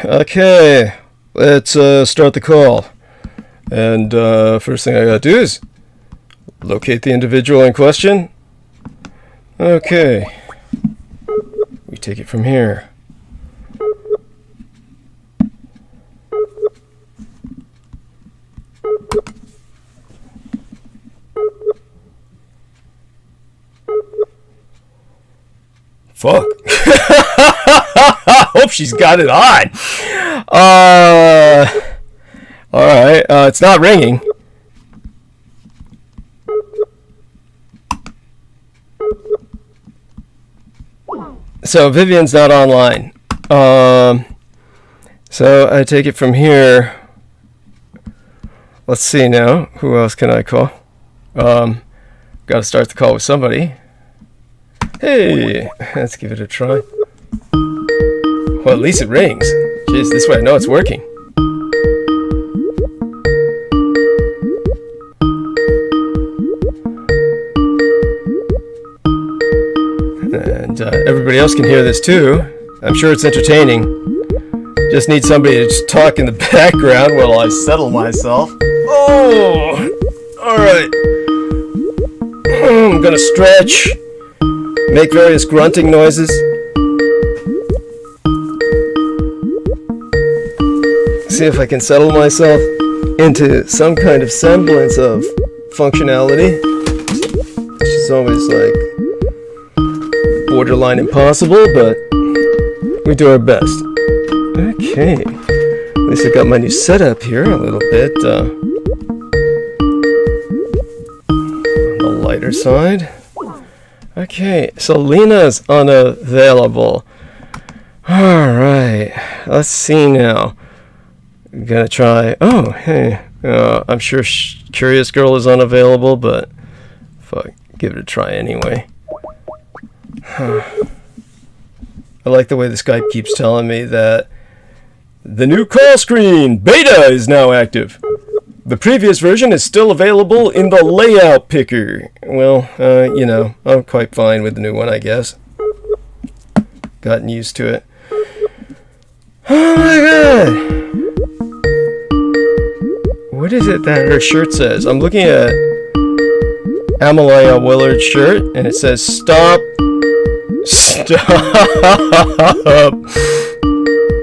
Okay, let's start the call. And first thing I gotta do is locate the individual in question. Okay, we take it from here. Fuck. Hope she's got it on. Alright, it's not ringing. So Vivian's not online. So I take it from here. Let's see now. Who else can I call? Gotta start the call with somebody. Hey, let's give it a try. Well, at least it rings. Jeez, this way I know it's working. And everybody else can hear this too. I'm sure it's entertaining. Just need somebody to just talk in the background while I settle myself. Oh, alright. I'm gonna stretch. Make various grunting noises. See if I can settle myself into some kind of semblance of functionality. Which is always like borderline impossible, but we do our best. Okay. At least I got my new setup here a little bit. On the lighter side. Okay, so Lena's unavailable. Alright, let's see now. I'm gonna try. Oh, hey. I'm sure Curious Girl is unavailable, but fuck, give it a try anyway. I like the way the Skype keeps telling me that the new call screen beta is now active. The previous version is still available in the layout picker. Well, you know, I'm quite fine with the new one, I guess. Gotten used to it. Oh my god! What is it that her shirt says? I'm looking at Amalia Willard's shirt, and it says, "Stop. Stop."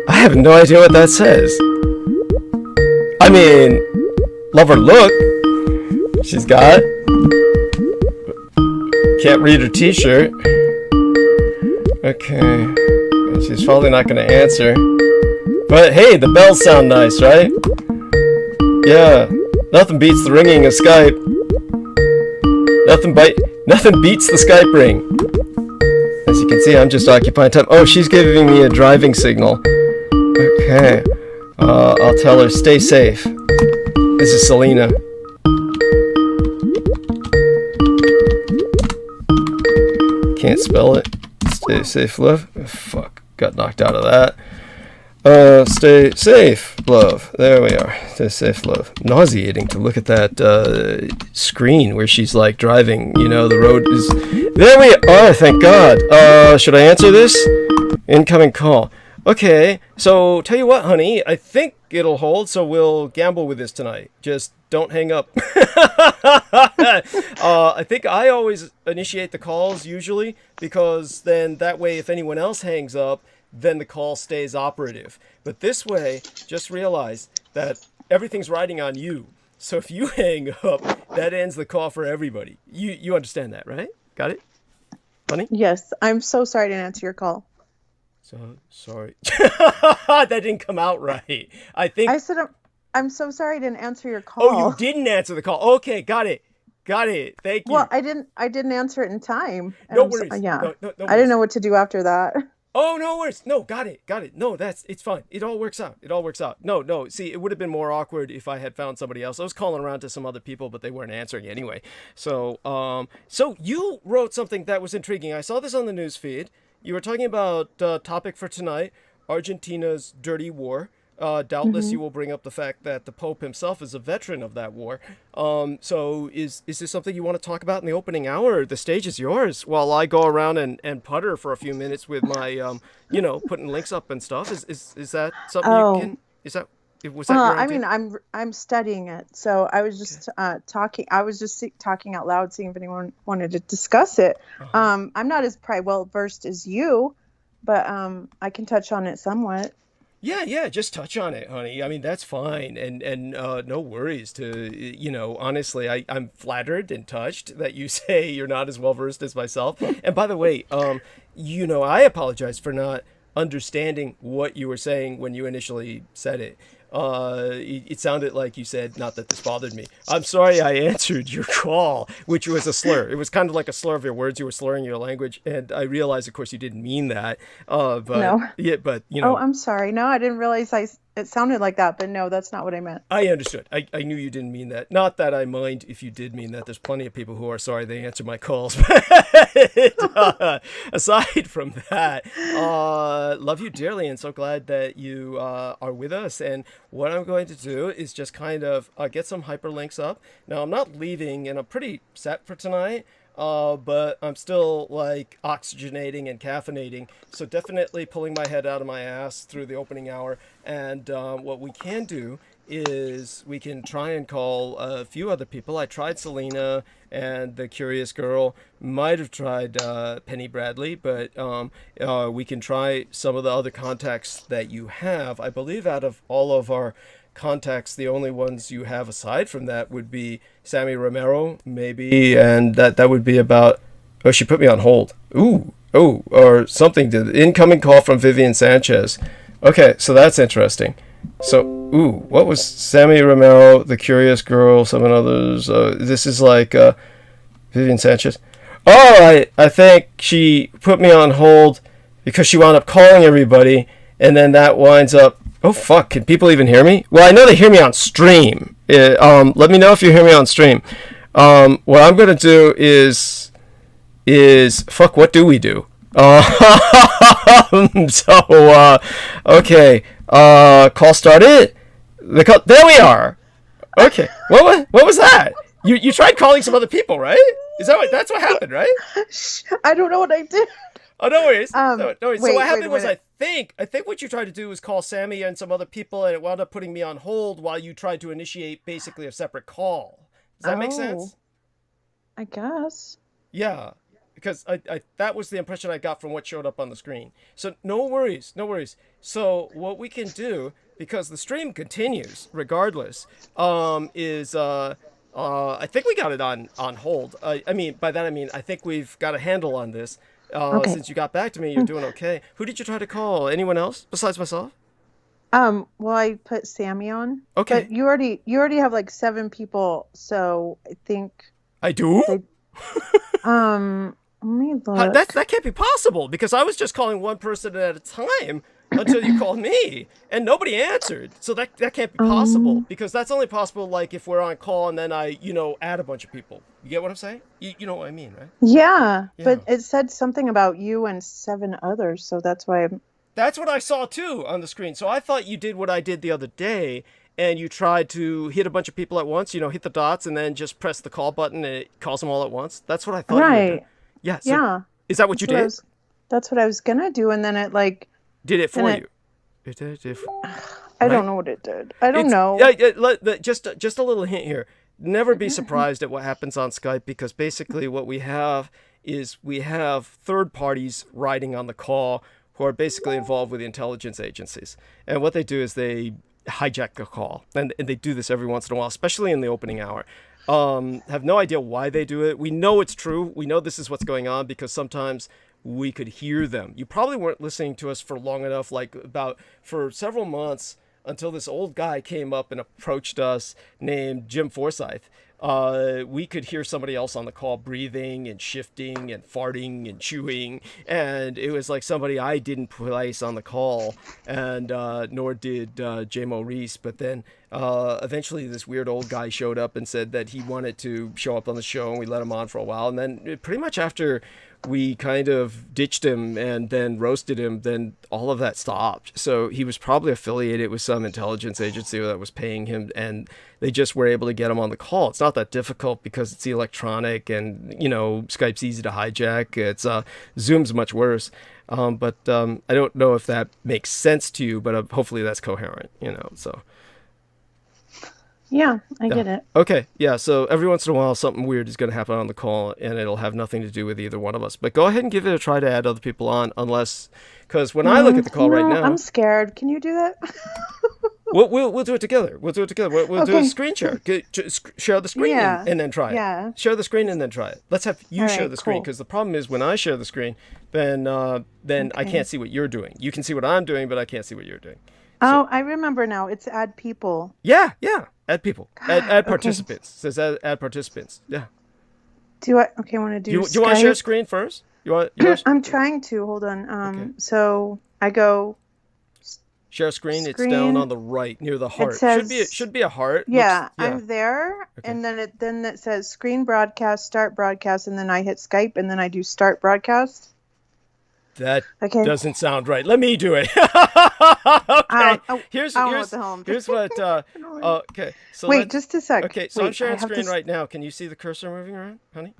I have no idea what that says. I mean, love her look. She's got. Can't read her t-shirt. Okay. She's probably not going to answer. But hey, the bells sound nice, right? Yeah. Nothing beats the ringing of Skype. Nothing beats the Skype ring. As you can see, I'm just occupying time. Oh, she's giving me a driving signal. Okay. I'll tell her, stay safe. This is Selena. Can't spell it. Stay safe, love. Oh, fuck. Got knocked out of that. Stay safe, love. There we are. Stay safe, love. Nauseating to look at that screen where she's like driving. You know, the road is... There we are, thank God. Should I answer this? Incoming call. Okay, so tell you what, honey, I think it'll hold, so we'll gamble with this tonight. Just don't hang up. I think I always initiate the calls usually, because then that way if anyone else hangs up, then the call stays operative. But this way, just realize that everything's riding on you. So if you hang up, that ends the call for everybody. You understand that, right? Got it? Honey? Yes, I'm so sorry to answer your call. So sorry. That didn't come out right. I said I'm so sorry I didn't answer your call. Oh, you didn't answer the call. Okay, got it. Thank you. Well, I didn't answer it in time. No worries. Yeah. No I didn't know what to do after that. Oh, no worries. No, got it. No, it's fine. It all works out. No. See, it would have been more awkward if I had found somebody else. I was calling around to some other people, but they weren't answering anyway. So you wrote something that was intriguing. I saw this on the news feed. You were talking about topic for tonight, Argentina's dirty war. Doubtless you will bring up the fact that the Pope himself is a veteran of that war. So is this something you want to talk about in the opening hour? The stage is yours while I go around and putter for a few minutes with my, putting links up and stuff. Is that something you can, was that your I idea? mean, I'm studying it, so I was just talking. I was just talking out loud, seeing if anyone wanted to discuss it. I'm not as probably well versed as you, but I can touch on it somewhat. Yeah, just touch on it, honey. I mean, that's fine, and no worries. Honestly, I'm flattered and touched that you say you're not as well versed as myself. And by the way, I apologize for not understanding what you were saying when you initially said it. It sounded like you said, not that this bothered me. I'm sorry I answered your call, which was a slur. It was kind of like a slur of your words. You were slurring your language, and I realized, of course, you didn't mean that. But No. yeah, but Oh, I'm sorry. No, I didn't realize it sounded like that, but no, that's not what I meant. I understood. I knew you didn't mean that. Not that I mind if you did mean that. There's plenty of people who are sorry they answer my calls. But aside from that, love you dearly and so glad that you are with us. And what I'm going to do is just kind of get some hyperlinks up. Now, I'm not leaving, and I'm pretty set for tonight. But I'm still like oxygenating and caffeinating, so definitely pulling my head out of my ass through the opening hour. And what we can do is we can try and call a few other people. I tried Selena and the Curious Girl, might have tried Penny Bradley, but we can try some of the other contacts that you have. I believe out of all of our contacts, the only ones you have aside from that would be Sammy Romero, maybe, and that would be about. Oh, she put me on hold. Or something. The incoming call from Vivian Sanchez. Okay, so that's interesting. So, what was Sammy Romero, the Curious Girl, some others? This is like Vivian Sanchez. Oh, I think she put me on hold because she wound up calling everybody, and then that winds up. Oh, fuck. Can people even hear me? Well, I know they hear me on stream. Let me know if you hear me on stream. What I'm going to do is fuck, what do we do? Okay. Call started. There we are. Okay. What was that? You tried calling some other people, right? That's what happened, right? I don't know what I did. Oh, no worries. No worries. Wait, So what happened was, wait. I think what you tried to do was call Sammy and some other people, and it wound up putting me on hold while you tried to initiate basically a separate call. Does that make sense? I guess. Yeah, because I that was the impression I got from what showed up on the screen. So no worries. So what we can do, because the stream continues regardless, is I think we got it on hold. I mean, by that I mean I think we've got a handle on this. Okay. Since you got back to me, you're doing okay. Who did you try to call? Anyone else besides myself? Well, I put Sammy on. Okay. But you already have like 7 people, so I think I do? let me look. That can't be possible, because I was just calling one person at a time until you called me, and nobody answered. So that can't be possible, because that's only possible like if we're on call and then I, add a bunch of people. You get what I'm saying? You know what I mean, right? Yeah, but it said something about you and 7 others, so that's why That's what I saw too on the screen. So I thought you did what I did the other day, and you tried to hit a bunch of people at once, hit the dots and then just press the call button and it calls them all at once. That's what I thought you were doing. Yeah. So yeah. Is that what you did? That's what I was gonna do, and then it like did it for you. I don't know what it did. I don't know. Yeah, just a little hint here. Never be surprised at what happens on Skype, because basically what we have is we have third parties riding on the call who are basically involved with the intelligence agencies. And what they do is they hijack a call. And they do this every once in a while, especially in the opening hour. Have no idea why they do it. We know it's true. We know this is what's going on because sometimes we could hear them. You probably weren't listening to us for long enough, for several months, until this old guy came up and approached us named Jim Forsyth. We could hear somebody else on the call breathing and shifting and farting and chewing, and it was like somebody I didn't place on the call, and nor did J. Maurice. But then eventually this weird old guy showed up and said that he wanted to show up on the show, and we let him on for a while. And then pretty much after we kind of ditched him and then roasted him, then all of that stopped. So he was probably affiliated with some intelligence agency that was paying him, and they just were able to get him on the call. It's not that difficult because it's electronic, and Skype's easy to hijack. It's Zoom's much worse. But I don't know if that makes sense to you, but hopefully that's coherent. So. Yeah, I get it. Okay, yeah, so every once in a while something weird is going to happen on the call, and it'll have nothing to do with either one of us. But go ahead and give it a try to add other people on, because when I look at the call right now... I'm scared. Can you do that? We'll do it together. We'll do a screen share. Share the screen and then try it. Yeah. Share the screen and then try it. Let's have you share the screen, because the problem is when I share the screen, then I can't see what you're doing. You can see what I'm doing, but I can't see what you're doing. Oh, I remember now. It's add people. Yeah. Add people. Add participants. It says add participants. Yeah. I want to do you want to share screen first? I'm trying to. Hold on. Okay. So I go... Share screen. It's down on the right near the heart. Should be a heart. Yeah, I'm there, and then it says screen broadcast, start broadcast, and then I hit Skype, and then I do start broadcast. That doesn't sound right. Let me do it. Okay. Here's what. Okay. So wait, just a sec. Okay. So I'm sharing screen right now. Can you see the cursor moving around, honey?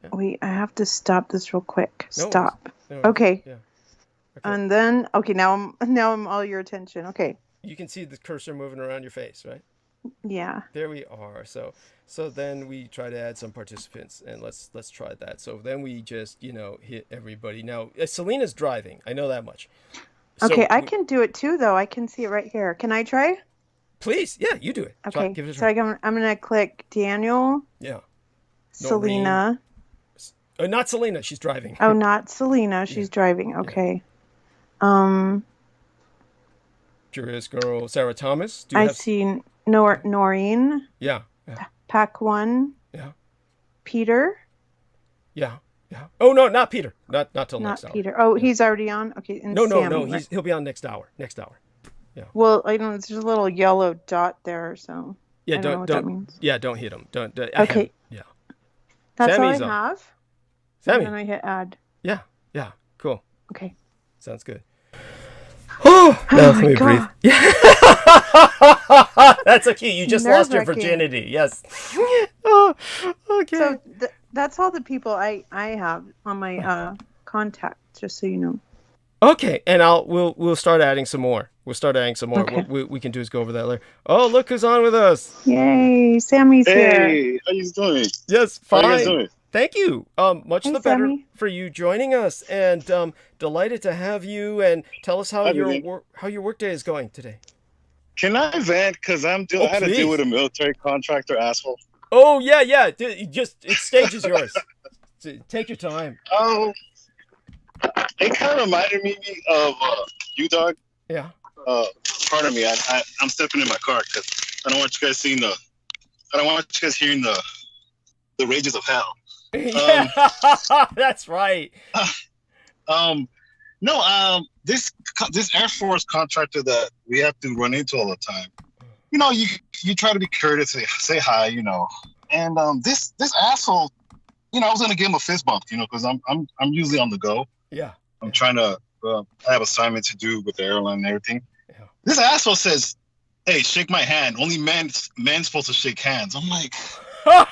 Yeah. Wait, I have to stop this real quick. No stop. No okay. Yeah. Okay. And then now I'm all your attention. Okay. You can see the cursor moving around your face, right? Yeah. There we are. So then we try to add some participants, and let's try that. So then we just hit everybody. Now Selena's driving. I know that much. Okay, I can do it too, though. I can see it right here. Can I try? Please, yeah, you do it. Okay. Give it a try. try. So I'm gonna click Daniel. Yeah. Selena. Not Selena. She's driving. Oh, not Selena. She's driving. Okay. Curious Girl, Sarah Thomas. I see Noreen. Yeah. PAC-1. Yeah. Peter. Yeah. Oh no, not Peter. Not till next hour. Not Peter. Oh, he's already on. Okay. And No. Sammy, He'll be on next hour. Yeah. Well, I don't. There's a little yellow dot there, so. Yeah. I don't know what that means. Yeah. Don't hit him. Don't. Okay. Yeah. That's Sammy's all I have. Sammy. And then I hit add. Yeah. Cool. Okay. Sounds good. Oh, now let me breathe. Yeah. That's okay. You just lost your virginity. Yes. Oh, okay. So that's all the people I have on my contact, just so you know. Okay, and we'll start adding some more. Okay. What we can do is go over that later. Oh, look who's on with us. Yay, Sammy's here. Hey, how you doing? Yes, fine. How you guys doing? Thank you. Much the better Sammy. for you joining us, and delighted to have you. And tell us how your workday is going today. Can I vent? Because I had to deal with a military contractor asshole. Oh yeah. Stage is yours. Take your time. Oh, it kind of reminded me of you, dog. Yeah. Pardon me. I'm stepping in my car because I don't want you guys hearing the rages of hell. Yeah, that's right. This Air Force contractor that we have to run into all the time. You try to be courteous, say hi, and this asshole, I was gonna give him a fist bump, because I'm usually on the go. Yeah. I'm trying to I have assignments to do with the airline and everything. Yeah. This asshole says, "Hey, shake my hand. Only men's supposed to shake hands." I'm like, what?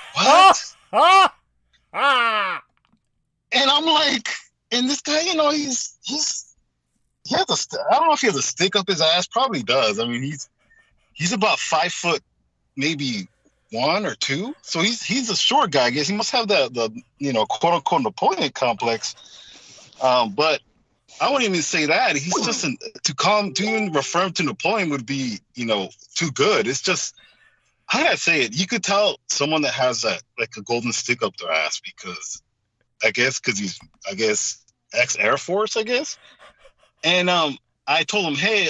And I'm like, and this guy, he has I don't know if he has a stick up his ass. Probably does. I mean, he's about 5 foot, maybe 1 or 2. So he's a short guy. I guess he must have the quote unquote Napoleon complex. But I wouldn't even say that. He's just to even refer him to Napoleon would be too good. It's just, I gotta say it. You could tell someone that has a golden stick up their ass because he's ex-Air Force, I guess. And I told him, hey,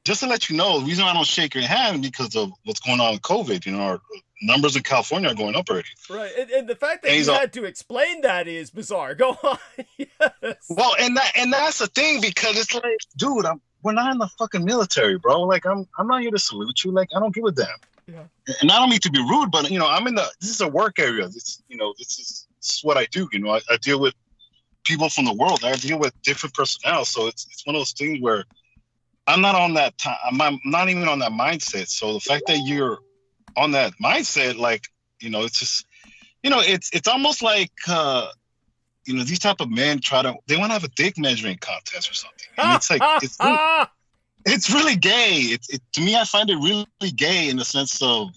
just to let you know, the reason I don't shake your hand because of what's going on with COVID. Our numbers in California are going up already. Right, and the fact that you had to explain that is bizarre. Go on. Yes. Well, and that's the thing, because it's like, dude, we're not in the fucking military, bro. Like, I'm not here to salute you. Like, I don't give a damn. Yeah. And I don't mean to be rude, but I'm this is a work area. This is it's what I do. You know, I deal with people from the world. I deal with different personnel. So it's one of those things where I'm not on that time. I'm not even on that mindset. So the fact that you're on that mindset, like, you know, it's just, you know, it's almost like, you know, these type of men they want to have a dick measuring contest or something. And it's like, it's really gay. To me, I find it really gay in the sense of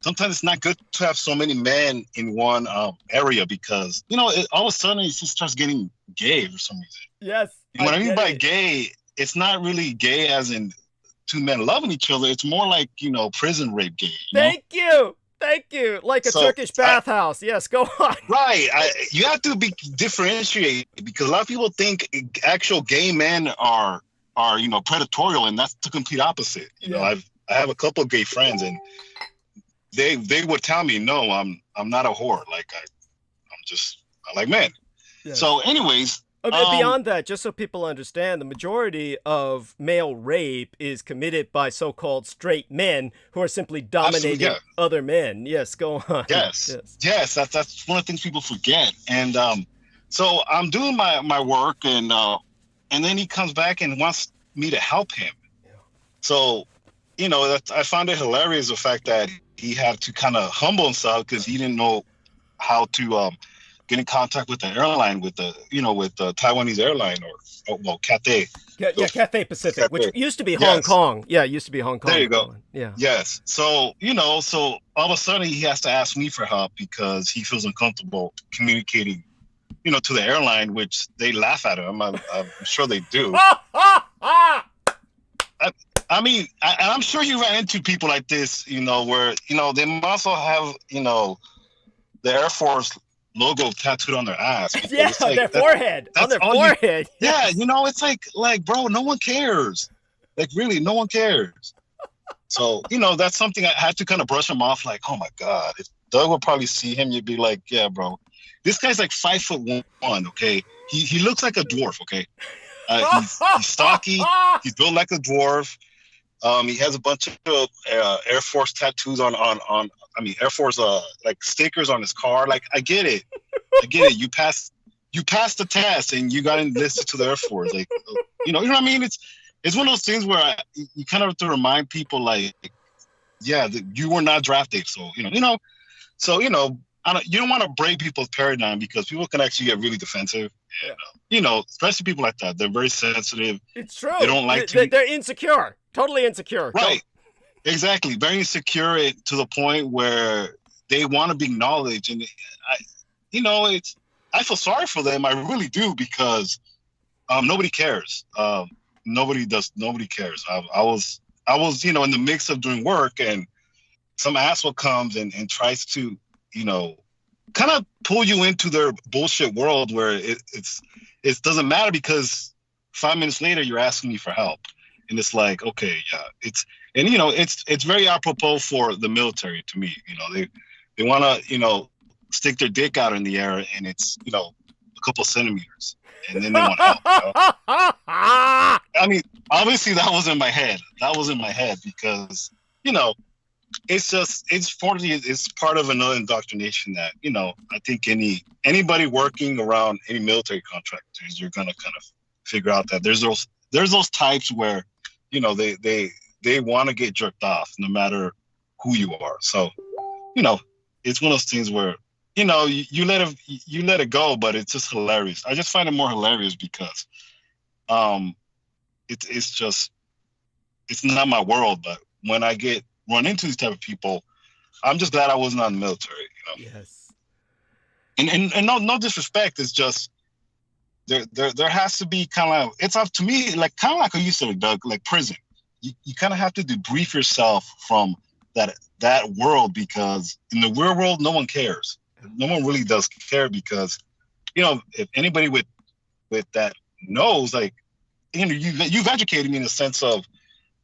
sometimes it's not good to have so many men in one area because, you know, all of a sudden it just starts getting gay for some reason. Yes. And what I mean by gay, it's not really gay as in two men loving each other. It's more like, you know, prison rape gay. Thank you. Like a Turkish bathhouse. Yes, go on. Right. You have to differentiate because a lot of people think actual gay men are you know, predatorial, and that's the complete opposite. You know, I have a couple of gay friends, and they would tell me, no, I'm not a whore. Like I like men. Yes. So, anyways. Beyond that, just so people understand, the majority of male rape is committed by so-called straight men who are simply dominating other men. Yes, go on. Yes. That's one of the things people forget. And so I'm doing my work, and then he comes back and wants me to help him. Yeah. So, you know, I found it hilarious the fact that he had to kind of humble himself because he didn't know how to get in contact with the airline, with the Taiwanese airline, or Cathay. Cathay Pacific, which used to be Hong Kong. Yeah, it used to be Hong Kong. There you go. Yeah. Yes. So, you know, all of a sudden he has to ask me for help because he feels uncomfortable communicating, you know, to the airline, which they laugh at him. I'm sure they do. I mean, I'm sure you ran into people like this, you know, where, you know, they also have, you know, the Air Force logo tattooed on their ass. Yeah, like, their forehead. On their forehead. Yeah, you know, it's like, bro, no one cares. Like, really, no one cares. So, you know, that's something I had to kind of brush him off. Like, oh my God, if Doug would probably see him, you'd be like, yeah, bro, this guy's like 5'1", okay? He looks like a dwarf, okay? He's stocky. He's built like a dwarf. He has a bunch of Air Force tattoos Air Force like stickers on his car. Like, I get it. You passed the test and you got enlisted to the Air Force. Like, you know what I mean? It's one of those things where you kind of have to remind people, like, yeah, you were not drafted. So, you know, you don't want to break people's paradigm because people can actually get really defensive. And, you know, especially people like that. They're very sensitive. It's true. They don't like they're insecure. Totally insecure. Right. Exactly. Very insecure to the point where they want to be acknowledged. And I feel sorry for them. I really do, because nobody cares. Nobody cares. I was, you know, in the mix of doing work, and some asshole comes and tries to, you know, kind of pull you into their bullshit world where it doesn't matter, because 5 minutes later you're asking me for help. And it's like, okay, yeah, it's very apropos for the military to me. You know, they want to, you know, stick their dick out in the air, and it's, you know, a couple centimeters, and then they want help. You know? I mean, obviously that was in my head. Because, you know, it's part of another indoctrination that, you know, I think anybody working around any military contractors, you're gonna kind of figure out that there's those types where, you know, they want to get jerked off no matter who you are. So, you know, it's one of those things where, you know, you let it go, but it's just hilarious. I just find it more hilarious because it's not my world. But when I run into these type of people, I'm just glad I was not in the military. You know? Yes. And no disrespect. It's just there has to be kind of, it's up to me, like kind of like I used to, Doug, like prison. You kind of have to debrief yourself from that world, because in the real world, no one cares. No one really does care, because, you know, if anybody with that knows, like, you know, you've educated me in the sense of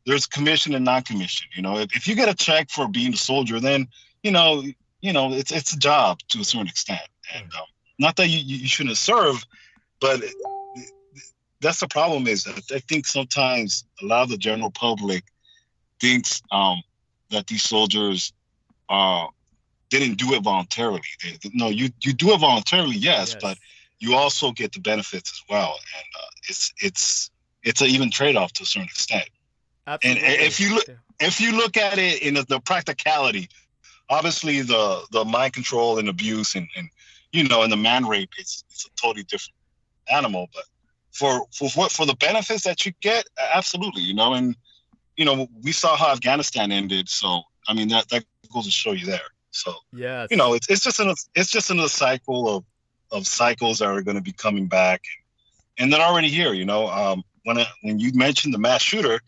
there's commission and non-commission. You know, if you get a check for being a soldier, then, you know, it's a job to a certain extent. And not that you shouldn't serve, but that's the problem. Is I think sometimes a lot of the general public thinks that these soldiers didn't do it voluntarily. No, you do it voluntarily, yes, but you also get the benefits as well, and it's an even trade-off to a certain extent. Absolutely. And if you look at it in the practicality, obviously the mind control and abuse and and the man rape, it's a totally different animal. But for the benefits that you get, absolutely, and we saw how Afghanistan ended, so I mean that goes to show you there. So it's just in a cycle of cycles that are going to be coming back, and they're already here. When you mentioned the mass shooter,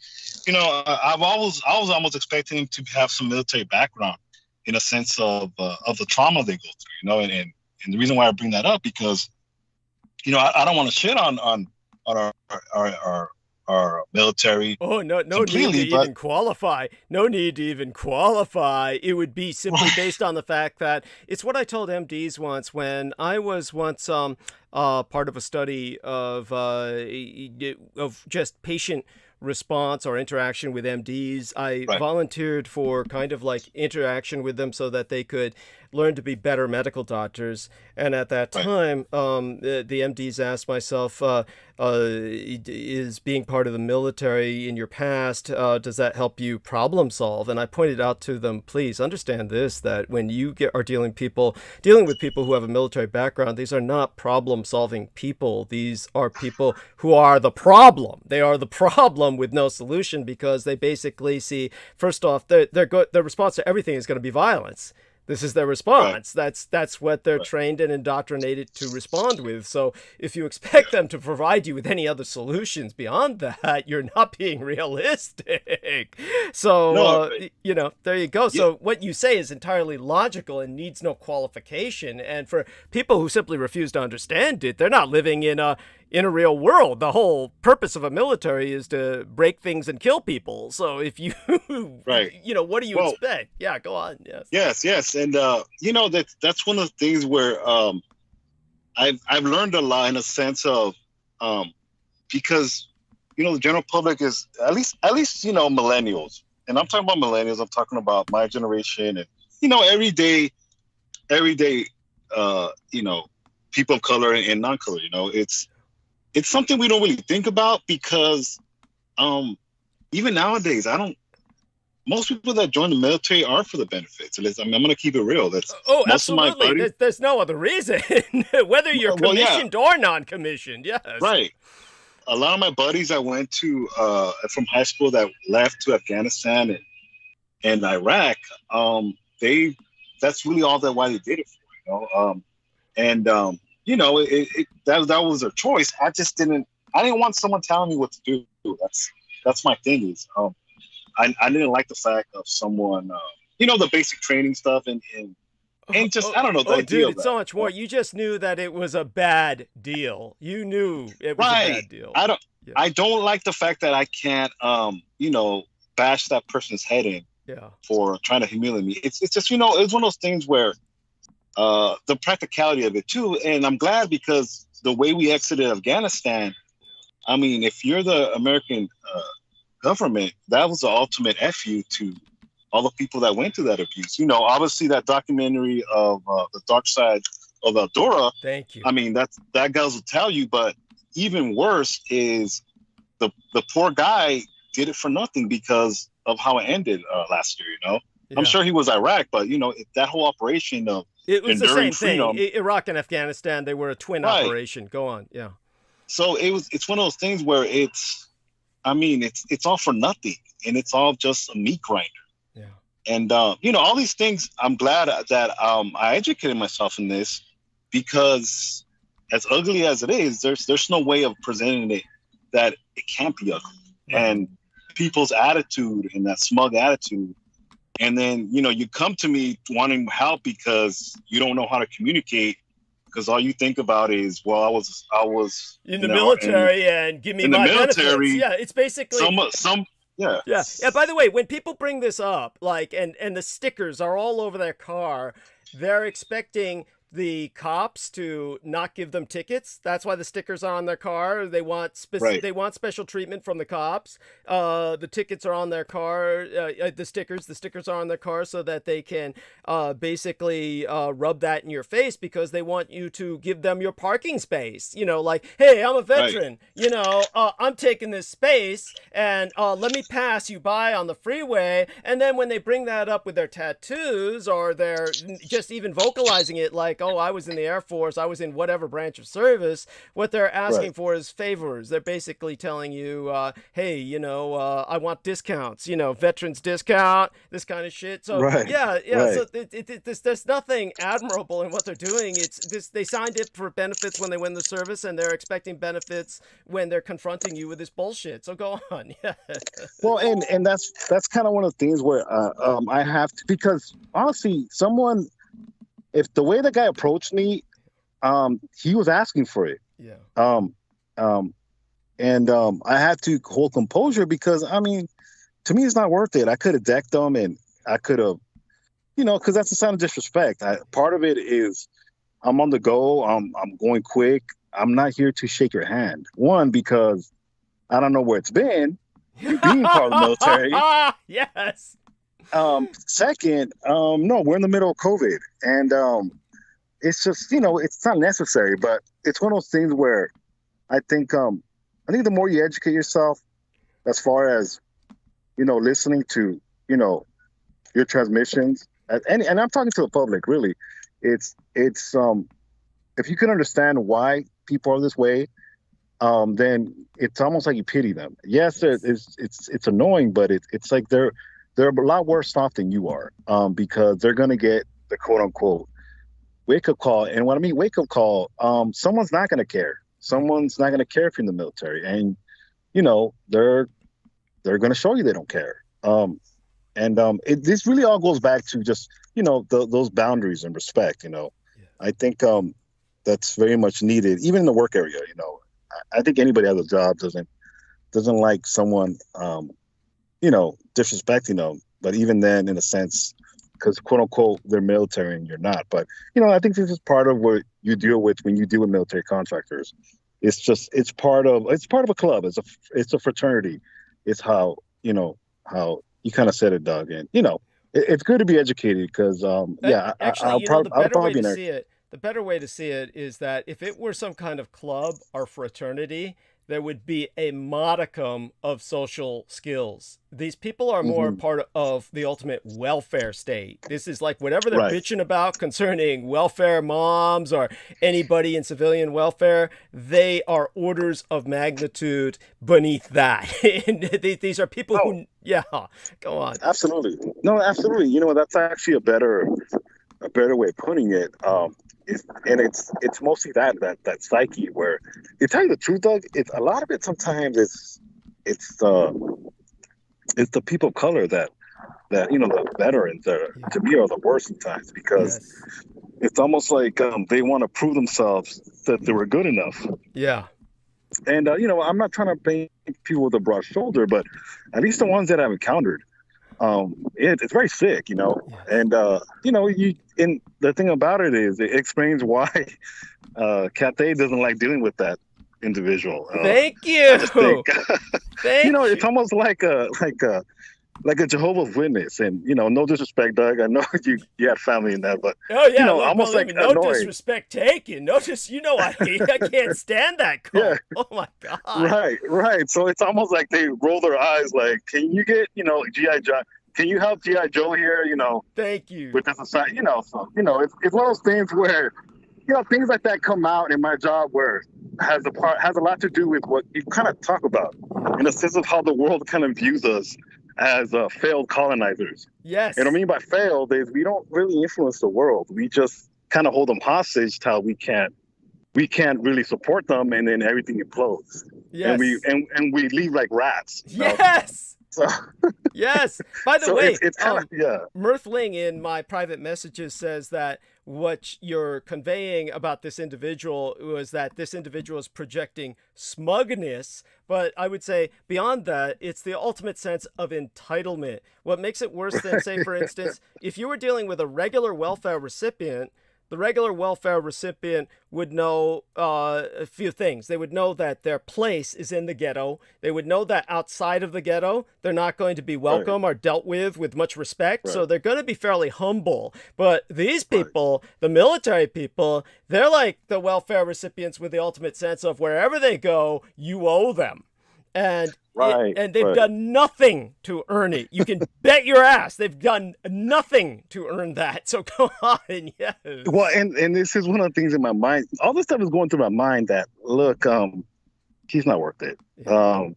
I was almost expecting him to have some military background in a sense of the trauma they go through. And the reason why I bring that up because I don't want to shit on our military. Oh, no need to even qualify. No need to even qualify. It would be simply based on the fact that it's what I told MDs once when I was once part of a study of just patient response or interaction with MDs. I volunteered for kind of like interaction with them so that they could learn to be better medical doctors. And at that time, the MDs asked myself, is being part of the military in your past, does that help you problem solve? And I pointed out to them, please understand this, that when you are dealing with people who have a military background, these are not problem solving people. These are people who are the problem. They are the problem with no solution because they basically see, first off, their response to everything is going to be violence. This is their response. That's what they're trained and indoctrinated to respond with. So if you expect them to provide you with any other solutions beyond that, you're not being realistic. So, there you go. So what you say is entirely logical and needs no qualification. And for people who simply refuse to understand it, they're not living in a real world. The whole purpose of a military is to break things and kill people. So if you, what do you expect? Yeah, go on. Yes. And, that's one of the things where I've learned a lot in a sense of because, the general public is at least, millennials. And I'm talking about millennials. I'm talking about my generation and, everyday, people of color and non-color, it's something we don't really think about because even nowadays, most people that join the military are for the benefits. I'm going to keep it real. That's absolutely. There's no other reason, whether you're commissioned or non-commissioned. Yes. Right. A lot of my buddies that went to from high school that left to Afghanistan and Iraq, that's really all why they did it for, that was their choice. I didn't want someone telling me what to do. That's my thing is, I didn't like the fact of someone, the basic training stuff and just, I don't know. Dude, it's so much more. You just knew that it was a bad deal. You knew it was a bad deal. I don't like the fact that I can't, bash that person's head in for trying to humiliate me. It's just, it's one of those things where, the practicality of it too. And I'm glad because the way we exited Afghanistan, I mean, if you're the American government, that was the ultimate FU to all the people that went through that abuse. Obviously that documentary of the dark side of Eldora. Thank you. I mean, that goes to tell you, but even worse is the poor guy did it for nothing because of how it ended last year, Yeah. I'm sure he was Iraq, but that whole operation of it was the same freedom, thing. Iraq and Afghanistan, they were a twin operation. Go on, yeah. So it's one of those things where it's all for nothing, and it's all just a meat grinder. Yeah. And all these things, I'm glad that I educated myself in this because as ugly as it is, there's no way of presenting it that it can't be ugly. Right. And people's attitude and that smug attitude. And then, you come to me wanting help because you don't know how to communicate because all you think about is, well, I was in the military and give me my benefits. Yeah, it's basically Yeah. By the way, when people bring this up, and the stickers are all over their car, they're expecting the cops to not give them tickets. That's why the stickers are on their car. They want Right. they want special treatment from the cops. The tickets are on their car. The stickers are on their car so that they can basically rub that in your face because they want you to give them your parking space. You know, like, hey, I'm a veteran. You know, I'm taking this space and let me pass you by on the freeway. And then when they bring that up with their tattoos or they're just even vocalizing it like, oh, I was in the Air Force, I was in whatever branch of service, what they're asking for is favors. They're basically telling you, hey, you know, I want discounts, you know, veterans discount, this kind of shit. So yeah. So there's nothing admirable in what they're doing. It's this, they signed it for benefits when they win the service and they're expecting benefits when they're confronting you with this bullshit. So go on. Yeah. Well, and that's kind of one of the things where I have to, because honestly, if the way the guy approached me, he was asking for it. Yeah. I had to hold composure because, I mean, to me, it's not worth it. I could have decked them and I could have, you know, because that's a sign of disrespect. Part of it is I'm on the go. I'm going quick. I'm not here to shake your hand. One, because I don't know where it's been. You being part of the military. Yes. Second, no, we're in the middle of COVID, and it's just, you know, it's not necessary, but it's one of those things where I think the more you educate yourself, as far as, you know, listening to, you know, your transmissions, and I'm talking to the public, really, it's if you can understand why people are this way, then it's almost like you pity them. Yes, it's annoying, but it's like they're a lot worse off than you are, because they're gonna get the quote unquote wake up call. And when I mean wake up call, someone's not gonna care. Someone's not gonna care if you're in the military, and you know they're gonna show you they don't care. This really all goes back to just, you know, those boundaries and respect. You know, I think that's very much needed, even in the work area. You know, I think anybody has a job doesn't like someone, you know, disrespecting them. But even then, in a sense, because quote unquote they're military and you're not. But you know, I think this is part of what you deal with when you deal with military contractors. It's part of a club. It's a fraternity. It's how you kind of said it, Doug. And you know, it's good to be educated because actually, the better way to see it is that if it were some kind of club or fraternity, there would be a modicum of social skills. These people are more part of the ultimate welfare state. This is like whatever they're bitching about concerning welfare moms or anybody in civilian welfare, they are orders of magnitude beneath that. And these are people who, go on. Absolutely. No, absolutely. You know, that's actually a better way of putting it. It's mostly that psyche where, to tell you the truth, Doug, it's a lot of it. Sometimes it's the people of color that you know, the veterans that to me are the worst sometimes, because it's almost like they want to prove themselves that they were good enough. Yeah. And you know, I'm not trying to paint people with a broad shoulder, but at least the ones that I've encountered, it's very sick, you know. And you know, and the thing about it is it explains why Cathay doesn't like dealing with that individual. Thank you. Thank you know, it's almost like a Jehovah's Witness. And you know, no disrespect, Doug, I know you had family in that, but you know, almost like no annoying. Disrespect taken. You know, I can't stand that call. Yeah. Oh my god. Right. So it's almost like they roll their eyes like, can you get, you know, G.I. Joe? Can you help G.I. Joe here? You know, thank you. With this assignment, you know, so you know, it's one of those things where, you know, things like that come out in my job where has a lot to do with what you kind of talk about, in a sense of how the world kind of views us as failed colonizers. Yes. And what I mean by failed is we don't really influence the world. We just kind of hold them hostage till we can't really support them, and then everything implodes. Yes. And we leave like rats. Yes. So, yes. By the way, it's kind of, Mirthling in my private messages says that what you're conveying about this individual was that this individual is projecting smugness. But I would say beyond that, it's the ultimate sense of entitlement. What makes it worse than, say, for instance, if you were dealing with a regular welfare recipient, the regular welfare recipient would know a few things. They would know that their place is in the ghetto. They would know that outside of the ghetto, they're not going to be welcome or dealt with much respect. So they're going to be fairly humble. But these people, the military people, they're like the welfare recipients with the ultimate sense of wherever they go, you owe them. And they've done nothing to earn it. You can bet your ass they've done nothing to earn that. So go on, yes. Well, and this is one of the things in my mind. All this stuff is going through my mind that, look, he's not worth it. Yeah.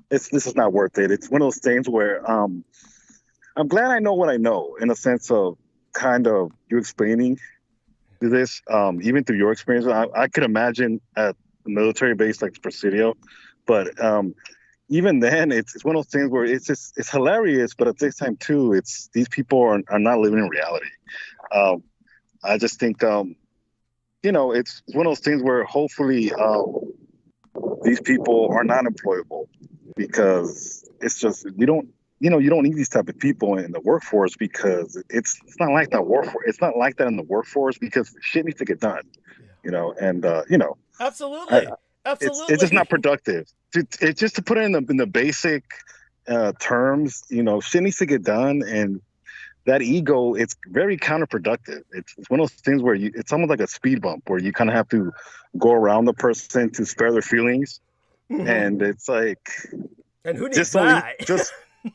This is not worth it. It's one of those things where I'm glad I know what I know, in a sense of kind of you explaining this, even through your experience. I could imagine at the military base like Presidio. But even then, it's one of those things where it's hilarious, but at the same time too, it's these people are not living in reality. I just think it's one of those things where hopefully these people are not employable, because it's just you don't need these type of people in the workforce, because it's not like that workforce. It's not like that in the workforce, because shit needs to get done. Absolutely. Absolutely. It's just not productive. It's just to put it in the basic terms, shit needs to get done, and that ego, it's very counterproductive. It's one of those things where it's almost like a speed bump, where you kind of have to go around the person to spare their feelings, and it's like, and who needs that?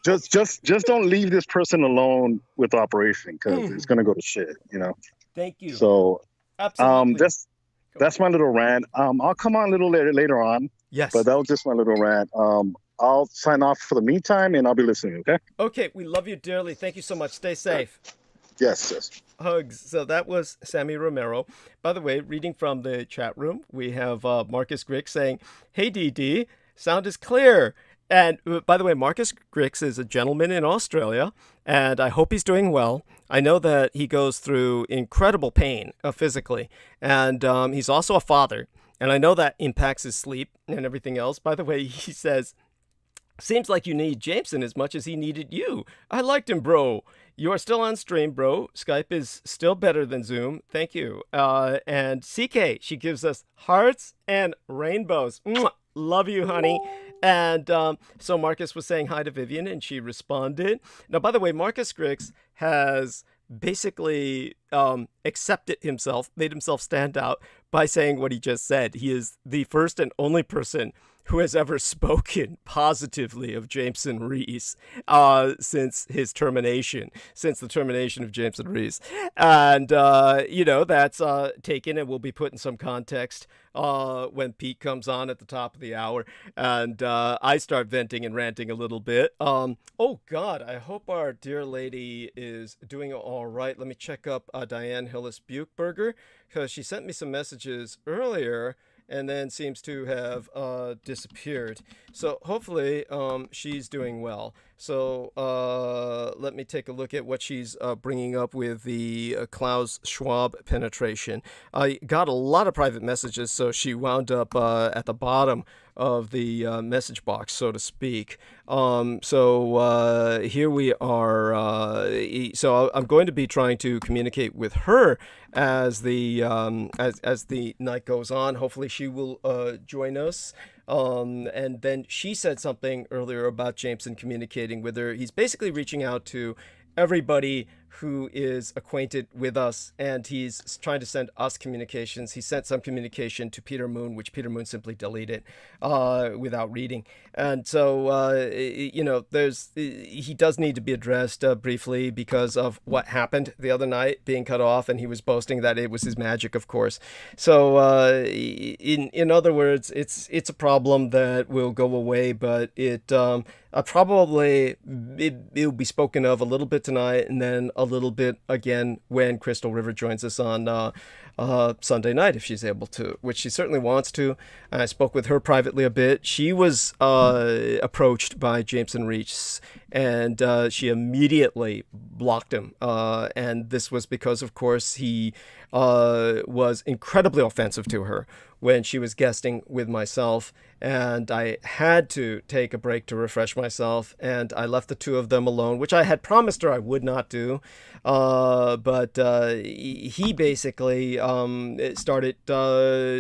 just don't leave this person alone with operation, because it's gonna go to shit. Thank you. So absolutely. That's my little rant. I'll come on a little later on. Yes. But that was just my little rant. I'll sign off for the meantime, and I'll be listening, okay? Okay, we love you dearly. Thank you so much. Stay safe. Yes. Hugs. So that was Sammy Romero. By the way, reading from the chat room, we have Marcus Grick saying, "Hey, DD, sound is clear." And by the way, Marcus Grix is a gentleman in Australia, and I hope he's doing well. I know that he goes through incredible pain physically, and he's also a father, and I know that impacts his sleep and everything else. By the way, he says, "Seems like you need Jameson as much as he needed you. I liked him, bro. You are still on stream, bro. Skype is still better than Zoom. Thank you." And CK, she gives us hearts and rainbows. Mwah! Love you, honey. And so Marcus was saying hi to Vivian, and she responded. Now, by the way, Marcus Grix has basically accepted himself, made himself stand out by saying what he just said. He is the first and only person who has ever spoken positively of Jameson Rees since the termination of Jameson Rees. And, that's taken and will be put in some context when Pete comes on at the top of the hour. And I start venting and ranting a little bit. Oh, God, I hope our dear lady is doing all right. Let me check up Diane Hillis-Buchberger, because she sent me some messages earlier and then seems to have disappeared. So hopefully she's doing well. So let me take a look at what she's bringing up with the Klaus Schwab penetration. I got a lot of private messages, so she wound up at the bottom of the message box, so to speak. So here we are. So I'm going to be trying to communicate with her as the as the night goes on. Hopefully she will join us. And then she said something earlier about Jameson communicating with her. He's basically reaching out to everybody who is acquainted with us, and he's trying to send us communications. He sent some communication to Peter Moon, which Peter Moon simply deleted without reading. And so, he does need to be addressed briefly because of what happened the other night, being cut off, and he was boasting that it was his magic, of course. So, in other words, it's a problem that will go away, but it'll be spoken of a little bit tonight, and then a little bit again when Crystal River joins us on Sunday night, if she's able to, which she certainly wants to. I spoke with her privately a bit. She was approached by Jameson Rees and she immediately blocked him. And this was because, of course, he was incredibly offensive to her when she was guesting with myself, and I had to take a break to refresh myself, and I left the two of them alone, which I had promised her I would not do. But he basically started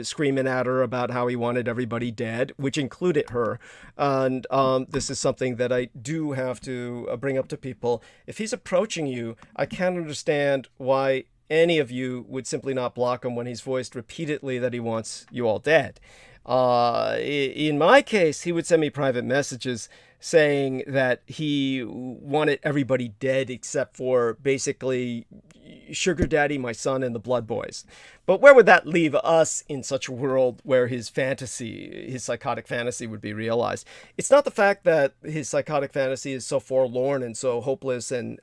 screaming at her about how he wanted everybody dead, which included her. And this is something that I do have to bring up to people. If he's approaching you, I can't understand why any of you would simply not block him when he's voiced repeatedly that he wants you all dead. In my case, he would send me private messages saying that he wanted everybody dead except for basically Sugar Daddy, my son, and the Blood Boys. But where would that leave us in such a world where his psychotic fantasy would be realized? It's not the fact that his psychotic fantasy is so forlorn and so hopeless and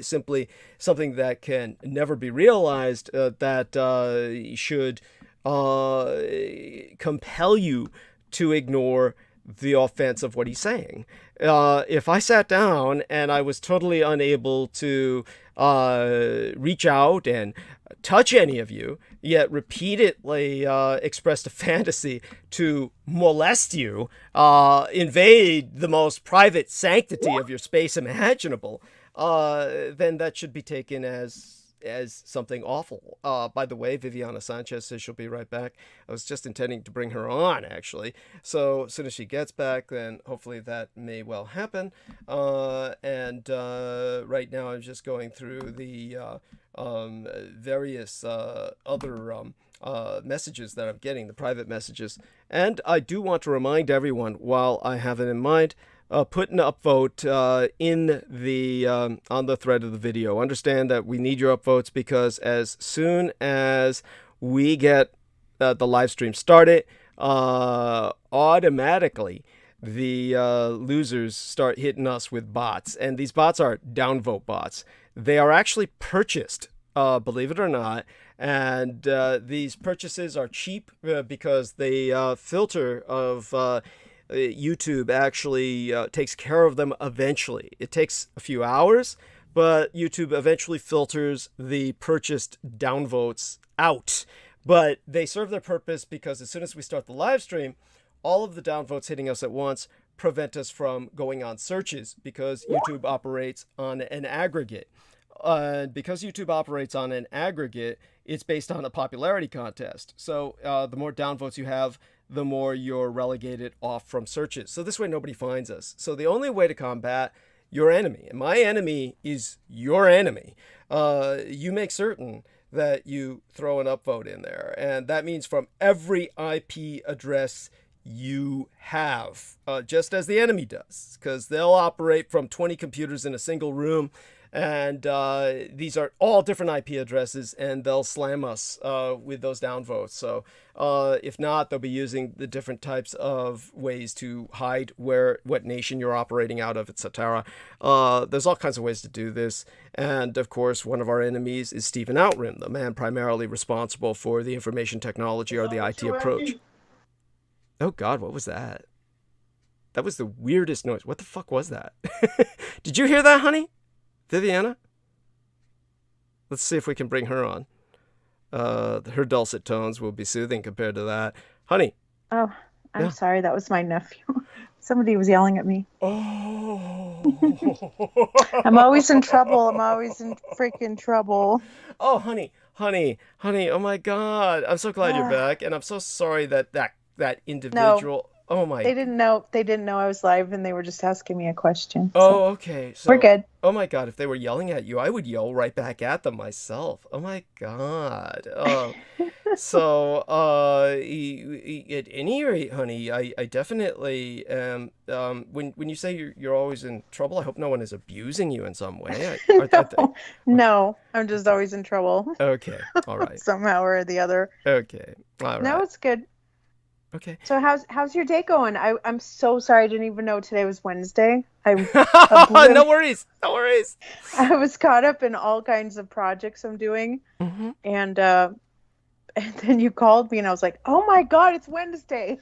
simply something that can never be realized that should compel you to ignore the offense of what he's saying. If I sat down and I was totally unable to reach out and touch any of you, yet repeatedly expressed a fantasy to molest you, invade the most private sanctity of your space imaginable, then that should be taken as something awful. By the way, Viviana Sanchez says she'll be right back. I was just intending to bring her on, actually. So as soon as she gets back, then hopefully that may well happen. And right now I'm just going through the various other messages that I'm getting, the private messages. And I do want to remind everyone, while I have it in mind, put an upvote in the on the thread of the video. Understand that we need your upvotes because as soon as we get the live stream started, automatically the losers start hitting us with bots, and these bots are downvote bots. They are actually purchased, believe it or not, and these purchases are cheap because the filter of YouTube actually takes care of them eventually. It takes a few hours, but YouTube eventually filters the purchased downvotes out. But they serve their purpose because as soon as we start the live stream, all of the downvotes hitting us at once prevent us from going on searches because YouTube operates on an aggregate. Because YouTube operates on an aggregate, it's based on a popularity contest. So the more downvotes you have, the more you're relegated off from searches. So this way nobody finds us. So the only way to combat your enemy, and my enemy is your enemy, you make certain that you throw an upvote in there. And that means from every IP address you have, just as the enemy does, because they'll operate from 20 computers in a single room. And these are all different IP addresses, and they'll slam us with those downvotes. So if not, they'll be using the different types of ways to hide what nation you're operating out of, etc. There's all kinds of ways to do this. And of course, one of our enemies is Stephen Outram, the man primarily responsible for the information technology or the IT approach. Oh God, what was that? That was the weirdest noise. What the fuck was that? Did you hear that, honey? Viviana? Let's see if we can bring her on. Her dulcet tones will be soothing compared to that. Honey. Oh, I'm sorry. That was my nephew. Somebody was yelling at me. Oh. I'm always in trouble. I'm always in freaking trouble. Oh, honey. Oh, my God. I'm so glad you're back. And I'm so sorry that individual... No. Oh my! They didn't know I was live, and they were just asking me a question. Oh, okay. So, we're good. Oh my God! If they were yelling at you, I would yell right back at them myself. Oh my God! Oh, so at any rate, honey, I definitely am. When you say you're always in trouble, I hope no one is abusing you in some way. No, I'm just always in trouble. Okay, all right. Somehow or the other. Okay, all right. No, it's good. Okay. So how's your day going? I'm so sorry. I didn't even know today was Wednesday. No worries. I was caught up in all kinds of projects I'm doing, and then you called me, and I was like, "Oh my God, it's Wednesday!"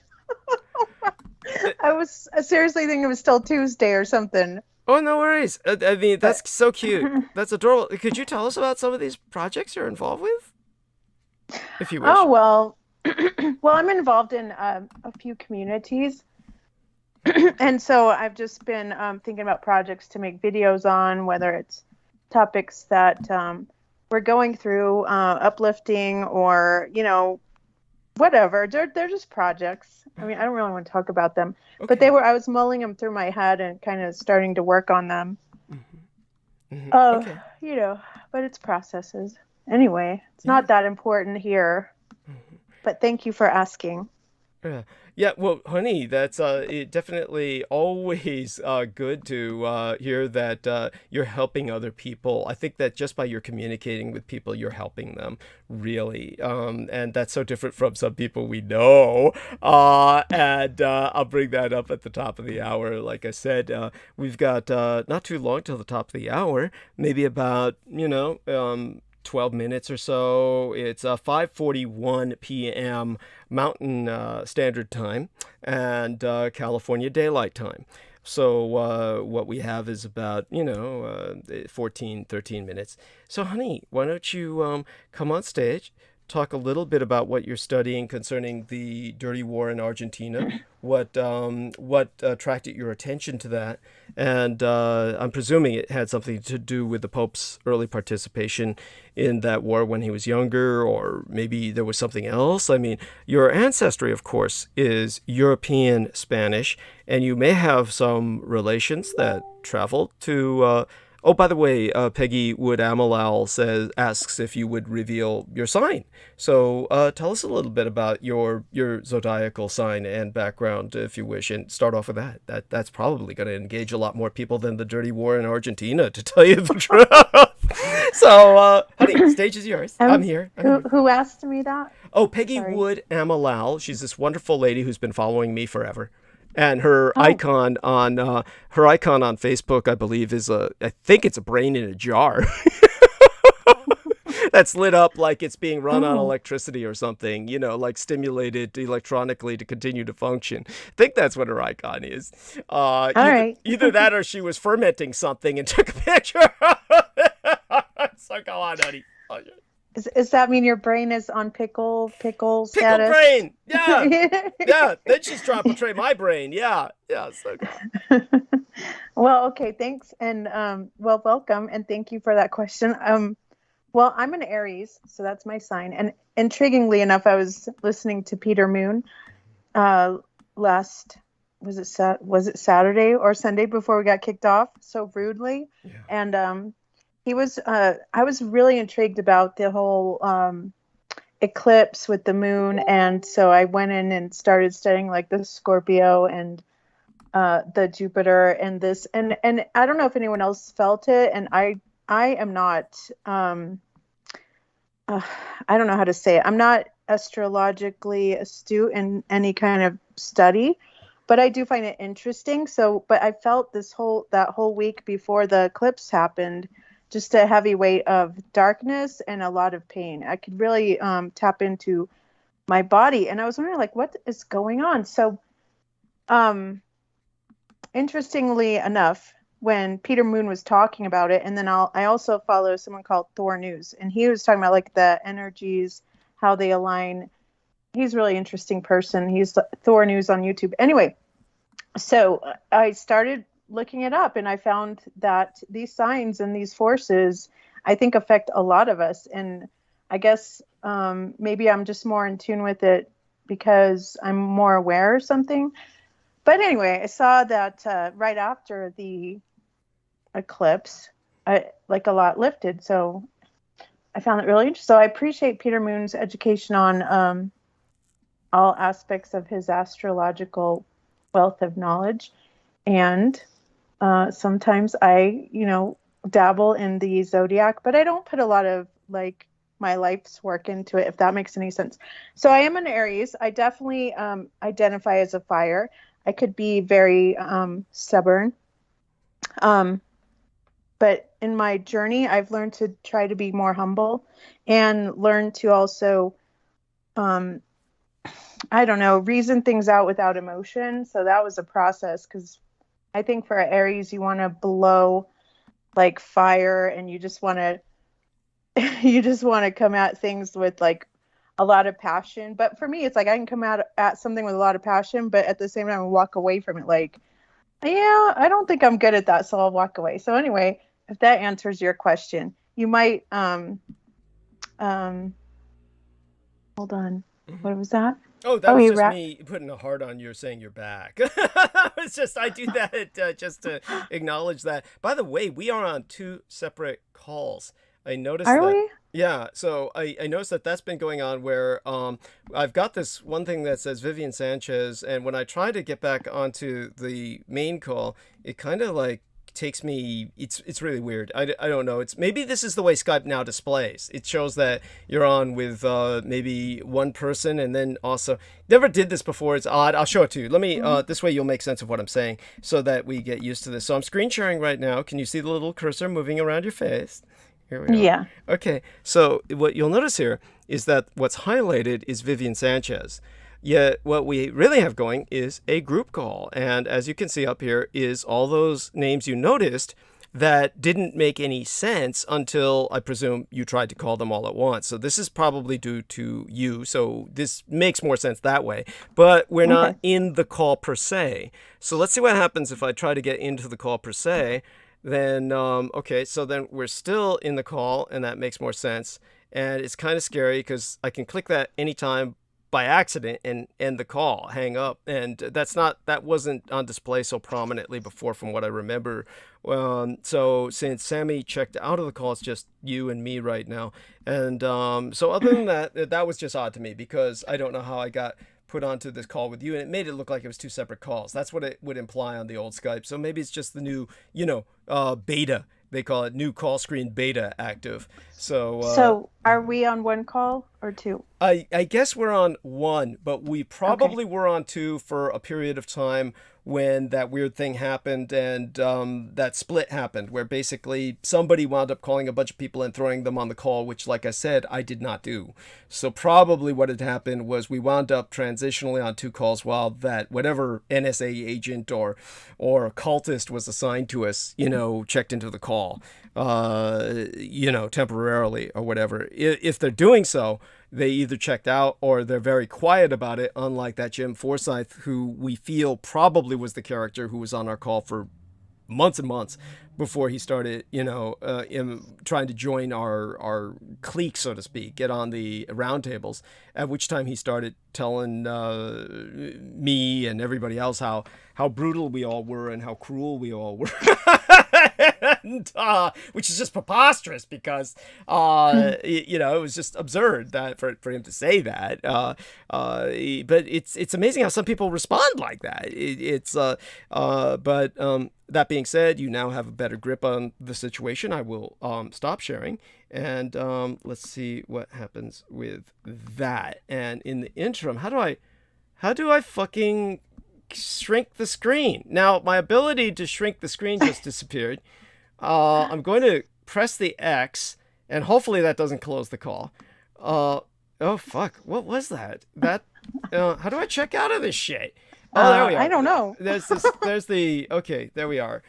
I was seriously thinking it was still Tuesday or something. Oh, no worries. I mean, that's so cute. That's adorable. Could you tell us about some of these projects you're involved with, if you Oh wish? well, well, I'm involved in a few communities, and so I've just been thinking about projects to make videos on, whether it's topics that we're going through, uplifting, or whatever. They're just projects. I mean, I don't really want to talk about them, but Okay. I was mulling them through my head and kind of starting to work on them. Oh, Okay. you know, but it's processes. Anyway, it's Yeah. not that important here, but thank you for asking. Yeah. Yeah, well, honey, that's it definitely always good to hear that you're helping other people. I think that just by your communicating with people, you're helping them, really. And that's so different from some people we know. And I'll bring that up at the top of the hour. Like I said, we've got not too long till the top of the hour, maybe about, 12 minutes or so. It's 5:41 p.m. Mountain Standard Time and California Daylight Time. So what we have is about, 14, 13 minutes. So honey, why don't you come on stage, talk a little bit about what you're studying concerning the dirty war in Argentina, what attracted your attention to that, and I'm presuming it had something to do with the Pope's early participation in that war when he was younger, or maybe there was something else. I mean, your ancestry, of course, is European Spanish, and you may have some relations that traveled to. Oh, by the way, Peggy Wood Amalal asks if you would reveal your sign. So tell us a little bit about your zodiacal sign and background, if you wish, and start off with that. That's probably going to engage a lot more people than the dirty war in Argentina, to tell you the truth. So, honey, stage is yours. I'm here. Who asked me that? Oh, Peggy Sorry. Wood Amalal. She's this wonderful lady who's been following me forever. And her Oh, icon on Facebook, I believe, I think it's a brain in a jar that's lit up like it's being run on oh, electricity or something, like stimulated electronically to continue to function. I think that's what her icon is. all Either right. either that or she was fermenting something and took a picture of it. So go on, honey. Does that mean your brain is on pickle Pickle status? brain. Yeah. Yeah. Then she's trying to portray my brain. Yeah. Yeah. So go on. Well, okay, thanks, and well, welcome, and thank you for that question. Well, I'm an Aries, so that's my sign. And intriguingly enough, I was listening to Peter Moon last was it Saturday or Sunday before we got kicked off so rudely, Yeah. and he was I was really intrigued about the whole eclipse with the moon, and so I went in and started studying like the Scorpio and the Jupiter and this, and I don't know if anyone else felt it, and I am not I don't know how to say it. I'm not astrologically astute in any kind of study, but I do find it interesting. So, but I felt that whole week before the eclipse happened, just a heavy weight of darkness and a lot of pain. I could really tap into my body, and I was wondering like what is going on. So, interestingly enough, when Peter Moon was talking about it, and then I also follow someone called Thor News, and he was talking about like the energies, how they align. He's a really interesting person. He's Thor News on YouTube. Anyway, so I started looking it up, and I found that these signs and these forces, I think, affect a lot of us. And I guess maybe I'm just more in tune with it because I'm more aware or something. But anyway, I saw that right after the eclipse, like a lot lifted. So I found it really interesting. So I appreciate Peter Moon's education on all aspects of his astrological wealth of knowledge. And sometimes I, dabble in the zodiac, but I don't put a lot of like my life's work into it, if that makes any sense. So I am an Aries. I definitely identify as a fire. I could be very stubborn. But in my journey, I've learned to try to be more humble and learn to also, I don't know, reason things out without emotion. So that was a process because I think for Aries, you want to blow like fire, and you just want to you just want to come at things with like a lot of passion. But for me, it's like I can come at something with a lot of passion, but at the same time walk away from it like, yeah, I don't think I'm good at that, so I'll walk away. So anyway, if that answers your question, you might um hold on. What was that? Oh, that was you just me putting a heart on you saying you're back. It's just, I do that just to acknowledge that. By the way, we are on 2 separate calls. I noticed Are that. we? Yeah, so I noticed that that's been going on where I've got this one thing that says Vivian Sanchez, and when I try to get back onto the main call, it kind of like takes me, it's really weird. I don't know. It's maybe this is the way Skype now displays. It shows that you're on with maybe one person, and then also never did this before. It's odd. I'll show it to you. Let me this way you'll make sense of what I'm saying so that we get used to this. So I'm screen sharing right now. Can you see the little cursor moving around your face? Here we are. Yeah. Okay, so what you'll notice here is that what's highlighted is Vivian Sanchez. Yet what we really have going is a group call. And as you can see up here is all those names you noticed that didn't make any sense until, I presume, you tried to call them all at once. So this is probably due to you. So this makes more sense that way. But we're not in the call per se. So let's see what happens if I try to get into the call per se. Then, okay, so then we're still in the call, and that makes more sense. And it's kind of scary because I can click that anytime by accident and end the call, hang up. And that wasn't on display so prominently before from what I remember. So since Sammy checked out of the call, it's just you and me right now. And so other than that, that was just odd to me because I don't know how I got put onto this call with you, and it made it look like it was 2 separate calls. That's what it would imply on the old Skype. So maybe it's just the new, beta. They call it new call screen beta active. So are we on 1 call or 2? I guess we're on 1, but we probably were on 2 for a period of time when that weird thing happened and that split happened where basically somebody wound up calling a bunch of people and throwing them on the call, which, like I said, I did not do. So probably what had happened was we wound up transitionally on 2 calls while that whatever NSA agent or cultist was assigned to us, checked into the call, temporarily or whatever. If they're doing so, they either checked out or they're very quiet about it, unlike that Jim Forsyth, who we feel probably was the character who was on our call for months and months before he started, trying to join our clique, so to speak, get on the roundtables, at which time he started telling me and everybody else how brutal we all were and how cruel we all were. And, which is just preposterous because, it was just absurd that for him to say that. But it's amazing how some people respond like that. But that being said, you now have a better grip on the situation. I will stop sharing, and let's see what happens with that. And in the interim, how do I fucking shrink the screen? Now, my ability to shrink the screen just disappeared. I'm going to press the X, and hopefully that doesn't close the call. Oh, fuck. What was that? How do I check out of this shit? Oh, there we are. I don't know. Okay, there we are.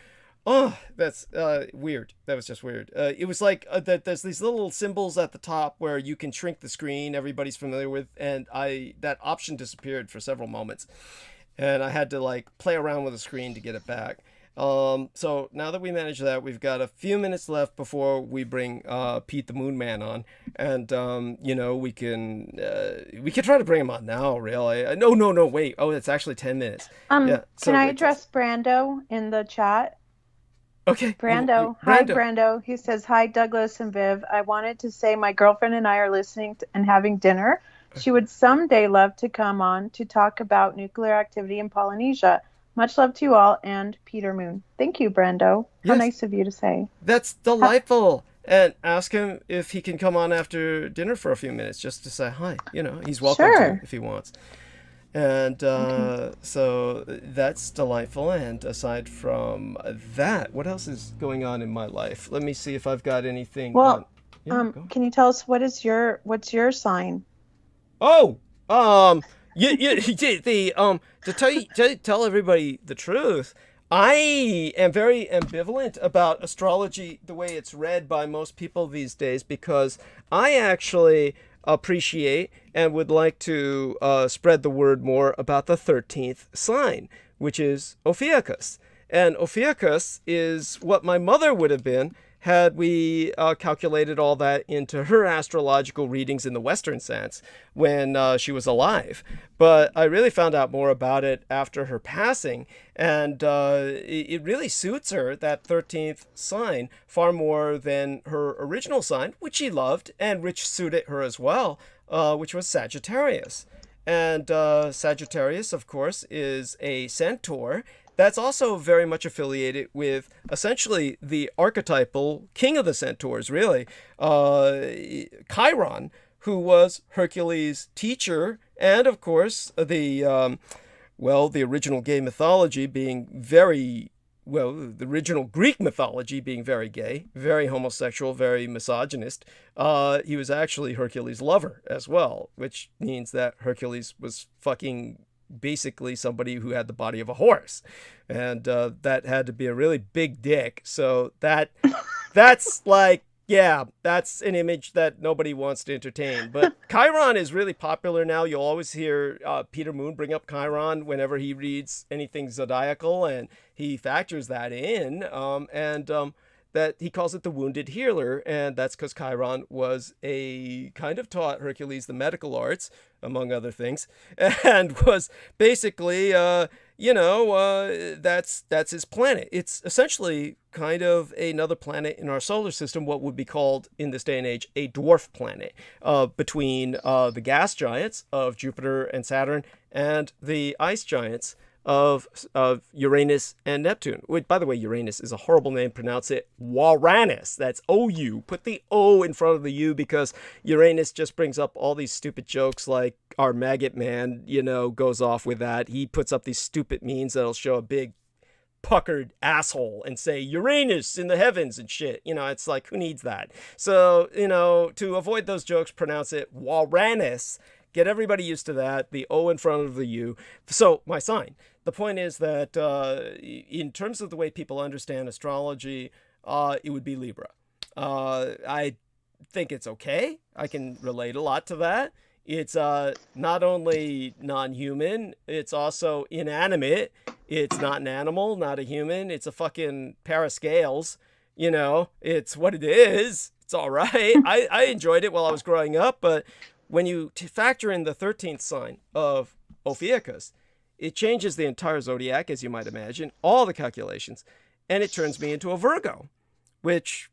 Oh, that's weird. That was just weird. It was like there's these little symbols at the top where you can shrink the screen everybody's familiar with, and that option disappeared for several moments. And I had to play around with the screen to get it back. So now that we managed that, we've got a few minutes left before we bring Pete the Moon Man on, and we can try to bring him on now. Really? No, wait. Oh, it's actually 10 minutes. Yeah. Can I address Brando in the chat? Okay. Brando. Hi, Brando. He says, "Hi, Douglas and Viv. I wanted to say my girlfriend and I are listening and having dinner. She would someday love to come on to talk about nuclear activity in Polynesia. Much love to you all, and Peter Moon." Thank you, Brando. How nice of you to say. That's delightful. And ask him if he can come on after dinner for a few minutes just to say hi. He's welcome to if he wants. And so that's delightful. And aside from that, what else is going on in my life? Let me see if I've got anything. Well, can you tell us what's your sign? Oh, to tell everybody the truth, I am very ambivalent about astrology the way it's read by most people these days, because I actually appreciate and would like to spread the word more about the 13th sign, which is Ophiuchus. And Ophiuchus is what my mother would have been had we calculated all that into her astrological readings in the Western sense when she was alive. But I really found out more about it after her passing, and it really suits her, that 13th sign, far more than her original sign, which she loved and which suited her as well, which was Sagittarius. And Sagittarius, of course, is a centaur that's also very much affiliated with essentially the archetypal king of the centaurs, really, Chiron, who was Hercules' teacher, and of course the original gay mythology being very the original Greek mythology being very gay, very homosexual, very misogynist. He was actually Hercules' lover as well, which means that Hercules was fucking basically somebody who had the body of a horse, and that had to be a really big dick. So that's like, yeah, that's an image that nobody wants to entertain. But Chiron is really popular now. You'll always hear Peter Moon bring up Chiron whenever he reads anything zodiacal, and he factors that in, that he calls it the wounded healer, and that's because Chiron was a kind of taught Hercules the medical arts, among other things, and was basically, that's his planet. It's essentially kind of another planet in our solar system, what would be called in this day and age a dwarf planet, between the gas giants of Jupiter and Saturn and the ice giants of Uranus and Neptune. Which, by the way, Uranus is a horrible name. Pronounce it Waranus. That's O-U. Put the O in front of the U, because Uranus just brings up all these stupid jokes, like our maggot man, goes off with that. He puts up these stupid memes that'll show a big puckered asshole and say Uranus in the heavens and shit. It's like, who needs that? So, to avoid those jokes, pronounce it Waranus. Get everybody used to that, the O in front of the U. So, my sign. The point is that in terms of the way people understand astrology, it would be Libra. I think it's okay. I can relate a lot to that. It's not only non-human, it's also inanimate. It's not an animal, not a human. It's a fucking pair of scales. It's what it is. It's all right. I enjoyed it while I was growing up, but when you factor in the 13th sign of Ophiuchus, it changes the entire zodiac, as you might imagine, all the calculations, and it turns me into a Virgo, which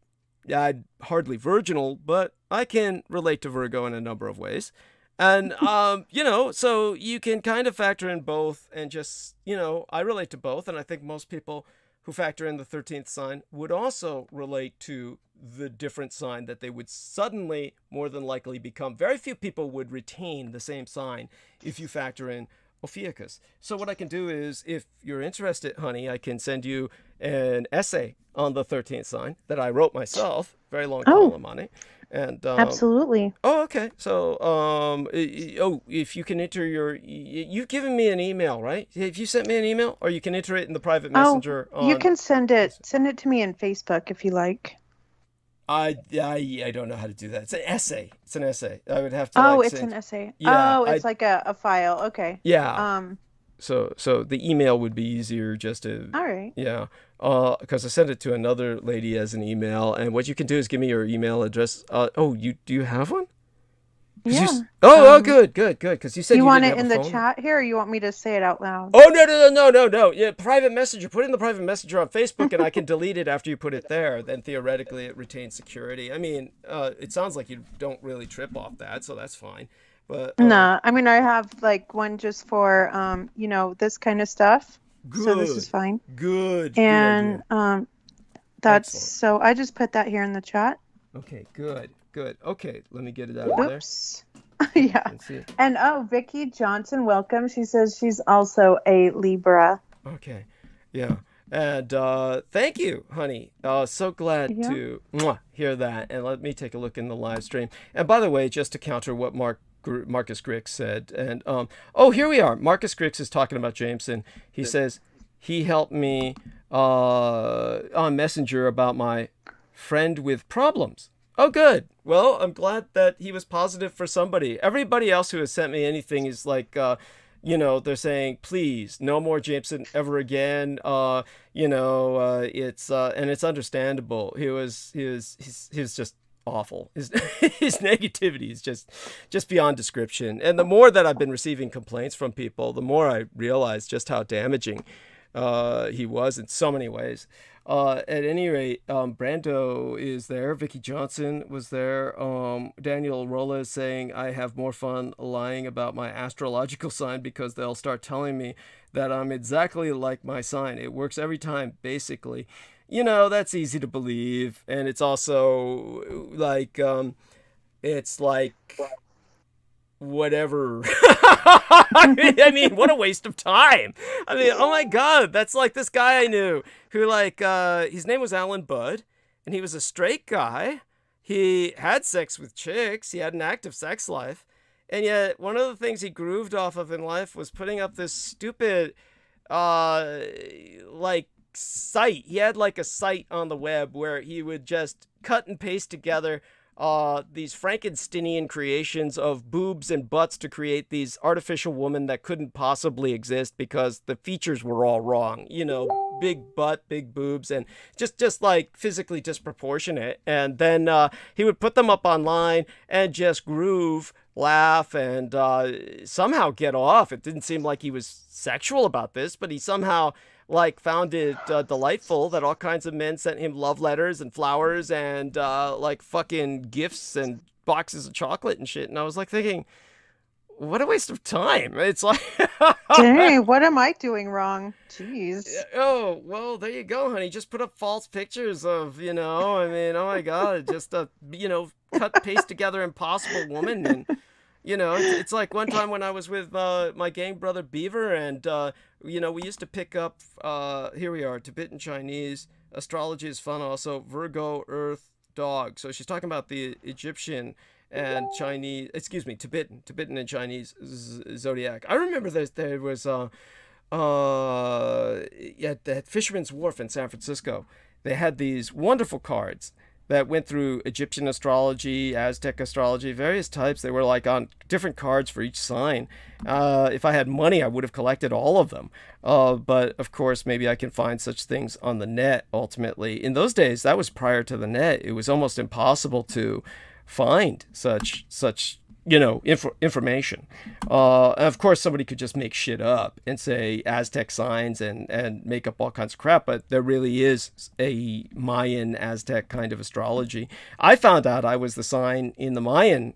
I'm hardly virginal, but I can relate to Virgo in a number of ways. And, so you can kind of factor in both, and just, I relate to both, and I think most people who factor in the 13th sign would also relate to the different sign that they would suddenly more than likely become. Very few people would retain the same sign if you factor in Ophiuchus. So what I can do is, if you're interested, honey, I can send you an essay on the 13th sign that I wrote myself, very long column on it. And absolutely. Oh, okay. So if you can enter you've given me an email, right? Have you sent me an email, or you can enter it in the private messenger? You can send it to me in Facebook if you like. I don't know how to do that. It's an essay. I would have to. It's an essay. Yeah. It's like a file. Okay. Yeah. So the email would be easier, just to. All right. Yeah. Because I sent it to another lady as an email, and what you can do is give me your email address. Do you have one? Yeah. Good. Because you said you want didn't it have in a the chat here, or you want me to say it out loud? Oh, no. Yeah, private messenger. Put it in the private messenger on Facebook, and I can delete it after you put it there. Then theoretically, it retains security. I mean, it sounds like you don't really trip off that, so that's fine. But no, I mean, I have like one just for this kind of stuff. Good. So this is fine. Good. And that's Excellent. So I just put that here in the chat. Okay. Good. Okay, let me get it out of there. Oops. Yeah. And Vicky Johnson, welcome. She says she's also a Libra. Okay. Yeah. And thank you, honey. So glad to hear that. And let me take a look in the live stream. And by the way, just to counter what Marcus Grix said, and here we are. Marcus Grix is talking about Jameson. He says, he helped me on Messenger about my friend with problems. Oh, good. Well, I'm glad that he was positive for somebody. Everybody else who has sent me anything is like, they're saying, please, no more Jameson ever again. And it's understandable. He was just awful. His his negativity is just beyond description. And the more that I've been receiving complaints from people, the more I realize just how damaging he was in so many ways. At any rate, Brando is there. Vicky Johnson was there. Daniel Rolla is saying, I have more fun lying about my astrological sign because they'll start telling me that I'm exactly like my sign. It works every time, basically. That's easy to believe. And it's also like, it's like whatever. I mean, what a waste of time. I mean, oh my God, that's like this guy I knew who his name was Alan Budd, and he was a straight guy. He had sex with chicks. He had an active sex life. And yet one of the things he grooved off of in life was putting up this stupid, site. He had like a site on the web where he would just cut and paste together these Frankensteinian creations of boobs and butts to create these artificial women that couldn't possibly exist because the features were all wrong. Big butt, big boobs, and just like physically disproportionate. And then he would put them up online and just groove, laugh, and somehow get off. It didn't seem like he was sexual about this, but he somehow found it delightful that all kinds of men sent him love letters and flowers and fucking gifts and boxes of chocolate and shit. And I was like thinking, what a waste of time. It's like, dang, what am I doing wrong? Jeez. Oh, well, there you go, honey. Just put up false pictures of, oh my God, just cut, paste together impossible woman. And, it's like one time when I was with my gang brother Beaver, and, we used to pick up, here we are, Tibetan Chinese. Astrology is fun also. Virgo, Earth, Dog. So she's talking about the Egyptian and Chinese, Tibetan and Chinese zodiac. I remember there was, at the Fisherman's Wharf in San Francisco, they had these wonderful cards that went through Egyptian astrology, Aztec astrology, various types. They were on different cards for each sign. If I had money, I would have collected all of them. But of course, maybe I can find such things on the net ultimately. In those days, that was prior to the net. It was almost impossible to find such information. And of course, somebody could just make shit up and say Aztec signs and make up all kinds of crap, but there really is a Mayan Aztec kind of astrology. I found out I was the sign in the Mayan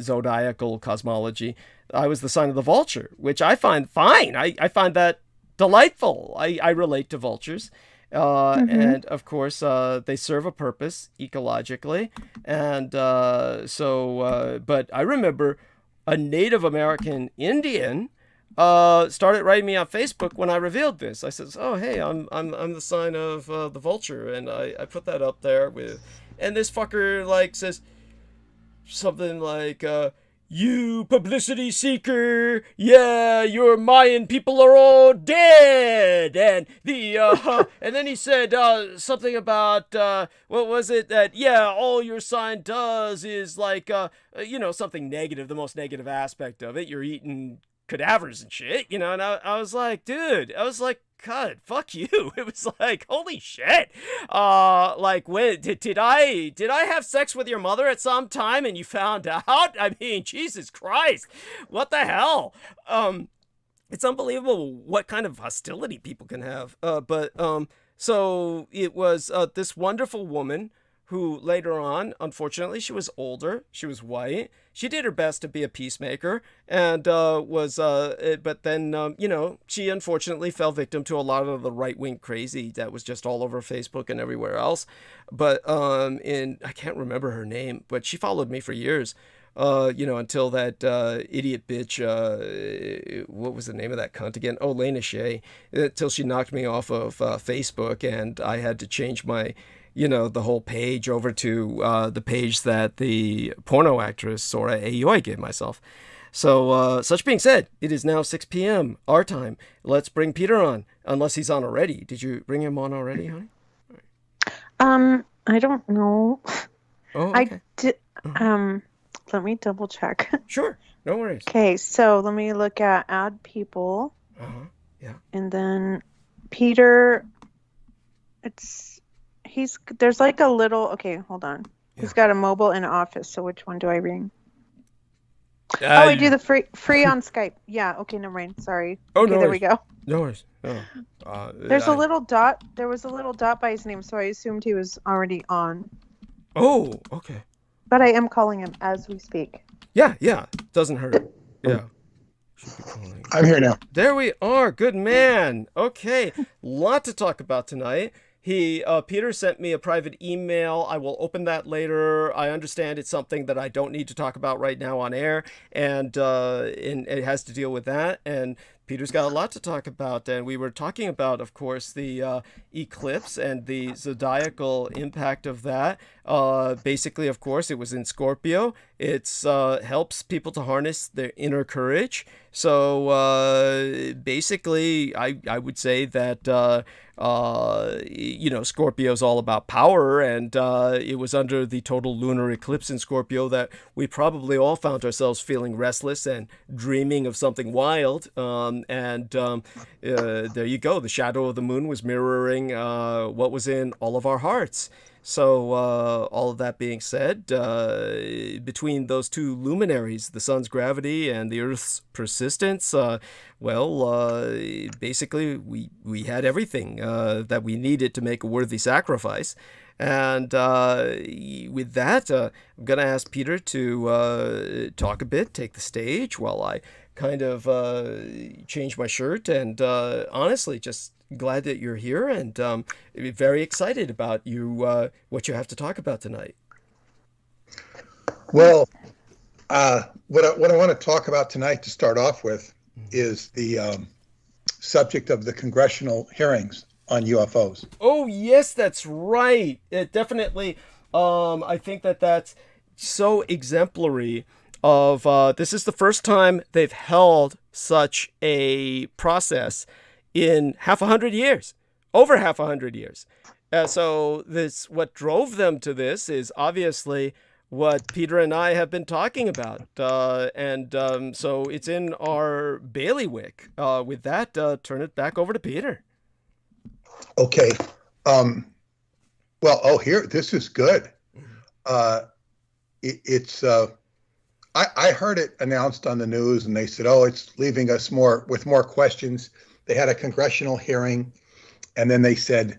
zodiacal cosmology. I was the sign of the vulture, which I find fine. I find that delightful. I relate to vultures. And of course, they serve a purpose ecologically. And but I remember a Native American Indian started writing me on Facebook when I revealed this. I says, "Oh, hey, I'm the sign of the vulture," and I put that up there and this fucker says something like, "You publicity seeker, yeah, your Mayan people are all dead." And and then he said something about what was it that all your sign does is something negative, the most negative aspect of it. You're eating cadavers and shit, and I was like, dude, God, fuck you. It was like, holy shit. When did I have sex with your mother at some time and you found out? I mean, Jesus Christ, what the hell? It's unbelievable what kind of hostility people can have. So it was this wonderful woman who later on, unfortunately, she was older, she was white, she did her best to be a peacemaker, and but then, she unfortunately fell victim to a lot of the right-wing crazy that was just all over Facebook and everywhere else. But I can't remember her name, but she followed me for years. Until that idiot bitch, what was the name of that cunt again? Oh, Lena Shea, until she knocked me off of Facebook, and I had to change my the whole page over to the page that the porno actress Sora Aoi gave myself. So, such being said, it is now 6 p.m. our time. Let's bring Peter on. unless he's on already. Did you bring him on already, honey? I don't know. Oh, I okay. did. Let me double check. Sure, no worries. Okay, so let me look at add people, Yeah. and then Peter. There's like a little. Okay, hold on. Yeah. He's got a mobile and an office. So which one do I ring? I do the free on Skype. Yeah. Okay, never mind. Sorry. Oh, okay, no there worries. we go. No worries. No. There's a little dot. There was a little dot by his name, so I assumed he was already on. Oh, okay. But I am calling him as we speak. Yeah. Doesn't hurt. Yeah. Should be calling. I'm here now. There we are. Good man. Okay. Lot to talk about tonight. Peter sent me a private email. I will open that later. I understand it's something that I don't need to talk about right now on air, and it has to deal with that. And Peter's got a lot to talk about, and we were talking about, of course, the eclipse and the zodiacal impact of that. Basically, of course, it was in Scorpio. It's helps people to harness their inner courage. So basically, I would say that Scorpio's all about power, and it was under the total lunar eclipse in Scorpio that we probably all found ourselves feeling restless and dreaming of something wild. There you go. The shadow of the moon was mirroring what was in all of our hearts. So all of that being said, between those two luminaries, the sun's gravity and the earth's persistence, basically we had everything that we needed to make a worthy sacrifice. And with that, I'm going to ask Peter to talk a bit, take the stage while I kind of change my shirt, and honestly just glad that you're here, and very excited about what you have to talk about tonight. Well, what I want to talk about tonight to start off with is the subject of the congressional hearings on UFOs. Oh, yes, that's right. It definitely, I think that's so exemplary of, this is the first time they've held such a process in over half a hundred years. So what drove them to this is obviously what Peter and I have been talking about. So it's in our bailiwick. With that, turn it back over to Peter. Okay. This is good. I heard it announced on the news, and they said, it's leaving us with more questions. They had a congressional hearing, and then they said,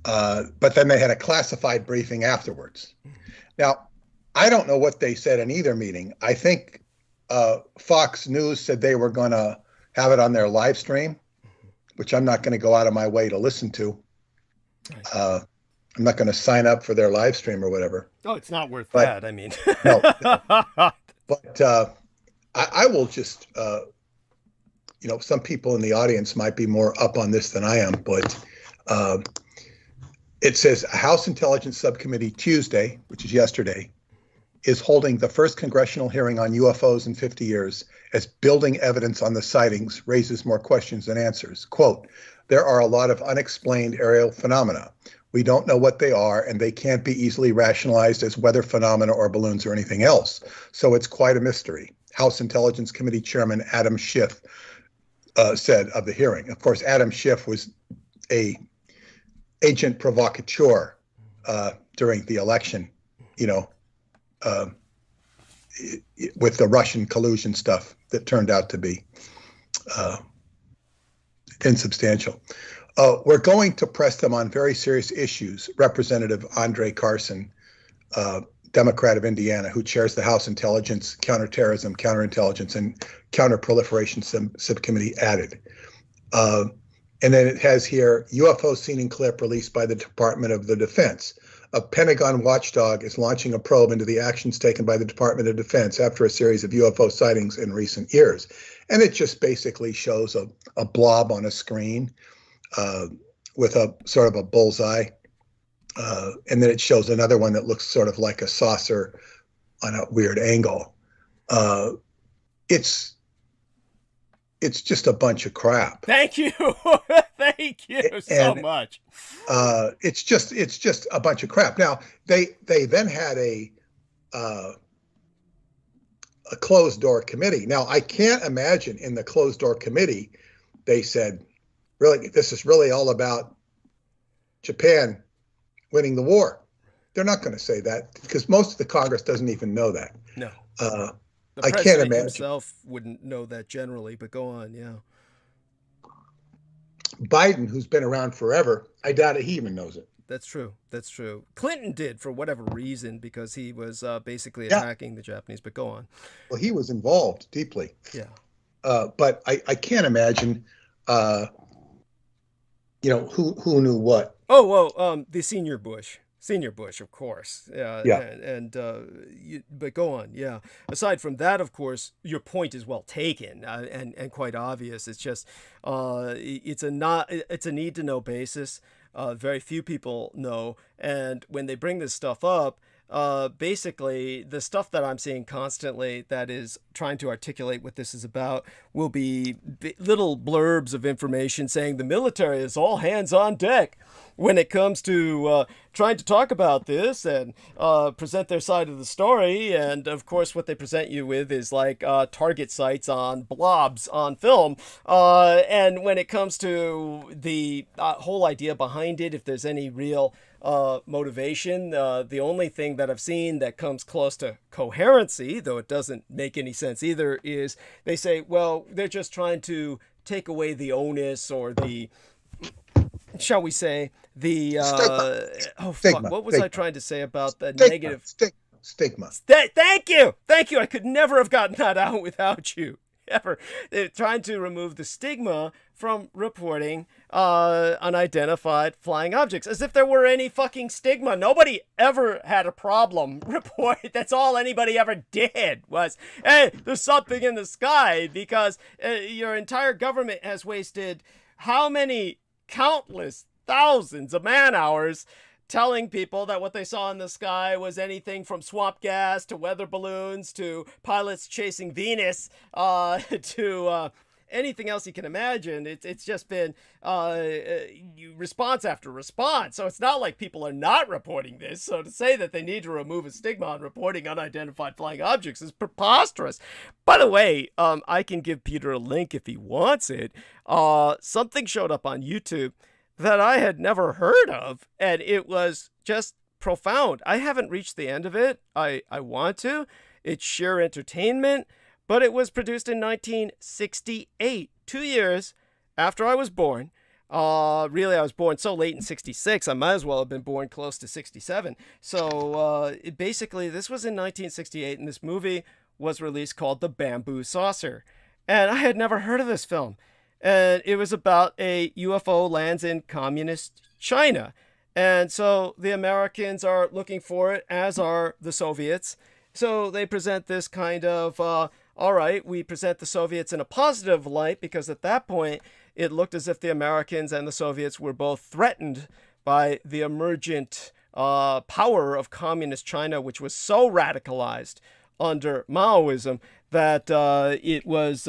but then they had a classified briefing afterwards. Now, I don't know what they said in either meeting. I think Fox News said they were going to have it on their live stream, which I'm not going to go out of my way to listen to. I'm not going to sign up for their live stream or whatever. Oh, it's not worth that. I mean, no. But I will just, some people in the audience might be more up on this than I am, but it says a House Intelligence Subcommittee Tuesday, which is yesterday, is holding the first congressional hearing on UFOs in 50 years as building evidence on the sightings raises more questions than answers. Quote, there are a lot of unexplained aerial phenomena. We don't know what they are, and they can't be easily rationalized as weather phenomena or balloons or anything else. So it's quite a mystery. House Intelligence Committee Chairman Adam Schiff said of the hearing. Of course, Adam Schiff was a agent provocateur during the election, with the Russian collusion stuff that turned out to be insubstantial. We're going to press them on very serious issues. Representative Andre Carson, Democrat of Indiana, who chairs the House Intelligence, Counterterrorism, Counterintelligence, and Counterproliferation Subcommittee, added. And then it has here, UFO seen in clip released by the Department of the Defense. A Pentagon watchdog is launching a probe into the actions taken by the Department of Defense after a series of UFO sightings in recent years. And it just basically shows a blob on a screen with a sort of a bullseye. And then it shows another one that looks sort of like a saucer on a weird angle. It's it's just a bunch of crap. Thank you. Thank you so much. It's just a bunch of crap. Now they then had a closed door committee. Now I can't imagine in the closed door committee they said, really, this is really all about Japan winning the war. They're not going to say that because most of the Congress doesn't even know that. No. I can't imagine. Himself wouldn't know that generally, but go on, yeah. Biden, who's been around forever, I doubt he even knows it. That's true. That's true. Clinton did for whatever reason because he was basically attacking the Japanese, but go on. Well, he was involved deeply. Yeah. But I can't imagine, who knew what. Oh, well, the senior Bush, of course. Yeah. But go on. Yeah. Aside from that, of course, your point is well taken and quite obvious. It's just it's a need to know basis. Very few people know. And when they bring this stuff up, basically the stuff that I'm seeing constantly that is trying to articulate what this is about will be little blurbs of information saying the military is all hands on deck when it comes to trying to talk about this and present their side of the story. And of course, what they present you with is like target sites on blobs on film. And when it comes to the whole idea behind it, if there's any real motivation, the only thing that I've seen that comes close to coherency, though it doesn't make any sense either, is they say, well, they're just trying to take away the onus or the, shall we say, the stigma. What was I trying to say about the negative stigma? Thank you. I could never have gotten that out without you. Ever. They're trying to remove the stigma from reporting unidentified flying objects, as if there were any fucking stigma. Nobody ever had a problem report. That's all anybody ever did was, hey, there's something in the sky, because your entire government has wasted how many countless thousands of man hours telling people that what they saw in the sky was anything from swamp gas to weather balloons to pilots chasing Venus to anything else you can imagine. It's just been response after response. So it's not like people are not reporting this. So to say that they need to remove a stigma on reporting unidentified flying objects is preposterous. By the way, I can give Peter a link if he wants it. Something showed up on YouTube that I had never heard of, and it was just profound. I haven't reached the end of it. I want to. It's sheer entertainment, but it was produced in 1968, 2 years after I was born. Really, I was born so late in 66, I might as well have been born close to 67. So basically, this was in 1968, and this movie was released called The Bamboo Saucer. And I had never heard of this film. And it was about a UFO lands in communist China. And so the Americans are looking for it, as are the Soviets. So they present this kind of, all right, we present the Soviets in a positive light, because at that point, it looked as if the Americans and the Soviets were both threatened by the emergent power of communist China, which was so radicalized under Maoism that it was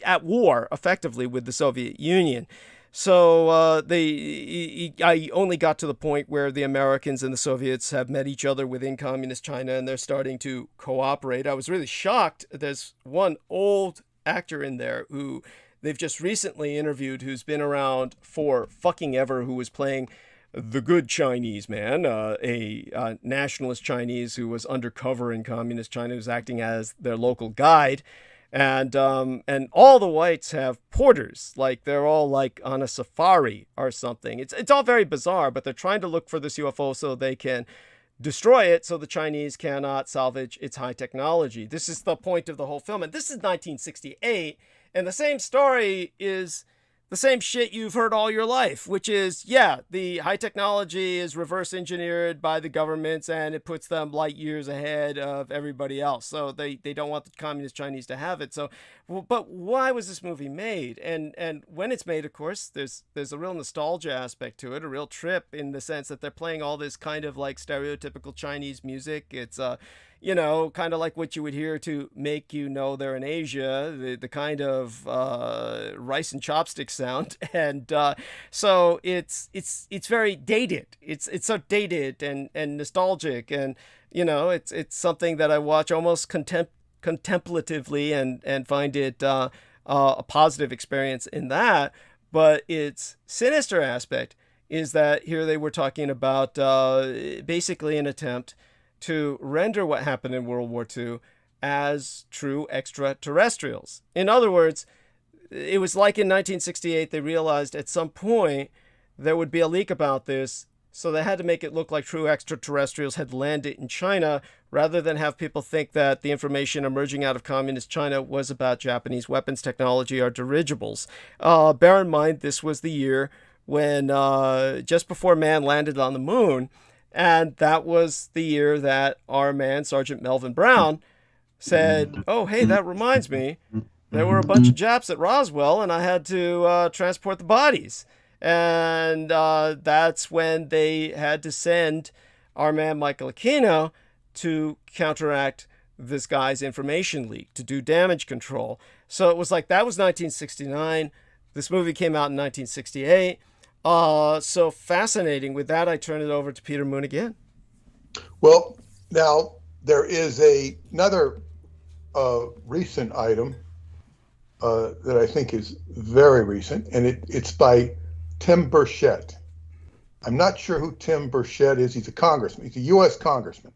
at war effectively with the Soviet Union. So I only got to the point where the Americans and the Soviets have met each other within communist China, and they're starting to cooperate. I was really shocked. There's one old actor in there who they've just recently interviewed, who's been around for fucking ever, who was playing the good Chinese man, a nationalist Chinese who was undercover in communist China, who's acting as their local guide. And all the whites have porters, like they're all like on a safari or something. It's all very bizarre, but they're trying to look for this UFO so they can destroy it, so the Chinese cannot salvage its high technology. This is the point of the whole film. And this is 1968, and the same story is the same shit you've heard all your life, which is, yeah, the high technology is reverse engineered by the governments, and it puts them light years ahead of everybody else. So they don't want the communist Chinese to have it. So, but why was this movie made? And when it's made, of course, there's a real nostalgia aspect to it, a real trip, in the sense that they're playing all this kind of like stereotypical Chinese music. It's kind of like what you would hear to make you know they're in Asia, the kind of rice and chopstick sound, and so it's very dated. It's so dated and nostalgic, and it's something that I watch almost contemplatively and find it a positive experience in that. But its sinister aspect is that here they were talking about basically an attempt to render what happened in World War II as true extraterrestrials. In other words, it was like in 1968, they realized at some point there would be a leak about this, so they had to make it look like true extraterrestrials had landed in China, rather than have people think that the information emerging out of communist China was about Japanese weapons technology or dirigibles. Bear in mind, this was the year when just before man landed on the moon, and that was the year that our man, Sergeant Melvin Brown, said, oh, hey, that reminds me, there were a bunch of Japs at Roswell, and I had to transport the bodies. And that's when they had to send our man, Michael Aquino, to counteract this guy's information leak, to do damage control. So it was like, that was 1969. This movie came out in 1968. So fascinating. With that, I turn it over to Peter Moon again. Well, now there is another recent item that I think is very recent, and it's by Tim Burchett. I'm not sure who Tim Burchett is. He's a congressman. He's a U.S. congressman.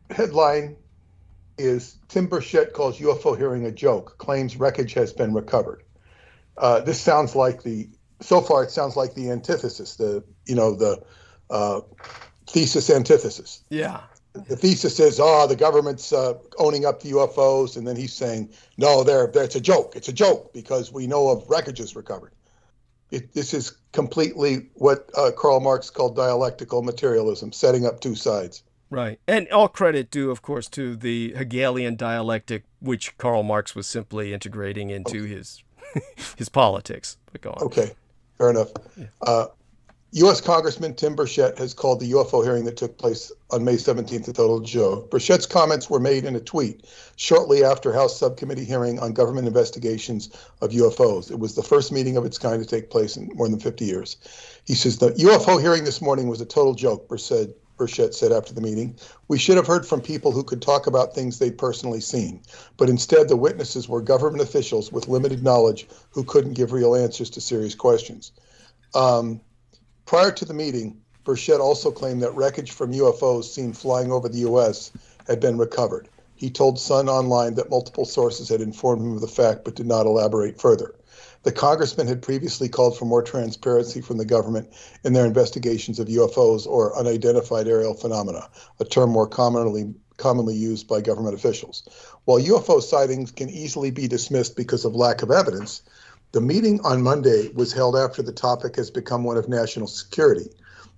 Headline is Tim Burchett calls UFO hearing a joke, claims wreckage has been recovered. This sounds like so far it sounds like the antithesis, the thesis antithesis. Yeah. The thesis is, the government's owning up the UFOs, and then he's saying, no, it's a joke. It's a joke because we know of wreckages recovered. This is completely what Karl Marx called dialectical materialism, setting up two sides. Right. And all credit due, of course, to the Hegelian dialectic, which Karl Marx was simply integrating into his politics. But go on. Okay, fair enough. Yeah. U.S. Congressman Tim Burchett has called the UFO hearing that took place on May 17th a total joke. Burchett's comments were made in a tweet shortly after House Subcommittee hearing on government investigations of UFOs. It was the first meeting of its kind to take place in more than 50 years. He says, the UFO hearing this morning was a total joke, Burchett said after the meeting. We should have heard from people who could talk about things they'd personally seen, but instead the witnesses were government officials with limited knowledge who couldn't give real answers to serious questions. Prior to the meeting, Burchett also claimed that wreckage from UFOs seen flying over the U.S. had been recovered. He told Sun Online that multiple sources had informed him of the fact but did not elaborate further. The congressman had previously called for more transparency from the government in their investigations of UFOs or unidentified aerial phenomena, a term more commonly used by government officials. While UFO sightings can easily be dismissed because of lack of evidence, the meeting on Monday was held after the topic has become one of national security.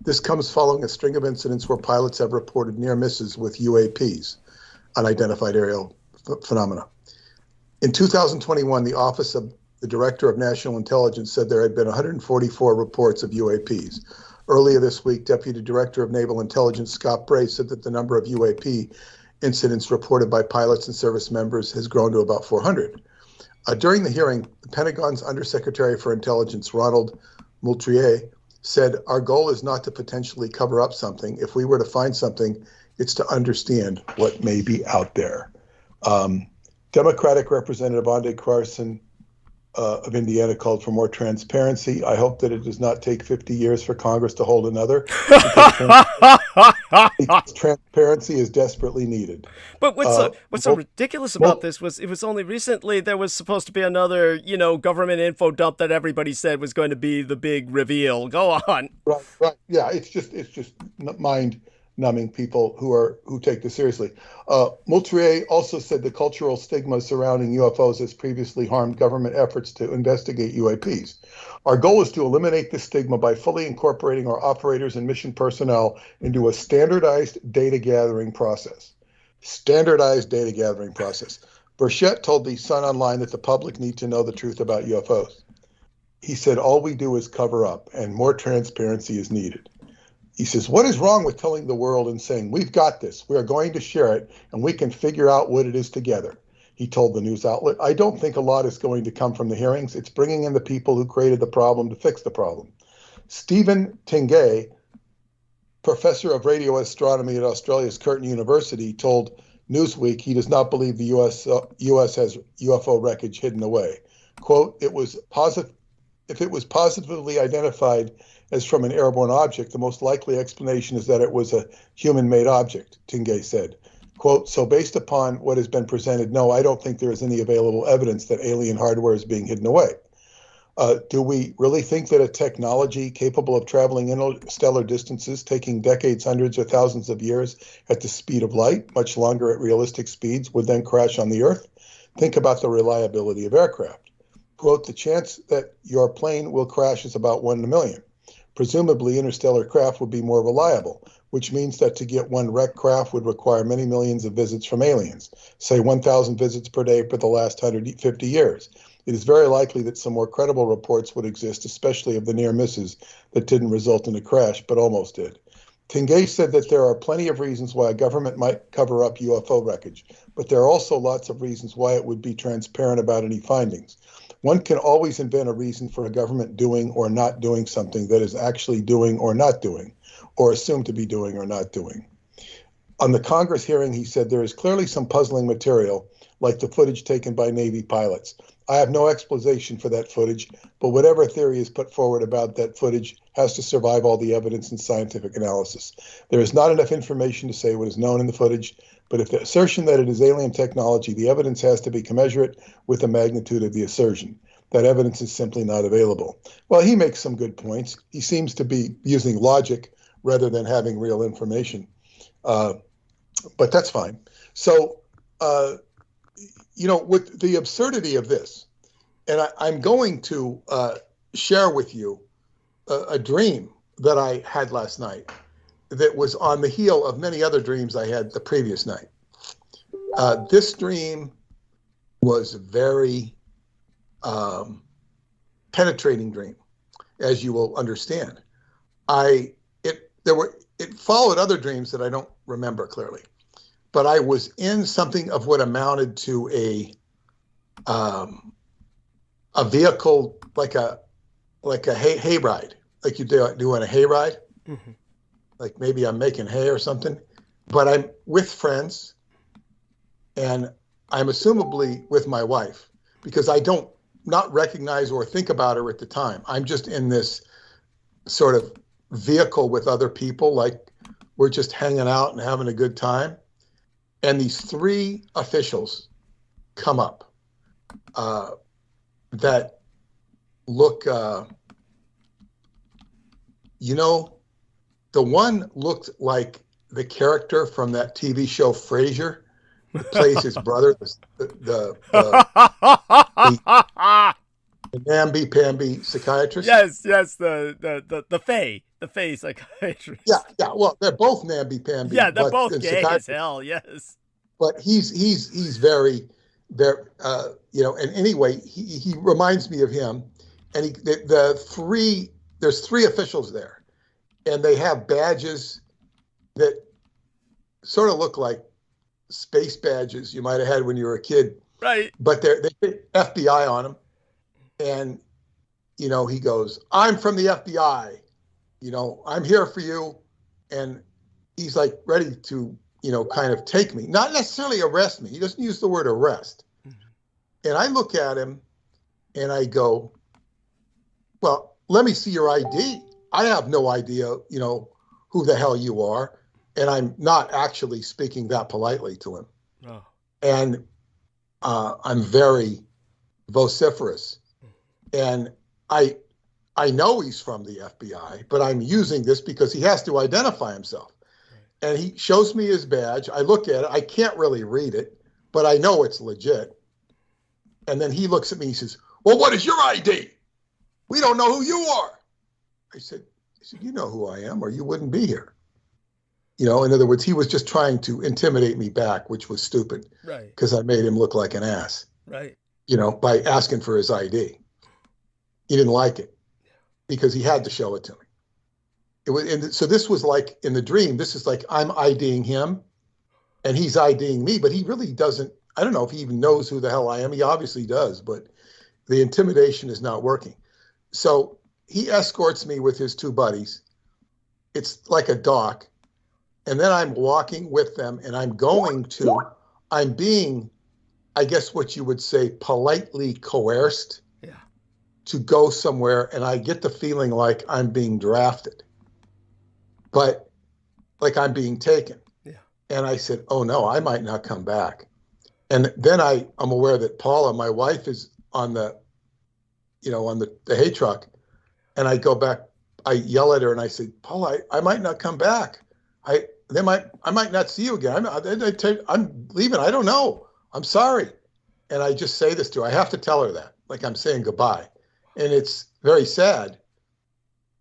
This comes following a string of incidents where pilots have reported near misses with UAPs, unidentified aerial phenomena. In 2021, the Office of the Director of National Intelligence said there had been 144 reports of UAPs. Earlier this week, Deputy Director of Naval Intelligence Scott Bray said that the number of UAP incidents reported by pilots and service members has grown to about 400. During the hearing, the Pentagon's Undersecretary for Intelligence, Ronald Moultrie, said, our goal is not to potentially cover up something. If we were to find something, it's to understand what may be out there. Democratic Representative Andre Carson of Indiana called for more transparency. I hope that it does not take 50 years for Congress to hold another, because transparency is desperately needed. But what's so ridiculous about this was it was only recently there was supposed to be another, government info dump that everybody said was going to be the big reveal. Go on. Right. Yeah, it's just mind-numbing people who take this seriously. Moultrie also said the cultural stigma surrounding UFOs has previously harmed government efforts to investigate UAPs. Our goal is to eliminate this stigma by fully incorporating our operators and mission personnel into a standardized data gathering process. Burchett told the Sun Online that the public need to know the truth about UFOs. He said, all we do is cover up, and more transparency is needed. he says, what is wrong with telling the world and saying, we've got this, we are going to share it, and we can figure out what it is together? He told the news outlet, I don't think a lot is going to come from the hearings. It's bringing in the people who created the problem to fix the problem. Stephen Tingay, professor of radio astronomy at Australia's Curtin University, told Newsweek he does not believe the U.S. has UFO wreckage hidden away. Quote, if it was positively identified as from an airborne object, the most likely explanation is that it was a human-made object, Tingay said. Quote, so based upon what has been presented, no, I don't think there is any available evidence that alien hardware is being hidden away. Do we really think that a technology capable of traveling interstellar distances, taking decades, hundreds, or thousands of years at the speed of light, much longer at realistic speeds, would then crash on the Earth? Think about the reliability of aircraft. Quote, the chance that your plane will crash is about 1 in a million. Presumably, interstellar craft would be more reliable, which means that to get one wrecked craft would require many millions of visits from aliens, say 1,000 visits per day for the last 150 years. It is very likely that some more credible reports would exist, especially of the near misses that didn't result in a crash, but almost did. Tingay said that there are plenty of reasons why a government might cover up UFO wreckage, but there are also lots of reasons why it would be transparent about any findings. One can always invent a reason for a government doing or not doing something that is actually doing or not doing, or assumed to be doing or not doing. On the Congress hearing, he said there is clearly some puzzling material, like the footage taken by Navy pilots. I have no explanation for that footage, but whatever theory is put forward about that footage has to survive all the evidence and scientific analysis. There is not enough information to say what is known in the footage, but if the assertion that it is alien technology, the evidence has to be commensurate with the magnitude of the assertion. That evidence is simply not available. Well, he makes some good points. He seems to be using logic rather than having real information, but that's fine. So, with the absurdity of this, and I'm going to share with you a dream that I had last night that was on the heel of many other dreams I had the previous night. This dream was a very penetrating dream, as you will understand. It followed other dreams that I don't remember clearly, but I was in something of what amounted to a vehicle, like a hay ride, like you do on a hay ride. Mm-hmm. Like maybe I'm making hay or something, but I'm with friends, and I'm assumably with my wife, because I don't not recognize or think about her at the time. I'm just in this sort of vehicle with other people, like we're just hanging out and having a good time. And these three officials come up that look, the one looked like the character from that TV show Frasier, who plays his brother, the namby-pamby psychiatrist. Yes, the Fae psychiatrist. Yeah. Well, they're both namby-pamby. Yeah, they're both gay as hell. Yes. But he's very, and anyway, he reminds me of him, and there's three officials there, and they have badges that sort of look like space badges you might have had when you were a kid. Right. But they put FBI on them, and he goes, "I'm from the FBI, I'm here for you," and he's like ready to kind of take me, not necessarily arrest me. He doesn't use the word arrest. Mm-hmm. And I look at him and I go, well, let me see your ID. I have no idea, who the hell you are. And I'm not actually speaking that politely to him. Oh. And I'm very vociferous. And I know he's from the FBI, but I'm using this because he has to identify himself. And he shows me his badge. I look at it. I can't really read it, but I know it's legit. And then he looks at me and he says, well, what is your ID? We don't know who you are. I said, you know who I am, or you wouldn't be here. In other words, he was just trying to intimidate me back, which was stupid. Right. Because I made him look like an ass. Right. By asking for his ID. He didn't like it because he had to show it to me. it was, and so this was like in the dream, this is like I'm IDing him and he's IDing me, but he really doesn't, I don't know if he even knows who the hell I am. He obviously does, but the intimidation is not working. So he escorts me with his two buddies. It's like a dock. And then I'm walking with them and I'm being, I guess what you would say, politely coerced to go somewhere. And I get the feeling like I'm being drafted, but like I'm being taken. Yeah. And I said, oh no, I might not come back. And then I'm aware that Paula, my wife, is on the, on the hay truck. And I go back, I yell at her and I say, Paula, I might not come back. I might not see you again. I'm leaving. I don't know. I'm sorry. And I just say this to her. I have to tell her that, like I'm saying goodbye. And it's very sad,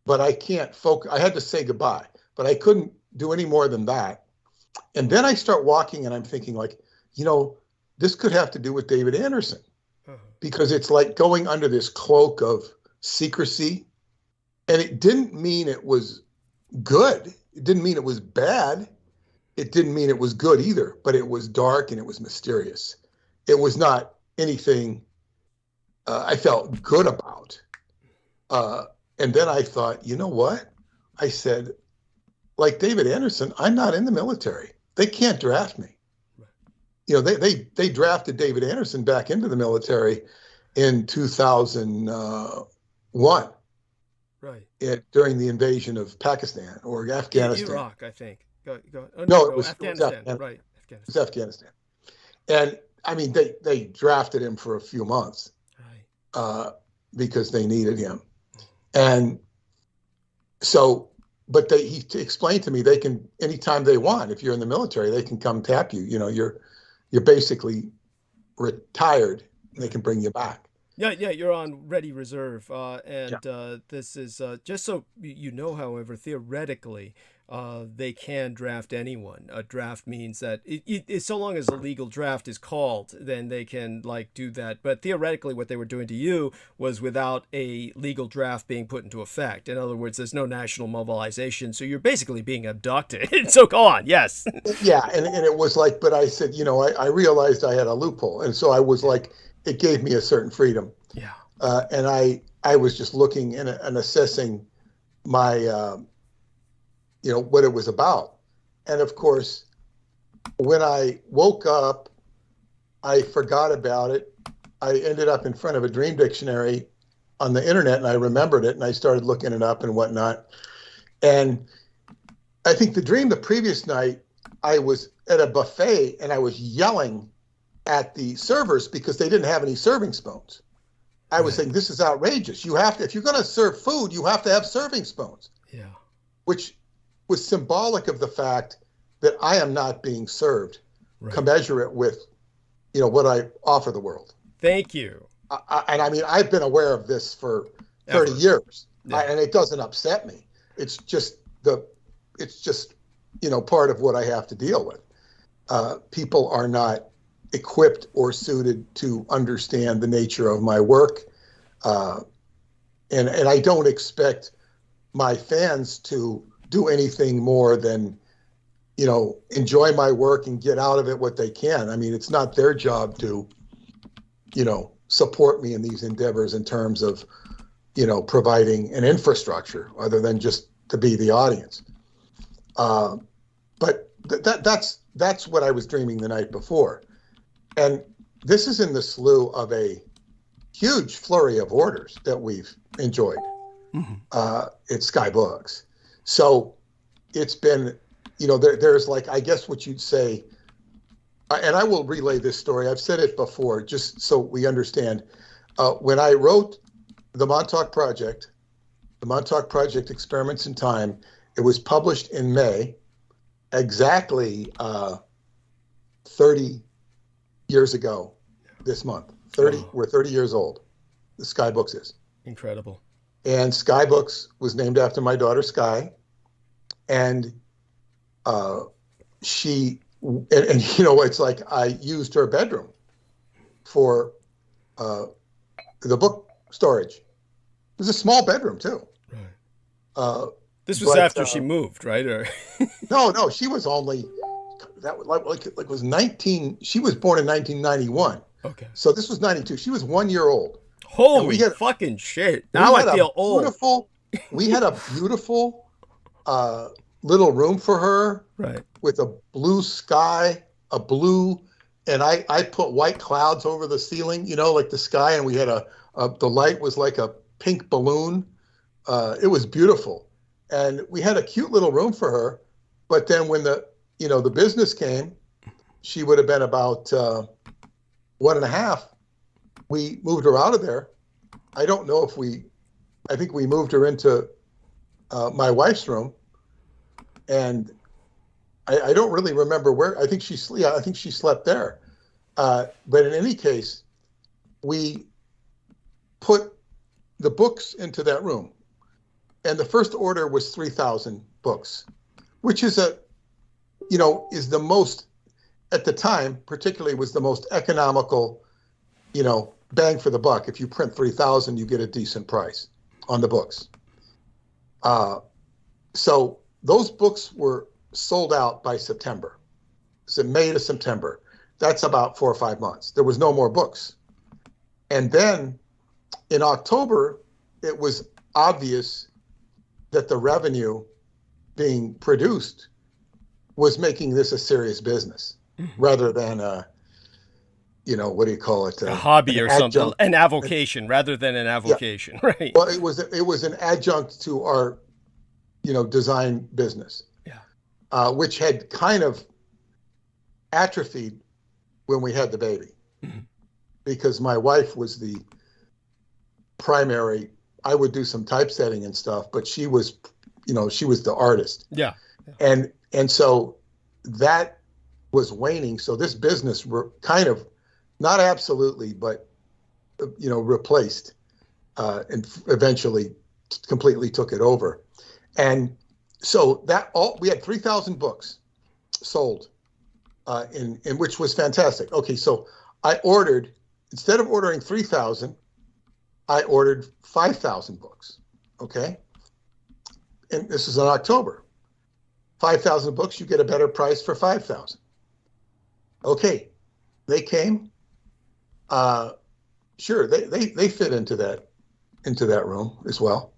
but I can't focus. I had to say goodbye, but I couldn't do any more than that. And then I start walking and I'm thinking like, this could have to do with David Anderson, because it's like going under this cloak of secrecy. And it didn't mean it was good. It didn't mean it was bad. It didn't mean it was good either, but it was dark and it was mysterious. It was not anything I felt good about. And then I thought, you know what? I said, like David Anderson, I'm not in the military. They can't draft me. They drafted David Anderson back into the military in 2001. Right. During the invasion of Pakistan or Afghanistan. Iraq, I think. Oh, no, it was Afghanistan. Right. It was Afghanistan. And I mean, they drafted him for a few months, right, because they needed him. And so, but he explained to me they can, anytime they want, if you're in the military, they can come tap you. You're basically retired and they can bring you back. Yeah, you're on ready reserve, this is just so you know. However, theoretically, they can draft anyone. A draft means that it so long as a legal draft is called, then they can do that. But theoretically, what they were doing to you was without a legal draft being put into effect. In other words, there's no national mobilization, so you're basically being abducted. So go on, yes. Yeah, and it was like, but I said, I realized I had a loophole, and so I was like, it gave me a certain freedom. Yeah. And I was just looking and assessing my, what it was about. And of course, when I woke up, I forgot about it. I ended up in front of a dream dictionary on the internet and I remembered it and I started looking it up and whatnot. And I think the previous night, I was at a buffet and I was yelling at the servers because they didn't have any serving spoons. I was saying, this is outrageous. You have to, if you're going to serve food, you have to have serving spoons. Yeah. Which was symbolic of the fact that I am not being served commensurate with, what I offer the world. Thank you. And I mean, I've been aware of this for 30 years, and it doesn't upset me. It's just part of what I have to deal with. People are not equipped or suited to understand the nature of my work. And I don't expect my fans to do anything more than, enjoy my work and get out of it what they can. I mean, it's not their job to, support me in these endeavors in terms of, providing an infrastructure other than just to be the audience. But that's what I was dreaming the night before. And this is in the slew of a huge flurry of orders that we've enjoyed at Sky Books. So it's been, there's I guess what you'd say, and I will relay this story. I've said it before, just so we understand. When I wrote the Montauk Project Experiments in Time, it was published in May, exactly 30 years ago this month. 30, we're 30 years old. The Sky Books is. Incredible. And Sky Books was named after my daughter Sky. And it's like I used her bedroom for the book storage. It was a small bedroom too. Right. This was But, after she moved, right? Or no, she was only that was like was 19. She was born in 1991. okay. So this was 92. She was 1 year old. Holy fucking shit! Now I feel old. We had a beautiful little room for her, right, with a blue sky, and I put white clouds over the ceiling, like the sky, and we had the light was like a pink balloon. It was beautiful, and we had a cute little room for her. But then when the business came, she would have been about 1.5. We moved her out of there. I don't know if I think we moved her into my wife's room, and I don't really remember where. I think she slept there. But in any case, we put the books into that room, and the first order was 3,000 books, which is is the most, at the time, particularly, was the most economical, bang for the buck. If you print 3,000, you get a decent price on the books. So those books were sold out by September. So May to September. That's about 4 or 5 months. There was no more books. And then in October, it was obvious that the revenue being produced was making this a serious business rather than what do you call it? A hobby or something, an avocation rather than an avocation, yeah. Right? Well, it was an adjunct to our, design business, which had kind of atrophied when we had the baby, because my wife was the primary. I would do some typesetting and stuff, but she was the artist. Yeah. And so that was waning. So this business were kind of, not absolutely, but replaced, and eventually completely took it over. And so we had 3,000 books sold, in which was fantastic. Okay, so I ordered, instead of ordering 3,000, I ordered 5,000 books. Okay, and this is in October. 5,000 books, you get a better price for 5,000. Okay, they came. Sure, they fit into that room as well.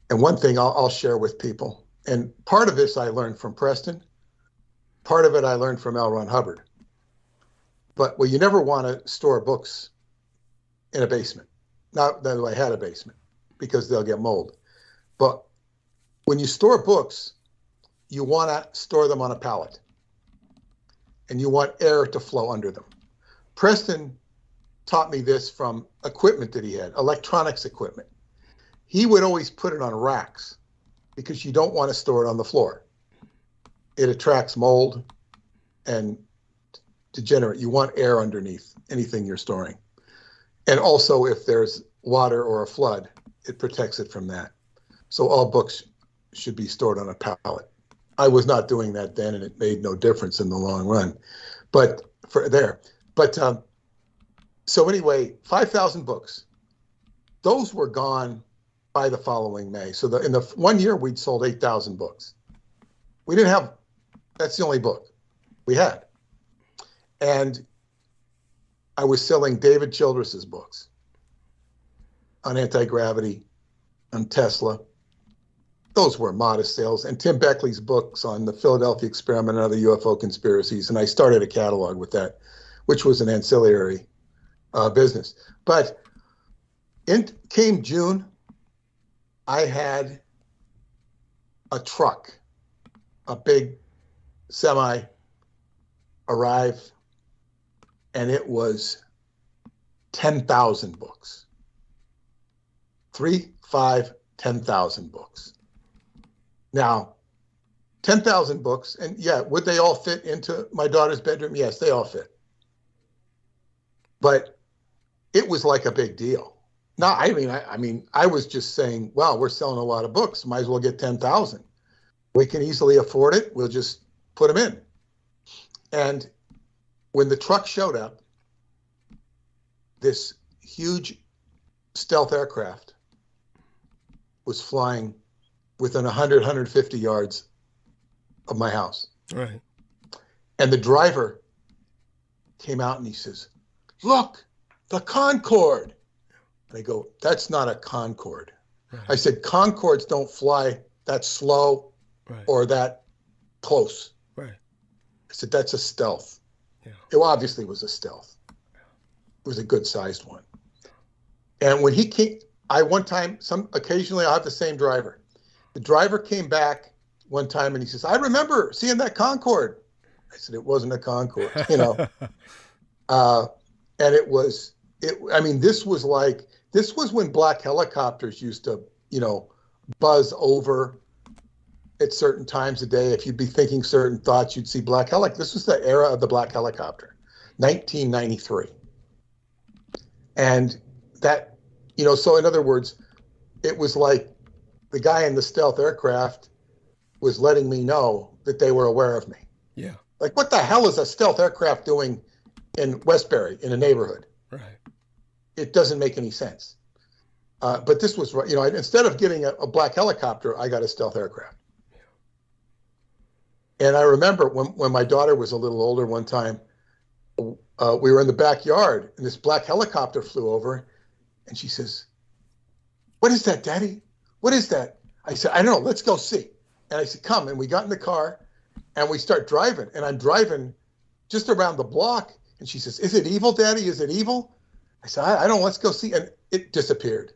And one thing I'll share with people, and part of this I learned from Preston, part of it I learned from L. Ron Hubbard. But you never want to store books in a basement. Not that I had a basement, because they'll get mold. But when you store books, you want to store them on a pallet, and you want air to flow under them. Preston taught me this from equipment that he had, electronics equipment. He would always put it on racks because you don't want to store it on the floor. It attracts mold and degenerate. You want air underneath anything you're storing. And also, if there's water or a flood, it protects it from that. So all books should be stored on a pallet. I was not doing that then, and it made no difference in the long run. But so anyway, 5,000 books. Those were gone by the following May. So in the 1 year, we'd sold 8,000 books. We didn't have, that's the only book we had. And I was selling David Childress's books on anti-gravity, on Tesla. Those were modest sales. And Tim Beckley's books on the Philadelphia experiment and other UFO conspiracies. And I started a catalog with that, which was an ancillary business. But came June, I had a truck, a big semi arrive, and it was 10,000 books. 10,000 books. Now, 10,000 books, and yeah, would they all fit into my daughter's bedroom? Yes, they all fit. But it was like a big deal. No, I was just saying, well, we're selling a lot of books. Might as well get 10,000. We can easily afford it. We'll just put them in. And when the truck showed up, this huge stealth aircraft was flying within 100, 150 yards of my house. Right. And the driver came out and he says, "Look, the Concorde." And I go, "That's not a Concorde." Right. I said, "Concordes don't fly that slow Right. or that close." Right. I said, "That's a stealth." Yeah. It obviously was a stealth. It was a good sized one. And when he came, occasionally I'll have the same driver. The driver came back one time and he says, "I remember seeing that Concorde." I said, "It wasn't a Concorde," you know. And this was when black helicopters used to, buzz over at certain times of day. If you'd be thinking certain thoughts, you'd see black helicopter. This was the era of the black helicopter, 1993. And that, so in other words, it was like the guy in the stealth aircraft was letting me know that they were aware of me. Yeah. Like, what the hell is a stealth aircraft doing in Westbury in a neighborhood? Right. It doesn't make any sense. But this was, instead of getting a black helicopter, I got a stealth aircraft. And I remember when my daughter was a little older one time, we were in the backyard and this black helicopter flew over and she says, "What is that, Daddy? What is that?" I said, "I don't know, let's go see." And I said, "Come." And we got in the car and we start driving, and I'm driving just around the block. And she says, "Is it evil, Daddy? Is it evil?" I said, I don't know, let's go see. And it disappeared.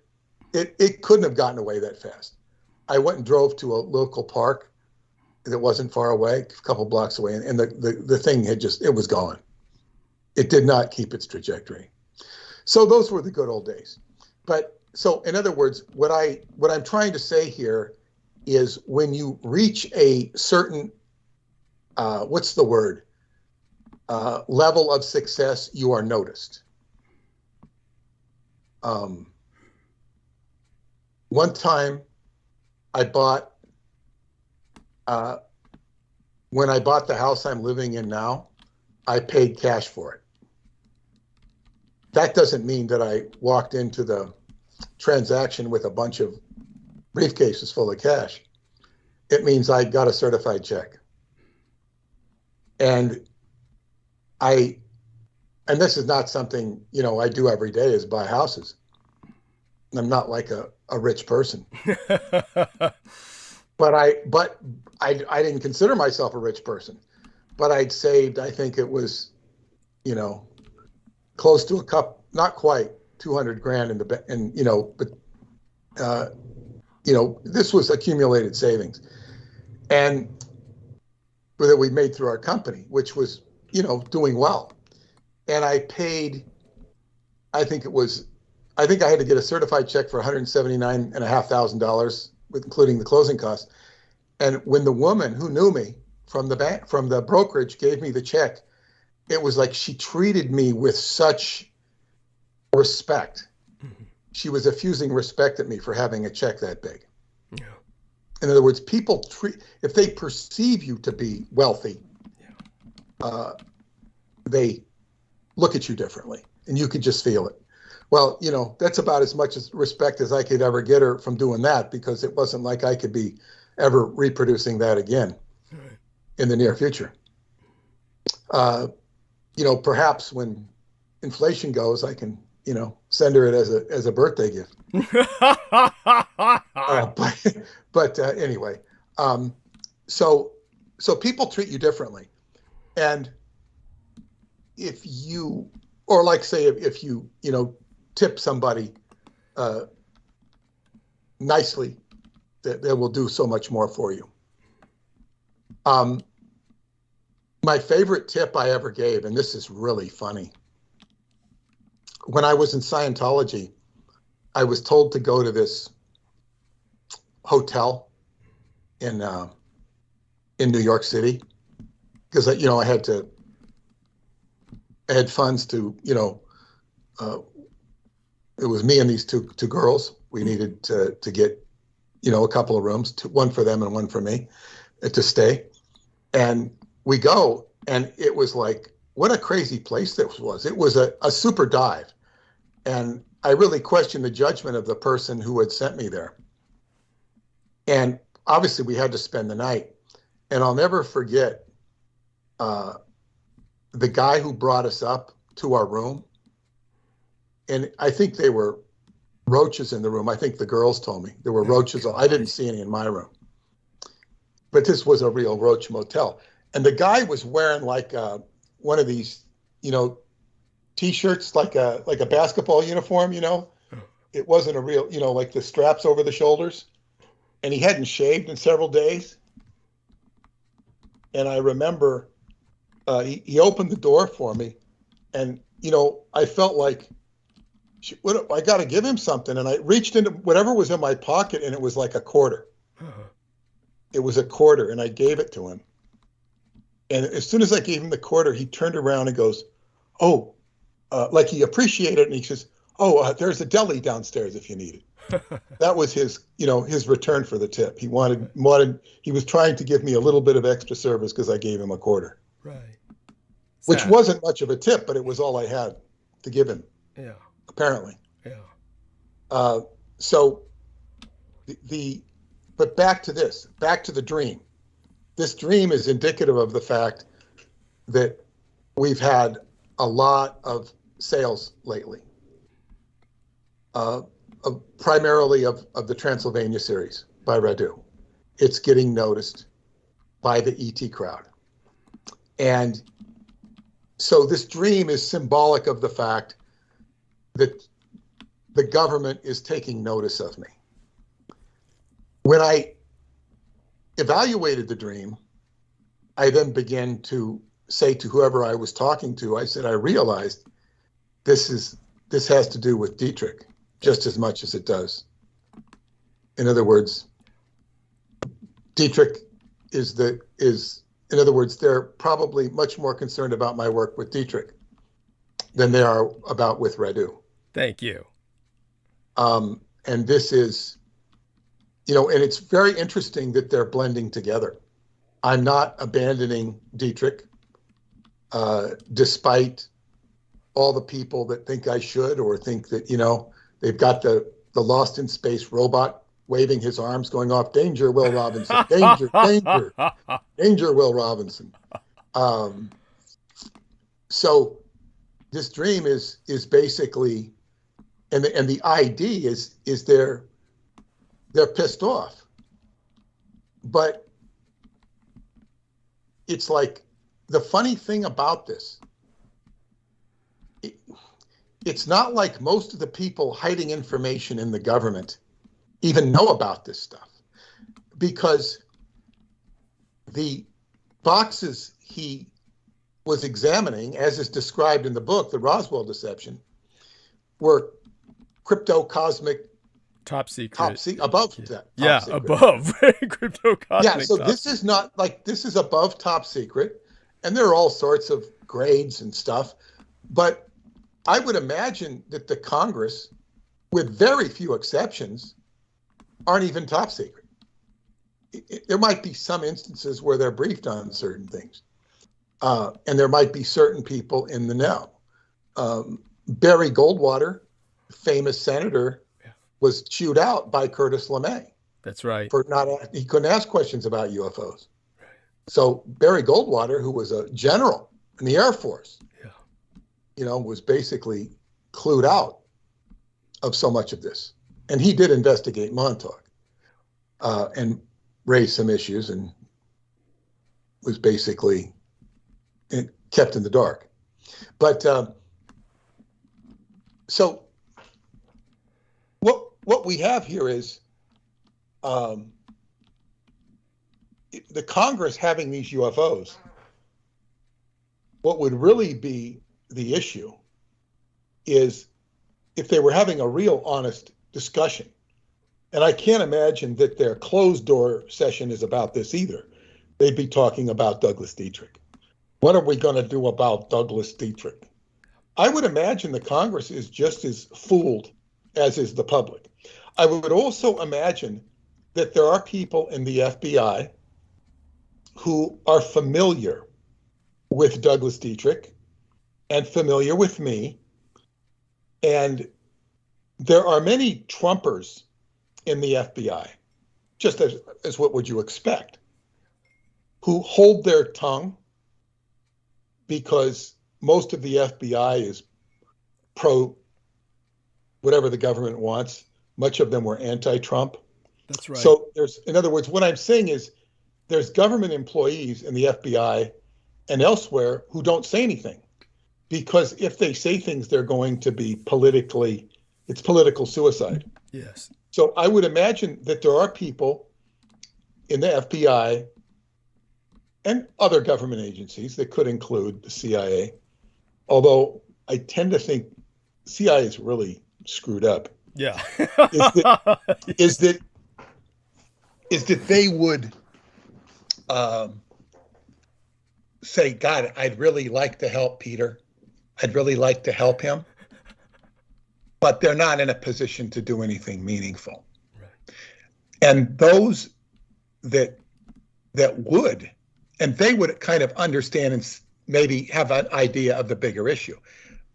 It couldn't have gotten away that fast. I went and drove to a local park that wasn't far away, a couple blocks away, and the thing it was gone. It did not keep its trajectory. So those were the good old days. But so in other words, what I'm trying to say here is when you reach a certain, level of success, you are noticed. One time I bought, when I bought the house I'm living in now, I paid cash for it. That doesn't mean that I walked into the transaction with a bunch of briefcases full of cash. It means I got a certified check. And this is not something, I do every day, is buy houses. I'm not like a rich person. But I didn't consider myself a rich person. But I'd saved, I think it was, close to not quite 200 grand this was accumulated savings. And that we made through our company, which was, doing well. And I paid, I think I had to get a certified check for $179,500, including the closing costs. And when the woman who knew me from the brokerage gave me the check, it was like she treated me with such respect. Mm-hmm. She was effusing respect at me for having a check that big. Yeah. In other words, people if they perceive you to be wealthy, they look at you differently, and you could just feel it. Well, that's about as much respect as I could ever get her from doing that, because it wasn't like I could be ever reproducing that again in the near future. Perhaps when inflation goes, I can, send her it as a birthday gift. But anyway, so people treat you differently. And if you, or like say, if you, tip somebody nicely, they will do so much more for you. My favorite tip I ever gave, and this is really funny. When I was in Scientology, I was told to go to this hotel in New York City, because I had funds to, it was me and these two girls. We needed to get, a couple of rooms, one for them and one for me, to stay. And we go, and it was like, what a crazy place this was. It was a super dive. And I really questioned the judgment of the person who had sent me there. And obviously we had to spend the night. And I'll never forget the guy who brought us up to our room. And I think they were roaches in the room. I think the girls told me there were roaches. I didn't see any in my room. But this was a real roach motel. And the guy was wearing like one of these, T-shirts, like a basketball uniform, It wasn't a real, like the straps over the shoulders. And he hadn't shaved in several days. And I remember he opened the door for me. And, I felt like, I got to give him something. And I reached into whatever was in my pocket, and it was like a quarter. It was a quarter, and I gave it to him. And as soon as I gave him the quarter, he turned around and goes, "Oh," like he appreciated it. And he says, "Oh, there's a deli downstairs if you need it." That was his, his return for the tip. He he was trying to give me a little bit of extra service because I gave him a quarter. Right. Which wasn't much of a tip, but it was all I had to give him. Yeah. Apparently. Yeah. But back to the dream. This dream is indicative of the fact that we've had a lot of sales lately, primarily of the Transylvania series by Radu. It's getting noticed by the ET crowd. And so this dream is symbolic of the fact that the government is taking notice of me. When I evaluated the dream, I then began to say to whoever I was talking to, I said, I realized this has to do with Dietrich just as much as it does. In other words, Dietrich in other words, they're probably much more concerned about my work with Dietrich than they are about with Radu. Thank you. And this is, and it's very interesting that they're blending together. I'm not abandoning Dietrich, despite all the people that think I should, or think that, they've got the Lost in Space robot waving his arms going off, "Danger, Will Robinson, danger, danger, danger, Will Robinson." So this dream is basically, and the ID is they're pissed off. But it's like, the funny thing about this, it's not like most of the people hiding information in the government even know about this stuff, because the boxes he was examining, as is described in the book, The Roswell Deception, were crypto-cosmic, top secret, above that. Above crypto-cosmic. Yeah, so this is not like, this is above top secret, and there are all sorts of grades and stuff. But I would imagine that the Congress, with very few exceptions, aren't even top secret. There might be some instances where they're briefed on certain things, and there might be certain people in the know. Barry Goldwater, famous senator, was chewed out by Curtis LeMay. That's right. He couldn't ask questions about UFOs. Right. So Barry Goldwater, who was a general in the Air Force, was basically clued out of so much of this. And he did investigate Montauk and raise some issues, and was basically kept in the dark. But so what we have here is the Congress having these UFOs. What would really be the issue is if they were having a real honest discussion. And I can't imagine that their closed door session is about this either. They'd be talking about Douglas Dietrich. What are we going to do about Douglas Dietrich? I would imagine the Congress is just as fooled as is the public. I would also imagine that there are people in the FBI who are familiar with Douglas Dietrich and familiar with me. And there are many Trumpers in the FBI. just as what would you expect, who hold their tongue because most of the FBI is pro whatever the government wants. Much of them were anti-Trump. That's right. So in other words, what I'm saying is there's government employees in the FBI and elsewhere who don't say anything, because if they say things, they're going to be it's political suicide. Yes. So I would imagine that there are people in the FBI and other government agencies that could include the CIA, although I tend to think CIA is really screwed up. Yeah. is that they would say, God, I'd really like to help Peter. I'd really like to help him. But they're not in a position to do anything meaningful. Right. And those that would, and they would kind of understand and maybe have an idea of the bigger issue.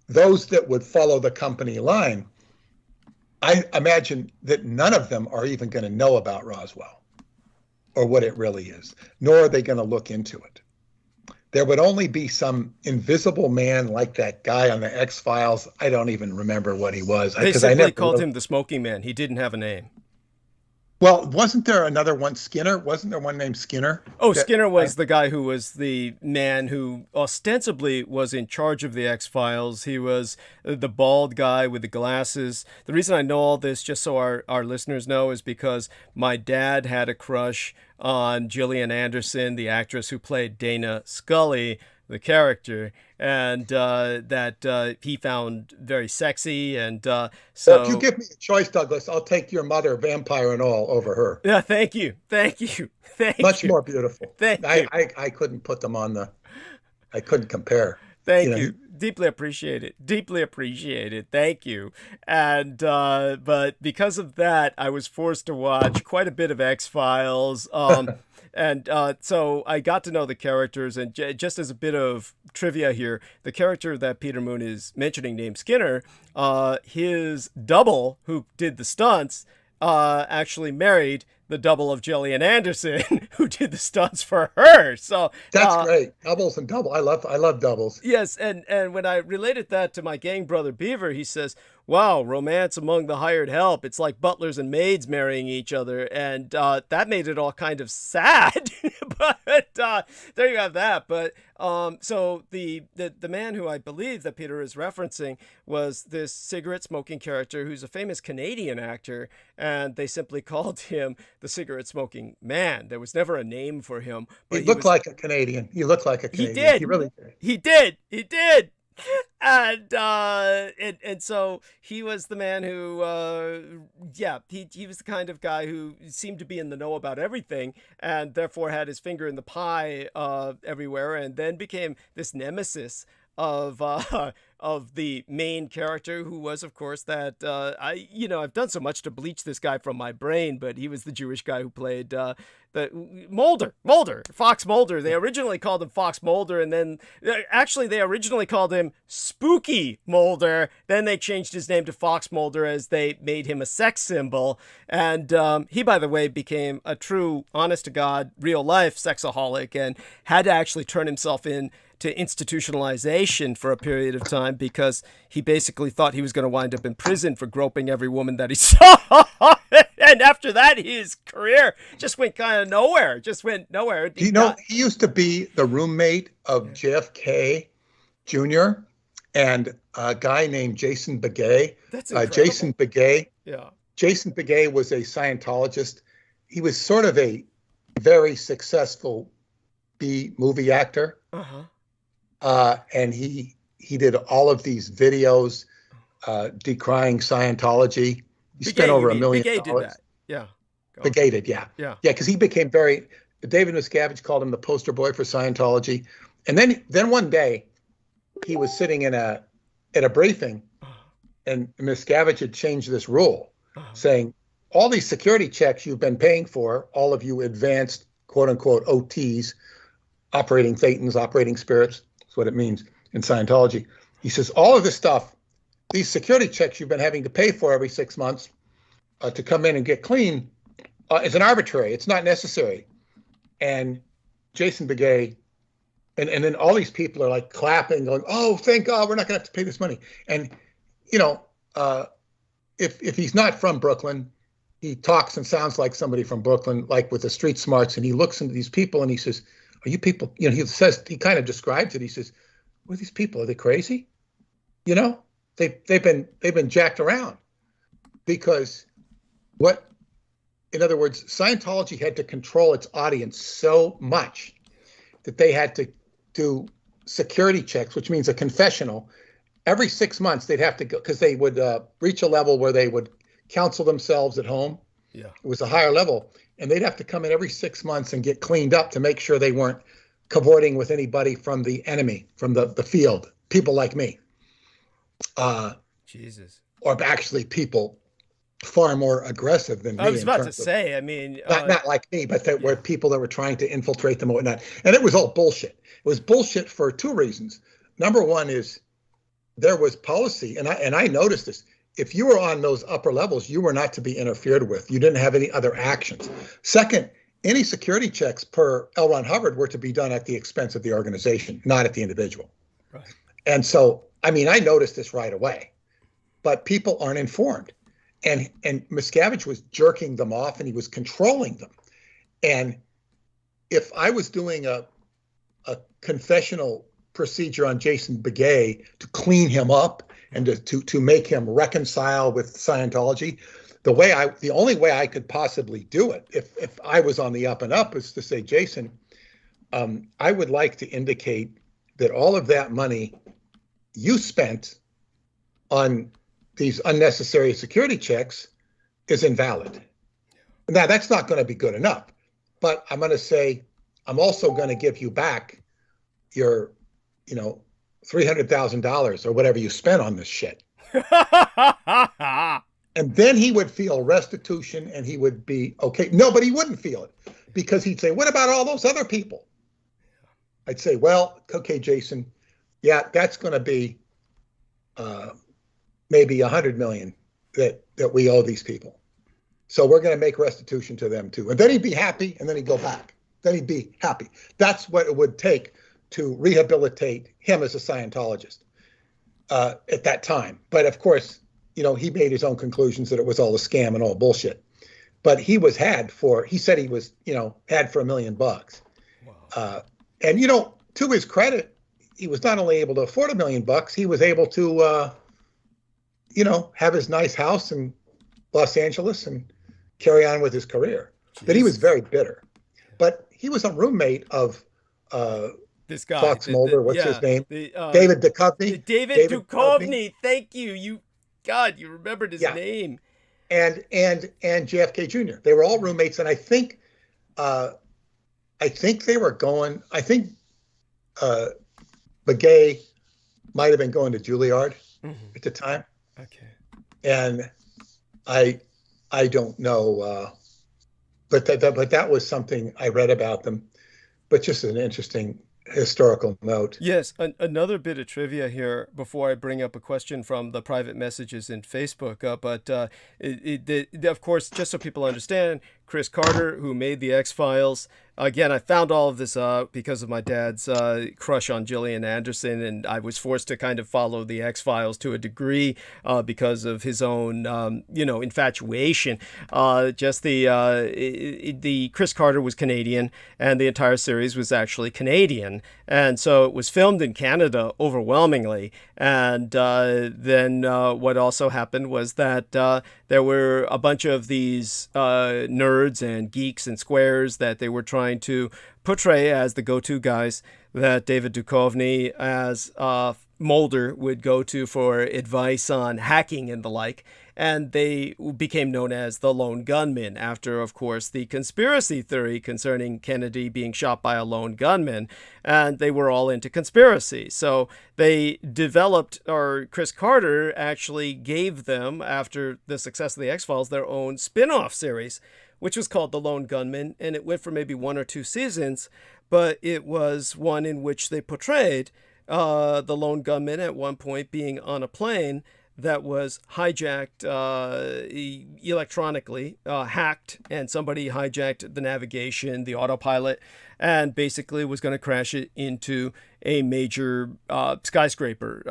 Those that would follow the company line, I imagine that none of them are even going to know about Roswell or what it really is, nor are they going to look into it. There would only be some invisible man like that guy on the X-Files. I don't even remember what he was. They simply called him the Smoking Man. He didn't have a name. Well, wasn't there another one, Skinner? Wasn't there one named Skinner? Oh, Skinner was the guy who was the man who ostensibly was in charge of the X-Files. He was the bald guy with the glasses. The reason I know all this, just so our listeners know, is because my dad had a crush on Gillian Anderson, the actress who played Dana Scully, the character, and that he found very sexy. And so, well, if you give me a choice, Douglas, I'll take your mother, vampire and all, over her. Yeah, thank you. Much more beautiful. Thank you. I couldn't put them I couldn't compare. Thank you. Deeply appreciate it. Thank you. And but because of that, I was forced to watch quite a bit of X-Files. And so I got to know the characters. And just as a bit of trivia here, the character that Peter Moon is mentioning, named Skinner, his double, who did the stunts, actually married the double of Gillian Anderson, who did the stunts for her. So that's great. Doubles and double. I love doubles. Yes, and when I related that to my gang brother Beaver, he says, "Wow, romance among the hired help. It's like butlers and maids marrying each other," and that made it all kind of sad. But there you have that. But so the man who I believe that Peter is referencing was this cigarette smoking character who's a famous Canadian actor, and they simply called him the cigarette smoking man. There was never a name for him. But he looked like a Canadian. He looked like a Canadian. He did. He really did. He did. And so he was the man who, he was the kind of guy who seemed to be in the know about everything, and therefore had his finger in the pie everywhere, and then became this nemesis of the main character, who was, of course, that I've done so much to bleach this guy from my brain, but he was the Jewish guy who played Fox Mulder. They originally called him Fox Mulder, and then actually they originally called him Spooky Mulder. Then they changed his name to Fox Mulder as they made him a sex symbol. And he, by the way, became a true, honest-to-God, real-life sexaholic and had to actually turn himself in to institutionalization for a period of time because he basically thought he was going to wind up in prison for groping every woman that he saw. And after that, his career just went kind of nowhere. He used to be the roommate of JFK Jr. and a guy named Jason Begay. That's incredible. Jason Begay. Yeah. Jason Begay was a Scientologist. He was sort of a very successful B-movie actor. Uh-huh. And he did all of these videos decrying Scientology. He spent over $1 million. Begay did that. Yeah. Begay did, yeah. Yeah. Yeah, because he became David Miscavige called him the poster boy for Scientology. And then one day he was sitting at a briefing, and Miscavige had changed this rule saying, all these security checks you've been paying for, all of you advanced quote unquote OTs, operating thetans, operating spirits, that's what it means in Scientology. He says, all of this stuff, these security checks you've been having to pay for every 6 months to come in and get clean, It's an arbitrary. It's not necessary. And Jason Begay, and then all these people are like clapping, going, "Oh, thank God, we're not going to have to pay this money." And you know, if he's not from Brooklyn, he talks and sounds like somebody from Brooklyn, like with the street smarts. And he looks into these people and he says, "Are you people?" You know, he kind of describes it. He says, "What are these people? Are they crazy? You know, they've been jacked around because what." In other words, Scientology had to control its audience so much that they had to do security checks, which means a confessional. Every 6 months, they'd have to go, because they would reach a level where they would counsel themselves at home. Yeah. It was a higher level. And they'd have to come in every 6 months and get cleaned up to make sure they weren't cavorting with anybody from the enemy, from the field, people like me. Jesus. Or actually people far more aggressive than me. I was about to say, I mean... Not like me, but that were people that were trying to infiltrate them and whatnot. And it was all bullshit. It was bullshit for two reasons. Number one is there was policy, and I noticed this. If you were on those upper levels, you were not to be interfered with. You didn't have any other actions. Second, any security checks per L. Ron Hubbard were to be done at the expense of the organization, not at the individual. Right. And so, I mean, I noticed this right away, but people aren't informed. And Miscavige was jerking them off and he was controlling them. And if I was doing a confessional procedure on Jason Begay to clean him up and to make him reconcile with Scientology, the only way I could possibly do it, if I was on the up and up, is to say, Jason, I would like to indicate that all of that money you spent on these unnecessary security checks is invalid. Now, that's not going to be good enough, but I'm going to say, I'm also going to give you back your, $300,000 or whatever you spent on this shit. And then he would feel restitution and he would be okay. No, but he wouldn't feel it because he'd say, what about all those other people? I'd say, well, okay, Jason, yeah, that's going to be, maybe 100 million that we owe these people. So we're going to make restitution to them too. And then he'd be happy and then he'd go back. Then he'd be happy. That's what it would take to rehabilitate him as a Scientologist at that time. But of course, he made his own conclusions that it was all a scam and all bullshit. But he was he said he was, had for $1 million. Wow. And, to his credit, he was not only able to afford $1 million, he was able to, have his nice house in Los Angeles and carry on with his career. Jesus. But he was very bitter. But he was a roommate of this guy, Fox Mulder. What's his name? David Duchovny. David Duchovny. Thank you. You remembered his name. And JFK Jr. They were all roommates, and I think they were going. I think Begay might have been going to Juilliard at the time. Okay. And I don't know, but that was something I read about them. But just an interesting historical note. Yes, another bit of trivia here before I bring up a question from the private messages in Facebook. Of course, just so people understand, Chris Carter, who made the X-Files. Again, I found all of this out because of my dad's crush on Gillian Anderson, and I was forced to kind of follow the X-Files to a degree because of his own, infatuation. The Chris Carter was Canadian, and the entire series was actually Canadian, and so it was filmed in Canada overwhelmingly. And then what also happened was that there were a bunch of these nerds and geeks and squares that they were trying to portray as the go-to guys that David Duchovny as Mulder would go to for advice on hacking and the like. And they became known as the lone gunmen after, of course, the conspiracy theory concerning Kennedy being shot by a lone gunman. And they were all into conspiracy. So they developed, or Chris Carter actually gave them, after the success of the X-Files, their own spin-off series, which was called The Lone Gunman. And it went for maybe 1 or 2 seasons, but it was one in which they portrayed the lone gunman at one point being on a plane that was hijacked electronically, hacked, and somebody hijacked the navigation, the autopilot, and basically was going to crash it into a major skyscraper.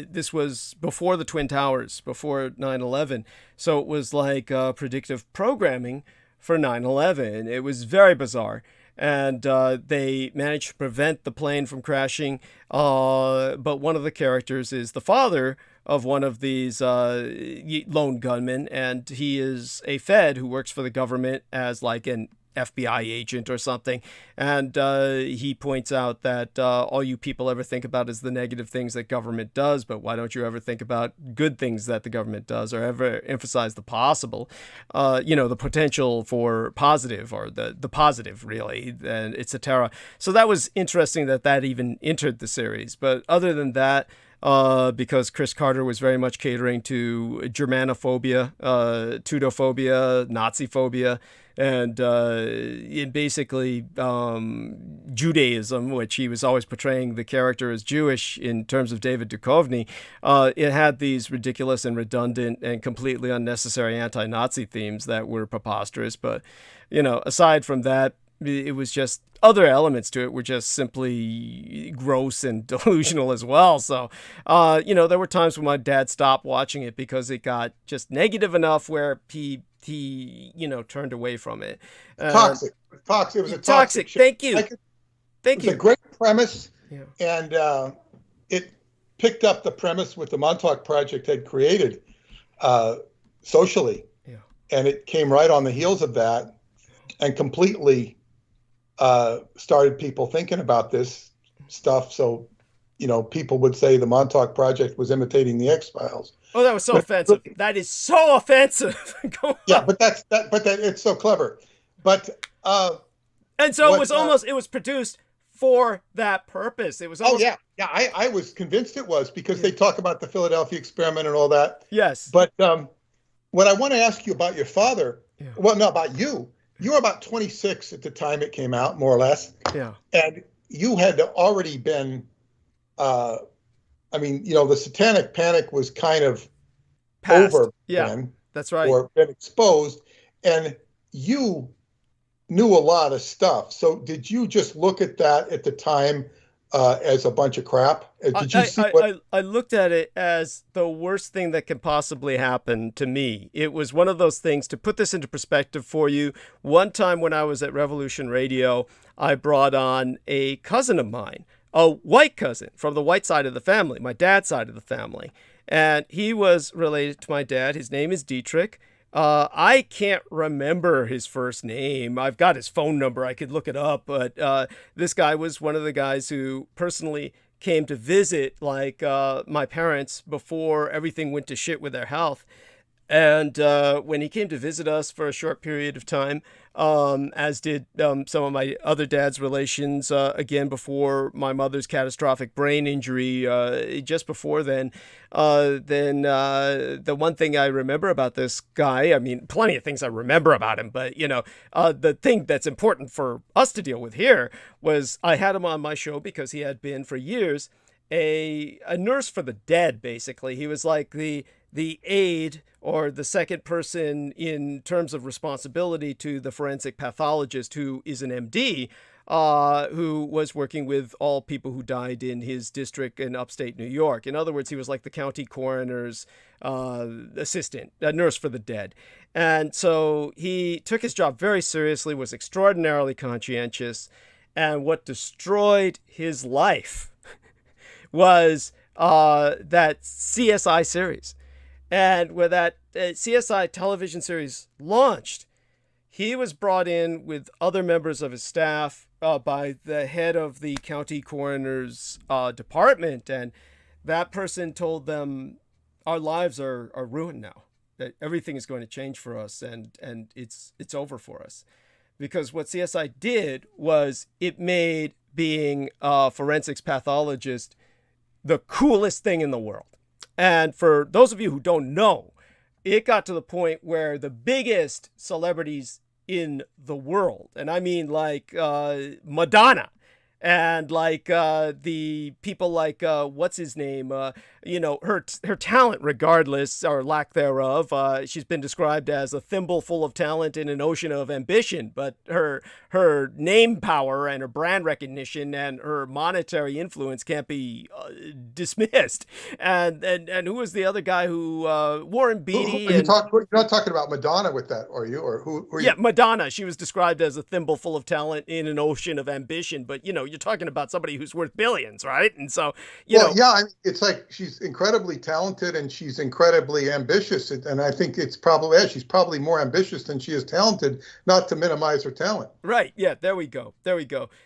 This was before the Twin Towers, before 9/11. So it was like predictive programming for 9/11. It was very bizarre. And they managed to prevent the plane from crashing. But one of the characters is the father of one of these lone gunmen, and he is a Fed who works for the government as like an FBI agent or something. And he points out that all you people ever think about is the negative things that government does, but why don't you ever think about good things that the government does, or ever emphasize the possible, the potential for positive, or the positive, really, and etc. So that was interesting that even entered the series. But other than that, because Chris Carter was very much catering to Germanophobia, Tudophobia, Nazi phobia, and basically Judaism, which he was always portraying the character as Jewish in terms of David Duchovny. It had these ridiculous and redundant and completely unnecessary anti-Nazi themes that were preposterous. But, aside from that, it was just other elements to it were just simply gross and delusional as well. So, there were times when my dad stopped watching it because it got just negative enough where he turned away from it. Toxic. It was a toxic show. Thank you. It was a great premise, and it picked up the premise what the Montauk Project had created socially, and it came right on the heels of that, and completely started people thinking about this stuff. So, people would say the Montauk Project was imitating the X-Files. Oh, that was so offensive. Really, that is so offensive. Yeah, but it's so clever. But and so it was produced for that purpose. It was almost, I was convinced it was, because they talk about the Philadelphia experiment and all that. Yes. But what I want to ask you about your father, about you. You were about 26 at the time it came out, more or less. Yeah. And you had already been, the satanic panic was kind of Past. over then. That's right. Or been exposed. And you knew a lot of stuff. So did you just look at that at the time as a bunch of crap? Did you see I looked at it as the worst thing that can possibly happen to me. It was one of those things, to put this into perspective for you. One time when I was at Revolution Radio, I brought on a cousin of mine, a white cousin from the white side of the family, my dad's side of the family. And he was related to my dad. His name is Dietrich. I can't remember his first name. I've got his phone number. I could look it up. But this guy was one of the guys who personally came to visit, like, my parents before everything went to shit with their health. And when he came to visit us for a short period of time, as did some of my other dad's relations, again, before my mother's catastrophic brain injury, just before then, the one thing I remember about this guy, I mean, plenty of things I remember about him, but, the thing that's important for us to deal with here was I had him on my show because he had been for years a nurse for the dead, basically. He was like the aide, or the second person in terms of responsibility to the forensic pathologist, who is an MD, who was working with all people who died in his district in upstate New York. In other words, he was like the county coroner's assistant, a nurse for the dead. And so he took his job very seriously, was extraordinarily conscientious, and what destroyed his life was that CSI series. And when that CSI television series launched, he was brought in with other members of his staff by the head of the county coroner's department. And that person told them, our lives are ruined now, that everything is going to change for us, and it's over for us. Because what CSI did was it made being a forensics pathologist the coolest thing in the world. And for those of you who don't know, it got to the point where the biggest celebrities in the world, and I mean like Madonna And like the people like what's his name, her talent, regardless or lack thereof, she's been described as a thimble full of talent in an ocean of ambition. But her name power and her brand recognition and her monetary influence can't be dismissed. And who was the other guy who Warren Beatty? You're not talking about Madonna with that, are you? Or who? Yeah, Madonna. She was described as a thimble full of talent in an ocean of ambition. But you're talking about somebody who's worth billions, right? And so, yeah, I mean, it's like she's incredibly talented and she's incredibly ambitious. And I think she's probably more ambitious than she is talented, not to minimize her talent. Right. Yeah, there we go.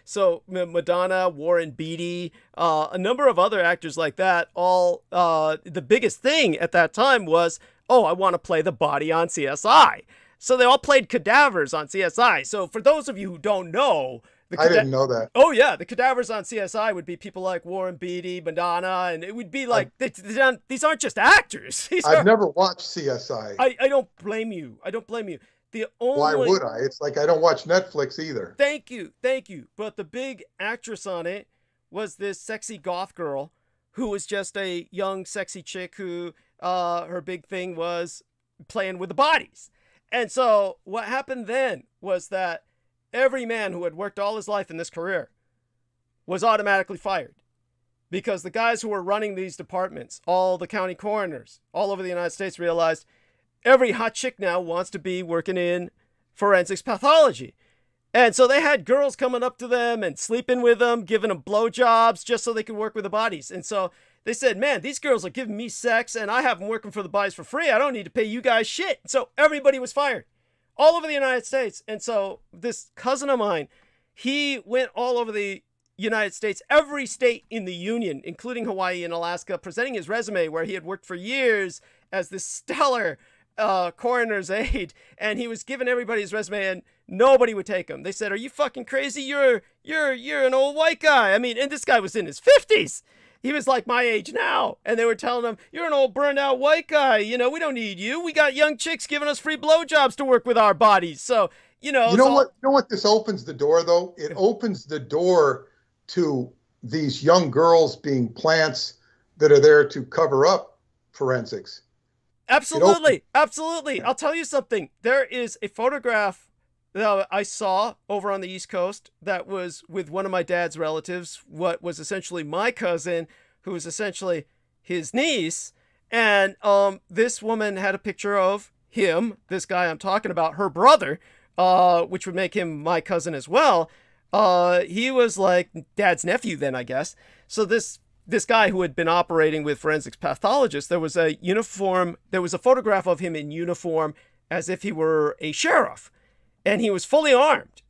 So Madonna, Warren Beatty, a number of other actors like that, all the biggest thing at that time was, I want to play the body on CSI. So they all played cadavers on CSI. So for those of you who don't know, I didn't know that. Oh, yeah. The cadavers on CSI would be people like Warren Beatty, Madonna, and it would be like, these aren't just actors. I've never watched CSI. I don't blame you. Why would I? It's like I don't watch Netflix either. Thank you. But the big actress on it was this sexy goth girl who was just a young, sexy chick who her big thing was playing with the bodies. And so what happened then was that every man who had worked all his life in this career was automatically fired because the guys who were running these departments, all the county coroners all over the United States, realized every hot chick now wants to be working in forensics pathology. And so they had girls coming up to them and sleeping with them, giving them blowjobs just so they could work with the bodies. And so they said, man, these girls are giving me sex and I have them working for the bodies for free. I don't need to pay you guys shit. So everybody was fired all over the United States. And so this cousin of mine, he went all over the United States, every state in the union, including Hawaii and Alaska, presenting his resume where he had worked for years as this stellar coroner's aide. And he was giving everybody his resume and nobody would take him. They said, are you fucking crazy? You're an old white guy. I mean, and this guy was in his 50s. He was like my age now. And they were telling him, you're an old burned out white guy. We don't need you. We got young chicks giving us free blowjobs to work with our bodies. So, what this opens the door, though? It opens the door to these young girls being plants that are there to cover up forensics. Absolutely. I'll tell you something. There is a photograph that I saw over on the East Coast that was with one of my dad's relatives, what was essentially my cousin, who was essentially his niece. And this woman had a picture of him, this guy I'm talking about, her brother, which would make him my cousin as well. He was like dad's nephew then, I guess. So this guy who had been operating with forensics pathologists, there was a photograph of him in uniform as if he were a sheriff. And he was fully armed.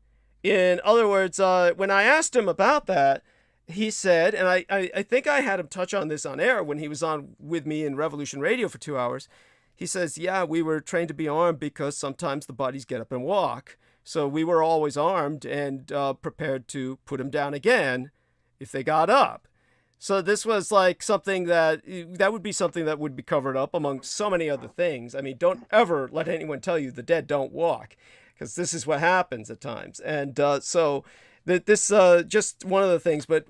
In other words, when I asked him about that, he said, and I think I had him touch on this on air when he was on with me in Revolution Radio for 2 hours. He says, yeah, we were trained to be armed because sometimes the bodies get up and walk. So we were always armed and prepared to put them down again if they got up. So this was like something that would be something that would be covered up among so many other things. I mean, don't ever let anyone tell you the dead don't walk, because this is what happens at times. And so this just one of the things. But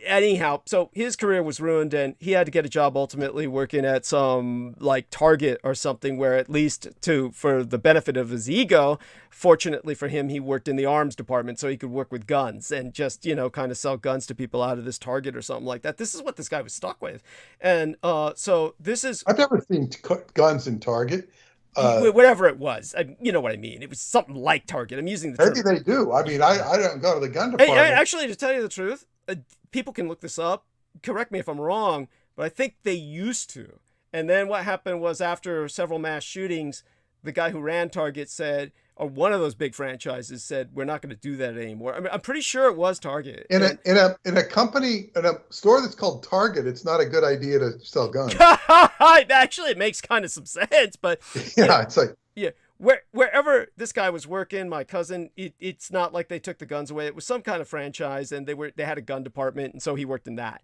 anyhow, so his career was ruined and he had to get a job ultimately working at some like Target or something where at least for the benefit of his ego, fortunately for him, he worked in the arms department so he could work with guns and just, kind of sell guns to people out of this Target or something like that. This is what this guy was stuck with. And so this is... I've never seen guns in Target. Whatever it was, you know what I mean. It was something like Target. I'm using the term. Maybe they do. I mean, I don't go to the gun department. Hey, actually, to tell you the truth, people can look this up. Correct me if I'm wrong, but I think they used to. And then what happened was after several mass shootings, the guy who ran Target said, or one of those big franchises said, we're not going to do that anymore. I mean, I'm pretty sure it was Target. In a company, in a store that's called Target, it's not a good idea to sell guns. Actually, it makes kind of some sense, but yeah, it's like, yeah, wherever this guy was working, my cousin, it's not like they took the guns away. It was some kind of franchise, and they had a gun department, and so he worked in that.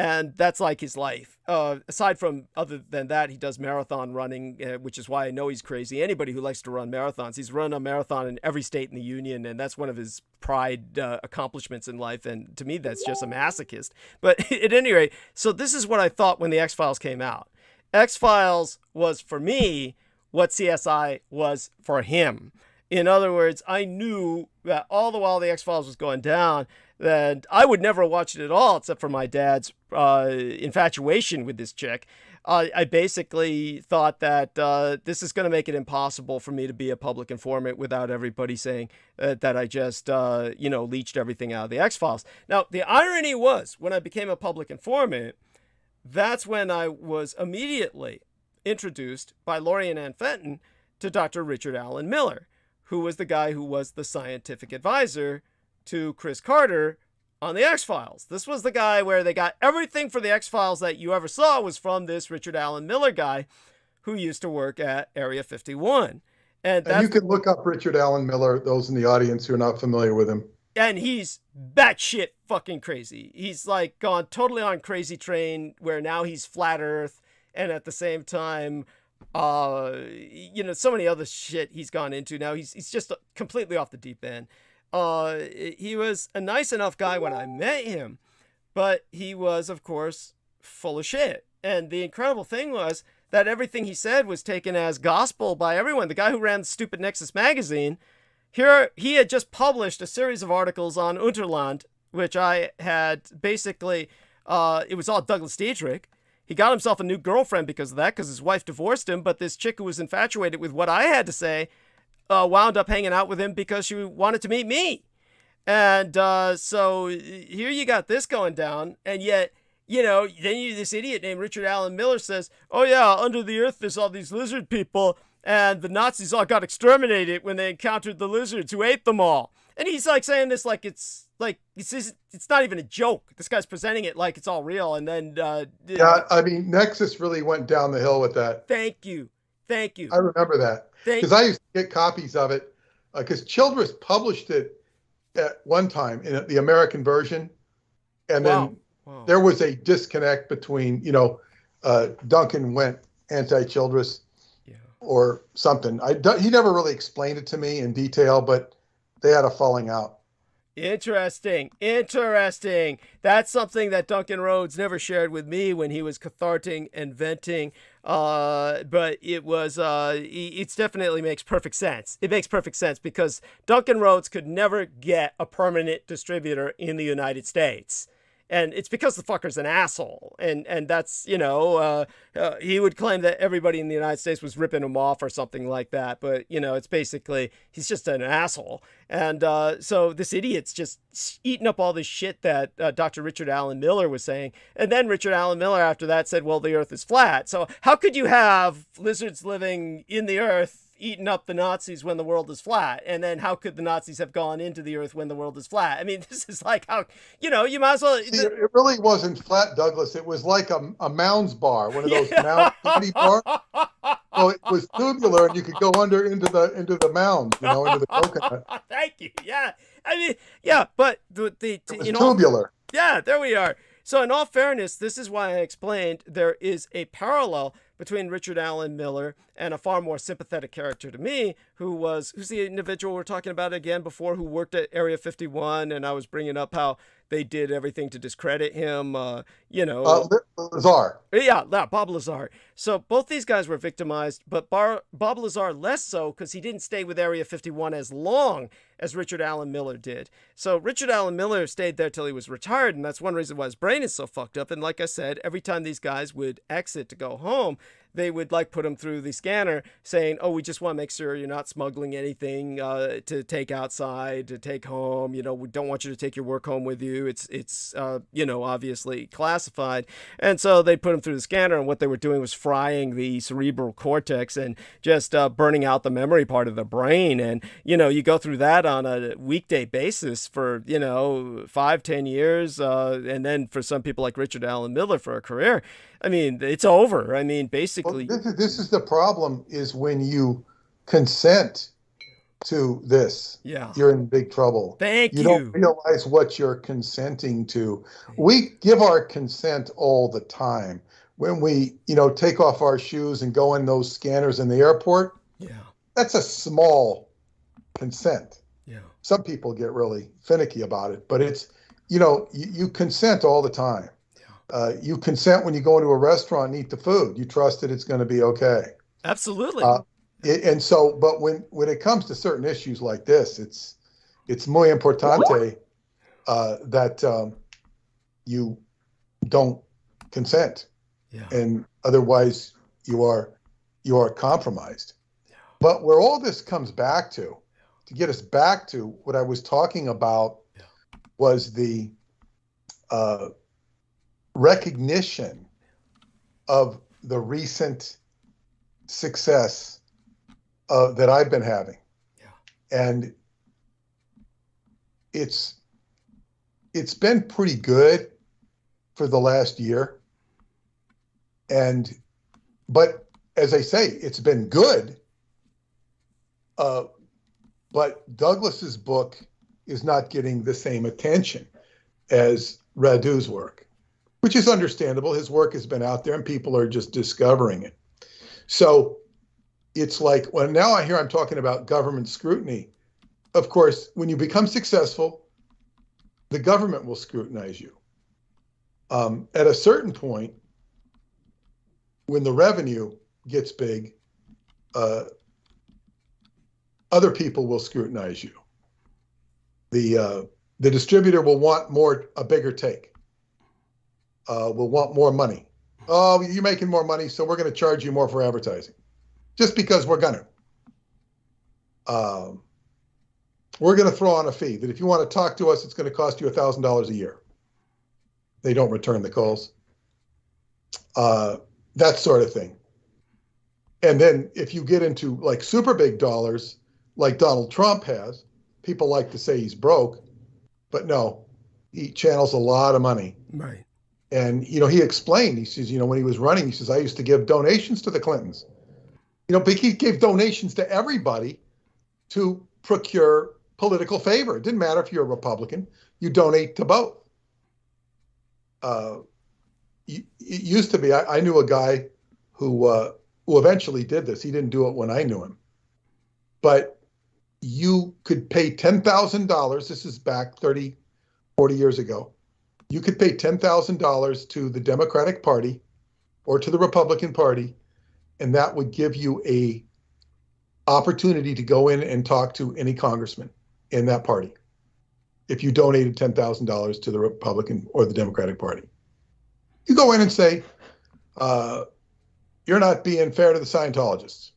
And that's like his life. Aside from, other than that, he does marathon running, which is why I know he's crazy. Anybody who likes to run marathons, he's run a marathon in every state in the union, and that's one of his pride accomplishments in life. And to me, that's just a masochist. But at any rate, so this is what I thought when the X-Files came out. X-Files was, for me, what CSI was for him. In other words, I knew that all the while the X-Files was going down, that I would never watch it at all, except for my dad's infatuation with this chick. I basically thought that this is going to make it impossible for me to be a public informant without everybody saying that I just, leached everything out of the X-Files. Now, the irony was, when I became a public informant, that's when I was immediately introduced by Lori and Ann Fenton to Dr. Richard Allen Miller, who was the guy who was the scientific advisor to Chris Carter on the X-Files. This was the guy where they got everything for the X-Files that you ever saw was from this Richard Allen Miller guy who used to work at Area 51. And you can look up Richard Allen Miller, those in the audience who are not familiar with him. And he's batshit fucking crazy. He's like gone totally on crazy train where now he's flat earth, and at the same time, so many other shit he's gone into. Now he's just completely off the deep end. He was a nice enough guy when I met him, but he was, of course, full of shit. And the incredible thing was that everything he said was taken as gospel by everyone. The guy who ran the stupid Nexus magazine, here he had just published a series of articles on Unterland, which I had basically, it was all Douglas Dietrich. He got himself a new girlfriend because of that, because his wife divorced him. But this chick who was infatuated with what I had to say wound up hanging out with him because she wanted to meet me. And so here you got this going down. And yet, this idiot named Richard Allen Miller says, oh yeah, under the earth there's all these lizard people. And the Nazis all got exterminated when they encountered the lizards who ate them all. And he's like saying this like it's not even a joke. This guy's presenting it like it's all real. And then Nexus really went down the hill with that. Thank you. I remember that because I used to get copies of it because Childress published it at one time in the American version, and then there was a disconnect between Duncan went anti-Childress or something. He never really explained it to me in detail, but they had a falling out. Interesting. That's something that Duncan Rhodes never shared with me when he was catharting and venting. But it was, it definitely makes perfect sense. It makes perfect sense because Duncan Rhodes could never get a permanent distributor in the United States. And it's because the fucker's an asshole. And that's, he would claim that everybody in the United States was ripping him off or something like that. But, it's basically, he's just an asshole. And so this idiot's just eating up all this shit that Dr. Richard Allen Miller was saying. And then Richard Allen Miller after that said, well, the earth is flat. So how could you have lizards living in the earth eating up the Nazis when the world is flat? And then how could the Nazis have gone into the earth when the world is flat? I mean, this is like how, you might as well. It really wasn't flat, Douglas. It was like a Mounds bar, one of those Mounds bars. So it was tubular, and you could go into the mound, into the coconut. Thank you. Yeah, I mean, yeah, but it was tubular. Yeah, there we are. So in all fairness, this is why I explained there is a parallel between Richard Allen Miller and a far more sympathetic character to me, who's the individual we're talking about again before, who worked at Area 51, and I was bringing up how they did everything to discredit him, Lazar. Yeah, Bob Lazar. So both these guys were victimized, but Bob Lazar less so because he didn't stay with Area 51 as long as Richard Allen Miller did. So Richard Allen Miller stayed there till he was retired, and that's one reason why his brain is so fucked up. And like I said, every time these guys would exit to go home, they would put him through the scanner saying, oh, we just want to make sure you're not smuggling anything to take outside, to take home. We don't want you to take your work home with you. It's obviously classified. And so they put him through the scanner, and what they were doing was frying the cerebral cortex and just burning out the memory part of the brain. And, you go through that on a weekday basis for, 5-10 years. And then for some people like Richard Allen Miller for a career, I mean, it's over. I mean, basically. Well, this is the problem, is when you consent to this, Yeah. you're in big trouble. Thank You don't realize what you're consenting to. We give our consent all the time. When we, take off our shoes and go in those scanners in the airport, Yeah. that's a small consent. Yeah. Some people get really finicky about it, but it's, you consent all the time. Yeah. You consent when you go into a restaurant and eat the food. You trust that it's going to be okay. Absolutely. But when it comes to certain issues like this, it's muy importante that you don't consent, and otherwise you are compromised. Yeah. But where all this comes back to get us back to what I was talking about, was the recognition of the recent success that I've been having. Yeah. And it's been pretty good for the last year. But as I say, it's been good. But Douglas's book is not getting the same attention as Radu's work, which is understandable. His work has been out there and people are just discovering it. So it's like, well, now I hear I'm talking about government scrutiny. Of course, when you become successful, the government will scrutinize you. At a certain point, when the revenue gets big, other people will scrutinize you. The distributor will want a bigger take. Will want more money. Oh, you're making more money, so we're going to charge you more for advertising. Just because we're going to. We're going to throw on a fee that if you want to talk to us, it's going to cost you $1,000 a year. They don't return the calls. That sort of thing. And then if you get into like super big dollars, like Donald Trump has, people like to say he's broke, but no, he channels a lot of money. Right. And, he explained, he says, when he was running, he says, I used to give donations to the Clintons. But he gave donations to everybody to procure political favor. It didn't matter if you're a Republican, you donate to both. It used to be, I knew a guy who eventually did this. He didn't do it when I knew him. But you could pay $10,000. This is back 30, 40 years ago. You could pay $10,000 to the Democratic Party or to the Republican Party, and that would give you a opportunity to go in and talk to any congressman in that party if you donated $10,000 to the Republican or the Democratic Party. You go in and say, you're not being fair to the Scientologists.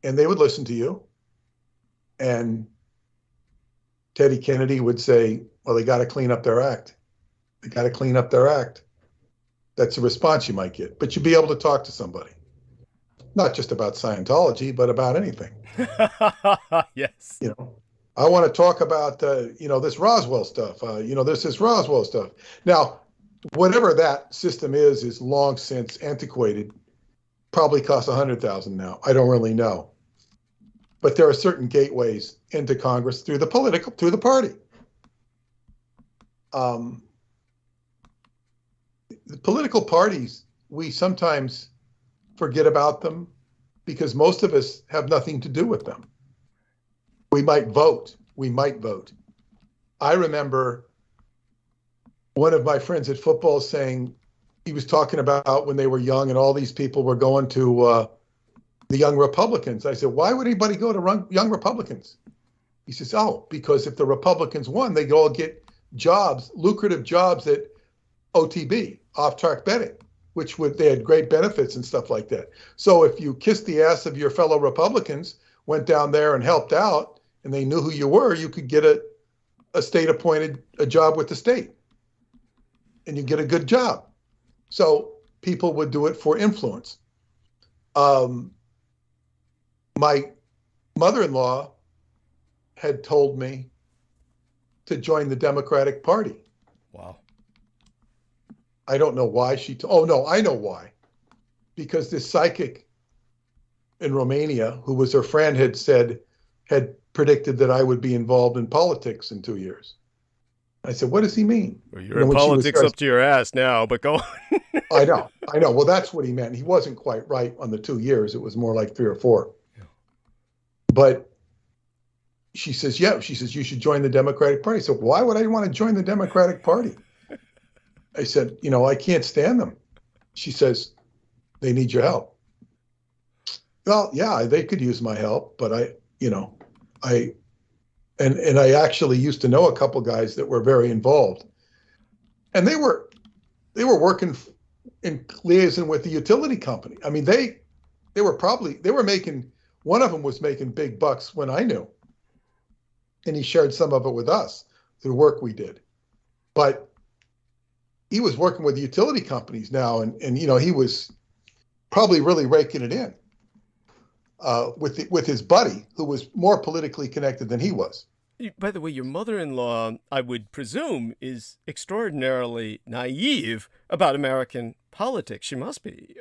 And they would listen to you. And Teddy Kennedy would say, well, they got to clean up their act. They got to clean up their act. That's a response you might get. But you'd be able to talk to somebody. Not just about Scientology, but about anything. Yes. I want to talk about, this Roswell stuff. There's this Roswell stuff. Now, whatever that system is long since antiquated. Probably costs $100,000 now. I don't really know. But there are certain gateways into Congress through the party. The political parties, we sometimes forget about them because most of us have nothing to do with them. We might vote. I remember one of my friends at football saying, he was talking about when they were young and all these people were going to the Young Republicans. I said, why would anybody go to Young Republicans? He says, oh, because if the Republicans won, they'd all get jobs, lucrative jobs at OTB, off-track betting, they had great benefits and stuff like that. So if you kissed the ass of your fellow Republicans, went down there and helped out, and they knew who you were, you could get a state-appointed job with the state. And you get a good job. So people would do it for influence. My mother-in-law had told me to join the Democratic Party. Wow. I don't know why oh no, I know why. Because this psychic in Romania, who was her friend, had said, had predicted that I would be involved in politics in 2 years. I said, what does he mean? Well, you're in politics up to your ass now, but go on. I know. Well, that's what he meant. He wasn't quite right on the 2 years. It was more like 3 or 4. Yeah. But she says, yeah. She says, you should join the Democratic Party. So why would I want to join the Democratic Party? I said, I can't stand them. She says, they need your help. Well, yeah, they could use my help, but I actually used to know a couple guys that were very involved, and they were working in liaison with the utility company. I mean, they were making, one of them was making big bucks when I knew, and he shared some of it with us through the work we did. But he was working with the utility companies now, and he was probably really raking it in with his buddy, who was more politically connected than he was. By the way, your mother-in-law, I would presume, is extraordinarily naive about American politics. She must be.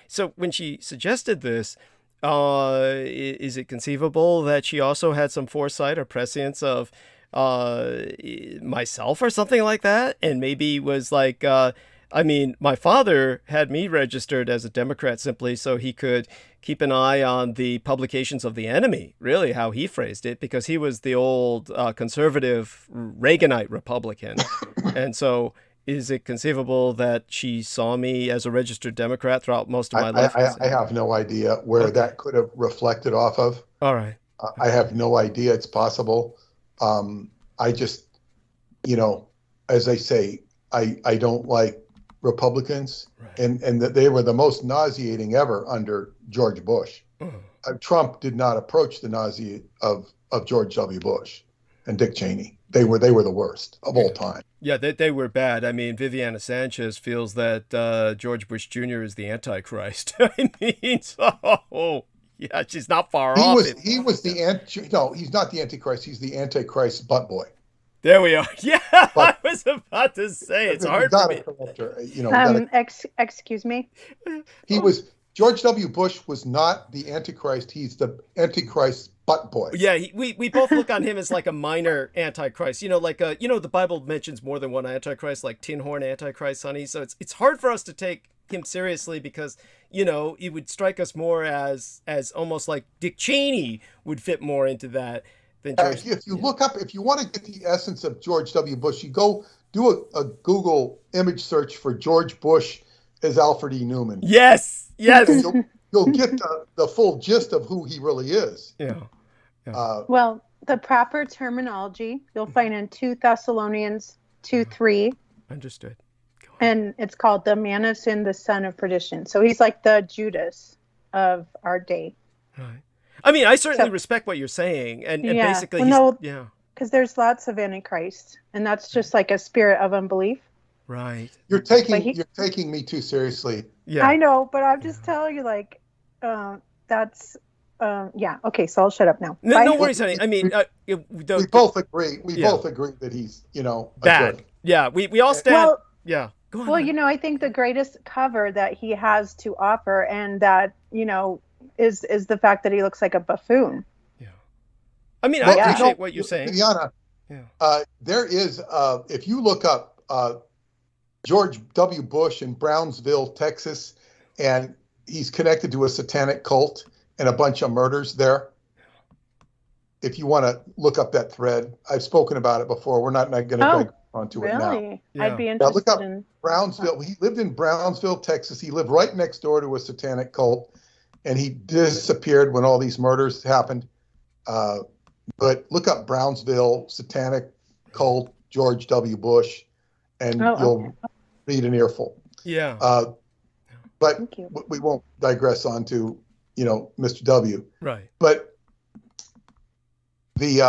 So when she suggested this, is it conceivable that she also had some foresight or prescience of myself or something like that? And maybe was like, my father had me registered as a Democrat simply so he could keep an eye on the publications of the enemy, really how he phrased it, because he was the old conservative Reaganite Republican. And so is it conceivable that she saw me as a registered Democrat throughout most of my life? I have no idea where that could have reflected off of. All right. I have no idea. It's possible. I just, as I say, I don't like Republicans, right. and that they were the most nauseating ever under George Bush. Trump did not approach the nausea of George W. Bush and Dick Cheney. They were the worst of all time. Yeah, they were bad. I mean, Viviana Sanchez feels that George Bush Jr. is the Antichrist. I mean, so yeah, she's not far off. No, he's not the Antichrist. He's the Antichrist butt boy. There we are. Yeah, but, I was about to say it's hard for me. Excuse me. George W. Bush was not the Antichrist. He's the Antichrist butt boy. Yeah, we both look on him as like a minor Antichrist. The Bible mentions more than one Antichrist, like tin horn Antichrist, honey. So it's hard for us to take him seriously because it would strike us more as almost like Dick Cheney would fit more into that. If you look up, if you want to get the essence of George W. Bush, you go do a Google image search for George Bush as Alfred E. Newman. Yes. And you'll get the full gist of who he really is. Yeah. Well, the proper terminology you'll find in 2 Thessalonians 2:3. Understood. And it's called the man of sin, the son of perdition. So he's like the Judas of our day. Right. I mean, I certainly respect what you're saying, and basically, because there's lots of Antichrist, and that's just like a spirit of unbelief. Right. You're taking me too seriously. Yeah. I know, but I'm just telling you, that's okay. So I'll shut up now. No worries, honey. I mean, we both agree. We both agree that he's bad. Yeah. We all stand. Well, yeah. Go on. Well, I think the greatest cover that he has to offer, and that is the fact that he looks like a buffoon. Yeah. I mean, I appreciate what you're saying. Viviana, there is, if you look up George W. Bush in Brownsville, Texas, and he's connected to a satanic cult and a bunch of murders there. If you want to look up that thread, I've spoken about it before. We're not going to go onto it now. Really? Yeah. I'd be interested. Look up Brownsville. He lived in Brownsville, Texas. He lived right next door to a satanic cult. And he disappeared when all these murders happened. But look up Brownsville, satanic cult, George W. Bush, and you'll read an earful. Yeah. But we won't digress on to, Mr. W. Right. But the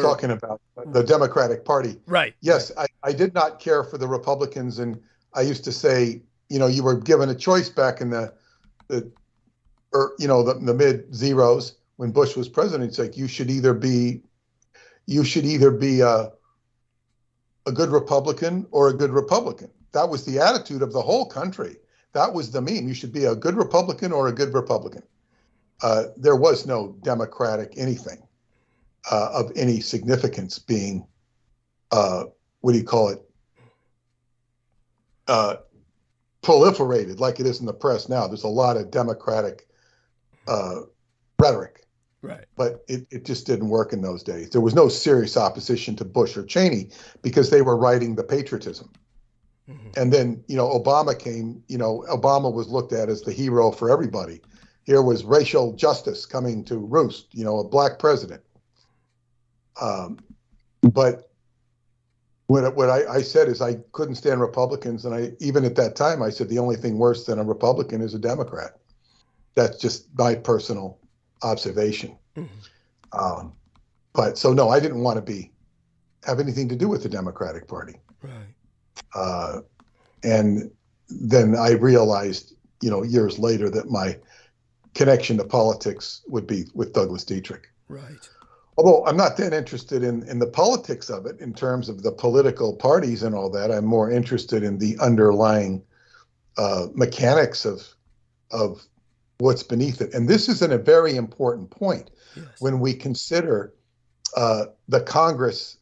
talking about the Democratic Party. Right. Yes, right. I did not care for the Republicans, and I used to say, you were given a choice back in the mid zeros when Bush was president. It's like you should either be a good Republican or a good Republican. That was the attitude of the whole country. That was the meme. You should be a good Republican or a good Republican. There was no Democratic anything of any significance being, what do you call it, proliferated like it is in the press now. There's a lot of Democratic rhetoric. Right. But it just didn't work in those days. There was no serious opposition to Bush or Cheney because they were writing the patriotism. Mm-hmm. And then, Obama came, Obama was looked at as the hero for everybody. Here was racial justice coming to roost, a black president. But what I said is I couldn't stand Republicans. And even at that time, I said the only thing worse than a Republican is a Democrat. That's just my personal observation. Mm-hmm. But so no, I didn't want to have anything to do with the Democratic Party. Right. And then I realized, years later that my connection to politics would be with Douglas Dietrich. Right. Although I'm not that interested in the politics of it in terms of the political parties and all that. I'm more interested in the underlying mechanics of what's beneath it. And this is a very important point. Yes. When we consider the Congress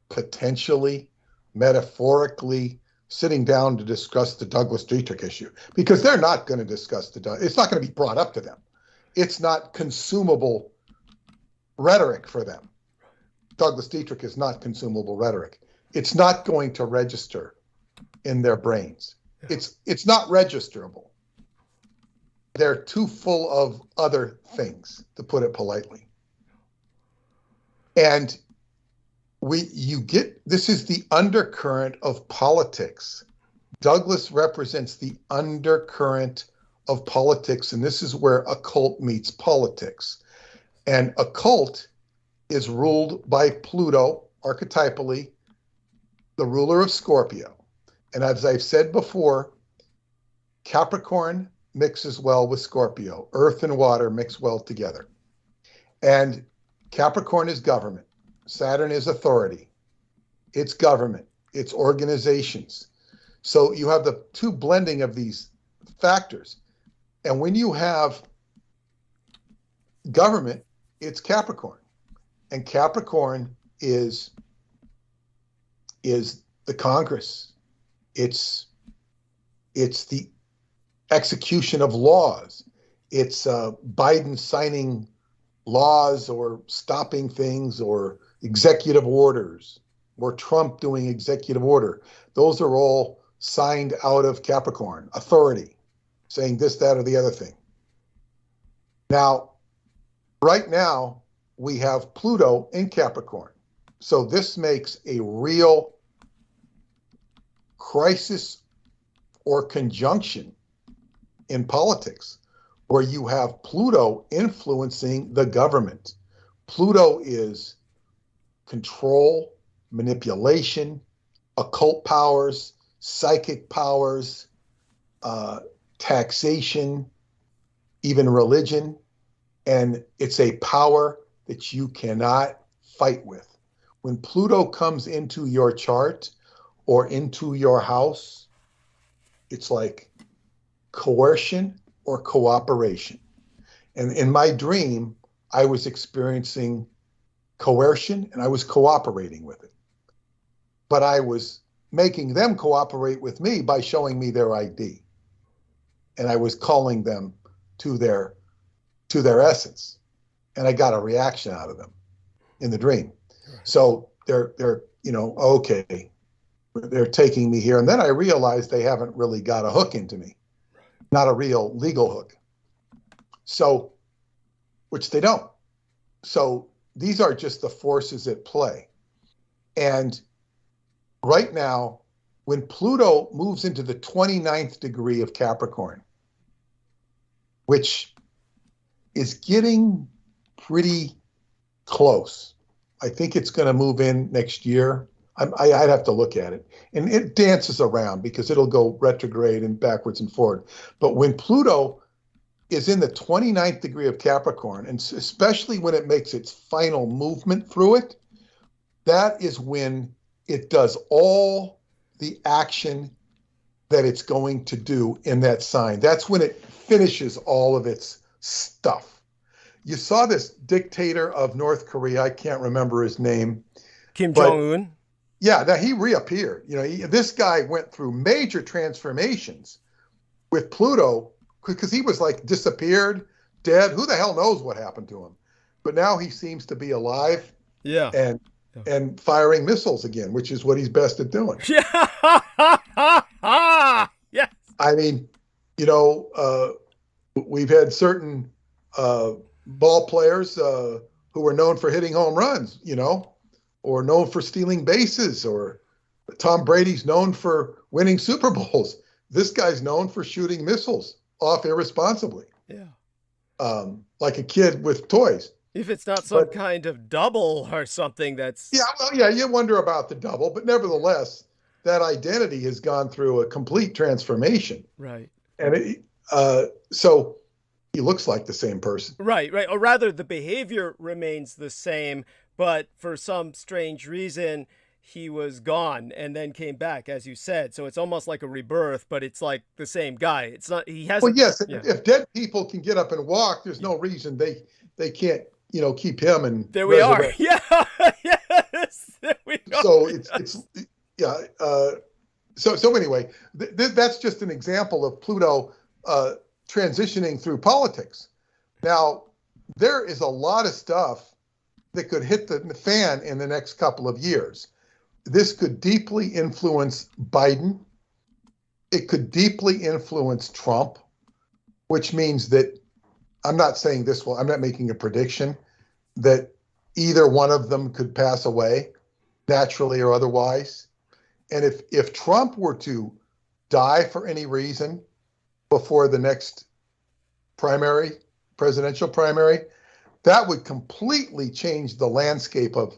potentially, metaphorically sitting down to discuss the Douglas Dietrich issue, because they're not going to discuss it's not going to be brought up to them. It's not consumable rhetoric for them. Douglas Dietrich is not consumable rhetoric. It's not going to register in their brains. Yeah. It's not registerable. They're too full of other things, to put it politely. And this is the undercurrent of politics. Douglas represents the undercurrent of politics, and this is where occult meets politics. And occult is ruled by Pluto, archetypally, the ruler of Scorpio. And as I've said before, Capricorn mixes well with Scorpio. Earth and water mix well together. And Capricorn is government. Saturn is authority. It's government. It's organizations. So you have the two blending of these factors. And when you have government, it's Capricorn. And Capricorn is the Congress. It's the execution of laws. It's Biden signing laws or stopping things or executive orders, or Trump doing executive order. Those are all signed out of Capricorn, authority, saying this, that, or the other thing. Now, right now, we have Pluto in Capricorn. So this makes a real crisis or conjunction in politics, where you have Pluto influencing the government. Pluto is control, manipulation, occult powers, psychic powers, taxation, even religion. And it's a power that you cannot fight with. When Pluto comes into your chart or into your house, it's like coercion or cooperation. And in my dream, I was experiencing coercion and I was cooperating with it. But I was making them cooperate with me by showing me their ID. And I was calling them to their essence. And I got a reaction out of them in the dream. So they're okay, they're taking me here. And then I realized they haven't really got a hook into me, not a real legal hook. So, which they don't. So these are just the forces at play. And right now, when Pluto moves into the 29th degree of Capricorn, which is getting pretty close. I think it's going to move in next year. I'd have to look at it. And it dances around because it'll go retrograde and backwards and forward. But when Pluto is in the 29th degree of Capricorn, and especially when it makes its final movement through it, that is when it does all the action that it's going to do in that sign. That's when it finishes all of its stuff. You saw this dictator of North Korea, I can't remember his name. Kim Jong-un? Yeah, now he reappeared. You know, this guy went through major transformations with Pluto because he was like disappeared, dead. Who the hell knows what happened to him? But now he seems to be alive. Yeah. And firing missiles again, which is what he's best at doing. Yeah. Yes. I mean, you know, we've had certain ball players who were known for hitting home runs, you know, or known for stealing bases, or Tom Brady's known for winning Super Bowls. This guy's known for shooting missiles off irresponsibly. Yeah. Like a kid with toys. If it's not some kind of double or something that's... Yeah, well, yeah, you wonder about the double, but nevertheless, that identity has gone through a complete transformation. Right. And so he looks like the same person. Right. Or rather, the behavior remains the same, but for some strange reason, he was gone and then came back, as you said. So it's almost like a rebirth, but it's like the same guy. It's not, he hasn't... Well, yes, yeah. If dead people can get up and walk, there's no reason they can't, you know, keep him and there we are. Yeah. Yes. There we are. So it's yeah. So anyway, that's just an example of Pluto transitioning through politics. Now, there is a lot of stuff that could hit the fan in the next couple of years. This could deeply influence Biden. It could deeply influence Trump, which means that I'm not saying this will, I'm not making a prediction that either one of them could pass away naturally or otherwise. And if Trump were to die for any reason before the next presidential primary, that would completely change the landscape of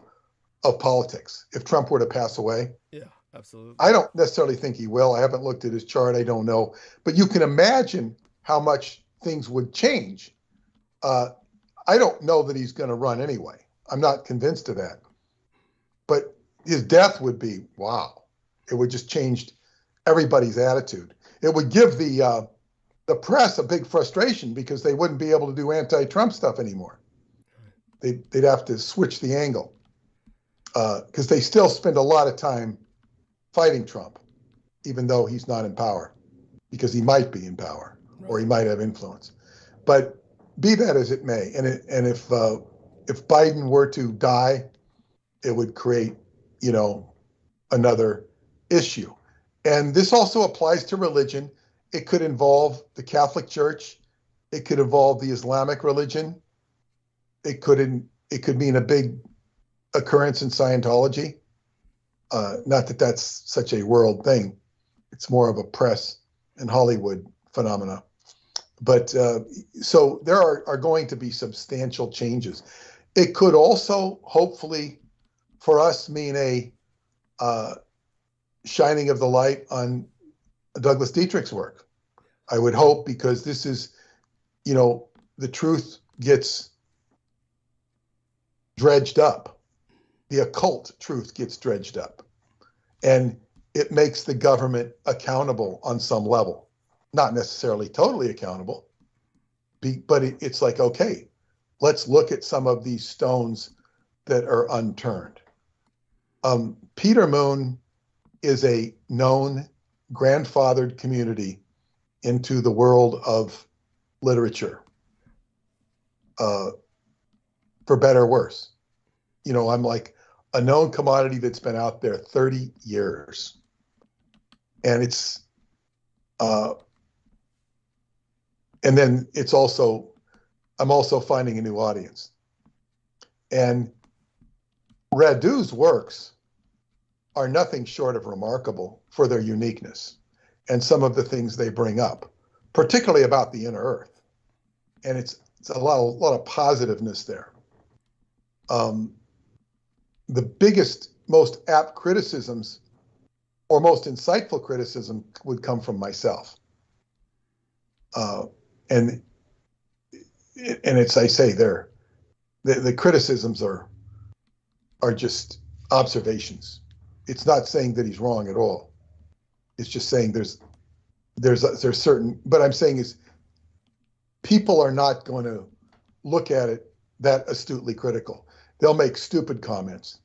politics if Trump were to pass away. Yeah, absolutely. I don't necessarily think he will. I haven't looked at his chart. I don't know. But you can imagine how much things would change. I don't know that he's going to run anyway. I'm not convinced of that. But his death would be, wow. It would just change everybody's attitude. It would give the press a big frustration because they wouldn't be able to do anti-Trump stuff anymore. They'd have to switch the angle because they still spend a lot of time fighting Trump, even though he's not in power, because he might be in power or he might have influence. But be that as it may, and if Biden were to die, it would create, you know, another issue. And this also applies to religion. It could involve the Catholic Church. It could involve the Islamic religion. It could mean a big occurrence in Scientology. Not that that's such a world thing. It's more of a press and Hollywood phenomena. But so there are going to be substantial changes. It could also, hopefully, for us, mean a shining of the light on Douglas Dietrich's work. I would hope, because this is, you know, the truth gets dredged up. The occult truth gets dredged up. And it makes the government accountable on some level. Not necessarily totally accountable, but it's like, okay, let's look at some of these stones that are unturned. Peter Moon is a known grandfathered community into the world of literature, for better or worse. You know, I'm like a known commodity that's been out there 30 years. And it's, and then it's also, I'm also finding a new audience. And Radu's works are nothing short of remarkable for their uniqueness and some of the things they bring up, particularly about the inner earth. And it's a lot of positiveness there. The biggest, most apt criticisms or most insightful criticism would come from myself. And it's, I say there, the criticisms are just observations. It's not saying that he's wrong at all. It's just saying there's there's certain, but I'm saying is people are not going to look at it that astutely critical. They'll make stupid comments.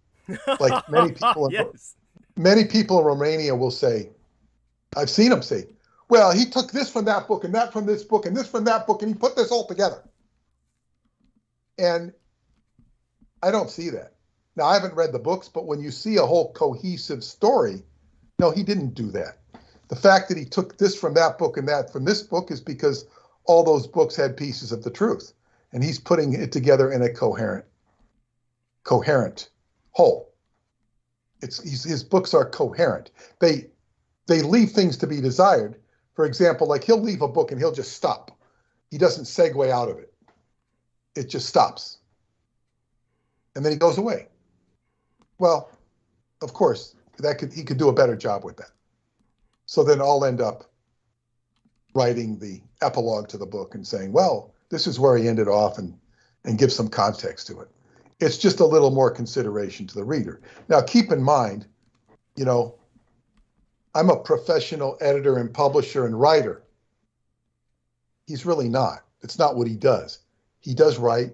Like Yes. many people in Romania will say, I've seen them say, well, he took this from that book and that from this book and this from that book and he put this all together. And I don't see that. Now, I haven't read the books, but when you see a whole cohesive story, no, he didn't do that. The fact that he took this from that book and that from this book is because all those books had pieces of the truth. And he's putting it together in a coherent whole. His books are coherent. They leave things to be desired. For example, like he'll leave a book and he'll just stop. He doesn't segue out of it. It just stops. And then he goes away. Well, of course, he could do a better job with that. So then I'll end up writing the epilogue to the book and saying, well, this is where he ended off and give some context to it. It's just a little more consideration to the reader. Now, keep in mind, you know, I'm a professional editor and publisher and writer. He's really not. It's not what he does. He does write,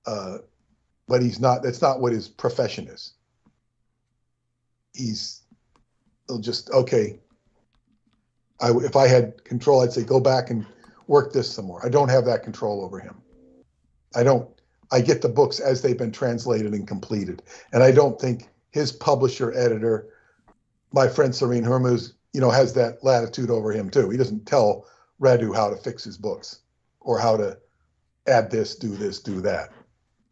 but he's not. That's not what his profession is. He'll just, okay. If I had control, I'd say, go back and work this some more. I don't have that control over him. I get the books as they've been translated and completed. And I don't think his publisher, editor, my friend Serene Hermes, you know, has that latitude over him too. He doesn't tell Radu how to fix his books or how to add this, do that.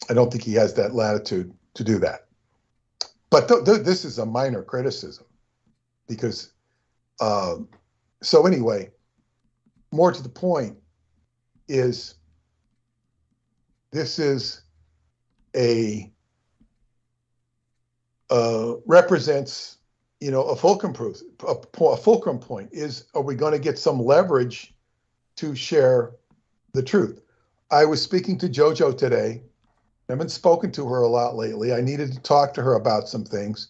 I don't think he has that latitude to do that. But this is a minor criticism because, so anyway, more to the point is this is represents, you know, a fulcrum point is, are we going to get some leverage to share the truth? I was speaking to JoJo today. I haven't spoken to her a lot lately. I needed to talk to her about some things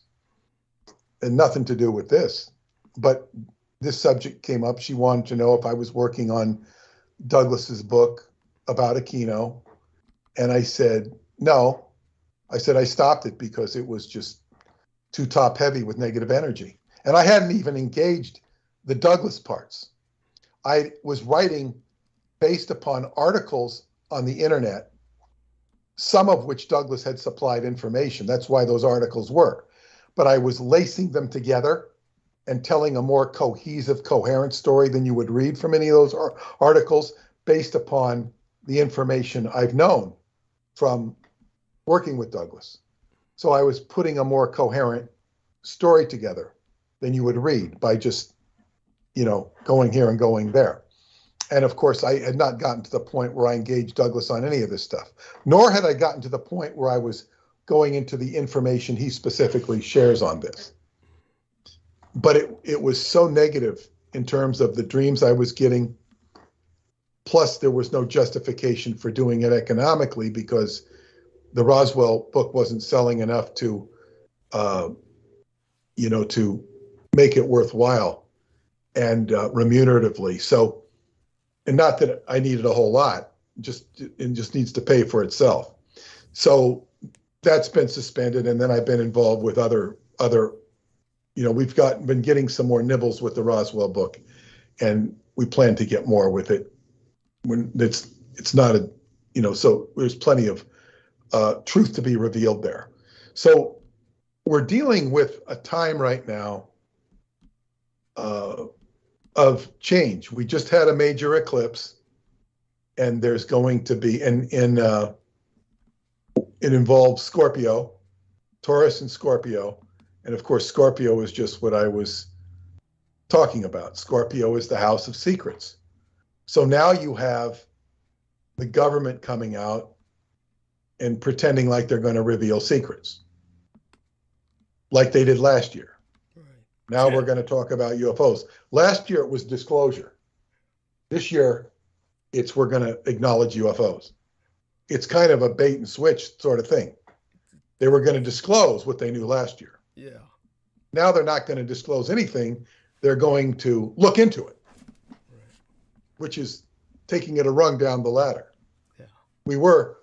and nothing to do with this, but this subject came up. She wanted to know if I was working on Douglas's book about Aquino. And I said, no. I said, I stopped it because it was just too top heavy with negative energy. And I hadn't even engaged the Douglas parts. I was writing based upon articles on the internet, some of which Douglas had supplied information. That's why those articles were. But I was lacing them together and telling a more cohesive, coherent story than you would read from any of those articles based upon the information I've known from working with Douglas. So I was putting a more coherent story together than you would read by just, you know, going here and going there. And of course, I had not gotten to the point where I engaged Douglas on any of this stuff, nor had I gotten to the point where I was going into the information he specifically shares on this. But it was so negative in terms of the dreams I was getting. Plus, there was no justification for doing it economically because the Roswell book wasn't selling enough to, you know, to make it worthwhile and remuneratively. So, and not that I needed a whole lot, it just needs to pay for itself. So that's been suspended, and then I've been involved with other, you know, we've been getting some more nibbles with the Roswell book, and we plan to get more with it. When it's not a, you know, so there's plenty of truth to be revealed there. So we're dealing with a time right now of change. We just had a major eclipse, and there's going to be, it involves Scorpio, Taurus and Scorpio. And of course, Scorpio is just what I was talking about. Scorpio is the house of secrets. So now you have the government coming out and pretending like they're going to reveal secrets, like they did last year. Right. Now we're going to talk about UFOs. Last year it was disclosure. This year it's we're going to acknowledge UFOs. It's kind of a bait and switch sort of thing. They were going to disclose what they knew last year. Yeah. Now they're not going to disclose anything. they're going to look into it, which is taking it a rung down the ladder. Yeah. We were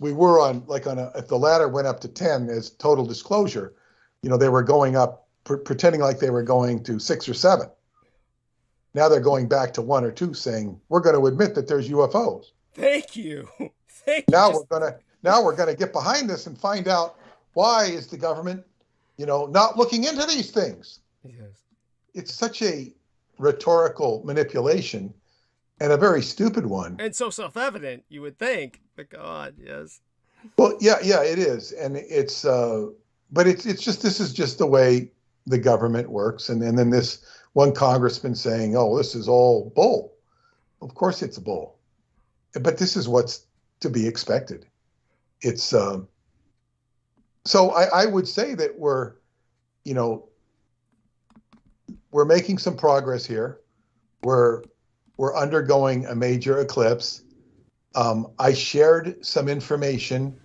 on if the ladder went up to 10 as total disclosure, they were going up, pretending like they were going to 6 or 7. Now they're going back to 1 or 2, saying we're going to admit that there's UFOs. Thank you. Now we're gonna get behind this and find out why is the government, not looking into these things. Yes. It's such a rhetorical manipulation and a very stupid one. And so self-evident, you would think. But God, yes. Well, yeah, it is, and it's but it's just, this is just the way the government works. And then this one congressman saying, "Oh, this is all bull." Of course, it's bull, but this is what's to be expected. It's so I would say that we're making some progress here. We're undergoing a major eclipse. I shared some information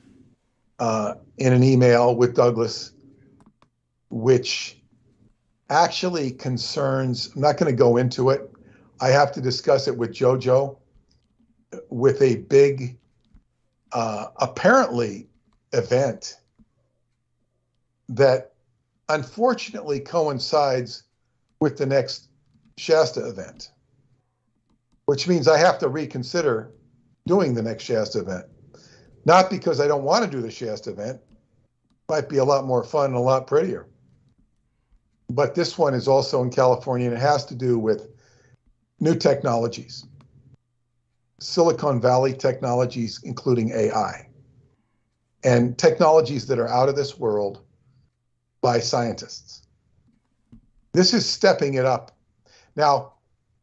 in an email with Douglas, which actually concerns, I'm not going to go into it. I have to discuss it with JoJo, with a big, apparently, event that unfortunately coincides with the next Shasta event, which means I have to reconsider doing the next Shasta event. Not because I don't want to do the Shasta event. Might be a lot more fun and a lot prettier. But this one is also in California, and it has to do with new technologies. Silicon Valley technologies, including AI. And technologies that are out of this world by scientists. This is stepping it up. Now,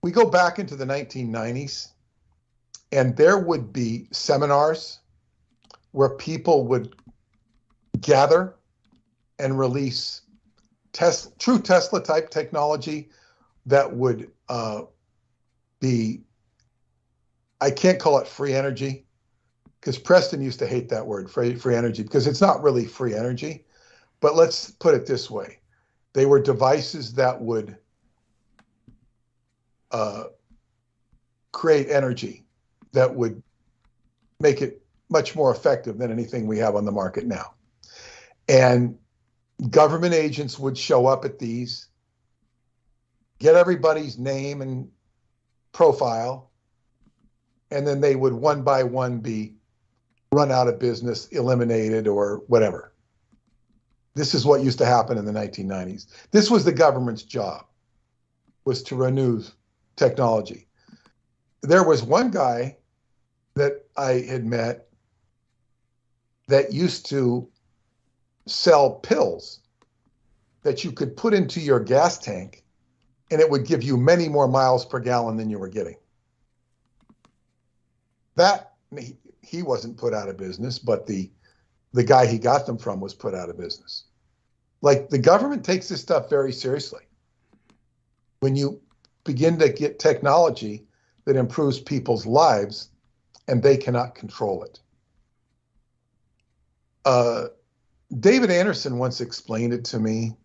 we go back into the 1990s, and there would be seminars where people would gather and release true Tesla type technology that would be, I can't call it free energy, because Preston used to hate that word, free energy, because it's not really free energy. But let's put it this way. They were devices that would create energy that would make it much more effective than anything we have on the market now. And government agents would show up at these, get everybody's name and profile, and then they would one by one be run out of business, eliminated, or whatever. This is what used to happen in the 1990s. This was the government's job, was to renew technology. There was one guy that I had met that used to sell pills that you could put into your gas tank, and it would give you many more miles per gallon than you were getting. That, he wasn't put out of business, but the guy he got them from was put out of business. Like, the government takes this stuff very seriously. When you begin to get technology that improves people's lives and they cannot control it. David Anderson once explained it to me.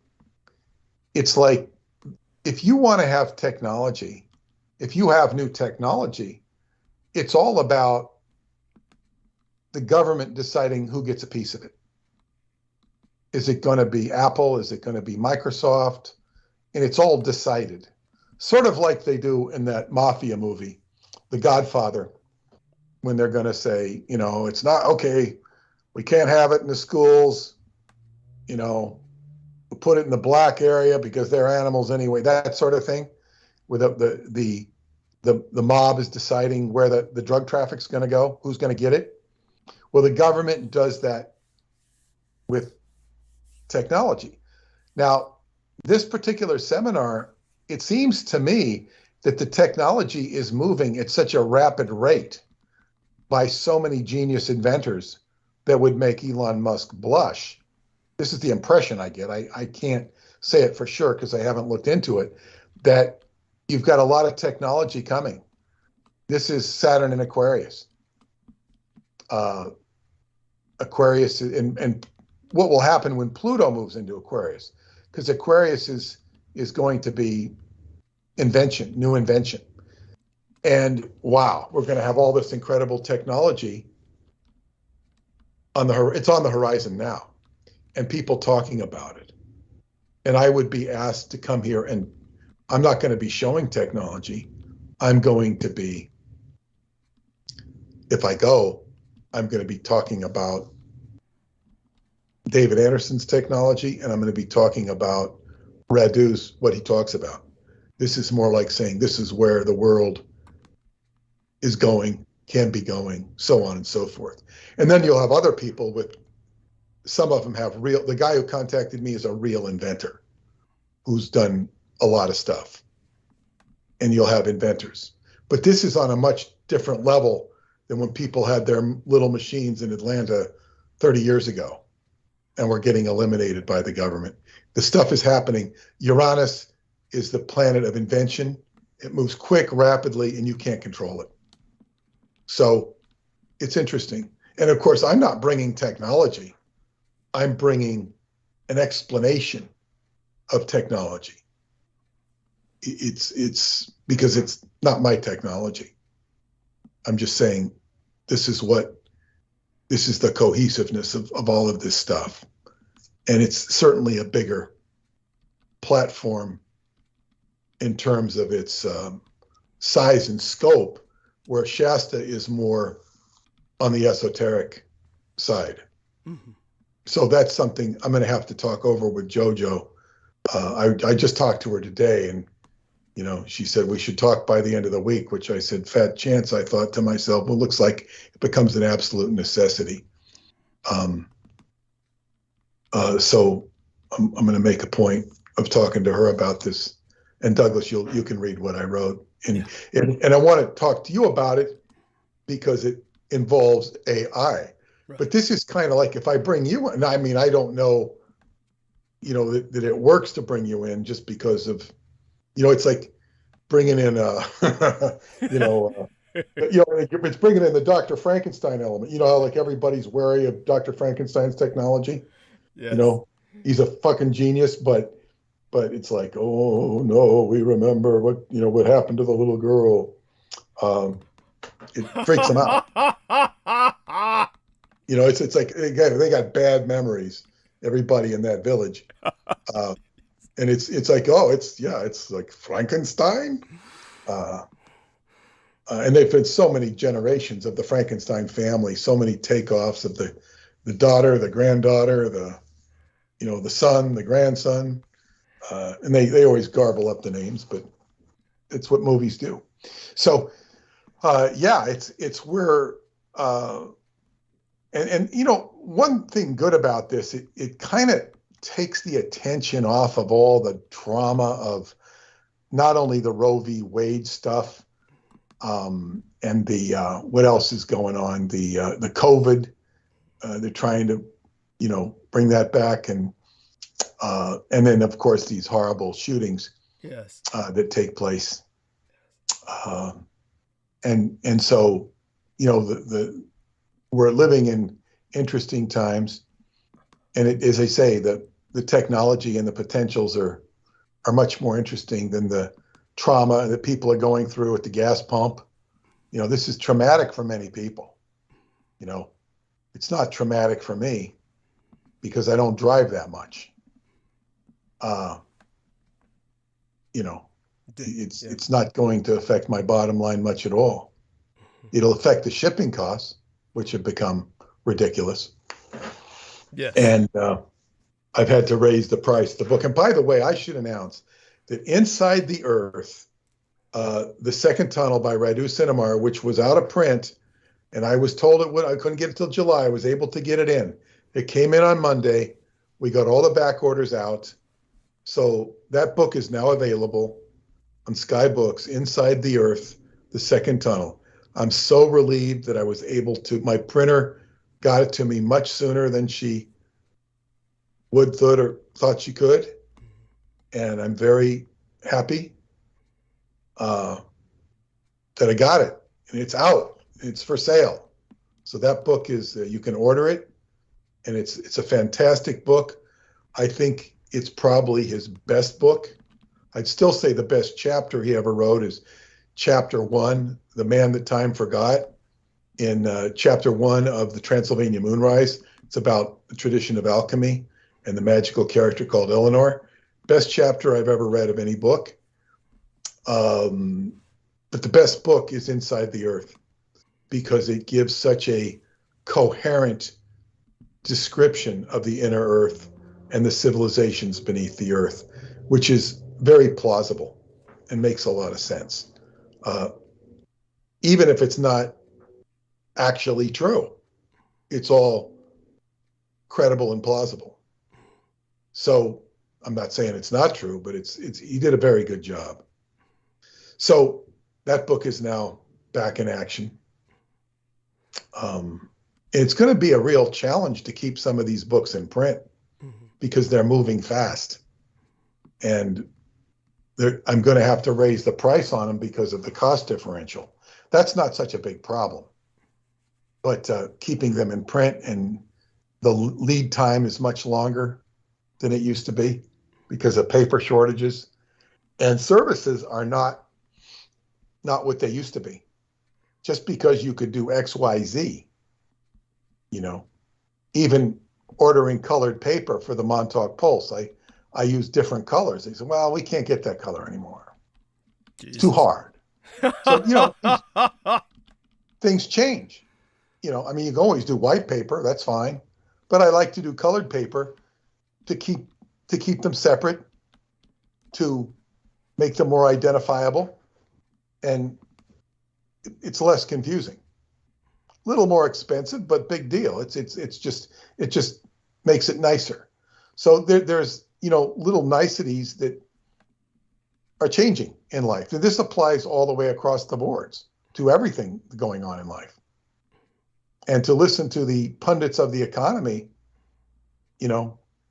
It's like, if you want to have technology, if you have new technology, it's all about the government deciding who gets a piece of it. Is it going to be Apple? Is it going to be Microsoft? And it's all decided. Sort of like they do in that mafia movie, The Godfather, when they're going to say, it's not okay. We can't have it in the schools. We'll put it in the black area because they're animals anyway. That sort of thing, where the mob is deciding where the drug traffic's going to go, who's going to get it. Well, the government does that with technology. Now, this particular seminar, it seems to me that the technology is moving at such a rapid rate by so many genius inventors that would make Elon Musk blush. This is the impression I get. I can't say it for sure because I haven't looked into it, that you've got a lot of technology coming. This is Saturn and Aquarius. Aquarius, and what will happen when Pluto moves into Aquarius, because Aquarius is going to be new invention. And wow, we're going to have all this incredible technology it's on the horizon now, and people talking about it. And I would be asked to come here, and I'm not going to be showing technology. I'm going to be, if I go, I'm going to be talking about David Anderson's technology, and I'm going to be talking about Radu's, what he talks about. This is more like saying this is where the world is going, can be going, so on and so forth. And then you'll have other people some of them have the guy who contacted me is a real inventor who's done a lot of stuff. And you'll have inventors. But this is on a much different level than when people had their little machines in Atlanta 30 years ago and were getting eliminated by the government. The stuff is happening. Uranus is the planet of invention. It moves quick, rapidly, and you can't control it. So it's interesting. And of course, I'm not bringing technology. I'm bringing an explanation of technology. It's because it's not my technology. I'm just saying this is the cohesiveness of all of this stuff. And it's certainly a bigger platform in terms of its size and scope, where Shasta is more on the esoteric side. Mm-hmm. So that's something I'm going to have to talk over with JoJo. I just talked to her today, and she said we should talk by the end of the week, which I said, fat chance. I thought to myself, well, looks like it becomes an absolute necessity. So I'm going to make a point of talking to her about this. And Douglas, you can read what I wrote. And I want to talk to you about it because it involves AI. Right. But this is kind of like if I bring you in, I mean, I don't know, that it works to bring you in just because of, it's like bringing in, it's bringing in the Dr. Frankenstein element. You know how like everybody's wary of Dr. Frankenstein's technology? Yes. He's a fucking genius, but it's like, oh no, we remember what happened to the little girl. It freaks them out. It's like again, they got bad memories. Everybody in that village, and it's like, oh, it's like Frankenstein. And they've been so many generations of the Frankenstein family, so many takeoffs of the daughter, the granddaughter, the son, the grandson. And they always garble up the names, but it's what movies do. So, it's where, and one thing good about this, it kind of takes the attention off of all the drama of not only the Roe v. Wade stuff, and the what else is going on, the COVID, they're trying to, bring that back, and then of course these horrible shootings that take place, and so we're living in interesting times, and as I say, the technology and the potentials are much more interesting than the trauma that people are going through at the gas pump. This is traumatic for many people. It's not traumatic for me because I don't drive that much. It's not going to affect my bottom line much at all. It'll affect the shipping costs, which have become ridiculous. Yes. And I've had to raise the price of the book. And by the way, I should announce that Inside the Earth, the second tunnel by Radu Sinamar, which was out of print, and I was told I couldn't get it till July. I was able to get it in. It came in on Monday. We got all the back orders out. So that book is now available on Skybooks, Inside the Earth, the second tunnel. I'm so relieved that I was able to, my printer got it to me much sooner than she thought she could. And I'm very happy that I got it, and it's out. It's for sale. So that book is, you can order it, and it's a fantastic book. I think it's probably his best book. I'd still say the best chapter he ever wrote is chapter 1, The Man That Time Forgot. In chapter 1 of the Transylvania Moonrise, it's about the tradition of alchemy and the magical character called Eleanor. Best chapter I've ever read of any book. But the best book is Inside the Earth, because it gives such a coherent description of the inner Earth and the civilizations beneath the Earth, which is very plausible and makes a lot of sense. Even if it's not actually true, it's all credible and plausible. So I'm not saying it's not true, but he did a very good job. So that book is now back in action. It's going to be a real challenge to keep some of these books in print because they're moving fast. And I'm going to have to raise the price on them because of the cost differential. That's not such a big problem. But keeping them in print, and the lead time is much longer than it used to be because of paper shortages. And services are not what they used to be. Just because you could do X, Y, Z, even ordering colored paper for the Montauk Pulse, I use different colors. They said, well, we can't get that color anymore. Jesus. It's too hard. So, things change. You can always do white paper, that's fine. But I like to do colored paper to keep them separate, to make them more identifiable, and it's less confusing. A little more expensive, but big deal. It just makes it nicer. So there's little niceties that are changing in life. And this applies all the way across the boards to everything going on in life. And to listen to the pundits of the economy,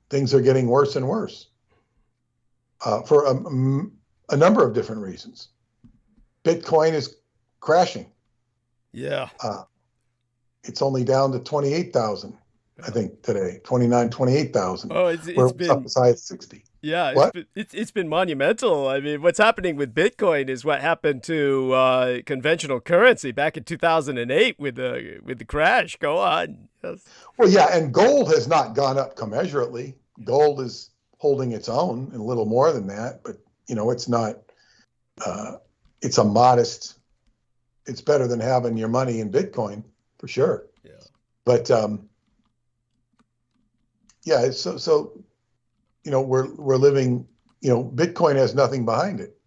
things are getting worse and worse for a number of different reasons. Bitcoin is crashing. Yeah. It's only down to 28,000, I think, today. 28,000. Oh, it's been up as high as 60. Yeah, it's been monumental. I mean, what's happening with Bitcoin is what happened to conventional currency back in 2008 with the crash. Go on. Yes. Well, yeah, and gold has not gone up commensurately. Gold is holding its own and a little more than that, but it's not. It's a modest. It's better than having your money in Bitcoin for sure. Yeah. But yeah, so. We're living, Bitcoin has nothing behind it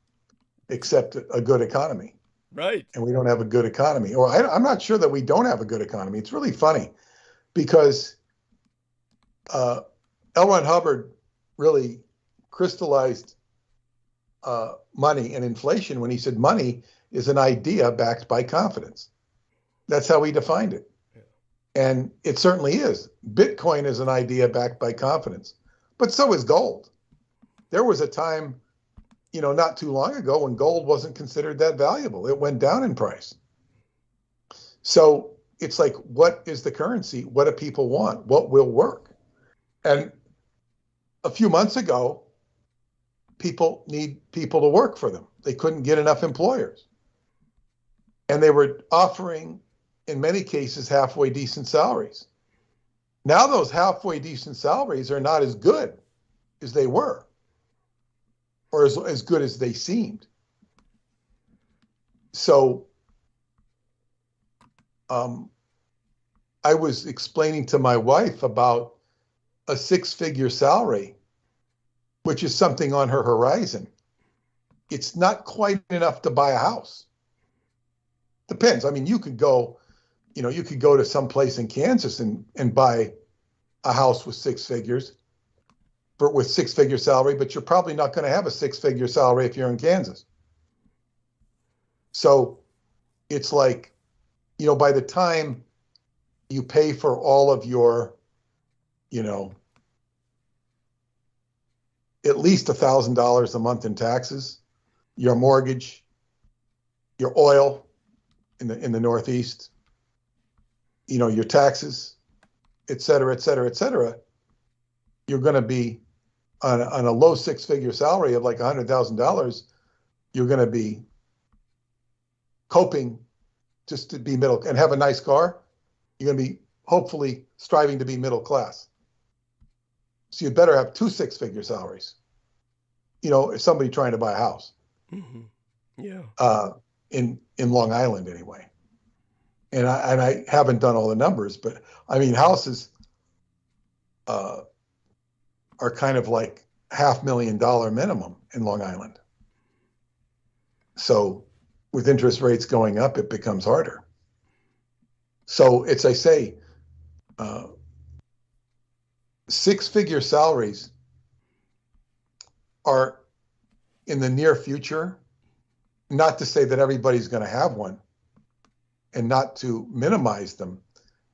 except a good economy. Right. And we don't have a good economy. Or I'm not sure that we don't have a good economy. It's really funny because L. Ron Hubbard really crystallized money and inflation when he said money is an idea backed by confidence. That's how he defined it. Yeah. And it certainly is. Bitcoin is an idea backed by confidence. But so is gold. There was a time, not too long ago when gold wasn't considered that valuable. It went down in price. So it's like, what is the currency? What do people want? What will work? And a few months ago, people need people to work for them. They couldn't get enough employers. And they were offering, in many cases, halfway decent salaries. Now those halfway decent salaries are not as good as they were, or as good as they seemed. So I was explaining to my wife about a 6-figure salary, which is something on her horizon. It's not quite enough to buy a house. Depends. I mean, you could go to some place in Kansas and buy a house with 6 figures, with 6-figure salary, but you're probably not going to have a 6-figure salary if you're in Kansas. So it's like, by the time you pay for all of your, at least $1,000 a month in taxes, your mortgage, your oil in the Northeast, your taxes, et cetera, et cetera, et cetera, you're going to be on a low six-figure salary of like $100,000, you're going to be coping just to be middle and have a nice car. You're going to be hopefully striving to be middle class. So you better have 2 six-figure salaries. You know, if somebody trying to buy a house. Mm-hmm. Yeah. In Long Island anyway. And I haven't done all the numbers, but I mean, houses are kind of like $500,000 minimum in Long Island. So with interest rates going up, it becomes harder. So it's, I say, 6-figure salaries are in the near future. Not to say that everybody's going to have one and not to minimize them,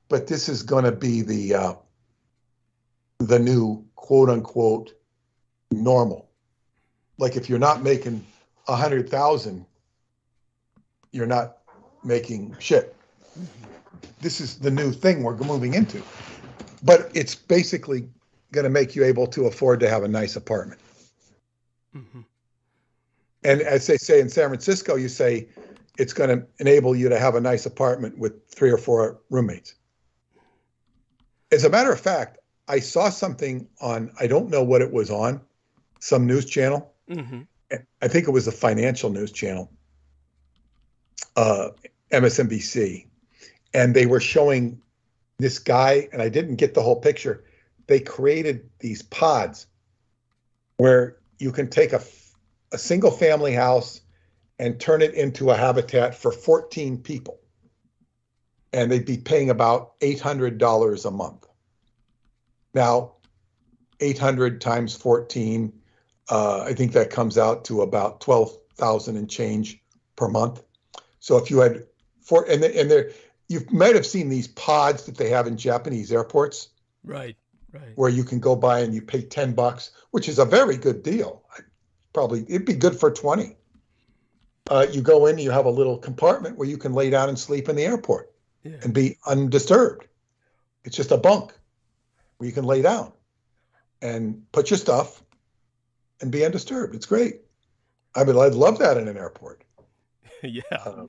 but this is going to be the new quote unquote normal. Like if you're not making 100,000, you're not making shit. This is the new thing we're moving into, but it's basically going to make you able to afford to have a nice apartment. Mm-hmm. And as they say in San Francisco, you say it's going to enable you to have a nice apartment with 3 or 4 roommates. As a matter of fact, I saw something on, I don't know what it was on, some news channel. Mm-hmm. I think it was a financial news channel, MSNBC. And they were showing this guy, and I didn't get the whole picture. They created these pods where you can take a single family house and turn it into a habitat for 14 people. And they'd be paying about $800 a month. Now, 800 times 14, I think that comes out to about 12,000 and change per month. So if you had you might have seen these pods that they have in Japanese airports. Right. Where you can go by and you pay $10, which is a very good deal. It'd be good for 20. You go in, you have a little compartment where you can lay down and sleep in the airport and be undisturbed. It's just a bunk where you can lay down and put your stuff and be undisturbed. It's great. I mean, I'd love that in an airport. Yeah.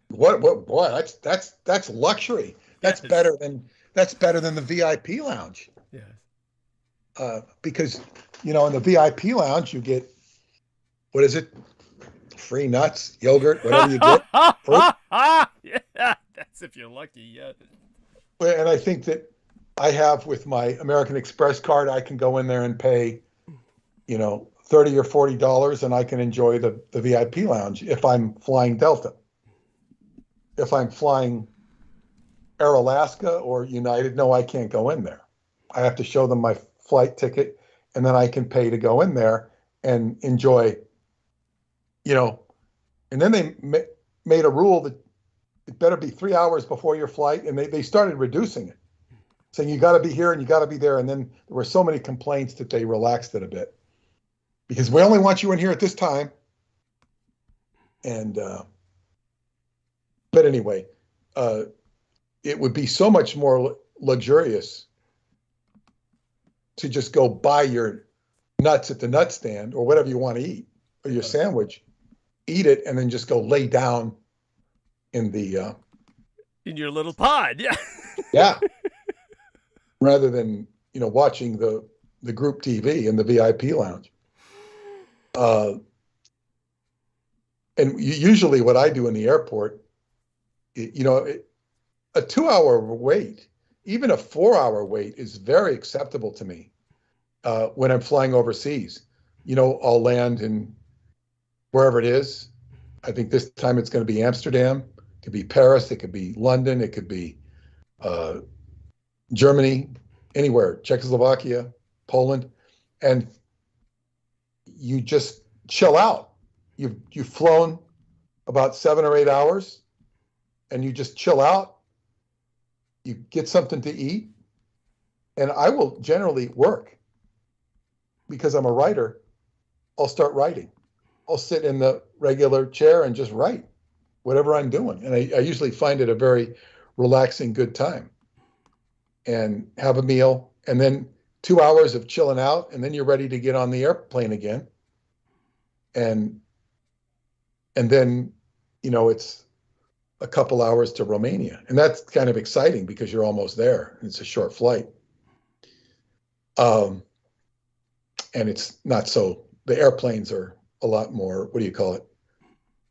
Boy, that's luxury. That's better than the VIP lounge. Yeah. Because, you know, in the VIP lounge, you get, what is it? Free nuts, yogurt, whatever you get. Yeah, that's if you're lucky, yeah. And I think that I have with my American Express card, I can go in there and pay, you know, $30 or $40 and I can enjoy the VIP lounge if I'm flying Delta. If I'm flying Air Alaska or United, no, I can't go in there. I have to show them my flight ticket and then I can pay to go in there and enjoy, you know. And then they made a rule that it better be 3 hours before your flight, and they started reducing it, saying you got to be here and you got to be there. And then there were so many complaints that they relaxed it a bit because we only want you in here at this time. And but anyway, it would be so much more luxurious to just go buy your nuts at the nut stand or whatever you want to eat, or your sandwich, eat it, and then just go lay down in the in your little pod. Yeah. Yeah. Rather than, you know, watching the group TV in the VIP lounge. And usually what I do in the airport, you know, a 2-hour wait, even a 4-hour wait is very acceptable to me when I'm flying overseas. You know, I'll land in wherever it is. I think this time it's going to be Amsterdam. It could be Paris. It could be London. It could be Germany, anywhere, Czechoslovakia, Poland. And you just chill out. You've flown about 7 or 8 hours and you just chill out. You get something to eat. And I will generally work because I'm a writer. I'll start writing. I'll sit in the regular chair and just write whatever I'm doing. And I usually find it a very relaxing, good time. And have a meal and then 2 hours of chilling out, and then you're ready to get on the airplane again. And then, it's a couple hours to Romania. And that's kind of exciting because you're almost there. It's a short flight. And it's not so, the airplanes are a lot more, what do you call it?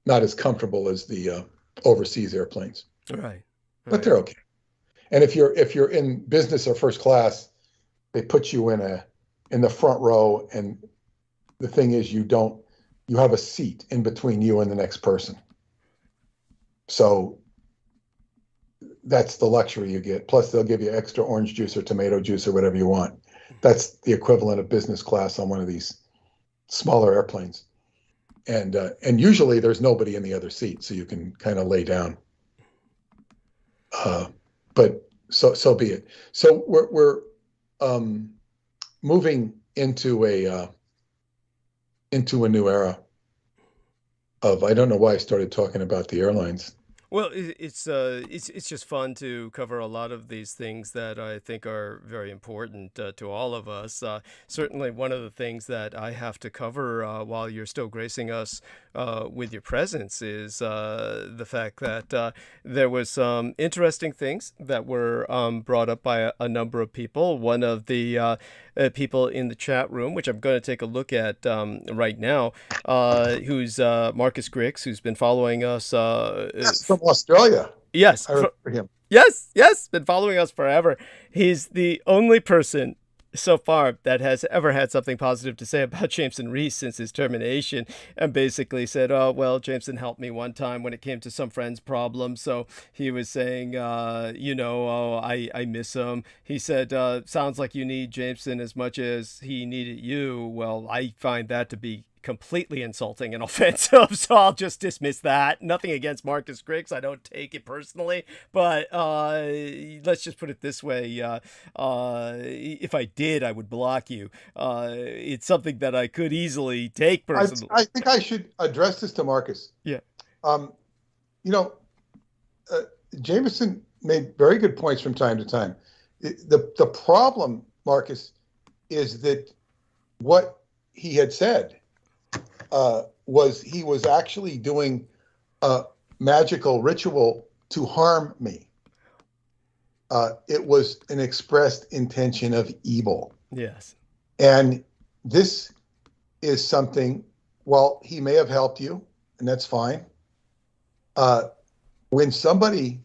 Not as comfortable as the overseas airplanes. Right. But they're okay. And if you're in business or first class, they put you in the front row, and the thing is you have a seat in between you and the next person. So that's the luxury you get. Plus they'll give you extra orange juice or tomato juice or whatever you want. That's the equivalent of business class on one of these smaller airplanes. And usually there's nobody in the other seat, so you can kind of lay down. But so be it. So we're moving into a new era of, I don't know why I started talking about the airlines. Well, it's just fun to cover a lot of these things that I think are very important to all of us. Certainly, one of the things that I have to cover while you're still gracing us with your presence is the fact that there was some interesting things that were brought up by a number of people. One of the people in the chat room, which I'm going to take a look at right now, who's Marcus Grix, who's been following us. That's from Australia. Yes. I remember him. Yes, been following us forever. He's the only person so far that has ever had something positive to say about Jameson Reese since his termination, and basically said, oh, well, Jameson helped me one time when it came to some friend's problem. So he was saying, I miss him. He said, sounds like you need Jameson as much as he needed you. Well, I find that to be completely insulting and offensive, so I'll just dismiss that. Nothing against Marcus Griggs, I don't take it personally, but let's just put it this way, if I did, I would block you. It's something that I could easily take personally. I think I should address this to Marcus. Yeah. Jameson made very good points from time to time. The problem, Marcus, is that what he had said was he was actually doing a magical ritual to harm me. It was an expressed intention of evil. Yes. And this is something, well, he may have helped you, and that's fine. When somebody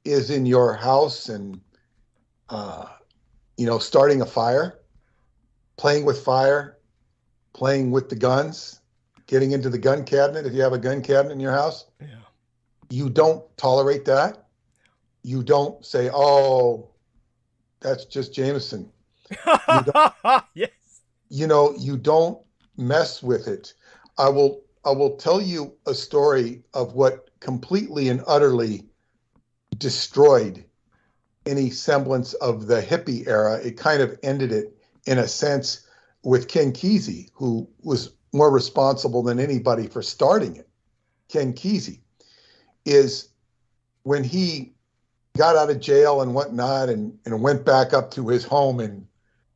is in your house and, starting a fire, playing with fire, playing with the guns, getting into the gun cabinet, if you have a gun cabinet in your house, you don't tolerate that. You don't say, oh, that's just Jameson. Yes. You don't mess with it. I will tell you a story of what completely and utterly destroyed any semblance of the hippie era. It kind of ended it in a sense with Ken Kesey, who was more responsible than anybody for starting it. Ken Kesey is when he got out of jail and whatnot and went back up to his home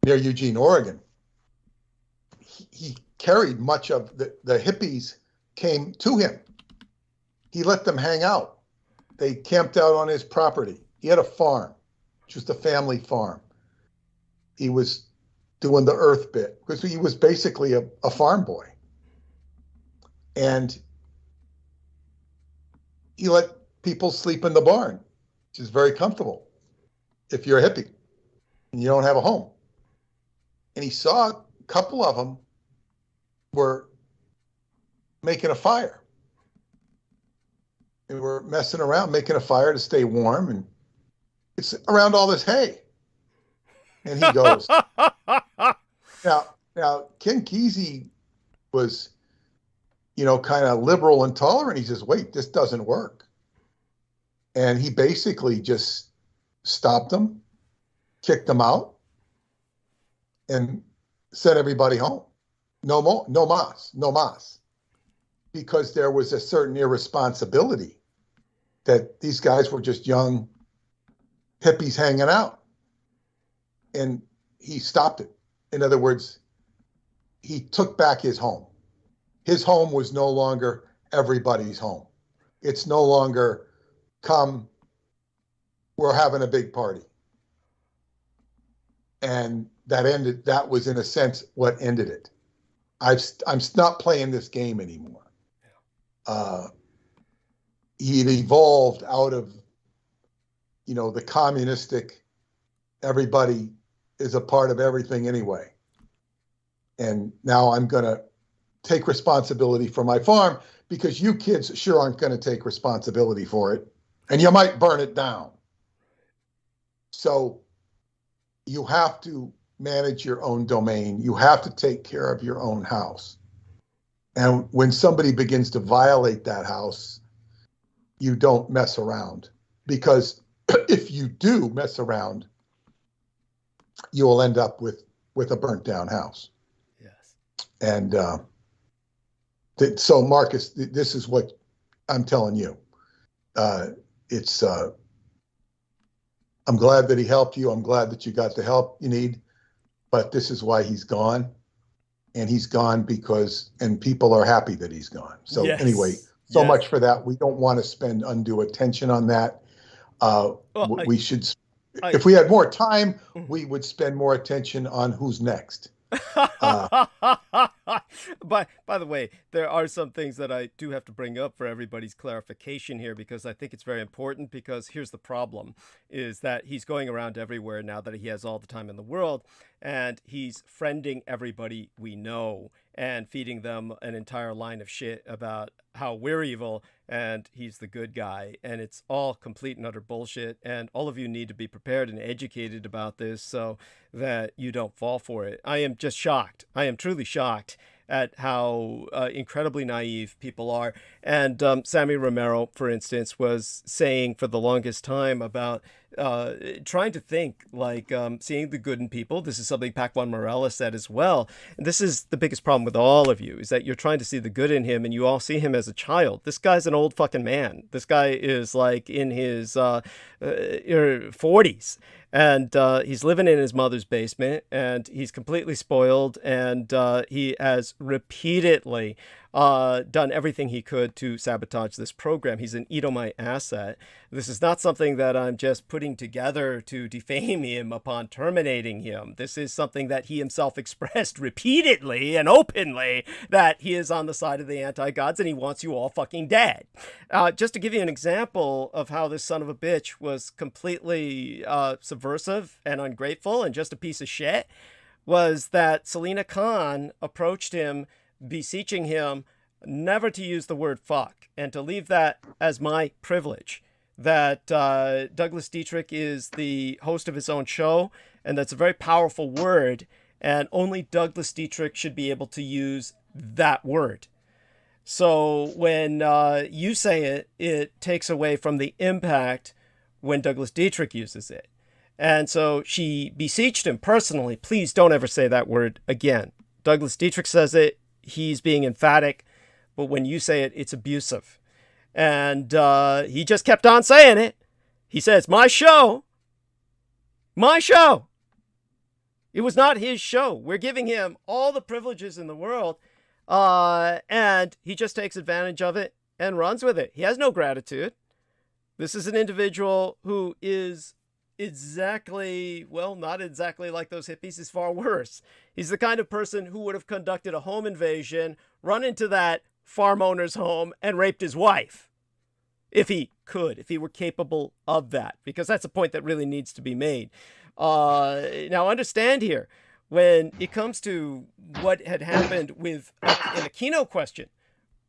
near Eugene, Oregon. He carried much of the hippies came to him. He let them hang out. They camped out on his property. He had a farm, just a family farm. He was doing the earth bit because he was basically a farm boy. And he let people sleep in the barn, which is very comfortable if you're a hippie and you don't have a home. And he saw a couple of them were making a fire. They were messing around, making a fire to stay warm, and it's around all this hay. And he goes, now Ken Kesey was, kind of liberal and tolerant. He says, wait, this doesn't work. And he basically just stopped them, kicked them out, and sent everybody home. No more, no mas. Because there was a certain irresponsibility that these guys were just young hippies hanging out. And he stopped it. In other words, he took back his home. His home was no longer everybody's home. It's no longer, come, we're having a big party. And that was in a sense what ended it. I'm not playing this game anymore. He evolved out of, the communistic, everybody is a part of everything anyway. And now I'm going to take responsibility for my farm because you kids sure aren't going to take responsibility for it. And you might burn it down. So you have to manage your own domain. You have to take care of your own house. And when somebody begins to violate that house, you don't mess around. Because if you do mess around, you will end up with a burnt down house. Yes. And so, Marcus, this is what I'm telling you. I'm glad that he helped you. I'm glad that you got the help you need. But this is why he's gone. And he's gone and people are happy that he's gone. So anyway, so much for that. We don't want to spend undue attention on that. If we had more time, we would spend more attention on who's next. By the way, there are some things that I do have to bring up for everybody's clarification here, because I think it's very important. Because here's the problem, is that he's going around everywhere now that he has all the time in the world, and he's friending everybody we know and feeding them an entire line of shit about how we're evil and he's the good guy. And it's all complete and utter bullshit. And all of you need to be prepared and educated about this so that you don't fall for it. I am just shocked. I am truly shocked at how incredibly naive people are. And Sammy Romero, for instance, was saying for the longest time about trying to think like seeing the good in people. This is something Pac-1 Morales said as well. And this is the biggest problem with all of you, is that you're trying to see the good in him and you all see him as a child. This guy's an old fucking man. This guy is like in his 40s. And he's living in his mother's basement, and he's completely spoiled, and he has repeatedly done everything he could to sabotage this program. He's an Edomite asset. This is not something that I'm just putting together to defame him upon terminating him. This is something that he himself expressed repeatedly and openly, that he is on the side of the anti-gods and he wants you all fucking dead. Just to give you an example of how this son of a bitch was completely subversive and ungrateful and just a piece of shit, was that Selena Khan approached him beseeching him never to use the word fuck and to leave that as my privilege, that Douglas Dietrich is the host of his own show, and that's a very powerful word, and only Douglas Dietrich should be able to use that word. So when you say it, it takes away from the impact when Douglas Dietrich uses it. And so she beseeched him personally, please don't ever say that word again. Douglas Dietrich says it, he's being emphatic, but when you say it, it's abusive. And he just kept on saying it. He says, my show. My show. It was not his show. We're giving him all the privileges in the world, and he just takes advantage of it and runs with it. He has no gratitude. This is an individual who is exactly, well, not exactly like those hippies, is far worse. He's the kind of person who would have conducted a home invasion, run into that farm owner's home, and raped his wife. If he could, if he were capable of that, because that's a point that really needs to be made. Now, understand here, when it comes to what had happened with an Aquino question,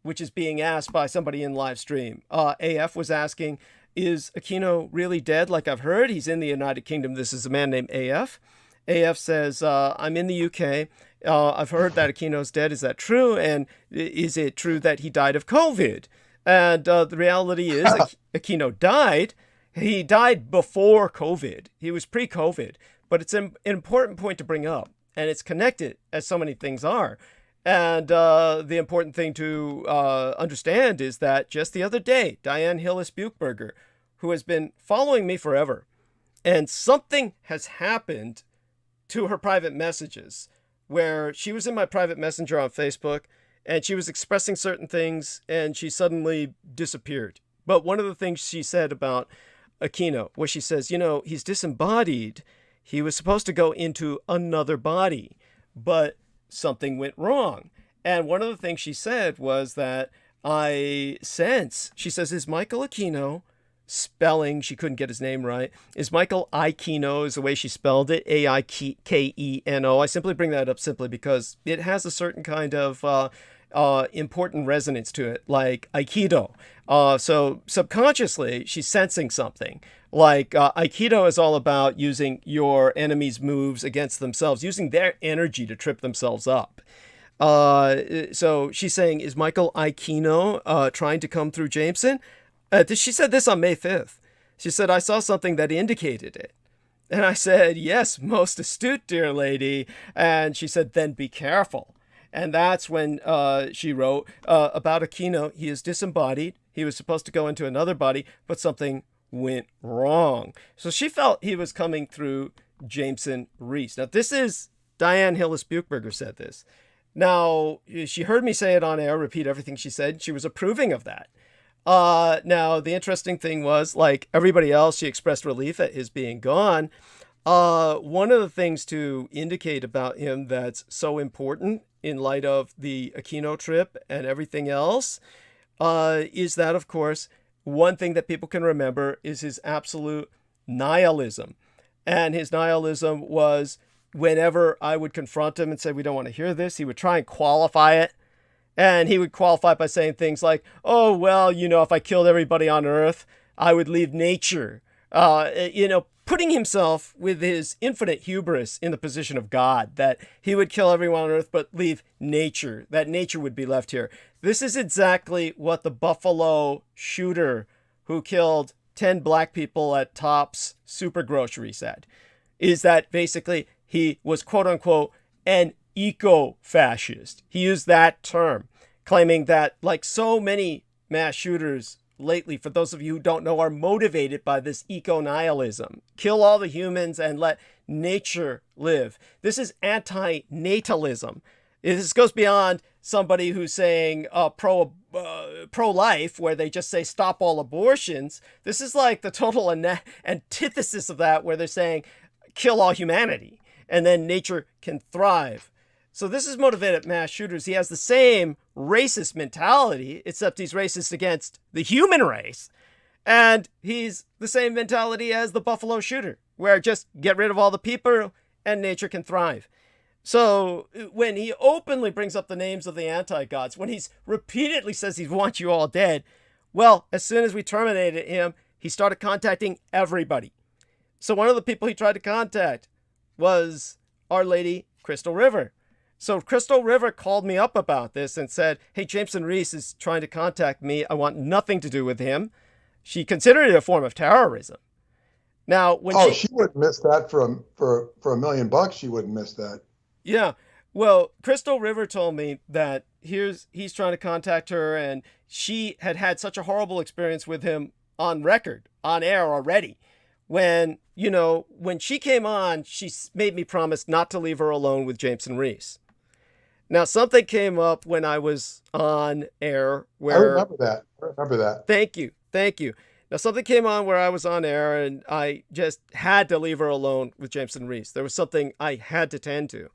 which is being asked by somebody in live stream, AF was asking, is Aquino really dead like I've heard? He's in the United Kingdom. This is a man named AF. AF says, I'm in the UK. I've heard that Aquino's dead. Is that true? And is it true that he died of COVID? And the reality is Aquino died. He died before COVID. He was pre-COVID. But it's an important point to bring up. And it's connected, as so many things are. And the important thing to understand is that just the other day, Diane Hillis-Buchberger, who has been following me forever, and something has happened to her private messages, where she was in my private messenger on Facebook, and she was expressing certain things, and she suddenly disappeared. But one of the things she said about Aquino, where she says, he's disembodied. He was supposed to go into another body, but something went wrong. And one of the things she said was that she says, is Michael Aquino spelling, she couldn't get his name right, is Michael Aikino is the way she spelled it, Aikeno. I simply bring that up simply because it has a certain kind of important resonance to it, like Aikido. So subconsciously, she's sensing something. Like Aikido is all about using your enemy's moves against themselves, using their energy to trip themselves up. So she's saying, is Michael Aikino trying to come through Jameson? She said this on May 5th. She said, I saw something that indicated it. And I said, yes, most astute, dear lady. And she said, then be careful. And that's when she wrote about Aquino. He is disembodied. He was supposed to go into another body, but something went wrong. So she felt he was coming through Jameson Reese. Now, this is Diane Hillis-Buchberger said this. Now, she heard me say it on air, repeat everything she said. She was approving of that. Now, the interesting thing was, like everybody else, she expressed relief at his being gone. One of the things to indicate about him that's so important in light of the Aquino trip and everything else is that, of course, one thing that people can remember is his absolute nihilism. And his nihilism was whenever I would confront him and say, we don't want to hear this, he would try and qualify it. And he would qualify by saying things like, oh, well, if I killed everybody on Earth, I would leave nature. Putting himself with his infinite hubris in the position of God, that he would kill everyone on Earth but leave nature, that nature would be left here. This is exactly what the Buffalo shooter who killed 10 black people at Tops Super Grocery said, is that basically he was, quote unquote, an eco-fascist. He used that term, claiming that, like so many mass shooters lately, for those of you who don't know, are motivated by this eco-nihilism. Kill all the humans and let nature live. This is anti-natalism. This goes beyond somebody who's saying pro-life, where they just say stop all abortions. This is like the total antithesis of that, where they're saying kill all humanity and then nature can thrive. So this is motivated mass shooters. He has the same racist mentality, except he's racist against the human race. And he's the same mentality as the Buffalo shooter, where just get rid of all the people and nature can thrive. So when he openly brings up the names of the anti-gods, when he's repeatedly says he wants you all dead, well, as soon as we terminated him, he started contacting everybody. So one of the people he tried to contact was Our Lady Crystal River. So Crystal River called me up about this and said, hey, Jameson Reese is trying to contact me. I want nothing to do with him. She considered it a form of terrorism. Now, when she wouldn't miss that for $1 million. She wouldn't miss that. Yeah. Well, Crystal River told me that he's trying to contact her, and she had such a horrible experience with him on record, on air already. When she came on, she made me promise not to leave her alone with Jameson Reese. Now, something came up when I was on air where... I remember that. Thank you. Now, something came on where I was on air, and I just had to leave her alone with Jameson Reese. There was something I had to tend to.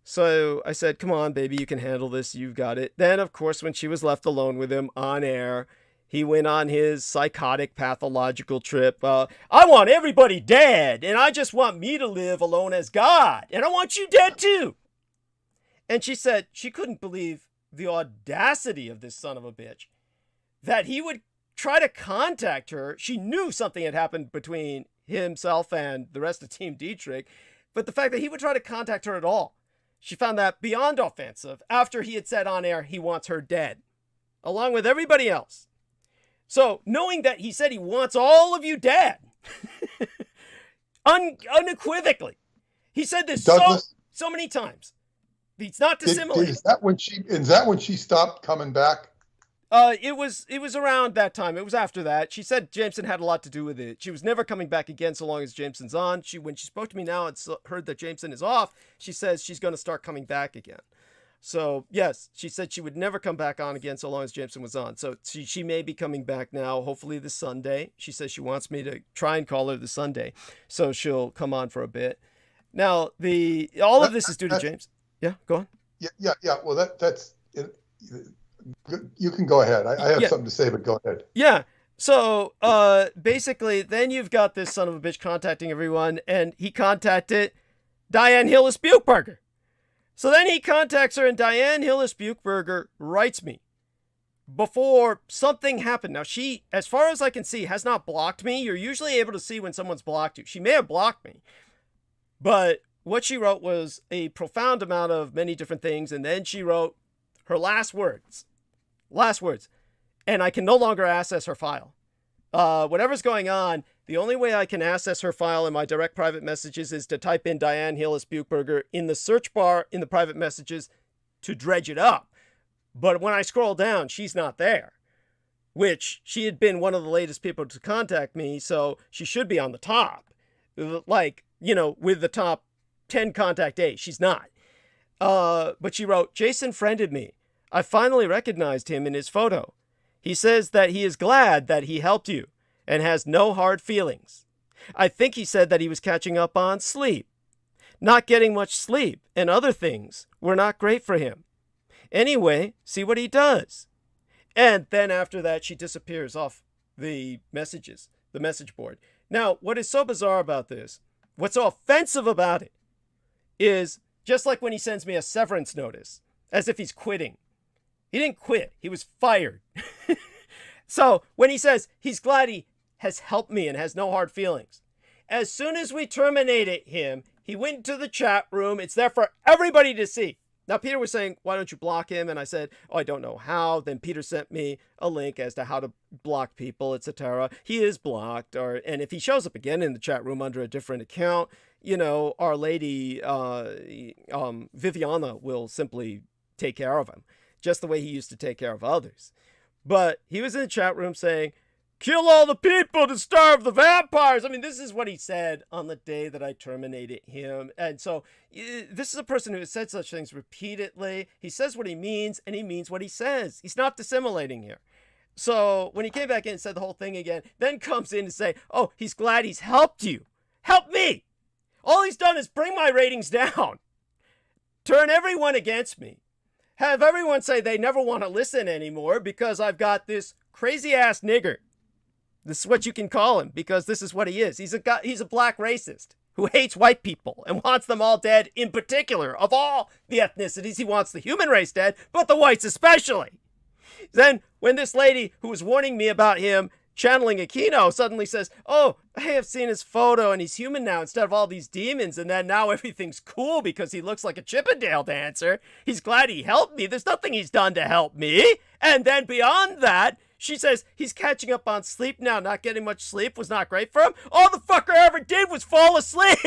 So I said, come on, baby, you can handle this. You've got it. Then, of course, when she was left alone with him on air, he went on his psychotic, pathological trip. I want everybody dead, and I just want me to live alone as God, and I want you dead too. And she said she couldn't believe the audacity of this son of a bitch, that he would try to contact her. She knew something had happened between himself and the rest of Team Dietrich, but the fact that he would try to contact her at all, she found that beyond offensive after he had said on air he wants her dead, along with everybody else. So knowing that he said he wants all of you dead, unequivocally, he said this so many times. It's not dissimilar. Is that when she stopped coming back? It was around that time. It was after that. She said Jameson had a lot to do with it. She was never coming back again so long as Jameson's on. When she spoke to me now and heard that Jameson is off, she says she's going to start coming back again. So yes, she said she would never come back on again so long as Jameson was on. So she may be coming back now, hopefully this Sunday. She says she wants me to try and call her this Sunday, so she'll come on for a bit. Now all of this is due to James. Yeah, go on. Yeah. Well, that's it. You can go ahead. I have something to say, but go ahead. Yeah. So basically, then you've got this son of a bitch contacting everyone, and he contacted Diane Hillis Buchberger. So then he contacts her, and Diane Hillis Buchberger writes me before something happened. Now, she, as far as I can see, has not blocked me. You're usually able to see when someone's blocked you. She may have blocked me, but what she wrote was a profound amount of many different things, and then she wrote her last words, and I can no longer access her file. Whatever's going on, the only way I can access her file in my direct private messages is to type in Diane Hillis Buchberger in the search bar in the private messages to dredge it up. But when I scroll down, she's not there, which she had been one of the latest people to contact me, so she should be on the top, like, with the top 10 contact days. She's not. But she wrote, Jason friended me. I finally recognized him in his photo. He says that he is glad that he helped you and has no hard feelings. I think he said that he was catching up on sleep. Not getting much sleep and other things were not great for him. Anyway, see what he does. And then after that, she disappears off the messages, the message board. Now, what is so bizarre about this, what's so offensive about it, is just like when he sends me a severance notice, as if he's quitting. He didn't quit. He was fired. So when he says he's glad he has helped me and has no hard feelings, as soon as we terminated him, he went into the chat room. It's there for everybody to see. Now, Peter was saying, why don't you block him? And I said, I don't know how. Then Peter sent me a link as to how to block people, etc. He is blocked. And if he shows up again in the chat room under a different account, Our Lady Viviana will simply take care of him, just the way he used to take care of others. But he was in the chat room saying, kill all the people to starve the vampires. I mean, this is what he said on the day that I terminated him. And so this is a person who has said such things repeatedly. He says what he means, and he means what he says. He's not dissimulating here. So when he came back in and said the whole thing again, then comes in to say, oh, he's glad he's helped you. Help me. All he's done is bring my ratings down, turn everyone against me, have everyone say they never want to listen anymore because I've got this crazy ass nigger. This is what you can call him, because this is what he is. He's a black racist who hates white people and wants them all dead. In particular, of all the ethnicities, he wants the human race dead, but the whites especially. Then when this lady who was warning me about him channeling Aquino suddenly says, oh, I have seen his photo and he's human now instead of all these demons, and then now everything's cool because he looks like a Chippendale dancer. He's glad he helped me. There's nothing he's done to help me. And then beyond that, she says he's catching up on sleep now. Not getting much sleep was not great for him. All the fucker ever did was fall asleep.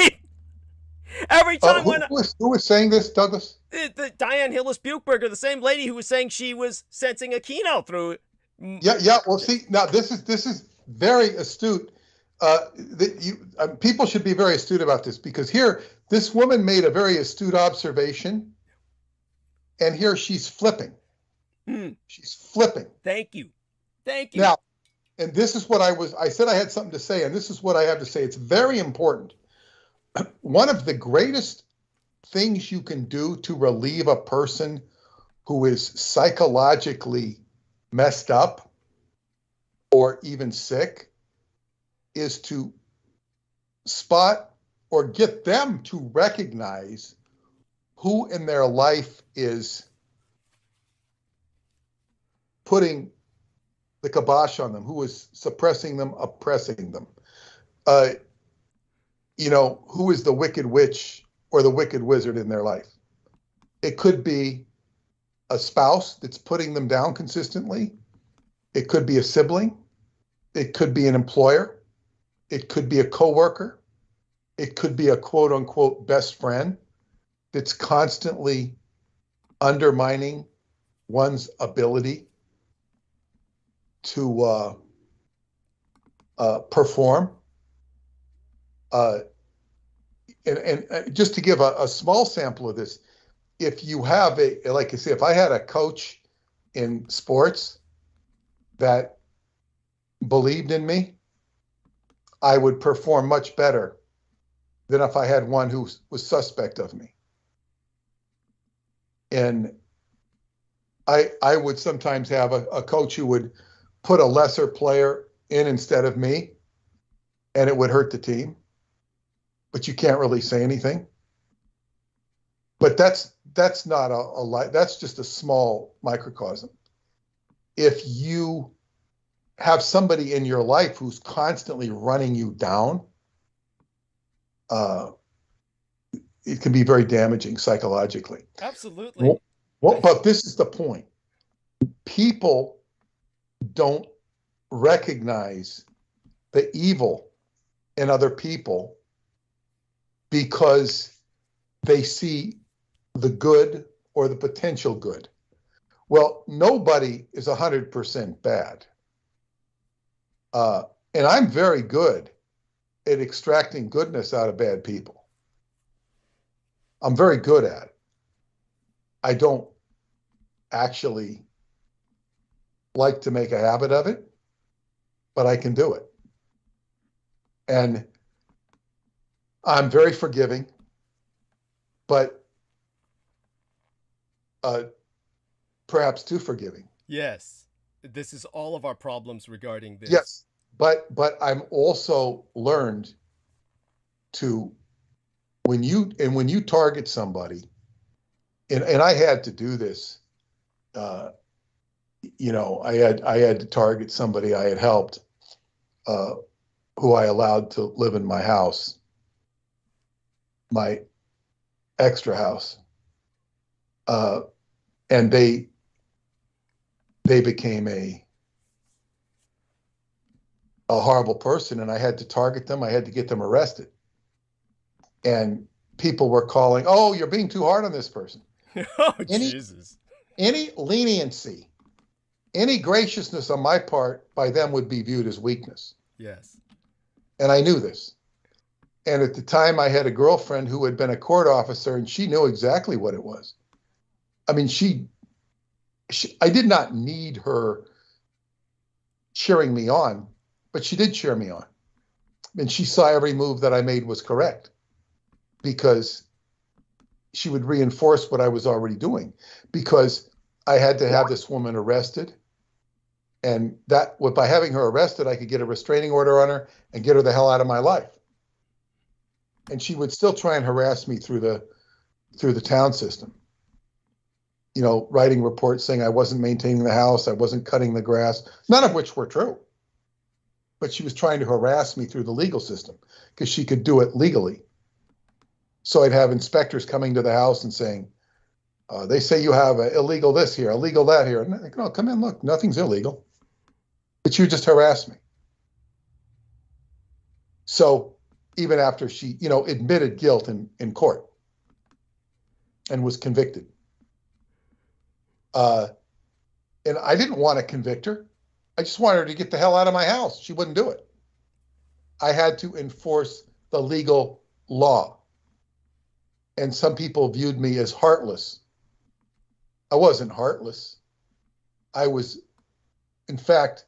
Every time who was saying this, Douglas? The Diane Hillis Buchberger, the same lady who was saying she was sensing Aquino through it. Yeah. Well, see, now this is very astute. People should be very astute about this, because here this woman made a very astute observation, and here she's flipping. She's flipping. Thank you. Now, and this is what I said I had something to say, and this is what I have to say. It's very important. One of the greatest things you can do to relieve a person who is psychologically messed up or even sick is to spot or get them to recognize who in their life is putting the kibosh on them, who is suppressing them, oppressing them. Who is the wicked witch or the wicked wizard in their life? It could be a spouse that's putting them down consistently. It could be a sibling. It could be an employer. It could be a coworker. It could be a quote unquote best friend that's constantly undermining one's ability to perform. And just to give a small sample of this, if you have like I say, if I had a coach in sports that believed in me, I would perform much better than if I had one who was suspect of me. And I would sometimes have a coach who would put a lesser player in instead of me, and it would hurt the team. But you can't really say anything. But that's not that's just a small microcosm. If you have somebody in your life who's constantly running you down, it can be very damaging psychologically. Absolutely. Well, but this is the point. People don't recognize the evil in other people because they see the good or the potential good. Well, nobody is 100% bad. And I'm very good at extracting goodness out of bad people. I'm very good at it. I don't actually like to make a habit of it, but I can do it. And I'm very forgiving, but perhaps too forgiving. Yes. This is all of our problems regarding this. Yes, but I'm also learned to, when you target somebody, and I had to do this, you know, I had to target somebody I had helped, who I allowed to live in my house, my extra house, and they became a horrible person, and I had to target them. I had to get them arrested, and people were calling, "Oh, you're being too hard on this person." Oh, Jesus. Any leniency, any graciousness on my part by them would be viewed as weakness. Yes. And I knew this. And at the time, I had a girlfriend who had been a court officer, and she knew exactly what it was. I mean, I did not need her cheering me on, but she did cheer me on. And she saw every move that I made was correct, because she would reinforce what I was already doing, because I had to have this woman arrested. And by having her arrested, I could get a restraining order on her and get her the hell out of my life. And she would still try and harass me through the town system, you know, writing reports saying I wasn't maintaining the house, I wasn't cutting the grass, none of which were true. But she was trying to harass me through the legal system because she could do it legally. So I'd have inspectors coming to the house and saying, they say you have illegal this here, illegal that here. And I go, "No, come in, look, nothing's illegal. But you just harassed me." So even after she, you know, admitted guilt in court and was convicted. And I didn't want to convict her. I just wanted her to get the hell out of my house. She wouldn't do it. I had to enforce the legal law. And some people viewed me as heartless. I wasn't heartless. I was, in fact,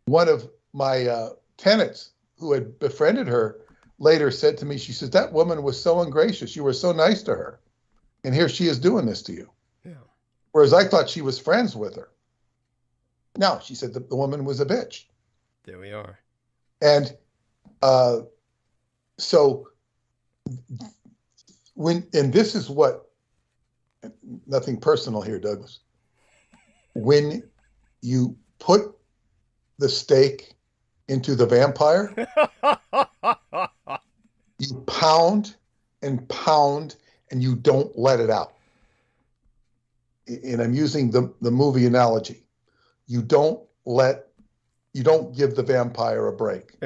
one of my tenants who had befriended her later said to me, she says, "That woman was so ungracious. You were so nice to her. And here she is doing this to you." Yeah. Whereas I thought she was friends with her. No, she said the woman was a bitch. There we are. And so and this is what, nothing personal here, Douglas. When you put the stake into the vampire, you pound and pound and you don't let it out. And I'm using the movie analogy. You don't give the vampire a break.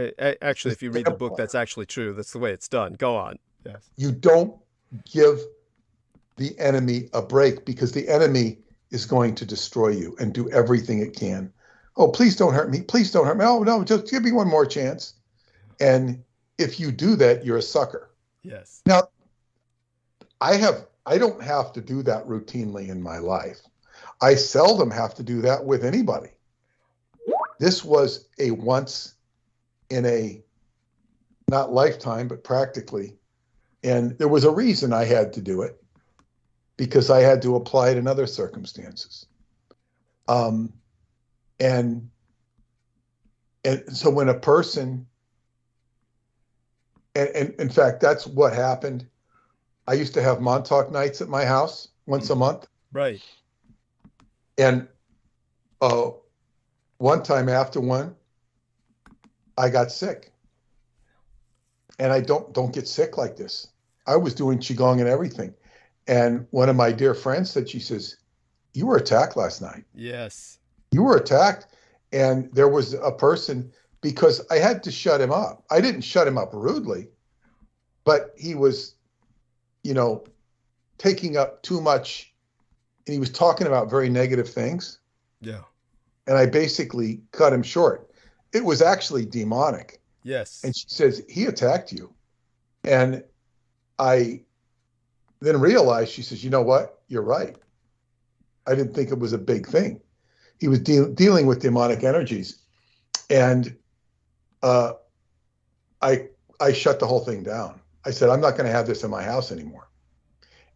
Actually, if you read the book, that's actually true. That's the way it's done. Go on. Yes. You don't give the enemy a break, because the enemy is going to destroy you and do everything it can Oh, please don't hurt me. Please don't hurt me. Oh, no, just give me one more chance. And if you do that, you're a sucker. Yes. Now, I don't have to do that routinely in my life. I seldom have to do that with anybody. This was a once in a, not lifetime, but practically. And there was a reason I had to do it, because I had to apply it in other circumstances. And so when a person, and in fact, that's what happened. I used to have Montauk nights at my house once a month. Right. And one time after one, I got sick. And I don't get sick like this. I was doing Qigong and everything. And one of my dear friends said, she says, "You were attacked last night." Yes. You were attacked. And there was a person, because I had to shut him up. I didn't shut him up rudely, but he was, taking up too much, and he was talking about very negative things. Yeah. And I basically cut him short. It was actually demonic. Yes. And she says, "He attacked you." And I then realized, she says, "You know what? You're right. I didn't think it was a big thing." He was dealing with demonic energies. And I shut the whole thing down. I said, "I'm not going to have this in my house anymore."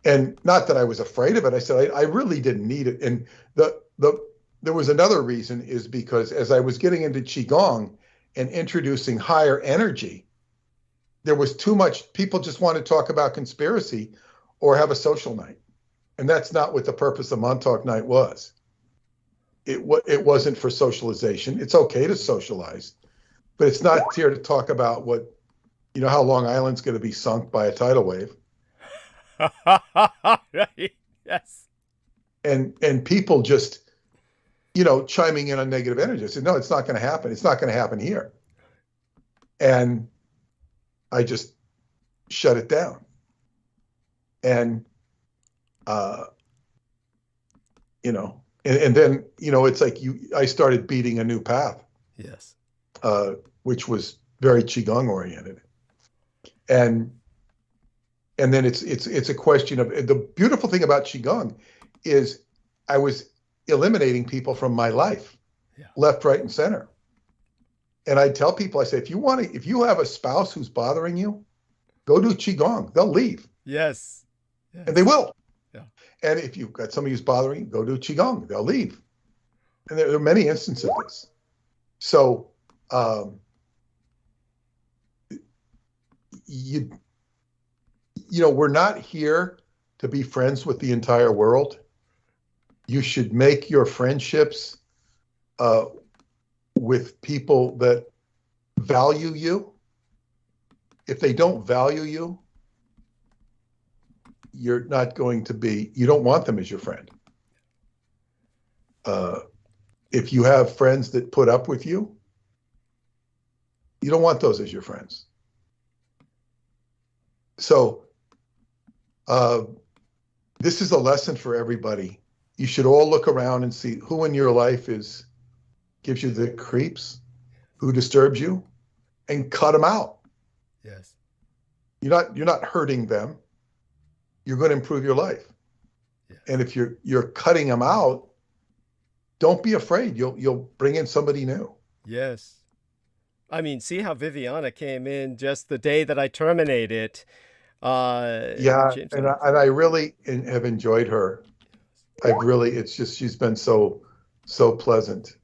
And not that I was afraid of it. I said, I really didn't need it. And there was another reason, is because as I was getting into Qigong and introducing higher energy, there was too much. People just want to talk about conspiracy or have a social night. And that's not what the purpose of Montauk Night was. It wasn't for socialization. It's okay to socialize, but it's not here to talk about how Long Island's going to be sunk by a tidal wave. Right. Yes. And people just, chiming in on negative energy. I said, "No, it's not going to happen. It's not going to happen here." And I just shut it down. And, and then, it's like I started beating a new path. Yes. Which was very Qigong oriented. And then it's a question of, the beautiful thing about Qigong is I was eliminating people from my life, left, right, and center. And I tell people, I say, if you have a spouse who's bothering you, go do Qigong. They'll leave. Yes. And they will. Yeah. And if you've got somebody who's bothering you, go do Qigong. They'll leave. And there are many instances of this. So, we're not here to be friends with the entire world. You should make your friendships with people that value you. If they don't value you, you don't want them as your friend. If you have friends that put up with you, you don't want those as your friends. So this is a lesson for everybody. You should all look around and see who in your life gives you the creeps, who disturbs you, and cut them out. Yes. You're not hurting them. You're going to improve your life. Yes. And if you're cutting them out, don't be afraid. You'll bring in somebody new. Yes. I mean, see how Viviana came in just the day that I terminated. James and I really have enjoyed her. She's been so pleasant.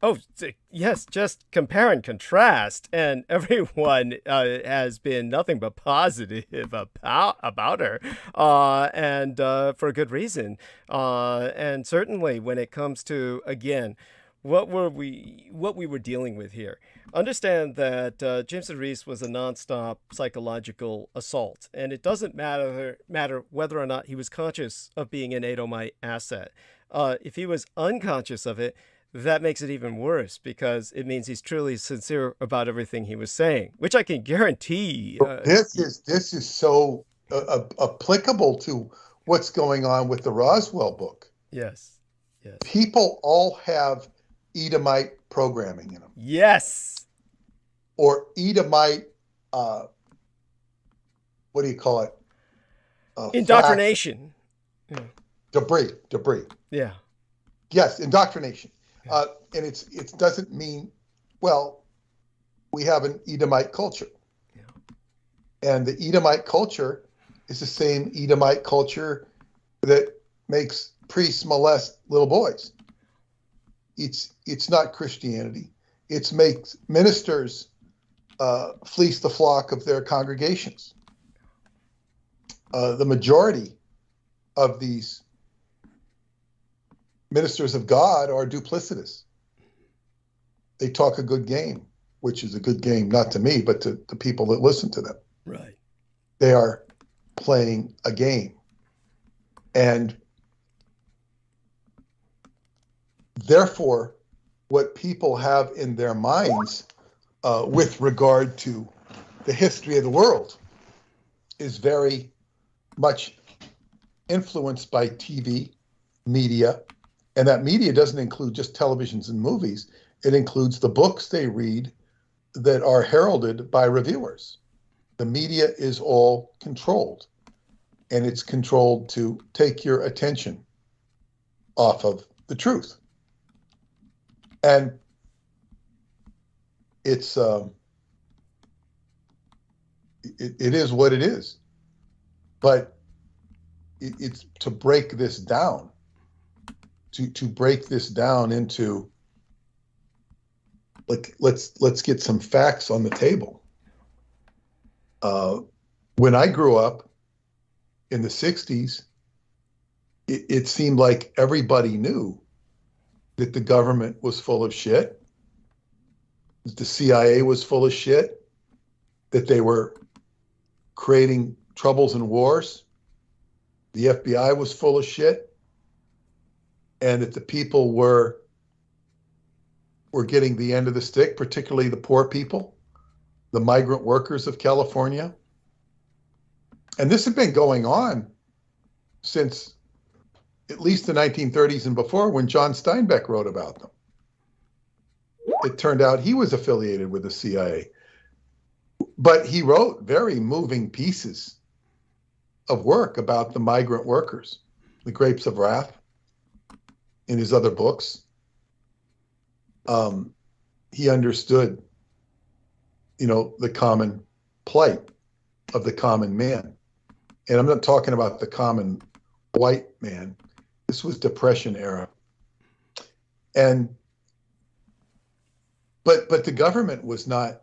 Oh, yes, just compare and contrast. And everyone has been nothing but positive about her, and for a good reason. And certainly when it comes to, again, what we were dealing with here. Understand that James Reese was a nonstop psychological assault, and it doesn't matter whether or not he was conscious of being an Edomite asset. If he was unconscious of it, that makes it even worse, because it means he's truly sincere about everything he was saying, which I can guarantee. This is so applicable to what's going on with the Roswell book. Yes. Yes. People all have Edomite programming in them. Yes. Or Edomite, what do you call it? Indoctrination. Debris. Yeah. Yes, indoctrination. And it doesn't mean, well, we have an Edomite culture. Yeah. And the Edomite culture is the same Edomite culture that makes priests molest little boys. It's not Christianity. It makes ministers fleece the flock of their congregations. The majority of these ministers of God are duplicitous. They talk a good game, which is a good game, not to me, but to the people that listen to them. Right. They are playing a game. And therefore, what people have in their minds with regard to the history of the world is very much influenced by TV, media, and that media doesn't include just televisions and movies. It includes the books they read that are heralded by reviewers. The media is all controlled, and it's controlled to take your attention off of the truth. And it's it is what it is. But it's to break this down, to break this down into, like, let's get some facts on the table. When I grew up in the 60s, it seemed like everybody knew that the government was full of shit, that the CIA was full of shit, that they were creating troubles and wars, the FBI was full of shit, and that the people were getting the end of the stick, particularly the poor people, the migrant workers of California. And this had been going on since at least the 1930s and before, when John Steinbeck wrote about them. It turned out he was affiliated with the CIA. But he wrote very moving pieces of work about the migrant workers, The Grapes of Wrath, in his other books. He understood, the common plight of the common man. And I'm not talking about the common white man. This was Depression era. And but the government was not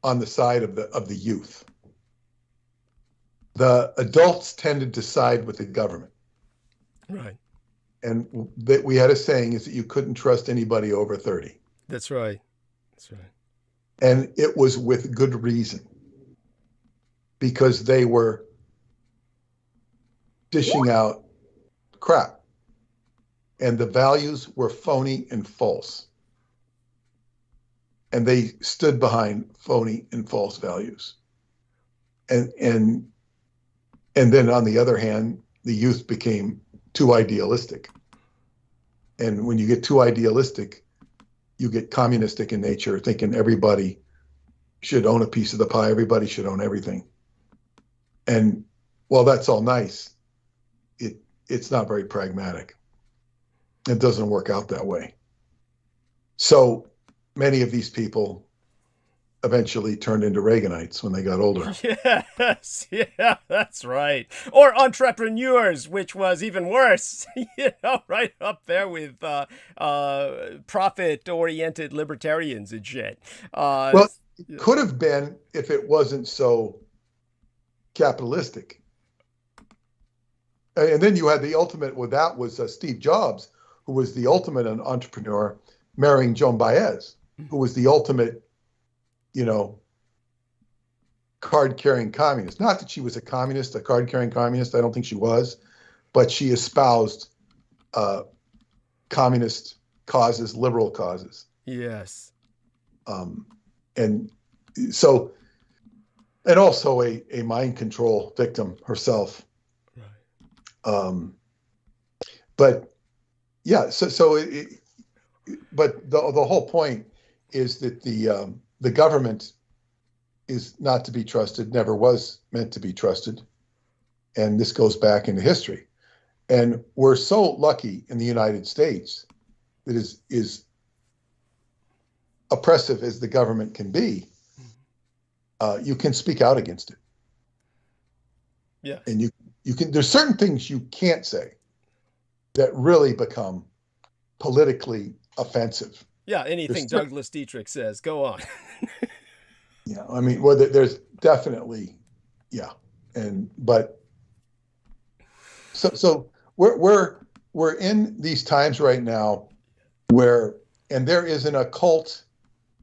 on the side of the youth. The adults tended to side with the government. Right. And that we had a saying is that you couldn't trust anybody over 30. That's right. That's right. And it was with good reason, because they were dishing out crap, and the values were phony and false. And they stood behind phony and false values. And then on the other hand, the youth became too idealistic. And when you get too idealistic, you get communistic in nature, thinking everybody should own a piece of the pie, everybody should own everything. And while that's all nice, it's not very pragmatic. It doesn't work out that way. So many of these people eventually turned into Reaganites when they got older. Yes, yeah, that's right. Or entrepreneurs, which was even worse, right up there with profit-oriented libertarians and shit. Well, it could have been if it wasn't so capitalistic. And then you had the ultimate, well, that was Steve Jobs, who was the ultimate entrepreneur, marrying Joan Baez, who was the ultimate, card-carrying communist. Not that she was a communist, a card-carrying communist. I don't think she was, but she espoused communist causes, liberal causes. Yes. And so, and also a mind control victim herself. Right. But yeah, but the whole point is that the government is not to be trusted, never was meant to be trusted. And this goes back into history. And we're so lucky in the United States that is oppressive as the government can be, you can speak out against it. Yeah. And you can, there's certain things you can't say that really become politically offensive. Yeah, anything Douglas Dietrich says, go on. Yeah, I mean, well, there's definitely, yeah, but so we're in these times right now where, and there is an occult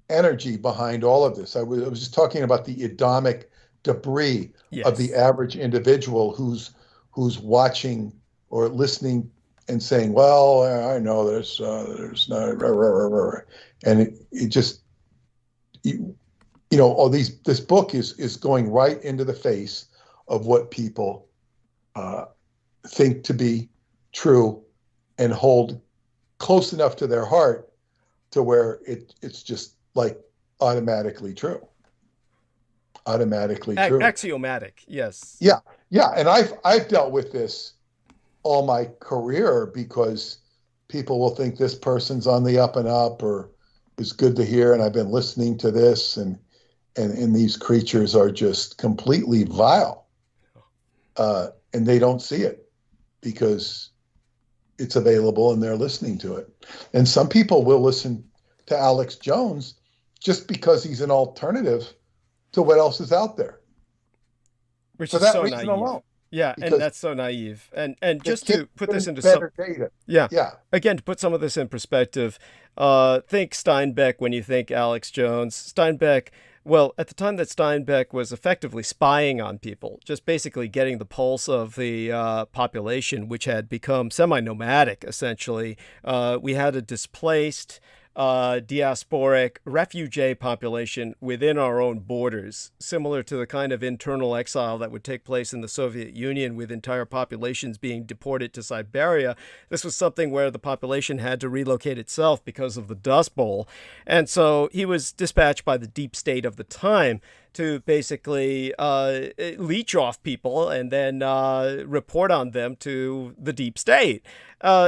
energy behind all of this. I was just talking about the Adamic debris of the average individual who's watching or listening and saying, well, I know there's not, and it just, this book is going right into the face of what people think to be true and hold close enough to their heart to where it's just like automatically true. Axiomatic, yes. Yeah. And I've dealt with this all my career because people will think this person's on the up and up or is good to hear, and I've been listening to this, and these creatures are just completely vile, and they don't see it because it's available and they're listening to it. And some people will listen to Alex Jones just because he's an alternative to what else is out there. Which for is that so reason naive. alone. Yeah, Because and that's so naive. And just to put this into better data. Yeah. Again, to put some of this in perspective, think Steinbeck when you think Alex Jones. Steinbeck, well, at the time that Steinbeck was effectively spying on people, just basically getting the pulse of the population, which had become semi-nomadic, essentially. We had a displaced diasporic refugee population within our own borders, similar to the kind of internal exile that would take place in the Soviet Union with entire populations being deported to Siberia. This was something where the population had to relocate itself because of the Dust Bowl. And so he was dispatched by the deep state of the time to basically leech off people and then report on them to the deep state.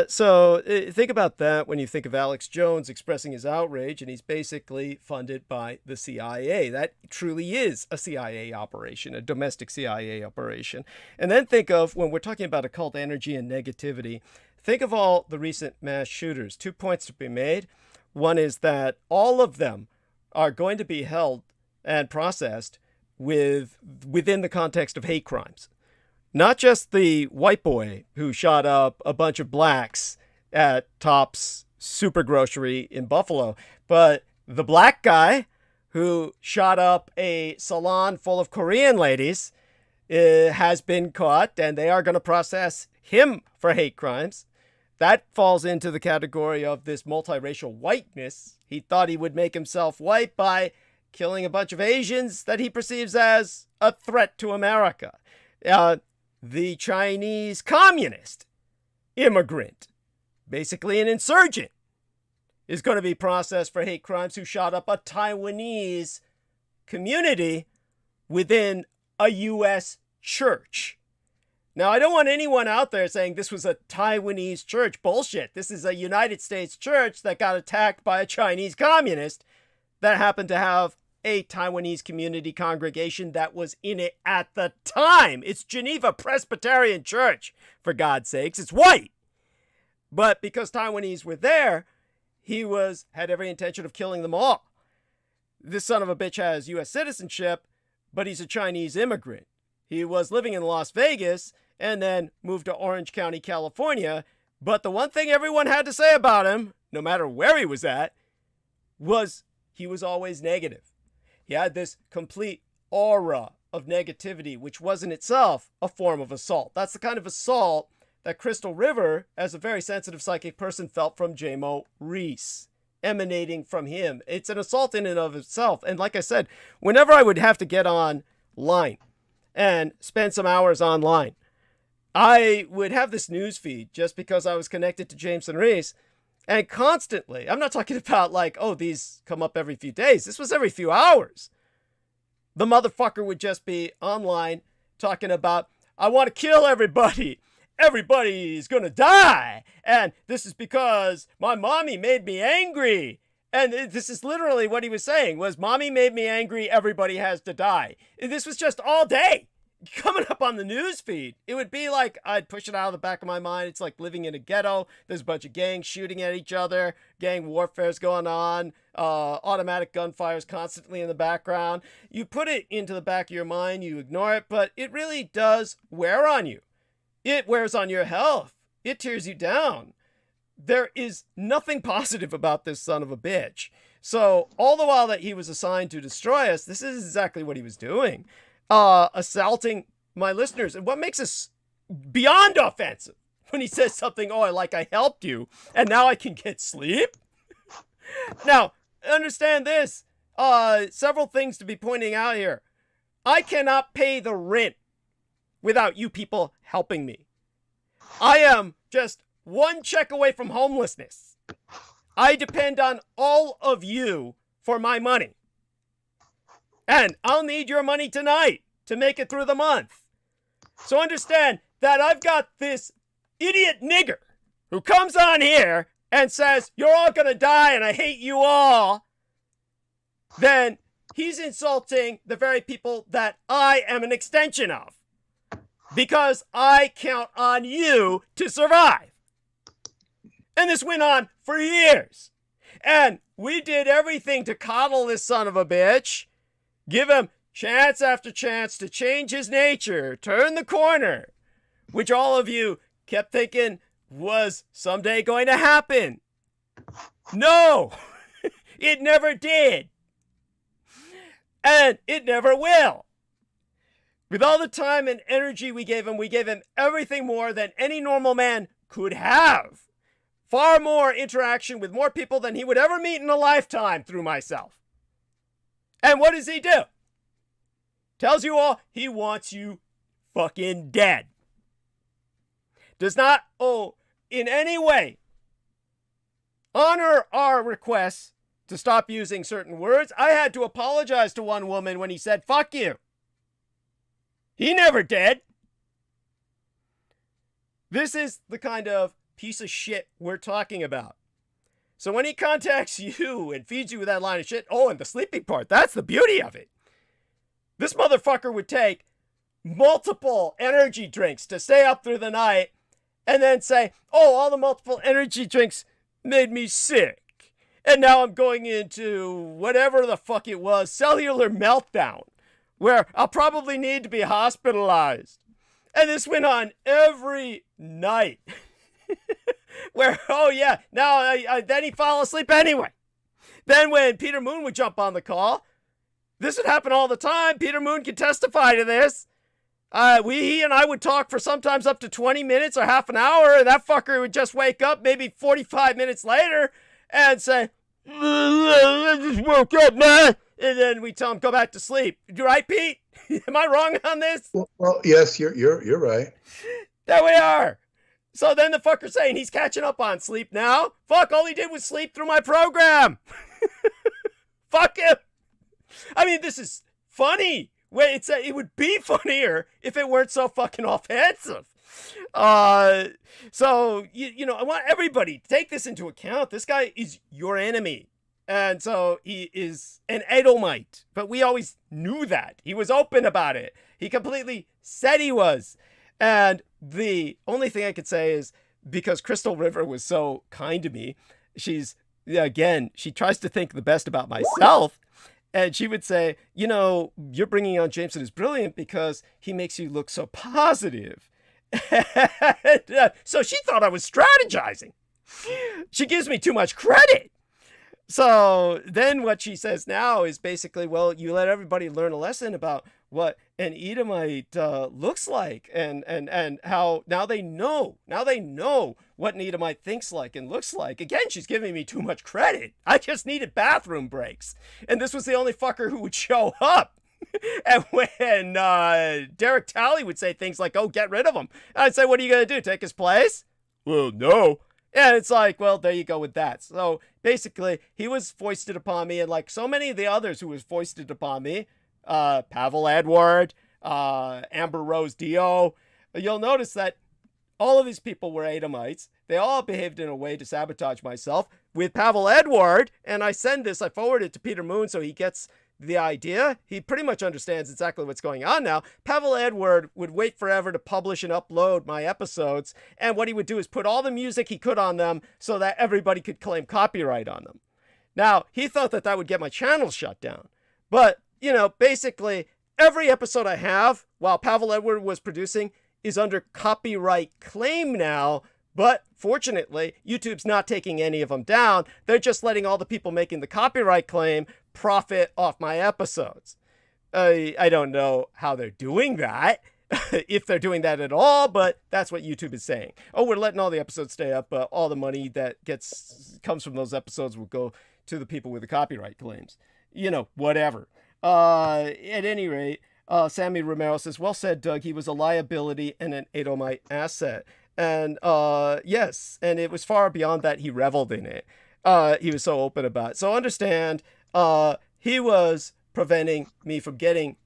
So think about that when you think of Alex Jones expressing his outrage, and he's basically funded by the CIA. That truly is a CIA operation, a domestic CIA operation. And then think of, when we're talking about occult energy and negativity, think of all the recent mass shooters. 2 points to be made. One is that all of them are going to be held and processed within the context of hate crimes. Not just the white boy who shot up a bunch of blacks at Tops Super Grocery in Buffalo, but the black guy who shot up a salon full of Korean ladies has been caught, and they are going to process him for hate crimes. That falls into the category of this multiracial whiteness. He thought he would make himself white by killing a bunch of Asians that he perceives as a threat to America. The Chinese communist immigrant, basically an insurgent, is going to be processed for hate crimes who shot up a Taiwanese community within a U.S. church. Now, I don't want anyone out there saying this was a Taiwanese church. Bullshit. This is a United States church that got attacked by a Chinese communist that happened to have a Taiwanese community congregation that was in it at the time. It's Geneva Presbyterian Church, for God's sakes. It's white. But because Taiwanese were there, he had every intention of killing them all. This son of a bitch has U.S. citizenship, but he's a Chinese immigrant. He was living in Las Vegas and then moved to Orange County, California. But the one thing everyone had to say about him, no matter where he was at, was he was always negative. He had this complete aura of negativity, which was in itself a form of assault. That's the kind of assault that Crystal River, as a very sensitive psychic person, felt from J-Mo Reese, emanating from him. It's an assault in and of itself. And like I said, whenever I would have to get online and spend some hours online, I would have this news feed just because I was connected to Jameson Reese, and constantly, I'm not talking about like, oh, these come up every few days. This was every few hours. The motherfucker would just be online talking about, I want to kill everybody. Everybody's gonna die. And this is because my mommy made me angry. And this is literally what he was saying, was mommy made me angry, everybody has to die. And this was just all day coming up on the news feed. It would be like, I'd push it out of the back of my mind. It's like living in a ghetto. There's a bunch of gangs shooting at each other. Gang warfare's going on. Automatic gunfires constantly in the background. You put it into the back of your mind, you ignore it, but it really does wear on you. It wears on your health. It tears you down. There is nothing positive about this son of a bitch. So all the while that he was assigned to destroy us, this is exactly what he was doing. Assaulting my listeners. And what makes us beyond offensive when he says something, oh, I helped you and now I can get sleep. Now, understand this. Several things to be pointing out here. I cannot pay the rent without you people helping me. I am just one check away from homelessness. I depend on all of you for my money. And I'll need your money tonight to make it through the month. So understand that I've got this idiot nigger who comes on here and says, you're all gonna die and I hate you all. Then he's insulting the very people that I am an extension of. Because I count on you to survive. And this went on for years. And we did everything to coddle this son of a bitch. Give him chance after chance to change his nature, turn the corner, which all of you kept thinking was someday going to happen. No, it never did. And it never will. With all the time and energy we gave him everything more than any normal man could have. Far more interaction with more people than he would ever meet in a lifetime through myself. And what does he do? Tells you all he wants you fucking dead. Does not, in any way honor our requests to stop using certain words. I had to apologize to one woman when he said, fuck you. He never did. This is the kind of piece of shit we're talking about. So when he contacts you and feeds you with that line of shit, and the sleeping part, that's the beauty of it. This motherfucker would take multiple energy drinks to stay up through the night and then say, all the multiple energy drinks made me sick. And now I'm going into whatever the fuck it was, cellular meltdown, where I'll probably need to be hospitalized. And this went on every night. Where, then he'd fall asleep anyway. Then when Peter Moon would jump on the call, this would happen all the time. Peter Moon can testify to this. He and I would talk for sometimes up to 20 minutes or half an hour, and that fucker would just wake up maybe 45 minutes later and say, I just woke up, man. And then we tell him, go back to sleep. You right, Pete? Am I wrong on this? Well, yes, you're right. There we are. So then the fucker's saying he's catching up on sleep now. Fuck, all he did was sleep through my program. Fuck him. I mean, this is funny. It would be funnier if it weren't so fucking offensive. So, I want everybody to take this into account. This guy is your enemy. And so he is an Edomite. But we always knew that. He was open about it. He completely said he was. And the only thing I could say is because Crystal River was so kind to me, she tries to think the best about myself. And she would say, you're bringing on Jameson is brilliant because he makes you look so positive. So she thought I was strategizing. She gives me too much credit. So then what she says now is basically, well, you let everybody learn a lesson about what an Edomite looks like and how now they know what an Edomite thinks like and looks like. Again, she's giving me too much credit. I just needed bathroom breaks. And this was the only fucker who would show up. And when Derek Talley would say things like, oh, get rid of him, I'd say, what are you going to do, take his place? Well, no. And it's like, well, there you go with that. So basically, he was foisted upon me, and like so many of the others who was foisted upon me, Pavel Edward, Amber Rose Dio, you'll notice that all of these people were Edomites. They all behaved in a way to sabotage myself. With Pavel Edward, and I forward it to Peter Moon so he gets the idea. He pretty much understands exactly what's going on now. Pavel Edward would wait forever to publish and upload my episodes, and what he would do is put all the music he could on them so that everybody could claim copyright on them. Now, he thought that that would get my channel shut down. But, you know, basically, every episode I have, while Pavel Edward was producing, is under copyright claim now. But fortunately, YouTube's not taking any of them down. They're just letting all the people making the copyright claim profit off my episodes. I don't know how they're doing that, if they're doing that at all, but that's what YouTube is saying. Oh, we're letting all the episodes stay up, but all the money that comes from those episodes will go to the people with the copyright claims. You know, whatever. At any rate, Sammy Romero says, well said, Doug. He was a liability and an Edomite asset. And yes, and it was far beyond that. He reveled in it. He was so open about it. So understand, he was preventing me from getting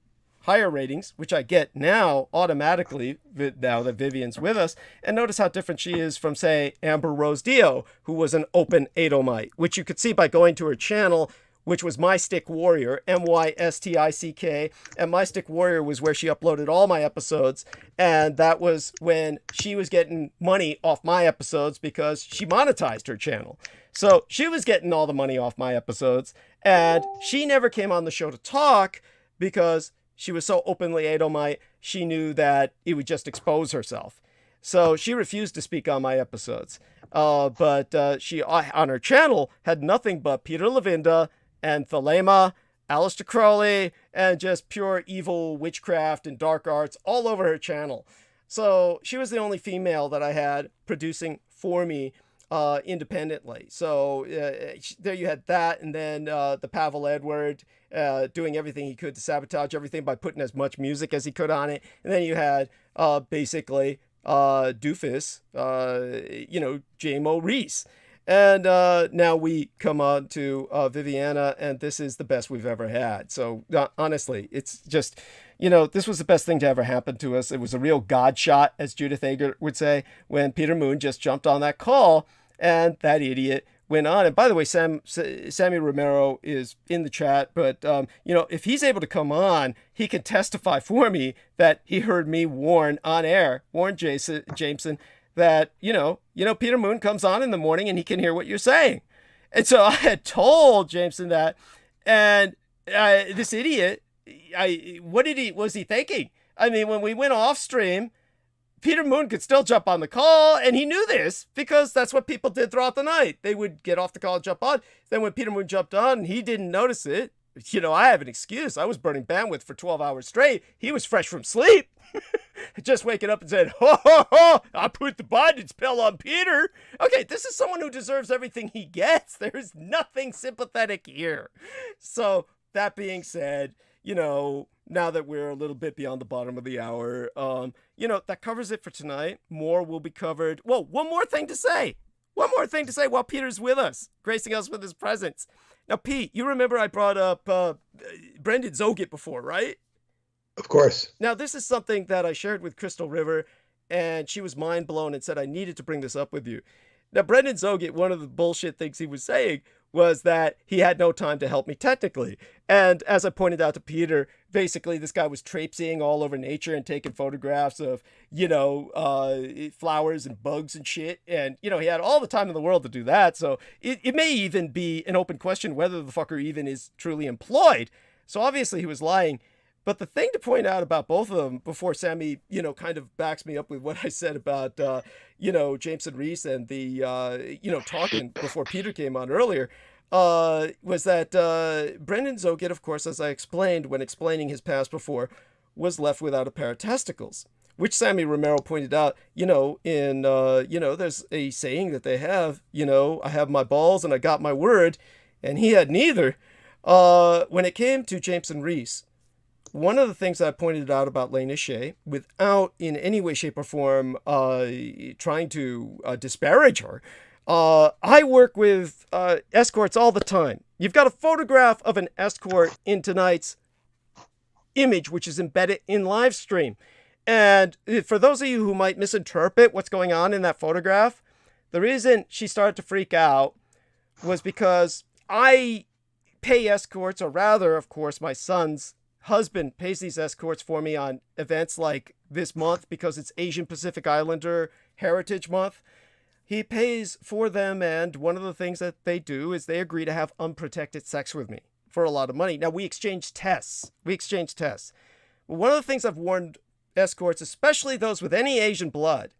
higher ratings, which I get now automatically, now that Vivian's with us. And notice how different she is from, say, Amber Rose Dio, who was an open Edomite, which you could see by going to her channel, which was My Stick Warrior, MYSTICK, and My Stick Warrior was where she uploaded all my episodes, and that was when she was getting money off my episodes because she monetized her channel. So she was getting all the money off my episodes, and she never came on the show to talk because she was so openly Edomite, she knew that it would just expose herself. So she refused to speak on my episodes. But she, on her channel, had nothing but Peter Levinda, and Thelema, Aleister Crowley, and just pure evil witchcraft and dark arts all over her channel. So she was the only female that I had producing for me independently. So there you had that, and then the Pavel Edward doing everything he could to sabotage everything by putting as much music as he could on it. And then you had basically Doofus, J-Mo Reese. And now we come on to Viviana, and this is the best we've ever had. So honestly, it's just, this was the best thing to ever happen to us. It was a real God shot, as Judith Ager would say, when Peter Moon just jumped on that call, and that idiot went on. And by the way, Sammy Romero is in the chat, but if he's able to come on, he can testify for me that he heard me warn Jameson, that, Peter Moon comes on in the morning and he can hear what you're saying. And so I had told Jameson that, and this idiot, what was he thinking? I mean, when we went off stream, Peter Moon could still jump on the call, and he knew this because that's what people did throughout the night. They would get off the call and jump on. Then when Peter Moon jumped on, he didn't notice it. I have an excuse. I was burning bandwidth for 12 hours straight. He was fresh from sleep. Just waking up and said, I put the bondage spell on Peter. Okay, this is someone who deserves everything he gets. There's nothing sympathetic here. So that being said, now that we're a little bit beyond the bottom of the hour, that covers it for tonight. More will be covered. Whoa, one more thing to say while Peter's with us, gracing us with his presence. Now, Pete, you remember I brought up Brendan Zoget before, right? Of course. Now, this is something that I shared with Crystal River, and she was mind blown and said, I needed to bring this up with you. Now, Brendan Zoget, one of the bullshit things he was saying was that he had no time to help me technically. And as I pointed out to Peter, basically this guy was traipsing all over nature and taking photographs of, flowers and bugs and shit. And, he had all the time in the world to do that. So it may even be an open question whether the fucker even is truly employed. So obviously he was lying. But the thing to point out about both of them before Sammy, kind of backs me up with what I said about, Jameson Reese and the, talking before Peter came on earlier, was that Brendan Zoget, of course, as I explained when explaining his past before, was left without a pair of testicles, which Sammy Romero pointed out, there's a saying that they have, I have my balls and I got my word, and he had neither. When it came to Jameson Reese, one of the things that I pointed out about Lena Shea, without in any way, shape, or form trying to disparage her, I work with escorts all the time. You've got a photograph of an escort in tonight's image, which is embedded in live stream. And for those of you who might misinterpret what's going on in that photograph, the reason she started to freak out was because I pay escorts, or rather, of course, my son's husband pays these escorts for me on events like this month because it's Asian Pacific Islander Heritage Month. He pays for them, and one of the things that they do is they agree to have unprotected sex with me for a lot of money. Now, we exchange tests. But one of the things I've warned escorts, especially those with any Asian blood,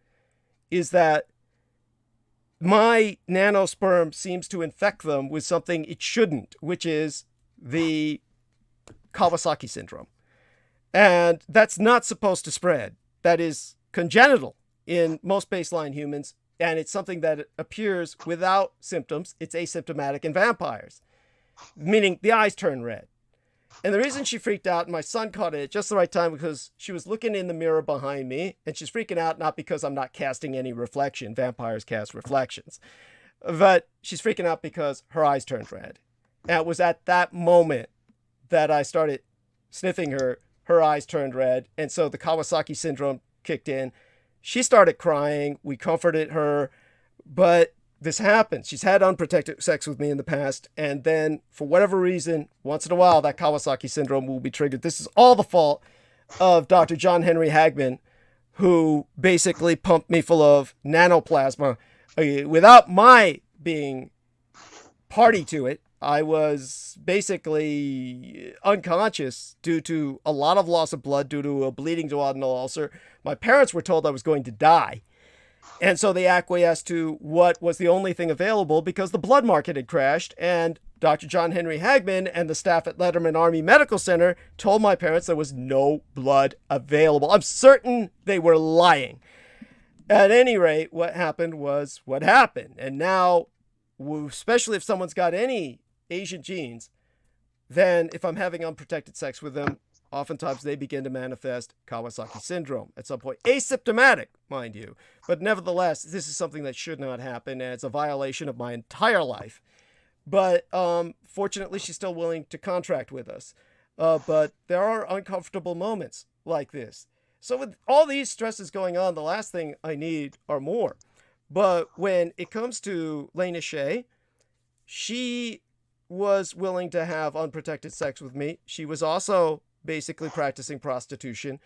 is that my nanosperm seems to infect them with something it shouldn't, which is the Kawasaki syndrome. And that's not supposed to spread. That is congenital in most baseline humans, and it's something that appears without symptoms. It's asymptomatic in vampires, meaning the eyes turn red. And the reason she freaked out, and my son caught it at just the right time, because she was looking in the mirror behind me, and she's freaking out not because I'm not casting any reflection. Vampires cast reflections. But she's freaking out because her eyes turned red. And it was at that moment that I started sniffing her. Her eyes turned red, and so the Kawasaki syndrome kicked in. She started crying. We comforted her, but this happens. She's had unprotected sex with me in the past, and then for whatever reason, once in a while, that Kawasaki syndrome will be triggered. This is all the fault of Dr. John Henry Hagman, who basically pumped me full of nanoplasma without my being party to it. I was basically unconscious due to a lot of loss of blood due to a bleeding duodenal ulcer. My parents were told I was going to die. And so they acquiesced to what was the only thing available because the blood market had crashed. And Dr. John Henry Hagman and the staff at Letterman Army Medical Center told my parents there was no blood available. I'm certain they were lying. At any rate, what happened was what happened. And now, especially if someone's got any Asian genes, then if I'm having unprotected sex with them, oftentimes they begin to manifest Kawasaki syndrome at some point. Asymptomatic, mind you. But nevertheless, this is something that should not happen, and it's a violation of my entire life. But fortunately, she's still willing to contract with us. But there are uncomfortable moments like this. So with all these stresses going on, the last thing I need are more. But when it comes to Lena Shea, she was willing to have unprotected sex with me. She was also basically practicing prostitution.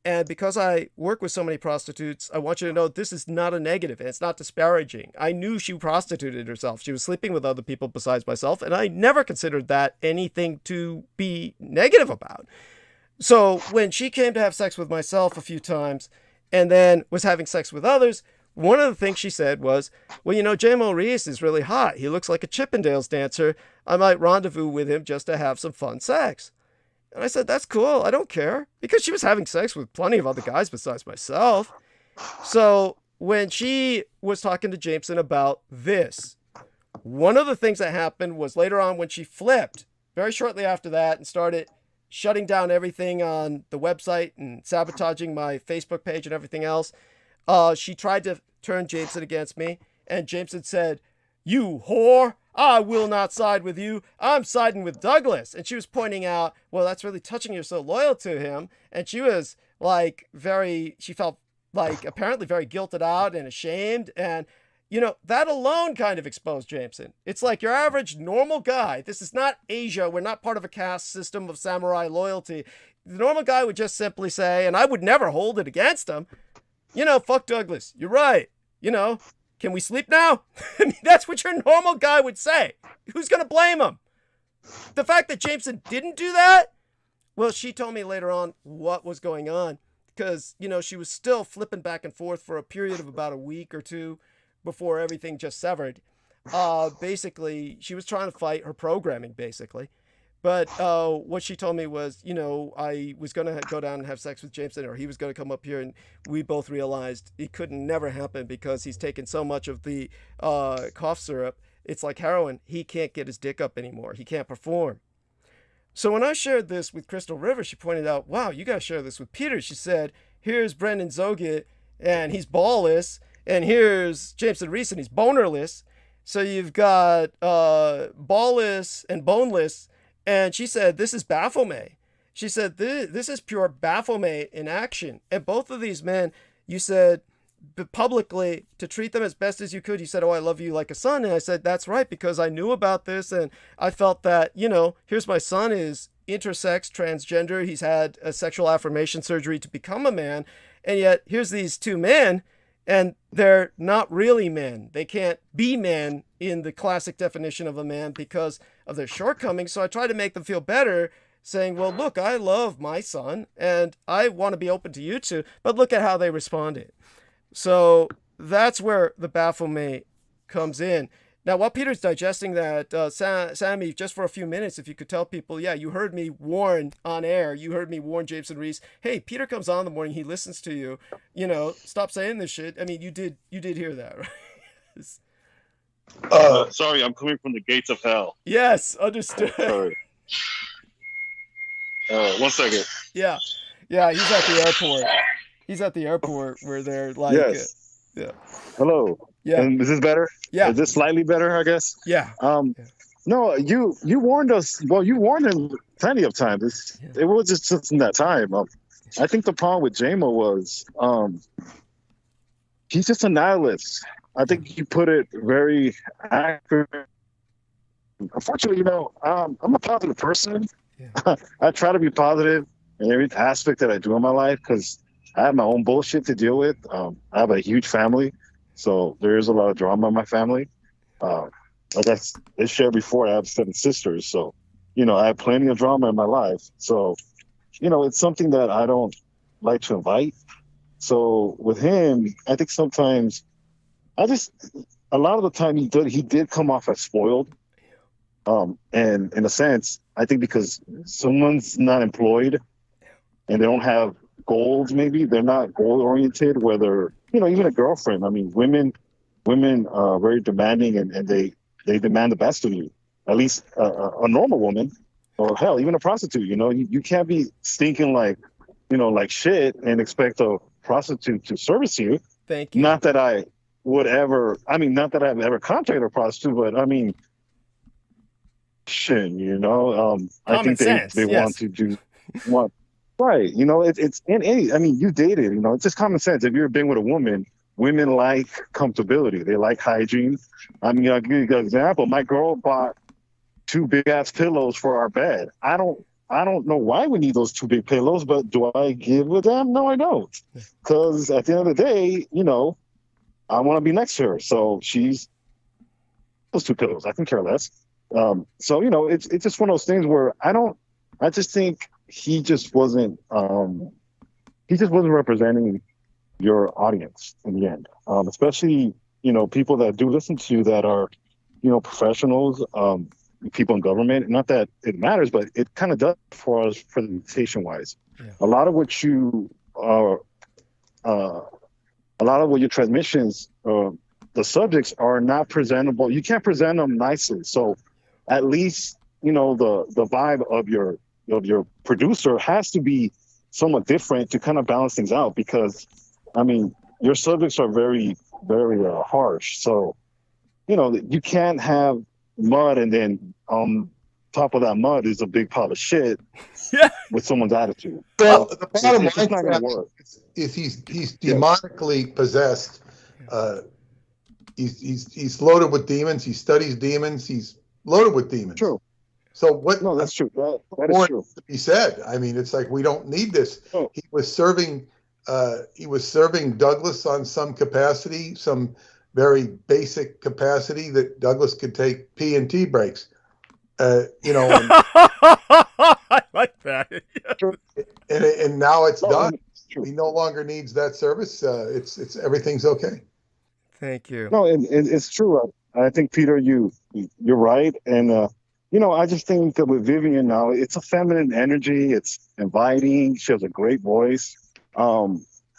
And because I work with so many prostitutes, I want you to know this is not a negative and it's not disparaging. I knew she prostituted herself. She was sleeping with other people besides myself, and I never considered that anything to be negative about. So when she came to have sex with myself a few times and then was having sex with others, one of the things she said was, well, you know, J-Mo Reese is really hot. He looks like a Chippendales dancer. I might rendezvous with him just to have some fun sex. And I said, that's cool. I don't care. Because she was having sex with plenty of other guys besides myself. So when she was talking to Jameson about this, one of the things that happened was later on when she flipped, very shortly after that, and started shutting down everything on the website and sabotaging my Facebook page and everything else, she tried to turn Jameson against me. And Jameson said, you whore, I will not side with you. I'm siding with Douglas. And she was pointing out, well, that's really touching. You're so loyal to him. And she was like she felt like apparently very guilted out and ashamed. And, you know, that alone kind of exposed Jameson. It's like your average normal guy. This is not Asia. We're not part of a caste system of samurai loyalty. The normal guy would just simply say, and I would never hold it against him, you know, fuck Douglas. You're right. You know, can we sleep now? I mean, that's what your normal guy would say. Who's going to blame him? The fact that Jameson didn't do that? Well, she told me later on what was going on because, you know, she was still flipping back and forth for a period of about a week or two before everything just severed. Basically, she was trying to fight her programming, basically. But what she told me was, you know, I was going to go down and have sex with Jameson, or he was going to come up here, and we both realized it could never happen because he's taken so much of the cough syrup. It's like heroin. He can't get his dick up anymore. He can't perform. So when I shared this with Crystal River, she pointed out, wow, you got to share this with Peter. She said, here's Brendan Zoget, and he's ballless. And here's Jameson Reese, and he's bonerless. So you've got ballless and boneless. And she said, this is Baphomet. She said, this is pure Baphomet in action. And both of these men, you said publicly to treat them as best as you could. You said, oh, I love you like a son. And I said, that's right, because I knew about this. And I felt that, here's my son is intersex, transgender. He's had a sexual affirmation surgery to become a man. And yet here's these two men, and they're not really men. They can't be men in the classic definition of a man because of their shortcomings. So I try to make them feel better, saying, well, look, I love my son and I want to be open to you too, but look at how they responded. So that's where the Baphomet comes in. Now, while Peter's digesting that, Sammy, just for a few minutes, if you could tell people, yeah, you heard me warn on air. You heard me warn Jameson Reese. Hey, Peter comes on in the morning. He listens to you. Stop saying this shit. I mean, you did hear that, right? Sorry, I'm coming from the gates of hell. Yes, understood. Sorry. 1 second. Yeah, he's at the airport. He's at the airport where they're like, yes. Yeah. Hello. Yeah. And is this better? Yeah. Is this slightly better, I guess? Yeah. No, you warned us. Well, you warned him plenty of times. It was just in that time. I think the problem with JMO was he's just a nihilist. I think you put it very accurate. Unfortunately, I'm a positive person. Yeah. I try to be positive in every aspect that I do in my life because I have my own bullshit to deal with. I have a huge family, so there is a lot of drama in my family. Like I shared before, I have 7 sisters, so I have plenty of drama in my life. So it's something that I don't like to invite. So with him, I think sometimes a lot of the time he did come off as spoiled. And in a sense, I think because someone's not employed and they don't have goals, maybe they're not goal oriented, whether, even a girlfriend. I mean, women are very demanding and they demand the best of you, at least a normal woman, or hell, even a prostitute. You can't be stinking like shit and expect a prostitute to service you. Thank you. Not that I've ever contacted a prostitute, but I mean, shit, I think they want to do what, right? It's in any. I mean, you dated, it's just common sense. If you've been with a woman, women like comfortability. They like hygiene. I mean, I'll give you an example. My girl bought 2 big ass pillows for our bed. I don't know why we need those 2 big pillows, but do I give a damn? No, I don't. Because at the end of the day, I want to be next to her. So she's those 2 pillows. I can care less. So it's just one of those things where I just think he just wasn't representing your audience in the end, especially people that do listen to you that are professionals, people in government. Not that it matters, but it kind of does for us presentation wise. Yeah. A lot of what your transmissions, the subjects are not presentable. You can't present them nicely. So at least the vibe of your producer has to be somewhat different to kind of balance things out, because I mean your subjects are very, very harsh. So you can't have mud and then on top of that mud is a big pile of shit. Yeah. With someone's attitude. Well, the bottom line is he's demonically possessed. He's loaded with demons. He studies demons. He's loaded with demons. True. So what? No, that's true. That is true. To be said. I mean, it's like we don't need this. Oh. He was serving Douglas on some capacity, some very basic capacity that Douglas could take P&T breaks. And, I like that. and now it's done. He no longer needs that service. It's everything's okay. Thank you. No, it's true. I think Peter, you're right, and I just think that with Vivian now, it's a feminine energy. It's inviting. She has a great voice.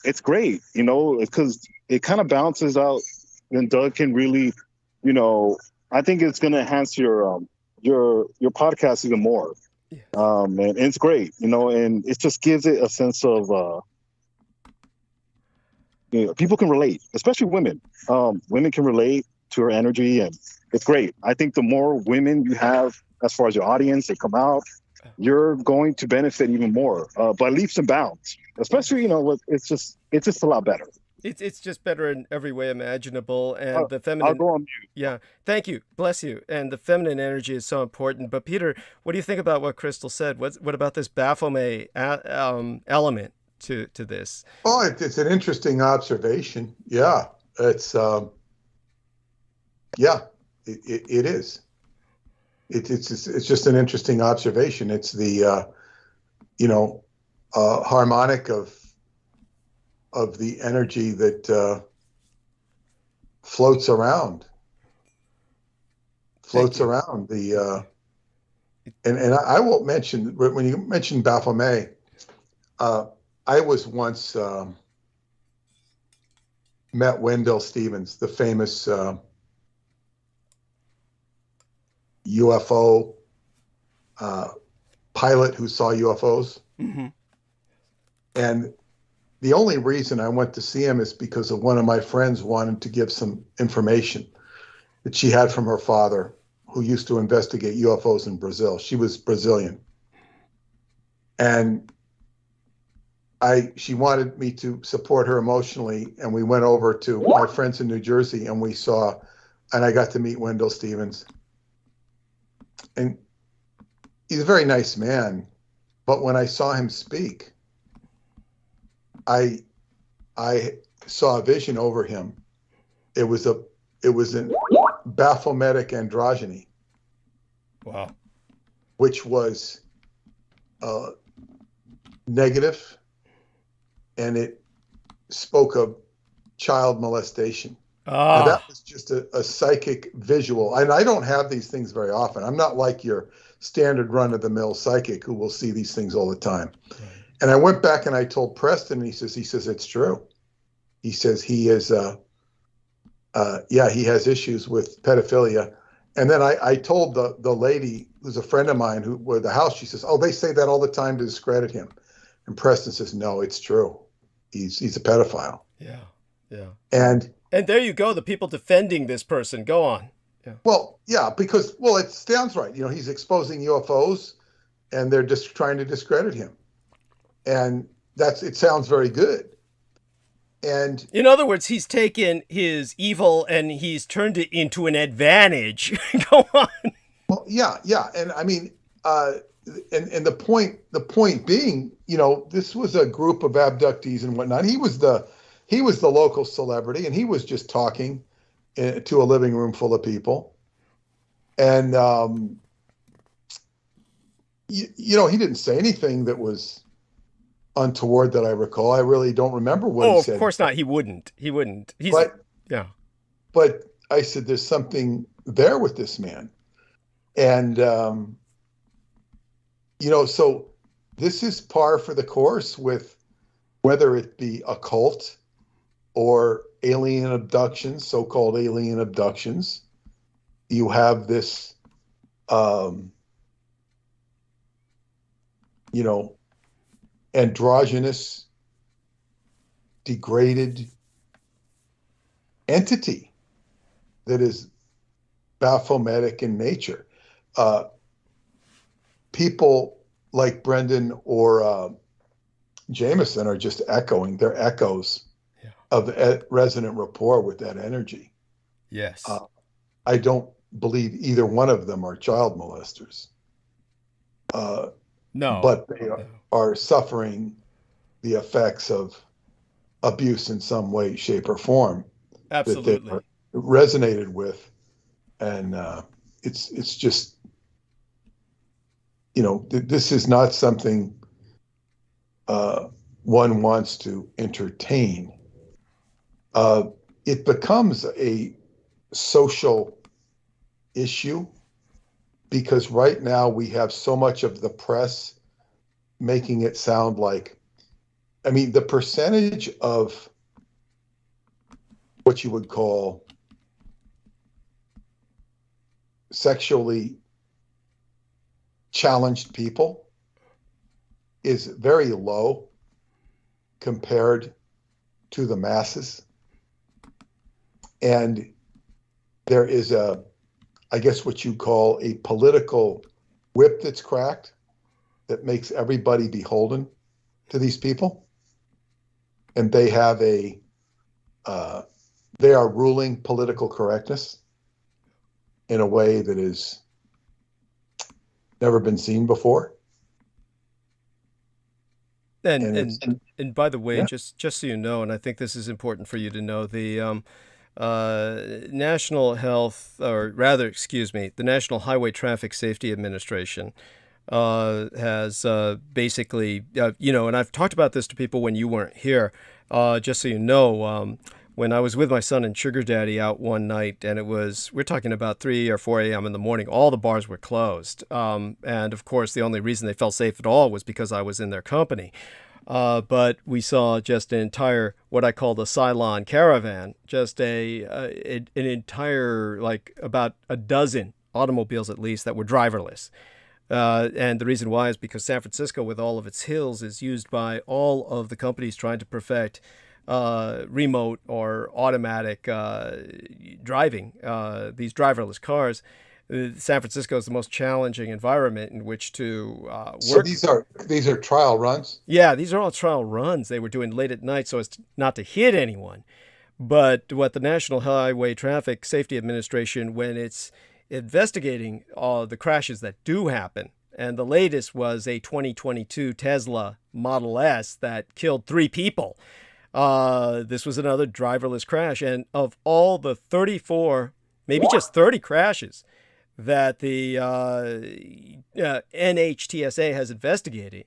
It's great, because it kind of balances out. And Doug can really, I think it's going to enhance your podcast even more. And it's great, and it just gives it a sense of, people can relate, especially women. Women can relate to her energy, and it's great. I think the more women you have as far as your audience that come out, you're going to benefit even more, by leaps and bounds. Especially, it's just a lot better. It's just better in every way imaginable, and the I'll feminine. go on mute. Yeah, thank you, bless you. And the feminine energy is so important. But Peter, what do you think about what Crystal said? What about this Baphomet element to this? Oh, it's an interesting observation. Yeah, it's it is. It's just an interesting observation. It's the harmonic of the energy that floats around the and I won't mention, when you mentioned Baphomet, I was once met Wendell Stevens, the famous UFO pilot who saw UFOs. Mm-hmm. And the only reason I went to see him is because of one of my friends wanted to give some information that she had from her father, who used to investigate UFOs in Brazil. She was Brazilian. And she wanted me to support her emotionally. And we went over to my friends in New Jersey, and I got to meet Wendell Stevens. And he's a very nice man. But when I saw him speak, I saw a vision over him. It was an Baphometic androgyny. Wow. Which was negative, and it spoke of child molestation. Now, that was just a psychic visual. And I don't have these things very often. I'm not like your standard run-of-the-mill psychic who will see these things all the time. Right. And I went back and I told Preston, and he says it's true. He says he is, he has issues with pedophilia. And then I told the lady who's a friend of mine who were at the house, she says, oh, they say that all the time to discredit him. And Preston says, no, it's true. He's a pedophile. Yeah, yeah. And there you go, the people defending this person. Go on. Yeah. Well, yeah, because, it sounds right. He's exposing UFOs, and they're just trying to discredit him. And it sounds very good. And in other words, he's taken his evil and he's turned it into an advantage. Go on. Well, yeah. And I mean, and the point being, this was a group of abductees and whatnot. He was the local celebrity, and he was just talking to a living room full of people. And, he didn't say anything that was untoward that I recall. I really don't remember what he said. Of course not. He wouldn't. Yeah. But I said, there's something there with this man. And, so this is par for the course with whether it be occult or alien abductions, so-called alien abductions. You have this, androgynous, degraded entity that is Baphometic in nature. People like Brendan or Jameson are just echoing. They're echoes of resonant rapport with that energy. Yes. I don't believe either one of them are child molesters. No. But they are suffering the effects of abuse in some way, shape, or form. Absolutely. That they resonated with. And it's just, this is not something one wants to entertain. It becomes a social issue because right now we have so much of the press making it sound like, the percentage of what you would call challenged people is very low compared to the masses. And there is I guess what you call a political whip that's cracked that makes everybody beholden to these people. And they have they are ruling political correctness in a way that is never been seen before. And by the way, yeah. just so you know, and I think this is important for you to know, the National Health, or rather, excuse me, the National Highway Traffic Safety Administration has basically, and I've talked about this to people when you weren't here, just so you know, when I was with my son and sugar daddy out one night, and we're talking about 3 or 4 a.m. in the morning, all the bars were closed. And of course, the only reason they felt safe at all was because I was in their company. But we saw just an entire, what I call the Ceylon caravan, just an entire, like about a dozen automobiles at least that were driverless. And the reason why is because San Francisco, with all of its hills, is used by all of the companies trying to perfect remote or automatic driving, these driverless cars. San Francisco is the most challenging environment in which to work. So these are trial runs? Yeah, these are all trial runs they were doing late at night so as not to hit anyone. But what the National Highway Traffic Safety Administration, when it's investigating the crashes that do happen, and the latest was a 2022 Tesla Model S that killed 3 people. This was another driverless crash. And of all the 34, maybe just 30 crashes that the NHTSA has investigated,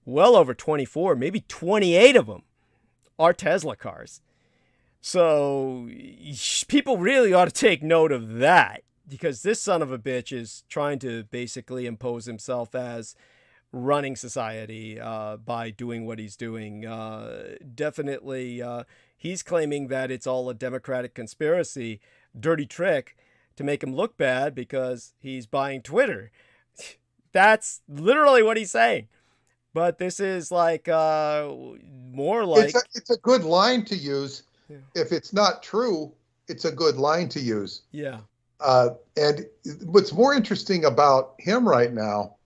well over 24, maybe 28 of them are Tesla cars. So people really ought to take note of that, because this son of a bitch is trying to basically impose himself as running society by doing what he's doing. Definitely, he's claiming that it's all a Democratic conspiracy, dirty trick to make him look bad because he's buying Twitter. That's literally what he's saying. But this is like more like... It's a good line to use. Yeah. If it's not true, it's a good line to use. Yeah. And what's more interesting about him right now,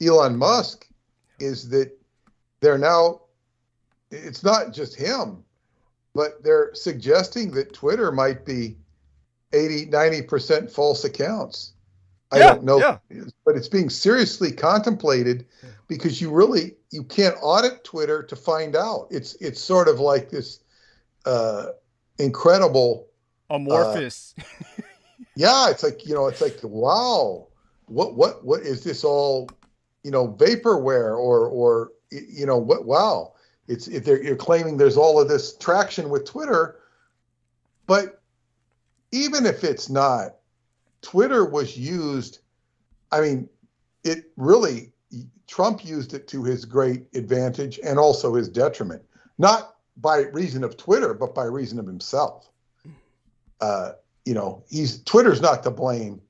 Elon Musk, is that they're now, it's not just him, but they're suggesting that Twitter might be 80-90% false accounts. I don't know, but it's being seriously contemplated because you can't audit Twitter to find out. It's sort of like this incredible amorphous. Yeah, it's like, wow, what is this all, vaporware or what? Wow, you're claiming there's all of this traction with Twitter, but even if it's not, Twitter was used. I mean, Trump used it to his great advantage and also his detriment, not by reason of Twitter, but by reason of himself. Twitter's not to blame,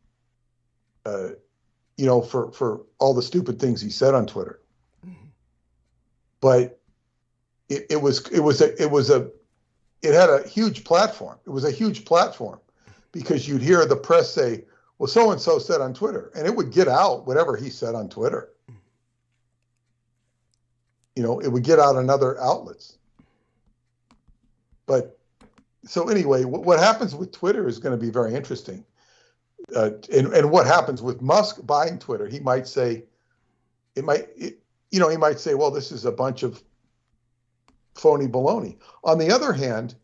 for all the stupid things he said on Twitter. But it had a huge platform. It was a huge platform because you'd hear the press say, well, so-and-so said on Twitter, and it would get out whatever he said on Twitter. It would get out on other outlets. But so anyway, what happens with Twitter is going to be very interesting. And what happens with Musk buying Twitter, he might say, he might say, well, this is a bunch of phony baloney. On the other hand,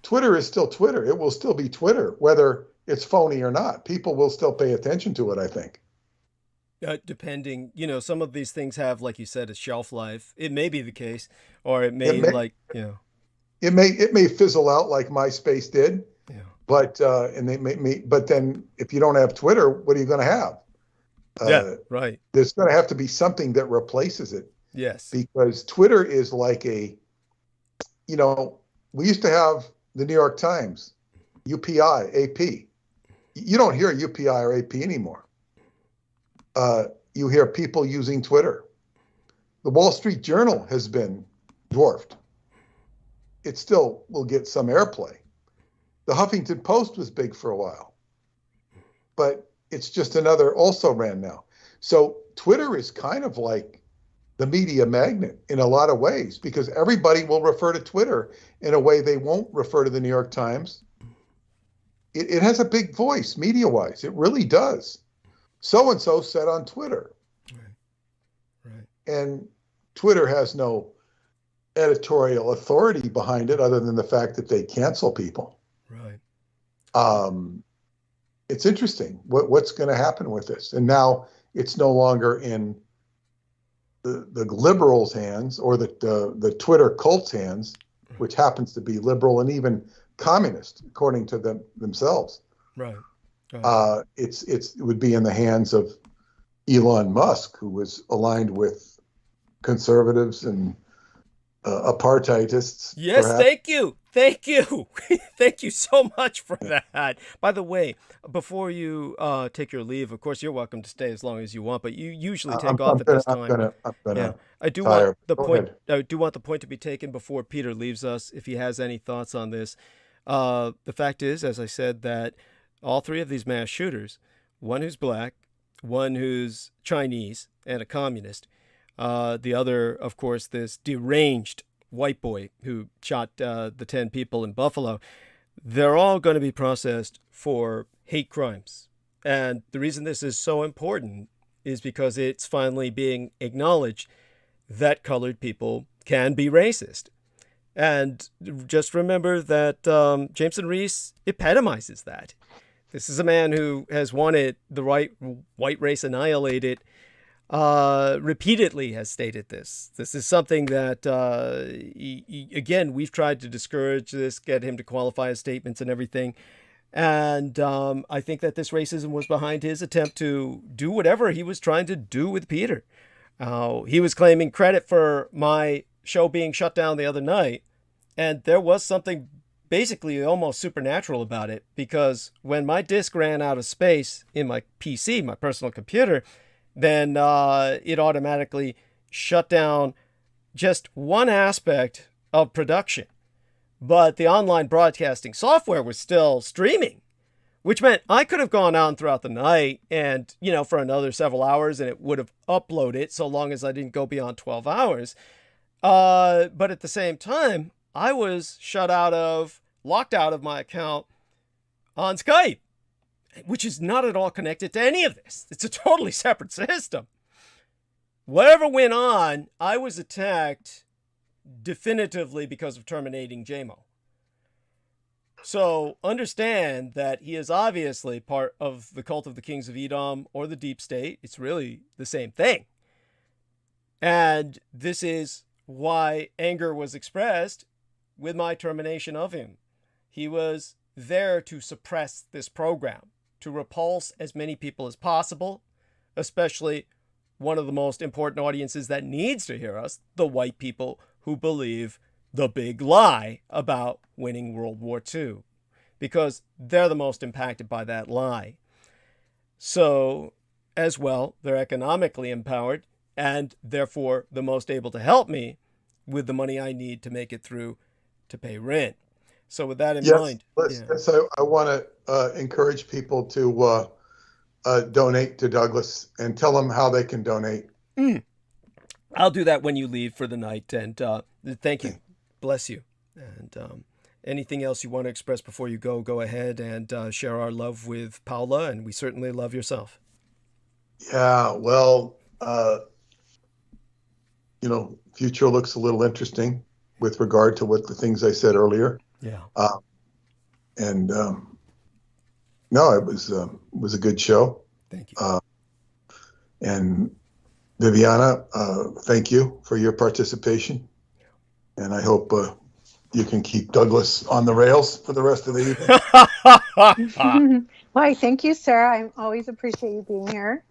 Twitter is still Twitter. It will still be Twitter, whether it's phony or not. People will still pay attention to it, I think. Depending, some of these things have, like you said, a shelf life. It may be the case, or it may It may fizzle out like MySpace did, but but then if you don't have Twitter, what are you going to have? Right. There's going to have to be something that replaces it. Yes. Because Twitter is like we used to have the New York Times, UPI, AP. You don't hear UPI or AP anymore. you hear people using Twitter. The Wall Street Journal has been dwarfed. It still will get some airplay. The Huffington Post was big for a while, but it's just another also-ran now. So Twitter is kind of like the media magnet in a lot of ways, because everybody will refer to Twitter in a way they won't refer to the New York Times. It has a big voice media-wise. It really does. So-and-so said on Twitter. Right. And Twitter has no editorial authority behind it other than the fact that they cancel people. Right. It's interesting what's going to happen with this. And now it's no longer in the liberals' hands or the Twitter cult's hands, which happens to be liberal and even communist, according to themselves. Right. It would be in the hands of Elon Musk, who was aligned with conservatives and apartheidists. Yes, perhaps. thank you. Thank you. Thank you so much for that. By the way, before you take your leave, of course, you're welcome to stay as long as you want, but you usually take off at this time. I do want the point. I do want the point to be taken before Peter leaves us, if he has any thoughts on this. The fact is, as I said, that all three of these mass shooters, one who's black, one who's Chinese and a communist, the other, of course, this deranged white boy who shot the 10 people in Buffalo, they're all going to be processed for hate crimes. And the reason this is so important is because it's finally being acknowledged that colored people can be racist. And just remember that Jameson Reese epitomizes that. This is a man who has wanted the white race annihilated, repeatedly has stated this. This is something that, again, we've tried to discourage this, get him to qualify his statements and everything. And I think that this racism was behind his attempt to do whatever he was trying to do with Peter. He was claiming credit for my show being shut down the other night. And there was something basically almost supernatural about it, because when my disk ran out of space in my PC, my personal computer, then it automatically shut down just one aspect of production. But the online broadcasting software was still streaming, which meant I could have gone on throughout the night and, for another several hours, and it would have uploaded so long as I didn't go beyond 12 hours. But at the same time, I was locked out of my account on Skype, which is not at all connected to any of this. It's a totally separate system. Whatever went on, I was attacked definitively because of terminating JMO. So understand that he is obviously part of the cult of the kings of Edom or the deep state. It's really the same thing. And this is why anger was expressed with my termination of him. He was there to suppress this program, to repulse as many people as possible, especially one of the most important audiences that needs to hear us, the white people who believe the big lie about winning World War II, because they're the most impacted by that lie. So, as well, they're economically empowered and therefore the most able to help me with the money I need to make it through to pay rent. So with that in mind. So I want to encourage people to donate to Douglas and tell them how they can donate. I'll do that when you leave for the night. And thank you. Bless you. And anything else you want to express before you go ahead and share our love with Paula. And we certainly love yourself. Yeah, well, future looks a little interesting with regard to what the things I said earlier. Yeah. No, it was a good show. Thank you. And Viviana, thank you for your participation. And I hope you can keep Douglas on the rails for the rest of the evening. Why, thank you, sir. I always appreciate you being here.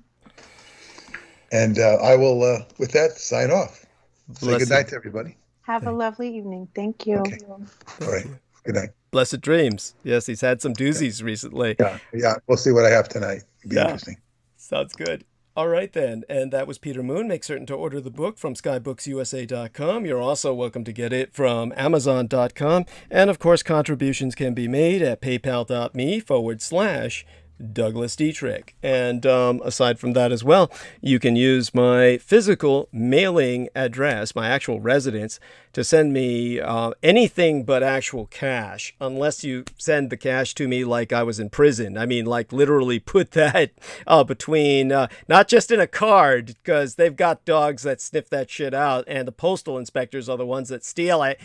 And I will, with that, sign off. Say good night to everybody. Have a lovely evening. Thank you. Okay. All right. Good night. Blessed dreams. Yes, he's had some doozies recently. Yeah. We'll see what I have tonight. It'll be interesting. Sounds good. All right, then. And that was Peter Moon. Make certain to order the book from skybooksusa.com. You're also welcome to get it from amazon.com. And, of course, contributions can be made at paypal.me/Douglas Dietrich. And aside from that as well, you can use my physical mailing address, my actual residence, to send me anything but actual cash, unless you send the cash to me like I was in prison. I mean, like literally put that between, not just in a card, because they've got dogs that sniff that shit out, and the postal inspectors are the ones that steal it.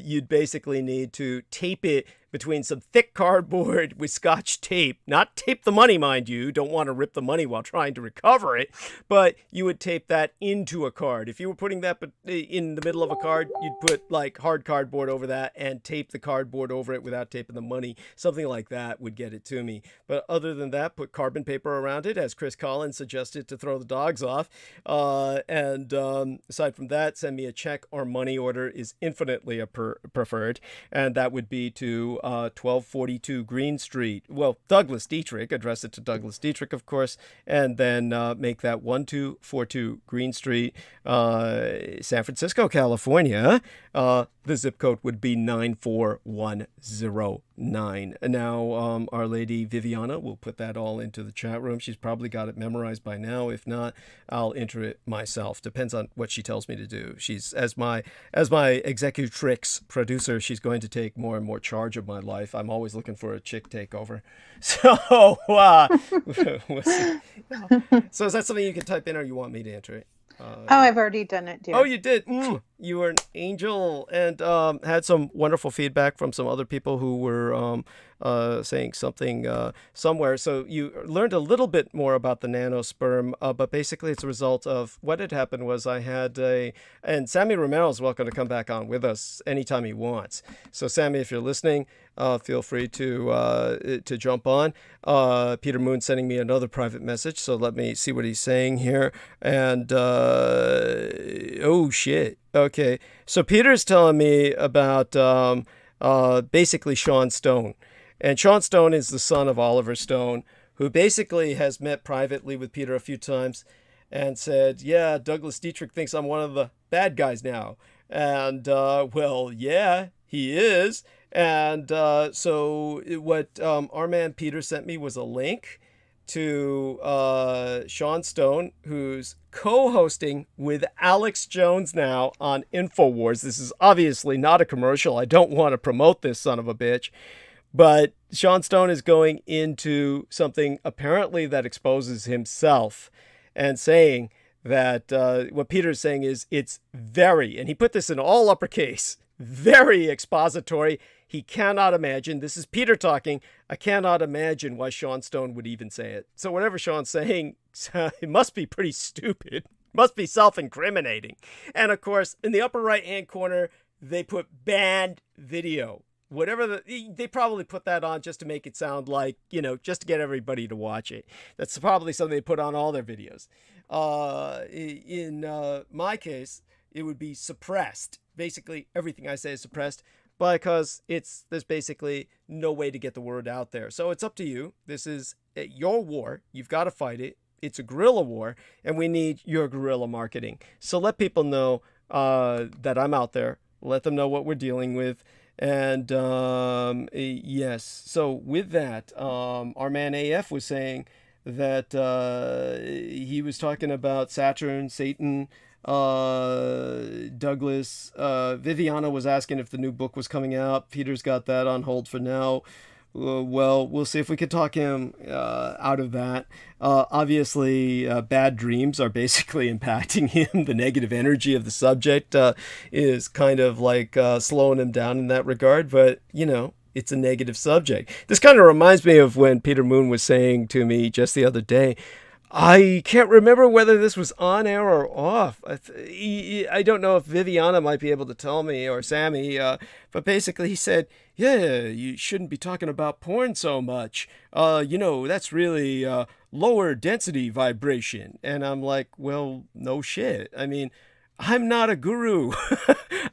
You'd basically need to tape it between some thick cardboard with Scotch tape. Not tape the money, mind you. Don't want to rip the money while trying to recover it. But you would tape that into a card. If you were putting that in the middle of a card, you'd put like hard cardboard over that and tape the cardboard over it without taping the money. Something like that would get it to me. But other than that, put carbon paper around it, as Chris Collins suggested, to throw the dogs off. Aside from that, send me a check or money order is infinitely preferred. And that would be to 1242 Green Street. Well, Douglas Dietrich, address it to Douglas Dietrich, of course, and then make that 1242 Green Street, San Francisco, California. The zip code would be 94109. Now, Our Lady Viviana will put that all into the chat room. She's probably got it memorized by now. If not, I'll enter it myself. Depends on what she tells me to do. She's, as my executrix producer, she's going to take more and more charge of my life. I'm always looking for a chick takeover. So, we'll see. So is that something you can type in, or you want me to enter it? I've already done it, dear. Oh, you did? You were an angel, and had some wonderful feedback from some other people who were saying something somewhere. So you learned a little bit more about the nanosperm, but basically it's a result of what had happened was I had and Sammy Romero is welcome to come back on with us anytime he wants. So Sammy, if you're listening, feel free to jump on. Peter Moon sending me another private message, so let me see what he's saying here. And oh shit. Okay, so Peter's telling me about basically Sean Stone. And Sean Stone is the son of Oliver Stone, who basically has met privately with Peter a few times and said, yeah, Douglas Dietrich thinks I'm one of the bad guys now. And, well, yeah, he is. And so what our man Peter sent me was a link to Sean Stone, who's co-hosting with Alex Jones now on InfoWars. This is obviously not a commercial. I don't want to promote this son of a bitch. But Sean Stone is going into something apparently that exposes himself and saying that what Peter's saying is it's very, and he put this in all uppercase, very expository. He cannot imagine, this is Peter talking, I cannot imagine why Sean Stone would even say it. So whatever Sean's saying, it must be pretty stupid, must be self-incriminating. And of course, in the upper right-hand corner, they put banned video. Whatever they probably put that on just to make it sound like, just to get everybody to watch it. That's probably something they put on all their videos. In my case, it would be suppressed. Basically, everything I say is suppressed because there's basically no way to get the word out there. So it's up to you. This is your war. You've got to fight it. It's a guerrilla war, and we need your guerrilla marketing. So let people know that I'm out there. Let them know what we're dealing with. And yes, so with that, our man AF was saying that he was talking about Saturn, Satan, Douglas. Viviana was asking if the new book was coming out. Peter's got that on hold for now. Well, we'll see if we could talk him out of that. Obviously, bad dreams are basically impacting him. The negative energy of the subject is kind of like slowing him down in that regard. But, it's a negative subject. This kind of reminds me of when Peter Moon was saying to me just the other day, I can't remember whether this was on air or off. I don't know if Viviana might be able to tell me, or Sammy, but basically he said, yeah, you shouldn't be talking about porn so much. That's really lower density vibration. And I'm like, well, no shit. I mean, I'm not a guru.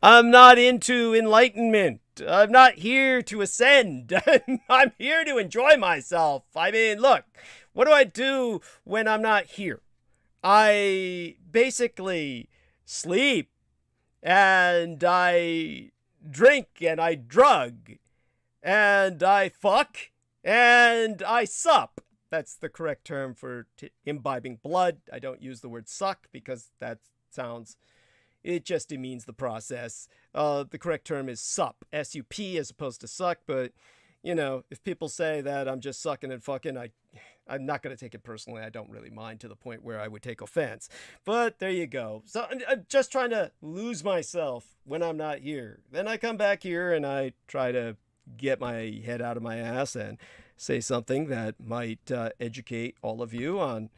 I'm not into enlightenment. I'm not here to ascend. I'm here to enjoy myself. I mean, look. What do I do when I'm not here? I basically sleep, and I drink, and I drug, and I fuck, and I sup. That's the correct term for imbibing blood. I don't use the word suck because that sounds, it just demeans the process. The correct term is sup, S-U-P, as opposed to suck. But, you know, if people say that I'm just sucking and fucking, I'm not going to take it personally. I don't really mind to the point where I would take offense. But there you go. So I'm just trying to lose myself when I'm not here. Then I come back here and I try to get my head out of my ass and say something that might educate all of you on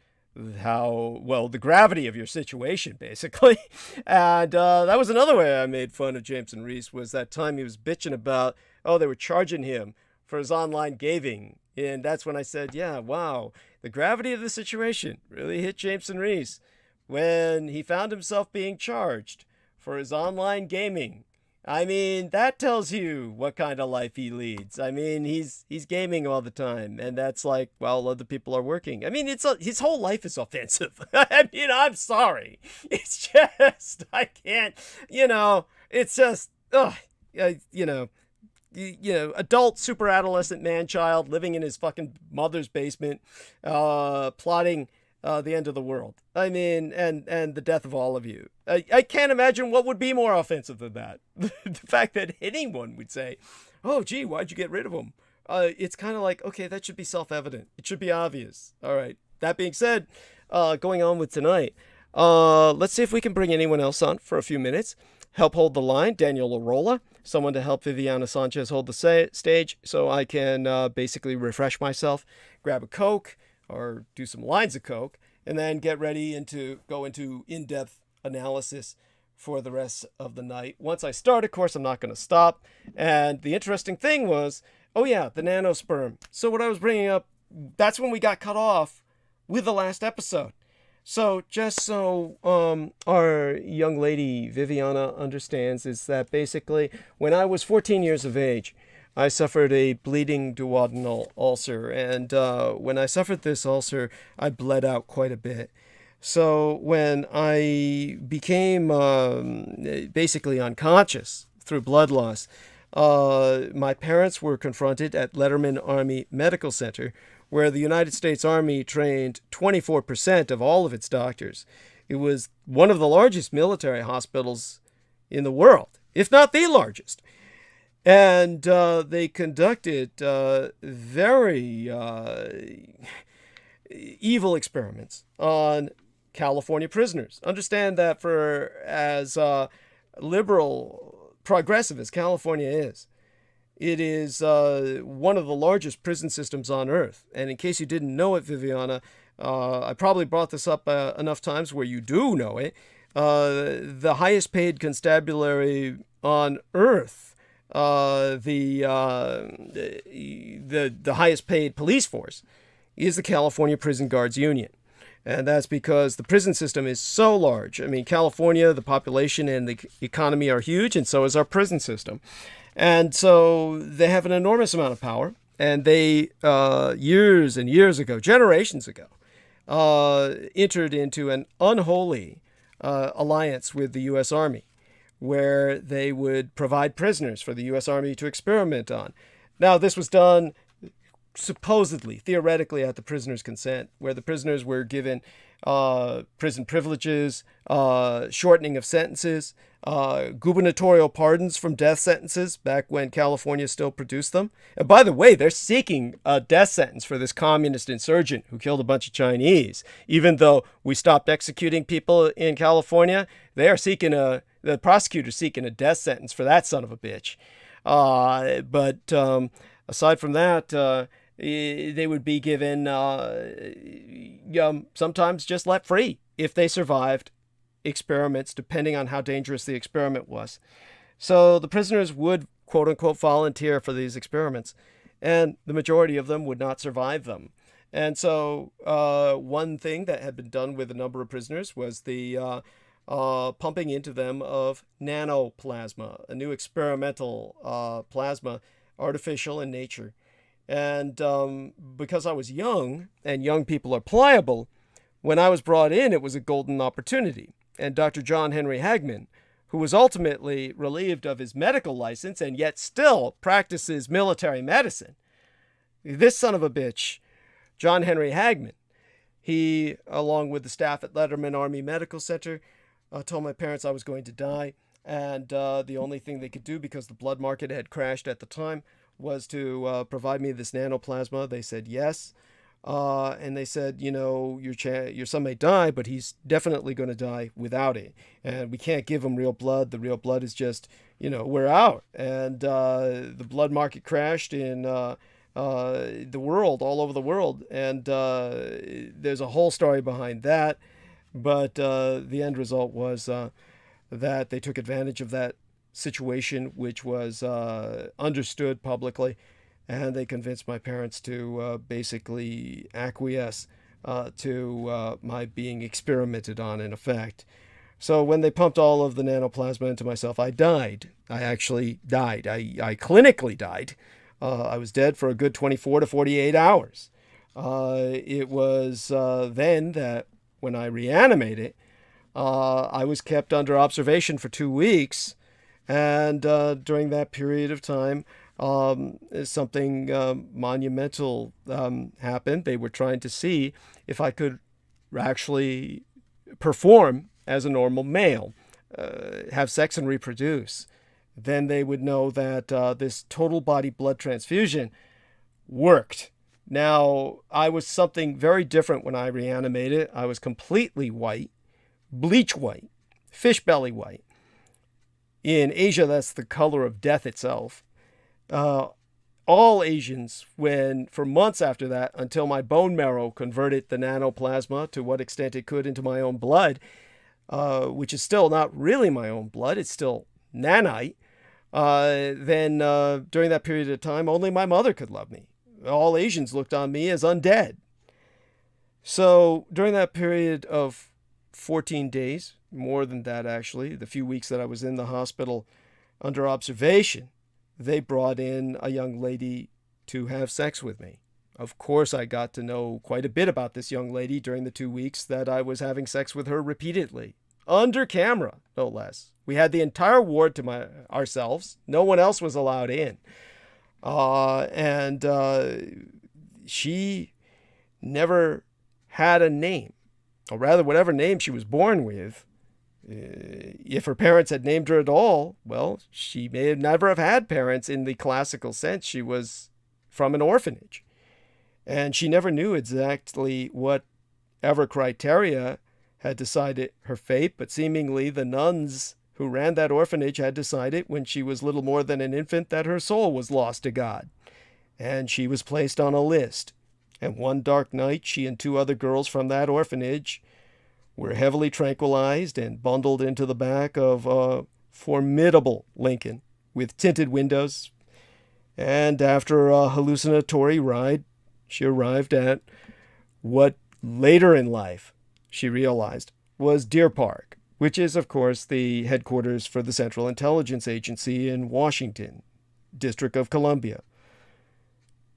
how, well, the gravity of your situation, basically. And that was another way I made fun of Jameson Reese, was that time he was bitching about, they were charging him for his online gaming. And that's when I said, yeah, wow, the gravity of the situation really hit Jameson Reese when he found himself being charged for his online gaming. I mean, that tells you what kind of life he leads. I mean, he's gaming all the time, and that's like, well, other people are working. I mean, his whole life is offensive. I mean, I'm sorry. It's just, I can't, it's just, adult super adolescent man child living in his fucking mother's basement, plotting the end of the world. I mean, and the death of all of you. I can't imagine what would be more offensive than that. The fact that anyone would say, oh, gee, why'd you get rid of him? It's kind of like, okay, that should be self-evident. It should be obvious. All right. That being said, going on with tonight, let's see if we can bring anyone else on for a few minutes. Help hold the line, Daniel Arola, someone to help Viviana Sanchez hold the stage so I can basically refresh myself, grab a Coke, or do some lines of Coke, and then get ready to go into in-depth analysis for the rest of the night. Once I start, of course, I'm not going to stop. And the interesting thing was, the nanosperm. So what I was bringing up, that's when we got cut off with the last episode. So just so our young lady Viviana understands, is that basically when I was 14 years of age, I suffered a bleeding duodenal ulcer, and when I suffered this ulcer, I bled out quite a bit. So when I became basically unconscious through blood loss, my parents were confronted at Letterman Army Medical Center, where the United States Army trained 24% of all of its doctors. It was one of the largest military hospitals in the world, if not the largest. And they conducted very evil experiments on California prisoners. Understand that for as liberal, progressive as California is, it is one of the largest prison systems on earth. And in case you didn't know it, Viviana, I probably brought this up enough times where you do know it. The highest paid constabulary on earth, the highest paid police force, is the California Prison Guards Union. And that's because the prison system is so large. I mean, California, the population and the economy are huge, and so is our prison system. And so they have an enormous amount of power. And they, years and years ago, generations ago, entered into an unholy alliance with the U.S. Army, where they would provide prisoners for the U.S. Army to experiment on. Now, this was done supposedly, theoretically, at the prisoners' consent, where the prisoners were given prison privileges, shortening of sentences, gubernatorial pardons from death sentences back when California still produced them. And by the way, they're seeking a death sentence for this communist insurgent who killed a bunch of Chinese. Even though we stopped executing people in California, they are seeking the prosecutor's seeking a death sentence for that son of a bitch. But aside from that, they would be given sometimes just let free if they survived experiments, depending on how dangerous the experiment was. So the prisoners would, quote unquote, volunteer for these experiments, and the majority of them would not survive them. And so one thing that had been done with a number of prisoners was the pumping into them of nanoplasma, a new experimental plasma, artificial in nature. And because I was young, and young people are pliable, when I was brought in, it was a golden opportunity. And Dr. John Henry Hagman, who was ultimately relieved of his medical license and yet still practices military medicine, this son of a bitch, John Henry Hagman, he, along with the staff at Letterman Army Medical Center, told my parents I was going to die. And the only thing they could do, because the blood market had crashed at the time, was to provide me this nanoplasma. They said yes. And they said, you know, your son may die, but he's definitely going to die without it. And we can't give him real blood. The real blood is just, you know, we're out. And the blood market crashed in the world, all over the world. And there's a whole story behind that. But the end result was that they took advantage of that situation, which was understood publicly. And they convinced my parents to basically acquiesce to my being experimented on, in effect. So when they pumped all of the nanoplasma into myself, I died. I actually died. I clinically died. I was dead for a good 24 to 48 hours. It was then that when I reanimated, I was kept under observation for 2 weeks. And during that period of time, something monumental happened. They were trying to see if I could actually perform as a normal male, have sex and reproduce. Then they would know that this total body blood transfusion worked. Now, I was something very different when I reanimated. I was completely white, bleach white, fish belly white. In Asia, that's the color of death itself. All Asians, for months after that, until my bone marrow converted the nanoplasma to what extent it could into my own blood, which is still not really my own blood, it's still nanite, then during that period of time, only my mother could love me. All Asians looked on me as undead. So during that period of 14 days, more than that actually, the few weeks that I was in the hospital under observation, they brought in a young lady to have sex with me. Of course, I got to know quite a bit about this young lady during the 2 weeks that I was having sex with her repeatedly. Under camera, no less. We had the entire ward to ourselves. No one else was allowed in. And she never had a name. Or rather, whatever name she was born with, if her parents had named her at all, well, she may have never have had parents in the classical sense. She was from an orphanage. And she never knew exactly whatever criteria had decided her fate, but seemingly the nuns who ran that orphanage had decided when she was little more than an infant that her soul was lost to God. And she was placed on a list. And one dark night, she and 2 other girls from that orphanage were heavily tranquilized and bundled into the back of a formidable Lincoln with tinted windows. And after a hallucinatory ride, she arrived at what later in life she realized was Deer Park, which is, of course, the headquarters for the Central Intelligence Agency in Washington, District of Columbia.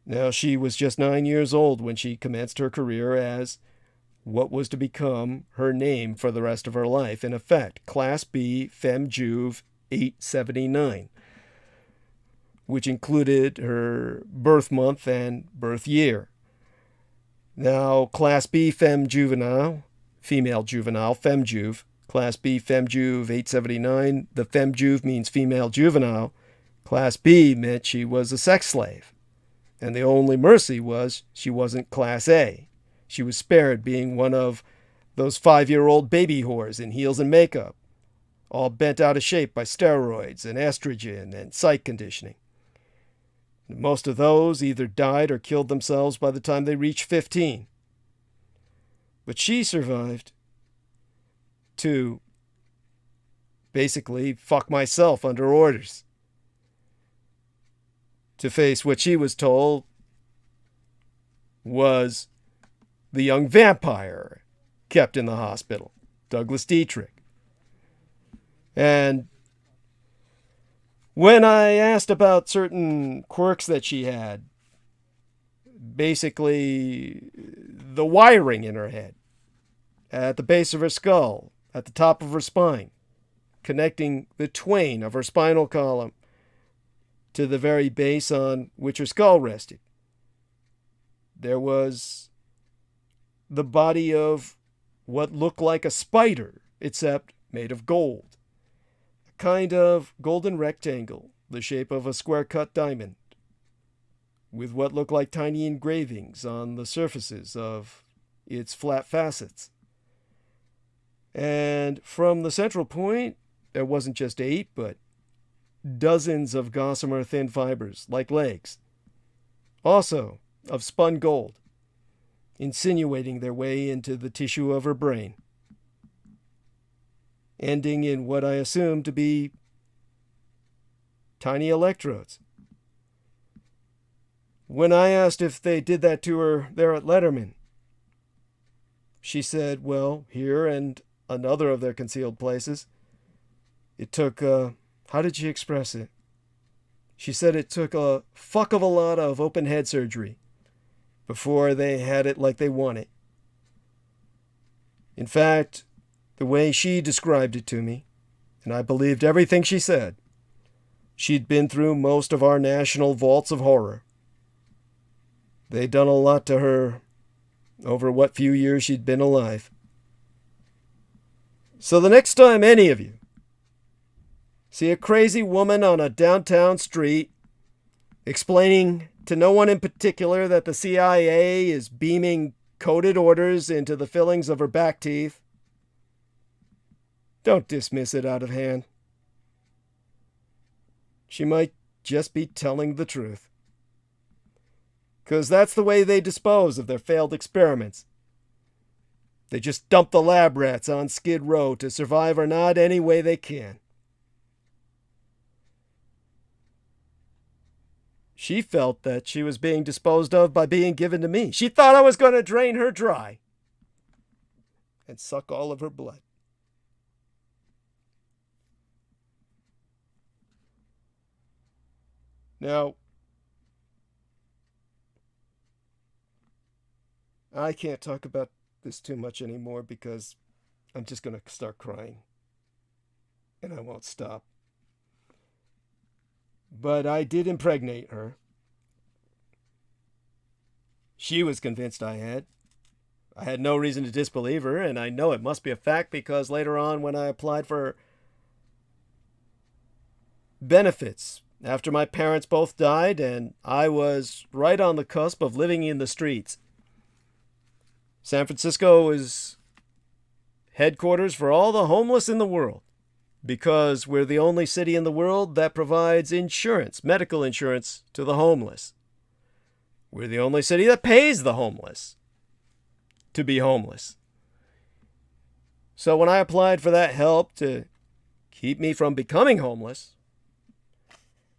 Now, she was just 9 years old when she commenced her career as what was to become her name for the rest of her life. In effect, Class B Fem Juve 879, which included her birth month and birth year. Now, Class B Fem Juvenile, female juvenile, Fem Juve, Class B Fem Juve 879, the Fem Juve means female juvenile. Class B meant she was a sex slave. And the only mercy was she wasn't Class A. She was spared being one of those 5-year-old baby whores in heels and makeup, all bent out of shape by steroids and estrogen and psych conditioning. Most of those either died or killed themselves by the time they reached 15. But she survived to basically fuck myself under orders, to face what she was told was the young vampire kept in the hospital, Douglas Dietrich. And when I asked about certain quirks that she had, basically the wiring in her head at the base of her skull, at the top of her spine, connecting the twain of her spinal column to the very base on which her skull rested. There was the body of what looked like a spider, except made of gold. A kind of golden rectangle, the shape of a square-cut diamond, with what looked like tiny engravings on the surfaces of its flat facets. And from the central point, there wasn't just 8, but dozens of gossamer thin fibers, like legs, also of spun gold, insinuating their way into the tissue of her brain, ending in what I assumed to be tiny electrodes. When I asked if they did that to her there at Letterman, she said, well, here and another of their concealed places, it took, how did she express it? She said it took a fuck of a lot of open head surgery before they had it like they want it. In fact, the way she described it to me, and I believed everything she said, she'd been through most of our national vaults of horror. They'd done a lot to her over what few years she'd been alive. So the next time any of you see a crazy woman on a downtown street explaining to no one in particular that the CIA is beaming coded orders into the fillings of her back teeth, don't dismiss it out of hand. She might just be telling the truth. 'Cause that's the way they dispose of their failed experiments. They just dump the lab rats on Skid Row to survive or not any way they can. She felt that she was being disposed of by being given to me. She thought I was going to drain her dry and suck all of her blood. Now, I can't talk about this too much anymore because I'm just going to start crying. And I won't stop. But I did impregnate her. She was convinced I had. I had no reason to disbelieve her, and I know it must be a fact because later on when I applied for benefits after my parents both died and I was right on the cusp of living in the streets, San Francisco is headquarters for all the homeless in the world because we're the only city in the world that provides insurance, medical insurance, to the homeless. We're the only city that pays the homeless to be homeless. So when I applied for that help to keep me from becoming homeless,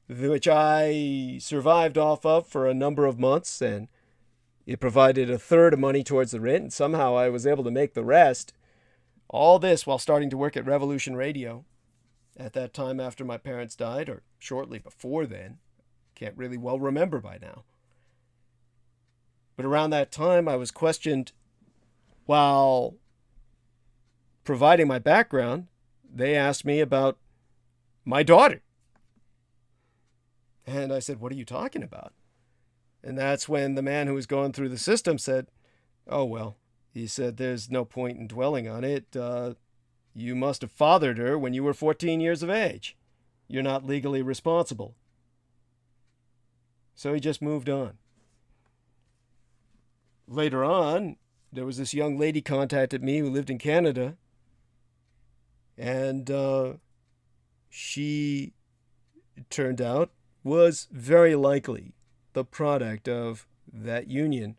which I survived off of for a number of months, and it provided a third of money towards the rent, and somehow I was able to make the rest. All this while starting to work at Revolution Radio at that time after my parents died, or shortly before then. Can't really well remember by now. But around that time, I was questioned while providing my background. They asked me about my daughter. And I said, what are you talking about? And that's when the man who was going through the system said, oh, well, he said, there's no point in dwelling on it. You must have fathered her when you were 14 years of age. You're not legally responsible. So he just moved on. Later on, there was this young lady contacted me who lived in Canada. And she, it turned out, was very likely the product of that union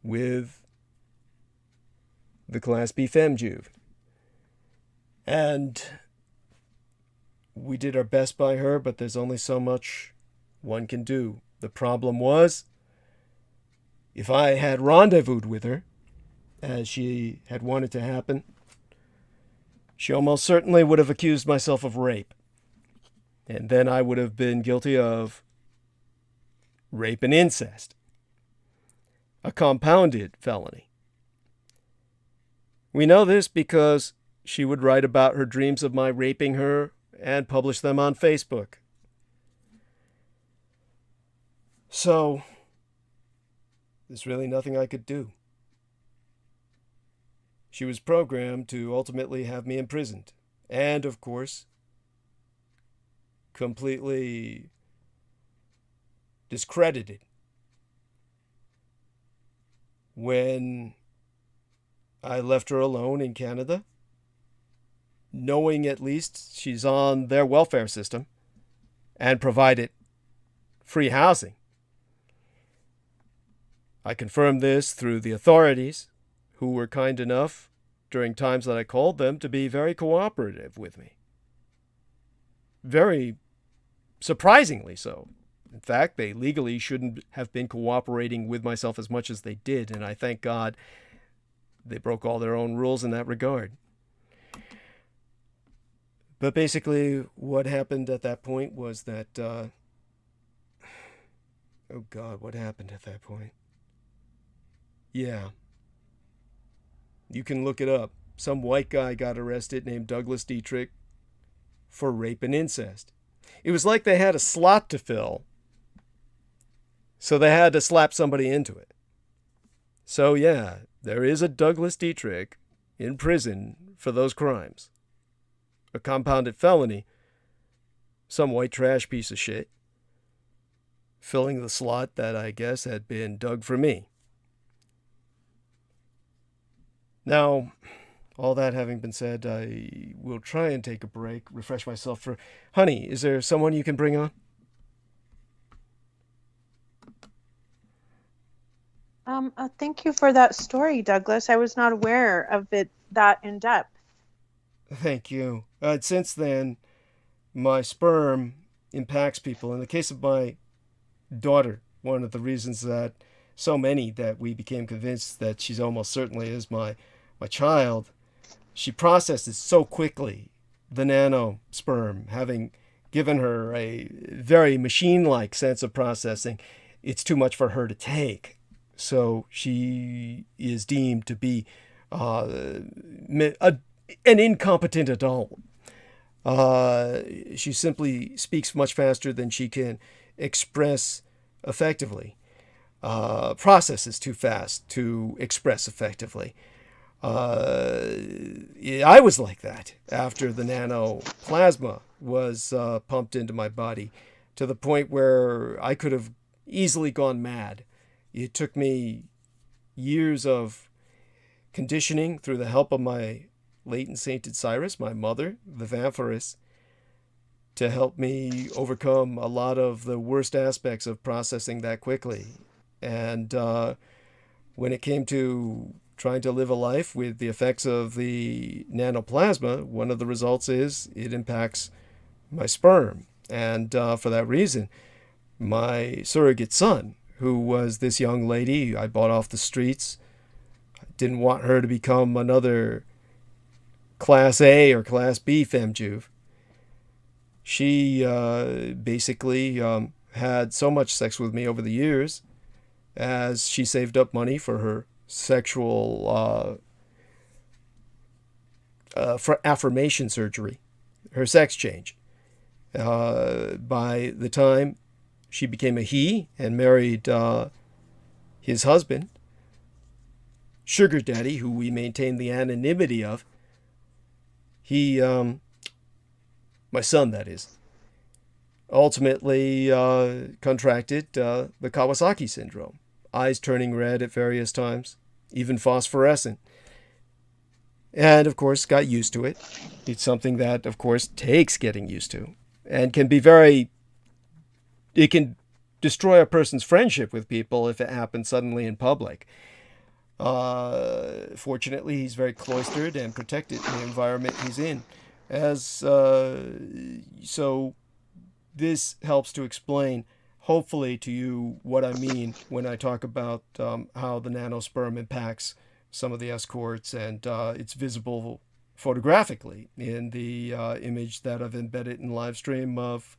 with the Class B FemJuve. And we did our best by her, but there's only so much one can do. The problem was, if I had rendezvoused with her, as she had wanted to happen, she almost certainly would have accused myself of rape. And then I would have been guilty of rape and incest, a compounded felony. We know this because she would write about her dreams of my raping her and publish them on Facebook. So, there's really nothing I could do. She was programmed to ultimately have me imprisoned. And, of course, completely discredited when I left her alone in Canada, knowing at least she's on their welfare system and provided free housing. I confirmed this through the authorities, who were kind enough during times that I called them to be very cooperative with me. Very surprisingly so. In fact, they legally shouldn't have been cooperating with myself as much as they did, and I thank God they broke all their own rules in that regard. But basically, what happened at that point was that, oh God, what happened at that point? Yeah. You can look it up. Some white guy got arrested named Douglas Dietrich for rape and incest. It was like they had a slot to fill, so they had to slap somebody into it. So yeah, there is a Douglas Dietrich in prison for those crimes. A compounded felony, some white trash piece of shit, filling the slot that I guess had been dug for me. Now, all that having been said, I will try and take a break, refresh myself for... Honey, is there someone you can bring on? Thank you for that story, Douglas. I was not aware of it that in depth. Thank you. Since then, my sperm impacts people. In the case of my daughter, one of the reasons that so many that we became convinced that she's almost certainly is my child, she processes so quickly the nano sperm, having given her a very machine-like sense of processing. It's too much for her to take. So she is deemed to be an incompetent adult. She simply speaks much faster than she can express effectively. Processes too fast to express effectively. I was like that after the nanoplasma was pumped into my body, to the point where I could have easily gone mad. It took me years of conditioning through the help of my latent sainted Cyrus, my mother, the vampiress, to help me overcome a lot of the worst aspects of processing that quickly. And when it came to trying to live a life with the effects of the nanoplasma, one of the results is it impacts my sperm. And for that reason, my surrogate son, who was this young lady I bought off the streets, didn't want her to become another Class A or Class B femjuve. She basically had so much sex with me over the years as she saved up money for her sexual for affirmation surgery, her sex change. By the time she became a he and married his husband, Sugar Daddy, who we maintain the anonymity of, he, my son that is, ultimately contracted the Kawasaki syndrome. Eyes turning red at various times, even phosphorescent. And, of course, got used to it. It's something that, of course, takes getting used to and can be it can destroy a person's friendship with people if it happens suddenly in public. Fortunately, he's very cloistered and protected in the environment he's in. So this helps to explain, hopefully, to you what I mean when I talk about how the nanosperm impacts some of the escorts, and it's visible photographically in the image that I've embedded in live stream of,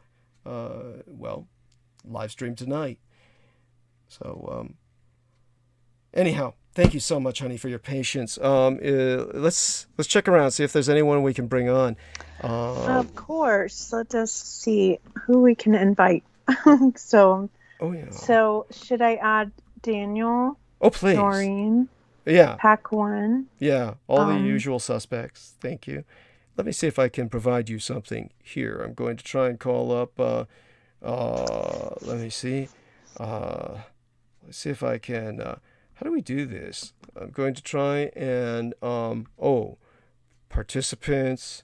live stream tonight. So, anyhow, Thank you so much, honey, for your patience. Let's check around, see if there's anyone we can bring on. Of course. Let us see who we can invite. So, Oh yeah. so should I add Daniel, Oh please. Doreen, Yeah. PAC-1? Yeah. All the usual suspects. Thank you. Let me see if I can provide you something here. I'm going to try and call up. Let me see. Let's see if I can. How do we do this? I'm going to try and. Participants.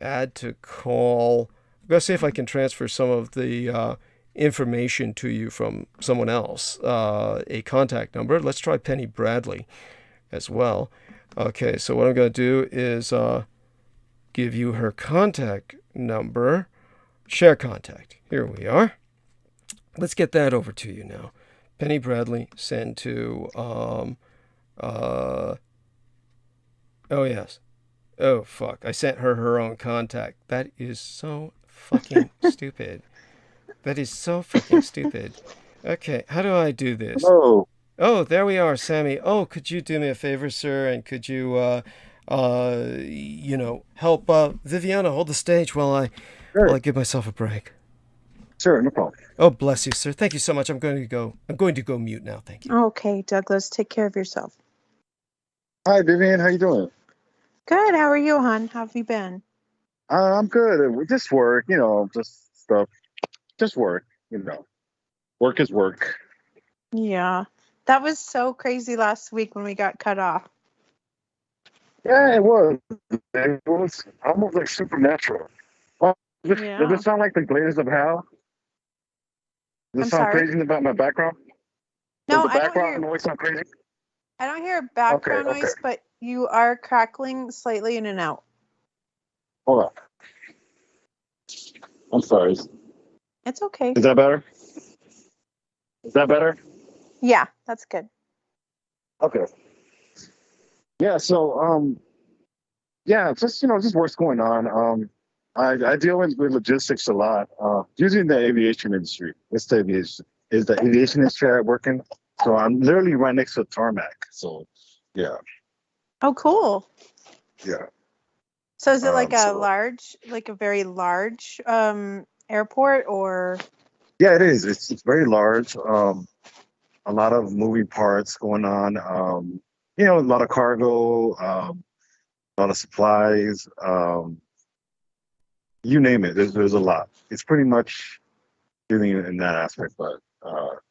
Add to call. I'm going to see if I can transfer some of the information to you from someone else. A contact number. Let's try Penny Bradley as well. Okay, so what I'm going to do is give you her contact number. Share contact. Here we are. Let's get that over to you now. Penny Bradley, send to, oh yes. Oh, fuck. I sent her own contact. That is so fucking stupid. That is so fucking stupid. Okay, how do I do this? Hello. Oh, there we are, Sammy. Oh, could you do me a favor, sir? And could you, help Viviana hold the stage while I give myself a break? Sure, no problem. Oh, bless you, sir. Thank you so much. I'm going to go mute now. Thank you. Okay, Douglas, take care of yourself. Hi, Vivian. How you doing? Good. How are you, hon? How have you been? I'm good. Just work, just stuff. Just work, Work is work. Yeah. That was so crazy last week when we got cut off. Yeah, it was. It was almost like supernatural. Well, does Yeah. it sound like the Glazes of Hell? Does I'm it sound sorry? crazy about my background? No, Does the I don't background hear noise sound crazy? I don't hear background Okay. noise, but you are crackling slightly in and out. Hold on. I'm sorry. It's okay. Is that better? Is that better? Yeah, that's good. Okay. Yeah, so just work's going on. I deal with logistics a lot. Usually in the aviation industry. It's the aviation industry I work in. So I'm literally right next to a tarmac. So yeah. Oh, cool. Yeah. So is it like a very large airport or? Yeah, it is. It's very large. A lot of moving parts going on. A lot of cargo, a lot of supplies. You name it. There's a lot. It's pretty much dealing in that aspect. But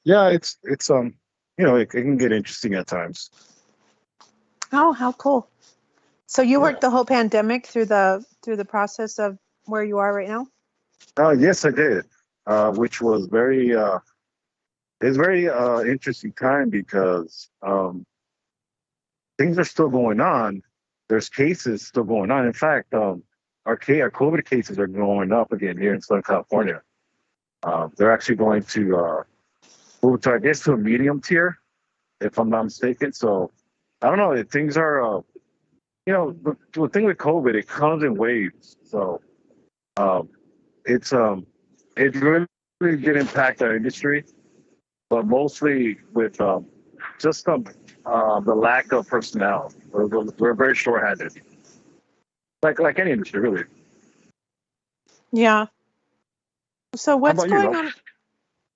yeah, it's it can get interesting at times. Oh, how cool. So you Yeah. worked the whole pandemic through the process of where you are right now? Yes, I did. Which was it's very interesting time because things are still going on. There's cases still going on. In fact, our COVID cases are going up again here in Southern California. They're actually going to move to, I guess, to a medium tier, if I'm not mistaken. So I don't know. Things are, the thing with COVID, it comes in waves. So it really did impact our industry, but mostly with just the lack of personnel. We're very short-handed, like any industry, really. Yeah. So what's How about you, going though? on?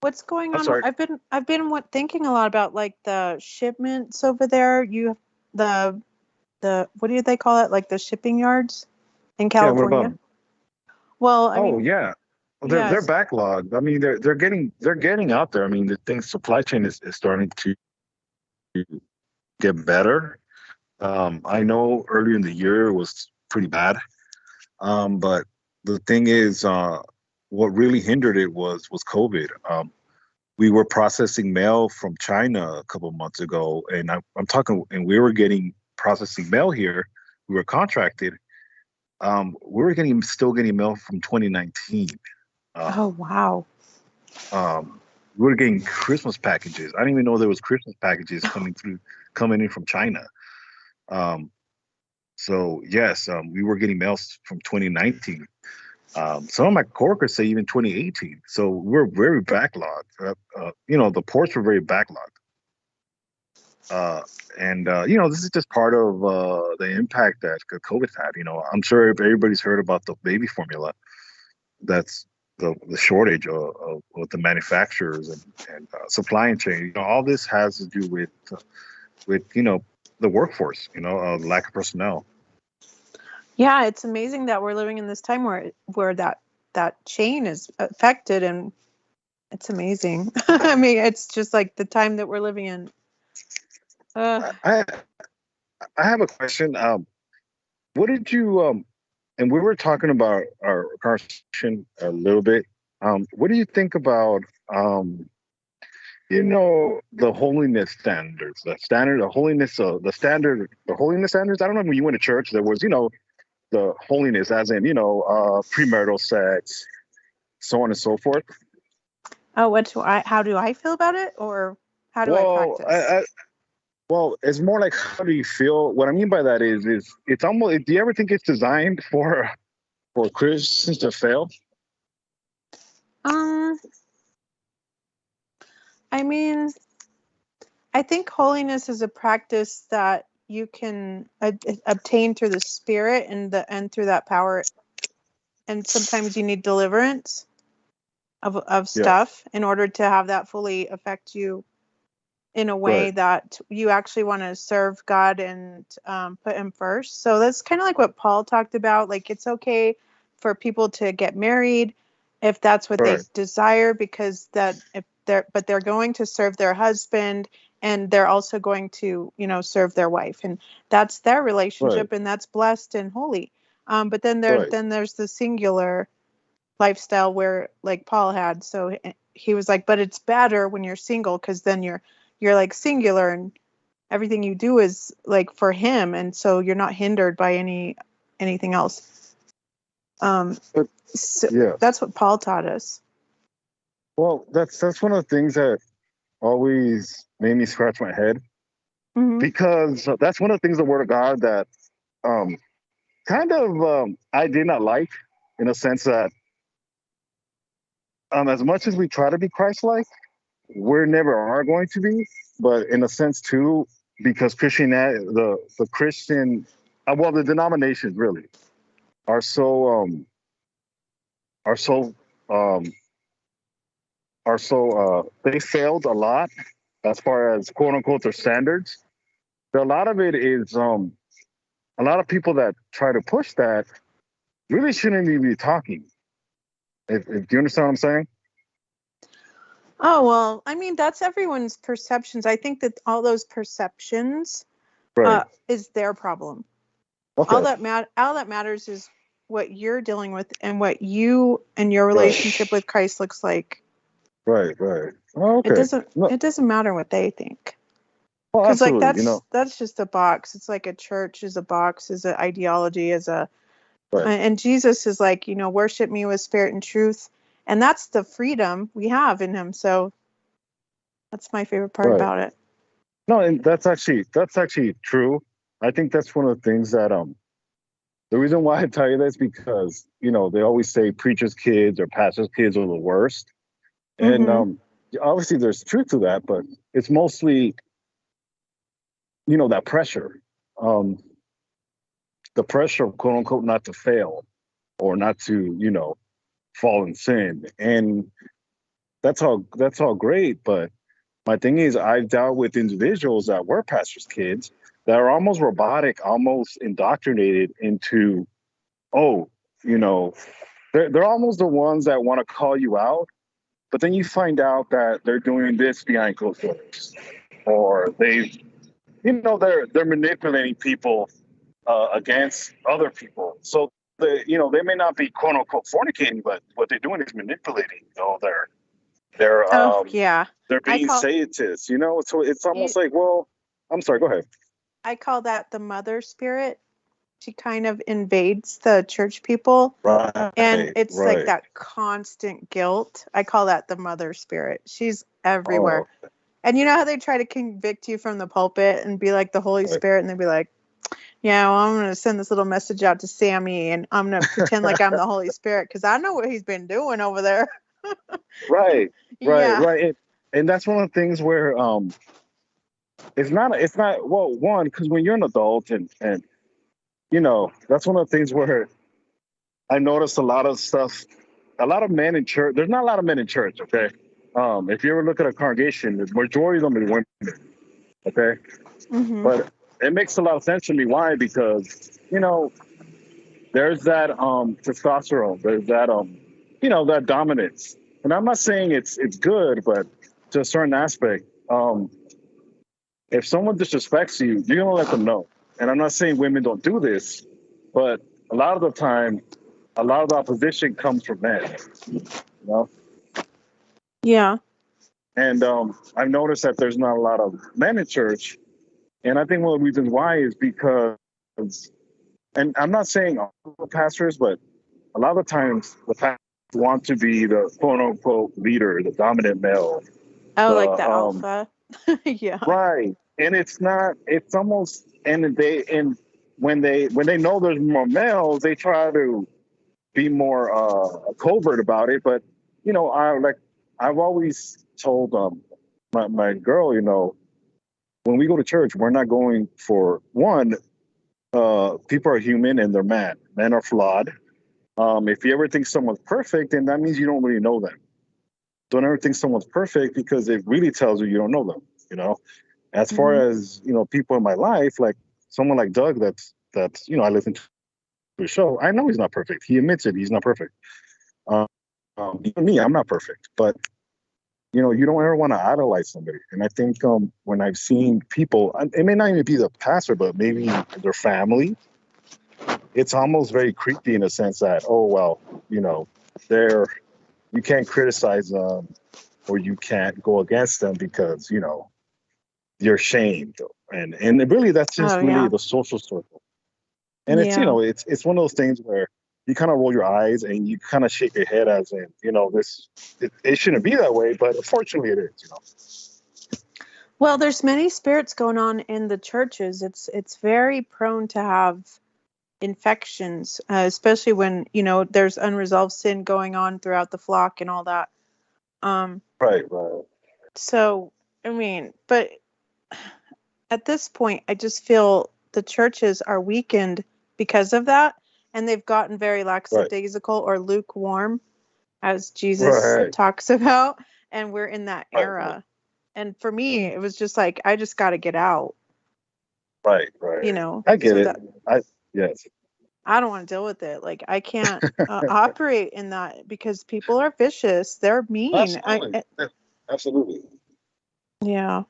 What's going I'm on? sorry. I've been thinking a lot about like the shipments over there. The what do they call it? Like the shipping yards in Yeah, what California. about them? Well, I Oh, mean, yeah. Well, they're yes. backlogged. I mean, they're getting out there. I mean, the thing supply chain is starting to get better. I know earlier in the year it was pretty bad. But the thing is, what really hindered it was COVID. We were processing mail from China a couple of months ago, and I'm talking, and we were getting processing mail here. We were contracted. We were still getting mail from 2019. Oh, wow. We were getting Christmas packages. I didn't even know there was Christmas packages coming in from China. So yes, we were getting mails from 2019. Some of my coworkers say even 2018. So we're very backlogged. The ports were very backlogged. This is just part of the impact that COVID's had. I'm sure everybody's heard about the baby formula. That's the shortage of the manufacturers and supply chain. All this has to do with the workforce. Lack of personnel. Yeah, it's amazing that we're living in this time where that chain is affected, and it's amazing. I mean, it's just like the time that we're living in. I have a question. What did you and we were talking about our conversation a little bit. What do you think about the holiness standards, the holiness standards? I don't know, when you went to church, there was, the holiness as in, premarital sex, so on and so forth. Oh, how do I feel about it, or how do I practice? Well, it's more like, how do you feel? What I mean by that is it's almost, do you ever think it's designed for Christians to fail? I mean, I think holiness is a practice that you can obtain through the Spirit and through that power. And sometimes you need deliverance of stuff in order to have that fully affect you in a way that you actually want to serve God and put Him first. So that's kind of like what Paul talked about. Like, it's okay for people to get married if that's what they desire, because they're going to serve their husband, and they're also going to, serve their wife, and that's their relationship, and that's blessed and holy. But then there's the singular lifestyle where, like Paul had. So he was like, but it's better when you're single, because then you're like singular, and everything you do is like for Him, and so you're not hindered by anything else. That's what Paul taught us. Well, that's one of the things that always made me scratch my head, because that's one of the things, the Word of God, that I did not like, in a sense that as much as we try to be Christ-like, we're never are going to be. But in a sense too, because Christianity, the Christian, the denominations really are so they failed a lot as far as quote unquote their standards. A lot of it is a lot of people that try to push that really shouldn't even be talking. Do you understand what I'm saying? Oh, well, I mean, that's everyone's perceptions. I think that all those perceptions is their problem. Okay. All that matters is what you're dealing with and what you and your relationship with Christ looks like. Right. Oh, okay. It doesn't matter what they think. Well, because like that's just a box. It's like a church is a box, is an ideology, is a and Jesus is like, worship me with spirit and truth. And that's the freedom we have in Him. So that's my favorite part about it. No, and that's actually true. I think that's one of the things that the reason why I tell you this, because they always say preachers' kids or pastors' kids are the worst, and obviously there's truth to that, but it's mostly that pressure, the pressure of quote unquote not to fail or not to fall in sin, and that's all great. But my thing is, I've dealt with individuals that were pastors' kids that are almost robotic, almost indoctrinated into, they're almost the ones that want to call you out, but then you find out that they're doing this behind closed doors, or they're manipulating people against other people. So they may not be quote unquote fornicating, but what they're doing is manipulating. They're being Satanists, so it's almost like, well, I'm sorry, go ahead. I call that the mother spirit. She kind of invades the church people. Right. And it's like that constant guilt. I call that the mother spirit. She's everywhere. Oh. And you know how they try to convict you from the pulpit and be like the Holy Spirit, and they'd be like, yeah, well, I'm going to send this little message out to Sammy, and I'm going to pretend like I'm the Holy Spirit because I know what he's been doing over there. Right. And that's one of the things where It's not, well, one, because when you're an adult and, you know, that's one of the things where I noticed a lot of stuff, a lot of men in church. There's not a lot of men in church, okay? If you ever look at a congregation, the majority of them is women, okay? Mm-hmm. But it makes a lot of sense to me. Why? Because, you know, there's that testosterone, there's that you know, that dominance. And I'm not saying it's good, but to a certain aspect, if someone disrespects you, you're gonna let them know. And I'm not saying women don't do this, but a lot of the time, a lot of the opposition comes from men. You know, Yeah. and I've noticed that there's not a lot of men in church, and I think one of the reasons why is because, and I'm not saying all the pastors, but a lot of times the pastors want to be the quote unquote leader, the dominant male. Oh, like The the alpha. Yeah. right, and it's not. It's almost, and when they know there's more males, they try to be more covert about it. But you know, I've always told my girl, you know, when we go to church, we're not going for one. People are human and they're men. Men are flawed. If you ever think someone's perfect, then that means you don't really know them. Don't ever think someone's perfect because it really tells you don't know them. You know, as far Mm-hmm. as you know, people in my life, like someone like Doug, that's you know, I listen to the show. I know he's not perfect. He admits it. He's not perfect. Even me, I'm not perfect, but you know, you don't ever want to idolize somebody. And I think when I've seen people, it may not even be the pastor, but maybe their family, it's almost very creepy in a sense that, oh well, you know, they're you can't criticize them or you can't go against them because you know you're shamed, and really that's just Oh, really yeah. the social circle. And it's you Yeah. know it's one of those things where you kind of roll your eyes and you kind of shake your head as in you know it shouldn't be that way, but unfortunately it is. You know. Well, there's many spirits going on in the churches. It's very prone to have infections, especially when, you know, there's unresolved sin going on throughout the flock and all that. Um, Right. so, I mean, but at this point, I just feel the churches are weakened because of that, and they've gotten very Right. lackadaisical or lukewarm, as Jesus Right. talks about, and we're in that Right. Right. era. And for me, it was just like, I just got to get out, Right. you Right. know, I get so it. that Yes. I don't want to deal with it. Like, I can't operate in that because people are vicious. They're mean. Absolutely. Yeah, absolutely. Yeah.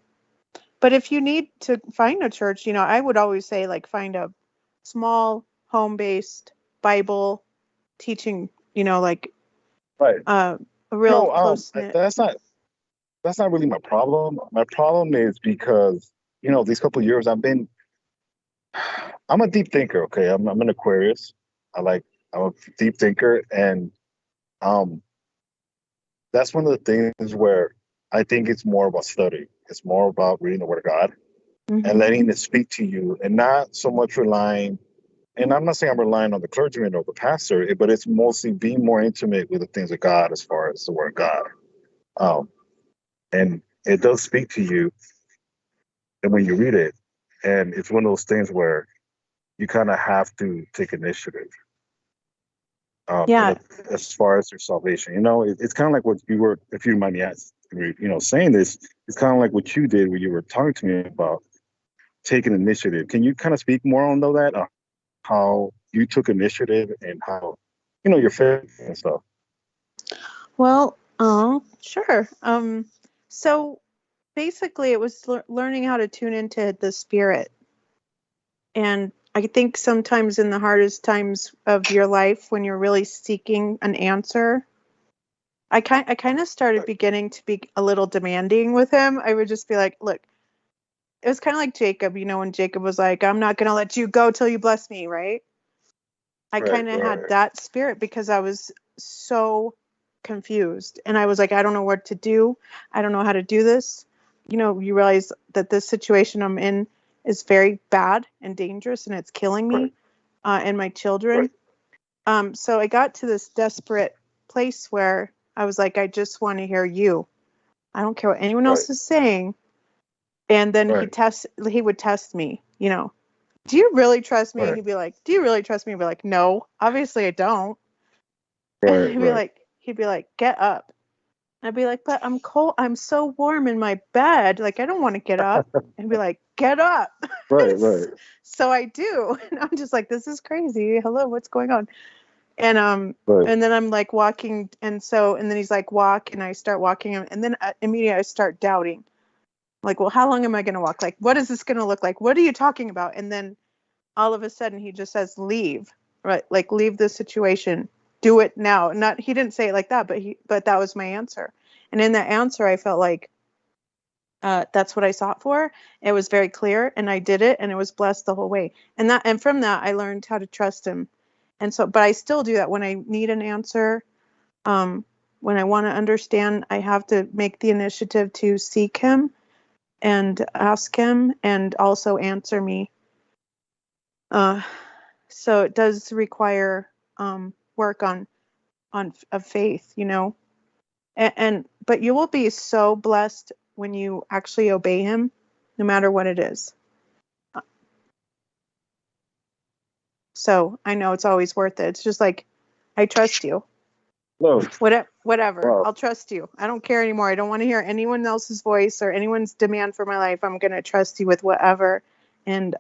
But if you need to find a church, you know, I would always say, like, find a small home-based Bible teaching, you know, like Right. a real No, close-knit. that's not really my problem. My problem is because you know these couple of years I'm a deep thinker. Okay, I'm an Aquarius. I'm a deep thinker, and um that's one of the things where I think it's more about study. It's more about reading the Word of God and Mm-hmm. letting it speak to you, and not so much relying. And I'm not saying I'm relying on the clergyman or the pastor, but it's mostly being more intimate with the things of God as far as the Word of God. Um, and it does speak to you, and when you read it, and it's one of those things where you kind of have to take initiative. Yeah. As far as your salvation, you know, it's kind of like what you were, if you mind me asking, you know, saying this, it's kind of like what you did when you were talking to me about taking initiative. Can you kind of speak more on that? How you took initiative and how, you know, your faith and stuff. Well, sure. So basically, it was learning how to tune into the spirit. And I think sometimes in the hardest times of your life, when you're really seeking an answer, I kind of started beginning to be a little demanding with him. I would just be like, look, it was kind of like Jacob, you know, when Jacob was like, I'm not going to let you go till you bless me, right? I kind of had that spirit because I was so confused. And I was like, I don't know what to do. I don't know how to do this. You know, you realize that this situation I'm in is very bad and dangerous and it's killing me and my children. So I got to this desperate place where I was like, I just want to hear you. I don't care what anyone else is saying. And then Right. he would test me, you know, do you really trust me? Right. He'd be like, do you really trust me? I'd be like, no, obviously I don't. Right. He'd be like, get up. I'd be like, but I'm cold. I'm so warm in my bed. Like, I don't want to get up. And he'd be like, get up. Right. So I do. And I'm just like, this is crazy. Hello, what's going on? And Right. and then I'm like walking, and then he's like, walk, and I start walking, and then immediately I start doubting. Like, well, how long am I going to walk? Like, what is this going to look like? What are you talking about? And then all of a sudden he just says, leave, right? Like, leave the situation, do it now. Not, he didn't say it like that, but that was my answer. And in that answer, I felt like that's what I sought for. It was very clear, and I did it, and it was blessed the whole way. And from that, I learned how to trust him. And so, but I still do that when I need an answer. When I want to understand, I have to make the initiative to seek him and ask him, and also answer me. So it does require work on of faith, you know. But you will be so blessed when you actually obey him, no matter what it is. So I know it's always worth it. It's just like, I trust you. No. Whatever. Wow. I'll trust you. I don't care anymore. I don't want to hear anyone else's voice or anyone's demand for my life. I'm going to trust you with whatever. And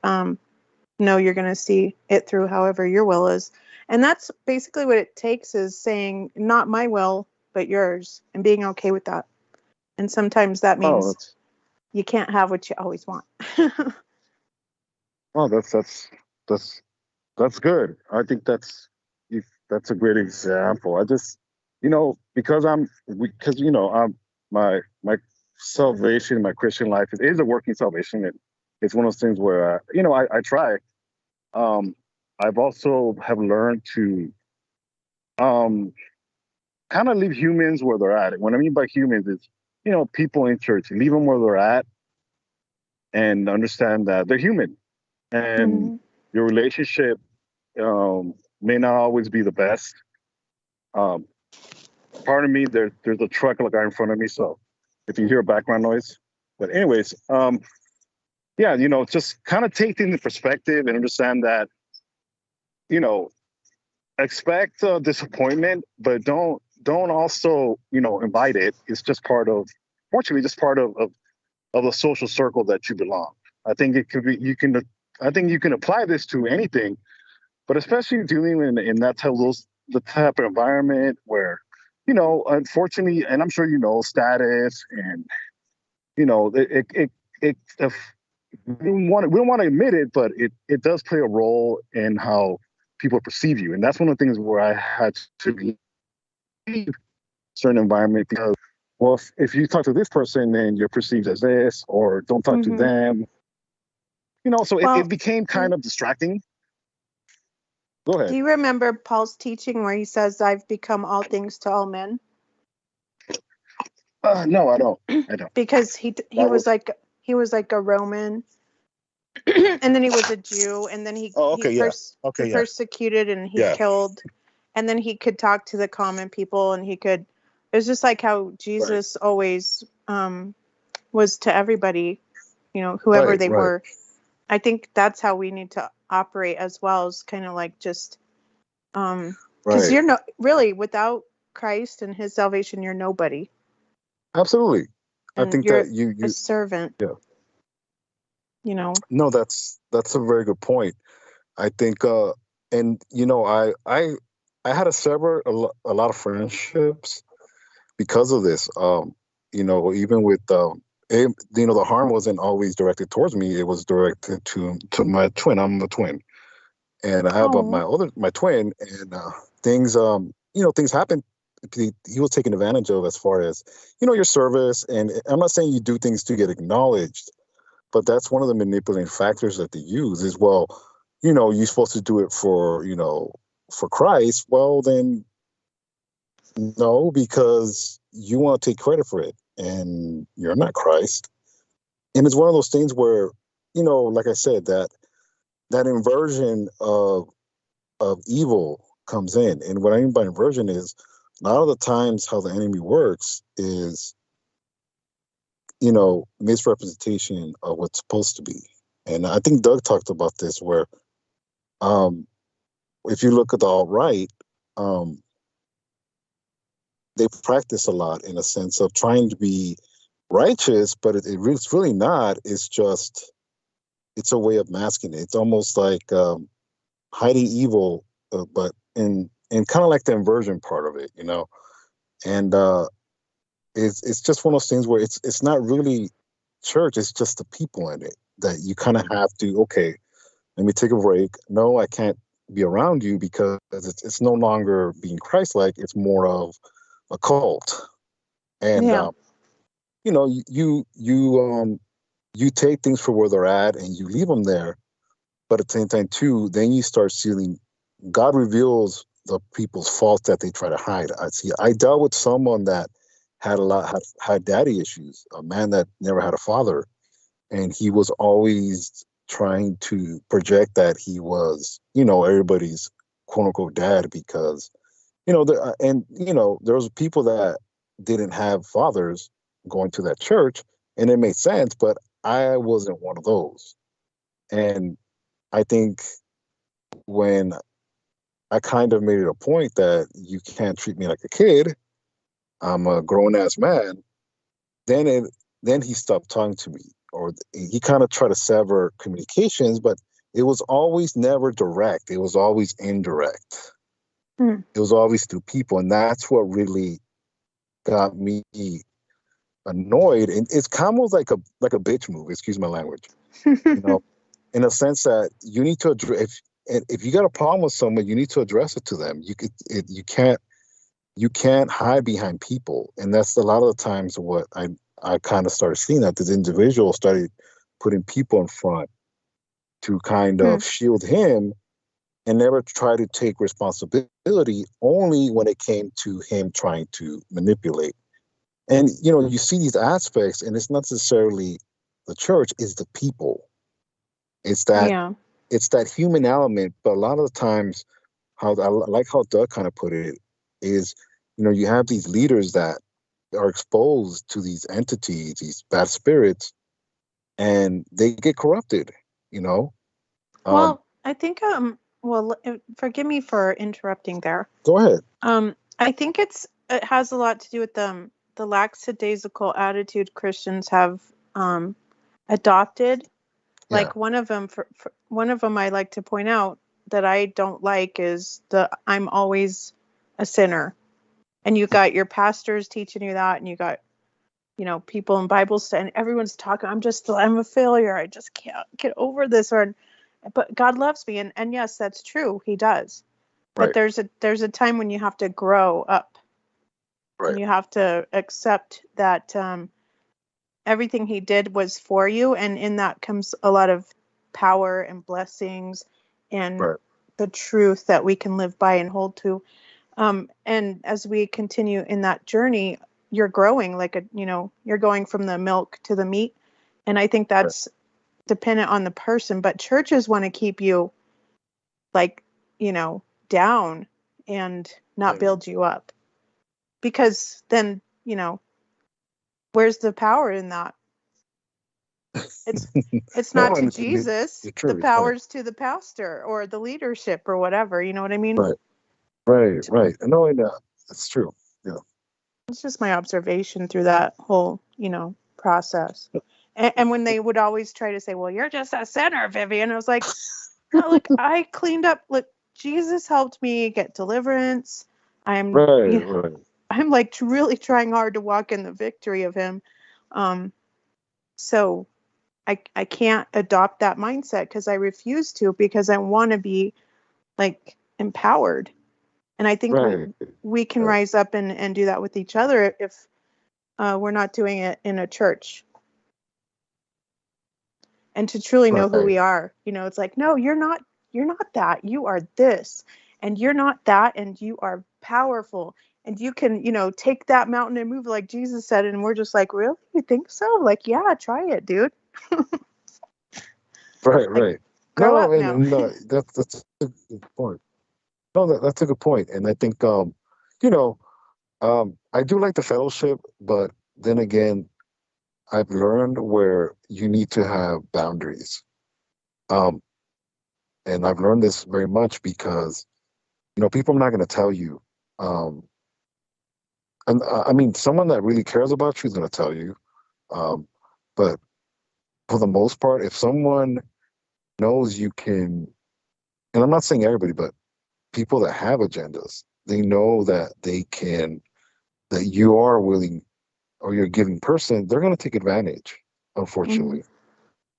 know you're going to see it through however your will is. And that's basically what it takes, is saying, not my will, but yours, and being okay with that. And sometimes that means you can't have what you always want. That's good. I think that's a great example. I just, because I'm my salvation, my Christian life is a working salvation. It's one of those things where I try. I've also have learned to kind of leave humans where they're at. What I mean by humans is, people in church, leave them where they're at, and understand that they're human, and your relationship may not always be the best. Pardon me, there's a truck guy in front of me, so if you hear background noise. But anyways, just kind of take things in perspective and understand that, expect disappointment, but don't also, invite it. It's just part of, fortunately, just part of the social circle that you belong. I think it could be, I think you can apply this to anything, but especially dealing in that the type of environment where, unfortunately, and I'm sure status and if we don't want to admit it, but it does play a role in how people perceive you, and that's one of the things where I had to leave certain environment because, well, if you talk to this person, then you're perceived as this, or don't talk to them. So it became kind of distracting. Go ahead. Do you remember Paul's teaching where he says, I've become all things to all men? No, I don't. Because he was like a Roman, and then he was a Jew, and then he persecuted and he killed, and then he could talk to the common people, and it was just like how Jesus always was to everybody, whoever they were. I think that's how we need to operate as well, as kind of like just because you're really without Christ and his salvation, you're nobody. Absolutely. And I think you're that you a servant. Yeah. No, that's a very good point. I think and I had a lot of friendships because of this. Even with the harm wasn't always directed towards me. It was directed to my twin. I'm a twin, and I have my twin, and things things happen. He was taken advantage of as far as your service, and I'm not saying you do things to get acknowledged, but that's one of the manipulating factors that they use is, well, you're supposed to do it for Christ. Well, then no, because you want to take credit for it, and you're not Christ. And it's one of those things where, like I said, that inversion of evil comes in. And what I mean by inversion is, a lot of the times how the enemy works is misrepresentation of what's supposed to be. And I think Doug talked about this, where if you look at the alt-right, they practice a lot in a sense of trying to be righteous, but it's really not. It's a way of masking it. It's almost like hiding evil, but in kind of like the inversion part of it, and it's just one of those things where it's not really church. It's just the people in it that you kind of have to, okay, let me take a break. No, I can't be around you because it's no longer being Christ-like. It's more of a cult. And Yeah. you take things for where they're at and you leave them there, but at the same time too, then you start seeing God reveals the people's faults that they try to hide. I dealt with someone that had daddy issues, a man that never had a father, and he was always trying to project that he was, everybody's quote unquote dad, because there was people that didn't have fathers going to that church, and it made sense, but I wasn't one of those. And I think when I kind of made it a point that you can't treat me like a kid, I'm a grown ass man, then he stopped talking to me, or he kind of tried to sever communications, but it was always never direct. It was always indirect. It was always through people, and that's what really got me annoyed. And it's kind of like a bitch move. Excuse my language. In a sense that you need to address. If you got a problem with someone, you need to address it to them. You can't hide behind people, and that's a lot of the times what I kind of started seeing, that this individual started putting people in front to kind of shield him, and never try to take responsibility, only when it came to him trying to manipulate. And, you see these aspects, and it's not necessarily the church, it's the people. It's that human element. But a lot of the times, how I like how Doug kind of put it, is, you have these leaders that are exposed to these entities, these bad spirits, and they get corrupted, Well, I think forgive me for interrupting there. Go ahead. I think it has a lot to do with the lackadaisical attitude Christians have adopted. Yeah. Like one of them, one of them I like to point out that I don't like is I'm always a sinner. And you got your pastors teaching you that, and you got, people in Bible study, and everyone's talking, I'm a failure. I just can't get over this. But God loves me. And yes, that's true. He does. Right. But there's a time when you have to grow up. Right. And you have to accept that everything he did was for you. And in that comes a lot of power and blessings and the truth that we can live by and hold to. And as we continue in that journey, you're growing you're going from the milk to the meat. And I think that's dependent on the person, but churches want to keep you down and not build you up, because then, where's the power in that? It's not to Jesus. The power's to the pastor or the leadership or whatever. You know what I mean? Right. No, that's true. Yeah. It's just my observation through that whole, process. And when they would always try to say, well, you're just a sinner, Vivian. I was like, no, look, I cleaned up. Look, Jesus helped me get deliverance. I'm like really trying hard to walk in the victory of him. So I can't adopt that mindset because I refuse to, because I want to be empowered. And I think we can rise up and do that with each other if we're not doing it in a church. And to truly know who we are, it's like, no, you're not that. You are this, and you're not that, and you are powerful, and you can, take that mountain and move like Jesus said. And we're just like, really? You think so? Like, yeah, try it, dude. Right. Grow up now. No, that's a good point. No, that's a good point. And I think, I do like the fellowship, but then again, I've learned where you need to have boundaries. Um, and I've learned this very much because, people are not going to tell you. Um, and I mean, someone that really cares about you is going to tell you. Um, but for the most part, if someone knows you can, and I'm not saying everybody, but people that have agendas, they know that they can, that you are willing or you're a giving person, they're going to take advantage, unfortunately.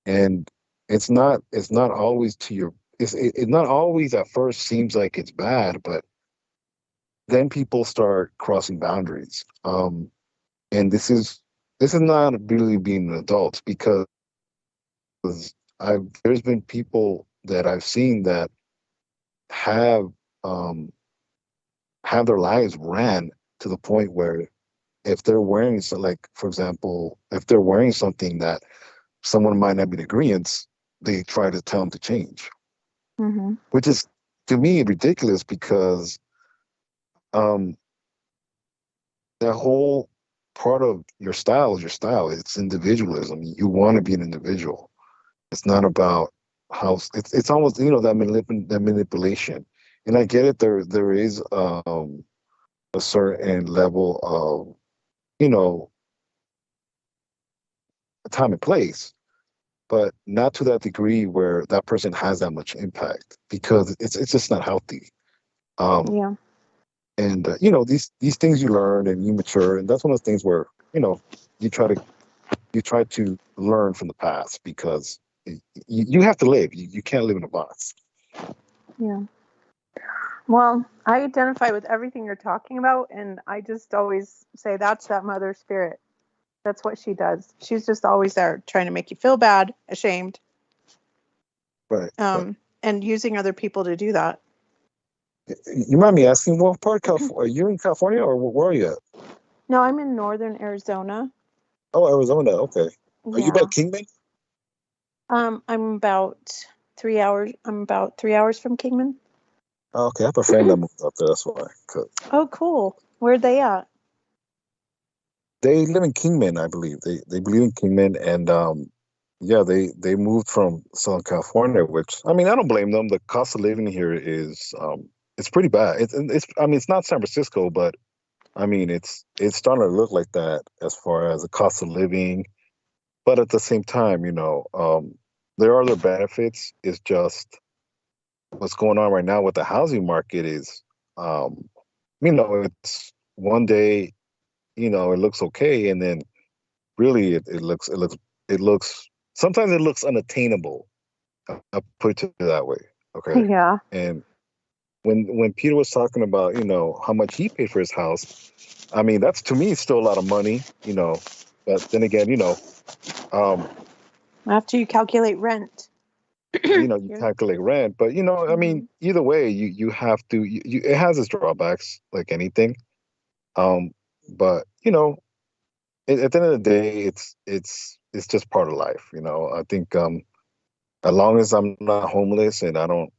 And it's not always to your, it not always at first seems like it's bad, but then people start crossing boundaries. And this is not really being an adult, because there's been people that I've seen that have um have their lives ran to the point where if they're wearing, so like, for example, if they're wearing something that someone might not be in agreement, they try to tell them to change, which is, to me, ridiculous, because um that whole part of your style is your style. It's individualism. You want to be an individual. It's not about how it's almost, that manipulation. And I get it. There is a certain level of, a time and place, but not to that degree where that person has that much impact, because it's just not healthy. Um, Yeah. and these things you learn and you mature, and that's one of the things where you try to learn from the past, because you have to live. You can't live in a box. Yeah. Well, I identify with everything you're talking about, and I just always say that's that mother spirit. That's what she does. She's just always there trying to make you feel bad, ashamed, Right. and using other people to do that. You mind me asking, what part of California? Are you in California, or where are you at? No, I'm in northern Arizona. Oh, Arizona. Okay. Are you by Yeah. Kingman? I'm about 3 hours. I'm about 3 hours from Kingman. Oh, okay, I have a friend that moved up there. That's why. 'Cause Oh, cool. Where'd they at? they live in Kingman, I believe. They believe in Kingman, and yeah, they moved from Southern California, which, I mean, I don't blame them. The cost of living here is it's pretty bad. It's I mean, it's not San Francisco, but I mean, it's starting to look like that as far as the cost of living. But at the same time, there are other benefits. It's just what's going on right now with the housing market is, um, it's one day, it looks okay, and then really it looks sometimes it looks unattainable. I'll put it that way. Okay. Yeah. And when Peter was talking about, how much he paid for his house, I mean, that's, to me, still a lot of money, but then again, um, After you calculate rent. you calculate rent, but I mean, either way, you have to, it has its drawbacks like anything. But at the end of the day, it's just part of life. I think as long as I'm not homeless and I don't,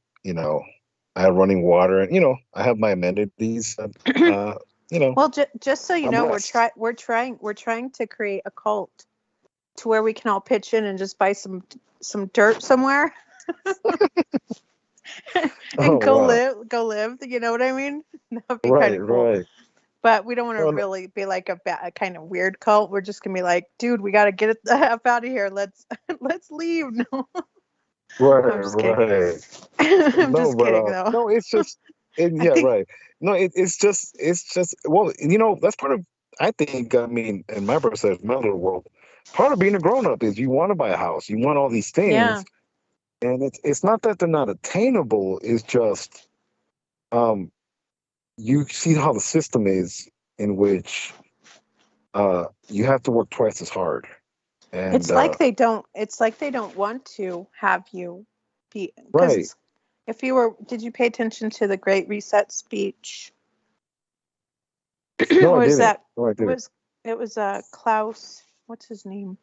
I have running water, and I have my amenities, Well, just so you I'm know, blessed. we're trying to create a cult to where we can all pitch in and just buy some dirt somewhere and Oh, wow. go live. You know what I mean? That'd be kind Right, of cool. right. But we don't want to Well, really be like a kind of weird cult. We're just gonna be like, dude, we got to get it the F out of here. Let's leave. No, I'm right, just kidding. right. I'm No, just but kidding, though. no, it's just, I yeah, think right. No, it's just, well, that's part of, I think, I mean, in my perception, my little world, part of being a grown up is you want to buy a house, you want all these yeah. things, and it's not that they're not attainable. It's just, um, you see how the system is, in which you have to work twice as hard, and It's like they don't want to have you be, right. because did you pay attention to the Great Reset speech? No, I Was didn't. that No, I it didn't. was Klaus, what's his name?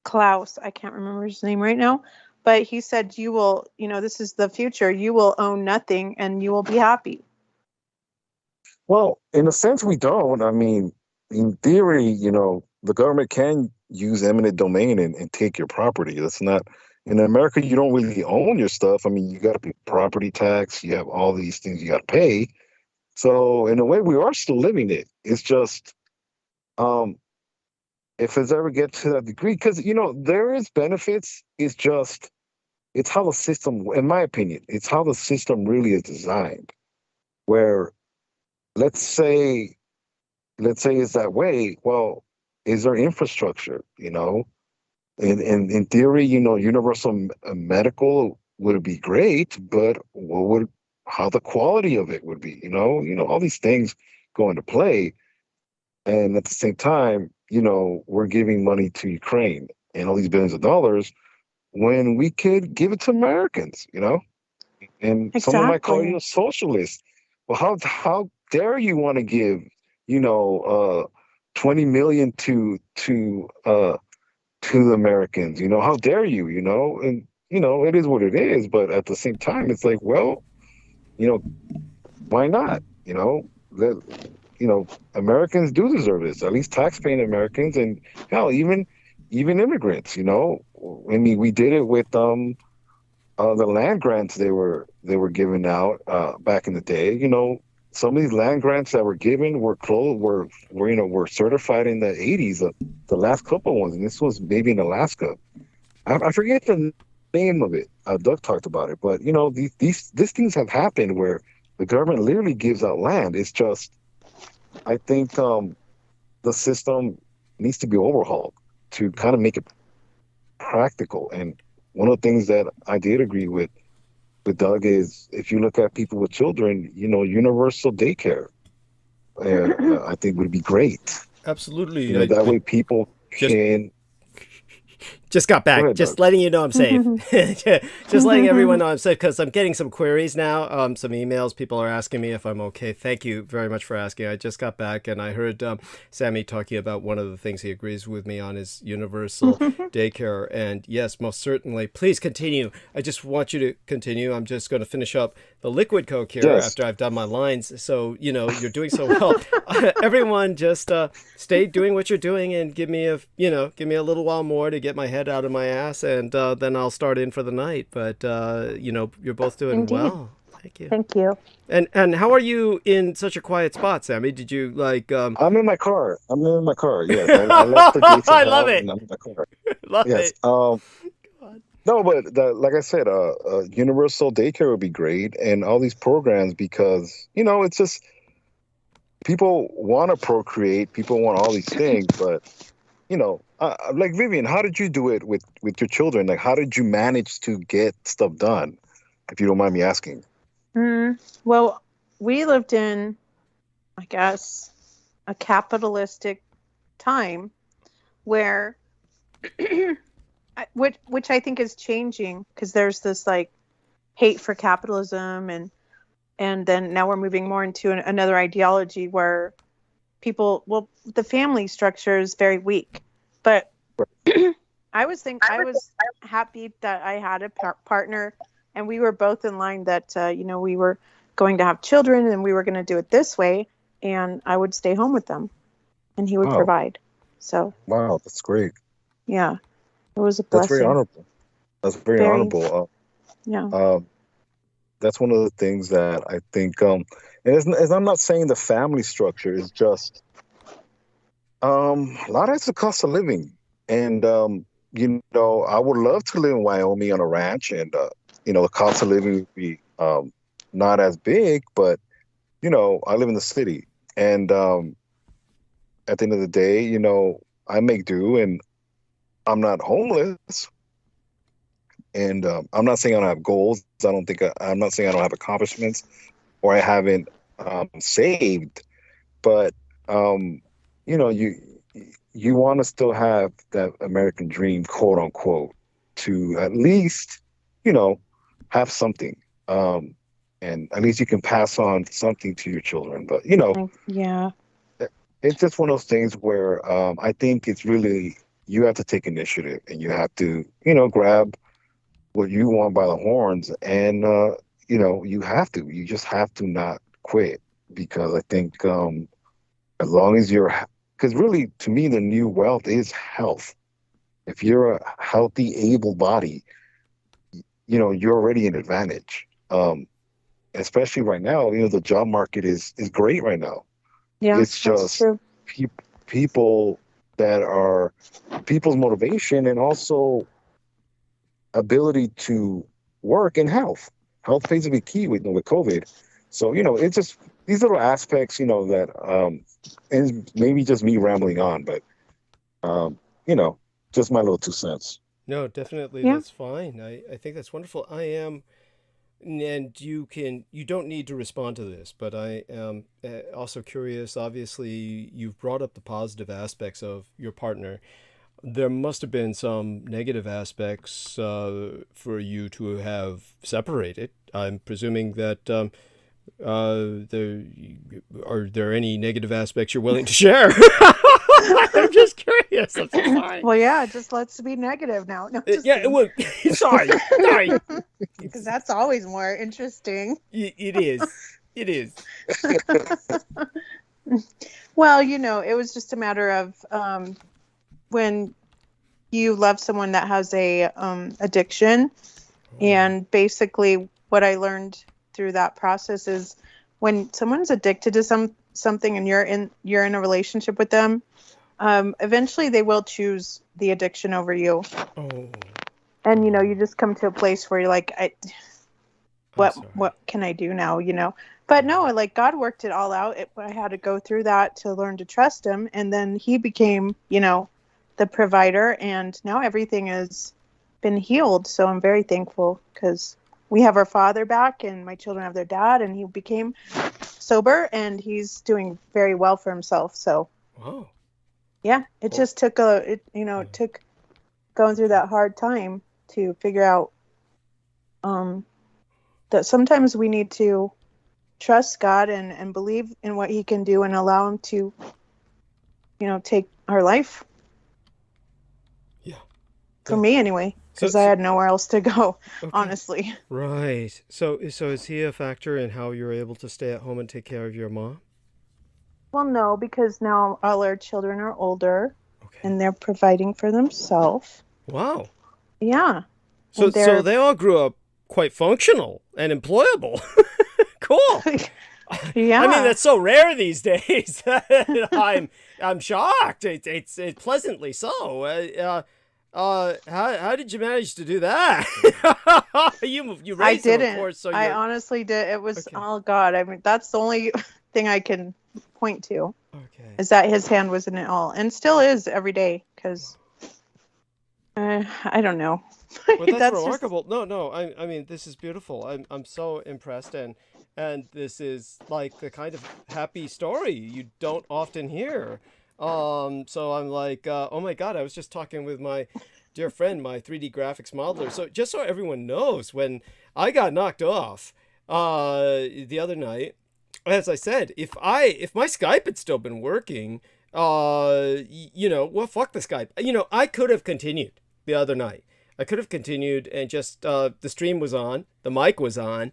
Klaus, I can't remember his name right now, but he said, you will, this is the future. You will own nothing and you will be happy. Well, in a sense, we don't. I mean, in theory, the government can use eminent domain and take your property. That's not in America. You don't really own your stuff. I mean, you got to pay property tax. You have all these things you got to pay. So in a way, we are still living it. It's just um, if it's ever get to that degree, because there is benefits. It's how the system, in my opinion, it's how the system really is designed. Where let's say it's that way. Well, is there infrastructure? In theory, universal medical would be great, but how the quality of it would be? All these things go into play, and at the same time, we're giving money to Ukraine and all these billions of dollars when we could give it to Americans. And someone might call you a socialist. Well, how dare you want to give 20 million to the Americans? How dare you? And it is what it is. But at the same time, it's like, well, why not? Americans do deserve this. At least tax-paying Americans, and hell, even immigrants. I mean, we did it with the land grants they were giving out back in the day. Some of these land grants that were given were certified in the 80s. The last couple ones, and this was maybe in Alaska. I forget the name of it. Doug talked about it, but these things have happened where the government literally gives out land. It's just, I think the system needs to be overhauled to kind of make it practical. And one of the things that I did agree with Doug is, if you look at people with children, universal daycare, I think would be great. Absolutely. That way people can. Just got back. Ahead, just Doug. letting you know I'm safe. Just letting everyone know I'm safe, because I'm getting some queries now, some emails. People are asking me if I'm okay. Thank you very much for asking. I just got back, and I heard Sammy talking about one of the things he agrees with me on is universal daycare. And yes, most certainly. Please continue. I just want you to continue. I'm just going to finish up the liquid Coke here after I've done my lines. So, you're doing so well. Everyone just stay doing what you're doing and give me a little while more to get my head out of my ass, and then I'll start in for the night. But you're both doing Indeed. well. Thank you. Thank you. And how are you in such a quiet spot, Sammy? Did you I'm in my car. Yes, I left the gates. I love it. I'm in my car. Love Yes. it. No, but like I said, universal daycare would be great, and all these programs, because it's just people want to procreate, people want all these things, but like Vivian, how did you do it with your children? Like, how did you manage to get stuff done, if you don't mind me asking? Well, we lived in, I guess, a capitalistic time where, which I think is changing, because there's this like hate for capitalism, and then now we're moving more into another ideology where the family structure is very weak. But I was happy that I had a partner, and we were both in line that we were going to have children, and we were going to do it this way, and I would stay home with them, and he would provide. So wow, that's great. Yeah, it was a blessing. That's very honorable. That's very honorable. Yeah. That's one of the things that I think. And as I'm not saying the family structure is just. A lot of it's the cost of living, and I would love to live in Wyoming on a ranch, and the cost of living would be not as big, but I live in the city, and at the end of the day, I make do, and I'm not homeless, and I'm not saying I don't have goals. I'm not saying I don't have accomplishments, or I haven't saved, but you want to still have that American dream, quote unquote, to at least, have something. And at least you can pass on something to your children. But, yeah, it's just one of those things where I think it's really, you have to take initiative, and you have to, grab what you want by the horns, and, you just have to not quit, because I think as long as you're because really, to me, the new wealth is health. If you're a healthy, able body, you're already an advantage. Especially right now, the job market is great right now. Yeah, It's just people that are people's motivation and also ability to work and health. Health plays a big key with COVID. So, it's just these little aspects, that and maybe just me rambling on, but just my little 2 cents. No, definitely, Yeah. that's fine. I think that's wonderful. I am, and you don't need to respond to this, but I am also curious. Obviously, you've brought up the positive aspects of your partner. There must have been some negative aspects for you to have separated. I'm presuming that are there any negative aspects you're willing to share? I'm just curious. I'm so sorry. Well, yeah, just let's be negative now. No, just Yeah, well, sorry. because that's always more interesting. It is. It is. Well, it was just a matter of when you love someone that has a addiction, and basically what I learned through that process is when someone's addicted to something and you're in a relationship with them, eventually they will choose the addiction over you. Oh. And you just come to a place where you're like, what can I do now? But no, like God worked it all out. I had to go through that to learn to trust him, and then he became the provider, and now everything has been healed. So I'm very thankful because we have our father back and my children have their dad, and he became sober and he's doing very well for himself. So Wow. yeah, it just took it took going through that hard time to figure out that sometimes we need to trust God and believe in what he can do and allow him to take our life. Yeah. For me anyway, because I had nowhere else to go, honestly. Right. So is he a factor in how you're able to stay at home and take care of your mom? Well, no, because now all our children are older, Okay. and they're providing for themselves. Wow. Yeah. So they all grew up quite functional and employable. Cool. Yeah. I mean, that's so rare these days. I'm shocked. It's pleasantly so. How did you manage to do that? You raised them, of course. So I honestly did. It was Oh God. I mean, that's the only thing I can point to. Okay. Is that his hand was in it all, and still is every day. Because I don't know. Well, that's remarkable. No. I mean, this is beautiful. I'm so impressed, and this is like the kind of happy story you don't often hear. So I'm like, oh my God, I was just talking with my dear friend, my 3D graphics modeler. So just so everyone knows, when I got knocked off the other night, as I said, if my Skype had still been working, well, fuck the Skype. I could have continued the other night. I could have continued and just, the stream was on, the mic was on,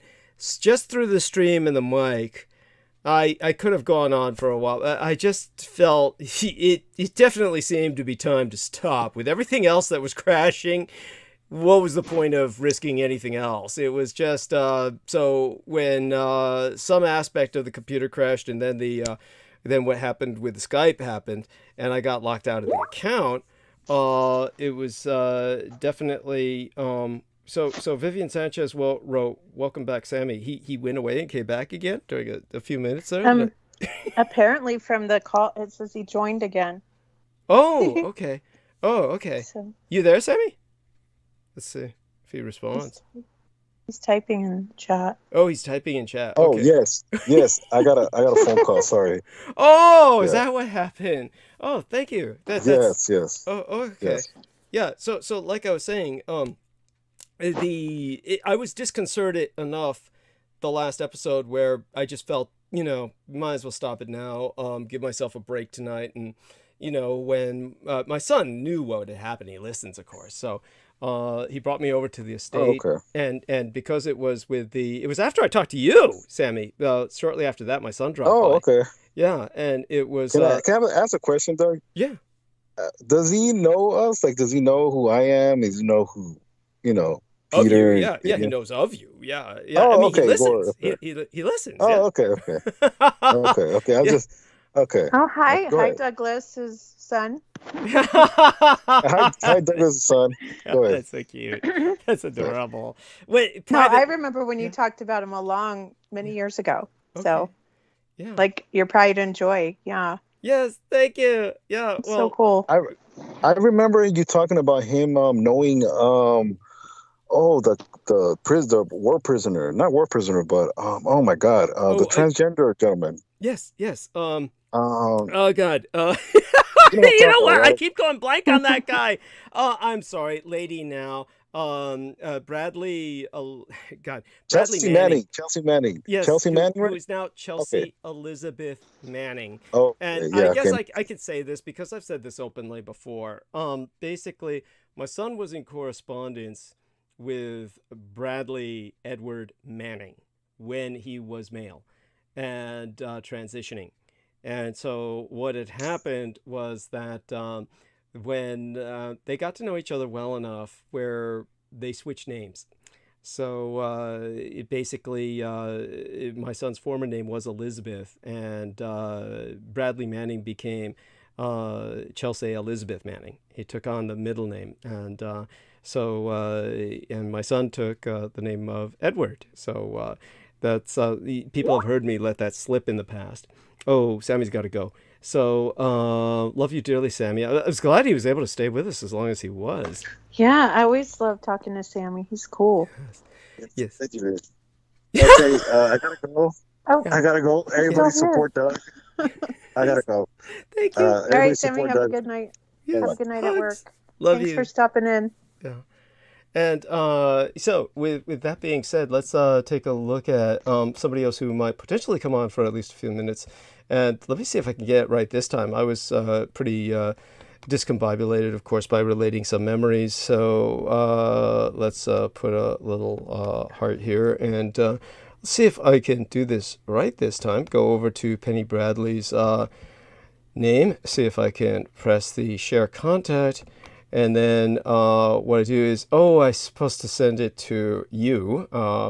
just through the stream and the mic. I could have gone on for a while. I just felt it definitely seemed to be time to stop. With everything else that was crashing, what was the point of risking anything else? It was just so when some aspect of the computer crashed, and then then what happened with the Skype happened, and I got locked out of the account. It was definitely So Vivian Sanchez wrote, "Welcome back, Sammy." He went away and came back again during a few minutes there. Apparently from the call, it says he joined again. Oh, okay. Oh, okay. So, You there, Sammy? Let's see if he responds. he's typing in chat. Oh, he's typing in chat. Oh, Okay. yes. I got a phone call. Sorry. Oh, is Yeah. that what happened? Oh, thank you. Yes. Oh, okay. Yes. Yeah. So like I was saying, I was disconcerted enough the last episode where I just felt, might as well stop it now, give myself a break tonight, and when my son knew what had happened, he listens, of course. So he brought me over to the Oh, estate, okay. and because it was after I talked to you, Sammy. Shortly after that, my son dropped Oh, by. okay. Yeah, and it was Can I ask a question, Doug? yeah. Does he know us? Like, does he know who I am? Does he know who, Of you, Peter? yeah, yeah, he knows of you, yeah, yeah. I Oh, mean, he okay. Go listens. okay. He listens, Oh, yeah. okay, okay, okay, okay. I Yeah. just okay. Oh, hi, Go hi, ahead. Douglas's son. Hi, Douglas' son. Go ahead. That's so cute. That's adorable. Wait, No, I private. remember when you Yeah. talked about him many years ago. Okay. So, Yeah. like, your pride and joy. Yeah, Yes, thank you. Yeah. it's Well, so cool. I remember you talking about him knowing the war prisoner, not war prisoner, but oh my God, the transgender gentleman. Yes, yes. Um, Oh God. you know what I'm You know talking what? about, I right? keep going blank on that guy. I'm sorry, lady. Now, Bradley. God, Bradley Chelsea Manning. Manning. Chelsea Manning. Yes, Chelsea Manning, who right? is now Okay. Chelsea Elizabeth Manning. Oh, And yeah. I guess Okay. I could say this because I've said this openly before. Basically, my son was in correspondence with Bradley Edward Manning when he was male and transitioning. And so what had happened was that when they got to know each other well enough where they switched names. So it basically, my son's former name was Elizabeth, and Bradley Manning became Chelsea Elizabeth Manning. He took on the middle name, and and my son took the name of Edward. So that's people have heard me let that slip in the past. Oh, Sammy's got to go. So love you dearly, Sammy. I was glad he was able to stay with us as long as he was. Yeah, I always love talking to Sammy. He's cool. Yes. Thank you. Okay, I gotta go. Oh, I gotta go. Everybody Still here. support Doug. I gotta go. Thank you. All right, Everybody Sammy, support have a Doug. good night. Yes. Have a good night at Hugs. work. Love Thanks you. for stopping in. Yeah. And so with that being said, let's take a look at somebody else who might potentially come on for at least a few minutes. And let me see if I can get it right this time. I was pretty discombobulated, of course, by relating some memories. So let's put a little heart here and let's see if I can do this right this time. Go over to Penny Bradley's name, see if I can press the share contact. And then what I do is, I'm supposed to send it to you.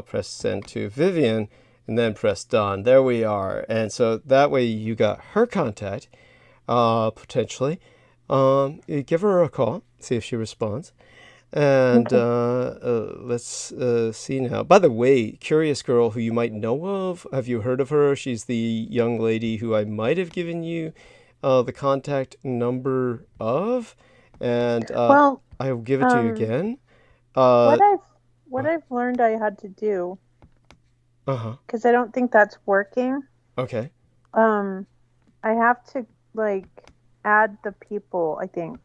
Press send to Vivian, and then press done. There we are. And so that way you got her contact, potentially. You give her a call, see if she responds. And let's see now. By the way, Curious Girl, who you might know of, have you heard of her? She's the young lady who I might have given you the contact number of. And Well, I will give it to you again. what I've learned I had to do, because I don't think that's working. Okay. I have to add the people, I think.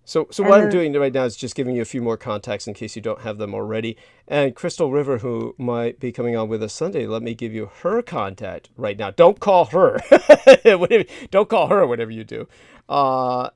So what I'm doing right now is just giving you a few more contacts in case you don't have them already. And Crystal River, who might be coming on with us Sunday, let me give you her contact right now. Don't call her. Don't call her, whatever you do. I'm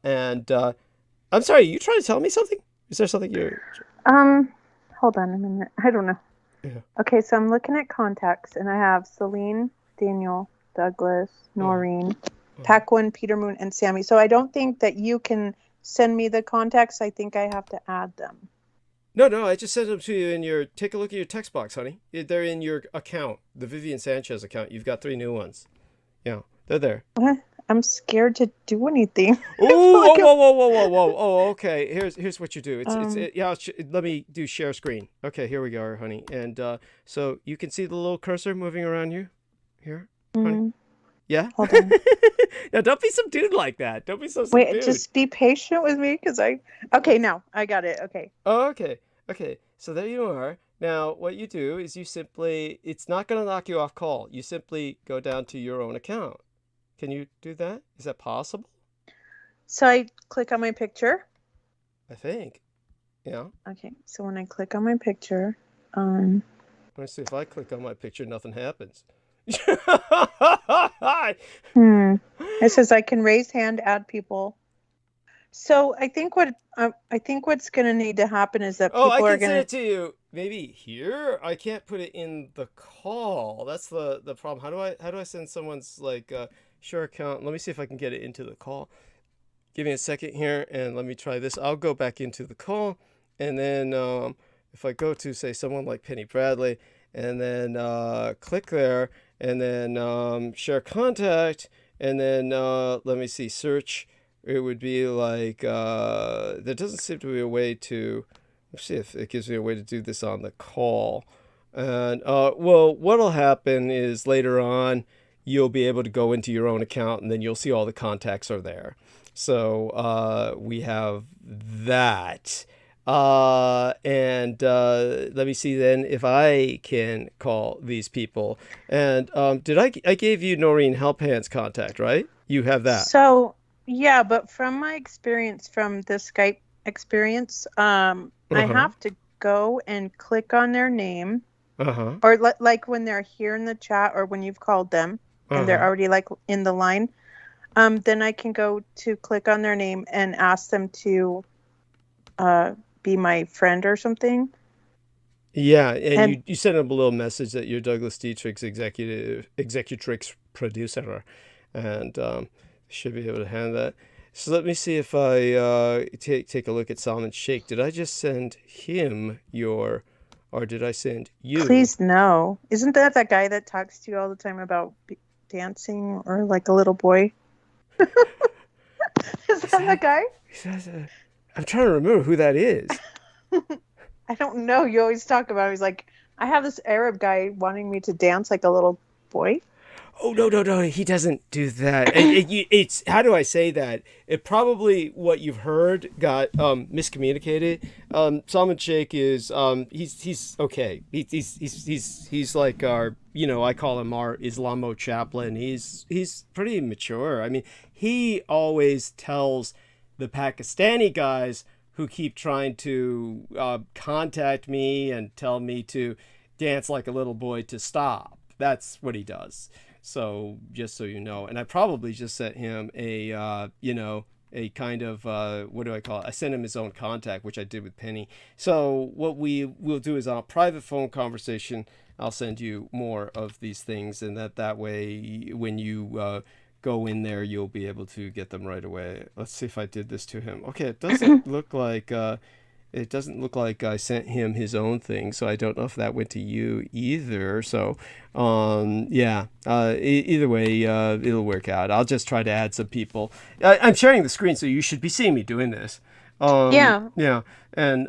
sorry, you trying to tell me something? Is there something you're... Hold on a minute. I don't know. Yeah. Okay, so I'm looking at contacts, and I have Celine, Daniel, Douglas, Noreen, Paquin, Peter Moon, and Sammy. So I don't think that you can send me the contacts. I think I have to add them. No, I just sent them to you in your... Take a look at your text box, honey. They're in your account, the Vivian Sanchez account. You've got 3 new ones. Yeah, they're there. What? I'm scared to do anything. Whoa! Oh, okay. Here's what you do. Let me do share screen. Okay, here we go, honey. And so you can see the little cursor moving around you here, honey. Yeah. Hold on. Now don't be some dude like that. Don't be so subdued. Wait, just be patient with me, because Okay, now I got it. Okay. Oh, okay. So there you are. Now what you do is you simply... It's not going to knock you off call. You simply go down to your own account. Can you do that? Is that possible? So I click on my picture. I think. Yeah. Okay, so when I click on my picture, Let's see, if I click on my picture, nothing happens. It says I can raise hand, add people. So I think what's going to need to happen is that Oh, I people are can send going it to you. Maybe here. I can't put it in the call. That's the problem. How do I send someone's like share account? Let me see if I can get it into the call. Give me a second here, and let me try this. I'll go back into the call, and then if I go to say someone like Penny Bradley, and then click there, and then share contact, and then let me see, search. It would be like there doesn't seem to be a way to. Let's see if it gives me a way to do this on the call. And well, what'll happen is later on you'll be able to go into your own account, and then you'll see all the contacts are there. So we have that. And let me see then if I can call these people. And I gave you Noreen Helphand's contact, right? You have that. So yeah, but from my experience from the Skype experience, I have to go and click on their name, or like when they're here in the chat, or when you've called them and they're already like in the line. Then I can go to click on their name and ask them to be my friend or something. Yeah, and you send them a little message that you're Douglas Dietrich's executrix producer, and should be able to handle that. So let me see if I take a look at Solomon Sheikh. Did I just send him or did I send you? Please no. Isn't that guy that talks to you all the time about dancing, or like a little boy? Is that the guy? I'm trying to remember who that is. I don't know. You always talk about him. He's like, I have this Arab guy wanting me to dance like a little boy. Oh, no. He doesn't do that. It's how do I say that? It probably what you've heard got miscommunicated. Salman Sheikh is he's okay. He's like our, I call him our Islamo chaplain. He's pretty mature. I mean, he always tells the Pakistani guys who keep trying to contact me and tell me to dance like a little boy to stop. That's what he does. So just so you know, and I probably just sent him a kind of what do I call it? I sent him his own contact, which I did with Penny. So what we will do is on a private phone conversation, I'll send you more of these things, and that way when you go in there, you'll be able to get them right away. Let's see if I did this to him. Okay, it doesn't look like I sent him his own thing, so I don't know if that went to you either. So, either way, it'll work out. I'll just try to add some people. I'm sharing the screen, so you should be seeing me doing this. Yeah. And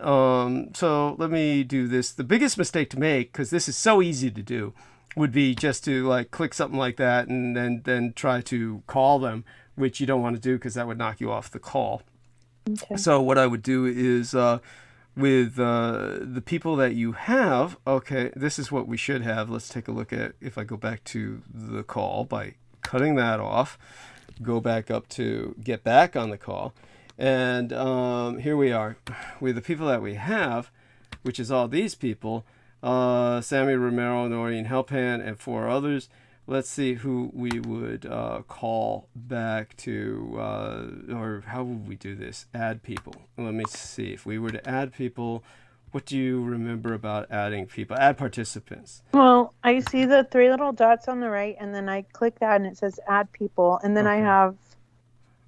so let me do this. The biggest mistake to make, because this is so easy to do, would be just to like click something like that and then try to call them, which you don't want to do because that would knock you off the call. Okay. So what I would do is with the people that you have, okay, this is what we should have. Let's take a look at, if I go back to the call by cutting that off, go back up to get back on the call. And here we are with the people that we have, which is all these people, Sammy Romero, Noreen Helphan, and 4 others. Let's see who we would call back to, or how would we do this? Add people. Let me see. If we were to add people, what do you remember about adding people? Add participants. Well, I see the 3 little dots on the right, and then I click that, and it says add people, and then I have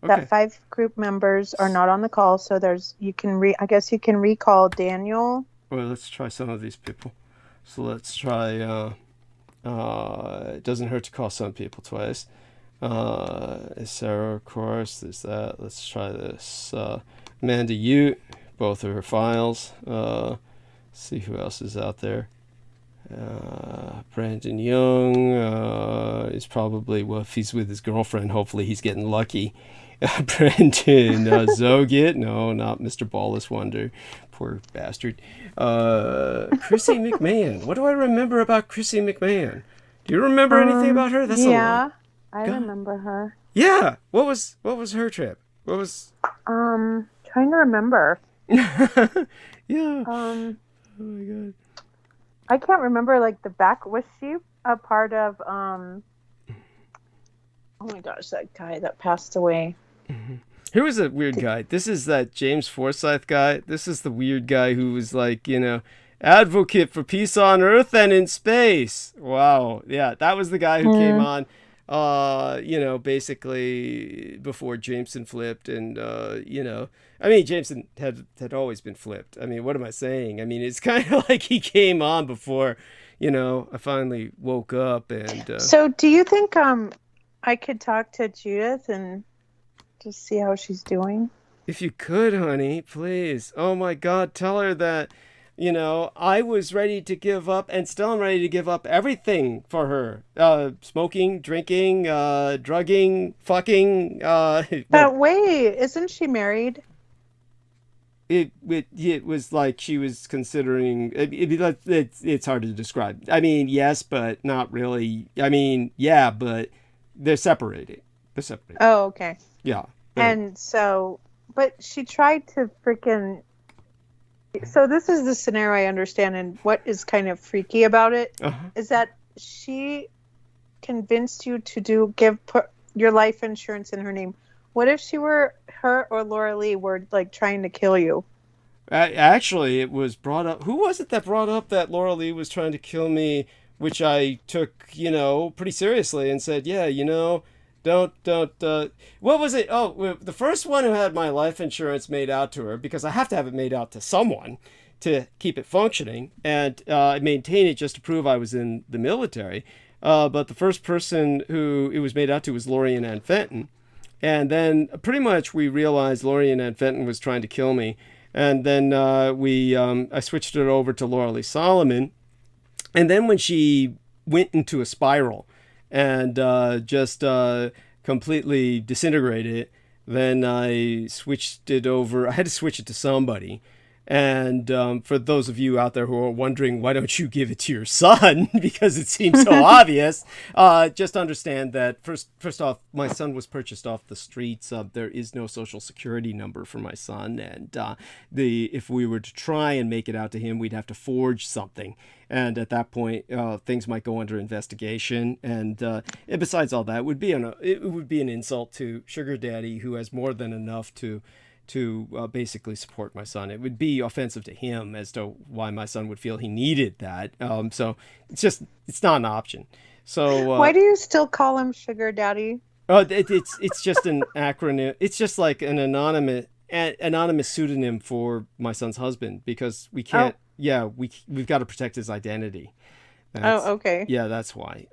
that 5 group members are not on the call. So I guess you can recall Daniel. Well, let's try some of these people. So let's try. It doesn't hurt to call some people twice. Sarah, of course. There's that. Let's try this. Amanda Ute, both of her files. See who else is out there. Brandon Young is probably, well, if he's with his girlfriend, hopefully he's getting lucky. Brendan Zogit, no, not Mr. Ballless Wonder, poor bastard. Chrissy McMahon, what do I remember about Chrissy McMahon? Do you remember anything about her? That's I remember her. Yeah, what was her trip? What was? Trying to remember. Yeah. Oh my god. I can't remember like the back. Was she a part of oh my gosh, that guy that passed away. Here was a weird guy. This is that James Forsyth guy. This is the weird guy who was like, advocate for peace on Earth and in space. Wow. Yeah, that was the guy who came on, basically before Jameson flipped. And, Jameson had always been flipped. I mean, what am I saying? I mean, it's kind of like he came on before, I finally woke up. And So do you think I could talk to Judith and just see how she's doing? If you could, honey, please. Oh my God, tell her that, I was ready to give up and still am ready to give up everything for her. Smoking, drinking, drugging, fucking. But wait, isn't she married? It was like she was considering. It's hard to describe. I mean, yes, but not really. I mean, yeah, but they're separated. Oh, okay. Yeah. And so, but she tried to freaking. So this is the scenario I understand, and what is kind of freaky about it is that she convinced you to put your life insurance in her name. What if her or Laura Lee were like trying to kill you? Actually, it was brought up. Who was it that brought up that Laura Lee was trying to kill me? Which I took, pretty seriously and said, yeah, don't, what was it? Oh, the first one who had my life insurance made out to her, because I have to have it made out to someone to keep it functioning, and I maintain it just to prove I was in the military. But the first person who it was made out to was Lori Ann Fenton. And then pretty much we realized Lori Ann Fenton was trying to kill me. And then I switched it over to Laura Lee Solomon. And then when she went into a spiral and just completely disintegrated, then I switched it over. I had to switch it to somebody. And for those of you out there who are wondering, why don't you give it to your son? Because it seems so obvious. Just understand that first off, my son was purchased off the streets. There is no social security number for my son. And if we were to try and make it out to him, we'd have to forge something. And at that point, things might go under investigation. And besides all that, it would be an insult to Sugar Daddy, who has more than enough to basically support my son. It would be offensive to him as to why my son would feel he needed that. So it's not an option. So why do you still call him Sugar Daddy? It's just an acronym. It's just like an anonymous pseudonym for my son's husband, because we can't. Oh. Yeah, we've got to protect his identity. Okay. Yeah, that's why.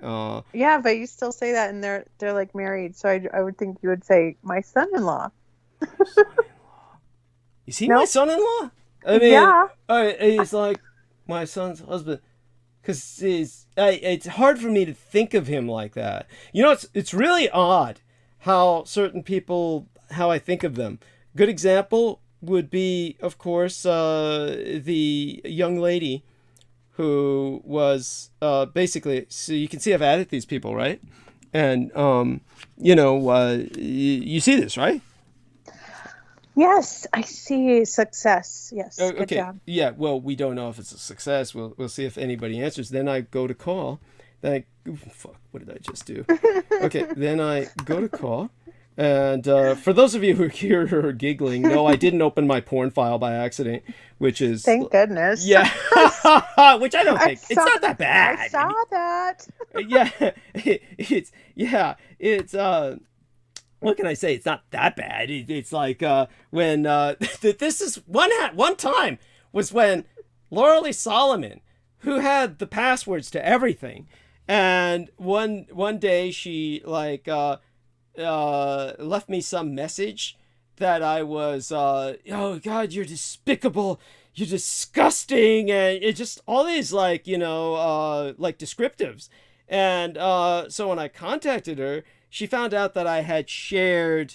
Yeah, but you still say that, and they're like married. So I would think you would say my son-in-law. Is he my son-in-law? I mean, yeah. He's like my son's husband. Because it's hard for me to think of him like that. It's really odd how certain people, how I think of them. Good example would be, of course, the young lady who was basically, so you can see I've added these people, right? And, you see this, right? Yes, I see success. Yes, okay. Good job. Yeah, well, we don't know if it's a success. We'll see if anybody answers. Then I go to call. Fuck, what did I just do? Okay, then I go to call. And for those of you who are giggling, no, I didn't open my porn file by accident, which is... Thank goodness. Yeah, which I don't think... It's not that bad. I saw that. It's what can I say? It's not that bad. It's like when this is one time was when Laura Lee Solomon, who had the passwords to everything, and one day she left me some message that I was oh God, you're despicable, you're disgusting, and it just all these like descriptives, and so when I contacted her, she found out that I had shared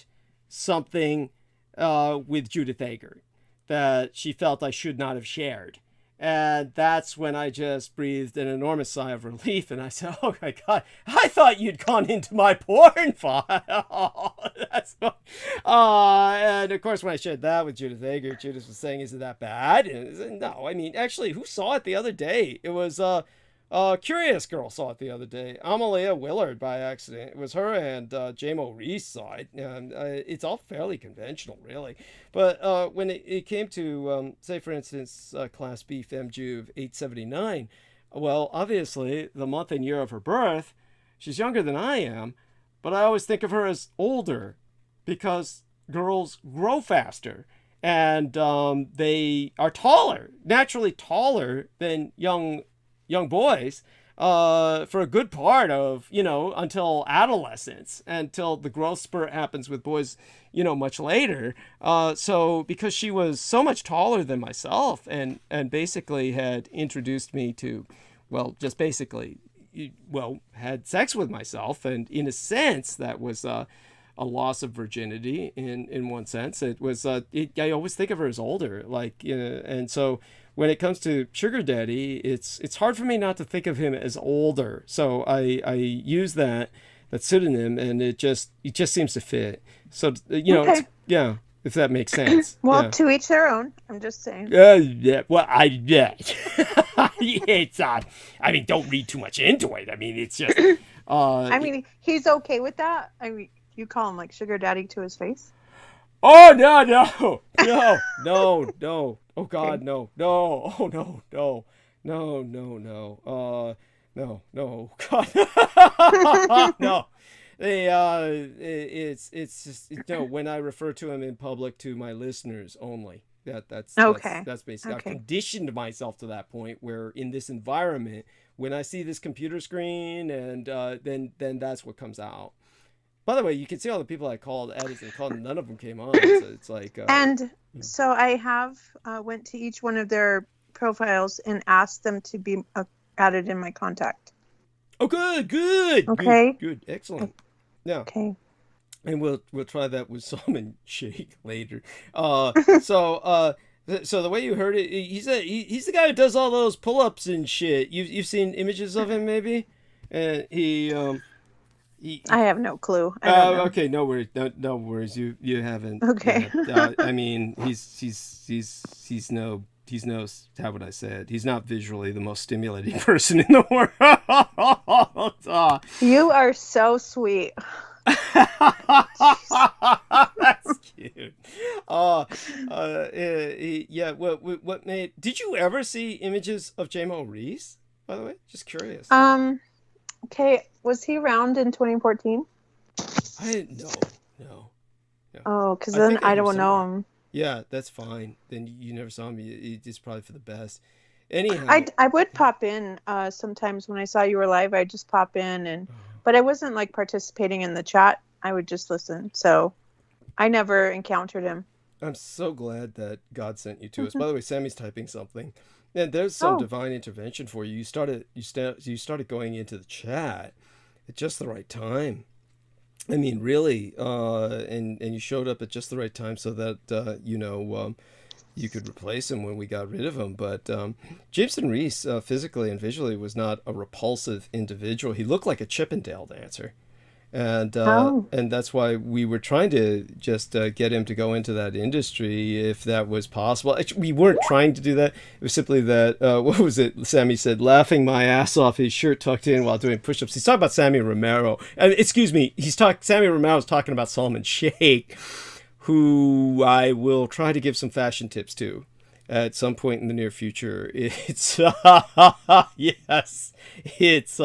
something with Judith Ager that she felt I should not have shared. And that's when I just breathed an enormous sigh of relief. And I said, oh my God, I thought you'd gone into my porn file. That's and of course, when I shared that with Judith Ager, Judith was saying, isn't that bad? And I said, no, I mean, actually, who saw it the other day? It was Curious Girl saw it the other day. Amalia Willard by accident. It was her and J-Mo Reese saw it. And it's all fairly conventional, really. But when it came to, say, for instance, Class B FemJuve 879, well, obviously, the month and year of her birth, she's younger than I am, but I always think of her as older because girls grow faster. And they are taller, naturally taller than young boys for a good part of, until adolescence, until the growth spurt happens with boys, much later. So because she was so much taller than myself and basically had introduced me to, well, just basically, had sex with myself. And in a sense, that was a loss of virginity in one sense. It was, I always think of her as older, and so when it comes to Sugar Daddy, it's hard for me not to think of him as older. So I use that pseudonym, and it just seems to fit. So Okay. It's, if that makes sense. Well, yeah. to each their own. I'm just saying. Yeah. Well, it's I mean, don't read too much into it. I mean, it's just. I mean, he's okay with that. I mean, you call him like Sugar Daddy to his face. Oh no! Oh God, no! Oh no! No! God, no! It's just when I refer to him in public to my listeners only. That's basically. Okay. I've conditioned myself to that point where in this environment, when I see this computer screen, and then that's what comes out. By the way, you can see all the people I called, Edison called, none of them came on. So it's like. And so I have went to each one of their profiles and asked them to be added in my contact. Oh, good. Okay. Good. Excellent. Yeah. Okay. And we'll try that with Salmon Shake later. So the way you heard it, he's the guy who does all those pull-ups and shit. You've seen images of him maybe, and he I have no clue. I don't know. Okay, no worries. No worries. You haven't. Okay. I mean, he's no. How would I say it? He's not visually the most stimulating person in the world. You are so sweet. That's cute. Yeah. What made? Did you ever see images of J-Mo Reese? By the way, just curious. Okay, was he around in 2014? No. Oh, because then I don't know him. Yeah, that's fine. Then you never saw him. It's probably for the best. Anyhow, I would pop in sometimes when I saw you were live. I'd just pop in, but I wasn't like participating in the chat. I would just listen. So I never encountered him. I'm so glad that God sent you to us. By the way, Sammy's typing something. And there's some divine intervention for you. You started going into the chat at just the right time. I mean, really, and you showed up at just the right time so that you could replace him when we got rid of him. But Jameson Reese, physically and visually, was not a repulsive individual. He looked like a Chippendale dancer. And that's why we were trying to just get him to go into that industry if that was possible. Actually, we weren't trying to do that. It was simply that, what was it? Sammy said, laughing my ass off, his shirt tucked in while doing push-ups. He's talking about Sammy Romero. Excuse me, Sammy Romero's talking about Solomon Shake, who I will try to give some fashion tips to at some point in the near future. It's yes, it's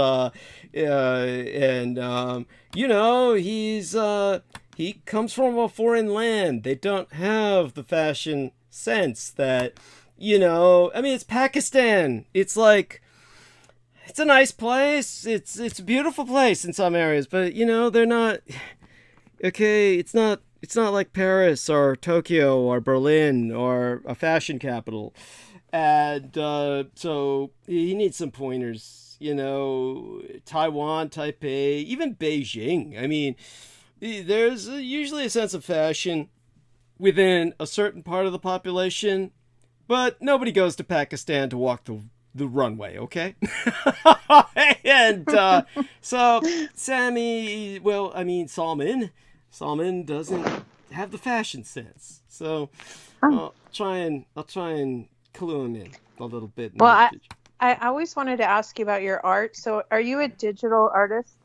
he comes from a foreign land. They don't have the fashion sense that, I mean, it's Pakistan. It's like, it's a nice place. It's a beautiful place in some areas, but they're not. Okay, it's not like Paris or Tokyo or Berlin or a fashion capital. And so he needs some pointers, Taiwan, Taipei, even Beijing. I mean, there's usually a sense of fashion within a certain part of the population, but nobody goes to Pakistan to walk the runway, okay? And so Sammy, Salman doesn't have the fashion sense. So I'll try and clue him in a little bit. Well, I always wanted to ask you about your art. So, are you a digital artist?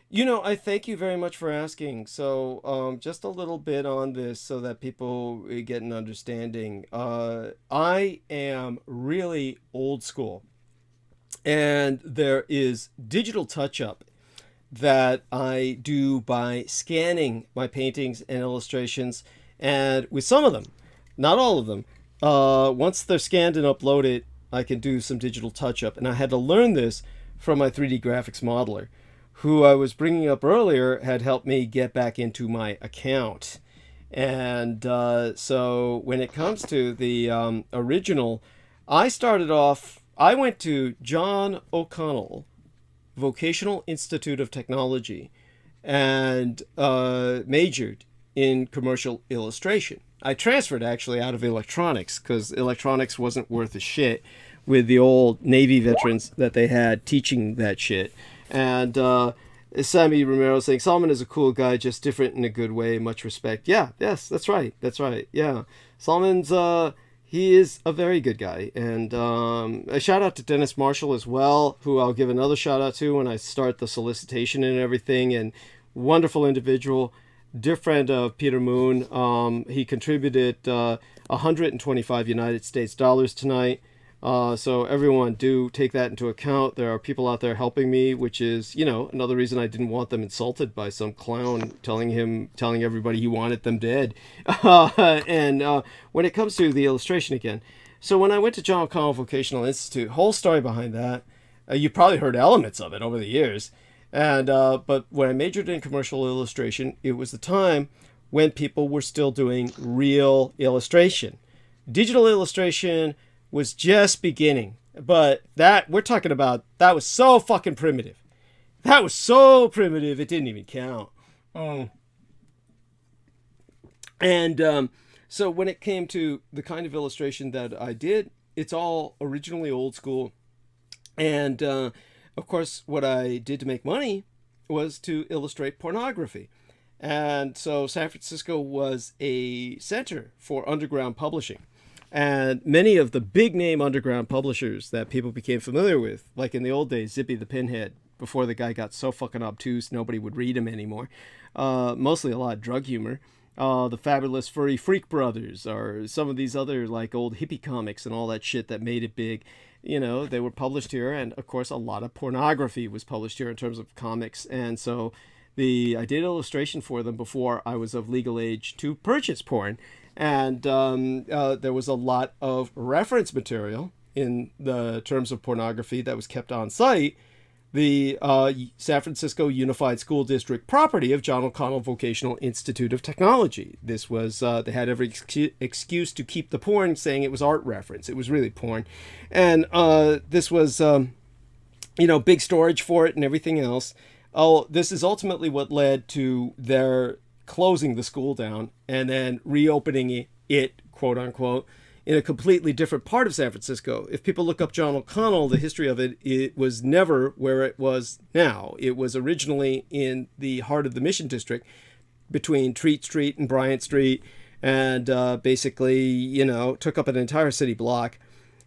I thank you very much for asking. So, just a little bit on this so that people get an understanding. I am really old school, and there is digital touch up that I do by scanning my paintings and illustrations, and with some of them, not all of them, once they're scanned and uploaded, I can do some digital touch up. And I had to learn this from my 3D graphics modeler, who I was bringing up earlier, had helped me get back into my account. And so when it comes to the original, I went to John O'Connell Vocational Institute of Technology and majored in commercial illustration. I transferred actually out of electronics because electronics wasn't worth a shit with the old Navy veterans that they had teaching that shit. And Sammy Romero saying, Solomon is a cool guy, just different in a good way. Much respect. Yeah, yes, that's right. That's right. Yeah. Solomon's, he is a very good guy. And a shout out to Dennis Marshall as well, who I'll give another shout out to when I start the solicitation and everything. And wonderful individual, dear friend of Peter Moon. He contributed 125 United States dollars tonight. So everyone do take that into account. There are people out there helping me, which is, another reason I didn't want them insulted by some clown telling everybody he wanted them dead. And when it comes to the illustration again, so when I went to John O'Connell Vocational Institute, whole story behind that, you probably heard elements of it over the years. And but when I majored in commercial illustration, it was the time when people were still doing real illustration. Digital illustration was just beginning, but that was so fucking primitive. That was so primitive it didn't even count. And so when it came to the kind of illustration that I did, it's all originally old school. And of course, what I did to make money was to illustrate pornography. And so San Francisco was a center for underground publishing. And many of the big name underground publishers that people became familiar with, like in the old days, Zippy the Pinhead, before the guy got so fucking obtuse nobody would read him anymore. Mostly a lot of drug humor. The Fabulous Furry Freak Brothers, or some of these other like old hippie comics and all that shit that made it big. They were published here, and of course a lot of pornography was published here in terms of comics. And so I did illustration for them before I was of legal age to purchase porn. And there was a lot of reference material in the terms of pornography that was kept on site. The San Francisco Unified School District property of John O'Connell Vocational Institute of Technology. This was, they had every excuse to keep the porn, saying it was art reference. It was really porn. And this was, big storage for it and everything else. Oh, this is ultimately what led to their closing the school down and then reopening it, quote unquote, in a completely different part of San Francisco. If people look up John O'Connell, the history of it, it was never where it was now. It was originally in the heart of the Mission District between Treat Street and Bryant Street, and basically, took up an entire city block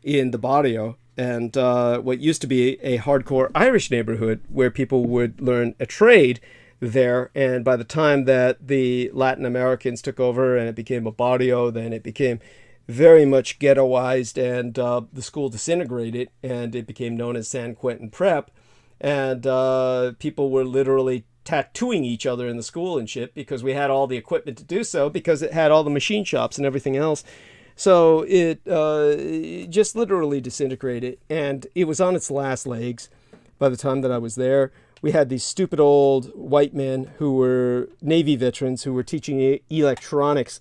in the barrio. And what used to be a hardcore Irish neighborhood where people would learn a trade there. And by the time that the Latin Americans took over and it became a barrio, then it became very much ghettoized, and the school disintegrated, and it became known as San Quentin Prep. And people were literally tattooing each other in the school and shit because we had all the equipment to do so, because it had all the machine shops and everything else. So it just literally disintegrated, and it was on its last legs by the time that I was there. We had these stupid old white men who were Navy veterans who were teaching electronics,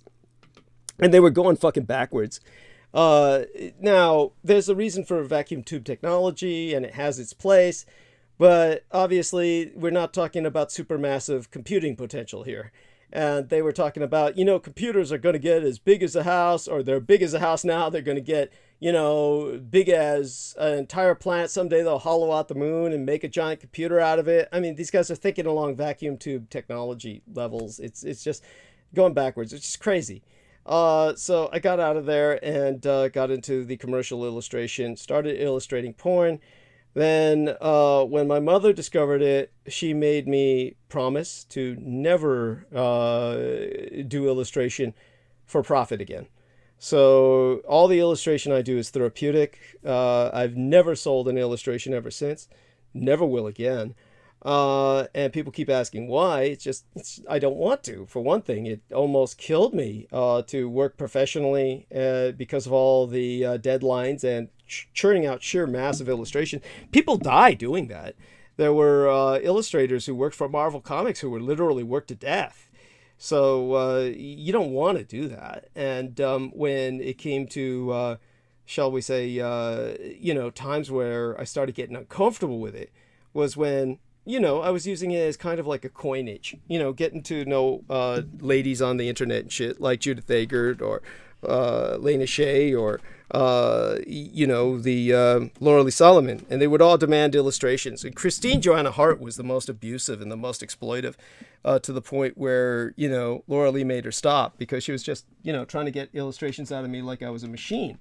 and they were going fucking backwards. Now, there's a reason for vacuum tube technology, and it has its place, but obviously we're not talking about supermassive computing potential here. And they were talking about, computers are going to get as big as a house, or they're big as a house now. They're going to get, big as an entire planet. Someday they'll hollow out the moon and make a giant computer out of it. I mean, these guys are thinking along vacuum tube technology levels. It's just going backwards. It's just crazy. So I got out of there and got into the commercial illustration, started illustrating porn. Then when my mother discovered it, she made me promise to never do illustration for profit again. So all the illustration I do is therapeutic. I've never sold an illustration ever since. Never will again. And people keep asking why. I don't want to. For one thing, it almost killed me to work professionally because of all the deadlines and churning out sheer massive illustration. People die doing that. There were illustrators who worked for Marvel Comics who were literally worked to death. So you don't want to do that. And when it came to, shall we say, times where I started getting uncomfortable with it, was when I was using it as kind of like a coinage, getting to know ladies on the internet and shit like Judith Agard or Lena Shea or, the Laura Lee Solomon. And they would all demand illustrations. And Christine Joanna Hart was the most abusive and the most exploitive to the point where, Laura Lee made her stop because she was just, trying to get illustrations out of me like I was a machine.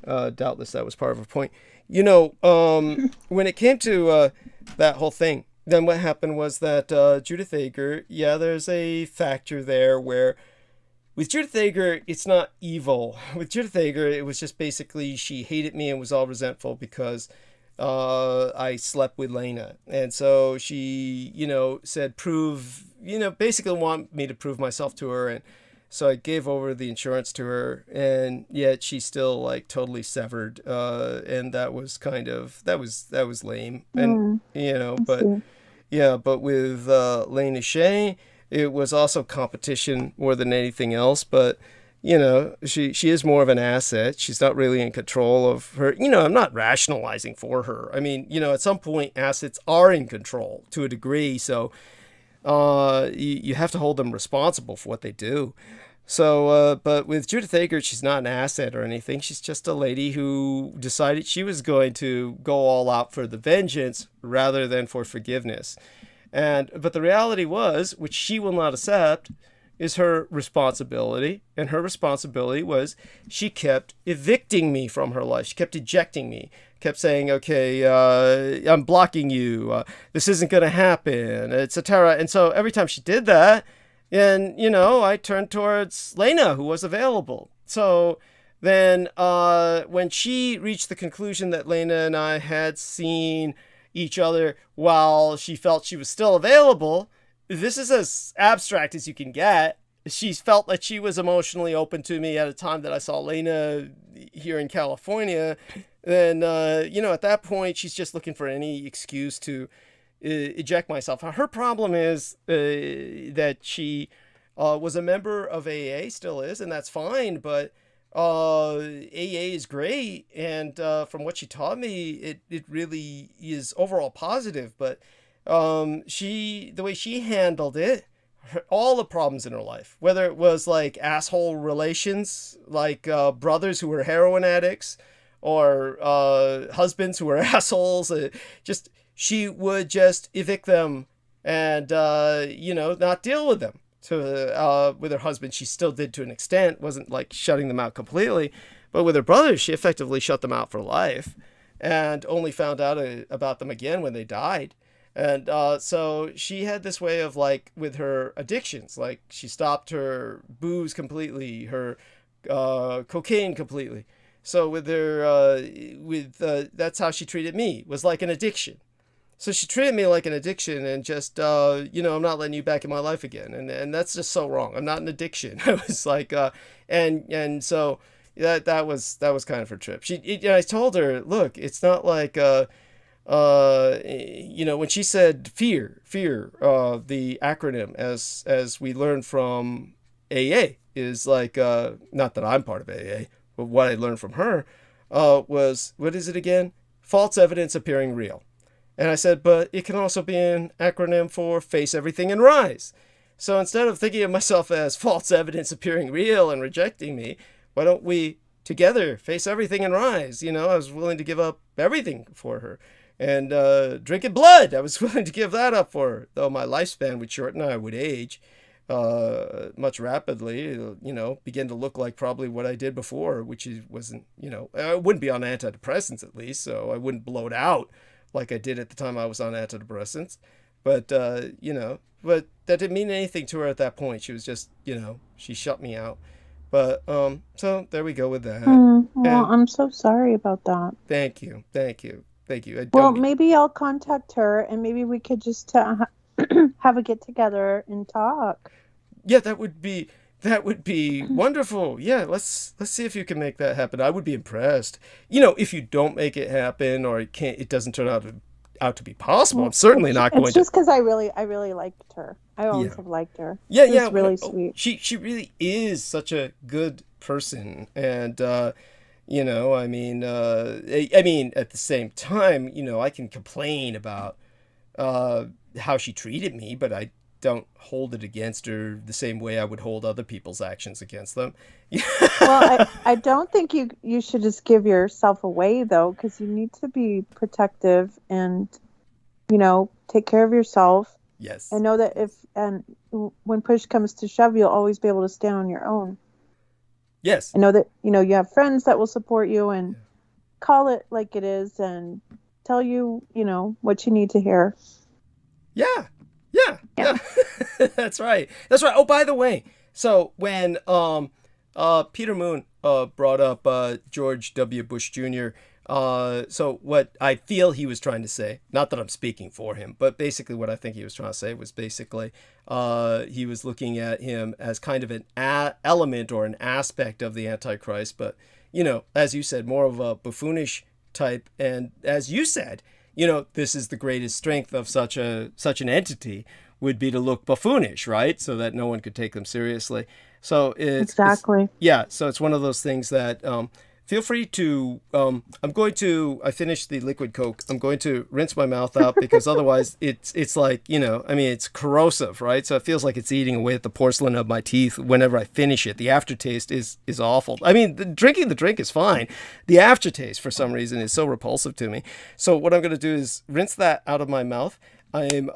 Doubtless that was part of her point. When it came to that whole thing, then what happened was that Judith Agard, there's a factor there where with Judith Agard, it's not evil. With Judith Agard, it was just basically she hated me and was all resentful because I slept with Lena. And so she, said, basically want me to prove myself to her. And so I gave over the insurance to her, and yet she still like totally severed. And that was that was lame. And, but with Lena Shea, it was also competition more than anything else. But, she is more of an asset. She's not really in control of her. I'm not rationalizing for her. I mean, at some point assets are in control to a degree. So you have to hold them responsible for what they do. So, but with Judith Agard, she's not an asset or anything. She's just a lady who decided she was going to go all out for the vengeance rather than for forgiveness. But the reality was, which she will not accept, is her responsibility. And her responsibility was she kept evicting me from her life. She kept ejecting me, kept saying, okay, I'm blocking you. This isn't going to happen, etc. And so every time she did that, and, I turned towards Lena, who was available. So then when she reached the conclusion that Lena and I had seen each other while she felt she was still available, this is as abstract as you can get. She felt that she was emotionally open to me at a time that I saw Lena here in California. And, at that point, she's just looking for any excuse to eject myself. Her problem is that she was a member of AA, still is, and that's fine, but AA is great, and from what she taught me, it really is overall positive, but the way she handled it, all the problems in her life, whether it was like asshole relations, like brothers who were heroin addicts, or husbands who were assholes, she would just evict them and, not deal with them. With her husband, she still did to an extent, wasn't like shutting them out completely. But with her brothers, she effectively shut them out for life and only found out about them again when they died. And so she had this way of like with her addictions, like she stopped her booze completely, her cocaine completely. So with her, that's how she treated me, was like an addiction. So she treated me like an addiction and just, I'm not letting you back in my life again. And that's just so wrong. I'm not an addiction. I was like, and so that was kind of her trip. I told her, look, it's not like, when she said fear, the acronym as we learned from AA is like, not that I'm part of AA, but what I learned from her, was, what is it again? False evidence appearing real. And I said, but it can also be an acronym for face everything and rise. So instead of thinking of myself as false evidence appearing real and rejecting me, why don't we together face everything and rise? I was willing to give up everything for her. And drinking blood, I was willing to give that up for her, though my lifespan would shorten, I would age. much rapidly, begin to look like probably what I did before, which wasn't, I wouldn't be on antidepressants at least, so I wouldn't bloat out like I did at the time I was on antidepressants. But, but that didn't mean anything to her at that point. She was just, she shut me out. But, so there we go with that. Well, And I'm so sorry about that. thank you. Thank you. Thank you. I Well, don't, maybe I'll contact her and maybe we could just have a get together and talk. yeah, that would be wonderful. Yeah, let's see if you can make that happen. I would be impressed. If you don't make it happen or it doesn't turn out to be possible, I'm certainly not going to. It's just because I really liked her. I always Yeah. have liked her. Yeah, She was really sweet. She really is such a good person, and I mean, at the same time, I can complain about how she treated me, but I don't hold it against her the same way I would hold other people's actions against them. Well, I don't think you should just give yourself away though, because you need to be protective and take care of yourself. Yes. I know that when push comes to shove, you'll always be able to stand on your own. Yes. I know that you have friends that will support you and call it like it is and tell you what you need to hear. Yeah. That's right. Oh, by the way, so when Peter Moon brought up George W. Bush Jr., so what I feel he was trying to say, not that I'm speaking for him, but basically what I think he was trying to say was basically he was looking at him as kind of an element or an aspect of the Antichrist, but as you said, more of a buffoonish type. And as you said, this is the greatest strength of such an entity would be to look buffoonish, right? So that no one could take them seriously. So Exactly. so it's one of those things that feel free to, I finished the liquid Coke. I'm going to rinse my mouth out because otherwise it's like, it's corrosive, right? So it feels like it's eating away at the porcelain of my teeth whenever I finish it. The aftertaste is awful. I mean, drinking the drink is fine. The aftertaste, for some reason, is so repulsive to me. So what I'm going to do is rinse that out of my mouth. I'm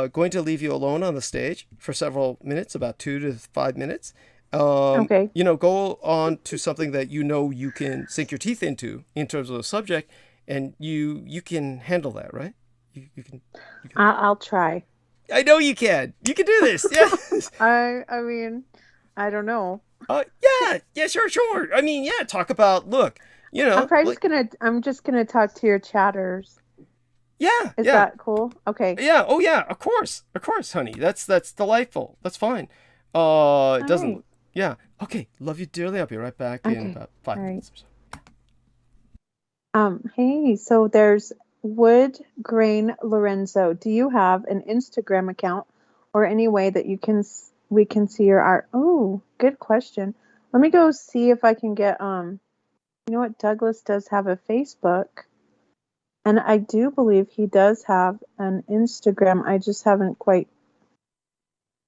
going to leave you alone on the stage for several minutes, about 2 to 5 minutes. Okay. Go on to something that you can sink your teeth into in terms of the subject, and you can handle that, right? You can. I'll try. I know you can. You can do this. Yeah. I mean, I don't know. Yeah, sure. I mean, yeah. Talk about I'm just gonna talk to your chatters. Yeah. Is that cool? Okay. Yeah. Oh yeah. Of course, honey. That's delightful. That's fine. It doesn't. Right. Yeah. Okay. Love you dearly. I'll be right back in about 5 minutes or so. Hey, so there's Wood Grain Lorenzo. Do you have an Instagram account or any way that we can see your art? Oh, good question. Let me go see if I can get you know what, Douglas does have a Facebook. And I do believe he does have an Instagram. I just haven't quite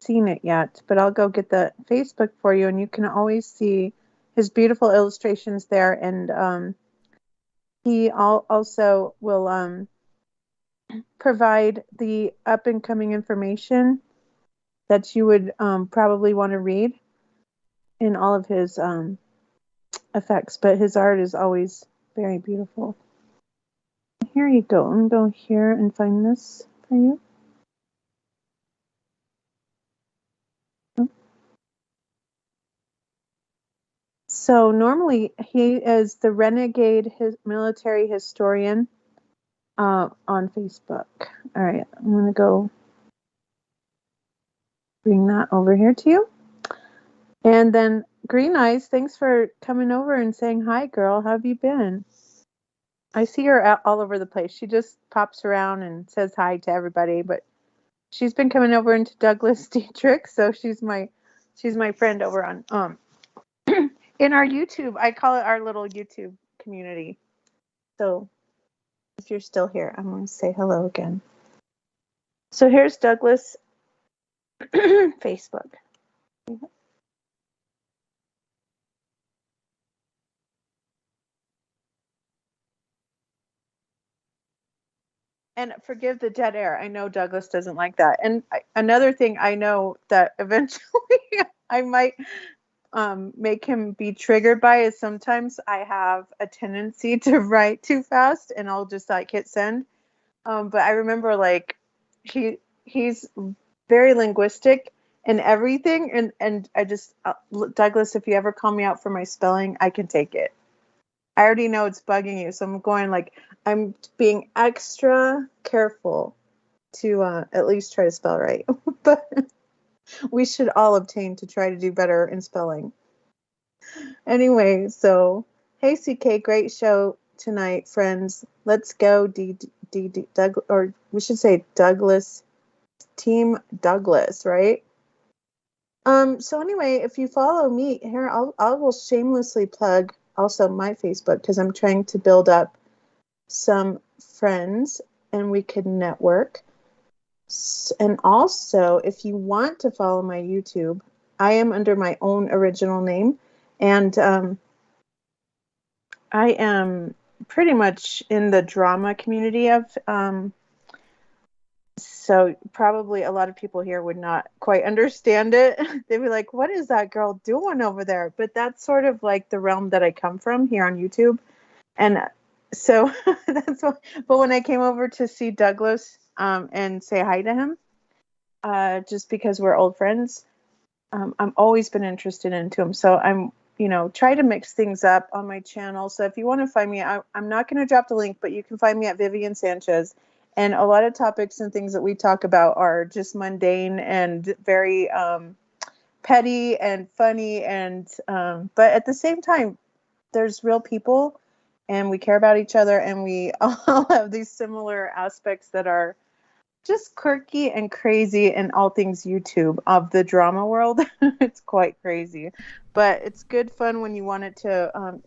seen it yet, but I'll go get the Facebook for you, and you can always see his beautiful illustrations there. And he also will provide the up and coming information that you would probably want to read in all of his effects. But his art is always very beautiful. Here you go. I'm going to go here and find this for you. So normally he is the renegade military historian on Facebook. All right, I'm going to go bring that over here to you. And then Green Eyes, thanks for coming over and saying hi, girl. How have you been? I see her all over the place. She just pops around and says hi to everybody, but she's been coming over into Douglas Dietrich, so she's my friend over on in our YouTube. I call it our little YouTube community. So if you're still here, I'm going to say hello again. So here's Douglas Facebook. And forgive the dead air. I know Douglas doesn't like that. And another thing I know that eventually I might make him be triggered by is sometimes I have a tendency to write too fast, and I'll just like hit send. But I remember like he's very linguistic and everything, and I just Douglas, if you ever call me out for my spelling, I can take it. I already know it's bugging you, so I'm going like I'm being extra careful to at least try to spell right. But we should all obtain to try to do better in spelling. Anyway, so hey CK, great show tonight, friends. Let's go, Doug, or we should say Douglas, Team Douglas, right? So anyway, if you follow me here, I will shamelessly plug also my Facebook, because I'm trying to build up some friends and we could network. And also, if you want to follow my YouTube, I am under my own original name, and I am pretty much in the drama community of so probably a lot of people here would not quite understand it. They'd be like, what is that girl doing over there? But that's sort of like the realm that I come from here on YouTube. And so that's what, but when I came over to see Douglas and say hi to him, just because we're old friends, I've always been interested into him. So I'm, try to mix things up on my channel. So if you want to find me, I'm not going to drop the link, but you can find me at Vivian Sanchez. And a lot of topics and things that we talk about are just mundane and very petty and funny. And but at the same time, there's real people and we care about each other. And we all have these similar aspects that are just quirky and crazy in all things YouTube of the drama world. It's quite crazy. But it's good fun when you want it to,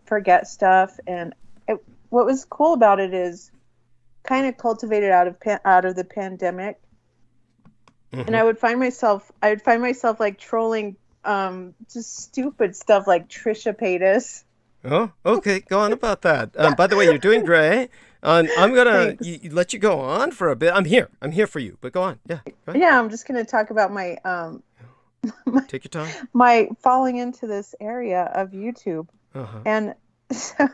forget stuff. And what was cool about it is kind of cultivated out of the pandemic. Mm-hmm. And I would find myself like trolling just stupid stuff like Trisha Paytas. Oh, okay. Go on about that. By the way, you're doing great. I'm gonna let you go on for a bit. I'm here for you. But go on. Yeah. Go ahead. Yeah, I'm just gonna talk about my take your time. My falling into this area of YouTube, and so.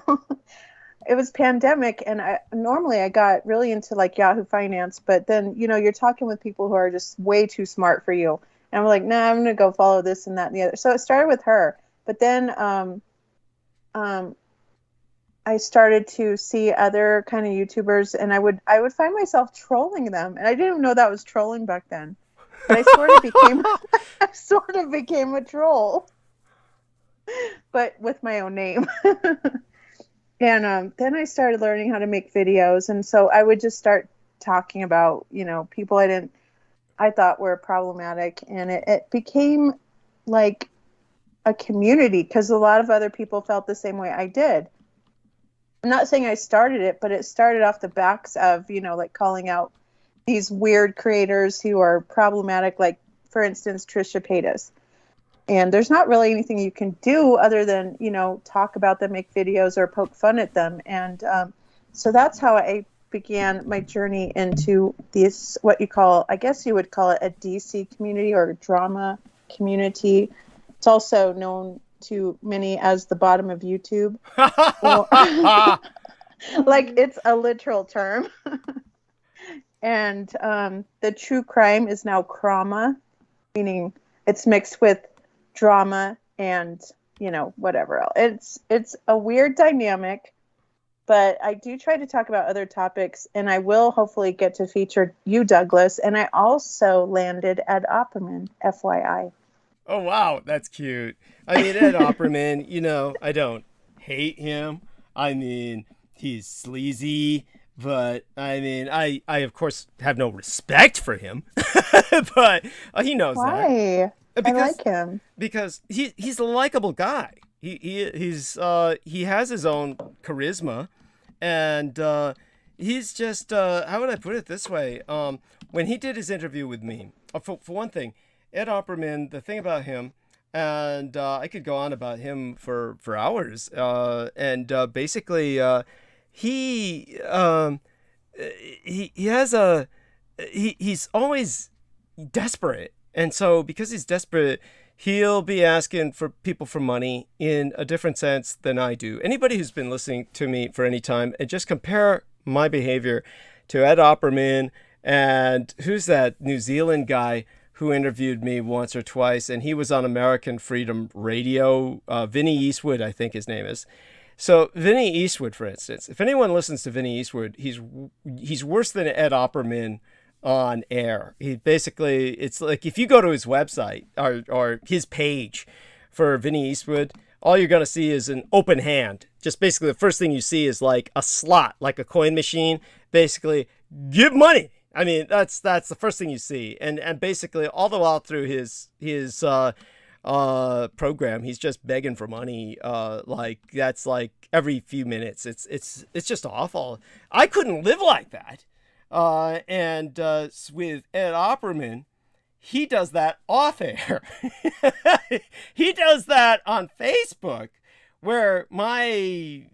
It was pandemic, and normally I got really into like Yahoo Finance, but then, you're talking with people who are just way too smart for you. And I'm like, nah, I'm going to go follow this and that and the other. So it started with her, but then I started to see other kind of YouTubers, and I would find myself trolling them. And I didn't even know that was trolling back then, but I sort of became a troll, but with my own name. And then I started learning how to make videos. And so I would just start talking about, people I thought were problematic. And it became like a community because a lot of other people felt the same way I did. I'm not saying I started it, but it started off the backs of, like calling out these weird creators who are problematic, like, for instance, Trisha Paytas. And there's not really anything you can do other than, talk about them, make videos, or poke fun at them. And so that's how I began my journey into this, what you call, I guess you would call it a DC community or drama community. It's also known to many as the bottom of YouTube. Like it's a literal term. And the true crime is now crama, meaning it's mixed with drama and whatever else. It's a weird dynamic, but I do try to talk about other topics, and I will hopefully get to feature you, Douglas. And I also landed Ed Opperman, FYI. Oh wow, that's cute. I mean, Ed Opperman, I don't hate him. I mean, he's sleazy, but I mean, I of course have no respect for him. But he knows that. Why? I like him because he's a likable guy. He has his own charisma, and he's just how would I put it this way? When he did his interview with me, for one thing, Ed Opperman. The thing about him, and I could go on about him for hours. And basically, he he has a he's always desperate, and so because he's desperate, he'll be asking for people for money in a different sense than I do. Anybody who's been listening to me for any time and just compare my behavior to Ed Opperman and who's that New Zealand guy who interviewed me once or twice, and he was on American Freedom Radio, Vinny Eastwood, I think his name is. So Vinny Eastwood, for instance, if anyone listens to Vinny Eastwood, he's worse than Ed Opperman on air. He basically, it's like if you go to his website or his page for Vinny Eastwood, all you're going to see is an open hand. Just basically the first thing you see is like a slot, like a coin machine. Basically, give money. I mean, that's the first thing you see. And basically all the while through his program, he's just begging for money. Like that's like every few minutes. It's just awful. I couldn't live like that. And with Ed Opperman, he does that off air. He does that on Facebook, where my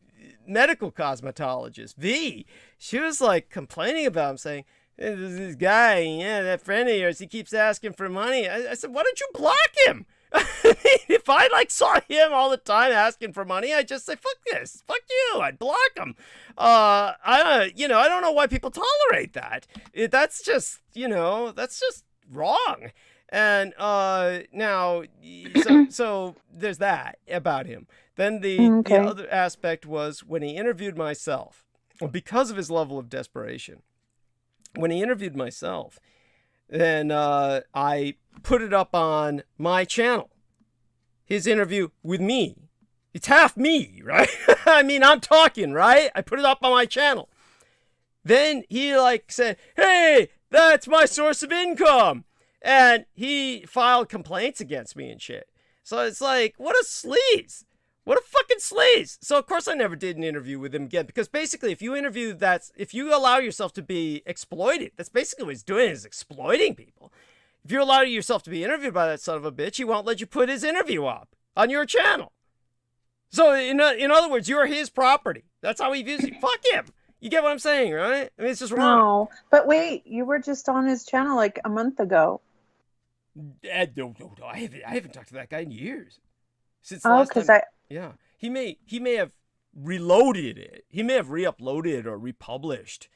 medical cosmetologist, V, she was like complaining about him, saying, this guy, yeah, that friend of yours, he keeps asking for money. I said, why don't you block him? I mean, if I like saw him all the time asking for money, I'd just say, fuck this, fuck you. I'd block him. I don't know why people tolerate that. That's just wrong. And now, so there's that about him. Then the other aspect was when he interviewed myself, because of his level of desperation. When he interviewed myself, then I put it up on my channel. His interview with me. It's half me, right? I mean, I'm talking, right? I put it up on my channel. Then he like said, hey, that's my source of income. And he filed complaints against me and shit. So it's like, what a sleaze. What a fucking sleaze. So of course I never did an interview with him again, because basically if you allow yourself to be exploited, that's basically what he's doing, is exploiting people. If you allow yourself to be interviewed by that son of a bitch, he won't let you put his interview up on your channel. So in other words, you're his property. That's how he views you. Fuck him. You get what I'm saying, right? I mean, it's just wrong. No, but wait, you were just on his channel like a month ago. No, I haven't talked to that guy in years. Since the last time. Yeah, he may have reloaded it. He may have re-uploaded or republished.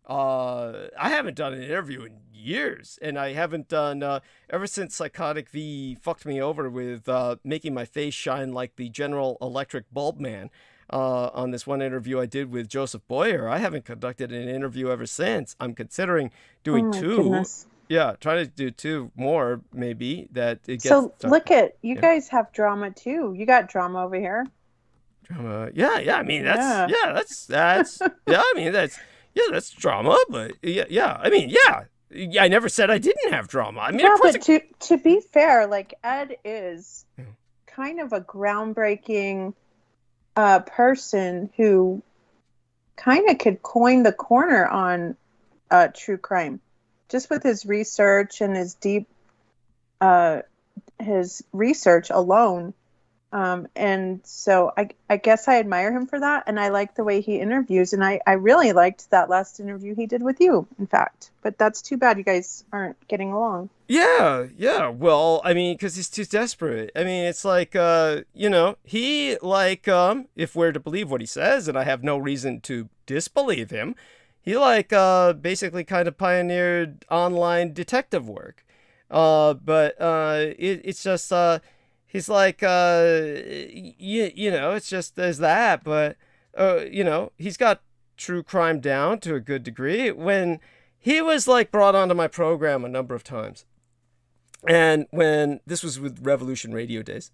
I haven't done an interview in years, and I haven't done ever since Psychotic V fucked me over with making my face shine like the General Electric bulb man on this one interview I did with Joseph Boyer. I haven't conducted an interview ever since. I'm considering doing two. Goodness. Yeah, trying to do two more, maybe, that it gets... So, look at, you guys have drama, too. You got drama over here. Drama, yeah, I mean, that's drama, but, I never said I didn't have drama. I mean, no, but to be fair, like, Ed is kind of a groundbreaking person who kind of could coin the corner on true crime. Just with his research and his deep, his research alone. And so I guess I admire him for that. And I like the way he interviews. And I really liked that last interview he did with you, in fact. But that's too bad you guys aren't getting along. Yeah. Well, I mean, because he's too desperate. I mean, it's like, he, like, if we're to believe what he says, and I have no reason to disbelieve him, he basically kind of pioneered online detective work. But it's just, he's like, it's just, there's that, but, he's got true crime down to a good degree. When he was like brought onto my program a number of times, and when this was with Revolution Radio days,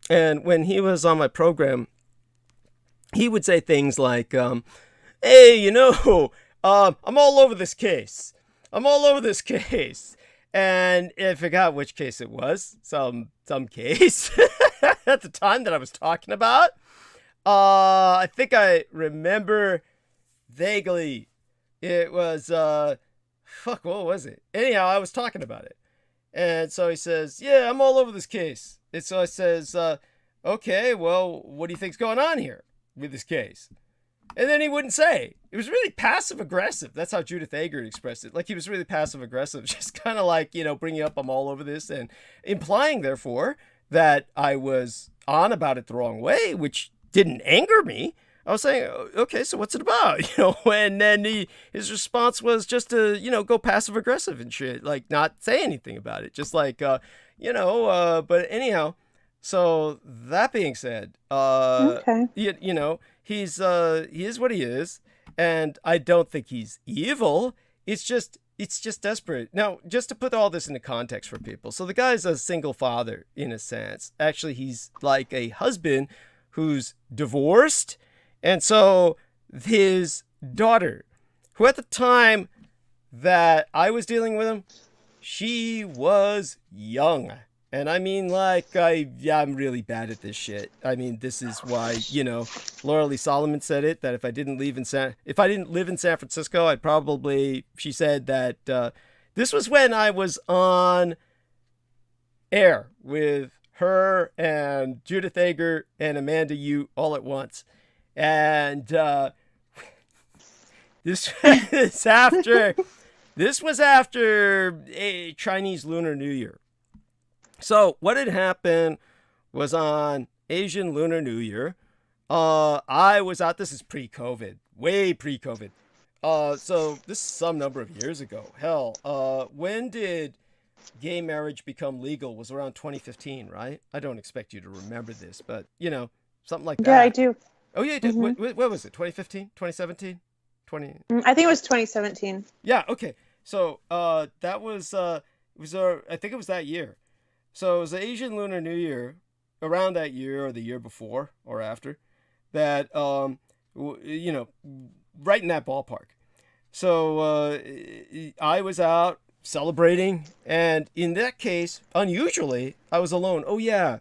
and when he was on my program, he would say things like, hey, I'm all over this case. And I forgot which case it was. Some case at the time that I was talking about. I think I remember vaguely. It was, what was it? Anyhow, I was talking about it. And so he says, yeah, I'm all over this case. And so I says, okay, well, what do you think's going on here with this case? And then he wouldn't say. It was really passive aggressive. That's how Judith Ager expressed it. Like he was really passive aggressive, just kind of like, bringing up I'm all over this and implying, therefore, that I was on about it the wrong way, which didn't anger me. I was saying, okay, so what's it about? And then his response was just to, go passive aggressive and shit, like not say anything about it. Just like, but anyhow, so that being said, Okay. he is what he is, and I don't think he's evil. It's just desperate. Now, just to put all this into context for people. So the guy's a single father in a sense. Actually, he's like a husband who's divorced. And so his daughter, who at the time that I was dealing with him, she was young. And I mean, like, I'm really bad at this shit. I mean, this is why, Laura Lee Solomon said it, that if I didn't live in San Francisco, I'd probably, she said that this was when I was on air with her and Judith Ager and Amanda Yu all at once. And this was after a Chinese Lunar New Year. So what had happened was on Asian Lunar New Year, I was out. This is pre-COVID, way pre-COVID. So this is some number of years ago. Hell, when did gay marriage become legal? It was around 2015, right? I don't expect you to remember this, but something like that. Yeah, I do. Oh yeah, you did. What was it? 2015, 2017, 20? I think it was 2017. Yeah. Okay. So that was I think it was that year. So it was the Asian Lunar New Year, around that year or the year before or after, that, right in that ballpark. So I was out celebrating, and in that case, unusually, I was alone. Oh, yeah.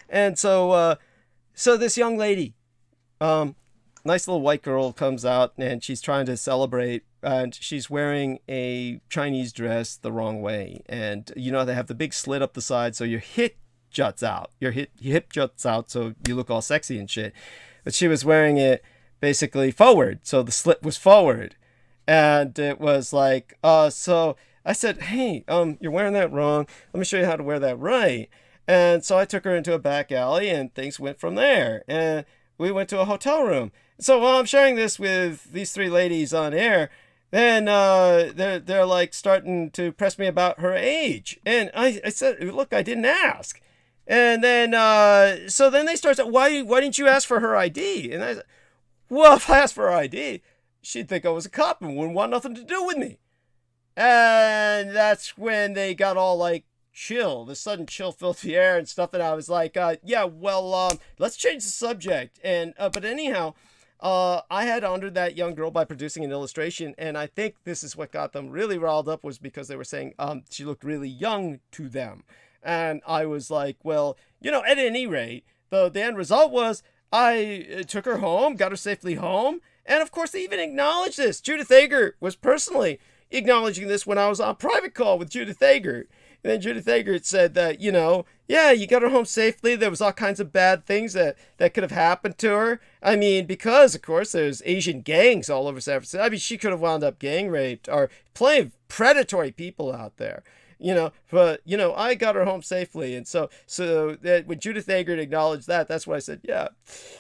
And so this young lady, nice little white girl, comes out, and she's trying to celebrate, and she's wearing a Chinese dress the wrong way. And, they have the big slit up the side, so your hip juts out. Your hip juts out, so you look all sexy and shit. But she was wearing it basically forward, so the slit was forward. And it was like, so I said, hey, you're wearing that wrong. Let me show you how to wear that right. And so I took her into a back alley, and things went from there. And we went to a hotel room. So while I'm sharing this with these three ladies on air, then they're like starting to press me about her age. And I said, look, I didn't ask. And then so then they start saying, why didn't you ask for her ID? And I said, well, if I asked for her ID, she'd think I was a cop and wouldn't want nothing to do with me. And that's when they got all like chill. The sudden chill filled the air and stuff. And I was like, let's change the subject. And but anyhow, I had honored that young girl by producing an illustration, and I think this is what got them really riled up, was because they were saying she looked really young to them. And I was like, well, at any rate, the end result was I took her home, got her safely home, and of course they even acknowledged this. Judith Ager was personally acknowledging this when I was on private call with Judith Ager. And then Judith Ager said that, yeah, you got her home safely. There was all kinds of bad things that could have happened to her. I mean, because, of course, there's Asian gangs all over San Francisco. I mean, she could have wound up gang raped, or plenty of predatory people out there. But I got her home safely. And so that when Judith Ager acknowledged that, that's when I said, yeah,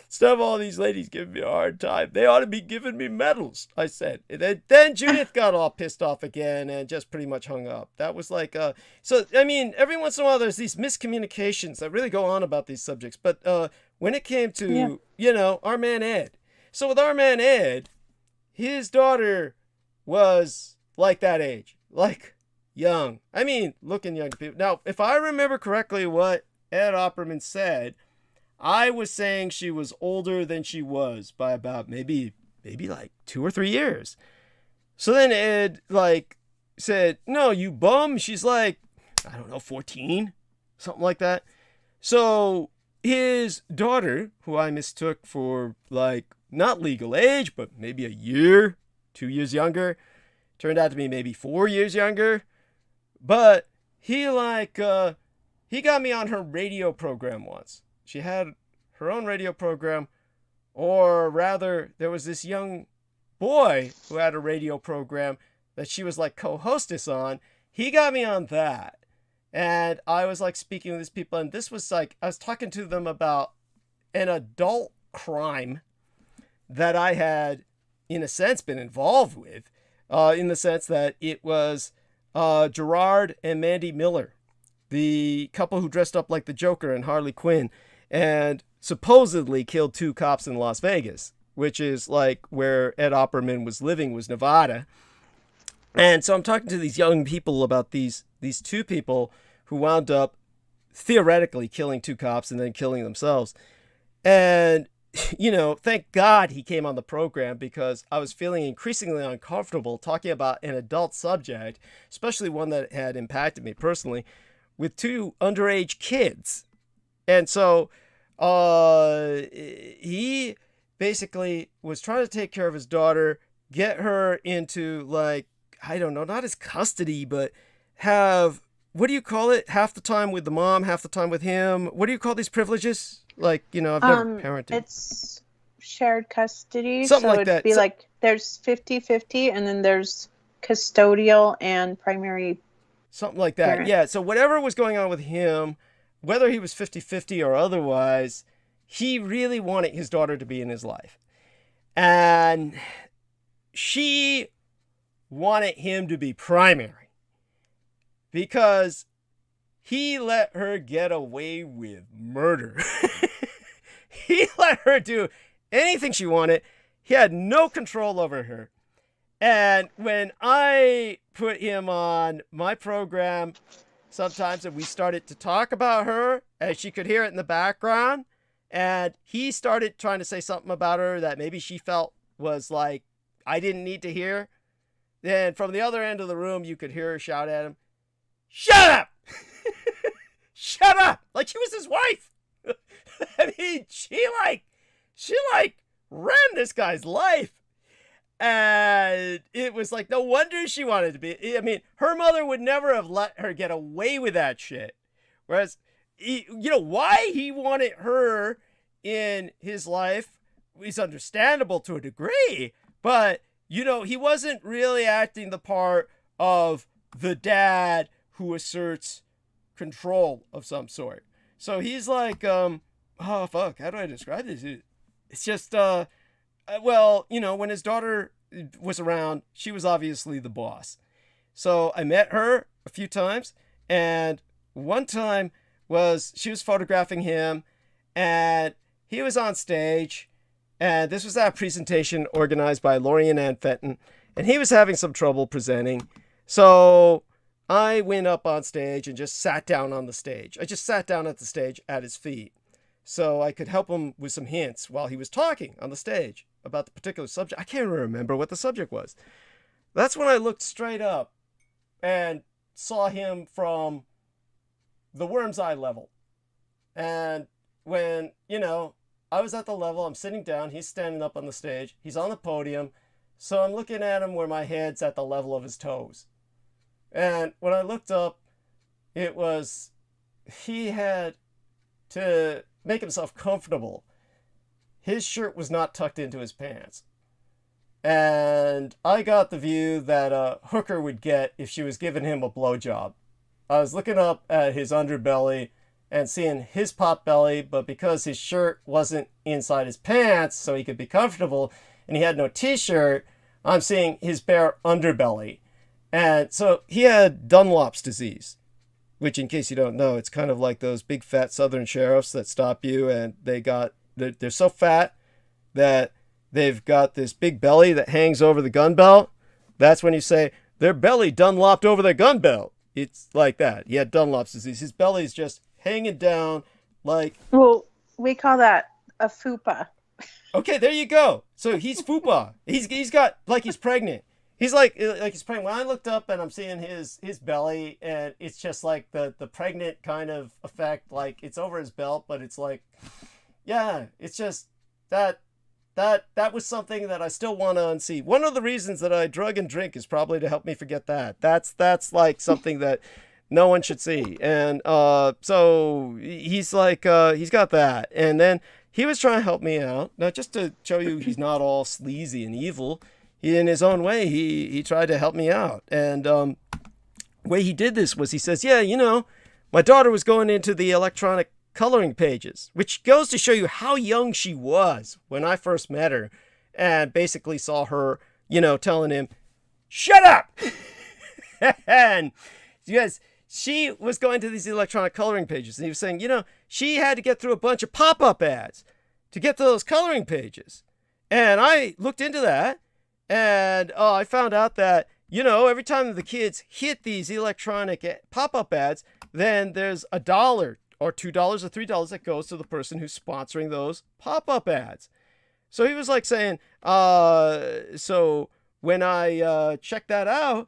instead of all these ladies giving me a hard time, they ought to be giving me medals, I said. And then Judith got all pissed off again and just pretty much hung up. That was like, so, I mean, every once in a while there's these miscommunications that really go on about these subjects. But when it came to, our man Ed. So with our man Ed, his daughter was like that age, like young. I mean, looking young to people. Now, if I remember correctly what Ed Opperman said, I was saying she was older than she was by about maybe like 2 or 3 years. So then Ed said, no, you bum. She's like, I don't know, 14, something like that. So his daughter, who I mistook for not legal age, but maybe a year, 2 years younger, turned out to be maybe 4 years younger. But he got me on her radio program once. She had her own radio program Or rather, there was this young boy who had a radio program that she was like co-hostess on. He got me on that. And I was like speaking with these people, and this was like, I was talking to them about an adult crime that I had, in a sense, been involved with, in the sense that it was Gerard and Mandy Miller, the couple who dressed up like the Joker and Harley Quinn, and supposedly killed 2 cops in Las Vegas, which is like where Ed Opperman was living, was Nevada. And so I'm talking to these young people about these 2 people who wound up theoretically killing 2 cops and then killing themselves. And, you know, thank God he came on the program, because I was feeling increasingly uncomfortable talking about an adult subject, especially one that had impacted me personally, with 2 underage kids. And so he basically was trying to take care of his daughter, get her into, like, I don't know, not his custody, but have, what do you call it? Half the time with the mom, half the time with him. What do you call these privileges? Like, you know, I've never parented. It's shared custody. Something so like that. It'd be like there's 50-50, and then there's custodial and primary. Something like that. parent. Yeah. So whatever was going on with him, whether he was 50-50 or otherwise, he really wanted his daughter to be in his life. And she wanted him to be primary, because he let her get away with murder. He let her do anything she wanted. He had no control over her. And when I put him on my program sometimes, and we started to talk about her, and she could hear it in the background, and he started trying to say something about her that maybe she felt was like, I didn't need to hear, then from the other end of the room, you could hear her shout at him, "Shut up!" Shut up! Like she was his wife. I mean, she ran this guy's life. And it was like, no wonder she wanted to be. I mean, her mother would never have let her get away with that shit. Whereas, you know, why he wanted her in his life is understandable to a degree. But, you know, he wasn't really acting the part of the dad who asserts control of some sort. So he's like, oh, fuck, how do I describe this? It's just, well, you know, when his daughter was around, she was obviously the boss. So I met her a few times, and one time she was photographing him, and he was on stage, and this was that presentation organized by Lorian Ann Fenton, and he was having some trouble presenting. So I went up on stage and just sat down on the stage. I just sat down at the stage at his feet, so I could help him with some hints while he was talking on the stage about the particular subject. I can't remember what the subject was. That's when I looked straight up and saw him from the worm's eye level. And when, you know, I was at the level, I'm sitting down, he's standing up on the stage, he's on the podium, so I'm looking at him where my head's at the level of his toes. And when I looked up, it was, he had to make himself comfortable. His shirt was not tucked into his pants. And I got the view that a hooker would get if she was giving him a blowjob. I was looking up at his underbelly and seeing his pot belly, but because his shirt wasn't inside his pants so he could be comfortable, and he had no t-shirt, I'm seeing his bare underbelly. And so he had Dunlop's disease, which, in case you don't know, it's kind of like those big fat Southern sheriffs that stop you, and they're so fat that they've got this big belly that hangs over the gun belt. That's when you say, their belly Dunlopped over their gun belt. It's like that. He had Dunlop's disease. His belly's just hanging down like... Well, we call that a fupa. Okay, there you go. So he's fupa. He's got, like he's pregnant. He's like he's pregnant. When I looked up and I'm seeing his belly, and it's just like the pregnant kind of effect, like it's over his belt, but it's like, yeah, it's just that was something that I still want to unsee. One of the reasons that I drug and drink is probably to help me forget that. That's like something that no one should see. And so he's like, he's got that. And then he was trying to help me out. Now, just to show you he's not all sleazy and evil, in his own way, he tried to help me out. And the way he did this was he says, yeah, you know, my daughter was going into the electronic coloring pages, which goes to show you how young she was when I first met her, and basically saw her, you know, telling him, shut up! And yes, she was going to these electronic coloring pages, and he was saying, you know, she had to get through a bunch of pop-up ads to get to those coloring pages. And I looked into that, and I found out that, you know, every time the kids hit these electronic pop-up ads, then there's $1 or $2 or $3 that goes to the person who's sponsoring those pop-up ads. So he was like saying, so when I checked that out,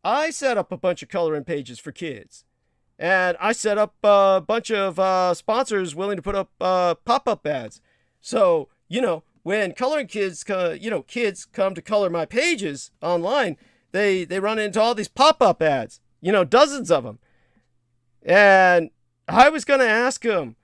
I set up a bunch of coloring pages for kids. And I set up a bunch of sponsors willing to put up pop-up ads. So, you know, when coloring kids, kids come to color my pages online, they run into all these pop-up ads, you know, dozens of them. And I was going to ask him,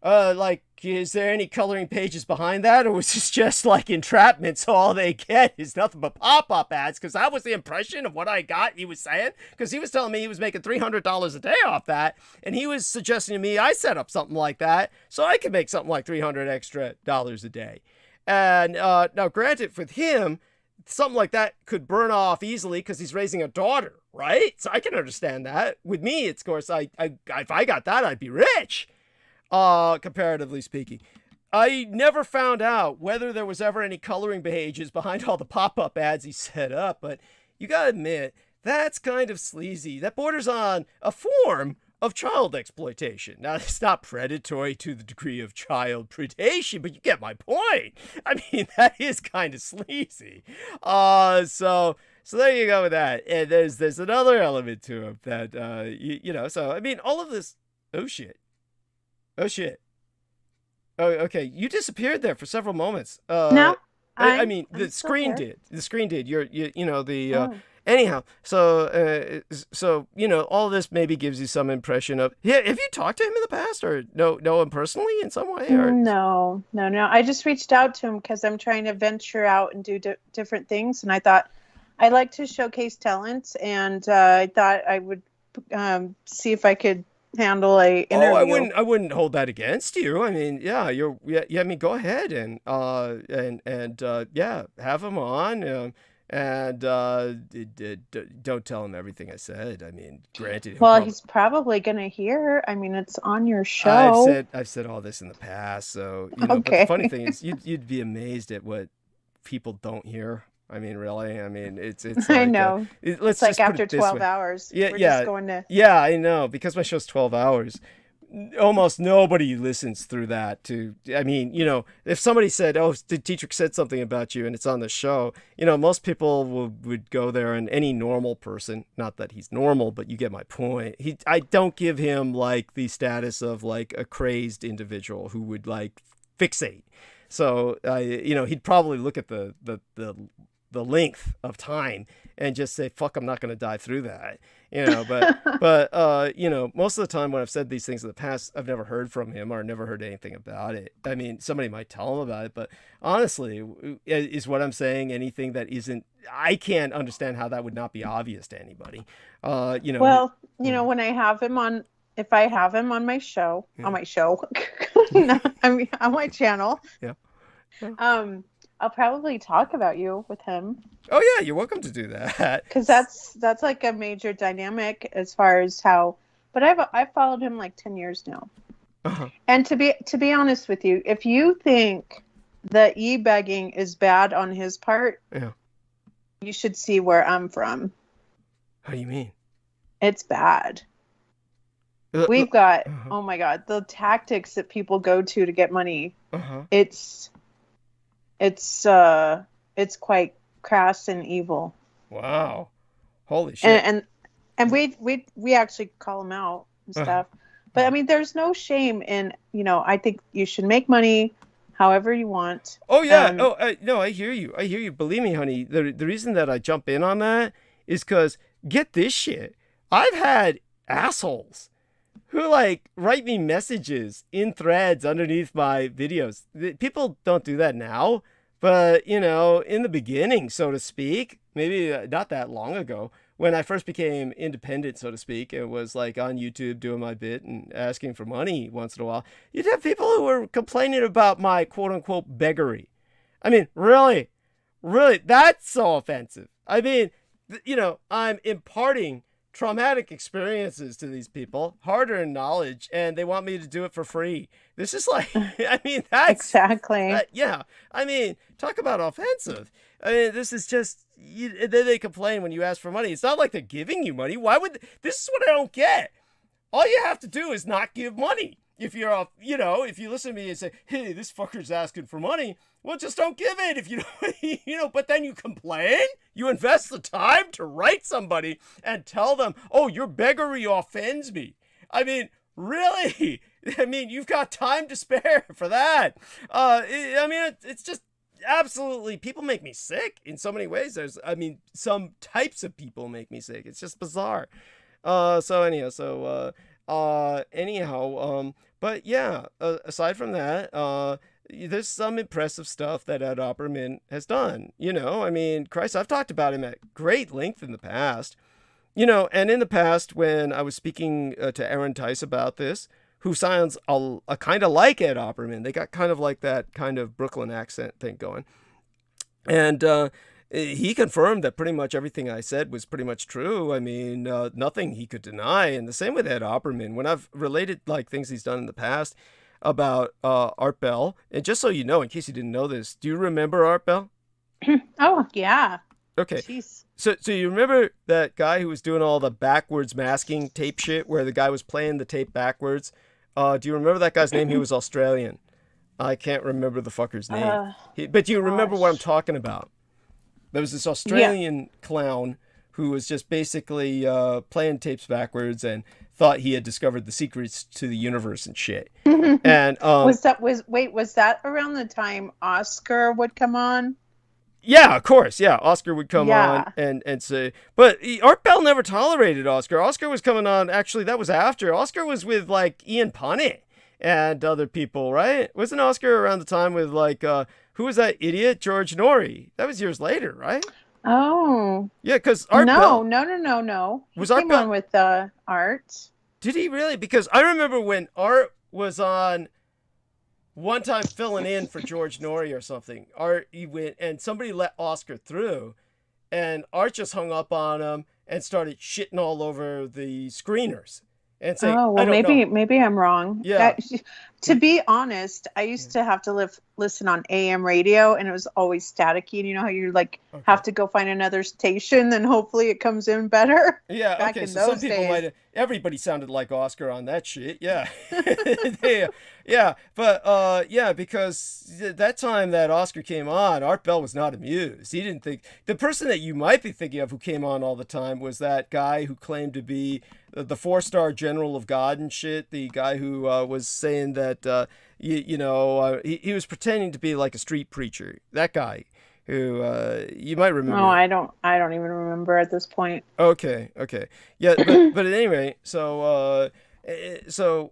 like, is there any coloring pages behind that? Or was this just like entrapment? So all they get is nothing but pop-up ads? Because that was the impression of what I got he was saying. Because he was telling me he was making $300 a day off that. And he was suggesting to me I set up something like that so I could make something like $300 extra a day. And now granted, with him, something like that could burn off easily because he's raising a daughter, right? So I can understand that. With me, it's, of course, if I got that, I'd be rich. Comparatively speaking. I never found out whether there was ever any coloring pages behind all the pop-up ads he set up, but you gotta admit, that's kind of sleazy. That borders on a form of child exploitation. Now, it's not predatory to the degree of child predation, but you get my point. I mean, that is kind of sleazy. So there you go with that. And there's another element to it that, you know, so, I mean, all of this, oh shit. Oh, okay. You disappeared there for several moments. No, I mean, I'm the still screen here. did. The screen did. You know, the, anyhow, so, you know, all this maybe gives you some impression of, yeah, have you talked to him in the past or know him personally in some way? Or? No. I just reached out to him because I'm trying to venture out and do different things. And I thought I like to showcase talents. And I thought I would see if I could handle a interview. Oh, I wouldn't hold that against you. I mean, yeah, I mean, go ahead and yeah, have him on. And don't tell him everything I said. I mean, granted. Well, he's probably gonna hear. I mean, it's on your show. I've said all this in the past. So you know. Okay. But the funny thing is, you'd be amazed at what people don't hear. I mean, really. I mean, it's. Like, I know. Let's it's like just put after it this 12 way. hours. Yeah, we're yeah. just going to. Yeah, I know, because my show's 12 hours. Almost nobody listens through that. I mean, you know, if somebody said, "Oh, the teacher said something about you," and it's on the show, you know, most people would go there, and any normal person, not that he's normal, but you get my point. I don't give him like the status of like a crazed individual who would like fixate. So, you know, he'd probably look at the length of time and just say, fuck, I'm not going to dive through that, you know, but you know, most of the time when I've said these things in the past, I've never heard from him or never heard anything about it. I mean, somebody might tell him about it, but honestly, is what I'm saying anything that isn't, I can't understand how that would not be obvious to anybody. You know, well, you know, when I have him on, if I have him on my show, on my channel, I'll probably talk about you with him. Oh yeah, you're welcome to do that. Because that's like a major dynamic as far as how. But I've followed him like 10 years now. Uh-huh. And to be honest with you, if you think that e-begging is bad on his part, you should see where I'm from. How do you mean? It's bad. We've got oh my god, the tactics that people go to get money. It's quite crass and evil. Wow. Holy shit. And we actually call them out and stuff. But I mean, there's no shame in, you know, I think you should make money however you want. Oh yeah. No, I hear you. Believe me, honey. The reason that I jump in on that is because get this shit. I've had assholes who like write me messages in threads underneath my videos. People don't do that now, but you know, in the beginning, so to speak, maybe not that long ago, when I first became independent, so to speak, it was like on YouTube doing my bit and asking for money once in a while. You'd have people who were complaining about my quote unquote beggary. I mean, really, that's so offensive. I mean, you know, I'm imparting traumatic experiences to these people, hard-earned knowledge, and they want me to do it for free. This is like, I mean, that's exactly. yeah. I mean, talk about offensive. I mean, this is just, then they complain when you ask for money. It's not like they're giving you money. Why would, this is what I don't get. All you have to do is not give money. If you're off, you know, if you listen to me and say, hey, this fucker's asking for money, well, just don't give it. If you don't, you know, but then you complain, you invest the time to write somebody and tell them, oh, your beggary offends me. I mean, really? I mean, you've got time to spare for that. I mean, it's just absolutely, people make me sick in so many ways. I mean, some types of people make me sick. It's just bizarre. But yeah, aside from that, there's some impressive stuff that Ed Opperman has done. You know, I mean, Christ, I've talked about him at great length in the past. You know, and in the past, when I was speaking to Aaron Tice about this, who sounds a kind of like Ed Opperman, they got kind of like that kind of Brooklyn accent thing going. And he confirmed that pretty much everything I said was pretty much true. I mean, nothing he could deny. And the same with Ed Opperman. When I've related like things he's done in the past about Art Bell, and just so you know, in case you didn't know this, do you remember Art Bell? Oh, yeah. Okay. Jeez. So you remember that guy who was doing all the backwards masking tape shit where the guy was playing the tape backwards? Do you remember that guy's name? He was Australian. I can't remember the fucker's name. But you remember what I'm talking about. There was this Australian clown who was just basically playing tapes backwards and thought he had discovered the secrets to the universe and shit. And was that around the time Oscar would come on? Yeah, of course. Yeah, Oscar would come on and say, but Art Bell never tolerated Oscar. Oscar was coming on. Actually, that was after. Oscar was with like Ï'AN Punit and other people, right? Wasn't Oscar around the time with like who was that idiot, George Norrie? That was years later, right? Oh. Yeah, because Art Bell. No. Was Art Bell on with Art? Did he really? Because I remember when Art was on one time filling in for George Norrie or something. Art, he went and somebody let Oscar through, and Art just hung up on him and started shitting all over the screeners. And saying, oh, well, maybe I'm wrong. Yeah. To be honest, I used to have to listen on AM radio, and it was always staticky. And you know how you have to go find another station, and hopefully it comes in better. Yeah. Back okay. in So some those people days. might have. Everybody sounded like Oscar on that shit. Yeah. Yeah. But because that time that Oscar came on, Art Bell was not amused. He didn't think the person that you might be thinking of who came on all the time was that guy who claimed to be the 4-star general of God and shit. The guy who was saying that he was pretending to be like a street preacher. That guy who you might remember. No, I don't even remember at this point. Okay. Yeah, but at any rate, so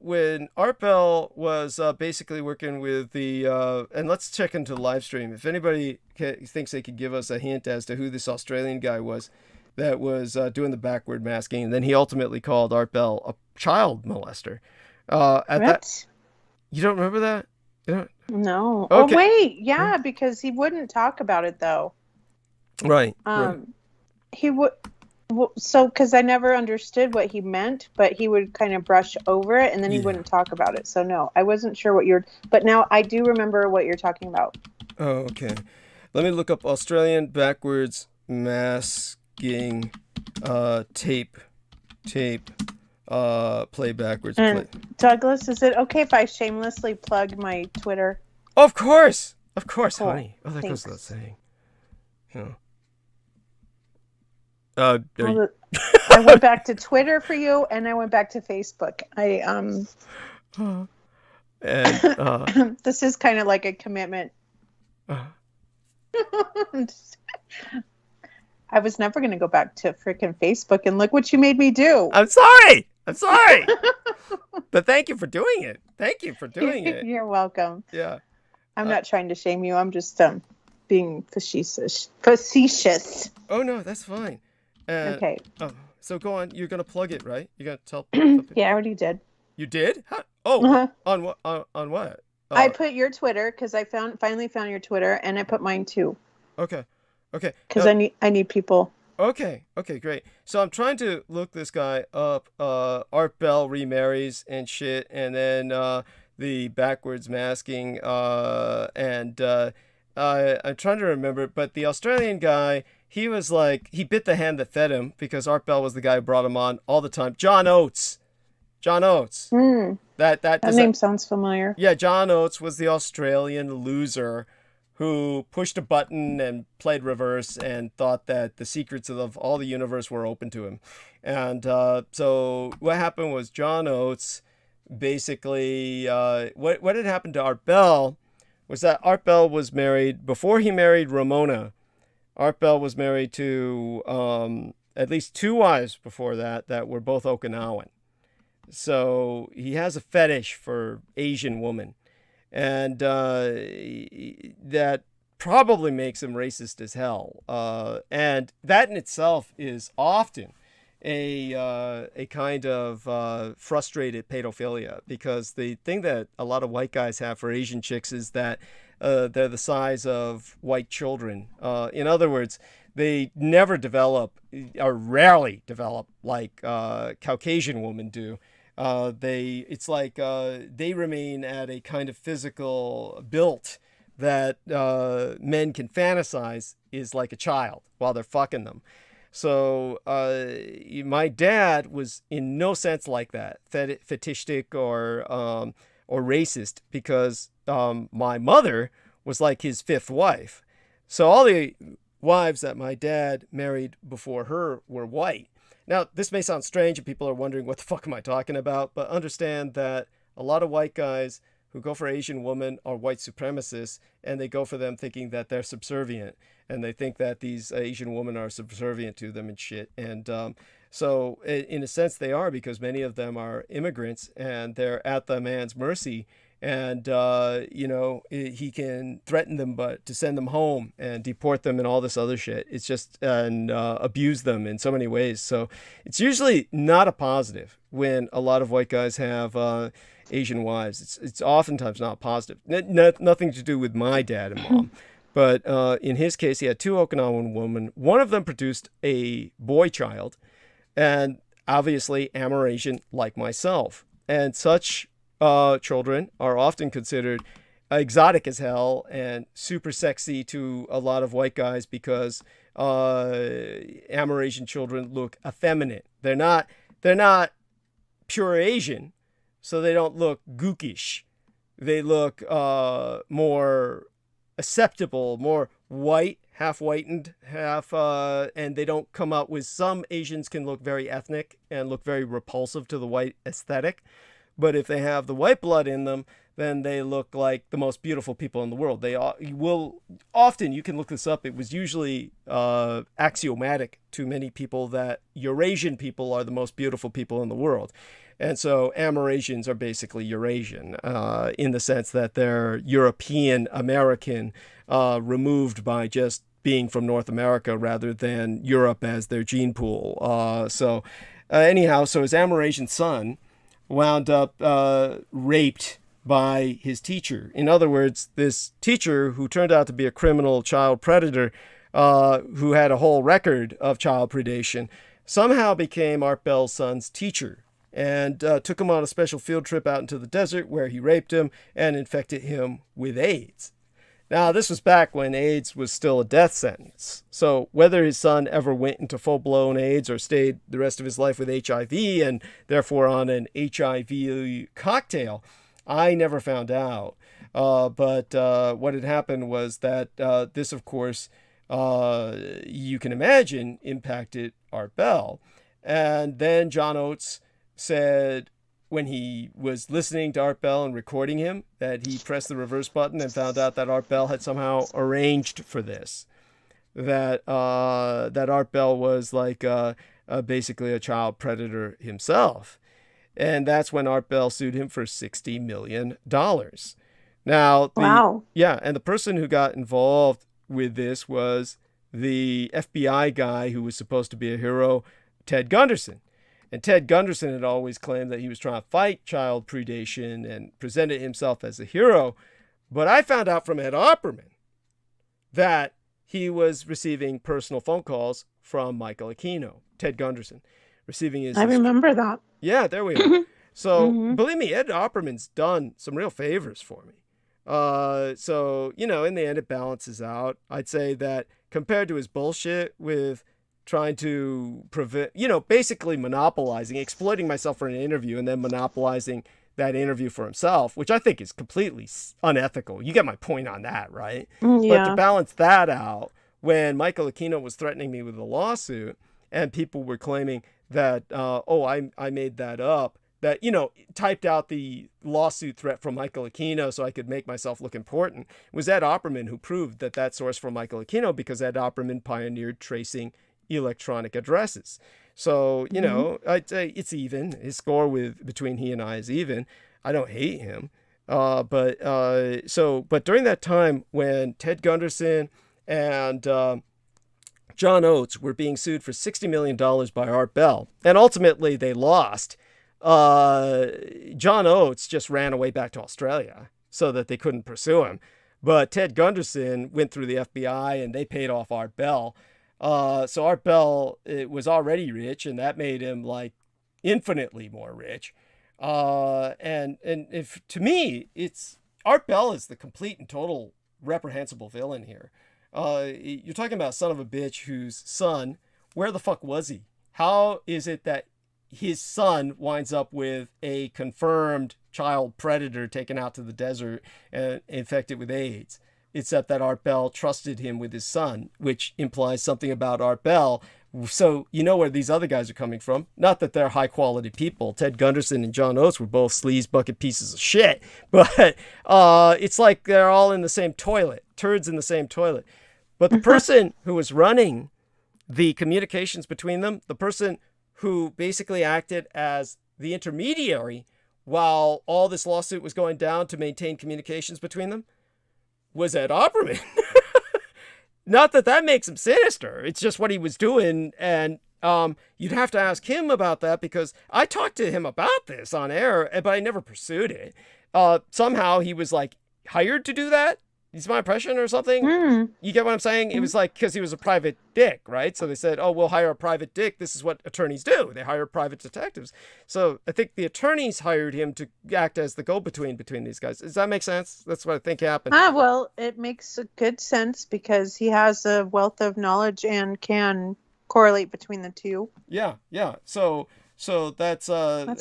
when Art Bell was basically working with the and let's check into the live stream. If anybody thinks they could give us a hint as to who this Australian guy was that was doing the backward masking, and then he ultimately called Art Bell a child molester. You don't remember that? You don't? No. Okay. Oh wait, yeah, because he wouldn't talk about it though. Right. He would. So, because I never understood what he meant, but he would kind of brush over it, and then he wouldn't talk about it. So no, I wasn't sure what but now I do remember what you're talking about. Oh, okay. Let me look up Australian backwards masking tape play backwards. And Douglas, is it okay if I shamelessly plug my Twitter? Of course, cool. Honey. Oh, that Thanks. goes without saying. Yeah. I went back to Twitter for you, and I went back to Facebook. This is kind of like a commitment. I was never going to go back to freaking Facebook, and look what you made me do. I'm sorry. I'm sorry. But thank you for doing it. Thank you for doing it. You're welcome. Yeah. I'm not trying to shame you. I'm just being facetious. Facetious. Oh no, that's fine. Okay. Oh, so go on. You're gonna plug it, right? You're gonna tell people. Yeah, I already did. You did? How? Oh, Uh-huh. on what? On what? I put your Twitter because I finally found your Twitter, and I put mine too. Okay. Okay. Because I need people. Okay. Okay. Great. So I'm trying to look this guy up. Art Bell remarries and shit, and then the backwards masking. I'm trying to remember, but the Australian guy, he was like, he bit the hand that fed him because Art Bell was the guy who brought him on all the time. John Oates. John Oates. That name sounds familiar. Yeah, John Oates was the Australian loser who pushed a button and played reverse and thought that the secrets of all the universe were open to him. And so what happened was John Oates basically, what had happened to Art Bell was that Art Bell was married, before he married Ramona, Art Bell was married to at least 2 wives before that were both Okinawan. So he has a fetish for Asian women. And that probably makes him racist as hell. And that in itself is often a kind of frustrated pedophilia, because the thing that a lot of white guys have for Asian chicks is that they're the size of white children. In other words, they never develop, or rarely develop, like Caucasian women do. It's like they remain at a kind of physical built that men can fantasize is like a child while they're fucking them. So my dad was in no sense like that, fetishistic or racist, because my mother was like his 5th wife. So all the wives that my dad married before her were white. Now, this may sound strange and people are wondering, what the fuck am I talking about? But understand that a lot of white guys who go for Asian women are white supremacists, and they go for them thinking that they're subservient, and they think that these Asian women are subservient to them and shit. And so in a sense they are, because many of them are immigrants and they're at the man's mercy. And, he can threaten them to send them home and deport them and all this other shit. It's just, and abuse them in so many ways. So it's usually not a positive when a lot of white guys have Asian wives. It's oftentimes not positive. Nothing to do with my dad and mom. But in his case, he had 2 Okinawan women. One of them produced a boy child, and obviously Amerasian like myself. And such children are often considered exotic as hell and super sexy to a lot of white guys, because Amerasian children look effeminate. They're not pure Asian, so they don't look gookish. They look more acceptable, more white, half whitened, and they don't come out with, some Asians can look very ethnic and look very repulsive to the white aesthetic. But if they have the white blood in them, then they look like the most beautiful people in the world. They will often, you can look this up, it was usually axiomatic to many people that Eurasian people are the most beautiful people in the world. And so Amerasians are basically Eurasian in the sense that they're European American, removed by just being from North America rather than Europe as their gene pool. Anyhow, so his Amerasian son wound up raped by his teacher. In other words, this teacher, who turned out to be a criminal child predator, who had a whole record of child predation, somehow became Art Bell's son's teacher, and took him on a special field trip out into the desert where he raped him and infected him with AIDS. Now, this was back when AIDS was still a death sentence. So whether his son ever went into full-blown AIDS or stayed the rest of his life with HIV and therefore on an HIV cocktail, I never found out. But what had happened was that this, of course, you can imagine, impacted Art Bell. And then John Oates said, when he was listening to Art Bell and recording him, that he pressed the reverse button and found out that Art Bell had somehow arranged for this. That Art Bell was like basically a child predator himself. And that's when Art Bell sued him for $60 million. Now, Wow. and the person who got involved with this was the FBI guy who was supposed to be a hero, Ted Gunderson. And Ted Gunderson had always claimed that he was trying to fight child predation and presented himself as a hero. But I found out from Ed Opperman that he was receiving personal phone calls from Michael Aquino, Ted Gunderson, receiving his... I remember that. Yeah, there we are. So, believe me, Ed Opperman's done some real favors for me. So, in the end, it balances out. I'd say that compared to his bullshit with trying to prevent, basically monopolizing, exploiting myself for an interview and then monopolizing that interview for himself, which I think is completely unethical. You get my point on that, right? Yeah. But to balance that out, when Michael Aquino was threatening me with a lawsuit and people were claiming that, I made that up, that, typed out the lawsuit threat from Michael Aquino so I could make myself look important, it was Ed Opperman who proved that source from Michael Aquino, because Ed Opperman pioneered tracing electronic addresses. So, I'd say it's even. His score between he and I is even. I don't hate him. But during that time when Ted Gunderson and John Oates were being sued for $60 million by Art Bell, and ultimately they lost, John Oates just ran away back to Australia so that they couldn't pursue him. But Ted Gunderson went through the FBI and they paid off Art Bell. So Art Bell was already rich, and that made him like infinitely more rich. And if to me, it's Art Bell is the complete and total reprehensible villain here. You're talking about a son of a bitch whose son, where the fuck was he? How is it that his son winds up with a confirmed child predator taken out to the desert and infected with AIDS? Except that Art Bell trusted him with his son, which implies something about Art Bell. So you know where these other guys are coming from. Not that they're high quality people. Ted Gunderson and John Oates were both sleaze bucket pieces of shit. But it's like they're all in the same toilet. Turds in the same toilet. But the person who was running the communications between them, the person who basically acted as the intermediary while all this lawsuit was going down to maintain communications between them, was Ed Opperman. Not that makes him sinister. It's just what he was doing. And you'd have to ask him about that, because I talked to him about this on air, but I never pursued it. Somehow he was like hired to do that. Is my impression or something? You get what I'm saying? It was like because he was a private dick, right? So they said, oh, we'll hire a private dick. This is what attorneys do. They hire private detectives. So I think the attorneys hired him to act as the go-between between these guys. Does that make sense? That's what I think happened. Well, it makes a good sense because he has a wealth of knowledge and can correlate between the two. Yeah. So that's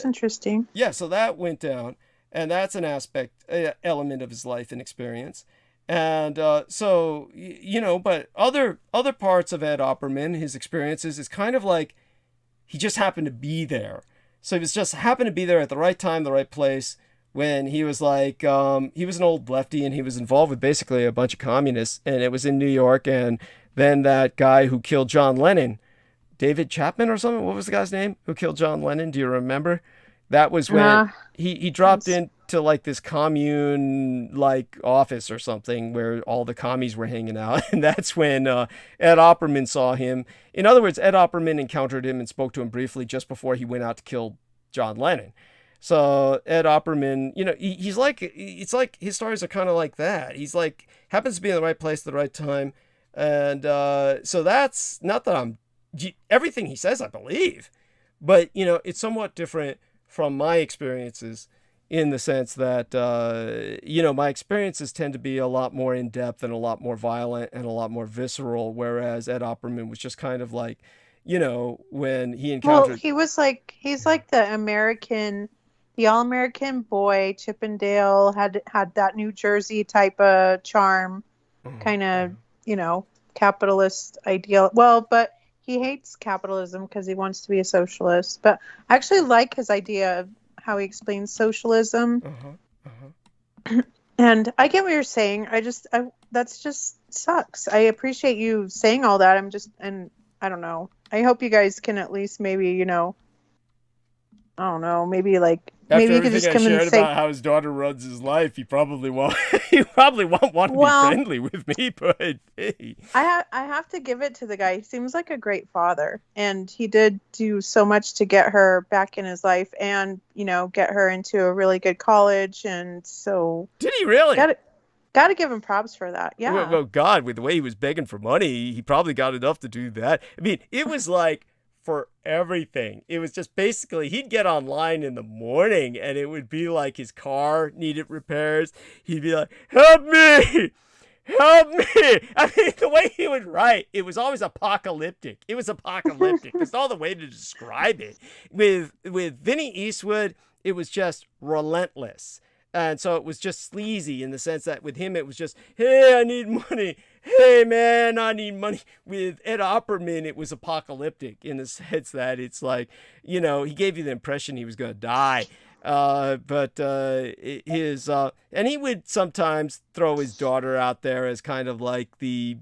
interesting. Yeah, so that went down, and that's an element of his life and experience. And but other parts of Ed Opperman, his experiences, is kind of like he just happened to be there. So he was just happened to be there at the right time, the right place, when he was like, he was an old lefty and he was involved with basically a bunch of communists, and it was in New York. And then that guy who killed John Lennon, David Chapman or something, what was the guy's name who killed John Lennon? Do you remember? That was when he dropped into like this commune like office or something where all the commies were hanging out. And that's when Ed Opperman saw him. In other words, Ed Opperman encountered him and spoke to him briefly just before he went out to kill John Lennon. So Ed Opperman, he's like, it's like his stories are kind of like that. He's like, happens to be in the right place at the right time. And so that's not that everything he says, I believe, but it's somewhat different from my experiences, in the sense that, my experiences tend to be a lot more in-depth and a lot more violent and a lot more visceral, whereas Ed Opperman was just kind of like, when he encountered... Well, he's like the all-American boy, Chippendale, had that New Jersey type of charm, kind of, capitalist ideal. Well, but he hates capitalism because he wants to be a socialist. But I actually like his idea of how he explains socialism. And I get what you're saying. That's just sucks. I appreciate you saying all that. I don't know. I hope you guys can at least maybe, I don't know, maybe like After maybe you could everything just I come in and shared say, about how his daughter runs his life, he probably won't. He probably won't want to well, be friendly with me. But hey, I have to give it to the guy. He seems like a great father, and he did do so much to get her back in his life, and get her into a really good college. And so, did he really? Got to give him props for that. Yeah. Well, God, with the way he was begging for money, he probably got enough to do that. I mean, it was like for everything. It was just basically he'd get online in the morning and it would be like his car needed repairs. He'd be like, "Help me! Help me!" I mean, the way he would write, it was always apocalyptic. It was apocalyptic. There's no other way to describe it. With Vinny Eastwood, it was just relentless. And so it was just sleazy in the sense that with him, it was just, "Hey, I need money. Hey, man, I need money." With Ed Opperman, it was apocalyptic in the sense that it's like, he gave you the impression he was going to die. And he would sometimes throw his daughter out there as kind of like the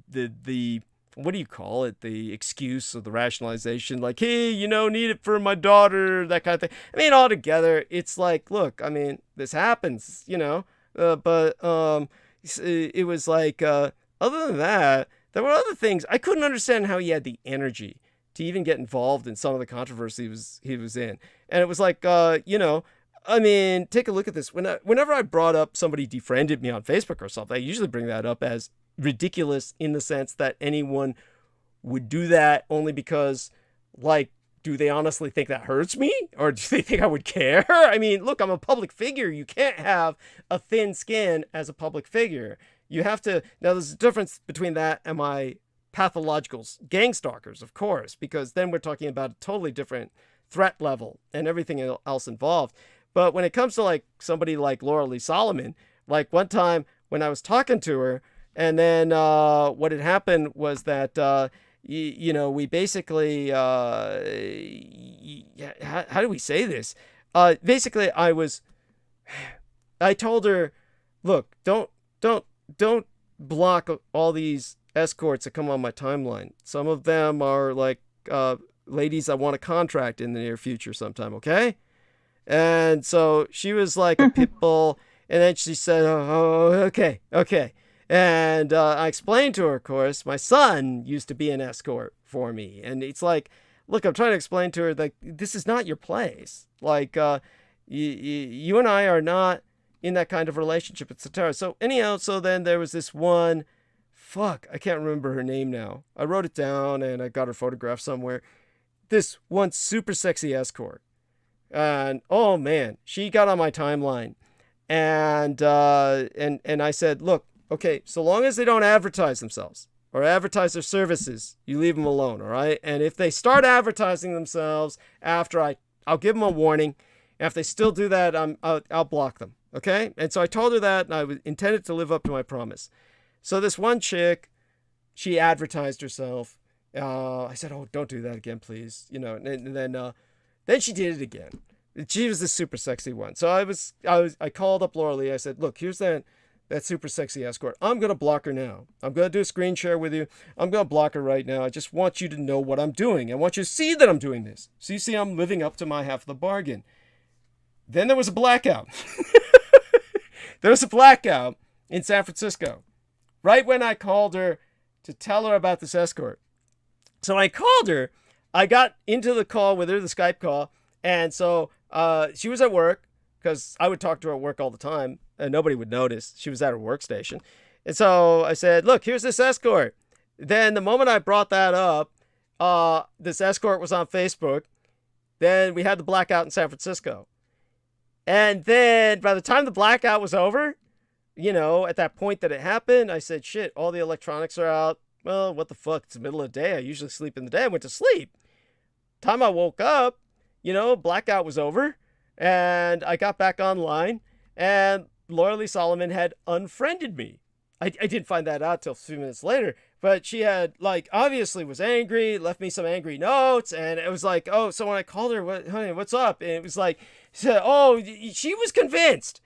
what do you call it? The excuse or the rationalization, like, "Hey, need it for my daughter," that kind of thing. I mean, altogether, it's like, look, I mean, this happens, but it was like, other than that, there were other things. I couldn't understand how he had the energy to even get involved in some of the controversy he was in. And it was like, I mean, take a look at this. Whenever I brought up somebody defriended me on Facebook or something, I usually bring that up as ridiculous in the sense that anyone would do that only because, like, do they honestly think that hurts me? Or do they think I would care? I mean, look, I'm a public figure. You can't have a thin skin as a public figure. You have to... Now, there's a difference between that and my pathological gang stalkers, of course, because then we're talking about a totally different threat level and everything else involved. But when it comes to, like, somebody like Laura Lee Solomon, like, one time when I was talking to her, and then what had happened was that, we basically, how do we say this? Basically, I told her, "Look, don't block all these escorts that come on my timeline. Some of them are like ladies I want to contract in the near future sometime, okay?" And so she was like a pit bull, and then she said, "Oh, okay. And I explained to her, of course, my son used to be an escort for me. And it's like, look, I'm trying to explain to her, like, this is not your place. Like, you and I are not in that kind of relationship, etc." So anyhow, so then there was this one, I can't remember her name now. I wrote it down and I got her photograph somewhere. This one super sexy escort. And, oh man, she got on my timeline. And I said, "Look, okay, so long as they don't advertise themselves or advertise their services, you leave them alone, all right? And if they start advertising themselves after I'll give them a warning. And if they still do that, I'll block them, okay?" And so I told her that, and I intended to live up to my promise. So this one chick, she advertised herself. I said, "Oh, don't do that again, please." And then she did it again. She was this super sexy one. So I called up Laura Lee. I said, "Look, here's that super sexy escort. I'm going to block her now. I'm going to do a screen share with you. I'm going to block her right now. I just want you to know what I'm doing. I want you to see that I'm doing this. So you see I'm living up to my half of the bargain." Then there was a blackout. There was a blackout in San Francisco, right when I called her to tell her about this escort. So I called her. I got into the call with her, the Skype call. And so she was at work, because I would talk to her at work all the time and nobody would notice. She was at her workstation. And so I said, "Look, here's this escort." Then the moment I brought that up, this escort was on Facebook. Then we had the blackout in San Francisco. And then by the time the blackout was over, at that point that it happened, I said, "Shit, all the electronics are out. Well, what the fuck? It's the middle of the day. I usually sleep in the day." I went to sleep. Time I woke up, blackout was over. And I got back online, and Laura Lee Solomon had unfriended me. I didn't find that out till a few minutes later, but she had, like, obviously was angry, left me some angry notes, and it was like, oh, so when I called her, honey, what's up? And it was like, she said, oh, she was convinced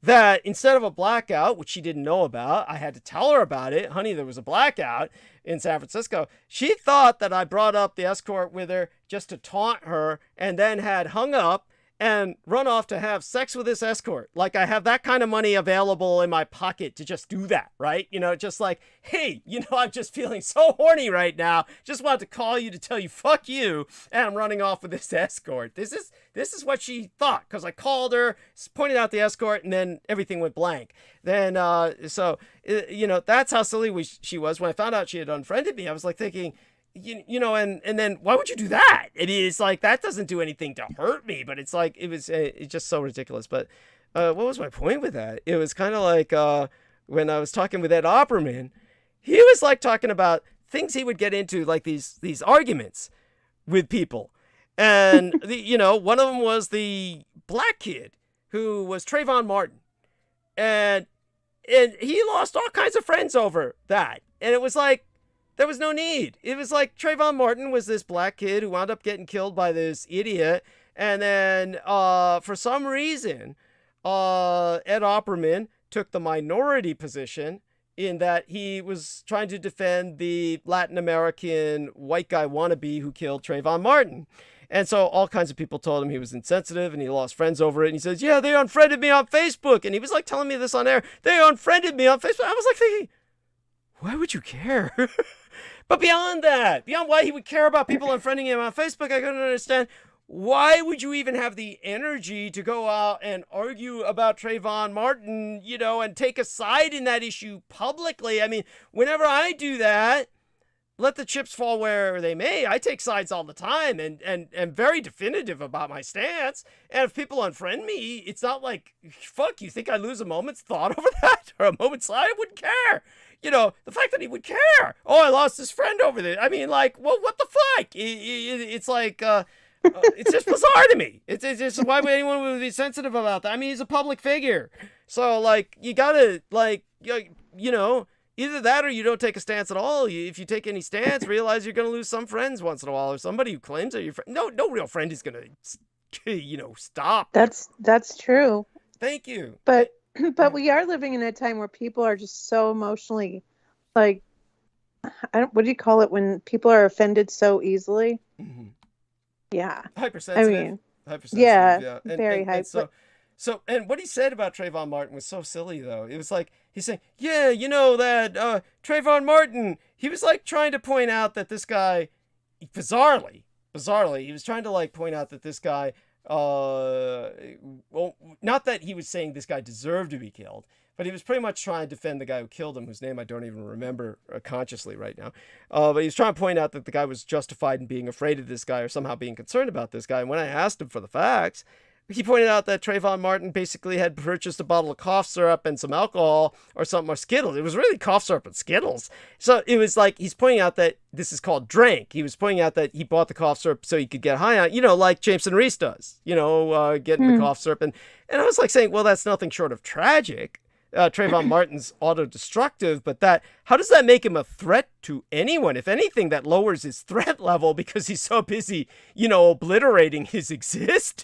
that instead of a blackout, which she didn't know about, I had to tell her about it. Honey, there was a blackout in San Francisco. She thought that I brought up the escort with her just to taunt her, and then had hung up and run off to have sex with this escort. Like I have that kind of money available in my pocket to just do that, right? You know, just like, hey, you know, I'm just feeling so horny right now. Just wanted to call you to tell you fuck you, and I'm running off with this escort. This is what she thought, because I called her, pointed out the escort, and then everything went blank. Then you know, that's how silly she was. When I found out she had unfriended me, I was like thinking, you know, and then why would you do that? I mean, it's like, that doesn't do anything to hurt me, but it's like, it's just so ridiculous. But what was my point with that? It was kind of like when I was talking with Ed Opperman, he was like talking about things he would get into, like these arguments with people. And, you know, one of them was the black kid who was Trayvon Martin. And he lost all kinds of friends over that. And it was like, there was no need. It was like Trayvon Martin was this black kid who wound up getting killed by this idiot. And then for some reason, Ed Opperman took the minority position in that he was trying to defend the Latin American white guy wannabe who killed Trayvon Martin. And so all kinds of people told him he was insensitive and he lost friends over it. And he says, yeah, they unfriended me on Facebook. And he was like telling me this on air. They unfriended me on Facebook. I was like thinking, why would you care? But beyond that, beyond why he would care about people unfriending him on Facebook, I couldn't understand. Why would you even have the energy to go out and argue about Trayvon Martin, you know, and take a side in that issue publicly? I mean, whenever I do that, let the chips fall where they may. I take sides all the time and very definitive about my stance. And if people unfriend me, it's not like, fuck, you think I lose a moment's thought over that? Or a moment's thought? I wouldn't care. You know, the fact that he would care. Oh, I lost his friend over there. I mean, like, well, what the fuck? It's like, it's just bizarre to me. It's just, why would anyone be sensitive about that? I mean, he's a public figure. So, like, you gotta, like, you know, either that or you don't take a stance at all. If you take any stance, realize you're going to lose some friends once in a while, or somebody who claims that your friend. No real friend is going to, you know, stop. That's true. Thank you. But we are living in a time where people are just so emotionally, like, what do you call it when people are offended so easily? Mm-hmm. Yeah. Hypersensitive. I mean, hypersensitive. yeah. And, very hyper. So, and what he said about Trayvon Martin was so silly, though. It was like, he's saying, yeah, you know, that Trayvon Martin, he was like trying to point out that this guy, bizarrely, he was trying to like point out that this guy, well, not that he was saying this guy deserved to be killed, but he was pretty much trying to defend the guy who killed him, whose name I don't even remember consciously right now. But he was trying to point out that the guy was justified in being afraid of this guy or somehow being concerned about this guy. And when I asked him for the facts, he pointed out that Trayvon Martin basically had purchased a bottle of cough syrup and some alcohol or something, or Skittles. It was really cough syrup and Skittles. So it was like, he's pointing out that this is called drink. He was pointing out that he bought the cough syrup so he could get high on it, you know, like Jameson Reese does, you know, getting the cough syrup. And I was like saying, well, that's nothing short of tragic. Trayvon Martin's auto-destructive, but how does that make him a threat to anyone? If anything, that lowers his threat level because he's so busy, you know, obliterating his existence.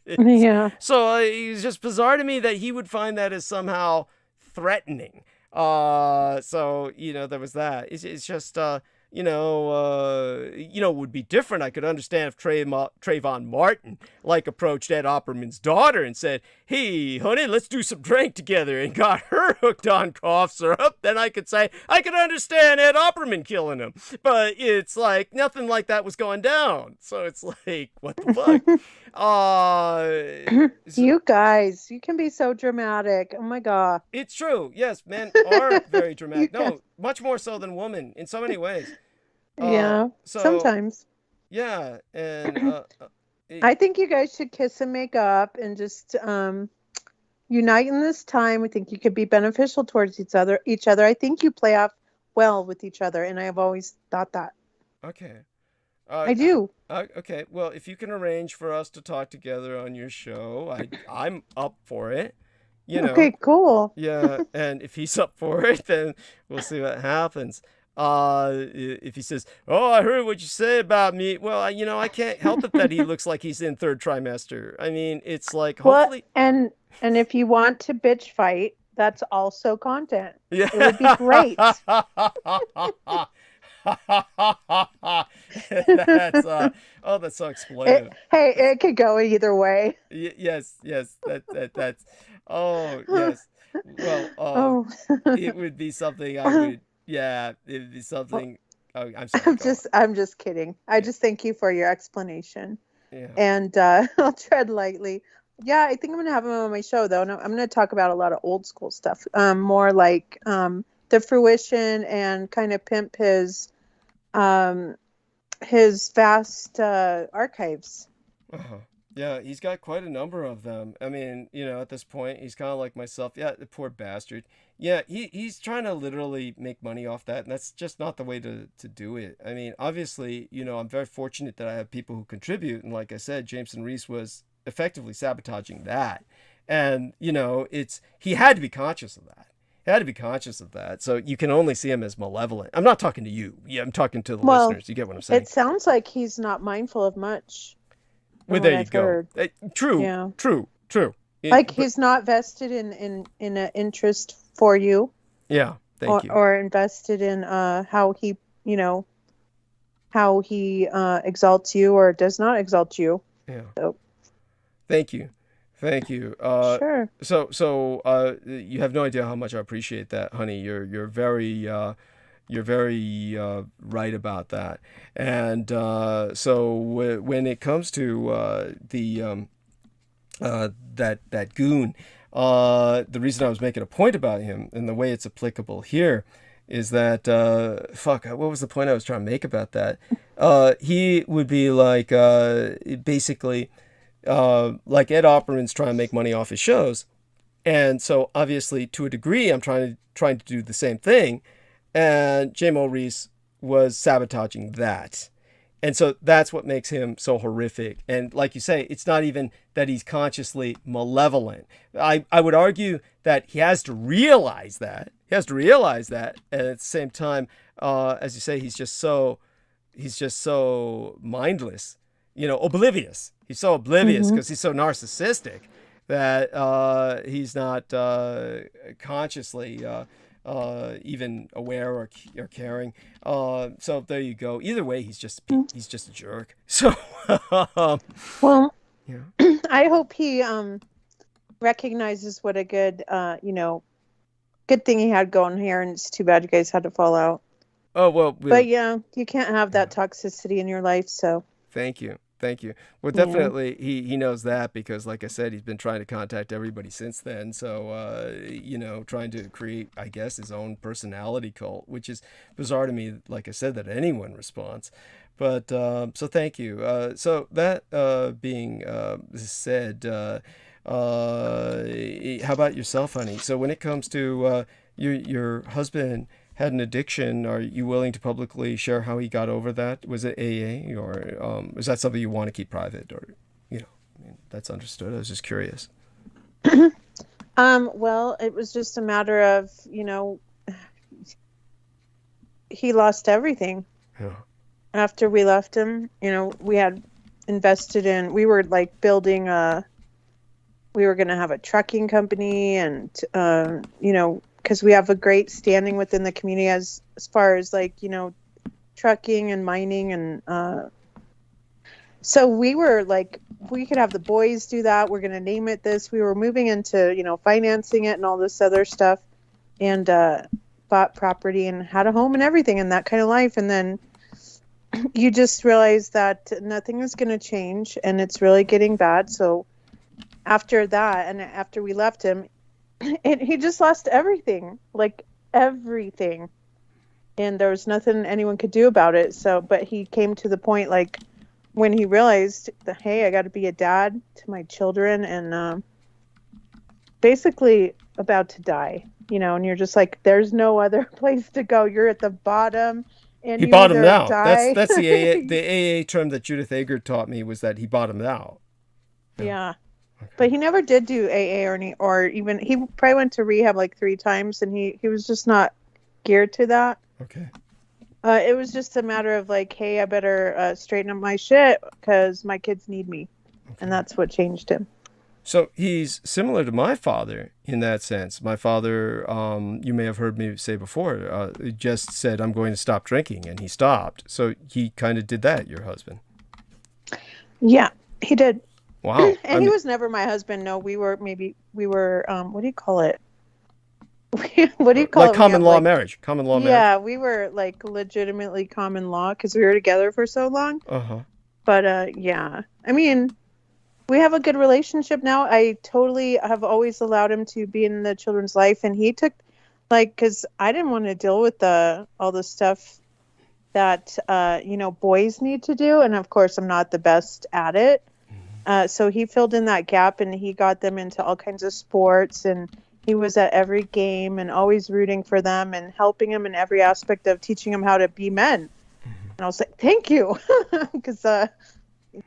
Yeah. So it's just bizarre to me that he would find that as somehow threatening. So, you know, there was that. It's just, you know, it would be different. I could understand if Trayvon Martin like approached Ed Opperman's daughter and said, hey, honey, let's do some drink together, and got her hooked on cough syrup. Then I could say, I could understand Ed Opperman killing him. But it's like, nothing like that was going down. So it's like, what the fuck? You guys, you can be so dramatic. Oh my God. It's true. Yes, men are very dramatic. No, much more so than women in so many ways. Yeah, sometimes. Yeah, and I think you guys should kiss and make up and just unite in this time. I think you could be beneficial towards each other. I think you play off well with each other, and I have always thought that. Okay. I do. Okay, well, if you can arrange for us to talk together on your show, I'm up for it. You know. Okay, cool. Yeah, and if he's up for it, then we'll see what happens. If he says, "Oh, I heard what you say about me," well, I can't help it that he looks like he's in third trimester. I mean, it's like hopefully. Well, and if you want to bitch fight, that's also content. Yeah. It would be great. That's that's so exploitive. It could go either way. Yes, that's yes. Well, it would be something I would. Yeah, it would be something. Oh, I'm sorry. I'm just kidding. I just thank you for your explanation. Yeah. And I'll tread lightly. Yeah, I think I'm gonna have him on my show though. And I'm gonna talk about a lot of old school stuff. More like the fruition and kind of pimp his vast archives. Uh-huh. Yeah, he's got quite a number of them. I mean, at this point, he's kind of like myself. Yeah, the poor bastard. Yeah, he's trying to literally make money off that, and that's just not the way to do it. I mean, obviously, I'm very fortunate that I have people who contribute, and like I said, Jameson Reese was effectively sabotaging that. And, he had to be conscious of that. He had to be conscious of that. So you can only see him as malevolent. I'm not talking to you. Yeah, I'm talking to the listeners. You get what I'm saying? It sounds like he's not mindful of much. Well, there you go. True. Yeah. True. He's not vested in an interest for you. Yeah. Thank you. Or invested in how he exalts you or does not exalt you. Yeah. So. Thank you. Sure. So you have no idea how much I appreciate that, honey. You're very right about that. And so when it comes to that goon, the reason I was making a point about him and the way it's applicable here is that what was the point I was trying to make about that? He would be like basically. Like Ed Opperman's trying to make money off his shows, and so obviously to a degree I'm trying to do the same thing, and J-Mo Reese was sabotaging that, and so that's what makes him so horrific. And like you say, it's not even that he's consciously malevolent. I would argue that he has to realize that, and at the same time, as you say, he's just so mindless, oblivious. He's so oblivious because he's so narcissistic that he's not consciously even aware or caring. So there you go. Either way, he's just a jerk. So well, yeah. I hope he recognizes what a good good thing he had going here, and it's too bad you guys had to fall out. Oh well, but yeah, you can't have that toxicity in your life. So thank you. Well, definitely he knows that because, like I said, he's been trying to contact everybody since then. So, trying to create, I guess, his own personality cult, which is bizarre to me, like I said, that anyone responds. But so thank you. So that being said, how about yourself, honey? So when it comes to your husband had an addiction, are you willing to publicly share how he got over that? Was it AA, or is that something you want to keep private, or that's understood? I was just curious. Well, it was just a matter of he lost everything. Yeah. After we left him, we had invested in. We were like building we were going to have a trucking company, and because we have a great standing within the community as far as like, trucking and mining. And so we were like, we could have the boys do that. We're going to name it this. We were moving into, financing it and all this other stuff, and bought property and had a home and everything and that kind of life. And then you just realize that nothing is going to change and it's really getting bad. So after that, and after we left him, he just lost everything, like everything, and there was nothing anyone could do about it. So, but he came to the point, like, when he realized that, hey, I got to be a dad to my children, and basically about to die, and you're just like, there's no other place to go. You're at the bottom, and he bottomed out. That's the AA term that Judith Ager taught me, was that he bottomed out. Yeah. Okay. But he never did do AA or even, he probably went to rehab like 3 times, and he was just not geared to that. Okay. It was just a matter of like, hey, I better straighten up my shit because my kids need me, and that's what changed him. So he's similar to my father in that sense. My father, you may have heard me say before, just said, I'm going to stop drinking, and he stopped. So he kind of did that, your husband. Yeah, he did. Wow. And he was never my husband. No, we were, what do you call it? What do you call like it? common law marriage. Common law marriage. Yeah, we were like legitimately common law because we were together for so long. Uh-huh. But yeah, I mean, we have a good relationship now. I totally have always allowed him to be in the children's life, and he took, like, because I didn't want to deal with all the stuff that boys need to do, and of course I'm not the best at it. So he filled in that gap, and he got them into all kinds of sports, and he was at every game and always rooting for them and helping them in every aspect of teaching them how to be men. And I was like, thank you, because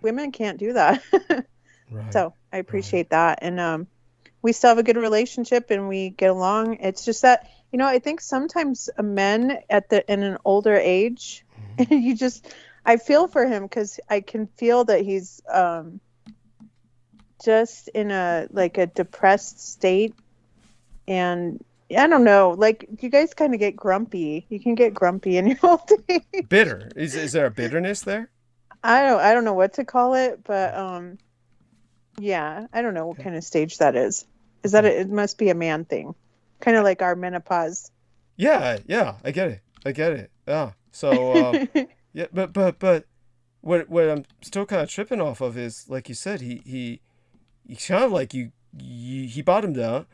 women can't do that. Right. So I appreciate that. And we still have a good relationship and we get along. It's just that, I think sometimes men in an older age, I feel for him because I can feel that he's just in a depressed state. And I don't know, like, you guys kind of get grumpy. You can get grumpy in your old age. Bitter. Is there a bitterness there? I don't know what to call it, but yeah, I don't know what kind of stage that is. Is that it must be a man thing, kind of like our menopause. Yeah, I get it. Yeah. So yeah, but what I'm still kind of tripping off of is, like you said, he kind of like he bottomed out.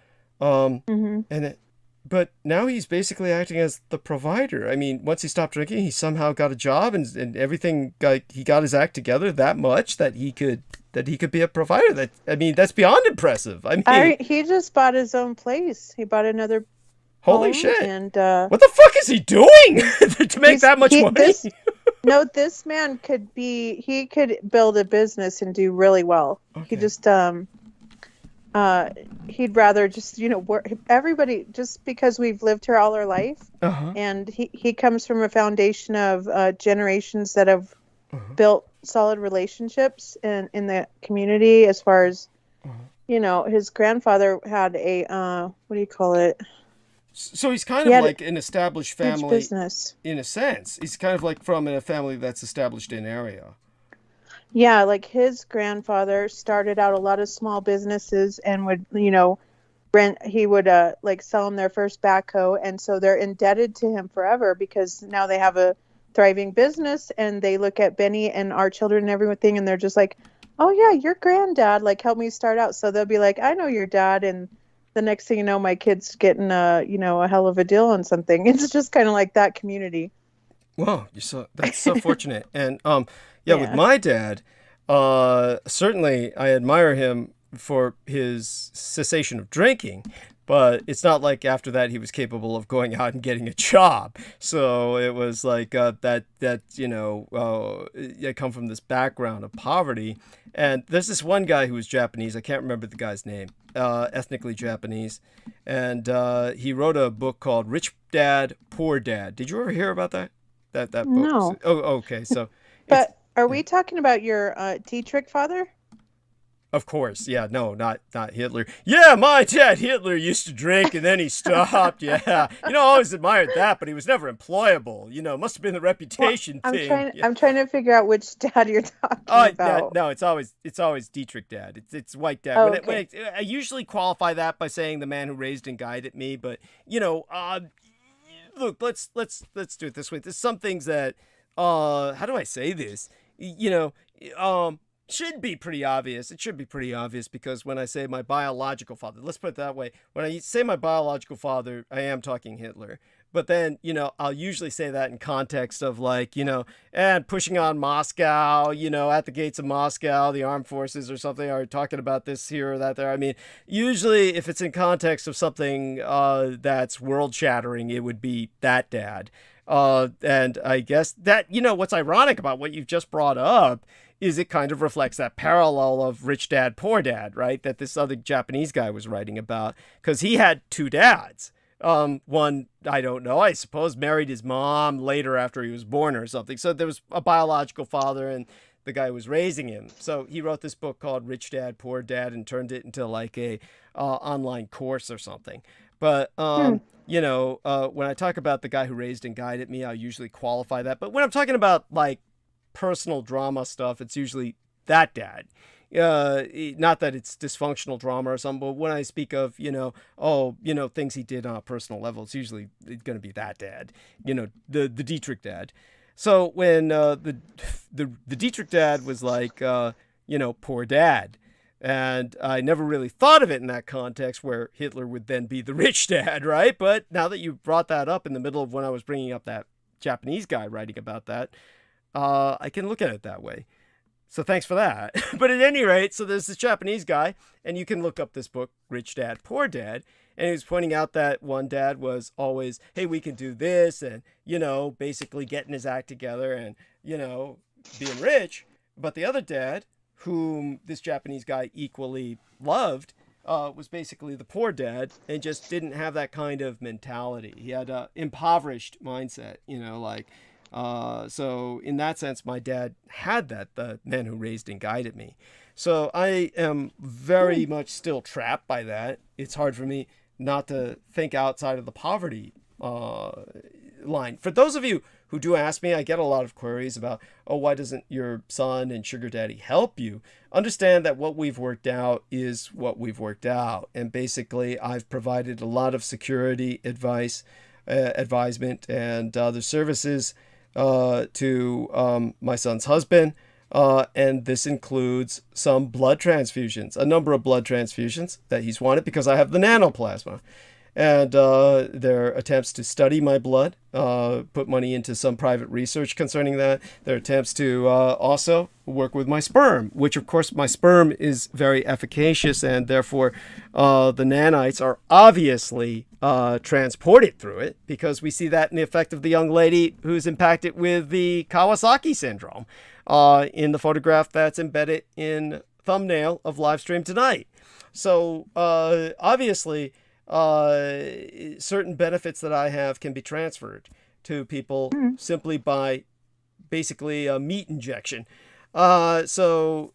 But now he's basically acting as the provider. I mean, once he stopped drinking, he somehow got a job and everything. He got his act together that much that he could be a provider. That's beyond impressive. I mean, he just bought his own place. He bought another. Holy shit! And what the fuck is he doing to make that much money? This man could build a business and do really well. Okay. He just he'd rather just work. Everybody, just because we've lived here all our life, and he comes from a foundation of generations that have built solid relationships in the community. As far as his grandfather had a what do you call it? So he's kind of like an established family business in a sense. He's kind of like from a family that's established in area. Yeah, like his grandfather started out a lot of small businesses and would, rent. He would sell them their first backhoe, and so they're indebted to him forever because now they have a thriving business, and they look at Benny and our children and everything, and they're just like, "Oh yeah, your granddad helped me start out." So they'll be like, "I know your dad," and the next thing you know, my kid's getting a hell of a deal on something. It's just kind of like that community. Wow, that's so fortunate. And with my dad, certainly I admire him for his cessation of drinking, but it's not like after that he was capable of going out and getting a job. So it was like I come from this background of poverty. And there's this one guy who was Japanese. I can't remember the guy's name. Ethnically Japanese. And he wrote a book called Rich Dad, Poor Dad. Did you ever hear about that? That book? No. Oh, okay. So, but are we talking about your Dietrich father? Of course, yeah. No, not Hitler. Yeah, my dad Hitler used to drink and then he stopped. Yeah, I always admired that, but he was never employable. Must have been the reputation thing. I'm trying to figure out which dad you're talking about. No, it's always Dietrich dad. It's white dad. Oh, okay. I usually qualify that by saying the man who raised and guided me, but look, let's do it this way. There's some things that how do I say this? Should be pretty obvious. It should be pretty obvious because when I say my biological father, let's put it that way. When I say my biological father, I am talking Hitler. But then, I'll usually say that in context of and pushing on Moscow, at the gates of Moscow, the armed forces or something are talking about this here or that there. I mean, usually if it's in context of something that's world shattering, it would be that dad. And I guess that, what's ironic about what you've just brought up is it kind of reflects that parallel of Rich Dad, Poor Dad, right? That this other Japanese guy was writing about, because he had two dads. One, I don't know, I suppose married his mom later after he was born or something. So there was a biological father and the guy who was raising him. So he wrote this book called Rich Dad, Poor Dad and turned it into like a online course or something. But, when I talk about the guy who raised and guided me, I'll usually qualify that. But when I'm talking about like personal drama stuff, it's usually that dad. Not that it's dysfunctional drama or something, but when I speak of, things he did on a personal level, it's usually going to be that dad, the Dietrich dad. So when the Dietrich dad was like, poor dad. And I never really thought of it in that context where Hitler would then be the rich dad, right? But now that you brought that up in the middle of when I was bringing up that Japanese guy writing about that, I can look at it that way. So thanks for that. But at any rate, so there's this Japanese guy, and you can look up this book, Rich Dad, Poor Dad. And he was pointing out that one dad was always, hey, we can do this, and, basically getting his act together and, being rich. But the other dad, whom this Japanese guy equally loved, was basically the poor dad and just didn't have that kind of mentality. He had an impoverished mindset, so in that sense, my dad had that, the man who raised and guided me. So I am very much still trapped by that. It's hard for me not to think outside of the poverty line. For those of you who do ask me, I get a lot of queries about, why doesn't your son and sugar daddy help you? Understand that what we've worked out is what we've worked out. And basically, I've provided a lot of security advice, advisement, and other services to my son's husband. And this includes some blood transfusions, a number of blood transfusions that he's wanted because I have the nanoplasma. And there are attempts to study my blood, put money into some private research concerning that. There are attempts to also work with my sperm, which, of course, my sperm is very efficacious, and therefore the nanites are obviously transported through it, because we see that in the effect of the young lady who's impacted with the Kawasaki syndrome in the photograph that's embedded in thumbnail of live stream tonight. So obviously, certain benefits that I have can be transferred to people simply by basically a meat injection. So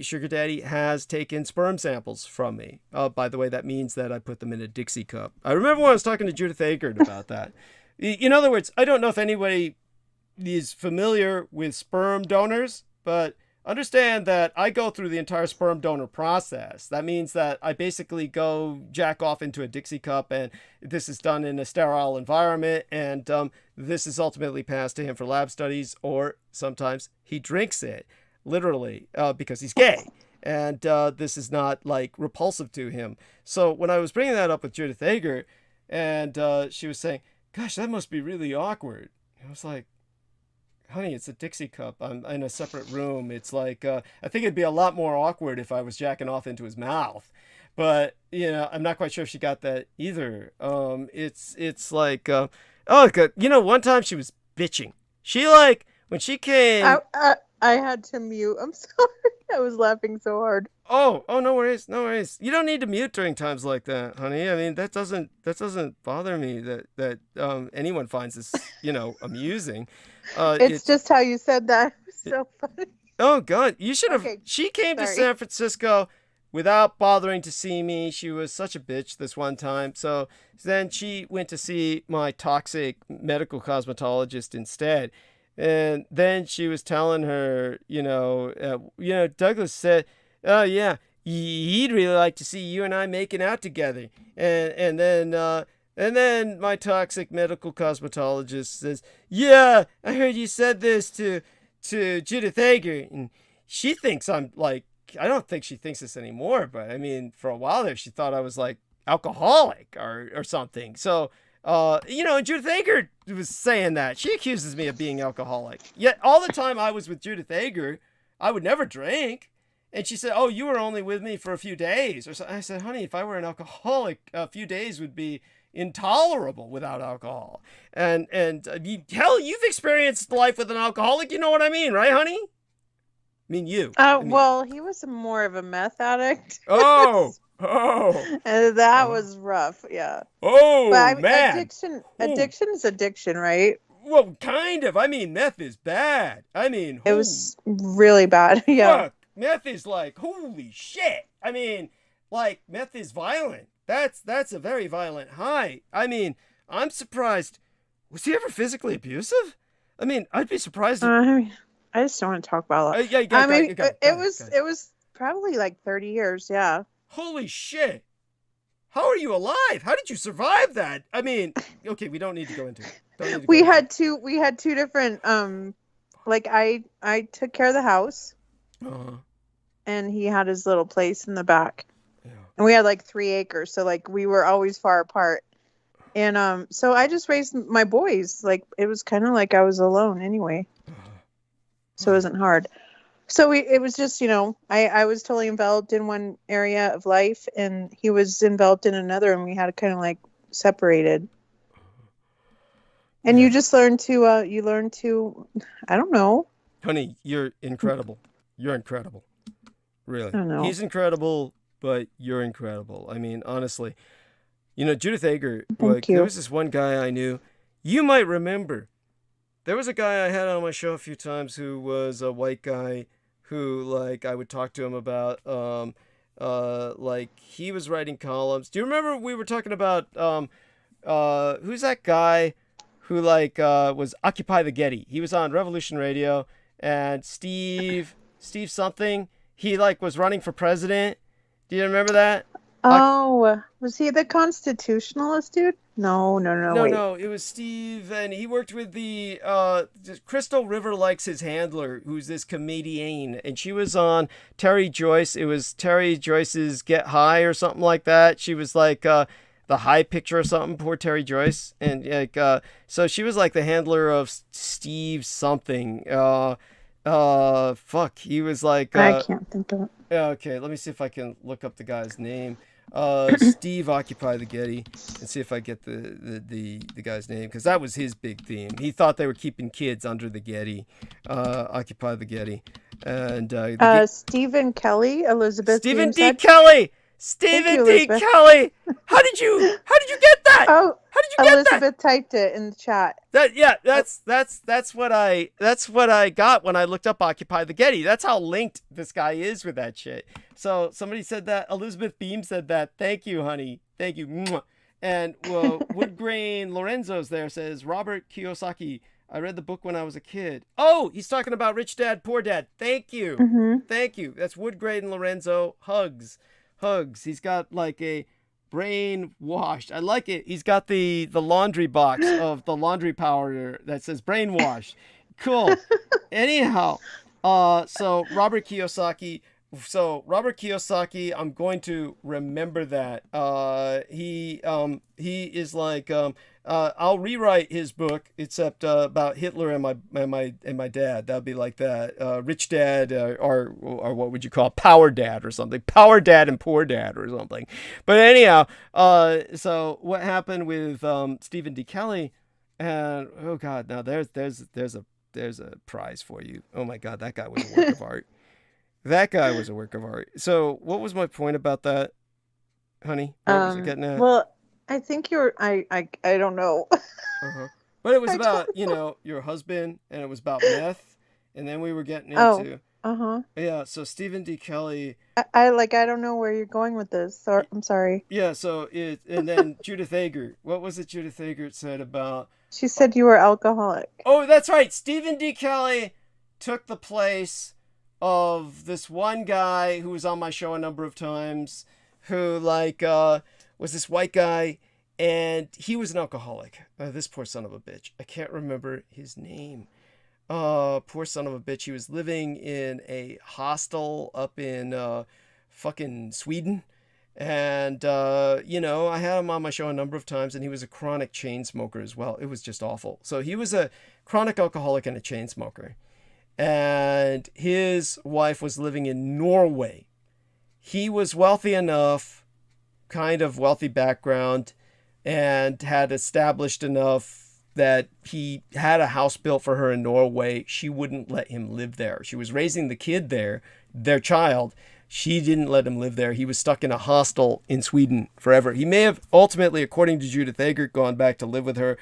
Sugar Daddy has taken sperm samples from me. By the way, that means that I put them in a Dixie cup. I remember when I was talking to Judith Agard about that. In other words, I don't know if anybody is familiar with sperm donors, but understand that I go through the entire sperm donor process. That means that I basically go jack off into a Dixie cup, and this is done in a sterile environment, and this is ultimately passed to him for lab studies, or sometimes he drinks it, literally, because he's gay. And this is not, like, repulsive to him. So when I was bringing that up with Judith Agard, and she was saying, gosh, that must be really awkward. I was like, honey, it's a Dixie cup. I'm in a separate room. It's like, I think it'd be a lot more awkward if I was jacking off into his mouth. But, I'm not quite sure if she got that either. It's like, God. One time she was bitching. She, like, when she came... I had to mute. I'm sorry. I was laughing so hard. Oh, no worries. No worries. You don't need to mute during times like that, honey. I mean, that doesn't bother me that anyone finds this, amusing. It's just how you said that. It was so funny. Oh, God. You should have... Okay, she came to San Francisco without bothering to see me. She was such a bitch this one time. So then she went to see my toxic medical cosmetologist instead. And then she was telling her, Douglas said, oh, yeah, he'd really like to see you and I making out together. And then my toxic medical cosmetologist says, yeah, I heard you said this to Judith Agard. And she thinks I'm like, I don't think she thinks this anymore. But I mean, for a while there, she thought I was like alcoholic or something. So, Judith Agard was saying that. She accuses me of being alcoholic. Yet all the time I was with Judith Agard, I would never drink. And she said, oh, you were only with me for a few days. Or so. I said, honey, if I were an alcoholic, a few days would be intolerable without alcohol. And hell, you've experienced life with an alcoholic. You know what I mean, right, honey? I mean, you. Well, he was more of a meth addict. Oh, Oh. And that was rough. Yeah. Oh, But I mean, man. addiction is addiction, right? Well, kind of. I mean, meth is bad. I mean, It was really bad. Yeah. fuck. Meth is like, holy shit. I mean, like, meth is violent. That's a very violent high. I mean, I'm surprised. Was he ever physically abusive? I mean, I'd be surprised. I just don't want to talk about it. It was probably like 30 years. Yeah. Holy shit. How are you alive? How did you survive that? I mean, okay, we don't need to go into it. We had two different like I took care of the house. Uh-huh. And he had his little place in the back. Yeah. And we had like 3 acres, so like we were always far apart. And so I just raised my boys. Like it was kind of like I was alone anyway. So it wasn't hard. So it was just, I was totally enveloped in one area of life and he was enveloped in another, and we had kind of like separated. And you just learn to I don't know. Honey, you're incredible. You're incredible. Really. I don't know. He's incredible, but you're incredible. I mean, honestly. Judith Ager, there was this one guy I knew. You might remember. There was a guy I had on my show a few times who was a white guy who, like, I would talk to him about, like, he was writing columns. Do you remember we were talking about, who's that guy who, like, was Occupy the Getty? He was on Revolution Radio, and Steve something, he, like, was running for president. Do you remember that? Oh, was he the constitutionalist dude? No, wait. No, it was Steve, and he worked with the Crystal River likes his handler, who's this comedian, and she was on Terry Joyce. It was Terry Joyce's Get High or something like that. She was like the High Picture or something. Poor Terry Joyce, and like so she was like the handler of Steve something. Fuck, he was like I can't think of it. Okay, let me see if I can look up the guy's name. Steve Occupy the Getty, and see if I get the guy's name, because that was his big theme. He thought they were keeping kids under the Getty. Occupy the Getty, and Stephen Kelly, Elizabeth. Stephen D. Kelly. Stephen D. Kelly. How did you get that? Oh, how did you get Elizabeth typed it in the chat. That's what I got when I looked up Occupy the Getty. That's how linked this guy is with that shit. So somebody said that. Elizabeth Beam said that. Thank you, honey. Thank you. Mwah. And Woodgrain Lorenzo's there says Robert Kiyosaki. I read the book when I was a kid. Oh, he's talking about Rich Dad, Poor Dad. Thank you. Mm-hmm. Thank you. That's Woodgrain Lorenzo. Hugs. He's got like a brain washed. I like it. He's got the laundry box of the laundry powder that says brainwashed. Cool. Anyhow, so Robert Kiyosaki, I'm going to remember that. He is like I'll rewrite his book, except about Hitler and my dad. That'd be like that. Rich Dad, or what would you call it? Power Dad or something. Power Dad and Poor Dad or something. But anyhow, so what happened with Stephen D. Kelly? And oh god, now there's a prize for you. Oh my god, that guy was a work of art. That guy was a work of art. So what was my point about that, honey? What was it getting at? Well, I think I don't know. Uh-huh. But it was about, your husband, and it was about meth, and then we were getting into... Yeah, so Stephen D. Kelly... I don't know where you're going with this. So, I'm sorry. Yeah, and then Judith Ager. What was it Judith Ager said about... She said you were alcoholic. Oh, that's right. Stephen D. Kelly took the place of this one guy who was on my show a number of times, who, like... was this white guy, and he was an alcoholic. This poor son of a bitch. I can't remember his name. Poor son of a bitch. He was living in a hostel up in fucking Sweden. And, I had him on my show a number of times, and he was a chronic chain smoker as well. It was just awful. So he was a chronic alcoholic and a chain smoker. And his wife was living in Norway. He was wealthy enough, kind of wealthy background, and had established enough that he had a house built for her in Norway. She wouldn't let him live there. She was raising the kid there, their child. she didn't let him live there. He was stuck in a hostel in Sweden forever. He may have ultimately, according to Judith Eggert, gone back to live with her.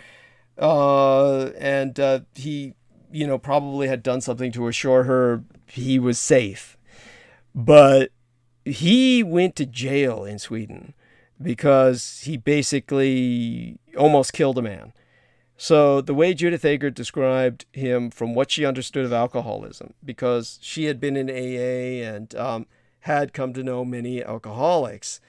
And he, probably had done something to assure her he was safe. But he went to jail in Sweden because he basically almost killed a man. So the way Judith Eggert described him, from what she understood of alcoholism, because she had been in AA and had come to know many alcoholics,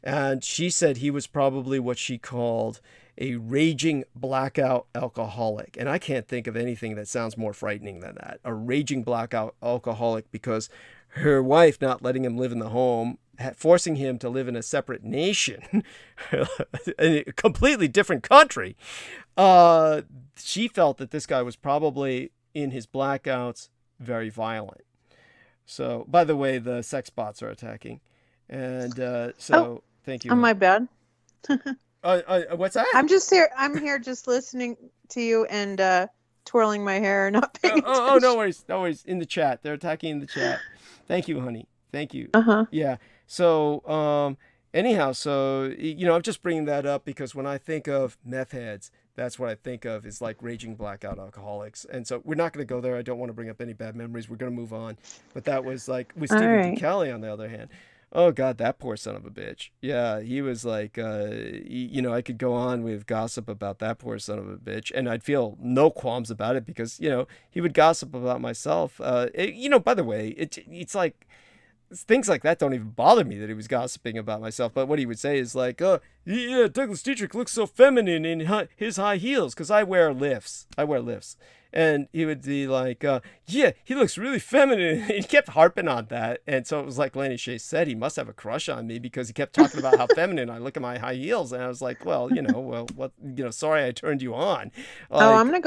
and she said he was probably what she called a raging blackout alcoholic. And I can't think of anything that sounds more frightening than that. A raging blackout alcoholic, because her wife not letting him live in the home, forcing him to live in a separate nation, a completely different country. She felt that this guy was probably, in his blackouts, very violent. So, by the way, the sex bots are attacking. And thank you. Oh, my bad. What's that? I'm here just listening to you and twirling my hair, not paying attention. No worries. In the chat. They're attacking in the chat. Thank you, honey. Thank you. Uh-huh. Yeah. So, anyhow, I'm just bringing that up because when I think of meth heads, that's what I think of, is like raging blackout alcoholics. And so we're not going to go there. I don't want to bring up any bad memories. We're going to move on. But that was like, with Stephen D. Kelly, on the other hand. Oh, God, that poor son of a bitch. Yeah, he was like, I could go on with gossip about that poor son of a bitch, and I'd feel no qualms about it because, he would gossip about myself. By the way, it's like, things like that don't even bother me, that he was gossiping about myself. But what he would say is like, yeah, Douglas Dietrich looks so feminine in his high heels because I wear lifts. And he would be like, yeah, he looks really feminine. And he kept harping on that. And so it was like Lanny Shea said, he must have a crush on me because he kept talking about how feminine I look at my high heels. And I was like, well, sorry I turned you on. I'm gonna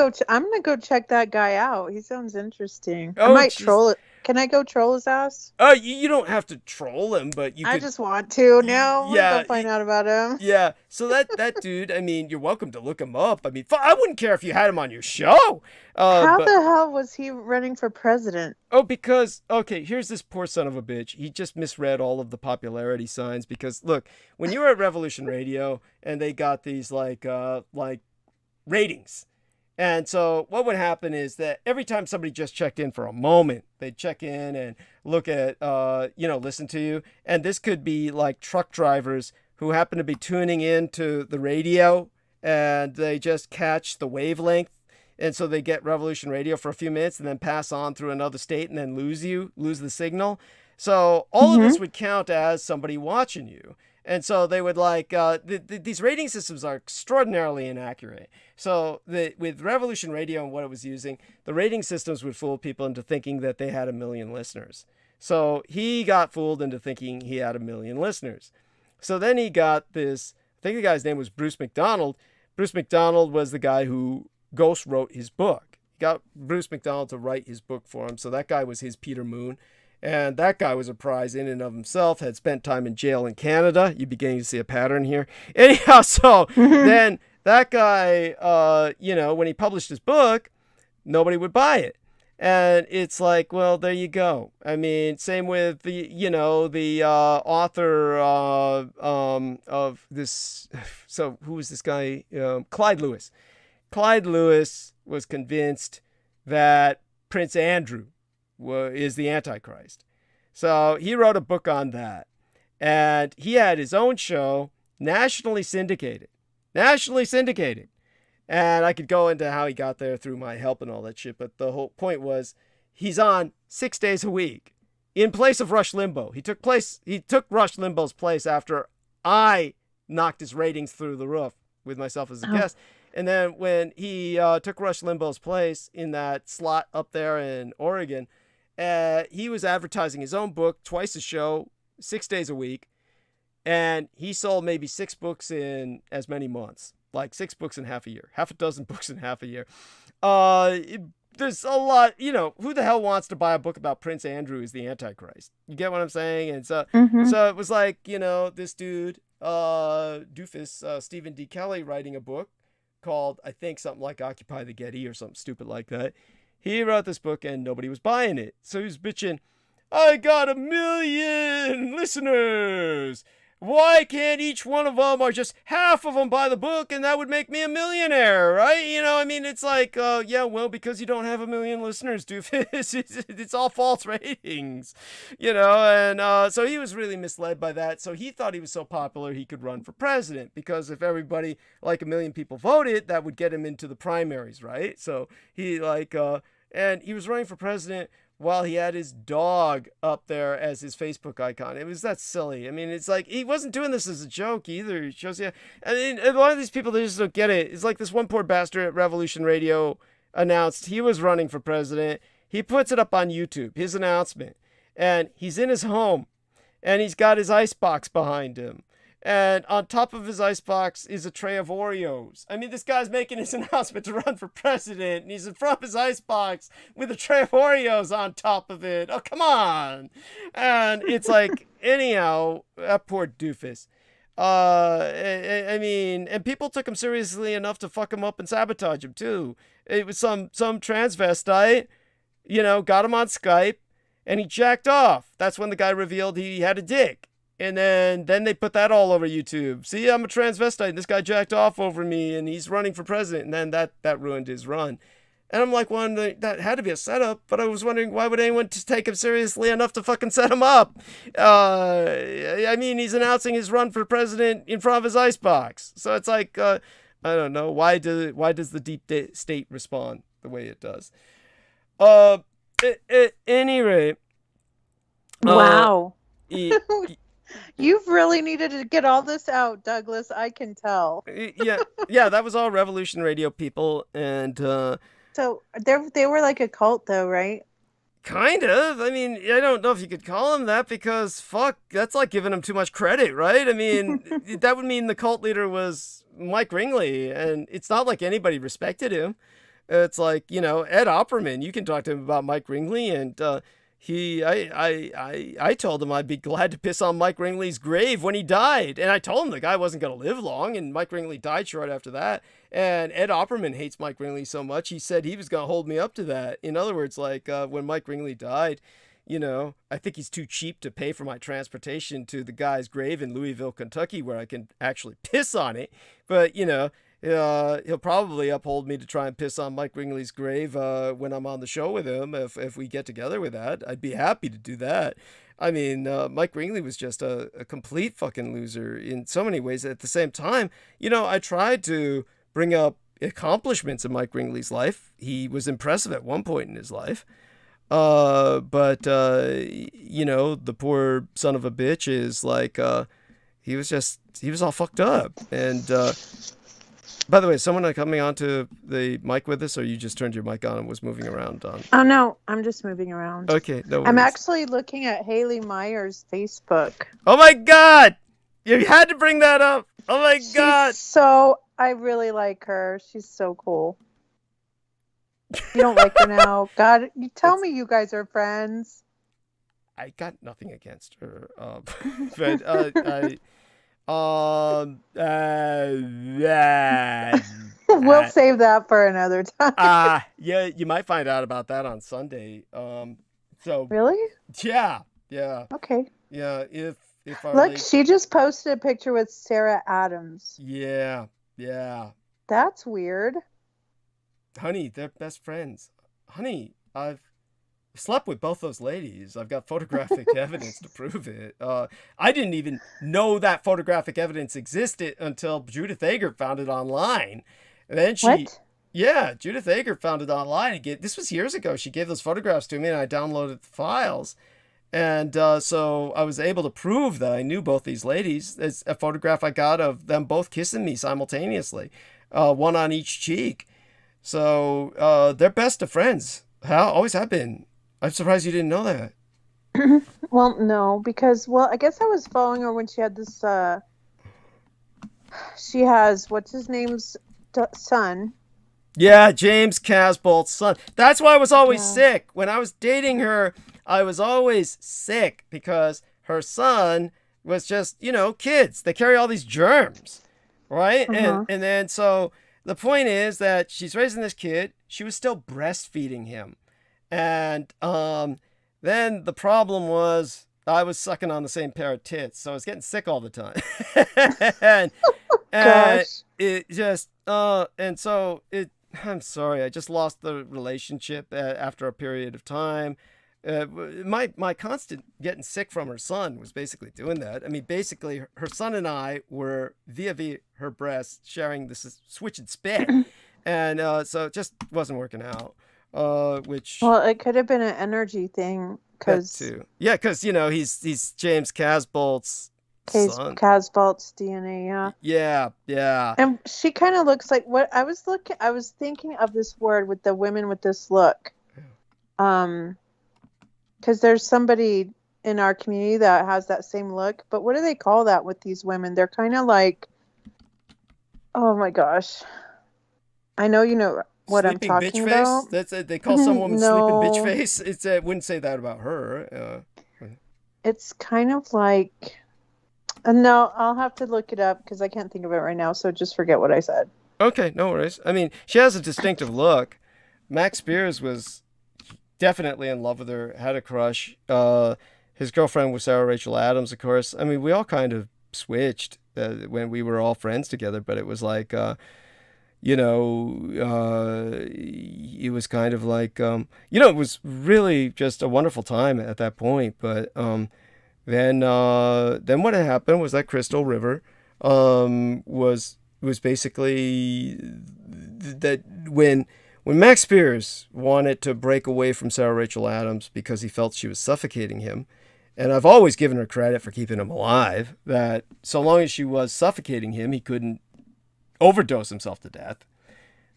go check that guy out. He sounds interesting. Oh, I might troll it. Can I go troll his ass? You don't have to troll him, but you could. I just want to. No, yeah, go find out about him. Yeah. So that dude, I mean, you're welcome to look him up. I mean, I wouldn't care if you had him on your show. How the hell was he running for president? Oh, because, okay, here's this poor son of a bitch. He just misread all of the popularity signs because, look, when you were at Revolution Radio and they got these like ratings. And so what would happen is that every time somebody just checked in for a moment, they'd check in and look at, listen to you. And this could be like truck drivers who happen to be tuning in to the radio and they just catch the wavelength. And so they get Revolution Radio for a few minutes and then pass on through another state and then lose the signal. So all of this would count as somebody watching you. And so they would like, these rating systems are extraordinarily inaccurate. So with Revolution Radio and what it was using, the rating systems would fool people into thinking that they had 1 million listeners. So he got fooled into thinking he had 1 million listeners. So then he got this, I think the guy's name was Bruce McDonald. Bruce McDonald was the guy who ghost wrote his book. He got Bruce McDonald to write his book for him. So that guy was his Peter Moon. And that guy was a prize in and of himself, had spent time in jail in Canada. You're beginning to see a pattern here. Anyhow, so then that guy, when he published his book, nobody would buy it. And it's like, well, there you go. I mean, same with the author of this. So who was this guy? Clyde Lewis. Clyde Lewis was convinced that Prince Andrew is the Antichrist. So he wrote a book on that. And he had his own show, nationally syndicated. And I could go into how he got there through my help and all that shit. But the whole point was he's on 6 days a week in place of Rush Limbaugh. He took Rush Limbaugh's place after I knocked his ratings through the roof with myself as a guest. And then when he took Rush Limbaugh's place in that slot up there in Oregon, he was advertising his own book, twice a show, 6 days a week. And he sold maybe 6 books in as many months, like 6 books in half a year, half a dozen books in half a year. There's a lot, who the hell wants to buy a book about Prince Andrew is the Antichrist? You get what I'm saying? And so, so it was like, this dude, doofus, Stephen D. Kelly, writing a book called, I think, something like Occupy the Getty or something stupid like that. He wrote this book and nobody was buying it. So he was bitching, I got 1 million listeners. Why can't each one of them, or just half of them, buy the book, and that would make me a millionaire, right? You know, I mean, it's like, yeah, well, because you don't have 1 million listeners, doofus. It's all false ratings, you know, and so he was really misled by that. So he thought he was so popular he could run for president, because if everybody, like 1 million people voted, that would get him into the primaries, right? So he and he was running for president while he had his dog up there as his Facebook icon. It was that silly. I mean, it's like, he wasn't doing this as a joke either. It shows you. I mean, a lot of these people, they just don't get it. It's like this one poor bastard at Revolution Radio announced he was running for president. He puts it up on YouTube, his announcement. And he's in his home. And he's got his icebox behind him. And on top of his icebox is a tray of Oreos. I mean, this guy's making his announcement to run for president, and he's in front of his icebox with a tray of Oreos on top of it. Oh, come on. And it's like, anyhow, that poor doofus. I mean, and people took him seriously enough to fuck him up and sabotage him, too. It was some transvestite, you know, got him on Skype, and he jacked off. That's when the guy revealed he had a dick. And then they put that all over YouTube. See, I'm a transvestite, and this guy jacked off over me, and he's running for president. And then that ruined his run. And I'm like, that had to be a setup, but I was wondering, why would anyone take him seriously enough to fucking set him up? I mean, he's announcing his run for president in front of his icebox. So it's like, I don't know, why does the deep state respond the way it does? At any rate. Wow. You've really needed to get all this out, Douglas. I can tell. Yeah, that was all Revolution Radio people, and so they were like a cult, though, right? Kind of. I mean, I don't know if you could call them that, because fuck, that's like giving them too much credit, right? I mean, that would mean the cult leader was Mike Ringley, and it's not like anybody respected him. It's like, you know, Ed Opperman. You can talk to him about Mike Ringley, and I told him I'd be glad to piss on Mike Ringley's grave when he died. And I told him the guy wasn't going to live long, and Mike Ringley died short after that. And Ed Opperman hates Mike Ringley so much, he said he was going to hold me up to that. In other words, like, when Mike Ringley died, you know, I think he's too cheap to pay for my transportation to the guy's grave in Louisville, Kentucky, where I can actually piss on it. But, you know, he'll probably uphold me to try and piss on Mike Ringley's grave when I'm on the show with him. If we get together with that, I'd be happy to do that. I mean, Mike Ringley was just a complete fucking loser in so many ways. At the same time, you know, I tried to bring up accomplishments in Mike Ringley's life. He was impressive at one point in his life. But you know, the poor son of a bitch is like, he was all fucked up. And, by the way, is someone coming onto the mic with us, or you just turned your mic on and was moving around on? Oh, no, I'm just moving around. Okay, no worries. I'm actually looking at Haley Meyer's Facebook. Oh my God! You had to bring that up! Oh my God! So, I really like her. She's so cool. You don't like her now? God, you tell me you guys are friends. I got nothing against her. But, we'll save that for another time. Yeah, you might find out about that on Sunday. So really? Yeah. Okay. Yeah, if look, she just posted a picture with Sarah Adams. Yeah. That's weird. Honey, they're best friends. Honey, I've slept with both those ladies. I've got photographic evidence to prove it. I didn't even know that photographic evidence existed until Judith Ager found it online. And then What? Yeah, Judith Ager found it online. This was years ago. She gave those photographs to me, and I downloaded the files. And so I was able to prove that I knew both these ladies. There's a photograph I got of them both kissing me simultaneously, one on each cheek. So they're best of friends. Always have been. I'm surprised you didn't know that. Well, no, because, I guess I was following her when she had this, she has, what's his name's son? Yeah, James Casbolt's son. That's why I was always sick. When I was dating her, I was always sick because her son was just, you know, kids. They carry all these germs, right? And then so the point is that she's raising this kid. She was still breastfeeding him. And Then the problem was I was sucking on the same pair of tits, so I was getting sick all the time. and Gosh. it just, and so I'm sorry, I just lost the relationship after a period of time. My constant getting sick from her son was basically doing that. I mean, basically, her son and I were via her breast sharing this switch and spit, and so it just wasn't working out. Which Well, it could have been an energy thing that because too, yeah, because he's James Casbolt's son. Casbolt's DNA, yeah. Yeah. And she kind of looks like what I was thinking of this word with the women with this look. Because there's somebody in our community that has that same look, but what do they call that with these women? They're kind of like, oh my gosh, I know you know what Sleeping I'm bitch talking face? about. That's they call some woman No. sleeping bitch face. It's I wouldn't say that about her. It's kind of like, no, I'll have to look it up because I can't think of it right now. So just forget what I said. Okay, no worries. I mean, she has a distinctive look. Max Spears was definitely in love with her, had a crush. His girlfriend was Sarah Rachel Adams, of course. I mean, we all kind of switched when we were all friends together, but it was like, it was kind of like, it was really just a wonderful time at that point. But then what had happened was that Crystal River was basically that when Max Spears wanted to break away from Sarah Rachel Adams because he felt she was suffocating him, and I've always given her credit for keeping him alive, that so long as she was suffocating him, he couldn't overdose himself to death.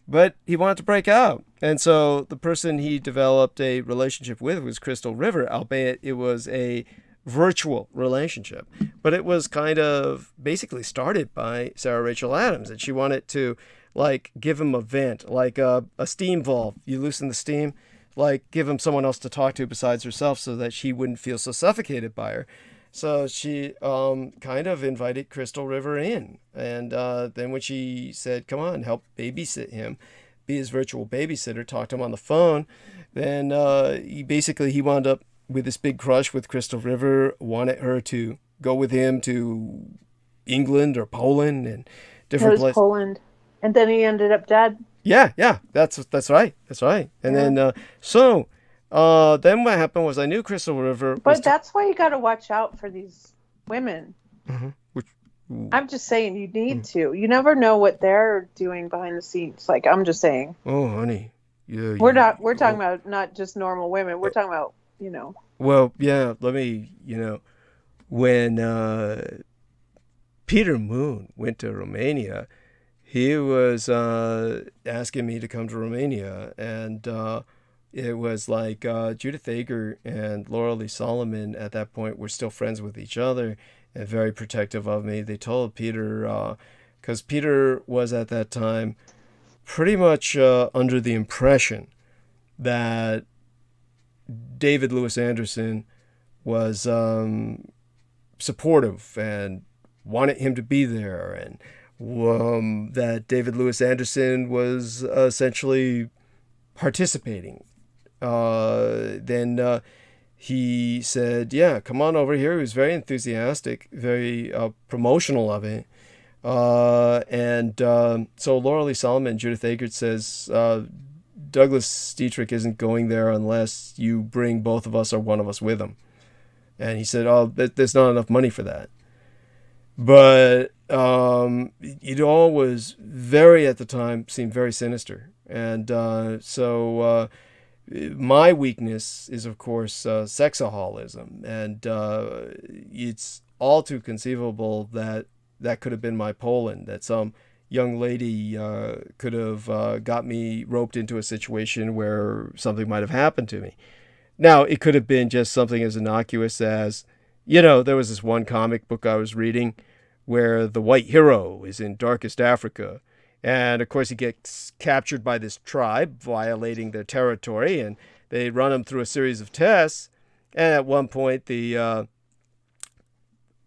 But he wanted to break out. And so the person he developed a relationship with was Crystal River, albeit it was a virtual relationship. But it was kind of basically started by Sarah Rachel Adams, and she wanted to like give him a vent, like a steam valve. You loosen the steam, like give him someone else to talk to besides herself so that she wouldn't feel so suffocated by her. So she kind of invited Crystal River in. And then when she said, come on, help babysit him, be his virtual babysitter, talk to him on the phone, then he wound up with this big crush with Crystal River, wanted her to go with him to England or Poland and different places. Poland. And then he ended up dead. Yeah, that's right. And then then what happened was I knew Crystal River. But that's why you got to watch out for these women. Mm-hmm. I'm just saying you need to. You never know what they're doing behind the scenes. Like I'm just saying. Oh, honey, yeah. We're talking about not just normal women. We're talking about Well, yeah. Let me when Peter Moon went to Romania. He was asking me to come to Romania, and it was like Judith Ager and Laura Lee Solomon at that point were still friends with each other and very protective of me. They told Peter, because Peter was at that time pretty much under the impression that David Lewis Anderson was supportive and wanted him to be there, and that David Lewis Anderson was essentially participating. Then he said, yeah, come on over here. He was very enthusiastic, very promotional of it. So Laura Lee Solomon, Judith Agert says, Douglas Dietrich isn't going there unless you bring both of us or one of us with him. And he said, there's not enough money for that. But it all was at the time, seemed very sinister. And so my weakness is, of course, sexaholism. And it's all too conceivable that could have been my Poland, that some young lady could have got me roped into a situation where something might have happened to me. Now, it could have been just something as innocuous as, there was this one comic book I was reading where the white hero is in darkest Africa. And, of course, he gets captured by this tribe, violating their territory, and they run him through a series of tests. And at one point, the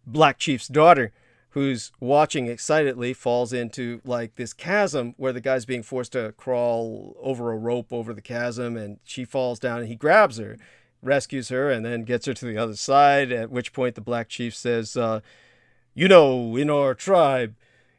Black Chief's daughter, who's watching excitedly, falls into, like, this chasm where the guy's being forced to crawl over a rope over the chasm, and she falls down, and he grabs her. rescues her and then gets her to the other side, at which point the black chief says, you know, in our tribe,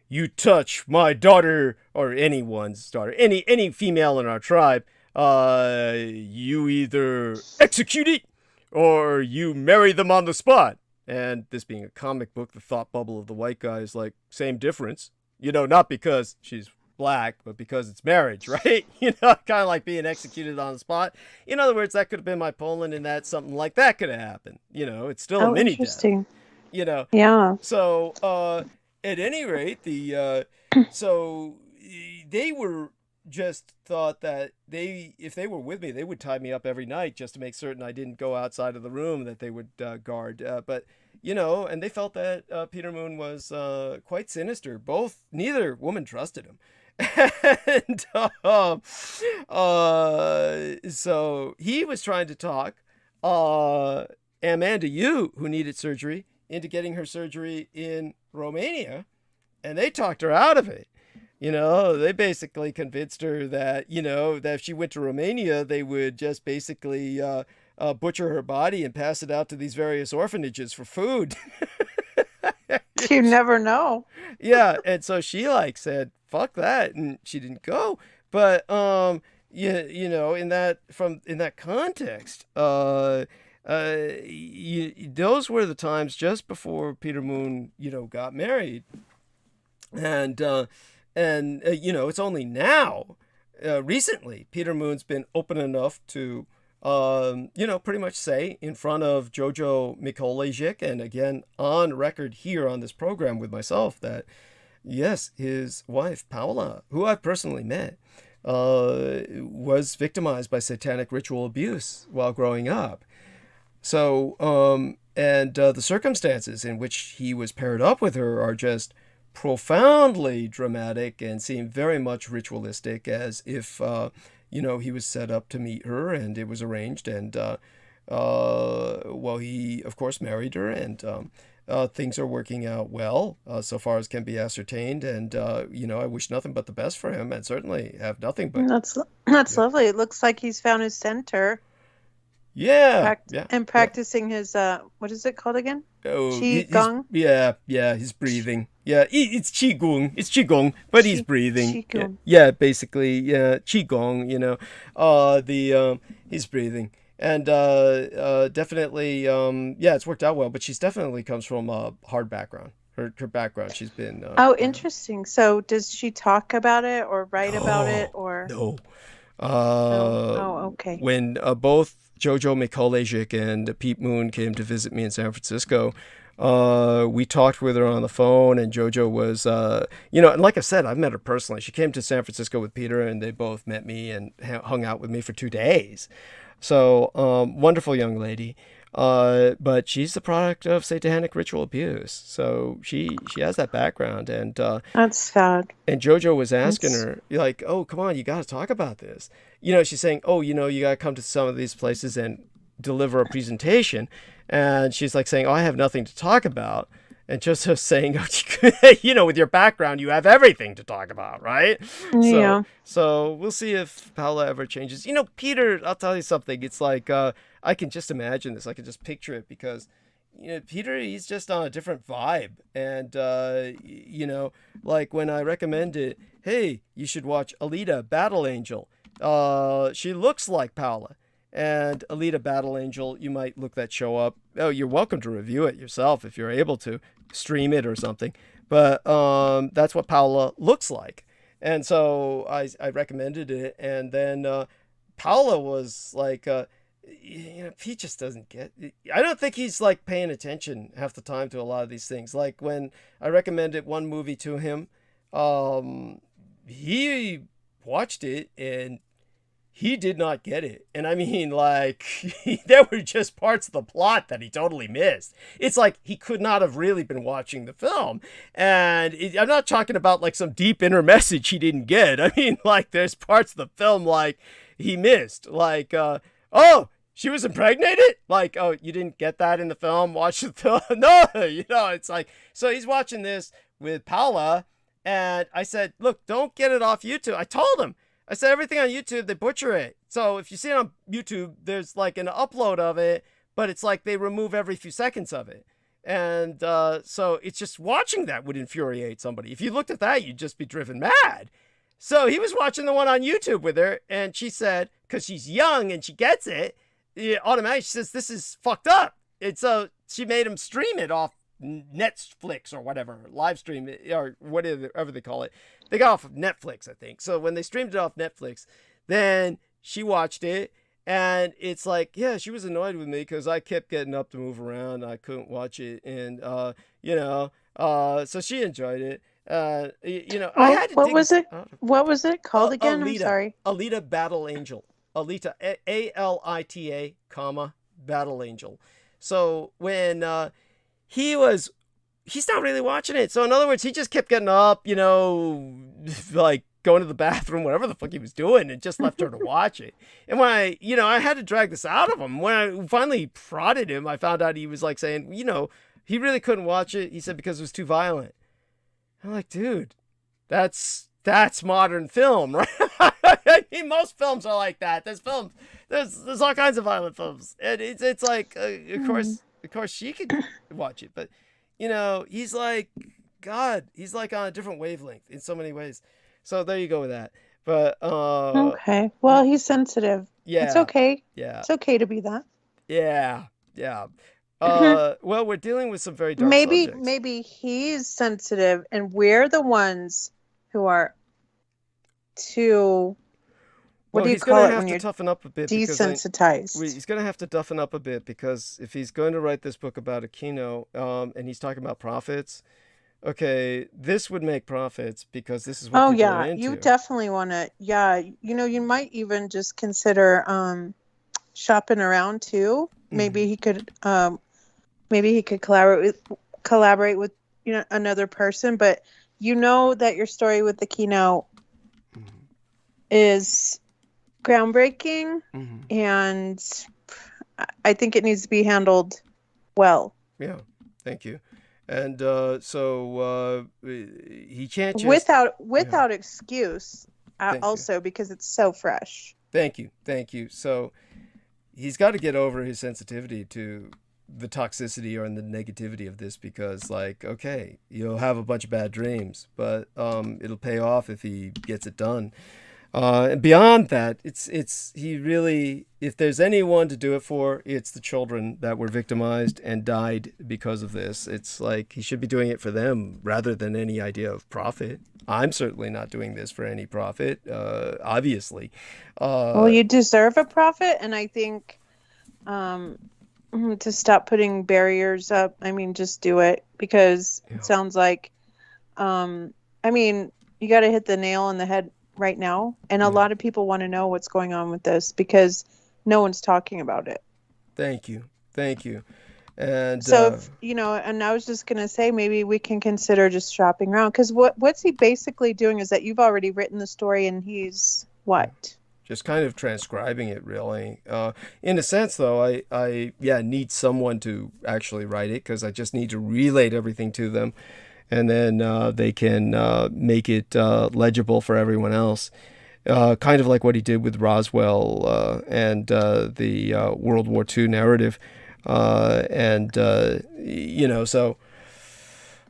you touch my daughter or anyone's daughter, any female in our tribe, you either execute it or you marry them on the spot. And this being a comic book, the thought bubble of the white guy is like, same difference. You know, not because she's black, but because it's marriage, right? You know, kind of like being executed on the spot. In other words, that could have been my Poland, and that something like that could have happened. You know, it's still a mini death. Interesting. You know. Yeah. So, at any rate, so they were just thought that if they were with me, they would tie me up every night just to make certain I didn't go outside of the room that they would guard. But, you know, and they felt that Peter Moon was quite sinister. Neither woman trusted him. And so he was trying to talk Amanda Yu, who needed surgery, into getting her surgery in Romania, and they talked her out of it. You know, they basically convinced her that, you know, that if she went to Romania, they would just basically butcher her body and pass it out to these various orphanages for food. You never know. Yeah, and so she like said, "Fuck that," and she didn't go. But you know, in that context, those were the times just before Peter Moon, you know, got married, and you know, it's only now, recently, Peter Moon's been open enough to, you know, pretty much say in front of Jojo Mikołajczyk, and again on record here on this program with myself, that yes, his wife Paula, who I've personally met, was victimized by satanic ritual abuse while growing up. So, and the circumstances in which he was paired up with her are just profoundly dramatic and seem very much ritualistic, as if you know, he was set up to meet her and it was arranged, and well, he of course married her, and things are working out well so far as can be ascertained, and you know, I wish nothing but the best for him, and certainly have nothing but that's lovely. It looks like he's found his center. Yeah, And practicing his what is it called again? Oh, Qigong. He's breathing. Yeah, it's Qigong. It's Qigong, but he's breathing. Qigong. Yeah, basically, yeah, Qigong, you know. He's breathing. And definitely, yeah, it's worked out well, but she's definitely comes from a hard background. Her background, she's been... interesting. So does she talk about it or write about it, or... No. Okay. When both Jojo Mikołajczyk and Pete Moon came to visit me in San Francisco, we talked with her on the phone, and Jojo was, you know, and like I said, I've met her personally. She came to San Francisco with Peter, and they both met me and hung out with me for 2 days. So, wonderful young lady. But she's the product of satanic ritual abuse. So she has that background, and that's sad. And Jojo was asking her, like, "Oh, come on, you got to talk about this." You know, she's saying, "Oh, you know, you got to come to some of these places and deliver a presentation." And she's like saying, "Oh, I have nothing to talk about." And Joseph's saying, "You know, with your background, you have everything to talk about, right?" Yeah. So we'll see if Paula ever changes. You know, Peter, I'll tell you something. It's like, I can just imagine this. I can just picture it, because, you know, Peter, he's just on a different vibe. And, you know, like when I recommended, hey, you should watch Alita Battle Angel. She looks like Paula. And Alita Battle Angel, you might look that show up. Oh, you're welcome to review it yourself if you're able to. Stream it or something. But that's what Paula looks like. And so I recommended it. And then Paula was like... you know, he just doesn't get it. I don't think he's like paying attention half the time to a lot of these things. Like when I recommended one movie to him, he watched it and he did not get it. And I mean, like, there were just parts of the plot that he totally missed. It's like he could not have really been watching the film. And I'm not talking about like some deep inner message he didn't get. I mean, like, there's parts of the film like he missed. Like, oh, she was impregnated? Like, oh, you didn't get that in the film? Watch the film? No, you know, it's like, so he's watching this with Paula, and I said, look, don't get it off YouTube. I told him, I said everything on YouTube, they butcher it. So if you see it on YouTube, there's like an upload of it, but it's like they remove every few seconds of it. And so it's just watching that would infuriate somebody. If you looked at that, you'd just be driven mad. So he was watching the one on YouTube with her, and she said, because she's young and she gets it, automatically she says, this is fucked up. And so she made him stream it off Netflix or whatever, live stream it, or whatever they call it. They got off of Netflix, I think. So when they streamed it off Netflix, then she watched it, and it's like, yeah, she was annoyed with me because I kept getting up to move around. I couldn't watch it, and so she enjoyed it. I had to what dig was this it? out. What was it called again? I'm Alita. sorry. Alita Battle Angel. Alita, Alita, comma, Battle Angel. So when he's not really watching it. So in other words, he just kept getting up, like going to the bathroom, whatever the fuck he was doing, and just left her to watch it. And when I had to drag this out of him. When I finally prodded him, I found out he was like saying, he really couldn't watch it. He said because it was too violent. I'm like, dude, that's modern film, right? I mean, most films are like that. There's all kinds of violent films, and it's like, of course she could watch it, but he's like, God, he's like on a different wavelength in so many ways. So there you go with that. But okay, well, he's sensitive. Yeah, it's okay. Yeah, it's okay to be that. Yeah. Well, we're dealing with some very dark subjects. Maybe he's sensitive, and we're the ones who are too. What do you call it when you're toughen up a bit? Desensitized. He's going to have to toughen up a bit because if he's going to write this book about Aquino, and he's talking about profits, okay, this would make profits because this is what people are into. You definitely want to. Yeah, you might even just consider shopping around too. Maybe he could. Maybe he could collaborate with another person, but that your story with Aquino is groundbreaking, and I think it needs to be handled well. Yeah, thank you. And so he can't just without excuse. Also, because it's so fresh. Thank you. So he's got to get over his sensitivity to the toxicity or the negativity of this, because okay, you'll have a bunch of bad dreams, but it'll pay off if he gets it done. And beyond that, if there's anyone to do it for, it's the children that were victimized and died because of this. It's like he should be doing it for them rather than any idea of profit. I'm certainly not doing this for any profit, obviously. Well, you deserve a profit, and I think to stop putting barriers up, just do it, because it sounds like, you got to hit the nail on the head right now, and a lot of people want to know what's going on with this because no one's talking about it. Thank you. And so and I was just gonna say, maybe we can consider just shopping around, because what's he basically doing is that you've already written the story and he's what? Just kind of transcribing it, really. In a sense, though, I need someone to actually write it, because I just need to relate everything to them, and then they can make it legible for everyone else. Kind of like what he did with Roswell and the World War II narrative. So,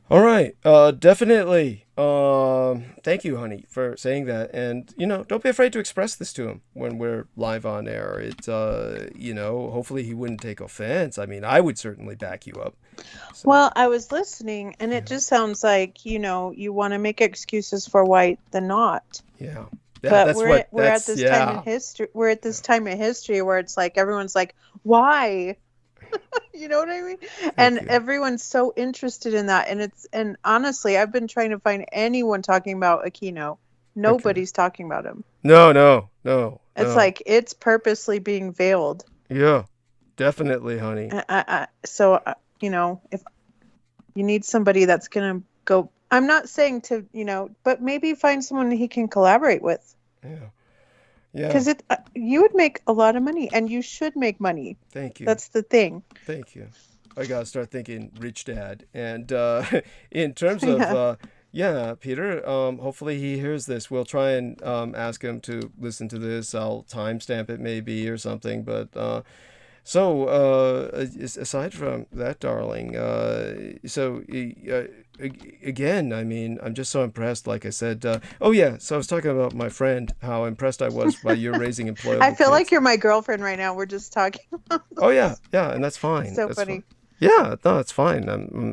all right, definitely. Thank you, honey, for saying that. And, don't be afraid to express this to him when we're live on air. It, hopefully he wouldn't take offense. I would certainly back you up. So. Well, I was listening, and it just sounds like, you want to make excuses for why the not. Yeah. But we're at this time in history. We're at this time in history where it's like everyone's like, why? You know what I mean? And everyone's so interested in that. And honestly, I've been trying to find anyone talking about Aquino. Nobody's talking about him. No. It's like it's purposely being veiled. Yeah, definitely, honey. So if you need somebody that's gonna go, I'm not saying to, but maybe find someone he can collaborate with. Yeah. Because you would make a lot of money, and you should make money. Thank you. That's the thing. Thank you. I gotta start thinking rich dad. And in terms of Yeah, Peter. Hopefully he hears this. We'll try and ask him to listen to this. I'll timestamp it maybe or something. But aside from that, darling, again, I mean, I'm just so impressed. Like I said, oh yeah. So I was talking about my friend, how impressed I was by your raising employable I feel like kids. you're my girlfriend right now. We're just talking. Oh yeah, yeah, and that's fine. So That's funny. fine. Yeah, no, it's fine.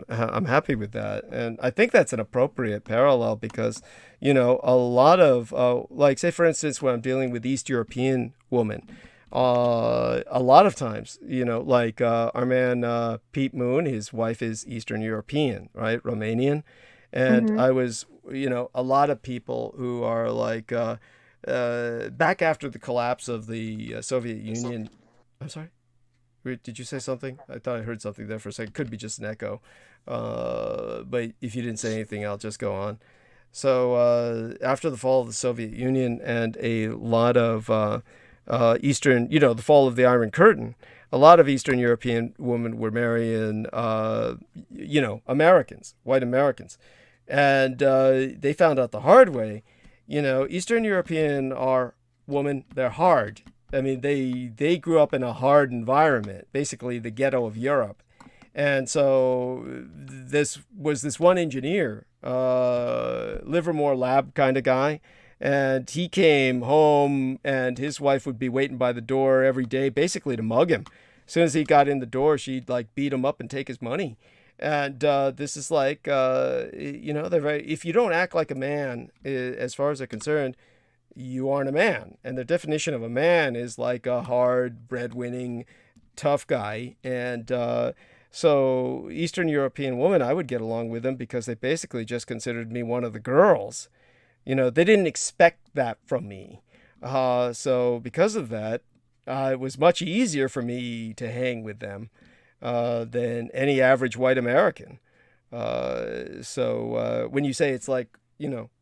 I'm happy with that, and I think that's an appropriate parallel because, a lot of like, say for instance, when I'm dealing with East European women, a lot of times, like our man Pete Moon, his wife is Eastern European, right, Romanian, and Hmm. I was, a lot of people who are like back after the collapse of the Soviet Union. I'm sorry. Wait, did you say something? I thought I heard something there for a second. Could be just an echo. But if you didn't say anything, I'll just go on. So after the fall of the Soviet Union and a lot of Eastern, the fall of the Iron Curtain, a lot of Eastern European women were marrying, Americans, white Americans. And they found out the hard way, Eastern European are women, they're hard. I mean, they grew up in a hard environment, basically the ghetto of Europe. And so this was this one engineer, Livermore Lab kind of guy. And he came home and his wife would be waiting by the door every day, basically to mug him. As soon as he got in the door, she'd like beat him up and take his money. And this is like, they're very, if you don't act like a man, as far as they're concerned, you aren't a man. And their definition of a man is like a hard, breadwinning, tough guy. And so Eastern European women, I would get along with them because they basically just considered me one of the girls. They didn't expect that from me. So because of that, it was much easier for me to hang with them than any average white American. So when you say it's like,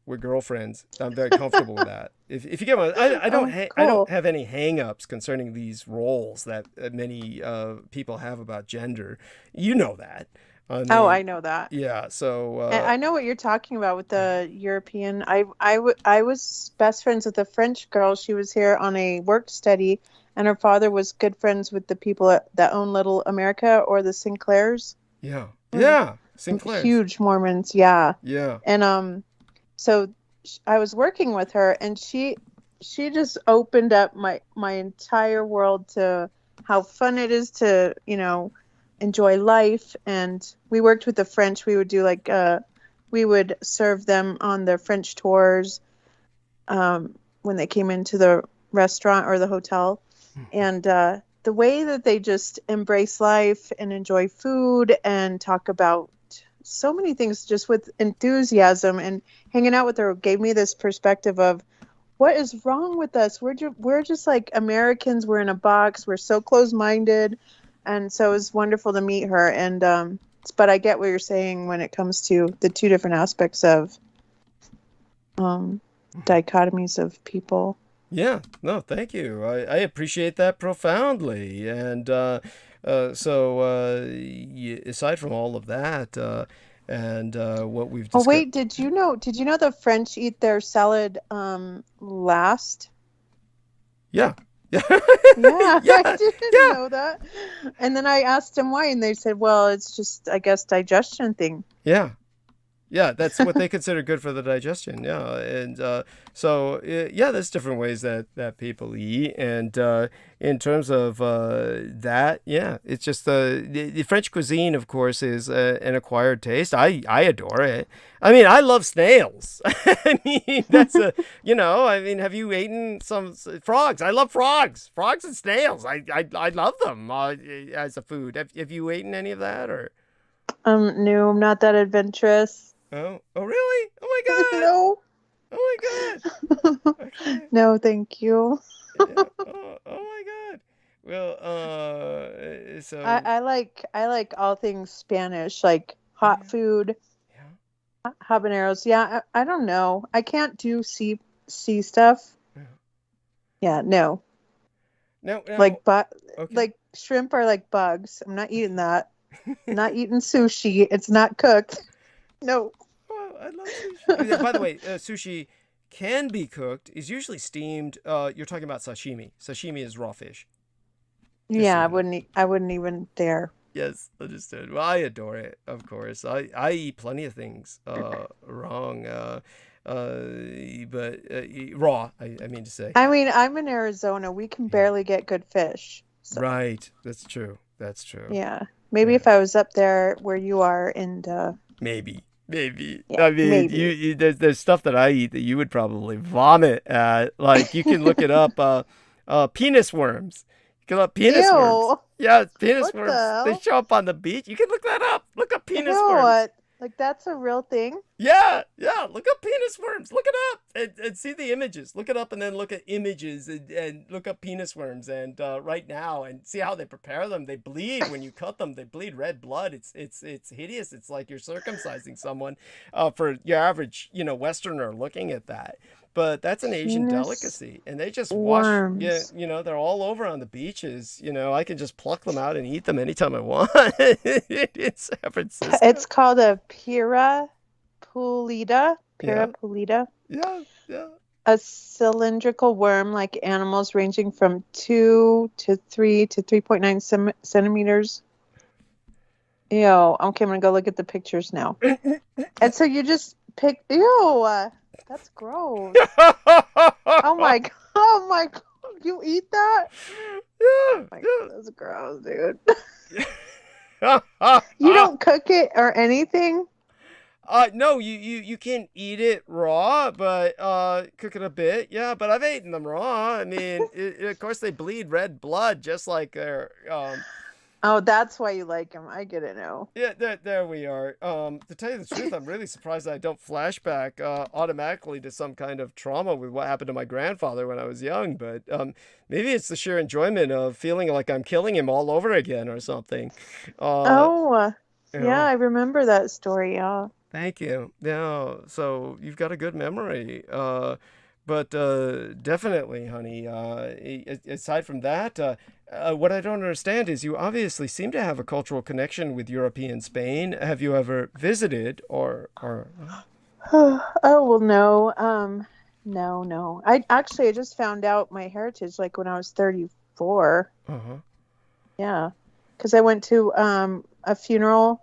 we're girlfriends, I'm very comfortable with that. If you get my, I don't Oh, I don't cool. have any hang-ups concerning these roles that many people have about gender. You know that. I Oh, mean, I know that. yeah. So And I know what you're talking about with the European. I was best friends with a French girl. She was here on a work study, and her father was good friends with the people that own Little America or the Sinclairs. yeah, Or yeah. Sinclair's. huge Mormons, yeah. Yeah. And so I was working with her, and she just opened up my entire world to how fun it is to enjoy life. And we worked with the French. We would do like we would serve them on their French tours when they came into the restaurant or the hotel. And the way that they just embrace life and enjoy food and talk about so many things just with enthusiasm, and hanging out with her gave me this perspective of what is wrong with us. We're just like Americans. We're in a box. We're so close-minded. And so it was wonderful to meet her. And but I get what you're saying when it comes to the two different aspects of dichotomies of people. Yeah, no, thank you. I appreciate that profoundly. And aside from all of that, and what we've Oh discussed. wait, did you know the French eat their salad last? Yeah. Yeah. Yeah, Yeah. I didn't Yeah. know that. And then I asked them why, and they said, well, it's just, I guess, digestion thing. Yeah. Yeah, that's what they consider good for the digestion. Yeah, and yeah, there's different ways that people eat, and in terms of that, yeah, it's just the French cuisine, of course, is an acquired taste. I adore it. I mean, I love snails. I mean, that's I mean, have you eaten some frogs? I love frogs and snails. I love them as a food. Have you eaten any of that or? No, I'm not that adventurous. Oh, really? Oh my God! No. Oh my God! Okay. No, thank you. Yeah. Oh my God! Well, so I like all things Spanish, like hot food, yeah. habaneros. Yeah, I don't know. I can't do sea stuff. Yeah. Yeah, no. No. Like Okay. like shrimp are like bugs. I'm not eating that. I'm not eating sushi. It's not cooked. No. Well, I love sushi. By the way, sushi can be cooked. Is usually steamed. You're talking about sashimi. Sashimi is raw fish. Yeah, so I wouldn't even dare. Yes, understood. Well, I adore it, of course. I eat plenty of things wrong, but raw. I mean to say. I mean, I'm in Arizona. We can barely get good fish. So. Right. That's true. That's true. Yeah. Maybe if I was up there where you are, and maybe. Yeah, I mean, maybe. you there's stuff that I eat that you would probably vomit at. Like you can look it up. Penis worms. You can look up penis worms. Ew. Yeah, penis What the worms. hell? They show up on the beach. You can look that up. Look up penis Ew, worms. what? Like that's a real thing? Yeah. Look up penis worms. Look it up and see the images. Look it up and then look at images and look up penis worms and right now and see how they prepare them. They bleed when you cut them. They bleed red blood. It's hideous. It's like you're circumcising someone for your average Westerner looking at that. But that's an Asian Penis delicacy, and they just wash. worms. Yeah, they're all over on the beaches. I can just pluck them out and eat them anytime I want in San Francisco. It's called a pira pulida. Yeah. Pulida. Yeah. A cylindrical worm like animals ranging from 2 to 3 to 3.9 centimeters. Ew. Okay, I'm going to go look at the pictures now. And so you just pick. Ew. That's gross. Oh my god. You eat that? Yeah. That's gross, dude. You don't cook it or anything? No, you can eat it raw, but cook it a bit. Yeah, but I've eaten them raw. I mean, of course they bleed red blood, just like they're. Oh, that's why you like them. I get it now. Yeah, there we are. To tell you the truth, I'm really surprised that I don't flashback automatically to some kind of trauma with what happened to my grandfather when I was young. But maybe it's the sheer enjoyment of feeling like I'm killing him all over again or something. Yeah, know. I remember that story. Yeah. Thank you. Yeah, so you've got a good memory. But definitely, honey, aside from that, what I don't understand is you obviously seem to have a cultural connection with European Spain. Have you ever visited or Oh, well, no. No. I just found out my heritage like when I was 34. Uh-huh. Yeah. Because I went to a funeral.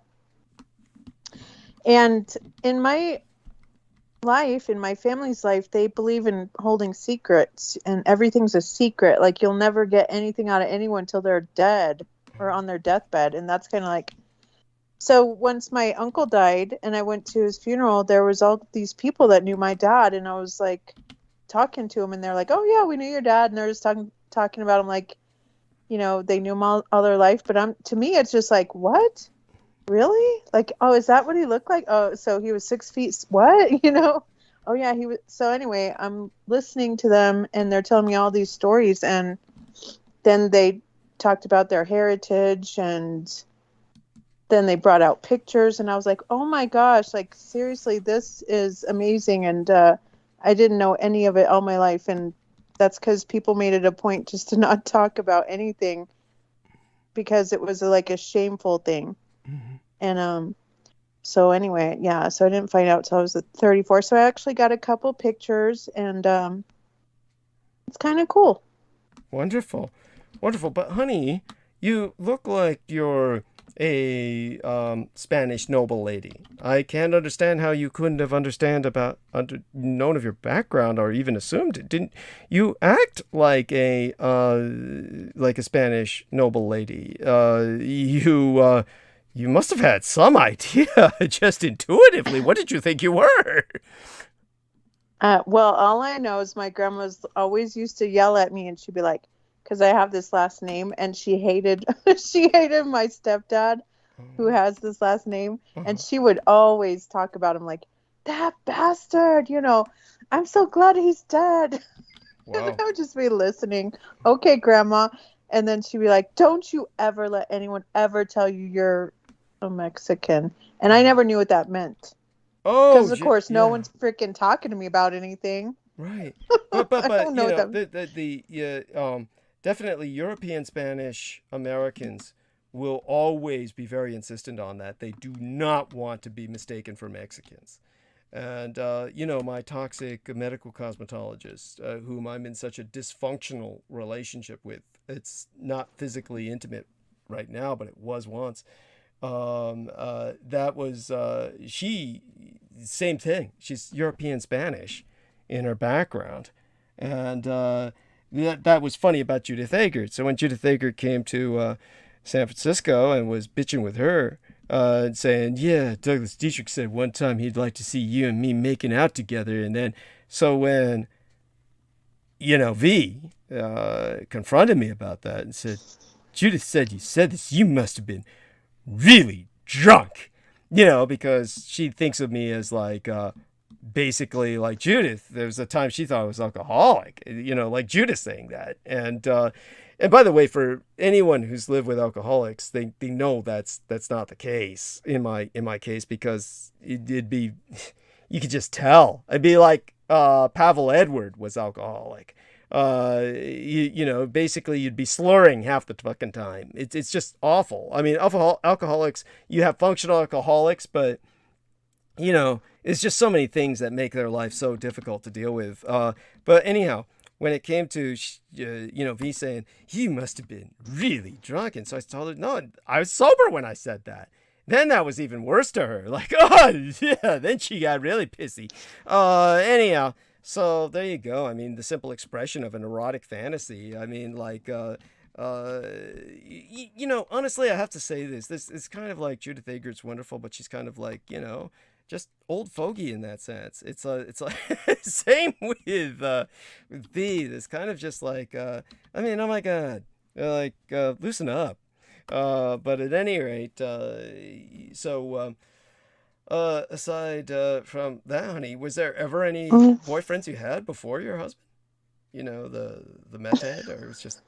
And in my life, in my family's life, they believe in holding secrets, and everything's a secret. Like you'll never get anything out of anyone till they're dead or on their deathbed. And that's kind of like, so once my uncle died and I went to his funeral, there was all these people that knew my dad, and I was like talking to him, and they're like, oh yeah, we knew your dad. And they're just talking about him like, they knew him all their life. But to me, it's just like, what? Really? Like, oh, is that what he looked like? Oh, so he was 6 feet. What? Oh yeah, he was. So anyway, I'm listening to them and they're telling me all these stories, and then they talked about their heritage, and then they brought out pictures, and I was like, oh my gosh, like seriously, this is amazing. And I didn't know any of it all my life, and that's because people made it a point just to not talk about anything because it was like a shameful thing. Mm-hmm. And so anyway, yeah, so I didn't find out till I was at 34. So I actually got a couple pictures, and it's kind of cool. Wonderful. But honey, you look like you're a Spanish noble lady. I can't understand how you couldn't have known of your background or even assumed it. Didn't you act like a Spanish noble lady? You must have had some idea, just intuitively. What did you think you were? Well, all I know is my grandma always used to yell at me, and she'd be like, because I have this last name, and she hated my stepdad, who has this last name, and she would always talk about him like, that bastard, I'm so glad he's dead. Wow. And I would just be listening. Okay, Grandma. And then she'd be like, don't you ever let anyone ever tell you you're a Mexican. And I never knew what that meant. Oh, because of course no one's freaking talking to me about anything. Right. But I don't know that. Definitely European Spanish Americans will always be very insistent on that. They do not want to be mistaken for Mexicans. And my toxic medical cosmetologist, whom I'm in such a dysfunctional relationship with. It's not physically intimate right now, but it was once. That was she. Same thing. She's European Spanish in her background, and that was funny about Judith Agert. So when Judith Agert came to San Francisco and was bitching with her, saying, yeah, Douglas Dietrich said one time he'd like to see you and me making out together. And then, so when, V confronted me about that and said, Judith said you said this, you must have been really drunk, because she thinks of me as like, basically like Judith. There was a time she thought I was alcoholic, like Judith saying that. And by the way, for anyone who's lived with alcoholics, they know that's not the case in my case, because it'd be, you could just tell. It'd be like Pavel Edward was alcoholic. Basically you'd be slurring half the fucking time. It's just awful. I mean, alcoholics, you have functional alcoholics, but it's just so many things that make their life so difficult to deal with. But anyhow, when it came to, V saying, you must have been really drunk. And so I told her, no, I was sober when I said that. Then that was even worse to her. Like, oh, yeah, then she got really pissy. Anyhow, so there you go. I mean, the simple expression of an erotic fantasy. I mean, like, honestly, I have to say this. This is kind of like Judith Agert's wonderful, but she's kind of like, just old fogey in that sense. It's like same with V. It's kind of just like, oh my God, like loosen up. But at any rate, aside from that, honey, was there ever any boyfriends you had before your husband? The meth head, or it was just.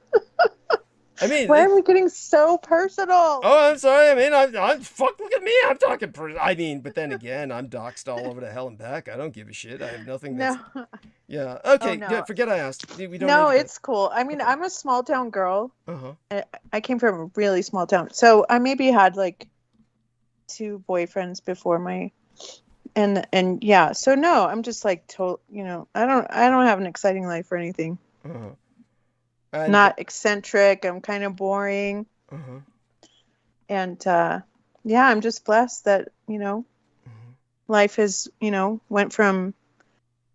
Why are we getting so personal? Oh, I'm sorry. I'm fuck. Look at me. I'm talking. But then again, I'm doxxed all over to hell and back. I don't give a shit. I have nothing. Yeah. Okay. No. Yeah. Forget I asked. We don't. No, it's cool. I'm a small town girl. I came from a really small town, so I maybe had like 2 boyfriends before my, and yeah. So no, I'm just like I don't have an exciting life or anything. Not eccentric. I'm kind of boring. And I'm just blessed that life is went from.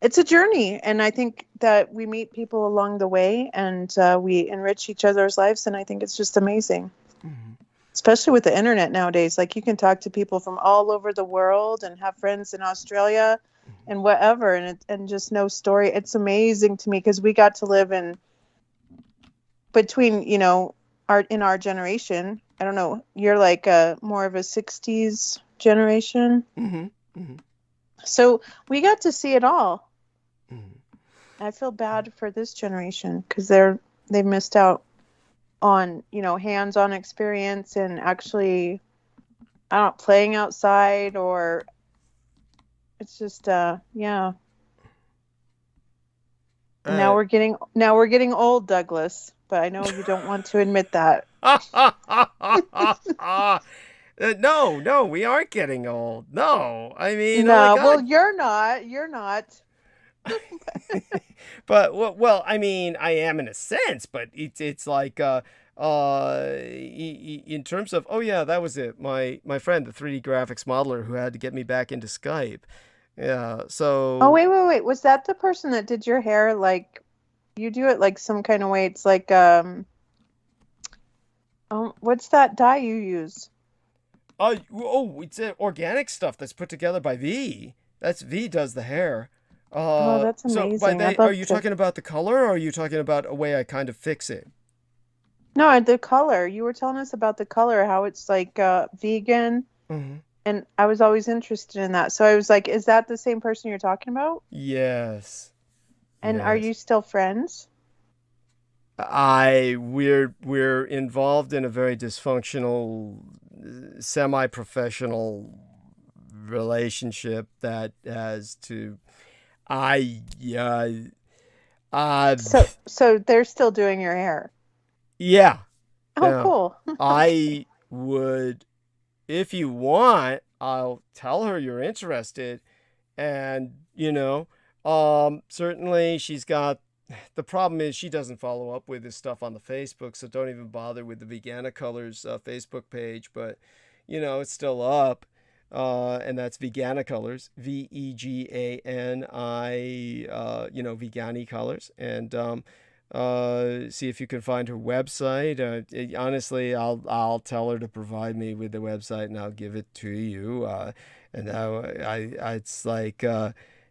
It's a journey, and I think that we meet people along the way, and we enrich each other's lives, and I think it's just amazing. Especially with the internet nowadays, like you can talk to people from all over the world and have friends in Australia and whatever, and just know story. It's amazing to me because we got to live in between, in our generation. I don't know. You're like more of a 60s generation. So we got to see it all. I feel bad for this generation because they've missed out on, hands-on experience and actually, playing outside, or it's just, yeah. Now we're getting old, Douglas, but I know you don't want to admit that. No, we aren't getting old. No, no, well, you're not. But I am in a sense, but it's like in terms of, that was it. My friend, the 3D graphics modeler who had to get me back into Skype. Yeah. So. Oh, wait. Was that the person that did your hair? Like, you do it like some kind of way. It's like what's that dye you use? It's organic stuff that's put together by V. That's V does the hair. That's amazing. So are you talking about the color, or are you talking about a way I kind of fix it? No, the color. You were telling us about the color, how it's like vegan. And I was always interested in that. So I was like, is that the same person you're talking about? Yes. And are you still friends? We're involved in a very dysfunctional, semi-professional relationship that has to. So they're still doing your hair. Yeah. Oh, cool. I would, if you want, I'll tell her you're interested, And, certainly she's got, the problem is she doesn't follow up with this stuff on the Facebook, so don't even bother with the Vegana Colors Facebook page, but, it's still up. And that's Vegana Colors, Vegani, Vegani Colors. And see if you can find her website. Honestly, I'll tell her to provide me with the website, and I'll give it to you. And it's like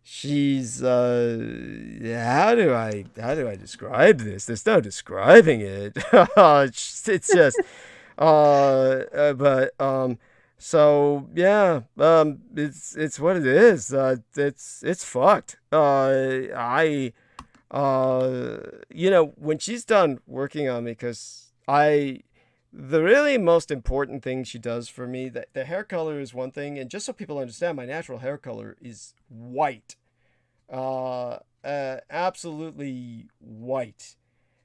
she's how do I describe this? There's no describing it. It's just but so yeah, it's what it is. It's fucked. When she's done working on me, because the really most important thing she does for me, that the hair color is one thing, and just so people understand, my natural hair color is white, absolutely white.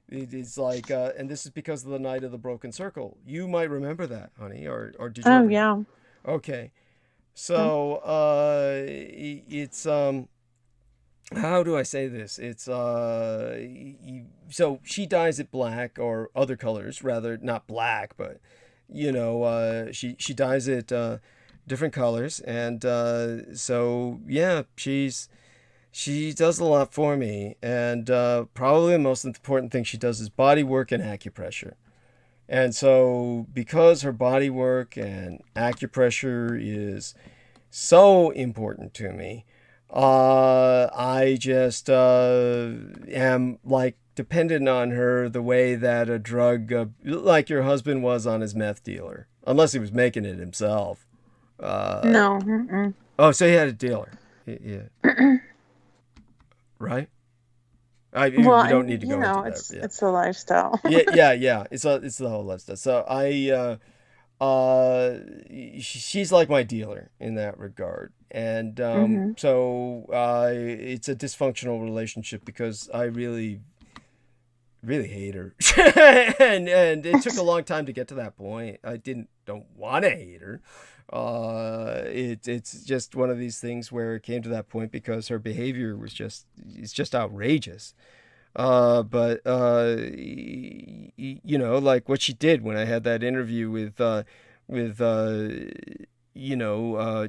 It is like, and this is because of the night of the broken circle. You might remember that, honey, or did you? Oh, yeah. Okay, so it's how do I say this? It's so she dyes it black, or other colors rather, not black, but she dyes it different colors, and so yeah, she does a lot for me, and probably the most important thing she does is body work and acupressure. And so because her body work and acupressure is so important to me, I just am like dependent on her the way that a drug, like your husband was on his meth dealer, unless he was making it himself. No. Mm-mm. Oh, so he had a dealer. Yeah. Right? We don't need to go into that. Yeah. It's a lifestyle. yeah. It's the whole lifestyle. So she's like my dealer in that regard, and so it's a dysfunctional relationship because I really hate her, and it took a long time to get to that point. I don't want to hate her. It's just one of these things where it came to that point because her behavior was it's just outrageous. But like what she did when I had that interview with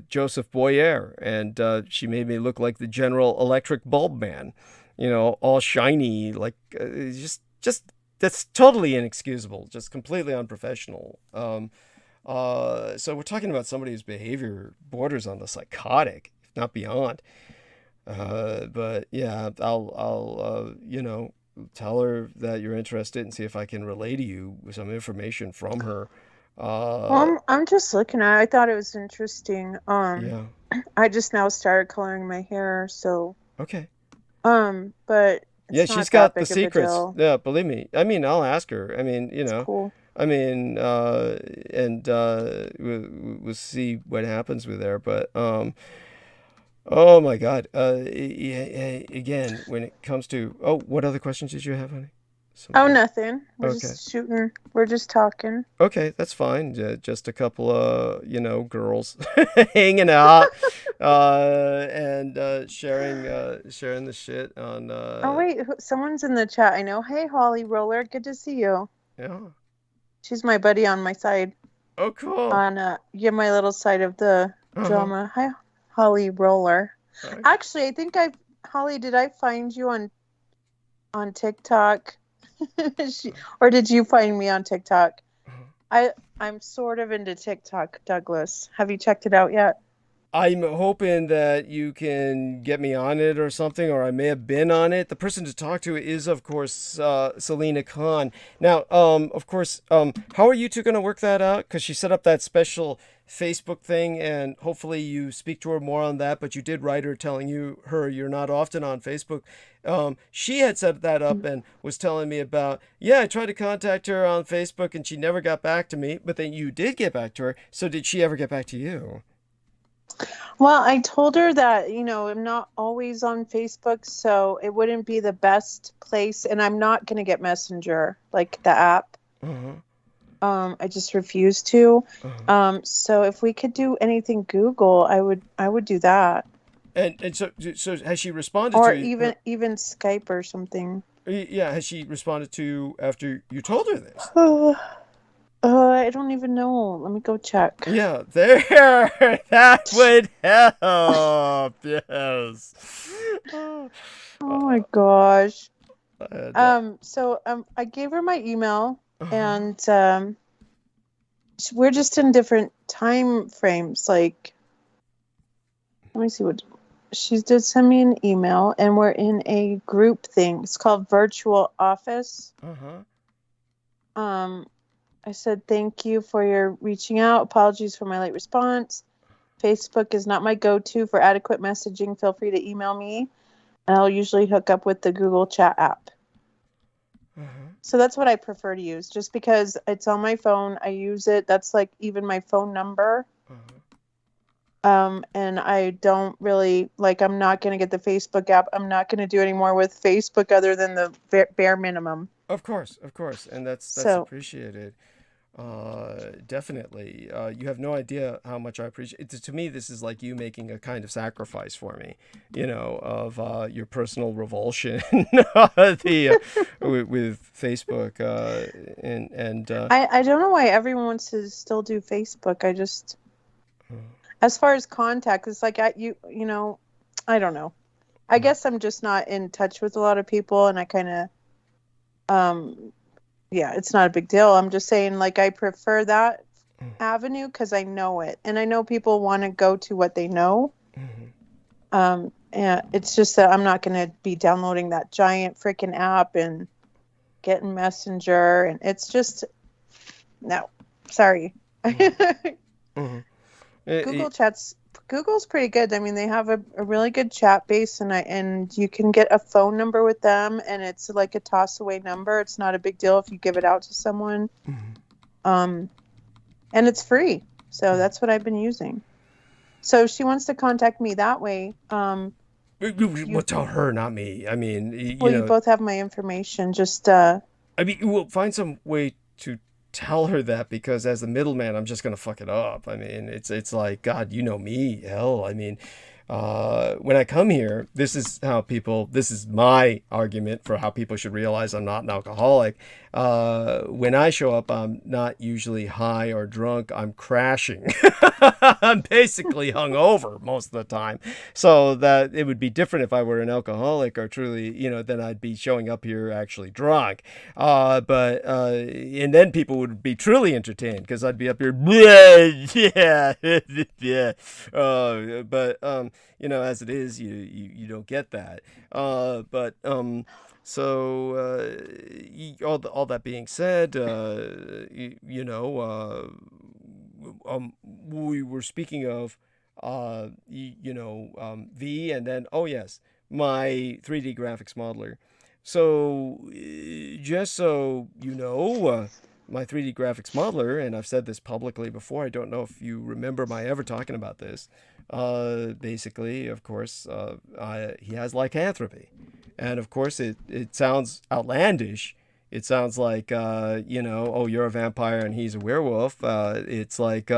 Joseph Boyer, and she made me look like the General Electric bulb man, all shiny, like just that's totally inexcusable, just completely unprofessional. So we're talking about somebody whose behavior borders on the psychotic, if not beyond. But yeah, I'll tell her that you're interested and see if I can relay to you with some information from her. Well, I'm just looking at it. I thought it was interesting. Yeah. I just now started coloring my hair, so. Okay. But yeah, it's she's not got that the big of a secrets. deal. Yeah, believe me. I mean, I'll ask her. I mean, It's cool. I mean, and we'll see what happens with her. But oh my God. Again, when it comes to what other questions did you have, honey? Oh, nothing. We're Okay. just shooting. We're just talking. Okay, that's fine. Just a couple of girls hanging out and sharing the shit on. Oh wait, someone's in the chat. I know. Hey, Holly Roller, good to see you. Yeah. She's my buddy on my side. Oh, cool. On my little side of the drama. Hi, Holly Roller. Right. Actually, I think Holly, did I find you on TikTok? Or did you find me on TikTok? I'm sort of into TikTok, Douglas. Have you checked it out yet? I'm hoping that you can get me on it or something, or I may have been on it. The person to talk to is, of course, Selena Khan. Now, of course, how are you two going to work that out? Because she set up that special Facebook thing, and hopefully you speak to her more on that. But you did write her telling you're not often on Facebook. She had set that up and was telling me about, I tried to contact her on Facebook and she never got back to me. But then you did get back to her. So did she ever get back to you? Well, I told her that, I'm not always on Facebook, so it wouldn't be the best place. And I'm not going to get Messenger, like the app. I just refuse to. So if we could do anything Google, I would do that. And so has she responded or to you? even Skype or something. Yeah, has she responded to you after you told her this? I don't even know. Let me go check. Yeah, there. That would help. Yes. Oh my gosh. And, I gave her my email, uh-huh. and we're just in different time frames. Like, let me see what she did. Send me an email, and we're in a group thing. It's called Virtual Office. I said thank you for your reaching out. Apologies for my late response. Facebook is not my go-to for adequate messaging. Feel free to email me, and I'll usually hook up with the Google Chat app. So that's what I prefer to use, just because it's on my phone. I use it. That's like even my phone number. And I don't really I'm not going to get the Facebook app. I'm not going to do any more with Facebook other than the bare minimum. Of course, and that's appreciated. Definitely. You have no idea how much I appreciate it. To me, this is like you making a kind of sacrifice for me, of your personal revulsion with Facebook. I don't know why everyone wants to still do Facebook. I just, as far as contact, it's like I don't know. I guess I'm just not in touch with a lot of people, and I kind of, yeah, it's not a big deal. I'm just saying, I prefer that avenue because I know it. And I know people want to go to what they know. And it's just that I'm not going to be downloading that giant freaking app and getting Messenger. And it's just, no, sorry. Google's pretty good. I mean, they have a really good chat base, and you can get a phone number with them, and it's like a toss away number. It's not a big deal if you give it out to someone. And it's free. So that's what I've been using. So if she wants to contact me that way. Well, tell her, not me. I mean, you both have my information. Just, we'll find some way to tell her that, because as the middleman, I'm just gonna fuck it up. I mean, it's like, God, you know me, hell. I mean, when I come here, this is my argument for how people should realize I'm not an alcoholic. When I show up, I'm not usually high or drunk. I'm crashing. I'm basically hungover most of the time. So that it would be different if I were an alcoholic or truly, then I'd be showing up here actually drunk. And then people would be truly entertained because I'd be up here, yeah, yeah. As it is, you don't get that. So all that being said, we were speaking of, V, and then, oh yes, my 3D graphics modeler. So just so you know, my 3D graphics modeler, and I've said this publicly before, I don't know if you remember my ever talking about this. Basically, of course, he has lycanthropy. And of course, it sounds outlandish. It sounds like, oh, you're a vampire and he's a werewolf. It's like,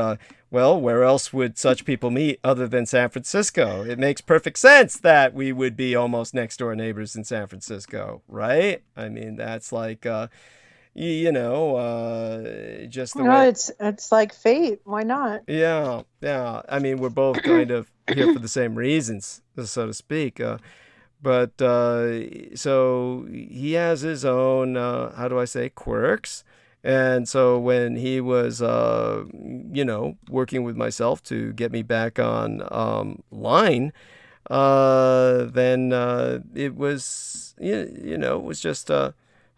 well, where else would such people meet other than San Francisco? It makes perfect sense that we would be almost next door neighbors in San Francisco, right? I mean, that's like, just the way. It's like fate. Why not? Yeah. I mean, we're both kind of here for the same reasons, so to speak. But so he has his own, how do I say, quirks. And so when he was, working with myself to get me back on line, then it was, it was just, how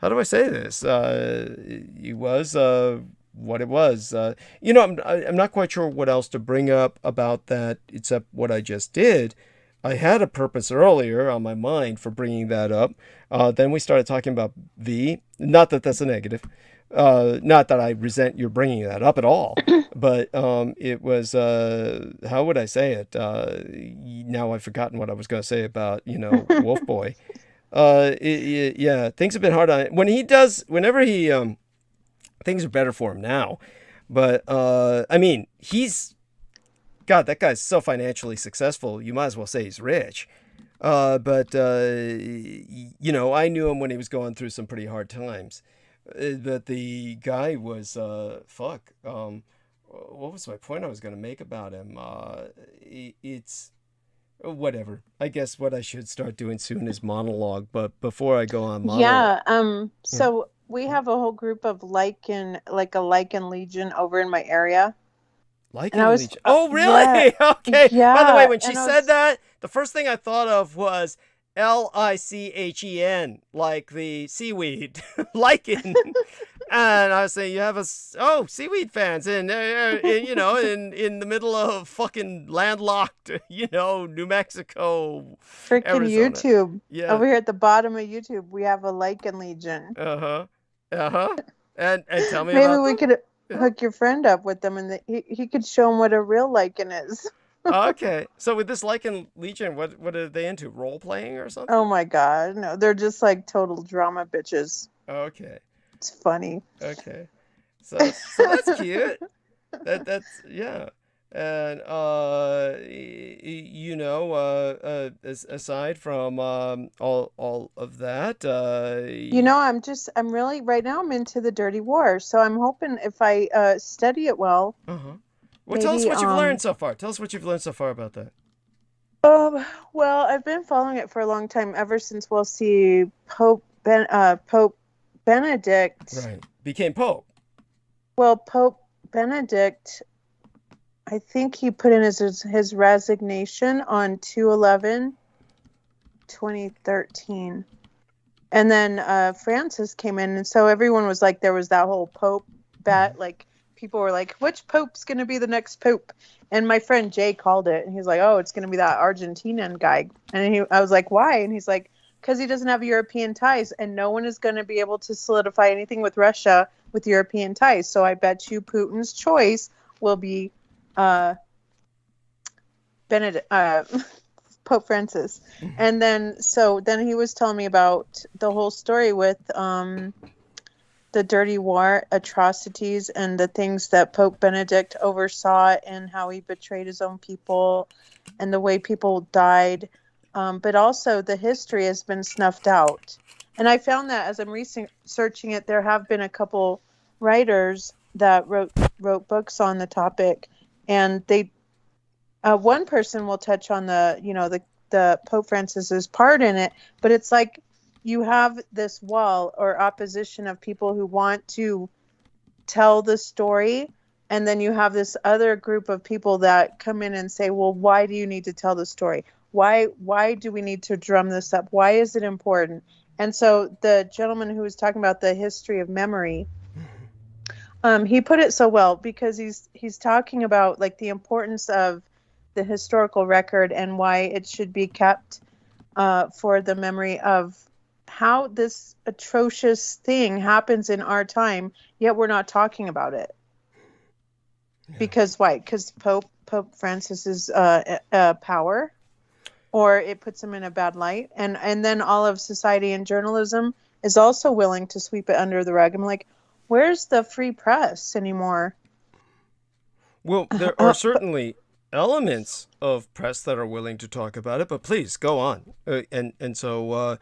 do I say this? It was what it was. I'm not quite sure what else to bring up about that except what I just did. I had a purpose earlier on my mind for bringing that up. Then we started talking about V. Not that that's a negative. Not that I resent your bringing that up at all. But it was, how would I say it? Now I've forgotten what I was going to say about, Wolf Boy. Yeah, things have been hard on it. Whenever he, things are better for him now. But, I mean, he's God, that guy's so financially successful. You might as well say he's rich. But you know, I knew him when he was going through some pretty hard times. But the guy was fuck. What was my point I was gonna make about him? It's whatever. I guess what I should start doing soon is monologue. But before I go on monologue, Yeah. So we have a whole group of lichen, like a lichen legion over in my area. like And in I was, Legion. Oh, really? yeah, Okay. By the way, yeah. when she And I said was, that, the first thing I thought of was Lichen, like the seaweed, lichen. And I was saying, you have seaweed fans, and you know, in the middle of fucking landlocked, you know, New Mexico, freaking Arizona. YouTube. Yeah. Over here at the bottom of YouTube, we have a lichen legion. And tell me Maybe about we them. could Yeah. hook your friend up with them, and he could show him what a real lichen is. Okay. So with this Lichen Legion, what are they into? Role playing or something? Oh my God, no, they're just like total drama bitches. Okay. It's funny. Okay. So that's cute. That's yeah. And you know, aside from all of that, You know, I'm really right now. I'm into the dirty war, so I'm hoping if I study it well, uh-huh. Well, tell us maybe what you've learned so far. Tell us what you've learned so far about that. Well, I've been following it for a long time, ever since we'll see Pope Benedict. Right. Became Pope. Well, Pope Benedict, I think he put in his resignation on 2/11/2013. And then Francis came in, and so everyone was like, there was that whole Pope bet, like people were like, which Pope's going to be the next Pope? And my friend Jay called it, and he's like, oh, it's going to be that Argentinian guy. And I was like, why? And he's like, because he doesn't have European ties, and no one is going to be able to solidify anything with Russia with European ties. So I bet you Putin's choice will be Benedict, Pope Francis. And then he was telling me about the whole story with the dirty war atrocities and the things that Pope Benedict oversaw, and how he betrayed his own people and the way people died. But also the history has been snuffed out. And I found that as I'm researching it, there have been a couple writers that wrote books on the topic, and they one person will touch on the Pope Francis's part in it, but it's like you have this wall or opposition of people who want to tell the story, and then you have this other group of people that come in and say, well, why do you need to tell the story? Why do we need to drum this up? Why is it important? And so the gentleman who was talking about the history of memory, he put it so well, because he's talking about like the importance of the historical record and why it should be kept for the memory of how this atrocious thing happens in our time, yet we're not talking about it. Yeah. Because why? Because Pope Francis's power, or it puts him in a bad light, and then all of society and journalism is also willing to sweep it under the rug. I'm like, where's the free press anymore? Well, there are certainly elements of press that are willing to talk about it, but please go on. And so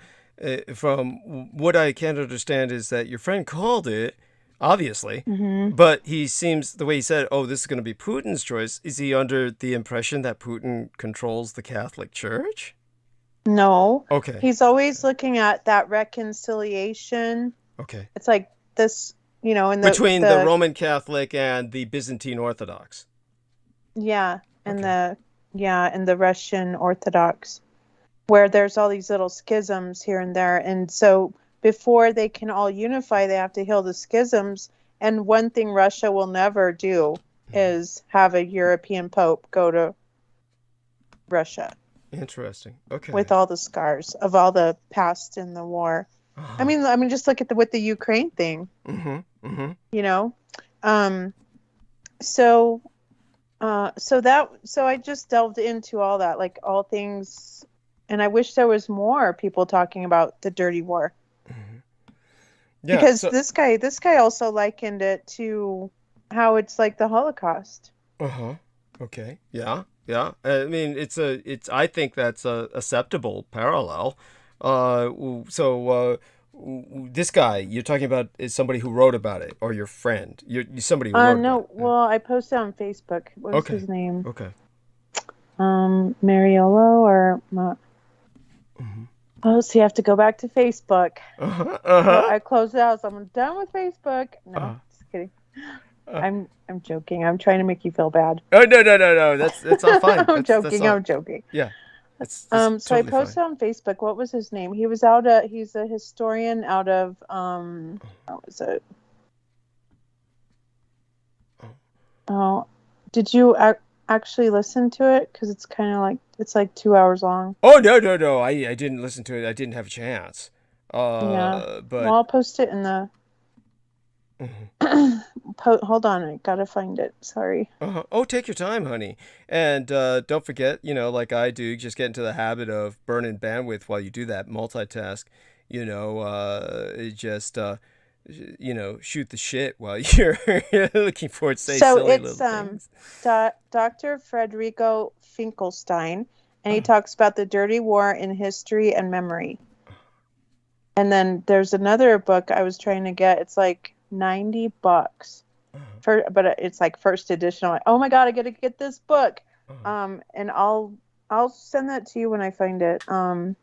from what I can understand is that your friend called it, obviously, but he seems, the way he said, oh, this is going to be Putin's choice. Is he under the impression that Putin controls the Catholic Church? No. Okay. He's always looking at that reconciliation. Okay. It's like this, in between the Roman Catholic and the Byzantine Orthodox. Yeah. And the Russian Orthodox, where there's all these little schisms here and there. And so before they can all unify, they have to heal the schisms. And one thing Russia will never do is have a European Pope go to Russia. Interesting. Okay. With all the scars of all the past in the war. Uh-huh. I mean, just look at with the Ukraine thing. So I just delved into all that, like all things, and I wish there was more people talking about the dirty war. Yeah, because this guy also likened it to how it's like the Holocaust. Okay. Yeah. Yeah. I mean, I think that's a acceptable parallel. This guy you're talking about is somebody who wrote about it, or your friend? You're somebody who wrote about No, it. well, I posted on Facebook. What was Okay. his name? Okay. Mariolo or Mm-hmm. oh, so you have to go back to Facebook. Uh-huh. Uh-huh. I closed it out, so I'm done with Facebook. No, Uh-huh. just kidding. Uh, I'm joking. I'm trying to make you feel bad. oh no no no no. That's all fine. I'm That's joking. all. I'm joking. Yeah. That's So I totally fine. posted on Facebook. What was his name? He's a historian out of what was it? Oh, did you actually listen to it? Because it's kind of like it's like 2 hours long. Oh no no no! I didn't listen to it. I didn't have a chance. Yeah. But Well, I'll post it in the. Mhm. Hold on, I gotta find it. Sorry. Oh, take your time, honey, and don't forget, like I do, just get into the habit of burning bandwidth while you do that multitask. Just shoot the shit while you're looking for it. Say So silly it's little things. Dr. Federico Finkelstein, and he talks about the dirty war in history and memory. And then there's another book I was trying to get. It's like $90 but it's like first edition. I'm like, oh my god, I gotta get this book. And I'll send that to you when I find it. And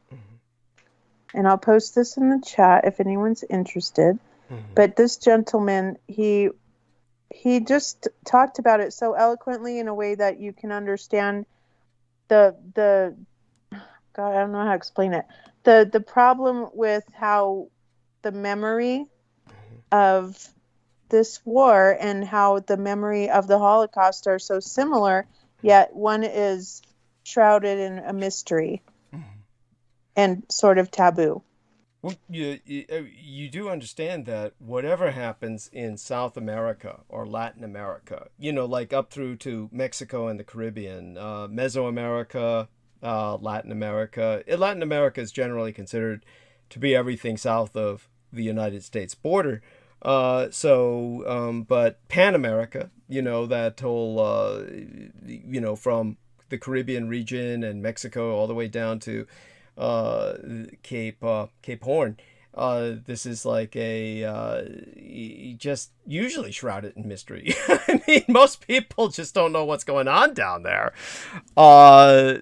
I'll post this in the chat if anyone's interested. But this gentleman, he just talked about it so eloquently in a way that you can understand the God, I don't know how to explain it. The problem with how the memory of this war and how the memory of the Holocaust are so similar, yet one is shrouded in a mystery and sort of taboo. Well, you do understand that whatever happens in South America or Latin America, like up through to Mexico and the Caribbean, Mesoamerica, Latin America. Latin America is generally considered to be everything south of the United States border. But Pan America, that whole, from the Caribbean region and Mexico all the way down to Cape Horn. This is like just usually shrouded in mystery. I mean, most people just don't know what's going on down there. I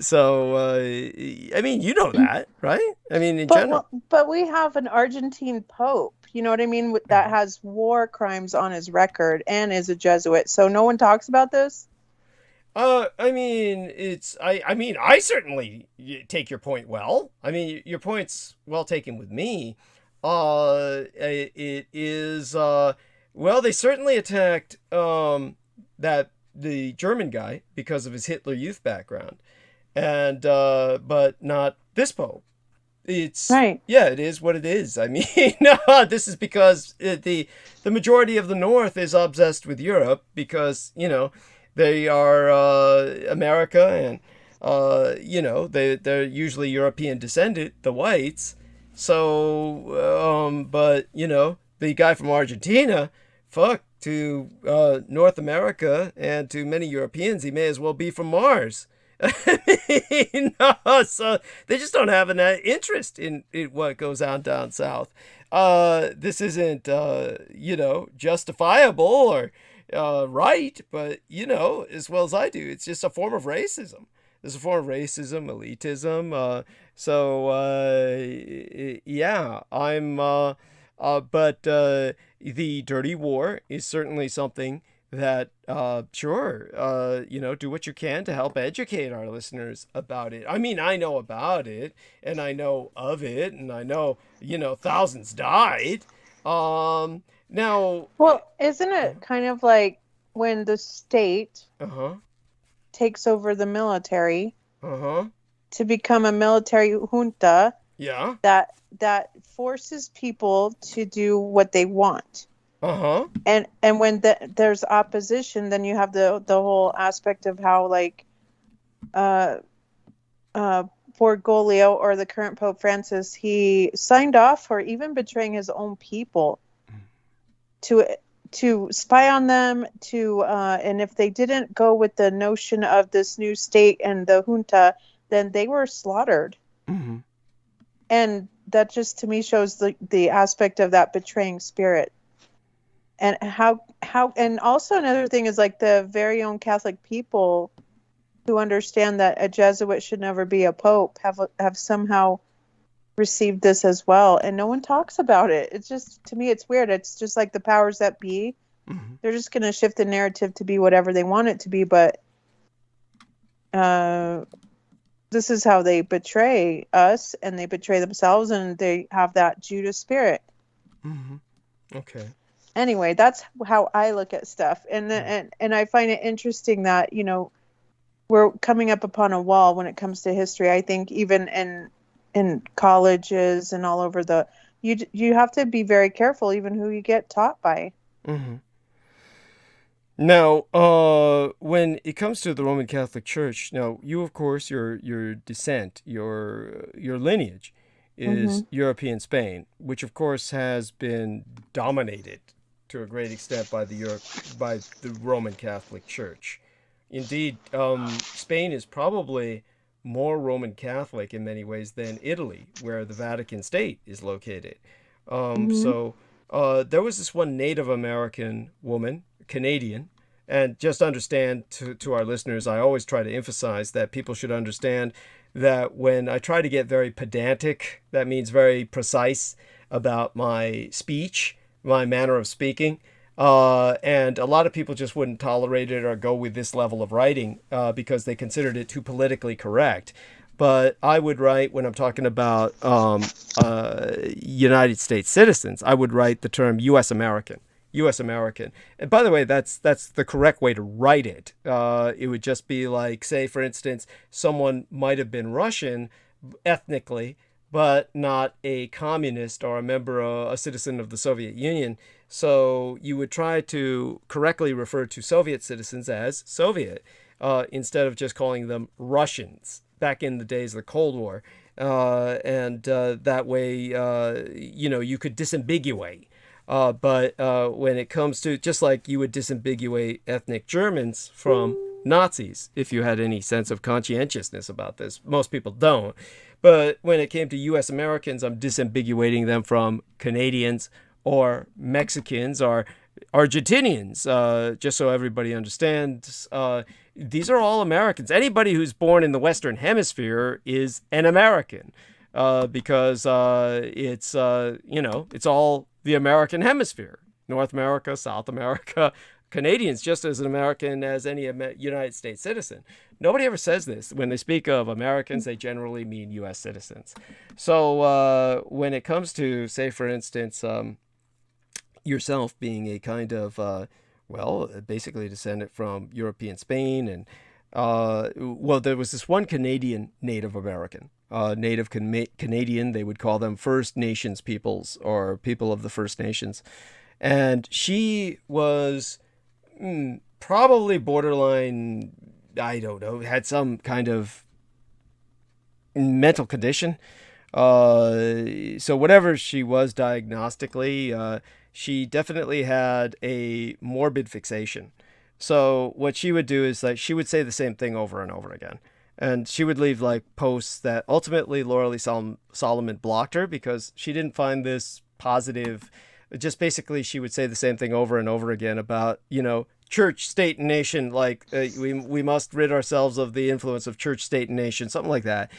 mean, you know that, right? I mean, in general. But we have an Argentine Pope, you know what I mean, that has war crimes on his record and is a Jesuit. So no one talks about this? I mean, I certainly take your point well. I mean, your point's well taken with me. It is, well, they certainly attacked, the German guy because of his Hitler Youth background. And, but not this Pope. It's right. Yeah, it is what it is. I mean, this is because the majority of the North is obsessed with Europe because, they are America, and they're usually European descended, the whites. So, but the guy from Argentina, to North America and to many Europeans, he may as well be from Mars. So they just don't have an interest in what goes on down south. This isn't justifiable or right, but as well as I do, it's just a form of racism. There's a form of racism, elitism. Yeah, but the dirty war is certainly something that, sure, do what you can to help educate our listeners about it. I mean, I know about it, and I know of it, and I know, thousands died. Now, well, isn't it kind of like when the state takes over the military to become a military junta? Yeah. That forces people to do what they want. And when there's opposition, then you have the whole aspect of how like Bergoglio, or the current Pope Francis, he signed off for even betraying his own people to to spy on them, to and if they didn't go with the notion of this new state and the junta, then they were slaughtered. Mm-hmm. And that just to me shows the aspect of that betraying spirit. And how and also another thing is like the very own Catholic people who understand that a Jesuit should never be a pope have somehow received this as well, and no one talks about it. It's just, to me, it's weird. It's just like the powers that be. Mm-hmm. They're just going to shift the narrative to be whatever they want it to be, but this is how they betray us, and they betray themselves, and they have that Judas spirit. Mm-hmm. Okay. Anyway, that's how I look at stuff, and I find it interesting that, you know, we're coming up upon a wall when it comes to history. I think even in colleges and all over you have to be very careful even who you get taught by. Mm-hmm. Now, when it comes to the Roman Catholic Church, now you, of course, your descent, your lineage is European Spain, which of course has been dominated to a great extent by the Roman Catholic Church. Indeed, Spain is probably more Roman Catholic in many ways than Italy, where the Vatican State is located. So there was this one Native American woman, Canadian, and just understand to our listeners, I always try to emphasize that people should understand that when I try to get very pedantic, that means very precise about my speech, my manner of speaking. And a lot of people just wouldn't tolerate it or go with this level of writing because they considered it too politically correct. But I would write, when I'm talking about United States citizens, I would write the term U.S. American. U.S. American. And by the way, that's the correct way to write it. It would just be like, say, for instance, someone might have been Russian ethnically, but not a communist or a citizen of the Soviet Union. So you would try to correctly refer to Soviet citizens as Soviet instead of just calling them Russians back in the days of the Cold War. And that way, you could disambiguate. But when it comes to, just like you would disambiguate ethnic Germans from Nazis, if you had any sense of conscientiousness about this, most people don't. But when it came to U.S. Americans, I'm disambiguating them from Canadians or Mexicans or Argentinians, just so everybody understands. These are all Americans. Anybody who's born in the Western Hemisphere is an American because it's all the American hemisphere. North America, South America, Canadians just as an American as any United States citizen. Nobody ever says this. When they speak of Americans, they generally mean U.S. citizens. So when it comes to, say, for instance, yourself being a kind of, basically descendant from European Spain, and there was this one Canadian Native American, Canadian, they would call them First Nations peoples or people of the First Nations. And she was probably borderline, I don't know, had some kind of mental condition. So whatever she was diagnostically, she definitely had a morbid fixation. So what she would do is, like, she would say the same thing over and over again. And she would leave like posts that ultimately Laura Lee Solomon blocked her because she didn't find this positive. Just basically she would say the same thing over and over again about, church, state, and nation. Like we must rid ourselves of the influence of church, state, and nation, something like that.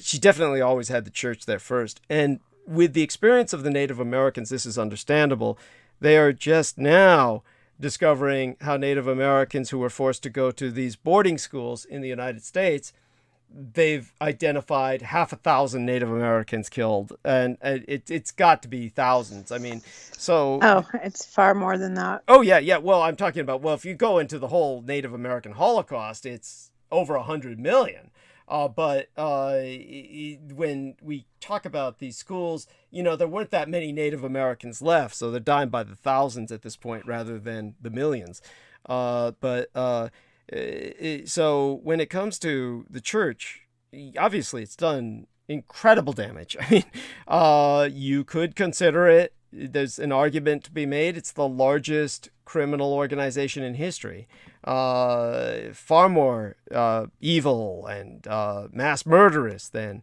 She definitely always had the church there first. And with the experience of the Native Americans, this is understandable. They are just now discovering how Native Americans who were forced to go to these boarding schools in the United States, they've identified 600 Native Americans killed, and it's got to be thousands. I mean, so... Oh, it's far more than that. Oh, yeah. Well, I'm talking about, if you go into the whole Native American Holocaust, it's over 100 million. But when we talk about these schools, there weren't that many Native Americans left, so they're dying by the thousands at this point rather than the millions. So when it comes to the church, obviously it's done incredible damage. I mean, you could consider it, there's an argument to be made. It's the largest criminal organization in history. Far more evil and mass murderous than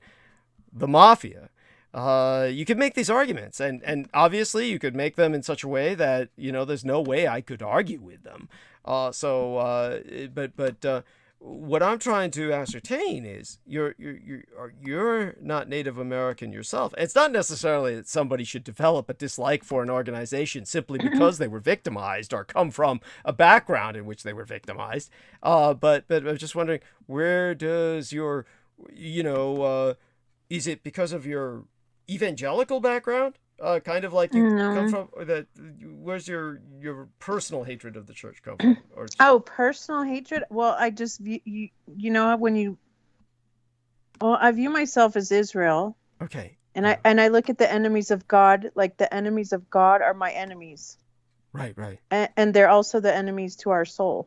the mafia. You could make these arguments, and obviously you could make them in such a way that, there's no way I could argue with them. But what I'm trying to ascertain is you're not Native American yourself. It's not necessarily that somebody should develop a dislike for an organization simply because they were victimized or come from a background in which they were victimized. But I'm just wondering, where does your, is it because of your evangelical background? Kind of like you come from that. Where's your personal hatred of the church come from? Personal hatred. Well, I just I view myself as Israel. Okay. And I look at the enemies of God, like the enemies of God are my enemies. Right. And they're also the enemies to our soul.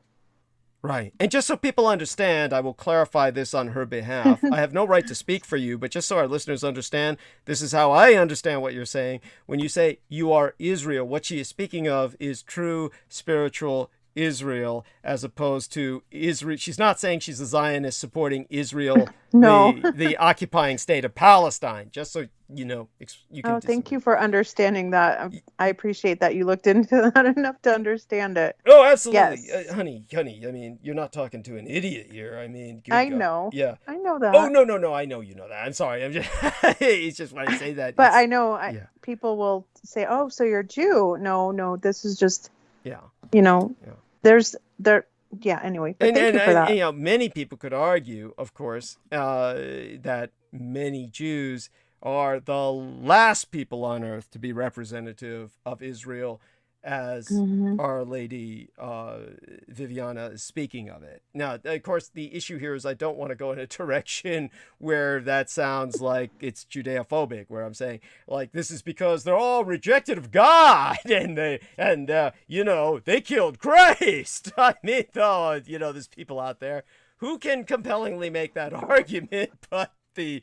Right. And just so people understand, I will clarify this on her behalf. I have no right to speak for you, but just so our listeners understand, this is how I understand what you're saying. When you say you are Israel, what she is speaking of is true spiritual Israel, as opposed to Israel. She's not saying she's a Zionist supporting Israel, no. the occupying state of Palestine, just so you know. You can thank you for understanding that. I appreciate that you looked into that enough to understand it. Oh, absolutely. Yes. Honey, I mean, you're not talking to an idiot here. I mean, I know. Yeah. I know that. Oh, no. I know you know that. I'm sorry. I'm just, it's just when I say that. But I know people will say, oh, so you're Jew. No, this is just, anyway. But thank you for that. Many people could argue, of course, that many Jews are the last people on earth to be representative of Israel, as Our Lady Viviana is speaking of it. Now, of course, the issue here is I don't want to go in a direction where that sounds like it's Judeophobic, where I'm saying, like, this is because they're all rejected of God and they killed Christ. I mean, though, there's people out there who can compellingly make that argument, but no,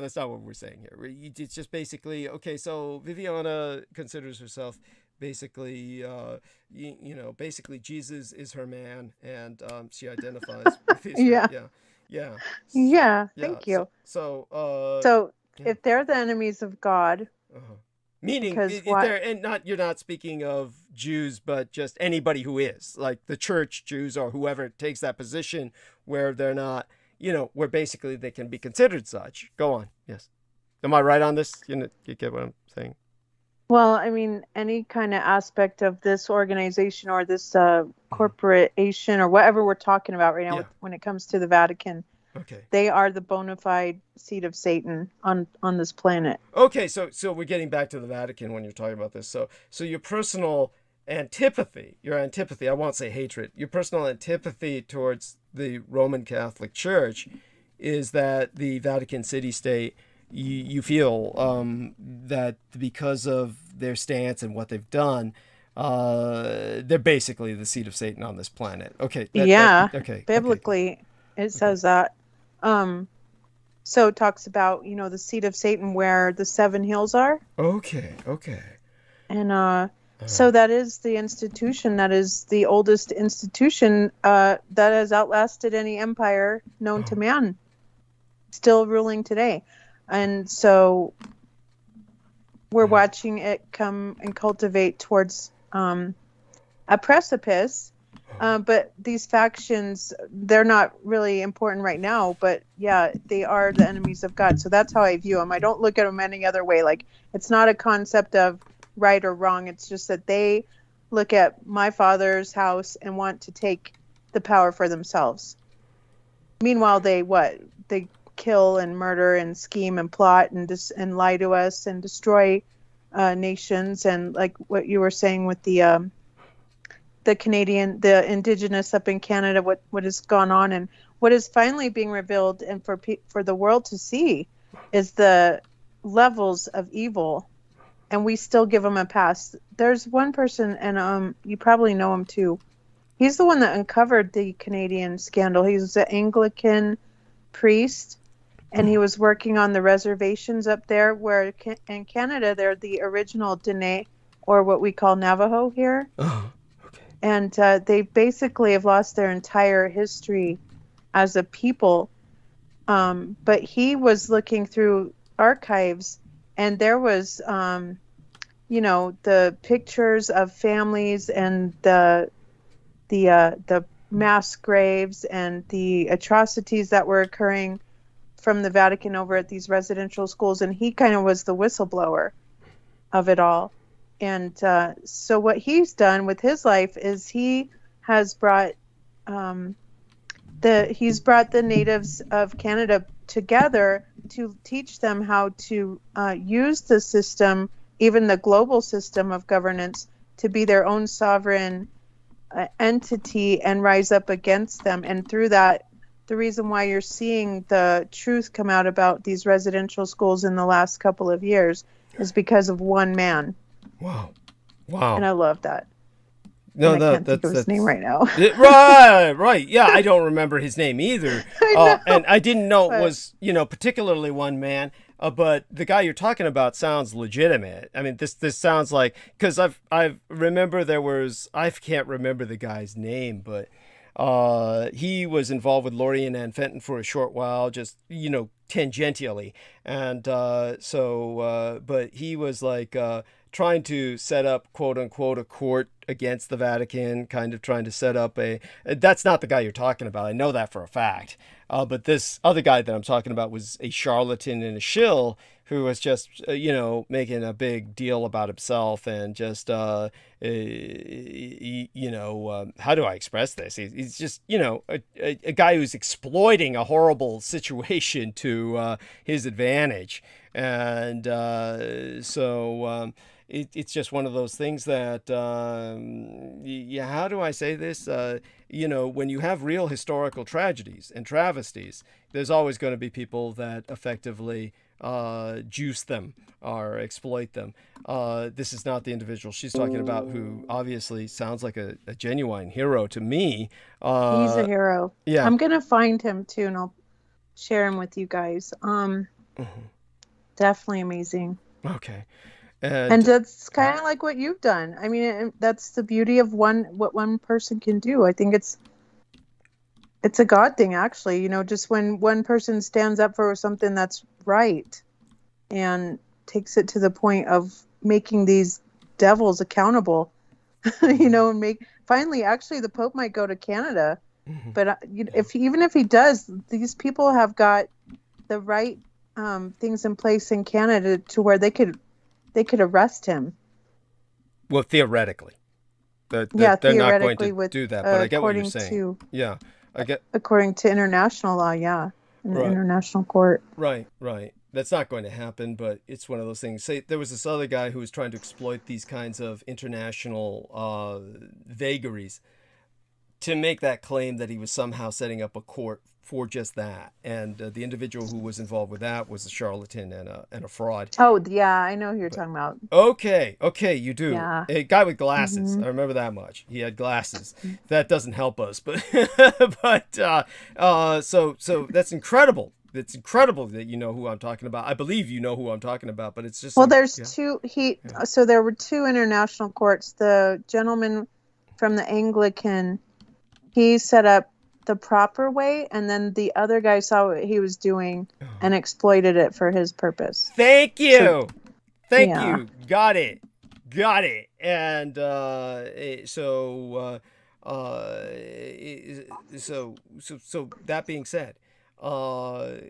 that's not what we're saying here. It's just basically, okay, so Viviana considers herself basically, basically Jesus is her man, and she identifies with Israel. Yeah. Thank you. So if they're the enemies of God, meaning you're not speaking of Jews, but just anybody who is, like the church Jews or whoever takes that position where they're not, where basically they can be considered such. Go on. Yes. Am I right on this? You get what I'm saying? Well, I mean, any kind of aspect of this organization or this corporation or whatever we're talking about right now when it comes to the Vatican, they are the bona fide seat of Satan on this planet. Okay, so we're getting back to the Vatican when you're talking about this. So your personal antipathy, I won't say hatred, your personal antipathy towards the Roman Catholic Church is that the Vatican city-state, you feel that because of their stance and what they've done, they're basically the seat of Satan on this planet. Okay. Biblically, it says that. So it talks about, the seat of Satan where the 7 hills are. Okay. And so that is the institution, that is the oldest institution that has outlasted any empire known to man, still ruling today. And so we're watching it come and cultivate towards a precipice. But these factions, they're not really important right now. But yeah, they are the enemies of God. So that's how I view them. I don't look at them any other way. Like, it's not a concept of right or wrong. It's just that they look at my father's house and want to take the power for themselves. Meanwhile, they kill and murder and scheme and plot and lie to us and destroy nations. And like what you were saying with the indigenous up in Canada, what has gone on and what is finally being revealed and for the world to see is the levels of evil, and we still give them a pass. There's one person, and you probably know him too. He's the one that uncovered the Canadian scandal. He's an Anglican priest. and he was working on the reservations up there, where in Canada they're the original Dene, or what we call Navajo here. Oh, okay. And they basically have lost their entire history as a people. But he was looking through archives, and there was, the pictures of families and the mass graves and the atrocities that were occurring from the Vatican over at these residential schools. And he kind of was the whistleblower of it all. And so what he's done with his life is he has brought the natives of Canada together to teach them how to use the system, even the global system of governance, to be their own sovereign entity and rise up against them. And through that, the reason why you're seeing the truth come out about these residential schools in the last couple of years is because of one man. Wow. And I love that. No, I can't think of his name right now. Right. Yeah, I don't remember his name either. And I didn't know it was, particularly one man. But the guy you're talking about sounds legitimate. I mean, this sounds like, because I remember I can't remember the guy's name, but he was involved with Lori and Ann Fenton for a short while, just tangentially, and but he was like trying to set up, quote unquote, a court against the Vatican, kind of trying to set up that's not the guy you're talking about. I know that for a fact. But this other guy that I'm talking about was a charlatan and a shill who was just, making a big deal about himself and just, how do I express this? He's just, a guy who's exploiting a horrible situation to his advantage. And it's just one of those things that, how do I say this? When you have real historical tragedies and travesties, there's always going to be people that effectively juice them or exploit them. This is not the individual she's talking about, who obviously sounds like a genuine hero to me. He's a hero. Yeah. I'm going to find him too, and I'll share him with you guys. Definitely amazing. Okay. And that's kind of like what you've done. I mean, that's the beauty of what one person can do. I think it's a God thing, actually. Just when one person stands up for something that's right and takes it to the point of making these devils accountable, and finally, actually, the Pope might go to Canada. Mm-hmm. But even if he does, these people have got the right things in place in Canada to where they could arrest him. Well, theoretically. They're not going to do that, but I get what you're saying. According to international law, in the international court. Right. That's not going to happen, but it's one of those things. Say there was this other guy who was trying to exploit these kinds of international vagaries to make that claim that he was somehow setting up a court for just that. And the individual who was involved with that was a charlatan and a fraud. Oh, yeah, I know who you're talking about. Okay, you do. Yeah. A guy with glasses. Mm-hmm. I remember that much. He had glasses. That doesn't help us, but so that's incredible. It's incredible that you know who I'm talking about. I believe you know who I'm talking about, but it's just there's two. So there were two international courts. The gentleman from the Anglican, he set up the proper way, and then the other guy saw what he was doing and exploited it for his purpose. Thank you. Thank you. Got it. And so that being said, I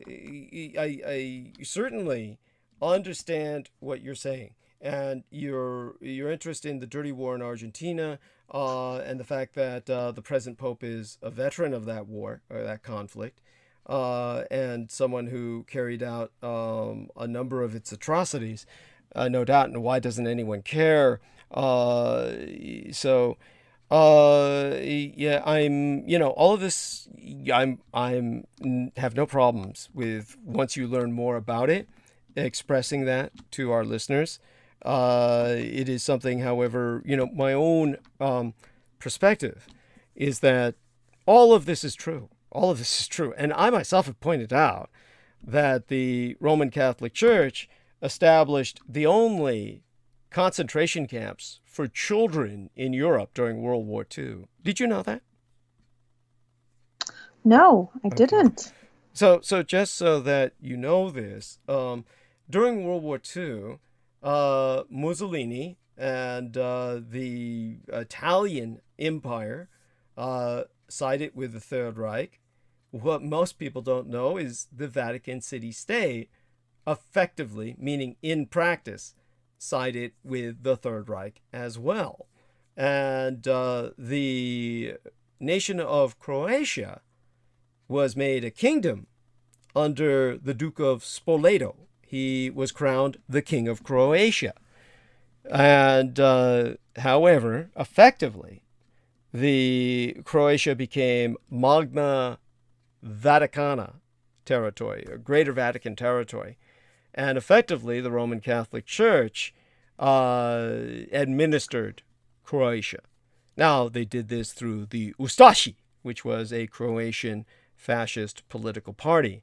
certainly understand what you're saying, and your interest in the dirty war in Argentina, and the fact that the present Pope is a veteran of that war or that conflict, and someone who carried out a number of its atrocities, no doubt. And why doesn't anyone care? I'm all of this. I'm have no problems with, once you learn more about it, expressing that to our listeners. It is something, however, my own perspective is that all of this is true. And I myself have pointed out that the Roman Catholic Church established the only concentration camps for children in Europe during World War II. Did you know that? No, I didn't. So just so that you know this, during World War II, Mussolini and the Italian Empire sided with the Third Reich. What most people don't know is the Vatican City State effectively, meaning in practice, sided with the Third Reich as well. And the nation of Croatia was made a kingdom under the Duke of Spoleto. He was crowned the King of Croatia. And however, effectively, the Croatia became Magna Vaticana territory, or Greater Vatican territory. And effectively, the Roman Catholic Church administered Croatia. Now, they did this through the Ustashi, which was a Croatian fascist political party.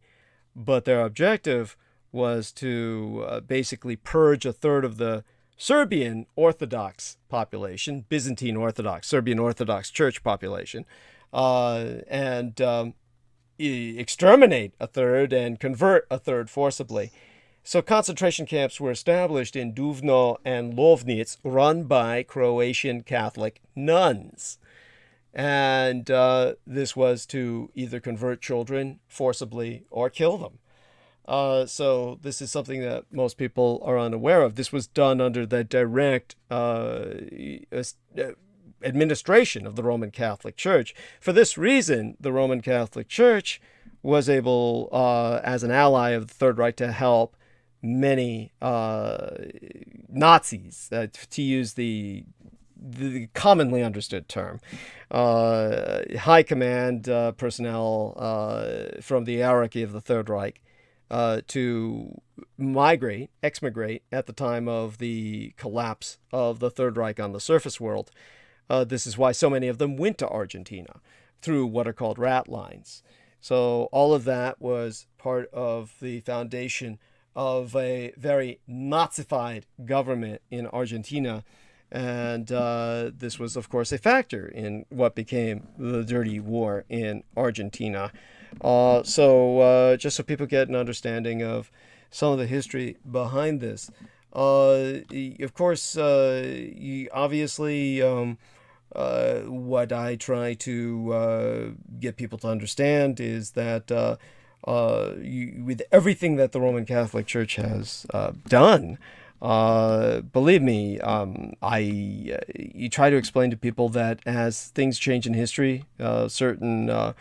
But their objective was to basically purge a third of the Serbian Orthodox population, Byzantine Orthodox, Serbian Orthodox Church population, and exterminate a third and convert a third forcibly. So concentration camps were established in Duvno and Lovnic, run by Croatian Catholic nuns. And this was to either convert children forcibly or kill them. So this is something that most people are unaware of. This was done under the direct administration of the Roman Catholic Church. For this reason, the Roman Catholic Church was able, as an ally of the Third Reich, to help many Nazis, to use the commonly understood term, high command personnel from the hierarchy of the Third Reich, to exmigrate at the time of the collapse of the Third Reich on the surface world. This is why so many of them went to Argentina through what are called rat lines. So all of that was part of the foundation of a very Nazified government in Argentina. And this was, of course, a factor in what became the Dirty War in Argentina. So just so people get an understanding of some of the history behind this. Of course, obviously, what I try to get people to understand is that with everything that the Roman Catholic Church has done, believe me, you try to explain to people that as things change in history, certain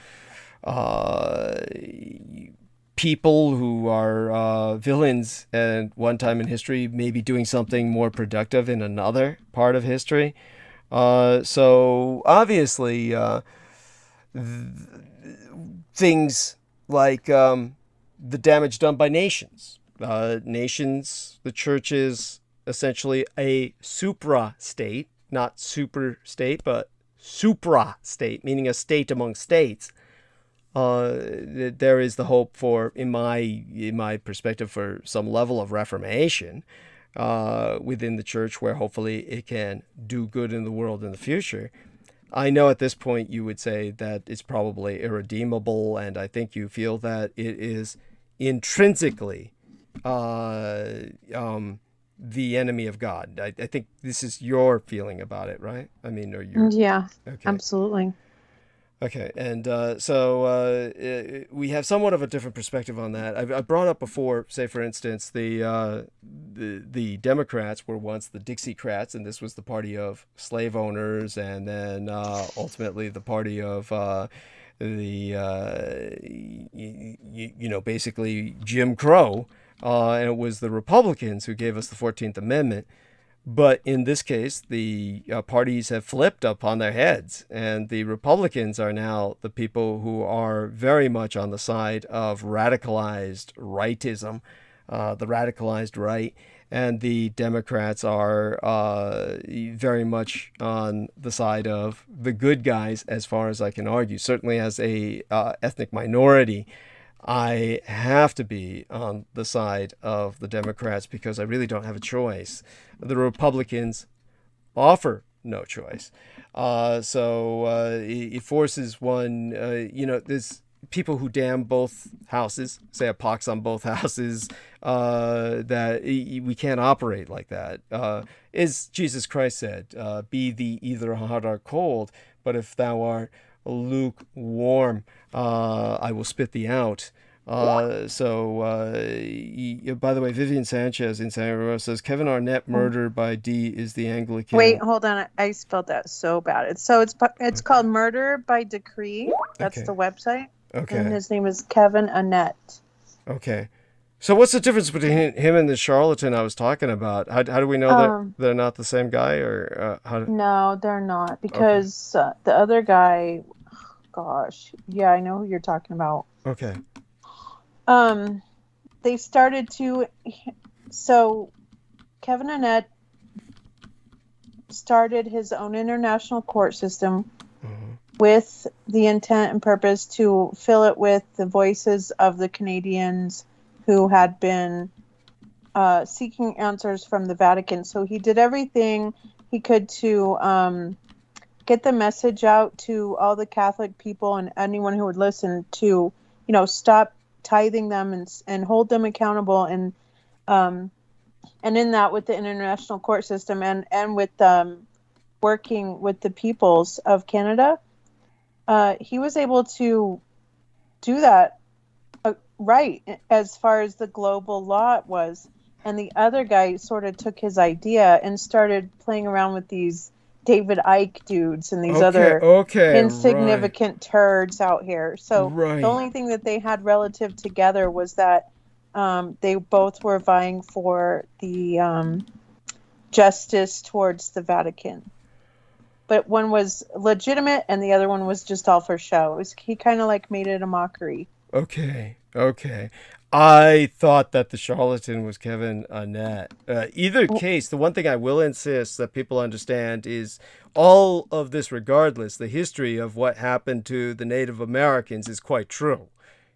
people who are villains at one time in history may be doing something more productive in another part of history. So obviously, things like the damage done by nations. Nations, the church is essentially a supra-state, not super-state, but supra-state, meaning a state among states. There is the hope for, in my perspective, for some level of reformation within the church, where hopefully it can do good in the world in the future. I know at this point you would say that it's probably irredeemable, and I think you feel that it is intrinsically the enemy of God. I think this is your feeling about it, right? I mean, or your... Yeah, okay. Absolutely. Okay, and so we have somewhat of a different perspective on that. I brought up before, say for instance, the Democrats were once the Dixiecrats, and this was the party of slave owners, and then ultimately the party of basically Jim Crow, and it was the Republicans who gave us the 14th Amendment. But in this case, the parties have flipped upon their heads, and the Republicans are now the people who are very much on the side of radicalized rightism, the radicalized right, and the Democrats are very much on the side of the good guys, as far as I can argue. Certainly as a ethnic minority, I have to be on the side of the Democrats because I really don't have a choice. The Republicans offer no choice. It forces one, there's people who damn both houses, say a pox on both houses, that we can't operate like that. As Jesus Christ said, be thee either hot or cold, but if thou art lukewarm, I will spit thee out. By the way, Vivian Sanchez in San Diego says Kevin Arnett murder by D is the Anglican. Wait, hold on. I spelled that so bad. It's called Murder by Decree. That's the website. Okay. And his name is Kevin Arnett. Okay. So what's the difference between him and the charlatan I was talking about? How do we know that they're not the same guy, or No, they're not, because the other guy, gosh, yeah, I know who you're talking about. Okay. They started to, so Kevin Arnett started his own international court system with the intent and purpose to fill it with the voices of the Canadians who had been seeking answers from the Vatican. So he did everything he could to get the message out to all the Catholic people and anyone who would listen to, stop tithing them and hold them accountable. And in that, with the international court system and with working with the peoples of Canada, he was able to do that right as far as the global law was. And the other guy sort of took his idea and started playing around with these David Icke dudes and these other insignificant turds out here. So the only thing that they had relative together was that they both were vying for the justice towards the Vatican. But one was legitimate and the other one was just all for show. He kind of like made it a mockery. Okay. I thought that the charlatan was Kevin Arnett. Either case, the one thing I will insist that people understand is all of this, regardless, the history of what happened to the Native Americans is quite true.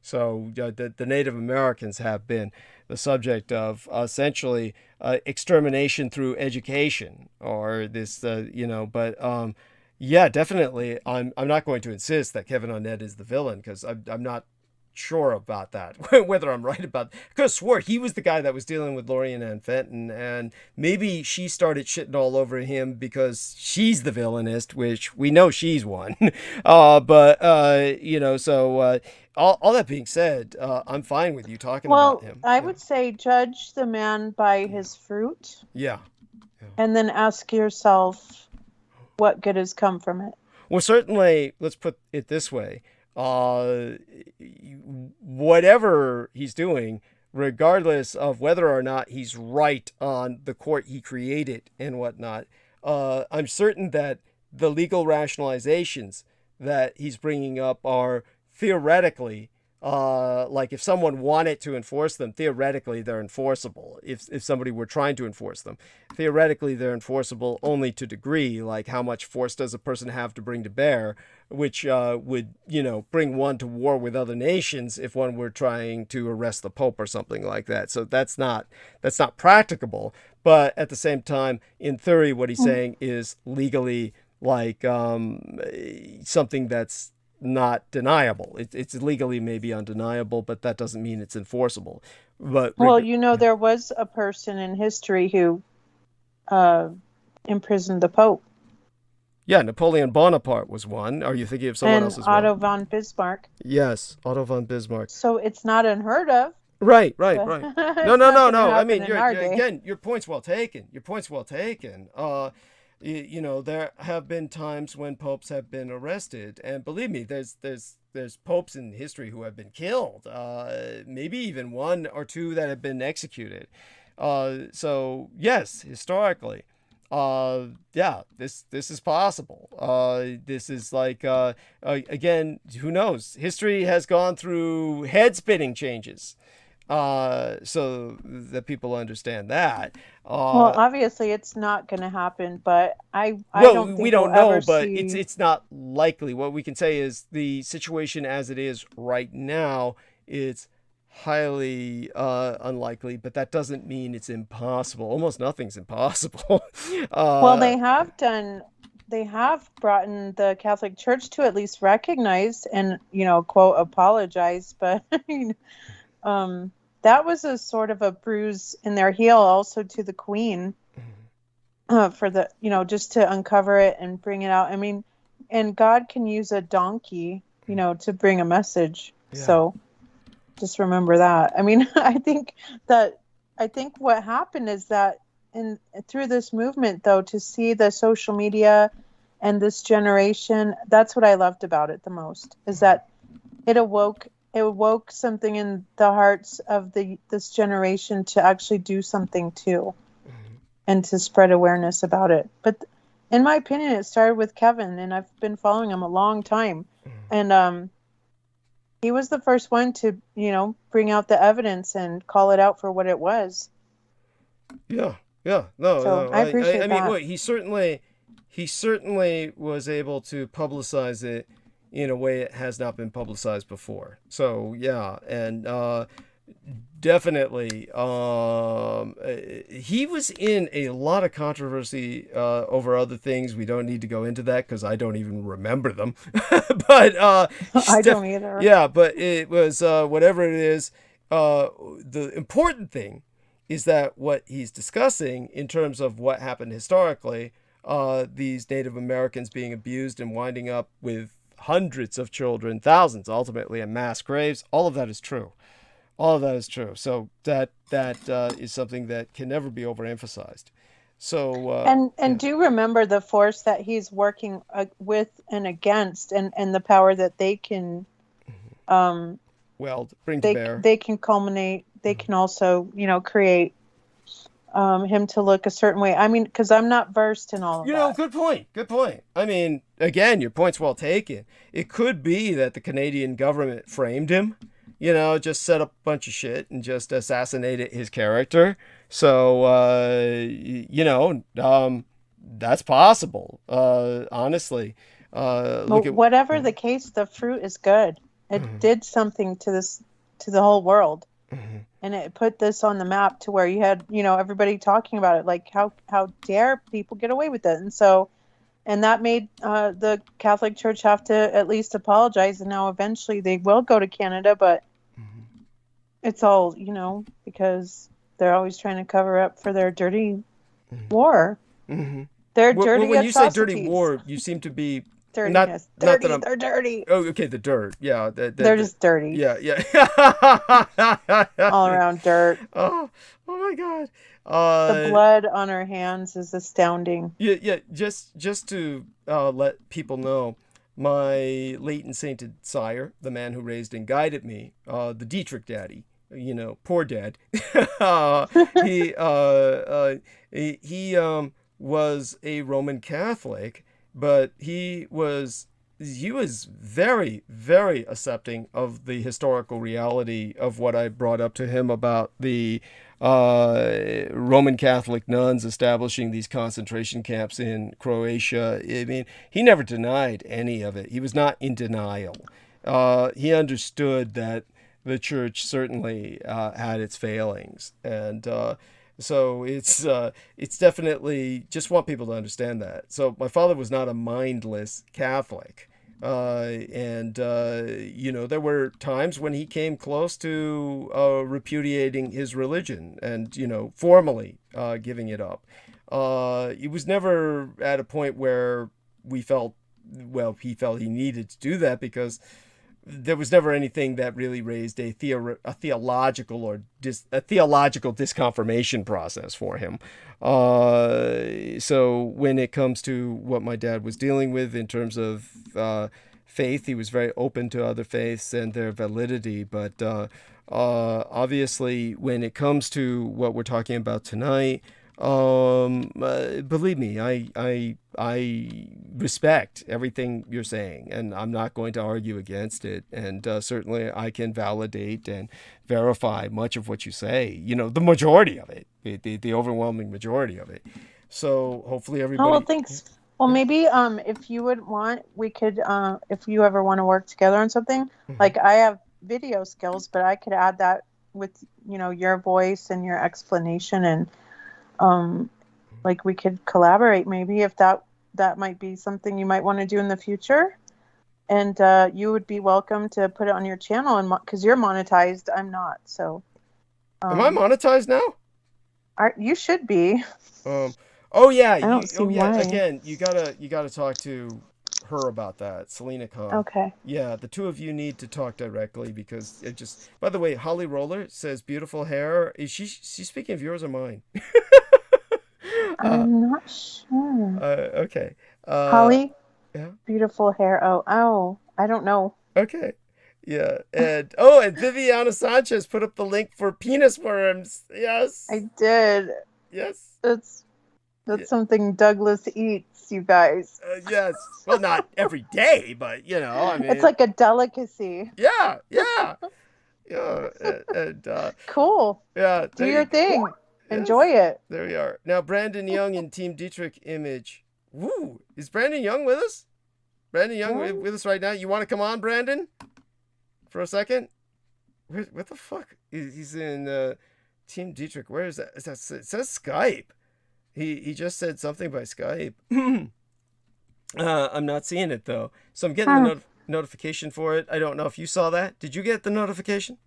So the Native Americans have been the subject of essentially extermination through education, or this, yeah, definitely. I'm not going to insist that Kevin Arnett is the villain, because I'm not sure about that, whether I'm right about. I could have swore he was the guy that was dealing with Lori Ann Fenton, and maybe she started shitting all over him because she's the villainist, which we know she's one. All that being said, I'm fine with you talking about him. I would say judge the man by his fruit. Yeah. And then ask yourself what good has come from it. Well, certainly, let's put it this way. Whatever he's doing, regardless of whether or not he's right on the court he created and whatnot, I'm certain that the legal rationalizations that he's bringing up are theoretically, like if someone wanted to enforce them, theoretically they're enforceable. If somebody were trying to enforce them, theoretically they're enforceable only to degree, like how much force does a person have to bring to bear, which would, bring one to war with other nations if one were trying to arrest the Pope or something like that. So that's not practicable. But at the same time, in theory, what he's saying is legally like something that's not deniable. It's legally maybe undeniable, but that doesn't mean it's enforceable. But there was a person in history who imprisoned the Pope. Yeah, Napoleon Bonaparte was one. Are you thinking of someone else as well? Otto von Bismarck. Yes, Otto von Bismarck. So it's not unheard of. Right. No. I mean, your point's well taken. There have been times when popes have been arrested, and believe me, there's popes in history who have been killed. Maybe even one or two that have been executed. So yes, historically, this is possible. This is like again, who knows? History has gone through head-spinning changes. So that people understand that. Well, obviously it's not going to happen, but I don't think we don't know, but see... it's not likely. What we can say is the situation as it is right now it's highly unlikely, but that doesn't mean it's impossible. Almost nothing's impossible. Well, they have brought in the Catholic Church to at least recognize and, quote, apologize. But that was a sort of a bruise in their heel also to the Queen for the, just to uncover it and bring it out. I mean, and God can use a donkey, to bring a message. Yeah. So just remember that. I mean, I think what happened is that through this movement, though, to see the social media and this generation, that's what I loved about it the most, is that it awoke something in the hearts of this generation to actually do something too, and to spread awareness about it. But in my opinion, it started with Kevin, and I've been following him a long time, and he was the first one to, bring out the evidence and call it out for what it was. Yeah. No, So I appreciate I mean, that. look, he certainly was able to publicize it in a way it has not been publicized before. So yeah, and definitely, he was in a lot of controversy over other things. We don't need to go into that because I don't even remember them. But I don't either. Yeah, but it was whatever it is. The important thing is that what he's discussing in terms of what happened historically, these Native Americans being abused and winding up with hundreds of children, thousands ultimately, in mass graves, all of that is true. All of that is true. So that is something that can never be overemphasized. So and do remember the force that he's working with and against, and the power that they can bring to bear. They can culminate. They can also, create him to look a certain way. I mean, because I'm not versed in all of that. Good point. I mean, again, your point's well taken. It could be that the Canadian government framed him, just set up a bunch of shit and just assassinated his character. So, that's possible. Honestly, whatever the case, the fruit is good. It did something to the whole world. And it put this on the map to where you had, everybody talking about it, like how dare people get away with it. And that made the Catholic Church have to at least apologize. And now eventually they will go to Canada, but it's all, because they're always trying to cover up for their dirty war. Their dirty when you say atrocities. dirty war, you seem to be dirtiness. Not dirty, they're dirty. Oh, okay, the dirt. Yeah. They're just dirty. Yeah. All around dirt. Oh my God. The blood on her hands is astounding. Yeah. Just to let people know, my late and sainted sire, the man who raised and guided me, the Dietrich daddy, poor dad. He was a Roman Catholic, but he was very, very accepting of the historical reality of what I brought up to him about the Roman Catholic nuns establishing these concentration camps in Croatia. I mean, he never denied any of it. He was not in denial. He understood that the church certainly had its failings, and so it's definitely, just want people to understand that. So my father was not a mindless Catholic. And there were times when he came close to repudiating his religion and, formally giving it up. He was never at a point where he felt he needed to do that, because there was never anything that really raised a theological disconfirmation process for him. So when it comes to what my dad was dealing with in terms of faith, he was very open to other faiths and their validity. But obviously, when it comes to what we're talking about tonight, believe me, I respect everything you're saying, and I'm not going to argue against it. And certainly I can validate and verify much of what you say, the majority of it, the overwhelming majority of it. So hopefully everybody... Oh, well, thanks. Well, maybe if you would want, we could, if you ever want to work together on something, like I have video skills, but I could add that with, your voice and your explanation, and like we could collaborate maybe, if that might be something you might want to do in the future. And you would be welcome to put it on your channel, and because you're monetized, I'm not. So am I monetized now? You should be. Oh yeah, I don't see why. Again, you gotta talk to her about that, Selena Khan. Okay. Yeah, the two of you need to talk directly, because it just. By the way, Holly Roller says beautiful hair. Is she's speaking of yours or mine? I'm not sure. Okay. Holly. Yeah. Beautiful hair. Oh, I don't know. Okay. Yeah. And and Viviana Sanchez put up the link for penis worms. Yes. I did. Yes. That's something Douglas eats, you guys. Yes. Well, not every day, but I mean, it's like a delicacy. Yeah. Yeah. Cool. Yeah. Do your thing. Yes. Enjoy it. There we are. Now, Brandon Young in Team Dietrich image. Woo! Is Brandon Young with us? Brandon Young with us right now? You want to come on, Brandon? For a second? What the fuck? He's in Team Dietrich. Where is that? It says Skype. He just said something by Skype. I'm not seeing it, though. So I'm getting the notification for it. I don't know if you saw that. Did you get the notification?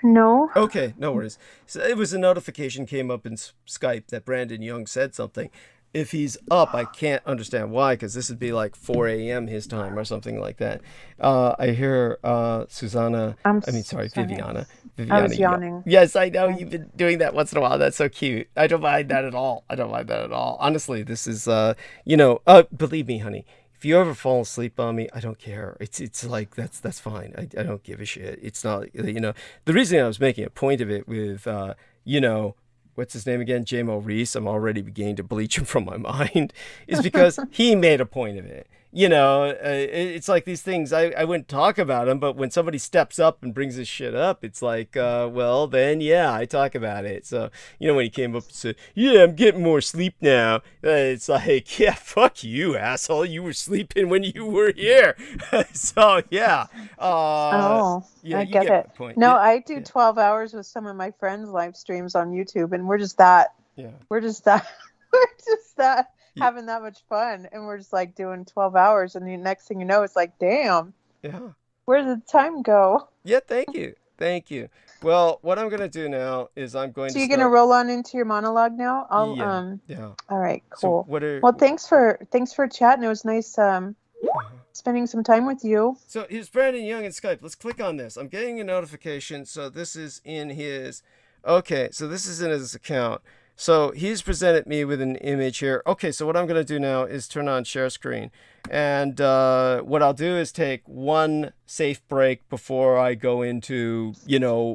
No. Okay, no worries. So it was a notification came up in Skype that Brandon Young said something. If he's up, I can't understand why, because this would be like 4 a.m. his time or something like that. I hear Viviana. I was yawning. Yes, I know you've been doing that once in a while. That's so cute. I don't mind that at all. Honestly, this is, believe me, honey. If you ever fall asleep on me, I don't care. It's like that's fine. I don't give a shit. It's not, the reason I was making a point of it with what's his name again, J-Mo Reese, I'm already beginning to bleach him from my mind, is because he made a point of it. It's like these things, I wouldn't talk about them, but when somebody steps up and brings this shit up, it's like, well, then, yeah, I talk about it. So, when he came up and said, yeah, I'm getting more sleep now, it's like, yeah, fuck you, asshole. You were sleeping when you were here. So, yeah. I get it. Point. No, I do 12 hours with some of my friends' live streams on YouTube, and we're just that. Yeah. We're just that having that much fun, and we're just like doing 12 hours, and the next thing you know, it's like, damn. Yeah. Where did the time go? Yeah, thank you. Well, what I'm gonna do now is I'm going to. So you're gonna roll on into your monologue now? Yeah. All right, cool. So thanks for chatting. It was nice spending some time with you. So here's Brandon Young in Skype. Let's click on this. I'm getting a notification. So this is in his. Okay, so this is in his account. So he's presented me with an image here. Okay, so what I'm going to do now is turn on share screen. And what I'll do is take one safe break before I go into,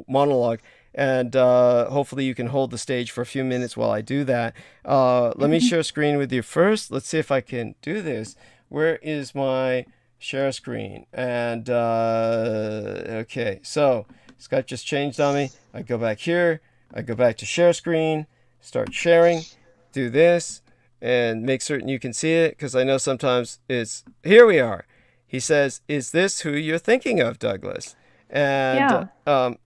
monologue. And hopefully you can hold the stage for a few minutes while I do that. Let me share screen with you first. Let's see if I can do this. Where is my share screen? And, okay, so Skype just changed on me. I go back here. I go back to share screen. Start sharing, do this, and make certain you can see it, because I know sometimes it's, here we are. He says, is this who you're thinking of, Douglas? And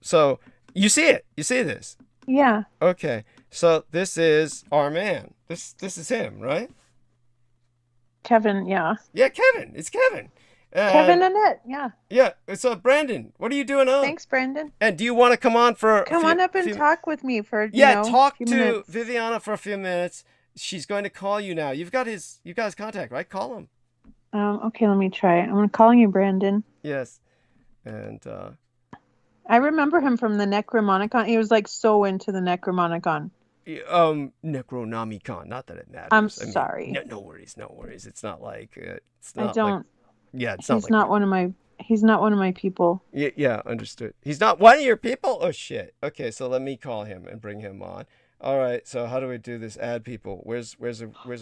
so you see it. You see this? Yeah. Okay. So this is our man. This is him, right? Kevin, yeah. Yeah, Kevin. It's Kevin. Kevin Annette, yeah. Yeah. So Brandon, what are you doing on? Thanks, Brandon. And do you want to come on for Come on up and talk with me for talk to minutes. Viviana for a few minutes. She's going to call you now. You guys contact, right? Call him. Okay, let me try. I'm calling you Brandon. Yes. And I remember him from the Necromonicon. He was like so into the Necromonicon. Necronomicon. Not that it matters. I'm sorry. No worries. It's not like it's not. I don't. It's not. He's not one of my. He's not one of my people. Yeah, understood. He's not one of your people. Oh shit. Okay, so let me call him and bring him on. All right. So how do we do this? Add people. Where's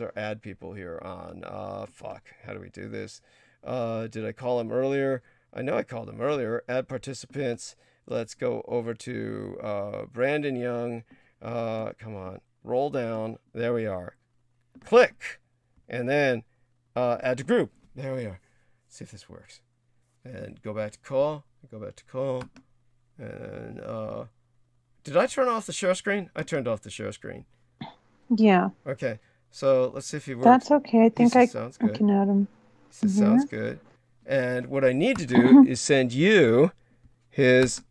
our add people here on? Fuck. How do we do this? Did I call him earlier? I know I called him earlier. Add participants. Let's go over to Brandon Young. Come on. Roll down. There we are. Click. And then add to group. There we are. See if this works. And go back to call. Go back to call. And did I turn off the share screen? I turned off the share screen. Yeah. Okay. So let's see if he works. That's okay. I think I sounds good. can add him. He says, sounds good. And what I need to do is send you his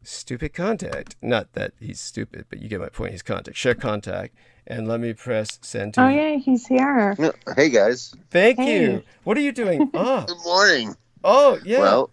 stupid contact. Not that he's stupid, but you get my point. His contact. Share contact. And let me press send to Oh, yeah, he's here. Hey, guys. Thank Hey. you. What are you doing? Good morning. Oh, yeah. Well,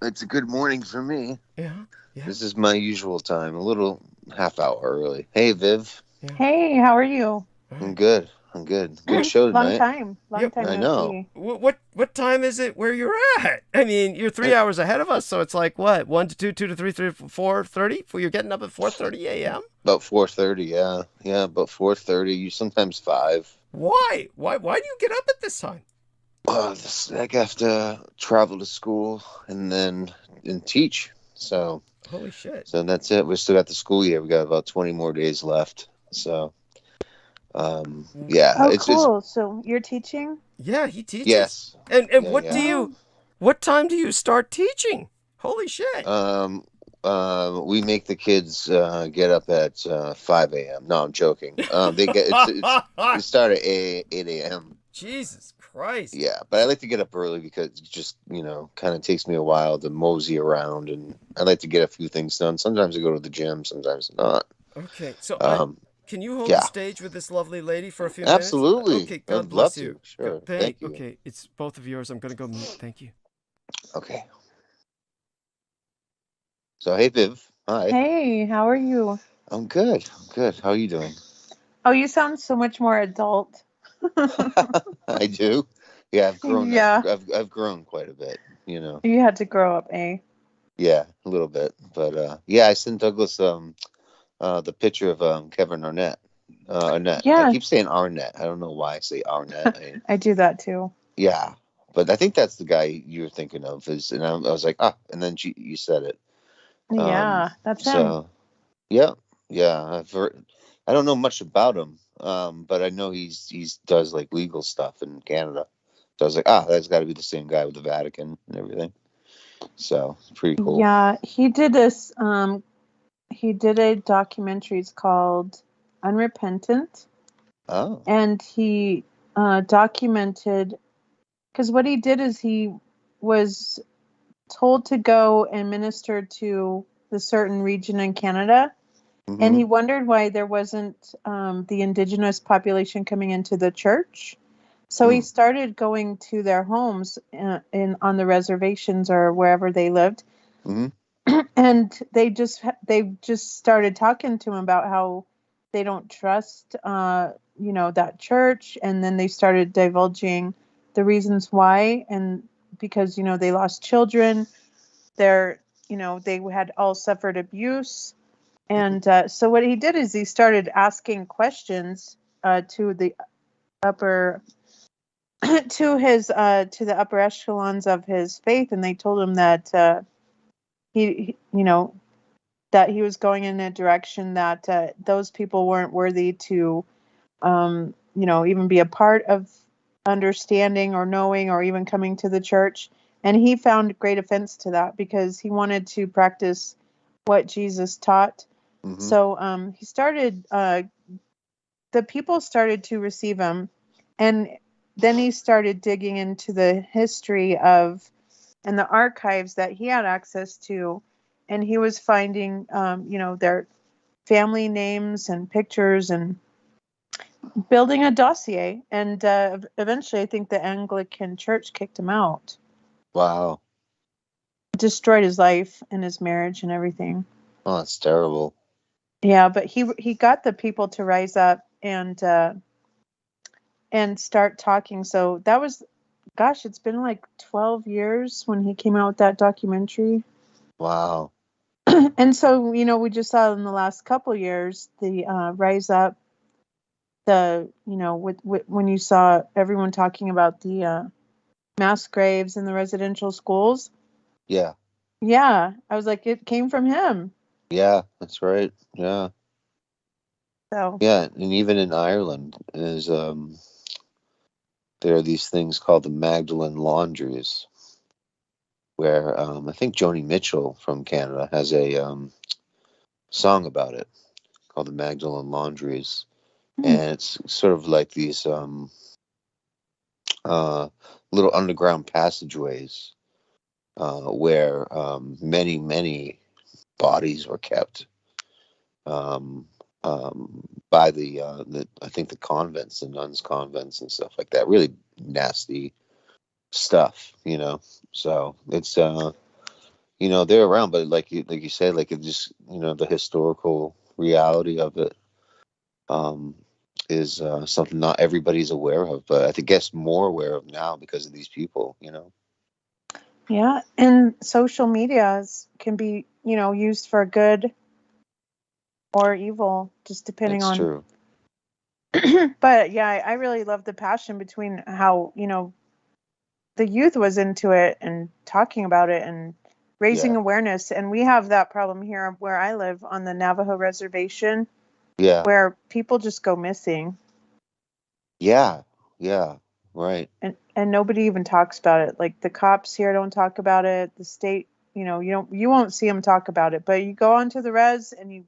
it's a good morning for me. Yeah. This is my usual time, a little half hour early. Hey, Viv. Yeah. Hey, how are you? I'm good. Good show Long tonight. time. Yep. Long time. I no know. see. What time is it where you're at? I mean, you're 3 hours ahead of us, so it's like what? 1 to 2, 2 to 3, 3 to 4:30. You're getting up at 4:30 a.m. About 4:30, yeah. Yeah, about 4:30. You sometimes 5. Why? Why do you get up at this time? I have to travel to school and teach. So Holy shit. So that's it. We still got the school year. We got about 20 more days left. So, yeah. Oh, cool. So you're teaching? Yeah, he teaches. Yes. And Yeah, what yeah. do you? What time do you start teaching? Holy shit. We make the kids get up at 5 a.m. No, I'm joking. They start at 8 a.m. Jesus Christ. Yeah, but I like to get up early because it just, kind of takes me a while to mosey around, and I like to get a few things done. Sometimes I go to the gym, sometimes not. Okay, so can you hold yeah. the stage with this lovely lady for a few minutes? Absolutely. Okay, God I'd bless love you. to. Sure. Thank you. Okay, it's both of yours. I'm going to go mute. Thank you. Okay. So, hey, Viv. Hi. Hey, how are you? I'm good. How are you doing? Oh, you sound so much more adult. I do. Yeah, I've grown. Yeah. I've grown quite a bit. You had to grow up, eh? Yeah, a little bit. But yeah, I sent Douglas the picture of Kevin Arnett. Arnett. Yeah. I keep saying Arnett. I don't know why I say Arnett. I do that too. Yeah, but I think that's the guy you're thinking of. And I was like, and then you said it. Yeah, that's him. So, yeah. I've heard. I don't know much about him, but I know he's does like legal stuff in Canada. So I was like, that's got to be the same guy with the Vatican and everything. So it's pretty cool. Yeah, he did this. He did a documentary. It's called Unrepentant. Oh. And he documented, because what he did is he was told to go and minister to the certain region in Canada. Mm-hmm. And he wondered why there wasn't the indigenous population coming into the church. So he started going to their homes on the reservations or wherever they lived. Mm-hmm. And they just started talking to him about how they don't trust, that church. And then they started divulging the reasons why. And because, they lost children, they had all suffered abuse. And so what he did is he started asking questions to the upper to the upper echelons of his faith, and they told him that he was going in a direction that those people weren't worthy to even be a part of understanding or knowing or even coming to the church. And he found great offense to that because he wanted to practice what Jesus taught. Mm-hmm. So he started, the people started to receive him. And then he started digging into the history and the archives that he had access to. And he was finding, their family names and pictures and building a dossier. And eventually I think the Anglican Church kicked him out. Wow. Destroyed his life and his marriage and everything. Oh, that's terrible. Yeah, but he got the people to rise up and start talking. So that was, gosh, it's been like 12 years when he came out with that documentary. Wow. And so, we just saw in the last couple years the rise up, when you saw everyone talking about the mass graves in the residential schools. Yeah. Yeah, I was like, it came from him. Yeah, that's right. Yeah. So. Yeah, and even in Ireland, there are these things called the Magdalene laundries, where I think Joni Mitchell from Canada has a song about it called the Magdalene Laundries, and it's sort of like these little underground passageways where many bodies were kept by the I think the convents, the nuns' convents and stuff like that. Really nasty stuff, you know. So it's you know, they're around, but like you said, like it just, you know, the historical reality of it is something not everybody's aware of, but I think guess more aware of now because of these people, you know. Yeah, and social medias can be, you know, used for good or evil, just depending That's on. true. But yeah, I really love the passion between how, you know, the youth was into it and talking about it and raising Yeah. awareness. And we have that problem here where I live on the Navajo reservation, Yeah. where people just go missing. Yeah. Yeah. Right. And nobody even talks about it. Like the cops here don't talk about it. The state, you know, you won't see them talk about it. But you go onto the res and you'll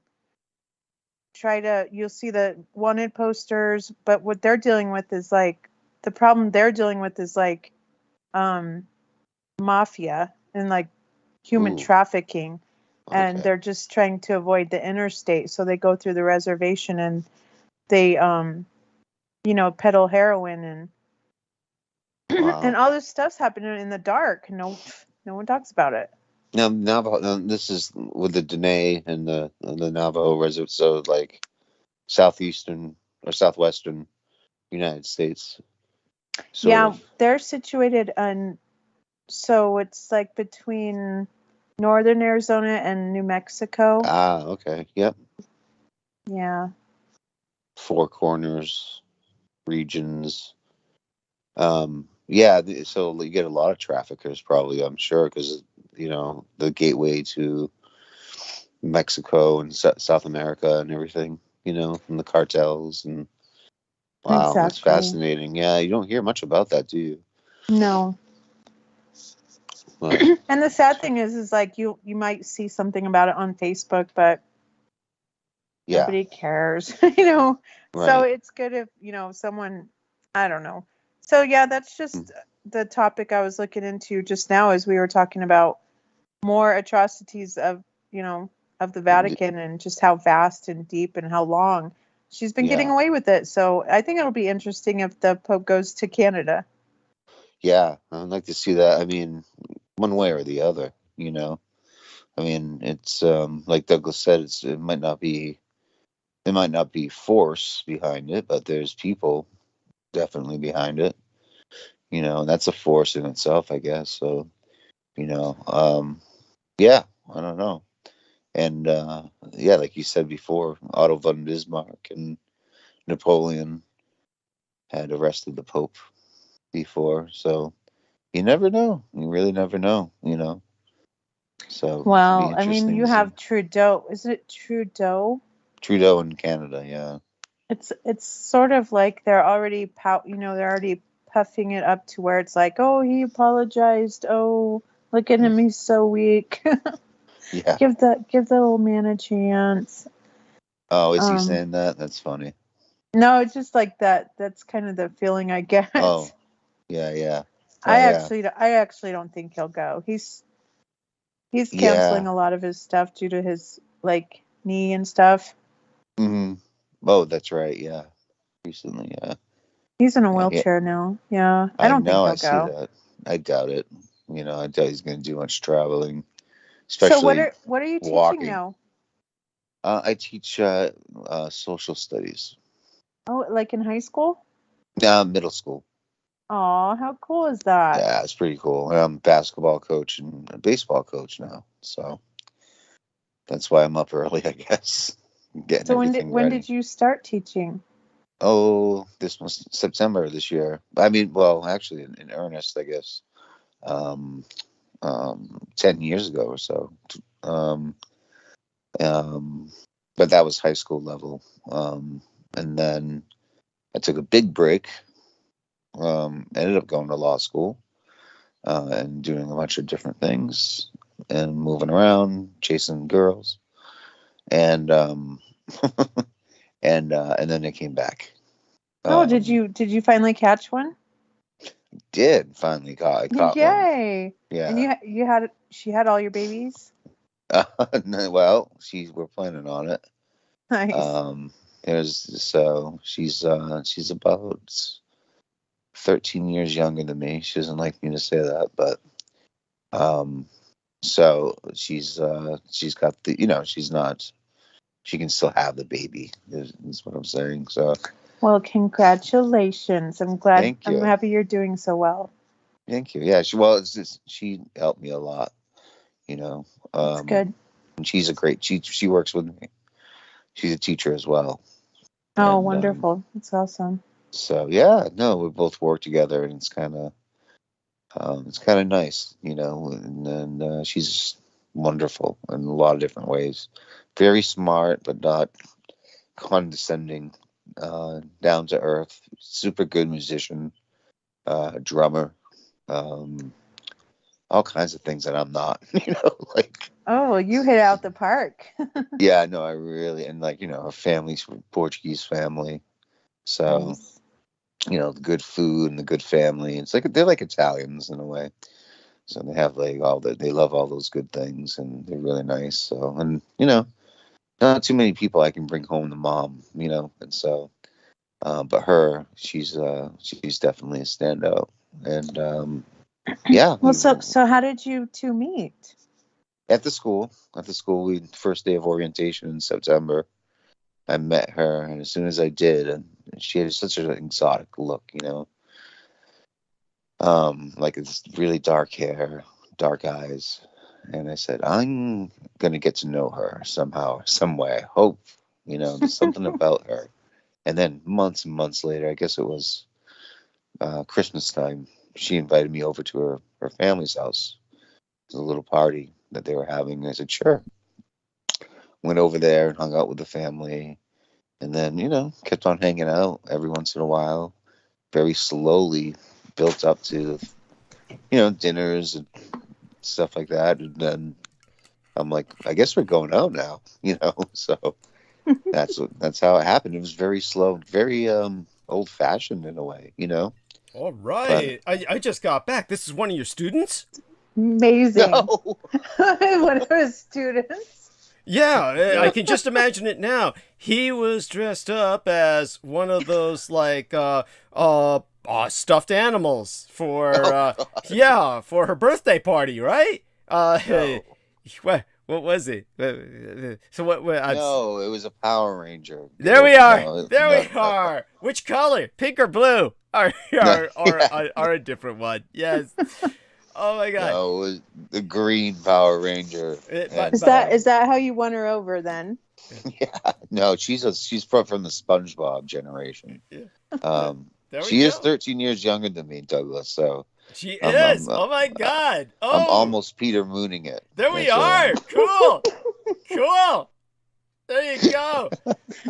see the wanted posters. But what they're dealing with is like the problem they're dealing with is like mafia and like human Ooh. trafficking, and Okay. they're just trying to avoid the interstate, so they go through the reservation and they you know, peddle heroin and Wow. and all this stuff's happening in the dark. No one talks about it. Now Navajo. Now, this is with the Dene and the Navajo reserve. So like southeastern or southwestern United States, sort Yeah, of. they're situated on, so it's like between northern Arizona and New Mexico. Ah. Okay. Yep. Yeah. Four Corners regions. Yeah. So you get a lot of traffickers, probably. I'm sure, because you know the gateway to Mexico and South America and everything. You know, from the cartels and. Wow, that's Exactly. fascinating. Yeah, you don't hear much about that, do you? No. Well, And the sad thing is like you might see something about it on Facebook, but yeah, nobody cares, you know. So right. it's good if, you know, someone, I don't know. So yeah, that's Mm, just the topic I was looking into just now as we were talking about more atrocities of, you know, of the Vatican and just how vast and deep and how long she's been getting yeah, away with it. So I think it'll be interesting if the Pope goes to Canada. yeah. I'd like to see that. I mean, one way or the other, you know. I mean, it's like Douglas said, it might not be force behind it, but there's people definitely behind it. You know, and that's a force in itself, I guess. So, you know, yeah, I don't know. And yeah, like you said before, Otto von Bismarck and Napoleon had arrested the Pope before, so you never know. You really never know, you know. So it'd be Well, I mean, interesting you to see. have Trudeau. Is it Trudeau? Trudeau in Canada, yeah. It's sort of like they're already you know, they're already puffing it up to where it's like, oh, he apologized. Oh, look at him, he's so weak. Yeah. Give the old man a chance. Oh, is he Um, saying that? That's funny. no, it's just like that. That's kind of the feeling I get. Oh, yeah, yeah. I Oh, yeah. actually don't think he'll go. He's canceling Yeah. a lot of his stuff due to his like knee and stuff. Hmm. Oh, that's right. Yeah. Recently, yeah. He's in a Yeah, yeah. wheelchair now. Yeah, I I don't think know. I he'll see go. that. I doubt it. You know, I doubt he's going to do much traveling, So especially what are you teaching walking. now? I teach social studies, Oh, like in high school? middle school. Oh, how cool is that? Yeah, it's pretty cool. I'm a basketball coach and a baseball coach now, so that's why I'm up early, I guess, getting So everything when ready. did you start teaching? Oh, this was September this year. I mean, well, actually, in earnest, I guess, 10 years ago or so. Um, um, but that was high school level, and then I took a big break. Ended up going to law school, and doing a bunch of different things and moving around, chasing girls, and and then they came back. Oh, did you finally catch one? Did finally I caught one. Yay! Yeah. And she had all your babies? Well, we're planning on it. Nice. She's about 13 years younger than me. She doesn't like me to say that, but so she's got she can still have the baby is what I'm saying. So well, congratulations. I'm glad. Thank you. I'm happy you're doing so well. Thank you. Yeah, she helped me a lot, That's good. and she's a great she works with me. She's a teacher as well. Oh, wonderful. That's awesome. So yeah, no, we both work together, and it's kind of nice, and she's wonderful in a lot of different ways. Very smart, but not condescending. Down to earth, super good musician, drummer, all kinds of things that I'm not, like. Oh, you hit out the park. Yeah, no, I really, and her family's from Portuguese family, so. Nice. The good food and the good family. It's like they're like Italians in a way. So they have they love all those good things, and they're really nice. So, and not too many people I can bring home to mom, and so, but she's definitely a standout. And yeah. Well, so how did you two meet? At the school, first day of orientation in September, I met her, and as soon as I did, and she had such an exotic look, like it's really dark hair, dark eyes, and I said, I'm gonna get to know her somehow, some way. I hope, there's something about her. And then months and months later, I guess it was Christmas time, she invited me over to her family's house. It was a little party that they were having. I said, sure. Went over there and hung out with the family, and then, kept on hanging out every once in a while. Very slowly built up to, dinners and stuff like that. And then I'm like, I guess we're going out now, so that's how it happened. It was very slow, very old fashioned in a way, All right. But I just got back. This is one of your students? Amazing. No. One of his students. Yeah, I can just imagine it now. He was dressed up as one of those stuffed animals for for her birthday party, right? No. What was it? So what? No, it was a Power Ranger. There we are. No, there we are. Which color? Pink or blue? Or a different one? Yes. Oh my God! No, it was the Green Power Ranger. Is that how you won her over then? Yeah. No, she's from the SpongeBob generation. Yeah. She is 13 years younger than me, Douglas. So she is. Oh my God! Oh, I'm almost Peter Mooning it. There we are. Cool. Cool. There you go.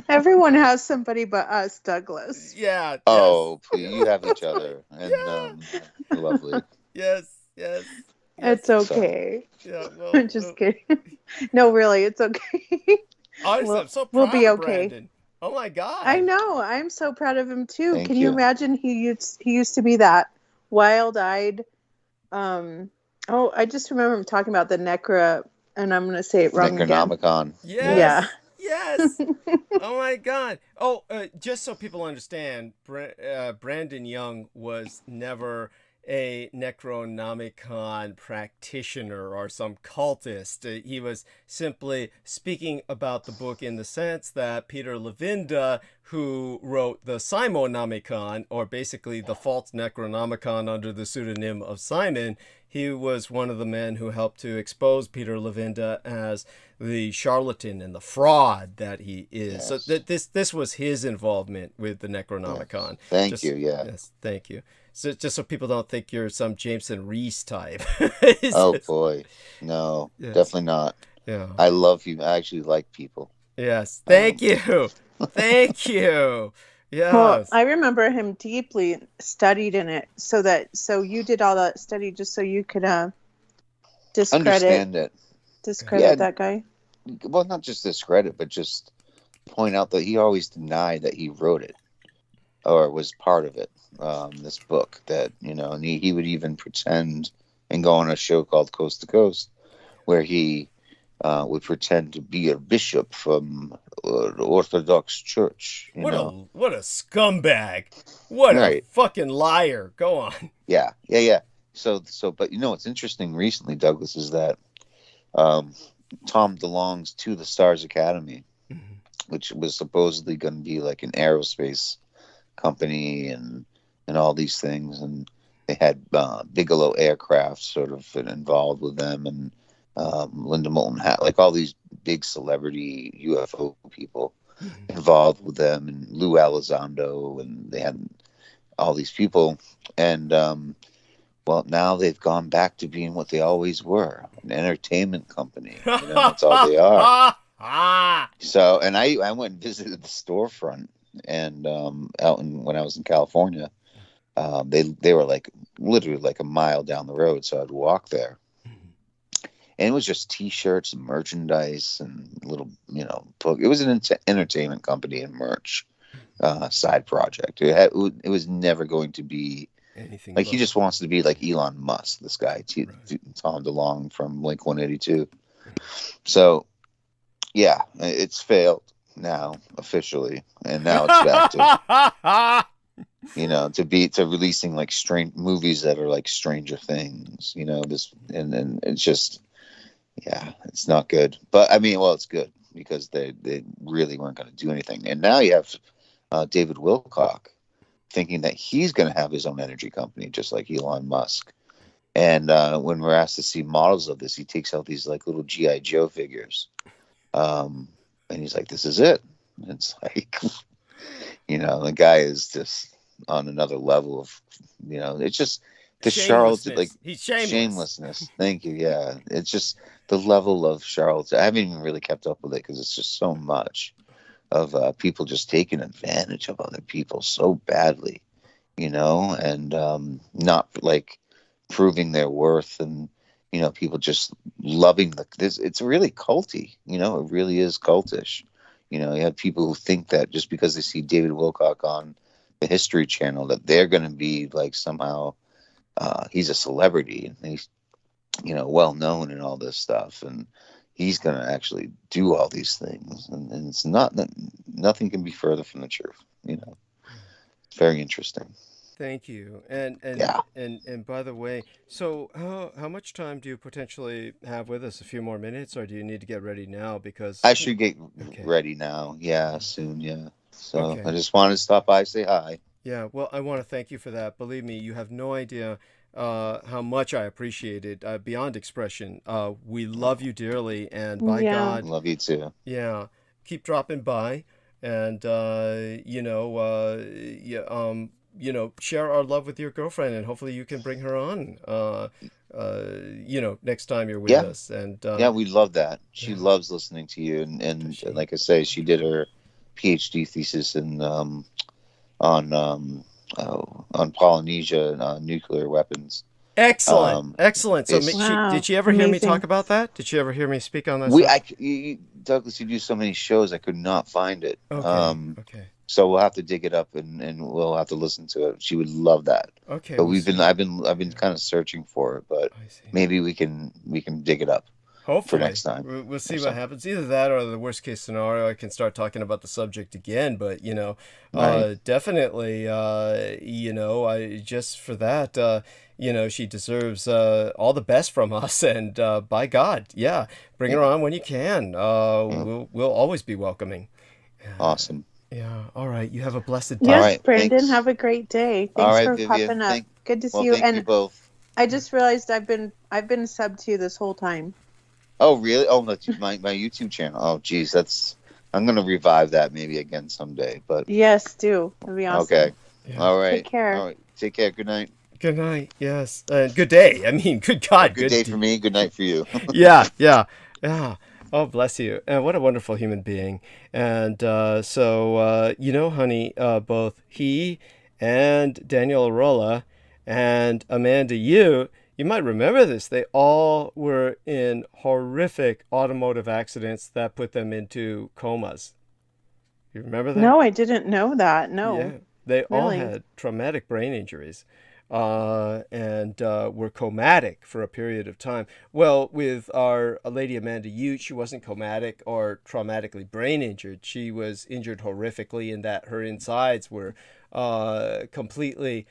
Everyone has somebody but us, Douglas. Yeah. Oh, please, you have each other, and lovely. Yes. Yes. It's okay. Yeah, well, I'm just kidding. No, really, it's okay. I'm so proud we'll be of okay. Brandon. Oh my God. I know. I'm so proud of him too. Thank Can you imagine he used to be that wild-eyed I just remember him talking about the Necra, and I'm going to say it wrong again. Necronomicon. Yes. Yeah. Yes. Oh my God. Oh, just so people understand, Brandon Young was never a Necronomicon practitioner or some cultist. He was simply speaking about the book in the sense that Peter Levinda, who wrote the Simonomicon, or basically the false Necronomicon under the pseudonym of Simon, he was one of the men who helped to expose Peter Levinda as the charlatan and the fraud that he is. Yes. So this was his involvement with the Necronomicon. Yes. Thank you. Yeah. Yes, thank you. So just so people don't think you're some Jameson Reese type. Oh boy, no, yes. Definitely not. Yeah. I love you. I actually like people. Yes. Thank you. Thank you. Well, Yes. I remember him deeply studied in it, so you did all that study just so you could discredit Understand it. discredit Yeah. that guy. Well, not just discredit, but just point out that he always denied that he wrote it or was part of it. This book that, and he would even pretend and go on a show called Coast to Coast where he would pretend to be a bishop from the Orthodox Church. What a scumbag. What a Right. fucking liar. Go on. Yeah. So, but what's interesting recently, Douglas, is that Tom belongs to the Stars Academy, which was supposedly going to be like an aerospace company and all these things, and they had Bigelow Aircraft sort of involved with them, and Linda Moulton like all these big celebrity UFO people involved with them, and Lou Elizondo, and they had all these people, and well, now they've gone back to being what they always were, an entertainment company. That's all they are. So, and I went and visited the storefront, and when I was in California, they were like literally like a mile down the road, so I'd walk there, and it was just T-shirts and merchandise and little, book. It was an entertainment company and merch side project. It was never going to be Anything like he just wants to be like Elon Musk, this guy, Tom DeLonge from Blink 182. So, yeah, it's failed now officially, and now it's back to releasing like strange movies that are like Stranger Things, this, and it's just, yeah, it's not good. But I mean, well, it's good because they really weren't going to do anything, and now you have David Wilcock thinking that he's going to have his own energy company, just like Elon Musk. And when we're asked to see models of this, he takes out these like little G.I. Joe figures. And he's like, this is it. And it's like, the guy is just on another level of, it's just the Charlotte, like, he's shameless. Shamelessness. Thank you. Yeah. It's just the level of Charlotte. I haven't even really kept up with it because it's just so much of people just taking advantage of other people so badly, and not like proving their worth, and people just loving this. It's really culty, it really is cultish. You have people who think that just because they see David Wilcock on the History Channel that they're going to be like somehow he's a celebrity and he's well known and all this stuff, and he's going to actually do all these things, and it's nothing can be further from the truth. It's very interesting. Thank you. And Yeah. and by the way, so how much time do you potentially have with us? A few more minutes, or do you need to get ready now? Because I should get Okay. ready now. Yeah, soon. Yeah. So Okay. I just wanted to stop by, say hi. Yeah, well, I want to thank you for that. Believe me, you have no idea how much I appreciate it, beyond expression. We love you dearly, and by Yeah. God, Love you too. yeah, keep dropping by, and share our love with your girlfriend, and hopefully you can bring her on. Next time you're with Yeah. us, and Yeah, we love that. She yeah. loves listening to you, Does and she? like I say, she did her PhD thesis on Polynesia nuclear weapons. Excellent, excellent. So It's Wow. did she ever hear me Amazing. talk about that? Did she ever hear me speak on that we subject? Douglas, you do so many shows, I could not find it. Okay, okay, So we'll have to dig it up and we'll have to listen to it. She would love that. okay. But we'll see. I've been kind of searching for it, but I see. maybe we can dig it up for Hopefully, next time. we'll see or what something. happens. Either that, or the worst case scenario, I can start talking about the subject again. But Right. definitely, I just for that, she deserves all the best from us. And by God, yeah, bring her on when you can. We'll always be welcoming. Awesome. Yeah. All right. You have a blessed day. Yes, All right, Brandon, thanks. have a great day. All Thanks right, for Vivian. popping up. Good to see you. Thank you And both. I just realized I've been subbed to you this whole time. Oh, really? Oh, that's my YouTube channel. Oh, geez, I'm gonna revive that maybe again someday. But Yes, do. That'd be awesome. okay. Yeah. All right. Take care. All right. Take care. Good night. Good night. Yes. Good day. I mean, good God. Good day for me. Good night for you. Yeah. Oh, bless you. And what a wonderful human being. And honey, both he and Daniel Arola and Amanda you might remember this. They all were in horrific automotive accidents that put them into comas. You remember that? No, I didn't know that. Yeah, No, they all really. had traumatic brain injuries and were comatic for a period of time. Well, with our Lady Amanda Ute, she wasn't comatic or traumatically brain injured. She was injured horrifically in that her insides were completely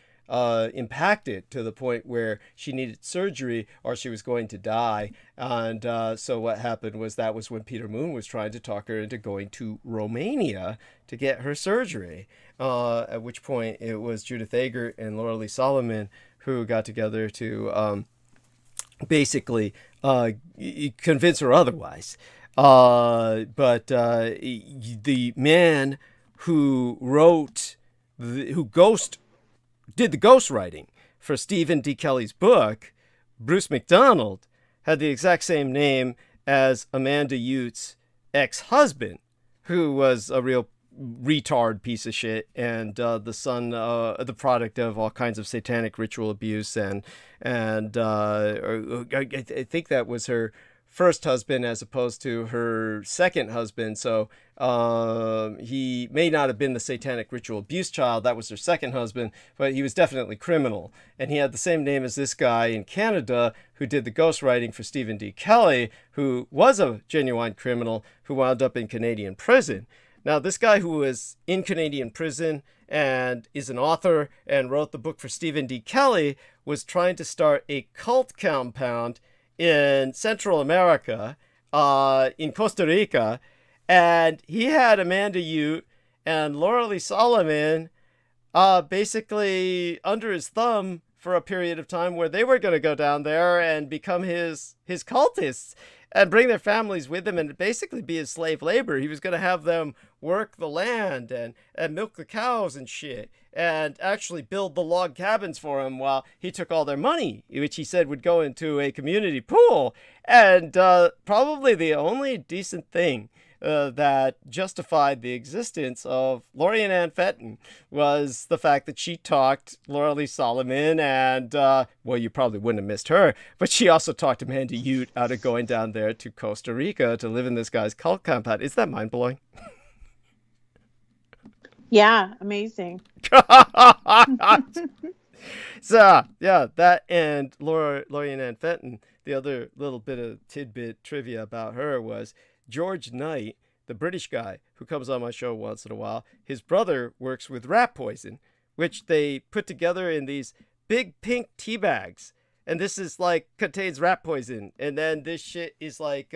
impacted to the point where she needed surgery or she was going to die. And so what happened was that was when Peter Moon was trying to talk her into going to Romania to get her surgery. At which point it was Judith Agert and Laura Lee Solomon who got together to basically convince her otherwise. But the man who did the ghostwriting for Stephen D. Kelly's book, Bruce McDonald, had the exact same name as Amanda Ute's ex-husband, who was a real retard piece of shit and the product of all kinds of satanic ritual abuse I think that was her first husband as opposed to her second husband. So he may not have been the satanic ritual abuse child. That was her second husband, but he was definitely criminal. And he had the same name as this guy in Canada who did the ghostwriting for Stephen D. Kelly, who was a genuine criminal who wound up in Canadian prison. Now, this guy who was in Canadian prison and is an author and wrote the book for Stephen D. Kelly was trying to start a cult compound in Central America, in Costa Rica, and he had Amanda Ute and Laura Lee Solomon basically under his thumb for a period of time where they were going to go down there and become his cultists and bring their families with them and basically be his slave labor. He was going to have them work the land and milk the cows and shit and actually build the log cabins for him while he took all their money, which he said would go into a community pool. And probably the only decent thing that justified the existence of Lori and Ann Fenton was the fact that she talked Laura Lee Solomon and, well, you probably wouldn't have missed her, but she also talked Amanda Ute out of going down there to Costa Rica to live in this guy's cult compound. Is that mind-blowing? Yeah, amazing. So, yeah, that and Lori and Ann Fenton, the other little bit of tidbit trivia about her was George Knight, the British guy who comes on my show once in a while, his brother works with rat poison, which they put together in these big pink tea bags. And this is like contains rat poison. And then this shit is like,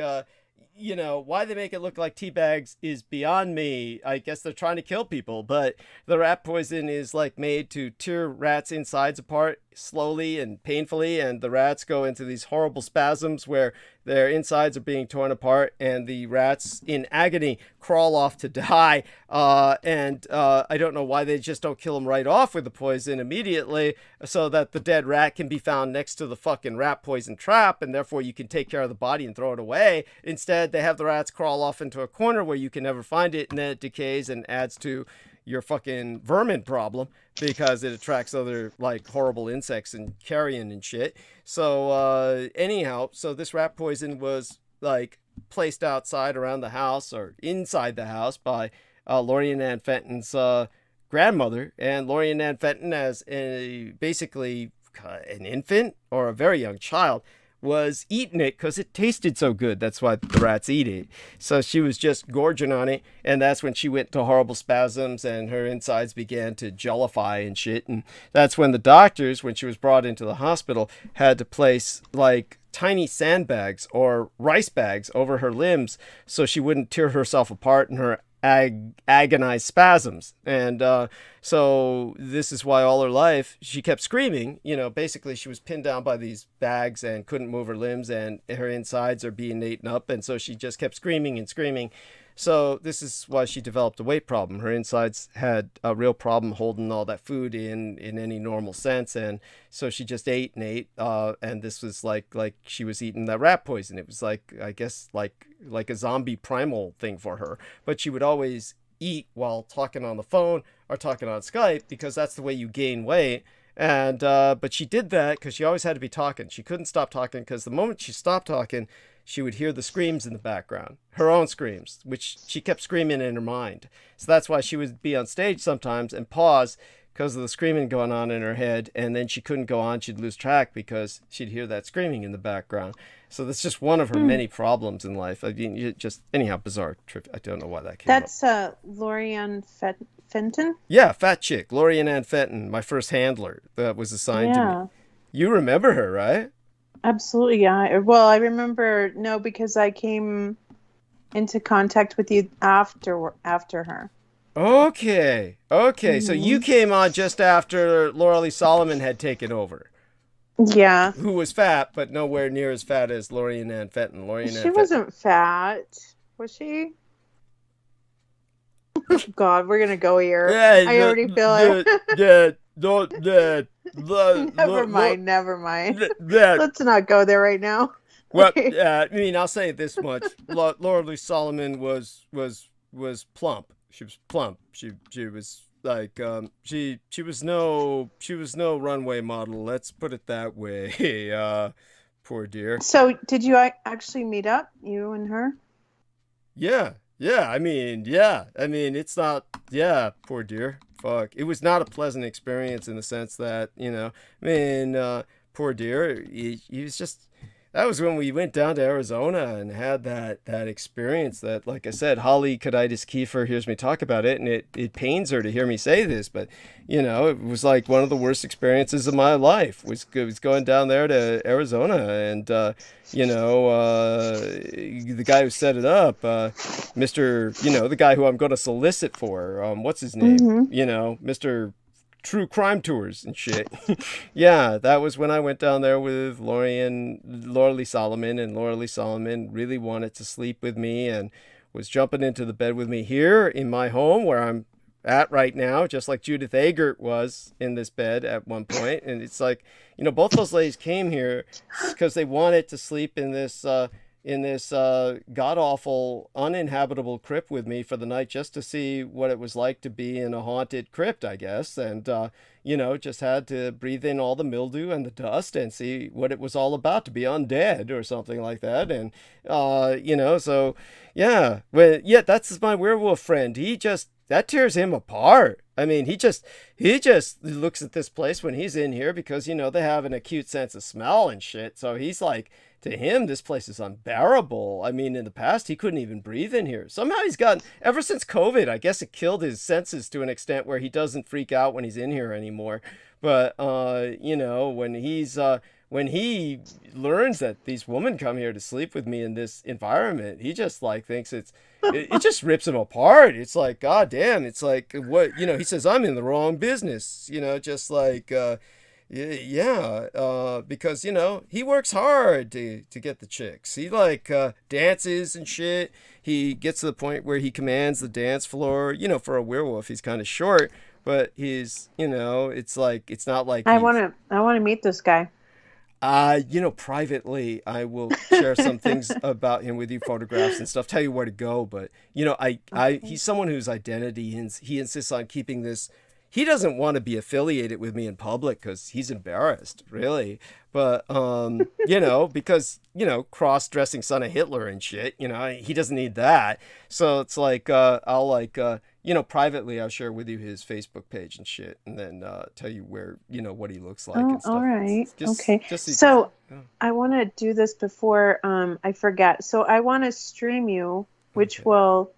why they make it look like tea bags is beyond me. I guess they're trying to kill people, but the rat poison is like made to tear rats' insides apart slowly and painfully, and the rats go into these horrible spasms where their insides are being torn apart, and the rats in agony crawl off to die. I don't know why they just don't kill them right off with the poison immediately so that the dead rat can be found next to the fucking rat poison trap, and therefore you can take care of the body and throw it away. Instead, they have the rats crawl off into a corner where you can never find it, and then it decays and adds to your fucking vermin problem because it attracts other like horrible insects and carrion and shit. So anyhow, so this rat poison was like placed outside around the house or inside the house by Lori and Ann Fenton's grandmother, and Lori and Ann Fenton as basically an infant or a very young child was eating it because it tasted so good. That's why the rats eat it. So she was just gorging on it, and that's when she went to horrible spasms and her insides began to jellify and shit. And that's when the doctors, when she was brought into the hospital, had to place like tiny sandbags or rice bags over her limbs so she wouldn't tear herself apart in her agonized spasms. And so this is why all her life she kept screaming. Basically she was pinned down by these bags and couldn't move her limbs, and her insides are being eaten up, and so she just kept screaming and screaming So this is why she developed a weight problem. Her insides had a real problem holding all that food in any normal sense, and so she just ate and ate. And this was like she was eating that rat poison. It was like, I guess, like a zombie primal thing for her. But she would always eat while talking on the phone or talking on Skype, because that's the way you gain weight. And but she did that because she always had to be talking. She couldn't stop talking, because the moment she stopped talking, she would hear the screams in the background, her own screams, which she kept screaming in her mind. So that's why she would be on stage sometimes and pause because of the screaming going on in her head, and then she couldn't go on. She'd lose track because she'd hear that screaming in the background. So that's just one of her many problems in life. I mean, just anyhow, bizarre trip. I don't know why that came up. That's Lorianne Fenton? Yeah, fat chick, Lorianne Ann Fenton, my first handler that was assigned to me. You remember her, right? Absolutely, yeah. Well, I remember, no, because I came into contact with you after her. Okay. So you came on just after Laura Lee Solomon had taken over. Yeah. Who was fat, but nowhere near as fat as Lorianne Ann Fenton. She wasn't fat, was she? Oh, God, we're gonna go here. Yeah, I already feel it. Never mind. Let's not go there right now. Well, I mean, I'll say this much: Laura Lee Solomon was plump. She was plump. She was like she was no runway model. Let's put it that way. Poor dear. So, did you actually meet up, you and her? Yeah. I mean, it's not. Yeah, poor dear. Fuck. It was not a pleasant experience in the sense that, poor dear. He was just. That was when we went down to Arizona and had that experience that, like I said, Holly Kaditis Kiefer hears me talk about it, and it pains her to hear me say this, but, it was like one of the worst experiences of my life was going down there to Arizona. And, the guy who set it up, the guy who I'm going to solicit for, what's his name? Mr. True Crime Tours and shit. Yeah, that was when I went down there with Laura Lee Solomon, and Laura Lee Solomon really wanted to sleep with me and was jumping into the bed with me here in my home where I'm at right now, just like Judith Agert was in this bed at one point. And it's like, both those ladies came here because they wanted to sleep in this god-awful, uninhabitable crypt with me for the night, just to see what it was like to be in a haunted crypt, I guess. And, just had to breathe in all the mildew and the dust and see what it was all about to be undead or something like that. And, so, yeah. That's my werewolf friend. That tears him apart. I mean, he just looks at this place when he's in here because, they have an acute sense of smell and shit. So he's like, to him, this place is unbearable. I mean, in the past, he couldn't even breathe in here. Somehow he's gotten, ever since COVID, I guess it killed his senses to an extent where he doesn't freak out when he's in here anymore. But, when he learns that these women come here to sleep with me in this environment, he just thinks it just rips him apart. It's like, God damn, it's like, what, he says, I'm in the wrong business, just like, because, he works hard to get the chicks. He dances and shit. He gets to the point where he commands the dance floor. For a werewolf, he's kind of short, but he's, it's like, it's not like I want to meet this guy. Privately, I will share some things about him with you, photographs and stuff, tell you where to go. But, he's someone whose identity, he insists on keeping this. He doesn't want to be affiliated with me in public because he's embarrassed, really. But, because, cross-dressing son of Hitler and shit, he doesn't need that. So it's like, privately I'll share with you his Facebook page and shit, and then tell you where, what he looks like and stuff. All right. Okay. So I want to do this before I forget. So I want to stream you, which will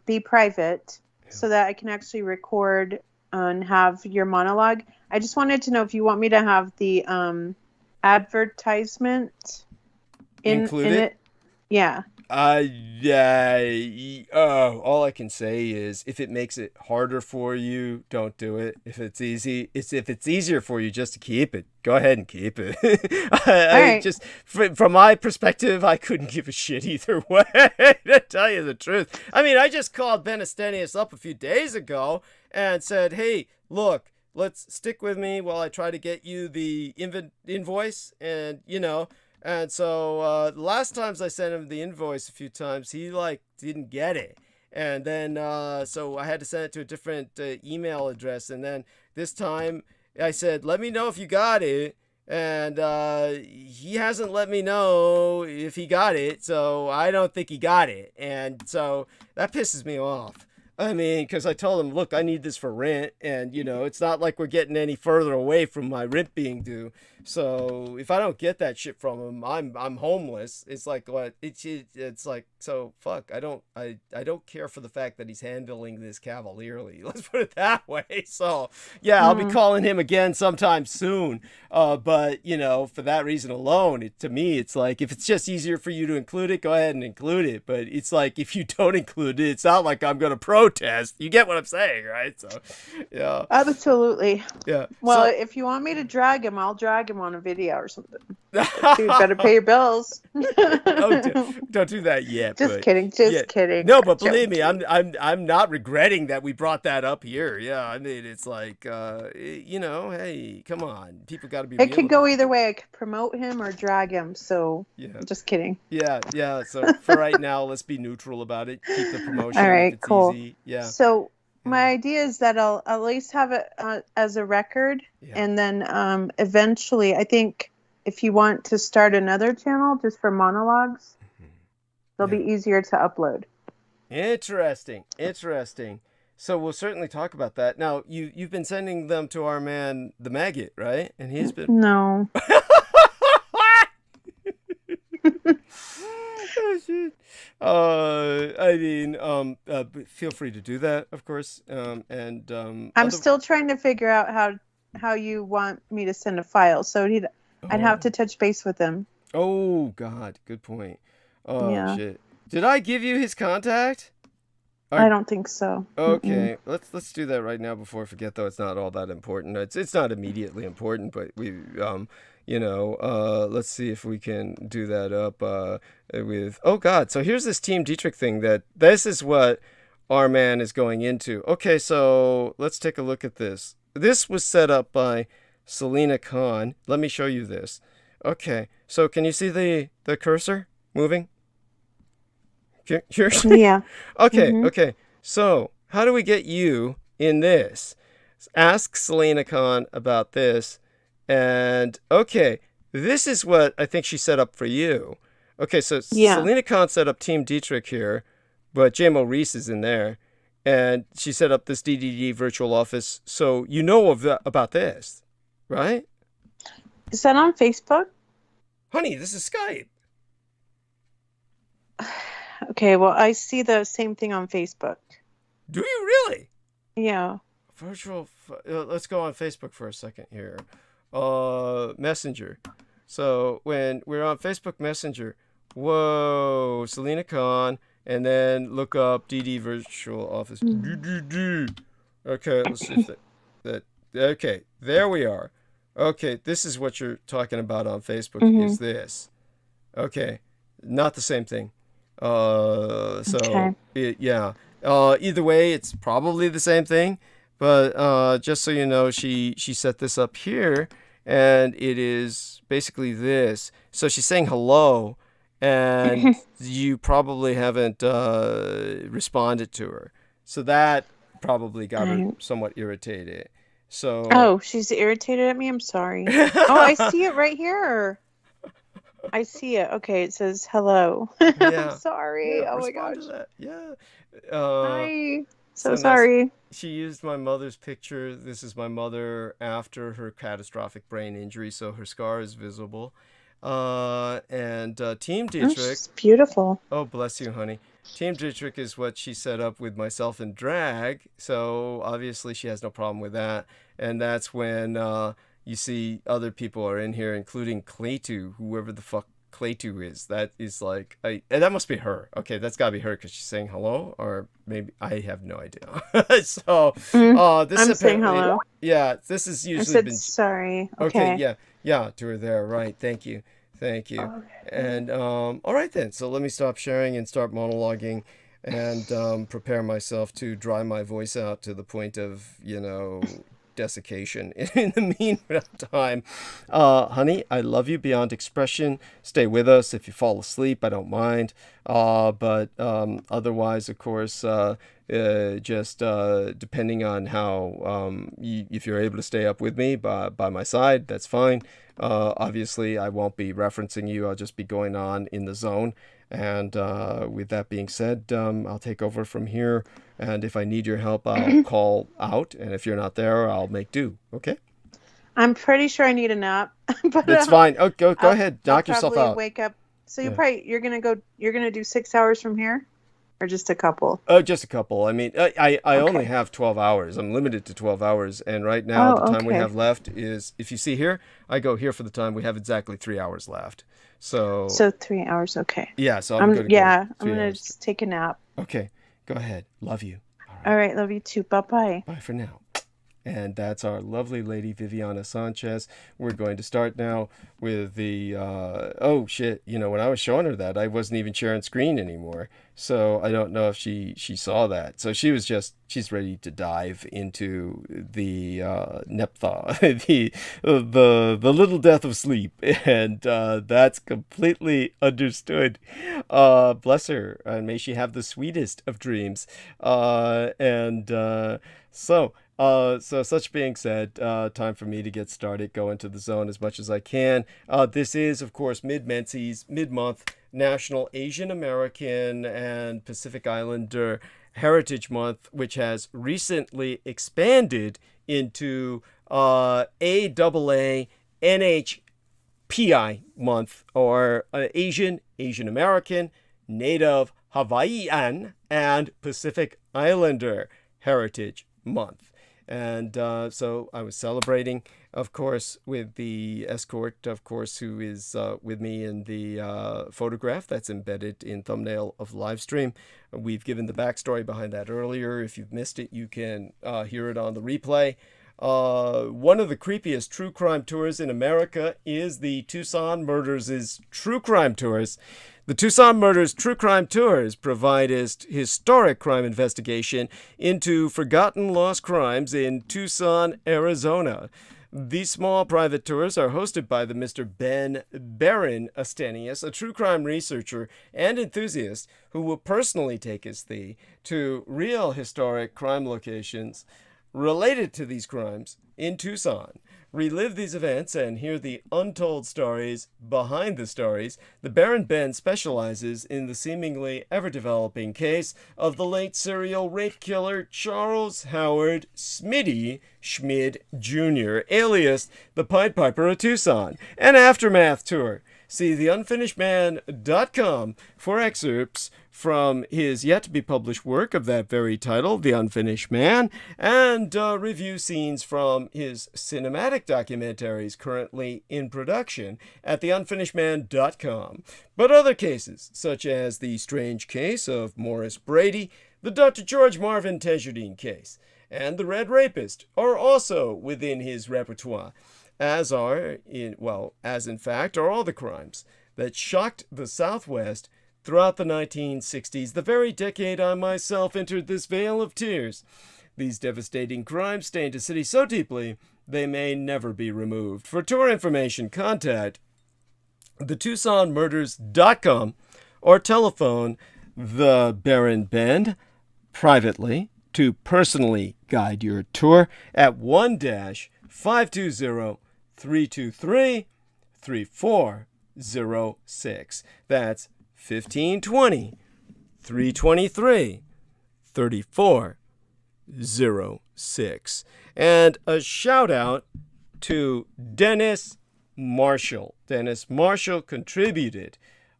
be private, so that I can actually record and have your monologue. I just wanted to know if you want me to have the advertisement in it. Yeah. All I can say is, if it makes it harder for you, don't do it. If it's easier for you just to keep it, go ahead and keep it. right. Just from my perspective, I couldn't give a shit either way. To tell you the truth, I mean, I just called Benestenius up a few days ago and said, "Hey, look, let's stick with me while I try to get you the invoice," and And so the last times I sent him the invoice a few times, he didn't get it. And then so I had to send it to a different email address. And then this time I said, let me know if you got it. And he hasn't let me know if he got it. So I don't think he got it. And so that pisses me off. I mean, because I told him, look, I need this for rent, and it's not like we're getting any further away from my rent being due. So if I don't get that shit from him, I'm homeless. It's like what it's like. So fuck. I don't care for the fact that he's handling this cavalierly. Let's put it that way. So yeah, I'll be calling him again sometime soon. But for that reason alone, to me, it's like, if it's just easier for you to include it, go ahead and include it. But it's like, if you don't include it, it's not like I'm gonna protest. You get what I'm saying, right? So yeah, Absolutely. yeah. Well, if you want me to drag him, I'll drag him on a video or something. You better pay your bills. Don't do that yet. Just kidding. Just kidding. No, but believe me, I'm not regretting that we brought that up here. Yeah, I mean, it's like, hey, come on, people got to be. It could go either way. I could promote him or drag him. So yeah, just kidding. Yeah. So for right now, let's be neutral about it. Keep the promotion. All right, if it's cool. Easy. Yeah. So my idea is that I'll at least have it as a record, and then eventually, I think if you want to start another channel just for monologues, they'll be easier to upload. Interesting. So we'll certainly talk about that. Now, you've been sending them to our man, the maggot, right? And he's been... No. Oh, shit. I mean, feel free to do that, of course. I'm still trying to figure out how you want me to send a file. So I'd have to touch base with him. Oh, God. Good point. Oh, shit. Did I give you his contact? I don't think so. Okay, let's do that right now before I forget. Though it's not all that important. It's not immediately important, but we let's see if we can do that up with. Oh God! So here's this Team Dietrich thing. This is what our man is going into. Okay, so let's take a look at this. This was set up by Selena Khan. Let me show you this. Okay, so can you see the cursor moving? Yeah. Okay. So, how do we get you in this? Ask Selena Khan about this. And, okay, this is what I think she set up for you. Okay, so Selena Khan set up Team Dietrich here, but J-Mo Reese is in there. And she set up this DDD virtual office. So, you know about this, right? Is that on Facebook? Honey, this is Skype. Okay, well, I see the same thing on Facebook. Do you really? Yeah. Virtual. Let's go on Facebook for a second here. Messenger. So when we're on Facebook Messenger, whoa, Selena Khan, and then look up DD Virtual Office. Okay, let's see if that. Okay, there we are. Okay, this is what you're talking about on Facebook. Is this? Okay, not the same thing. Either way, it's probably the same thing, but just so you know, she set this up here, and it is basically this. So she's saying hello, and you probably haven't responded to her, so that probably got her somewhat irritated. So she's irritated at me. I'm sorry. I see it right here. I see it. Okay, it says hello. I'm sorry. Oh my gosh. Yeah. Hi. So sorry. She used my mother's picture. This is my mother after her catastrophic brain injury, so her scar is visible. And Team Dietrich. She's beautiful. Oh, bless you, honey. Team Dietrich is what she set up with myself in drag, so obviously she has no problem with that. And that's when you see other people are in here, including Claytu, whoever the fuck Claytu is. That is like, and that must be her. Okay, that's gotta be her because she's saying hello, or maybe I have no idea. So, this I'm is saying apparently, hello. yeah, this is I usually said been. sorry. Okay, Okay. yeah, to her there, right? Thank you. And all right then. So let me stop sharing and start monologuing, and prepare myself to dry my voice out to the point of desiccation. In the meantime, honey, I love you beyond expression. Stay with us. If you fall asleep, I don't mind. But otherwise, of course, just depending on how if you're able to stay up with me by my side, that's fine. Obviously, I won't be referencing you. I'll just be going on in the zone. And with that being said, I'll take over from here. And if I need your help, I'll call out. And if you're not there, I'll make do. Okay? I'm pretty sure I need a nap, but That's fine. Oh, go ahead. Knock I'll yourself probably out. wake up. So Yeah. you're gonna do 6 hours from here, or just a couple? Oh, just a couple. I mean, I only Okay. have 12 hours. I'm limited to 12 hours. And right now, the Oh, time we okay. have left is, if you see here, I go here for the time. We have exactly 3 hours left. So, So 3 hours. Okay. yeah, so I'm going to go I'm 3 gonna hours. just take a nap. Okay, go ahead. Love you. All right. Love you too. Bye bye. Bye for now. And that's our lovely lady, Viviana Sanchez. We're going to start now with the, oh shit, when I was showing her that, I wasn't even sharing screen anymore. So I don't know if she saw that. So she's ready to dive into the Neptha, the little death of sleep. And that's completely understood. Bless her, and may she have the sweetest of dreams. So such being said, time for me to get started, go into the zone as much as I can. This is, of course, Mid-Menses, mid-month National Asian American and Pacific Islander Heritage Month, which has recently expanded into AAA NHPI Month, or Asian American, Native Hawaiian, and Pacific Islander Heritage Month. And so I was celebrating, of course, with the escort, of course, who is with me in the photograph that's embedded in thumbnail of live stream. We've given the backstory behind that earlier. If you've missed it, you can hear it on the replay. One of the creepiest true crime tours in America is the Tucson Murders' True Crime Tours. The Tucson Murders True Crime Tours provide historic crime investigation into forgotten lost crimes in Tucson, Arizona. These small private tours are hosted by the Mr. Ben Baron Astenius, a true crime researcher and enthusiast who will personally take us to real historic crime locations related to these crimes in Tucson. Relive these events and hear the untold stories behind the stories. The Baron Ben specializes in the seemingly ever-developing case of the late serial rape killer Charles Howard Smitty Schmid Jr., alias the Pied Piper of Tucson, an aftermath tour. See theunfinishedman.com for excerpts from his yet-to-be-published work of that very title, The Unfinished Man, and review scenes from his cinematic documentaries currently in production at theunfinishedman.com. But other cases, such as the strange case of Morris Brady, the Dr. George Marvin Tejardine case, and the Red Rapist, are also within his repertoire, as in fact are all the crimes that shocked the Southwest throughout the 1960s, the very decade I myself entered this vale of tears. These devastating crimes stained a city so deeply they may never be removed. For tour information, contact thetucsonmurders.com or telephone the Baron Ben privately to personally guide your tour at 1-520-323-3406. That's 1520 323 3406. And a shout out to Dennis Marshall. Dennis Marshall contributed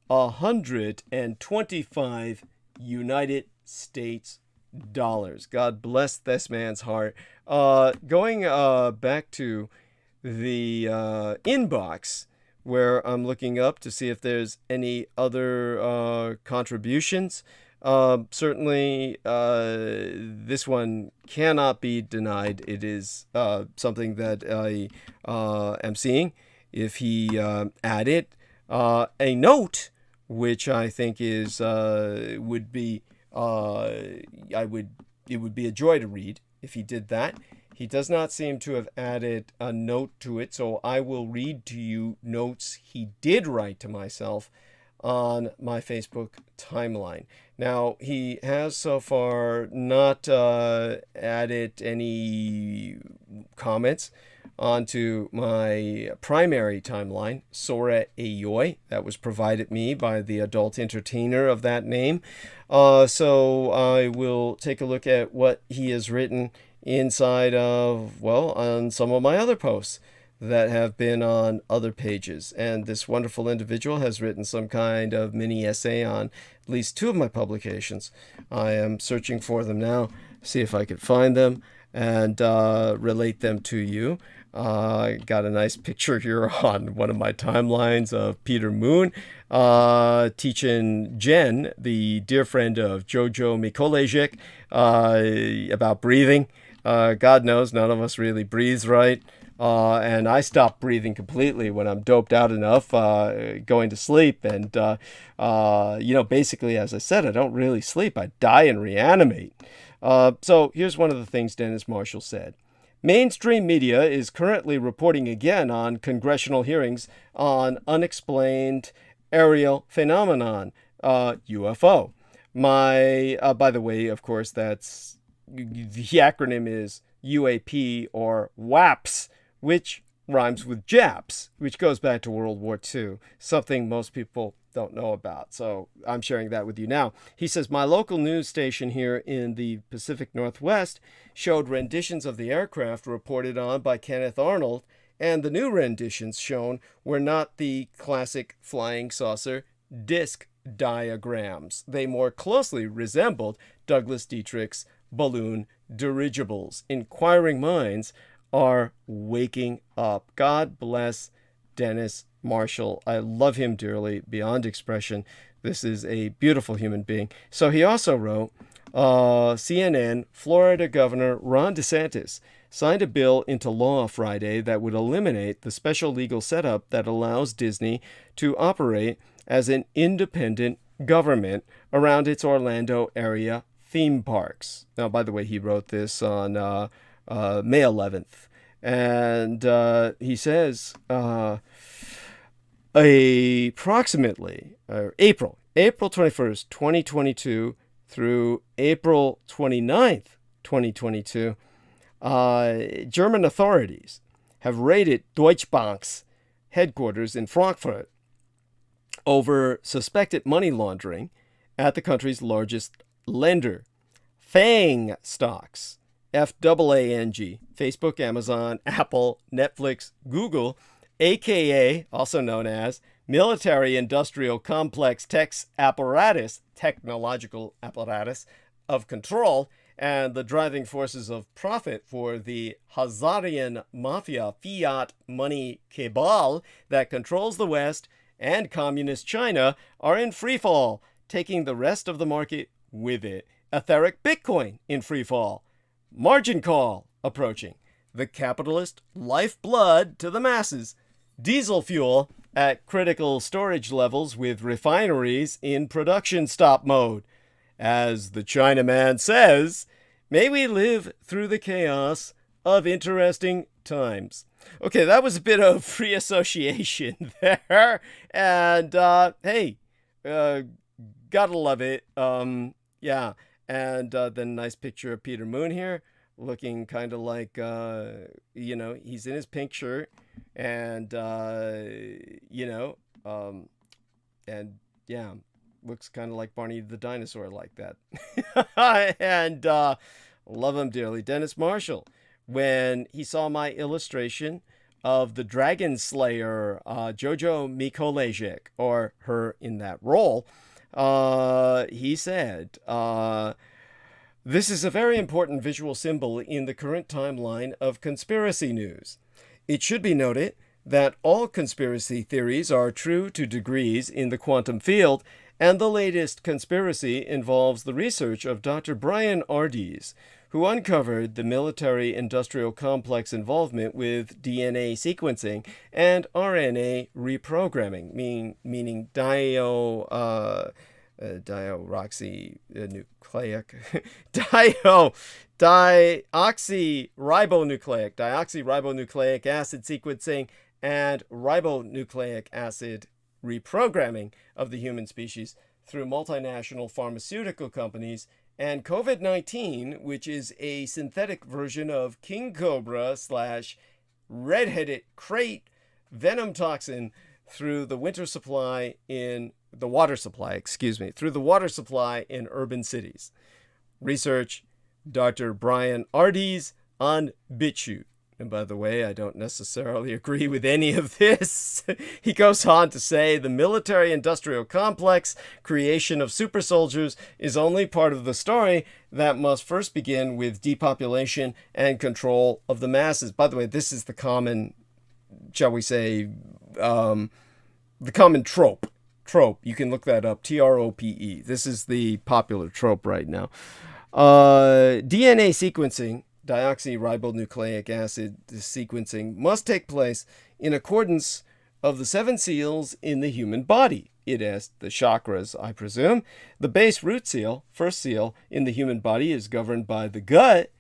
125 United States dollars. God bless this man's heart. Going back to the inbox, where I'm looking up to see if there's any other contributions. Certainly, this one cannot be denied. It is something that I am seeing. If he added a note, which I think is would be it would be a joy to read if he did that. He does not seem to have added a note to it, so I will read to you notes he did write to myself on my Facebook timeline. Now, he has so far not added any comments onto my primary timeline, Sora Ayoi, that was provided me by the adult entertainer of that name. So I will take a look at what he has written inside of, well, on some of my other posts that have been on other pages. And this wonderful individual has written some kind of mini essay on at least two of my publications. I am searching for them now, see if I could find them and relate them to you. I got a nice picture here on one of my timelines of Peter Moon teaching Jen, the dear friend of Jojo Mikolajik, about breathing. God knows none of us really breathes right. And I stop breathing completely when I'm doped out enough, going to sleep. And, basically, as I said, I don't really sleep. I die and reanimate. So here's one of the things Dennis Marshall said. Mainstream media is currently reporting again on congressional hearings on unexplained aerial phenomenon, UFO. By the way, of course, that's the acronym is UAP or WAPS, which rhymes with JAPS, which goes back to World War II, something most people don't know about. So I'm sharing that with you now. He says, my local news station here in the Pacific Northwest showed renditions of the aircraft reported on by Kenneth Arnold, and the new renditions shown were not the classic flying saucer disc diagrams. They more closely resembled Douglas Dietrich's balloon dirigibles. Inquiring minds are waking up. God bless Dennis Marshall. I love him dearly, beyond expression. This is a beautiful human being. So he also wrote, CNN, Florida Governor Ron DeSantis signed a bill into law Friday that would eliminate the special legal setup that allows Disney to operate as an independent government around its Orlando area theme parks. Now, by the way, he wrote this on May 11th. And he says approximately April 21st, 2022 through April 29th, 2022, German authorities have raided Deutsche Bank's headquarters in Frankfurt over suspected money laundering at the country's largest lender, FANG stocks, FAANG, Facebook, Amazon, Apple, Netflix, Google, aka also known as Military Industrial Complex Technological Apparatus of Control, and the driving forces of profit for the Hazarian Mafia fiat money cabal that controls the West and communist China are in freefall, taking the rest of the market with it. Etheric Bitcoin in freefall. Margin call approaching. The capitalist lifeblood to the masses. Diesel fuel at critical storage levels with refineries in production stop mode. As the Chinaman says, may we live through the chaos of interesting times. Okay, that was a bit of free association there. And, hey, gotta love it. Yeah. And then nice picture of Peter Moon here, looking kind of like, he's in his pink shirt and, and yeah, looks kind of like Barney the dinosaur like that. And love him dearly. Dennis Marshall, when he saw my illustration of the Dragon Slayer, Jojo Mikolajik, or her in that role, he said, this is a very important visual symbol in the current timeline of conspiracy news. It should be noted that all conspiracy theories are true to degrees in the quantum field, and the latest conspiracy involves the research of Dr. Brian Ardies, who uncovered the military-industrial complex involvement with DNA sequencing and RNA reprogramming, meaning deoxyribonucleic acid sequencing and ribonucleic acid reprogramming of the human species through multinational pharmaceutical companies, and COVID-19, which is a synthetic version of king cobra / red-headed crate venom toxin through the water supply in urban cities. Research, Dr. Brian Ardies on BitChute. And by the way, I don't necessarily agree with any of this. He goes on to say the military-industrial complex creation of super soldiers is only part of the story that must first begin with depopulation and control of the masses. By the way, this is the common, shall we say, the common trope. You can look that up, TROPE. This is the popular trope right now. DNA sequencing, deoxyribonucleic acid sequencing, must take place in accordance of the 7 seals in the human body. It has the chakras, I presume. The base root seal, first seal in the human body, is governed by the gut,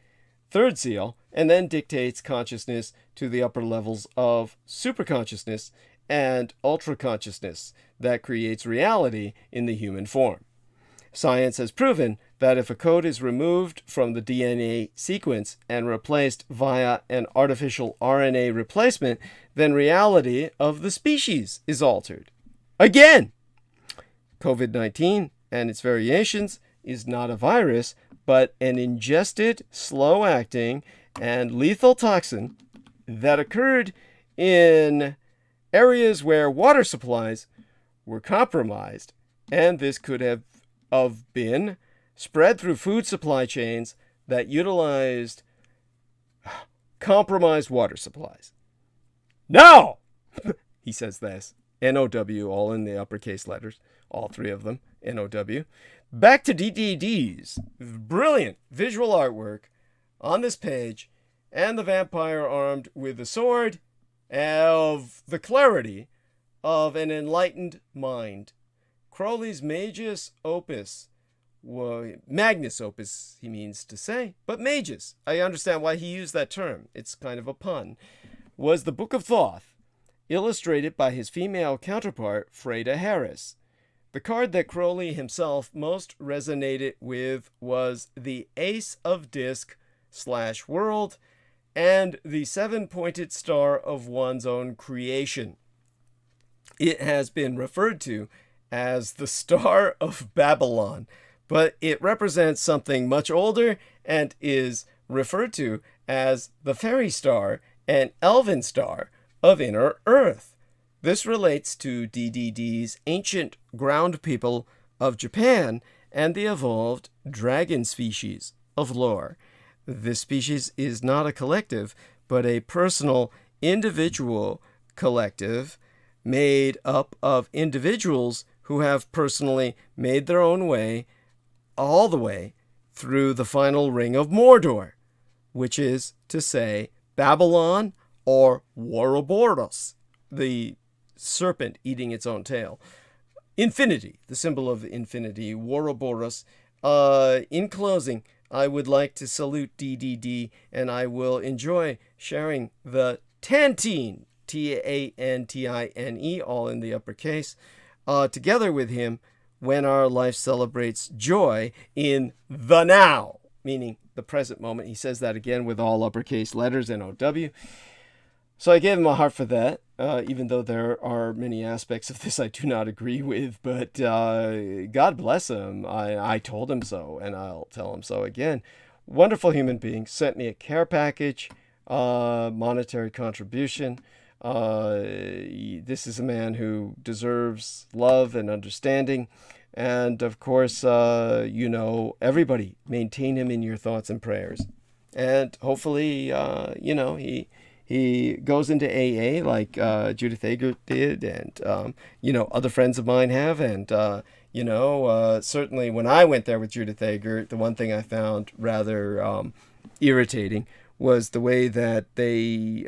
third seal, and then dictates consciousness to the upper levels of superconsciousness and ultra-consciousness that creates reality in the human form. Science has proven that if a code is removed from the DNA sequence and replaced via an artificial RNA replacement, then reality of the species is altered. Again, COVID-19 and its variations is not a virus, but an ingested, slow-acting, and lethal toxin that occurred in areas where water supplies were compromised, and this could have been spread through food supply chains that utilized compromised water supplies. No! He says this. N-O-W, all in the uppercase letters. All 3 of them. N-O-W. Back to DDDs. Brilliant visual artwork on this page, and the vampire armed with a sword of the clarity of an enlightened mind. Crowley's magnus opus, he means to say, but magus, I understand why he used that term, it's kind of a pun, was the Book of Thoth, illustrated by his female counterpart, Freda Harris. The card that Crowley himself most resonated with was the Ace of Disc / World and the 7-pointed star of one's own creation. It has been referred to as the Star of Babylon, but it represents something much older and is referred to as the fairy star and elven star of inner earth. This relates to DDD's ancient ground people of Japan and the evolved dragon species of lore. This species is not a collective, but a personal, individual collective made up of individuals who have personally made their own way all the way through the final ring of Mordor, which is to say Babylon or Ouroboros, the serpent eating its own tail. Infinity, the symbol of infinity, Ouroboros. In closing, I would like to salute DDD, and I will enjoy sharing the Tantine, T-A-N-T-I-N-E, all in the uppercase, together with him when our life celebrates joy in the now, meaning the present moment. He says that again with all uppercase letters, N-O-W. So I gave him a heart for that, even though there are many aspects of this I do not agree with, but God bless him. I told him so, and I'll tell him so again. Wonderful human being, sent me a care package, monetary contribution. This is a man who deserves love and understanding. And of course, everybody maintain him in your thoughts and prayers. And hopefully, he he goes into AA like Judith Eger did, and other friends of mine have, and certainly when I went there with Judith Eger, the one thing I found rather irritating was the way that they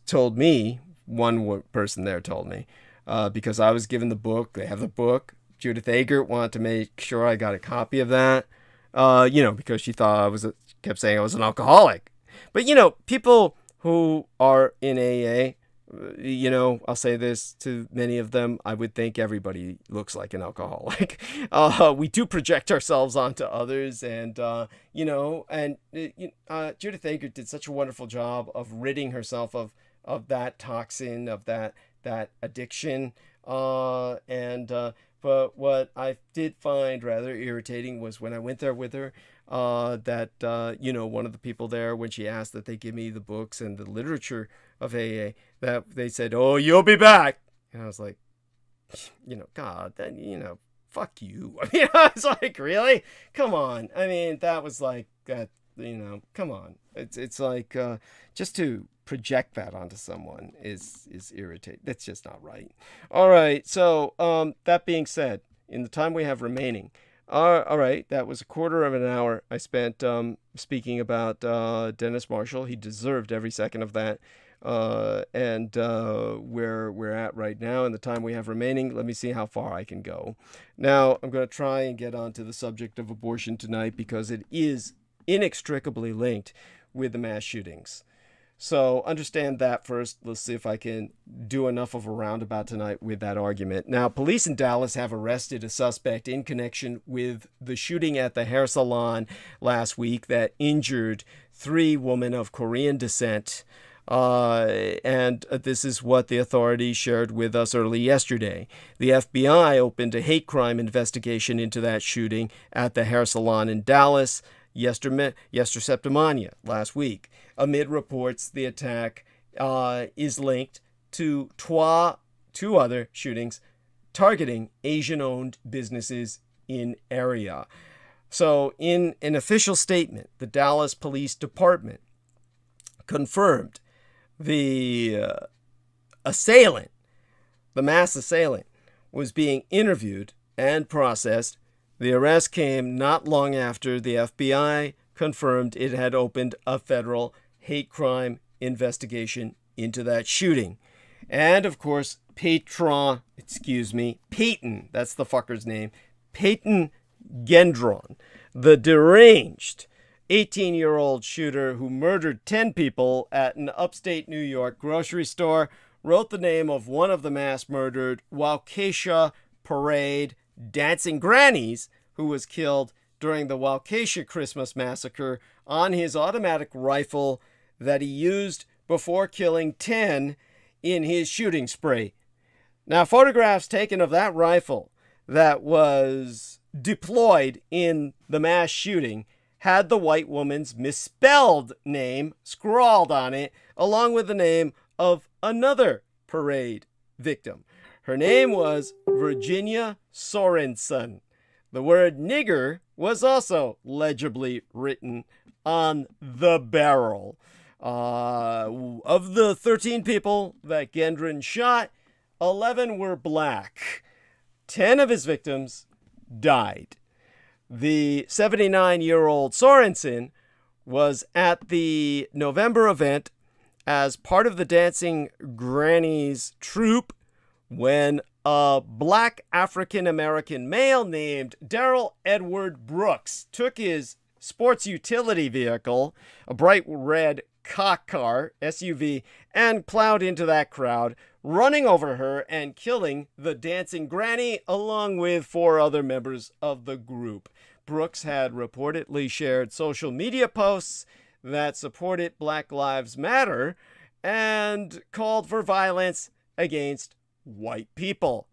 told me. One person there told me, because I was given the book. They have the book. Judith Eger wanted to make sure I got a copy of that, because she thought kept saying I was an alcoholic. But, people who are in AA, I'll say this to many of them, I would think everybody looks like an alcoholic. We do project ourselves onto others, and, Judith Eger did such a wonderful job of ridding herself of that toxin, of that addiction, but what I did find rather irritating was when I went there with her, that one of the people there, when she asked that they give me the books and the literature of AA, that they said, "Oh, you'll be back," and I was like, God, then fuck you. I was like, really? Come on. I mean, that was like that. Come on. It's like just to project that onto someone is irritating. That's just not right. All right. So that being said, in the time we have remaining, all right, that was a quarter of an hour I spent speaking about Dennis Marshall. He deserved every second of that. And where we're at right now in the time we have remaining, let me see how far I can go. Now, I'm going to try and get onto the subject of abortion tonight because it is inextricably linked with the mass shootings. So understand that first. Let's see if I can do enough of a roundabout tonight with that argument. Now, police in Dallas have arrested a suspect in connection with the shooting at the hair salon last week that injured 3 women of Korean descent. And this is what the authorities shared with us early yesterday. The FBI opened a hate crime investigation into that shooting at the hair salon in Dallas yesterday, last week, amid reports the attack is linked to 2 other shootings targeting Asian-owned businesses in area. So in an official statement, the Dallas Police Department confirmed the assailant, the mass assailant, was being interviewed and processed. The arrest came not long after the FBI confirmed it had opened a federal hate crime investigation into that shooting. And, of course, Peyton, that's the fucker's name, Peyton Gendron, the deranged 18-year-old shooter who murdered 10 people at an upstate New York grocery store, wrote the name of one of the mass murdered Waukesha Parade dancing grannies who was killed during the Waukesha Christmas massacre on his automatic rifle that he used before killing 10 in his shooting spree. Now, photographs taken of that rifle that was deployed in the mass shooting had the white woman's misspelled name scrawled on it, along with the name of another parade victim. Her name was Virginia Sorensen. The word nigger was also legibly written on the barrel. Of the 13 people that Gendron shot, 11 were black. 10 of his victims died. The 79-year-old Sorensen was at the November event as part of the Dancing Grannies troupe when a black African-American male named Darrell Edward Brooks took his sports utility vehicle, a bright red cock car, SUV, and plowed into that crowd, running over her and killing the dancing granny along with 4 other members of the group. Brooks had reportedly shared social media posts that supported Black Lives Matter and called for violence against white people.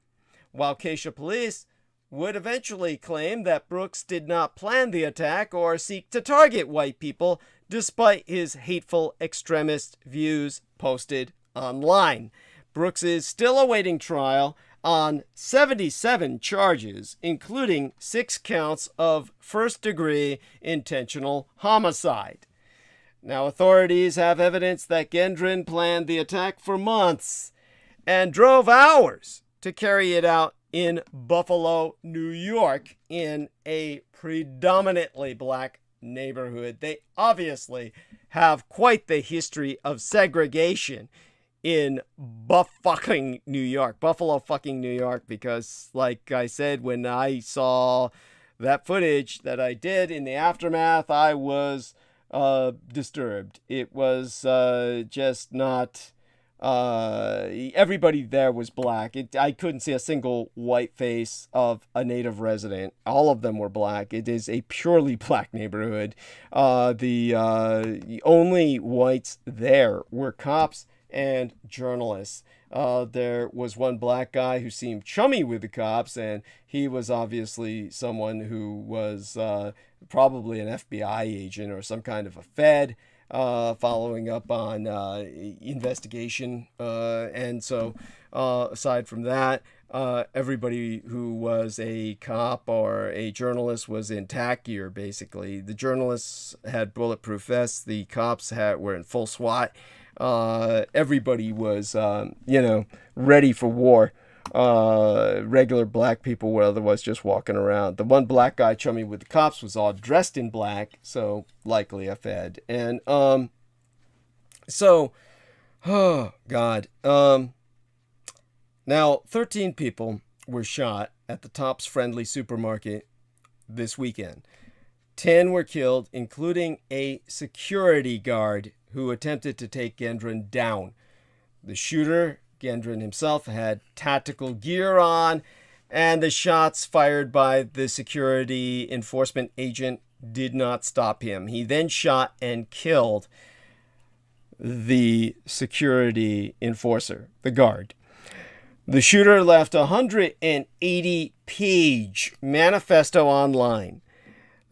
Waukesha police would eventually claim that Brooks did not plan the attack or seek to target white people, despite his hateful extremist views posted online. Brooks is still awaiting trial on 77 charges, including 6 counts of first-degree intentional homicide. Now, authorities have evidence that Gendron planned the attack for months and drove hours to carry it out in Buffalo, New York, in a predominantly black neighborhood. They obviously have quite the history of segregation in fucking New York, Buffalo fucking New York, because like I said, when I saw that footage that I did in the aftermath, I was disturbed. It was just not, everybody there was black. I couldn't see a single white face of a native resident. All of them were black. It is a purely black neighborhood. The only whites there were cops and journalists. There was one black guy who seemed chummy with the cops, and he was obviously someone who was probably an FBI agent or some kind of a Fed, following up on investigation. And so, aside from that, everybody who was a cop or a journalist was in tack gear, basically. The journalists had bulletproof vests. The cops were in full SWAT. Everybody was, ready for war. Regular black people were otherwise just walking around. The one black guy chummy with the cops was all dressed in black, so likely a Fed. And oh God. Now 13 people were shot at the Tops Friendly supermarket this weekend. 10 were killed, including a security guard who attempted to take Gendron down. The shooter, Gendron himself, had tactical gear on, and the shots fired by the security enforcement agent did not stop him. He then shot and killed the security enforcer, the guard. The shooter left a 180-page manifesto online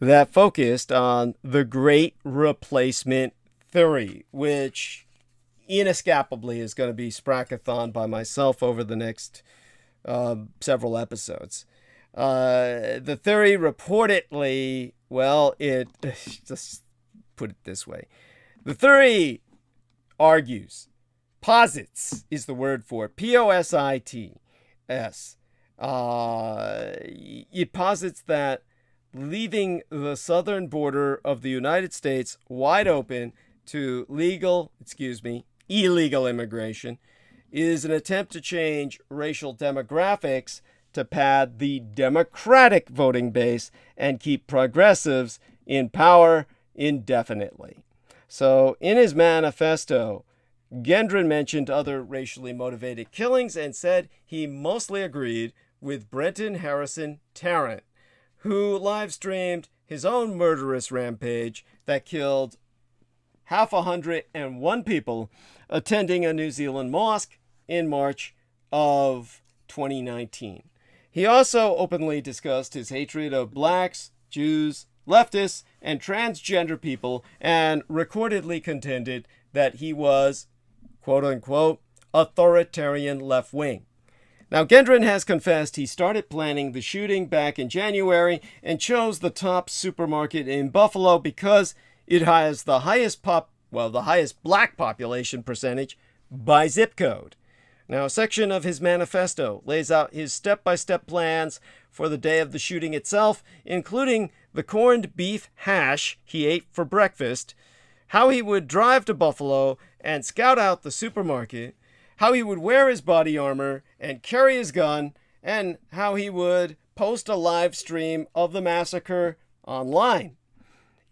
that focused on the Great Replacement theory, which inescapably is going to be sprackathon by myself over the next several episodes. The theory reportedly, just put it this way. The theory posits is the word for it, Posits. It posits that leaving the southern border of the United States wide open to illegal immigration is an attempt to change racial demographics to pad the Democratic voting base and keep progressives in power indefinitely. So in his manifesto, Gendron mentioned other racially motivated killings and said he mostly agreed with Brenton Harrison Tarrant, who live-streamed his own murderous rampage that killed 101 people attending a New Zealand mosque in March of 2019. He also openly discussed his hatred of blacks, Jews, leftists, and transgender people, and recordedly contended that he was, quote-unquote, authoritarian left-wing. Now, Gendron has confessed he started planning the shooting back in January and chose the Tops supermarket in Buffalo because it has the highest black population percentage by zip code. Now, a section of his manifesto lays out his step-by-step plans for the day of the shooting itself, including the corned beef hash he ate for breakfast, how he would drive to Buffalo and scout out the supermarket, how he would wear his body armor and carry his gun, and how he would post a live stream of the massacre online.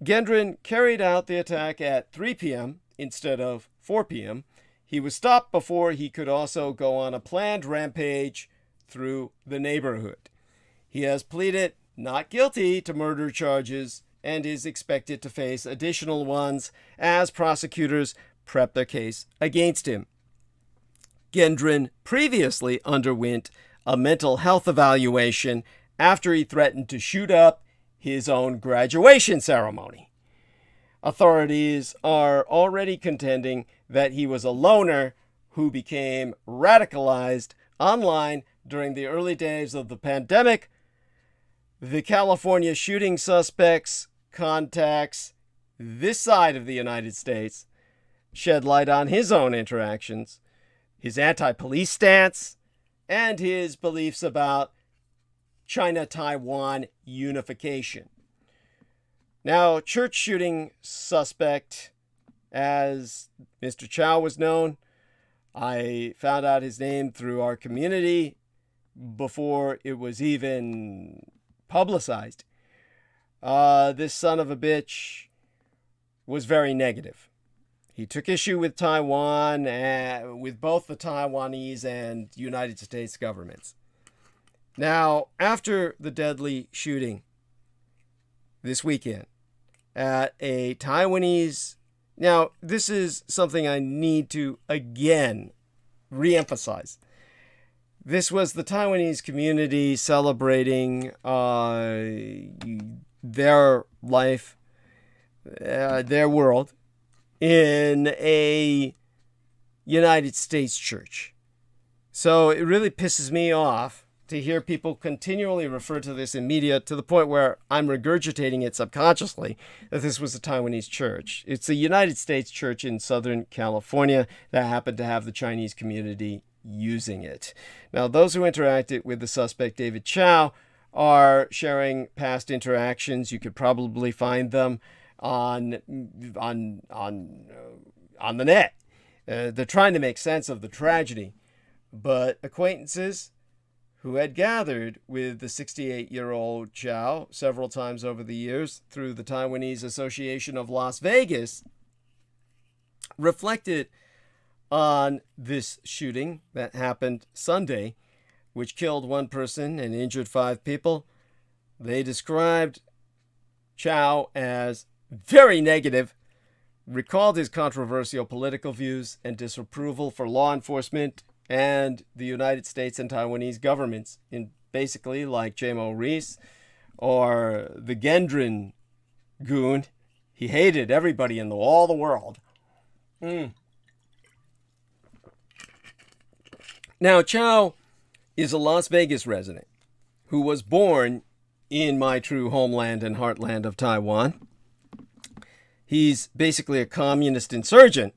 Gendron carried out the attack at 3 p.m. instead of 4 p.m. He was stopped before he could also go on a planned rampage through the neighborhood. He has pleaded not guilty to murder charges and is expected to face additional ones as prosecutors prep their case against him. Gendron previously underwent a mental health evaluation after he threatened to shoot up his own graduation ceremony. Authorities are already contending that he was a loner who became radicalized online during the early days of the pandemic. The California shooting suspect's contacts this side of the United States shed light on his own interactions, his anti-police stance, and his beliefs about China-Taiwan unification. Now, church shooting suspect, as Mr. Chow was known, I found out his name through our community before it was even publicized. This son of a bitch was very negative. He took issue with Taiwan, with both the Taiwanese and United States governments. Now, after the deadly shooting this weekend at a Taiwanese... Now, this is something I need to, again, reemphasize. This was the Taiwanese community celebrating their life, their world, in a United States church. So it really pisses me off to hear people continually refer to this in media to the point where I'm regurgitating it subconsciously that this was a Taiwanese church. It's a United States church in Southern California that happened to have the Chinese community using it. Now, those who interacted with the suspect, David Chow, are sharing past interactions. You could probably find them on the net. They're trying to make sense of the tragedy, but acquaintances who had gathered with the 68-year-old Chow several times over the years through the Taiwanese Association of Las Vegas reflected on this shooting that happened Sunday, which killed one person and injured 5 people. They described Chow as very negative, recalled his controversial political views and disapproval for law enforcement and the United States and Taiwanese governments, in basically like Jamo Reese or the Gendron goon. He hated everybody in all the world. Now, Chow is a Las Vegas resident who was born in my true homeland and heartland of Taiwan. He's basically a communist insurgent,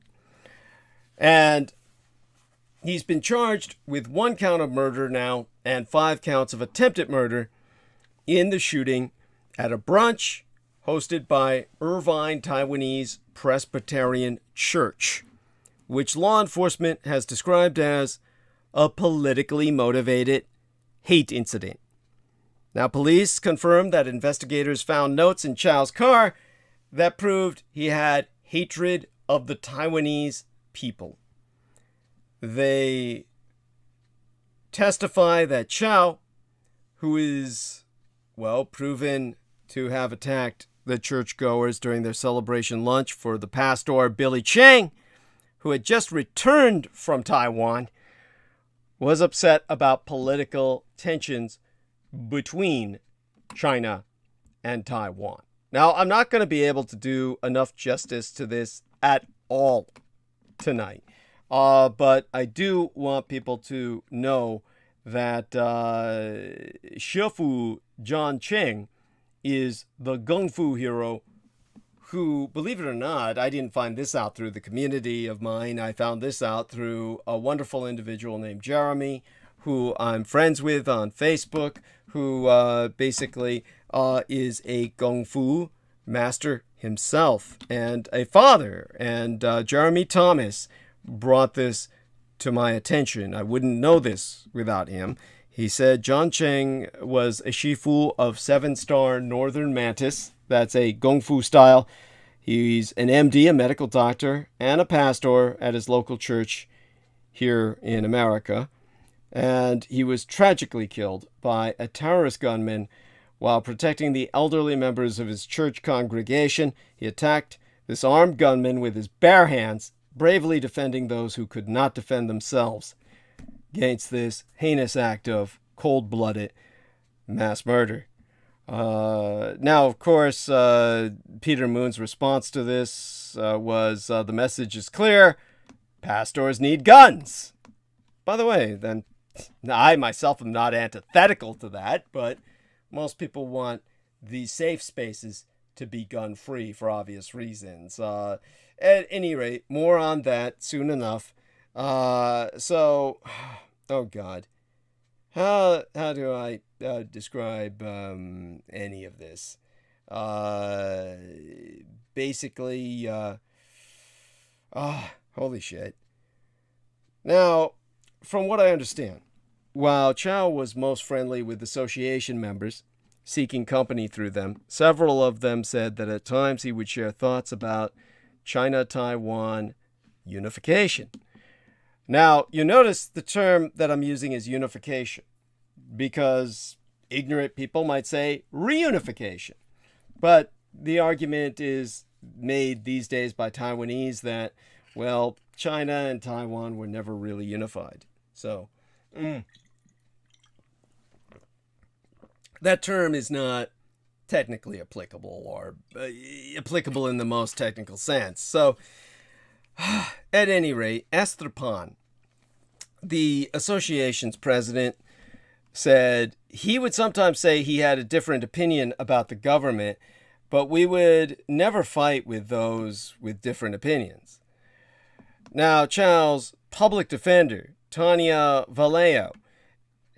and he's been charged with 1 count of murder now and 5 counts of attempted murder in the shooting at a brunch hosted by Irvine Taiwanese Presbyterian Church, which law enforcement has described as a politically motivated hate incident. Now, police confirmed that investigators found notes in Chow's car that proved he had hatred of the Taiwanese people. They testify that Chow, who is, well, proven to have attacked the churchgoers during their celebration lunch for the pastor Billy Chang, who had just returned from Taiwan, was upset about political tensions between China and Taiwan. Now, I'm not going to be able to do enough justice to this at all tonight. But I do want people to know that Shifu John Cheng is the Kung Fu hero who, believe it or not, I didn't find this out through the community of mine. I found this out through a wonderful individual named Jeremy, who I'm friends with on Facebook, who basically is a Kung Fu master himself and a father. And Jeremy Thomas brought this to my attention. I wouldn't know this without him. He said John Cheng was a Shifu of 7-star Northern Mantis. That's a Kung Fu style. He's an MD, a medical doctor, and a pastor at his local church here in America. And he was tragically killed by a terrorist gunman while protecting the elderly members of his church congregation. He attacked this armed gunman with his bare hands, bravely defending those who could not defend themselves against this heinous act of cold-blooded mass murder. Now, of course, Peter Moon's response to this was, the message is clear. Pastors need guns. By the way, then, I myself am not antithetical to that, but most people want these safe spaces to be gun-free for obvious reasons. At any rate, more on that soon enough. So, oh God. How do I describe any of this? Basically, holy shit. Now, from what I understand, while Chow was most friendly with association members, seeking company through them, several of them said that at times he would share thoughts about China-Taiwan unification. Now, you notice the term that I'm using is unification, because ignorant people might say reunification. But the argument is made these days by Taiwanese that, well, China and Taiwan were never really unified. So, that term is not technically applicable, or applicable in the most technical sense. So, at any rate, Estrapan, the association's president, said he would sometimes say he had a different opinion about the government, but we would never fight with those with different opinions. Now, Chow's public defender, Tanya Vallejo,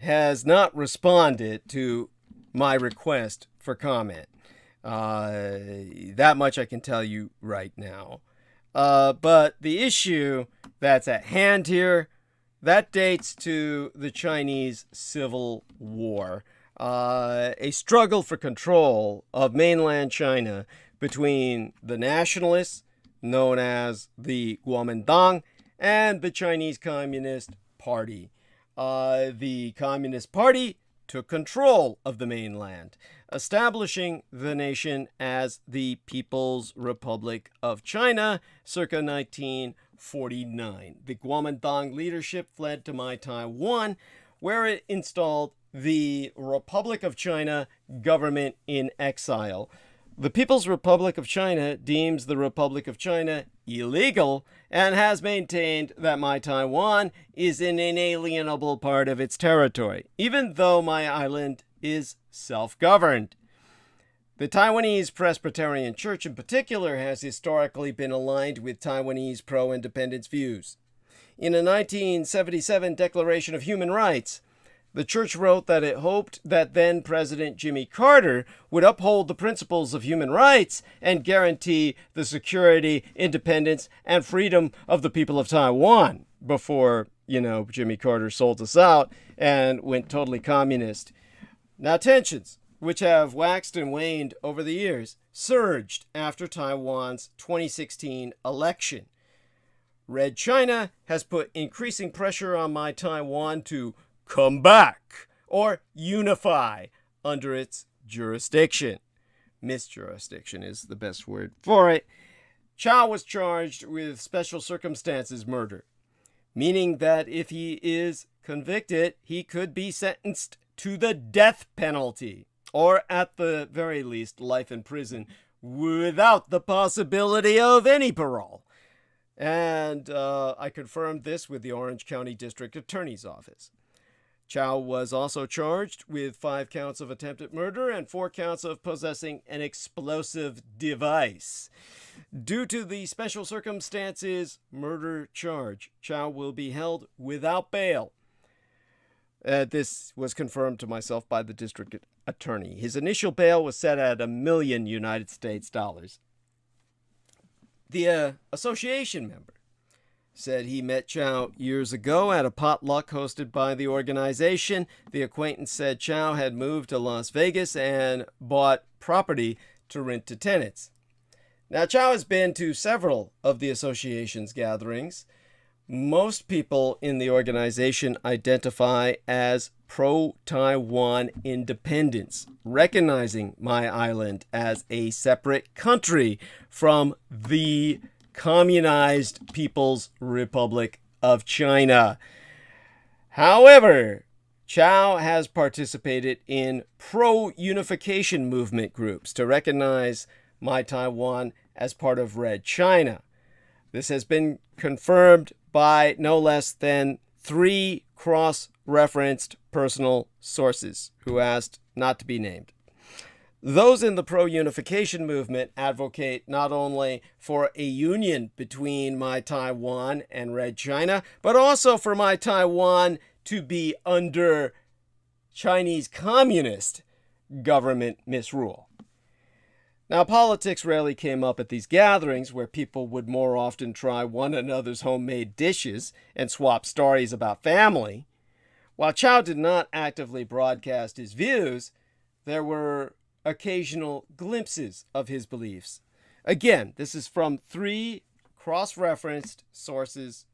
has not responded to my request for comment. That much I can tell you right now. But the issue that's at hand here, that dates to the Chinese Civil War, a struggle for control of mainland China between the nationalists, known as the Kuomintang, and the Chinese Communist Party. The Communist Party took control of the mainland, establishing the nation as the People's Republic of China circa 1949. The Kuomintang leadership fled to my Taiwan, where it installed the Republic of China government in exile. The People's Republic of China deems the Republic of China illegal and has maintained that my Taiwan is an inalienable part of its territory, even though my island is self-governed. The Taiwanese Presbyterian Church in particular has historically been aligned with Taiwanese pro-independence views. In a 1977 Declaration of Human Rights, the church wrote that it hoped that then-President Jimmy Carter would uphold the principles of human rights and guarantee the security, independence, and freedom of the people of Taiwan before, Jimmy Carter sold us out and went totally communist. Now, tensions, which have waxed and waned over the years, surged after Taiwan's 2016 election. Red China has put increasing pressure on my Taiwan to come back or unify under its jurisdiction. Misjurisdiction is the best word for it. Chow was charged with special circumstances murder, meaning that if he is convicted, he could be sentenced to the death penalty, or at the very least, life in prison without the possibility of any parole. And I confirmed this with the Orange County District Attorney's Office. Chow was also charged with 5 counts of attempted murder and 4 counts of possessing an explosive device. Due to the special circumstances murder charge, Chow will be held without bail. This was confirmed to myself by the district attorney. His initial bail was set at $1 million United States dollars. The association member said he met Chow years ago at a potluck hosted by the organization. The acquaintance said Chow had moved to Las Vegas and bought property to rent to tenants. Now, Chow has been to several of the association's gatherings. Most people in the organization identify as pro-Taiwan independence, recognizing my island as a separate country from the Communized People's Republic of China. However, Chow has participated in pro-unification movement groups to recognize my Taiwan as part of Red China. This has been confirmed by no less than 3 cross-referenced personal sources who asked not to be named. Those in the pro-unification movement advocate not only for a union between my Taiwan and Red China, but also for my Taiwan to be under Chinese communist government misrule. Now, politics rarely came up at these gatherings where people would more often try one another's homemade dishes and swap stories about family. While Chow did not actively broadcast his views, there were occasional glimpses of his beliefs. Again, this is from 3 cross-referenced sources,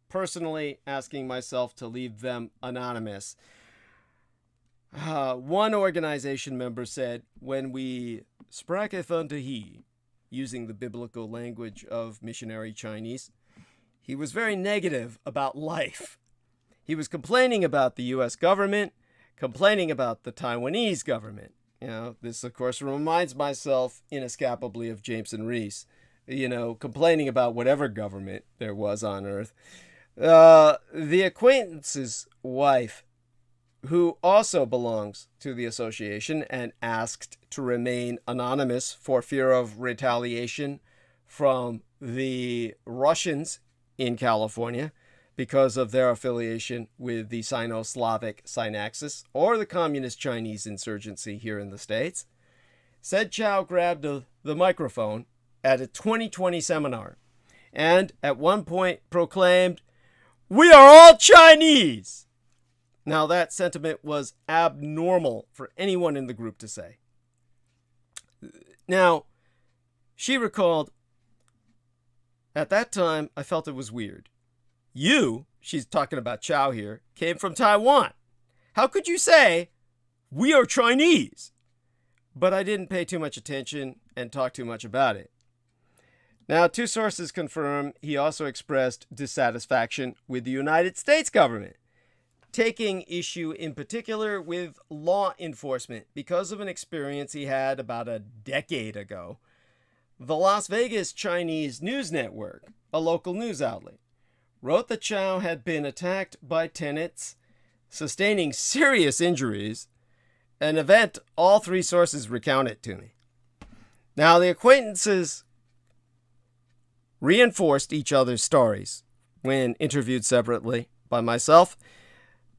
personally asking myself to leave them anonymous. One organization member said, when we sprache van de he, using the biblical language of missionary Chinese, he was very negative about life. He was complaining about the U.S. government, complaining about the Taiwanese government. You know, this, of course, reminds myself inescapably of Jameson Reese, you know, complaining about whatever government there was on Earth. The acquaintance's wife, who also belongs to the association and asked to remain anonymous for fear of retaliation from the Russians in California because of their affiliation with the Sino-Slavic Synaxis or the Communist Chinese insurgency here in the States, said Chow grabbed the microphone at a 2020 seminar and at one point proclaimed, "We are all Chinese!" Now, that sentiment was abnormal for anyone in the group to say. Now, she recalled, "At that time, I felt it was weird. You," she's talking about Chow here, "came from Taiwan. How could you say, 'We are Chinese'?" But I didn't pay too much attention and talk too much about it. Now, 2 sources confirm he also expressed dissatisfaction with the United States government, taking issue in particular with law enforcement because of an experience he had about a decade ago. The Las Vegas Chinese News Network, a local news outlet, wrote that Chow had been attacked by tenants, sustaining serious injuries, an event all 3 sources recounted to me. Now, the acquaintances reinforced each other's stories when interviewed separately by myself,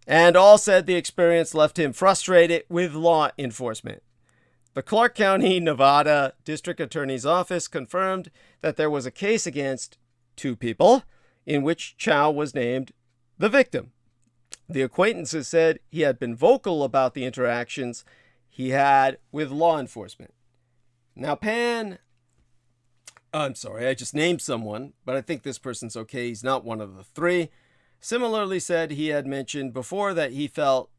and all said the experience left him frustrated with law enforcement. The Clark County, Nevada District Attorney's Office confirmed that there was a case against 2 people in which Chow was named the victim. The acquaintances said he had been vocal about the interactions he had with law enforcement. Now, I'm sorry, I just named someone, but I think this person's okay. He's not one of the 3. Similarly said he had mentioned before that he felt,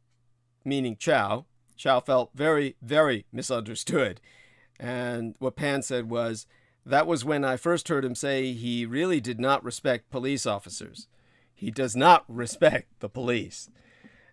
meaning Chow felt very, very misunderstood. And what Pan said was, "That was when I first heard him say he really did not respect police officers. He does not respect the police."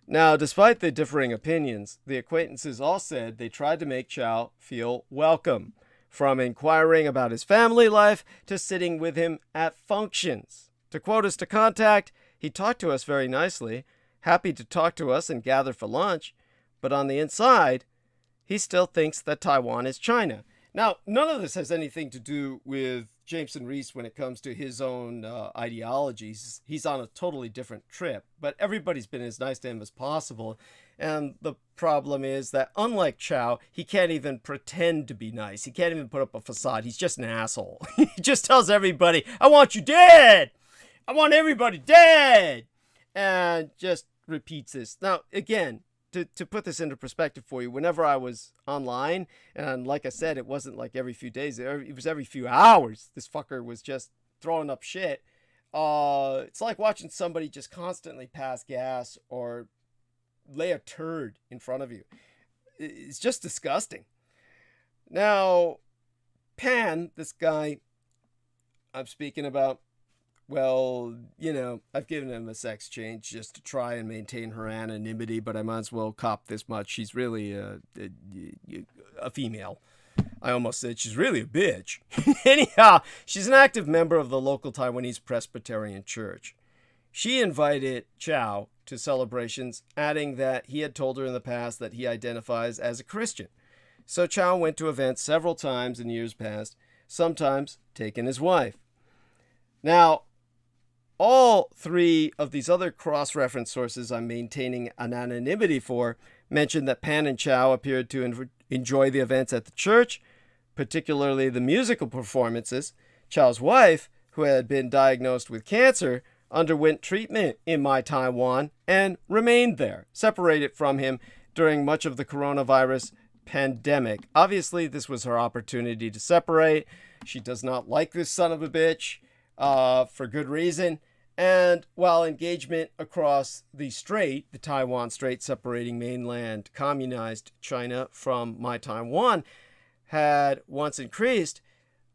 Now, despite the differing opinions, the acquaintances all said they tried to make Chow feel welcome, from inquiring about his family life to sitting with him at functions. To quote us to Contact, "He talked to us very nicely, happy to talk to us and gather for lunch, but on the inside, he still thinks that Taiwan is China." Now, none of this has anything to do with Jameson Reese when it comes to his own ideologies. He's on a totally different trip, but everybody's been as nice to him as possible. And the problem is that, unlike Chow, he can't even pretend to be nice. He can't even put up a facade. He's just an asshole. He just tells everybody, "I want you dead! I want everybody dead!" And just repeats this. Now, again, to put this into perspective for you, whenever I was online, and like I said, it wasn't like every few days, it was every few hours, this fucker was just throwing up shit. It's like watching somebody just constantly pass gas or lay a turd in front of you. It's just disgusting. Now, Pan, this guy I'm speaking about, well, you know, I've given him a sex change just to try and maintain her anonymity, but I might as well cop this much. She's really a female. I almost said she's really a bitch. Anyhow, she's an active member of the local Taiwanese Presbyterian Church. She invited Chow to celebrations, adding that he had told her in the past that he identifies as a Christian. So Chow went to events several times in years past, sometimes taking his wife. Now, all three of these other cross-reference sources I'm maintaining an anonymity for mention that Pan and Chow appeared to enjoy the events at the church, particularly the musical performances. Chow's wife, who had been diagnosed with cancer, underwent treatment in My Taiwan and remained there, separated from him during much of the coronavirus pandemic. Obviously, this was her opportunity to separate. She does not like this son of a bitch for good reason. And while engagement across the strait, the Taiwan Strait separating mainland communized China from My Taiwan, had once increased,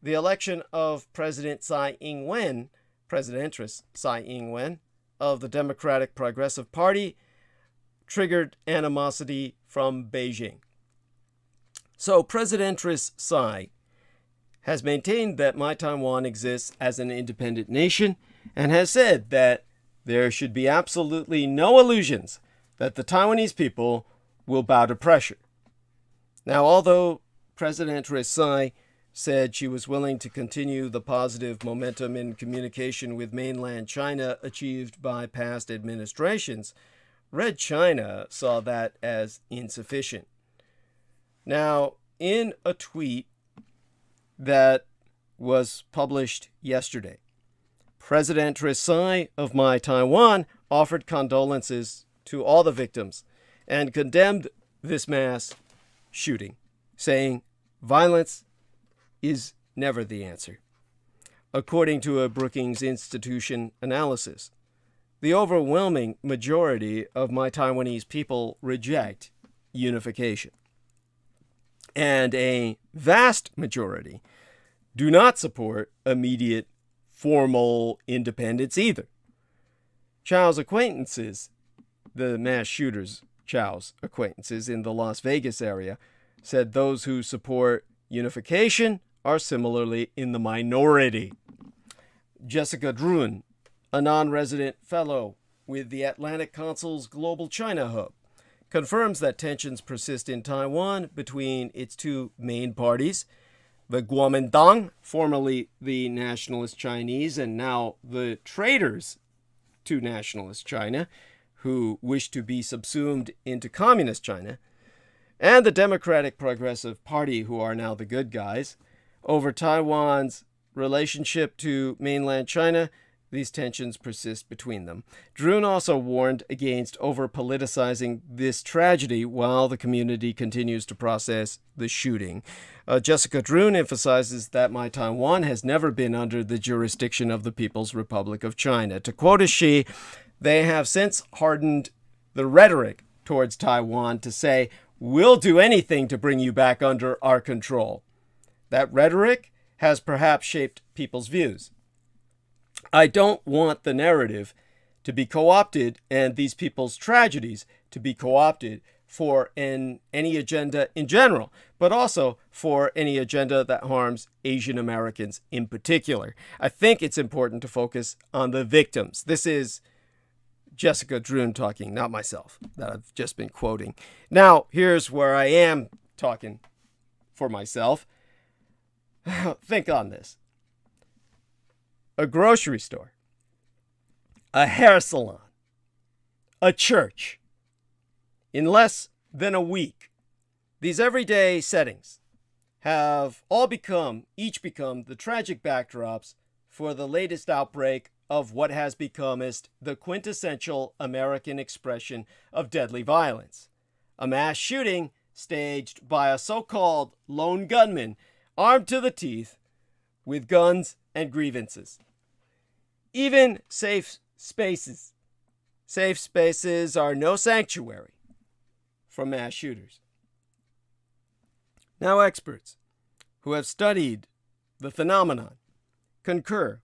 the election of President Tsai Ing-wen, Presidentress Tsai Ing-wen, of the Democratic Progressive Party, triggered animosity from Beijing. So Presidentress Tsai has maintained that My Taiwan exists as an independent nation and has said that there should be absolutely no illusions that the Taiwanese people will bow to pressure. Now, although Presidentress Tsai said she was willing to continue the positive momentum in communication with mainland China achieved by past administrations, Red China saw that as insufficient. Now, in a tweet that was published yesterday, Presidentress Tsai of My Taiwan offered condolences to all the victims and condemned this mass shooting, saying violence is never the answer. According to a Brookings Institution analysis, the overwhelming majority of My Taiwanese people reject unification, and a vast majority do not support immediate formal independence either. Chow's acquaintances, the mass shooters, Chow's acquaintances in the Las Vegas area, said those who support unification are similarly in the minority. Jessica Drun, a non-resident fellow with the Atlantic Council's Global China Hub, confirms that tensions persist in Taiwan between its two main parties, the Kuomintang, formerly the Nationalist Chinese and now the traitors to Nationalist China, who wish to be subsumed into Communist China, and the Democratic Progressive Party, who are now the good guys. Over Taiwan's relationship to mainland China, these tensions persist between them. Drun also warned against over-politicizing this tragedy while the community continues to process the shooting. Jessica Drun emphasizes that My Taiwan has never been under the jurisdiction of the People's Republic of China. To quote she, they have since hardened the rhetoric towards Taiwan to say, "We'll do anything to bring you back under our control." That rhetoric has perhaps shaped people's views. I don't want the narrative to be co-opted and these people's tragedies to be co-opted for any agenda in general, but also for any agenda that harms Asian Americans in particular. I think it's important to focus on the victims. This is Jessica Drun talking, not myself, that I've just been quoting. Now, here's where I am talking for myself. Think on this. A grocery store, a hair salon, a church. In less than a week, these everyday settings have each become the tragic backdrops for the latest outbreak of what has become the quintessential American expression of deadly violence. A mass shooting staged by a so-called lone gunman armed to the teeth with guns and grievances. Even safe spaces are no sanctuary for mass shooters. Now, experts who have studied the phenomenon concur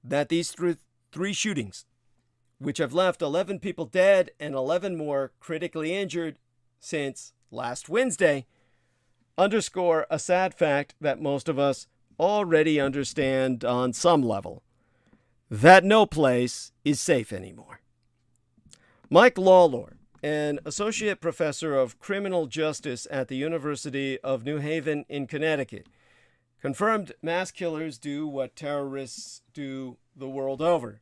that these three shootings, which have left 11 people dead and 11 more critically injured since last Wednesday, underscore a sad fact that most of us already understand on some level, that no place is safe anymore. Mike Lawlor an associate professor of criminal justice at the University of New Haven in Connecticut, confirmed mass killers do what terrorists do the world over.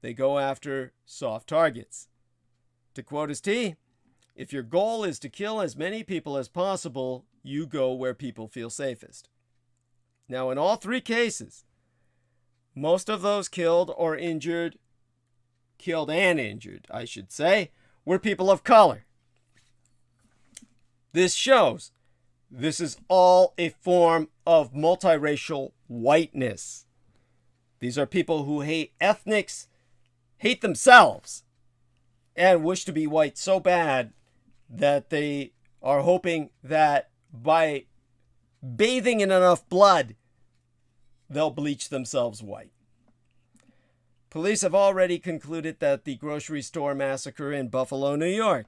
They go after soft targets. To quote his T, if your goal is to kill as many people as possible, you go where people feel safest. Now, in all three cases, most of those killed and injured, I should say, were people of color. This shows this is all a form of multiracial whiteness. These are people who hate ethnics, hate themselves, and wish to be white so bad that they are hoping that by bathing in enough blood, they'll bleach themselves white. Police have already concluded that the grocery store massacre in Buffalo, New York,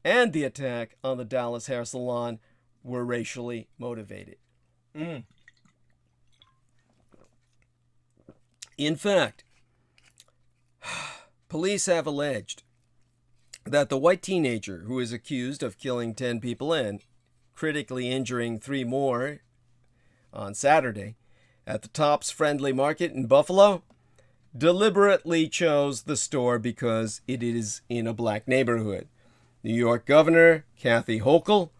and the attack on the Dallas hair salon were racially motivated. In fact, police have alleged that the white teenager who is accused of killing 10 people and critically injuring 3 more on Saturday at the Tops Friendly Market in Buffalo deliberately chose the store because it is in a black neighborhood. New York Governor Kathy Hochul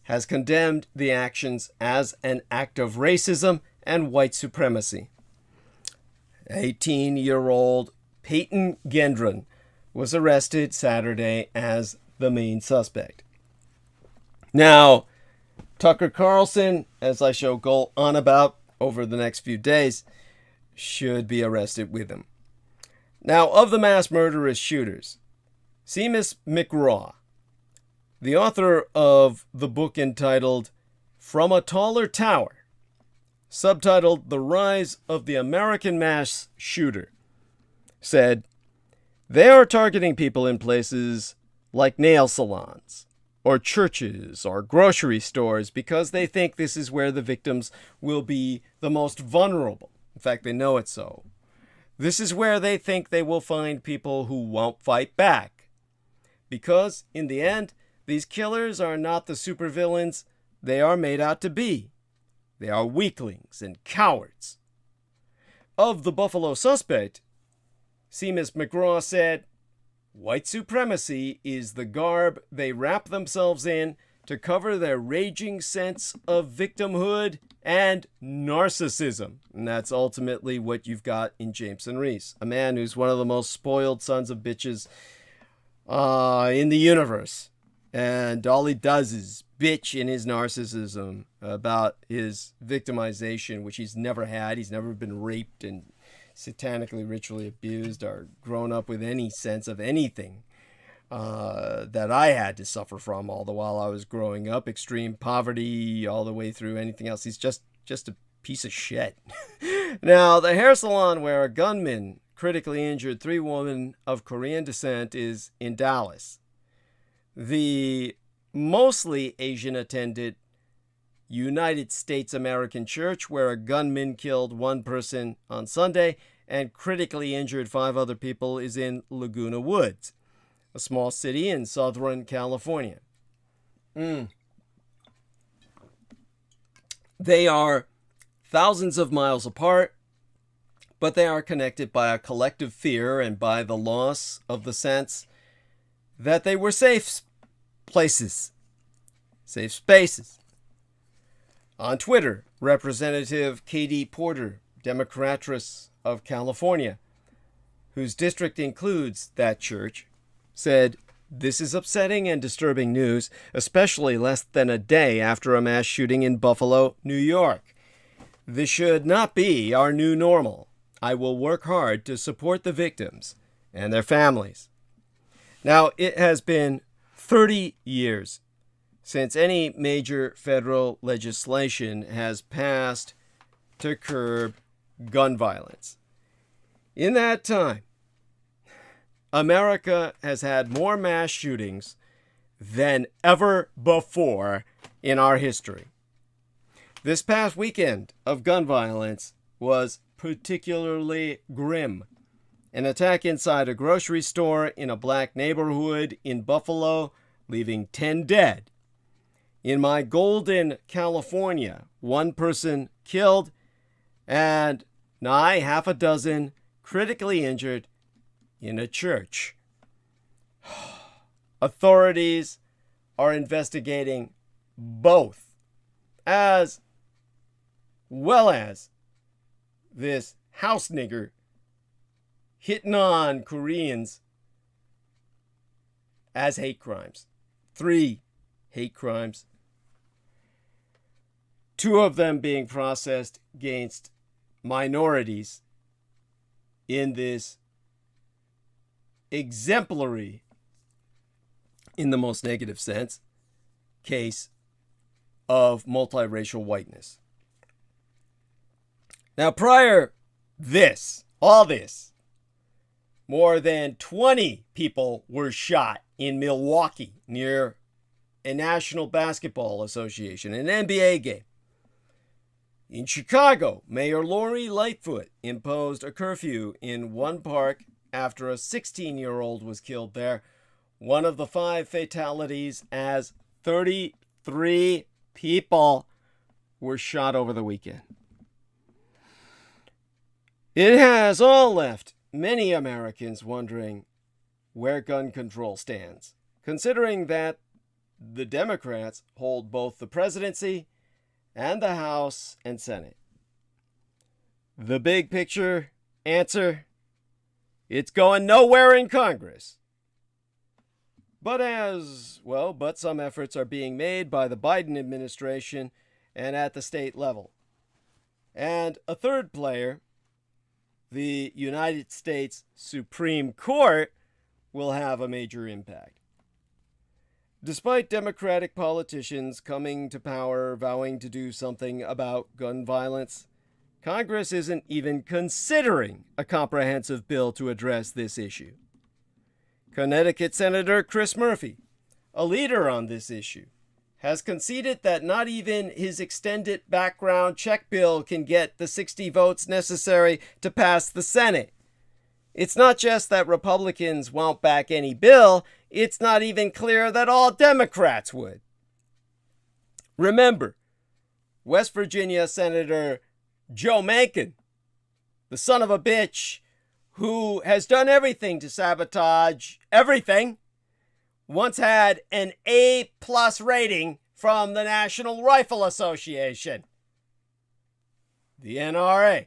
has condemned the actions as an act of racism and white supremacy. 18-year-old Peyton Gendron was arrested Saturday as the main suspect. Now, Tucker Carlson, as I shall go on about over the next few days, should be arrested with him. Now, of the mass murderous shooters, Seamus McGraw, the author of the book entitled From a Taller Tower, subtitled The Rise of the American Mass Shooter, said, they are targeting people in places like nail salons, or churches, or grocery stores because they think this is where the victims will be the most vulnerable. In fact, they know it's so. This is where they think they will find people who won't fight back. Because, in the end, these killers are not the supervillains they are made out to be. They are weaklings and cowards. Of the Buffalo suspect, Seamus McGraw said, white supremacy is the garb they wrap themselves in to cover their raging sense of victimhood and narcissism. And that's ultimately what you've got in Jameson Reese, a man who's one of the most spoiled sons of bitches in the universe. And all he does is bitch in his narcissism about his victimization, which he's never had. He's never been raped and satanically ritually abused or grown up with any sense of anything that I had to suffer from all the while I was growing up. Extreme poverty all the way through anything else. He's just a piece of shit. Now, the hair salon where a gunman critically injured 3 women of Korean descent is in Dallas. The mostly Asian-attended United States American Church, where a gunman killed 1 person on Sunday and critically injured 5 other people, is in Laguna Woods, a small city in Southern California. They are thousands of miles apart, but they are connected by a collective fear and by the loss of the sense that they were safe places, safe spaces. On Twitter, Representative Katie Porter, Democratress of California, whose district includes that church, said, this is upsetting and disturbing news, especially less than a day after a mass shooting in Buffalo, New York. This should not be our new normal. I will work hard to support the victims and their families. Now, it has been 30 years since any major federal legislation has passed to curb gun violence. In that time, America has had more mass shootings than ever before in our history. This past weekend of gun violence was particularly grim An attack inside a grocery store in a black neighborhood in Buffalo, leaving 10 dead. In my Golden, California, 1 person killed and nigh half a dozen critically injured in a church. Authorities are investigating both, as well as this house nigger hitting on Koreans as hate crimes. 3 hate crimes. 2 of them being processed against minorities in this exemplary, in the most negative sense, case of multiracial whiteness. Now, prior all this, more than 20 people were shot in Milwaukee near a National Basketball Association, an NBA game. In Chicago, Mayor Lori Lightfoot imposed a curfew in one park after a 16-year-old was killed there. One of the 5 fatalities, as 33 people were shot over the weekend. It has all left many Americans wondering where gun control stands, considering that the Democrats hold both the presidency and the House and Senate. The big picture answer: it's going nowhere in Congress. But some efforts are being made by the Biden administration and at the state level. And a third player, the United States Supreme Court, will have a major impact. Despite Democratic politicians coming to power vowing to do something about gun violence, Congress isn't even considering a comprehensive bill to address this issue. Connecticut Senator Chris Murphy, a leader on this issue, has conceded that not even his extended background check bill can get the 60 votes necessary to pass the Senate. It's not just that Republicans won't back any bill, it's not even clear that all Democrats would. Remember, West Virginia Senator Joe Manchin, the son of a bitch who has done everything to sabotage everything, once had an A+ rating from the National Rifle Association, the NRA,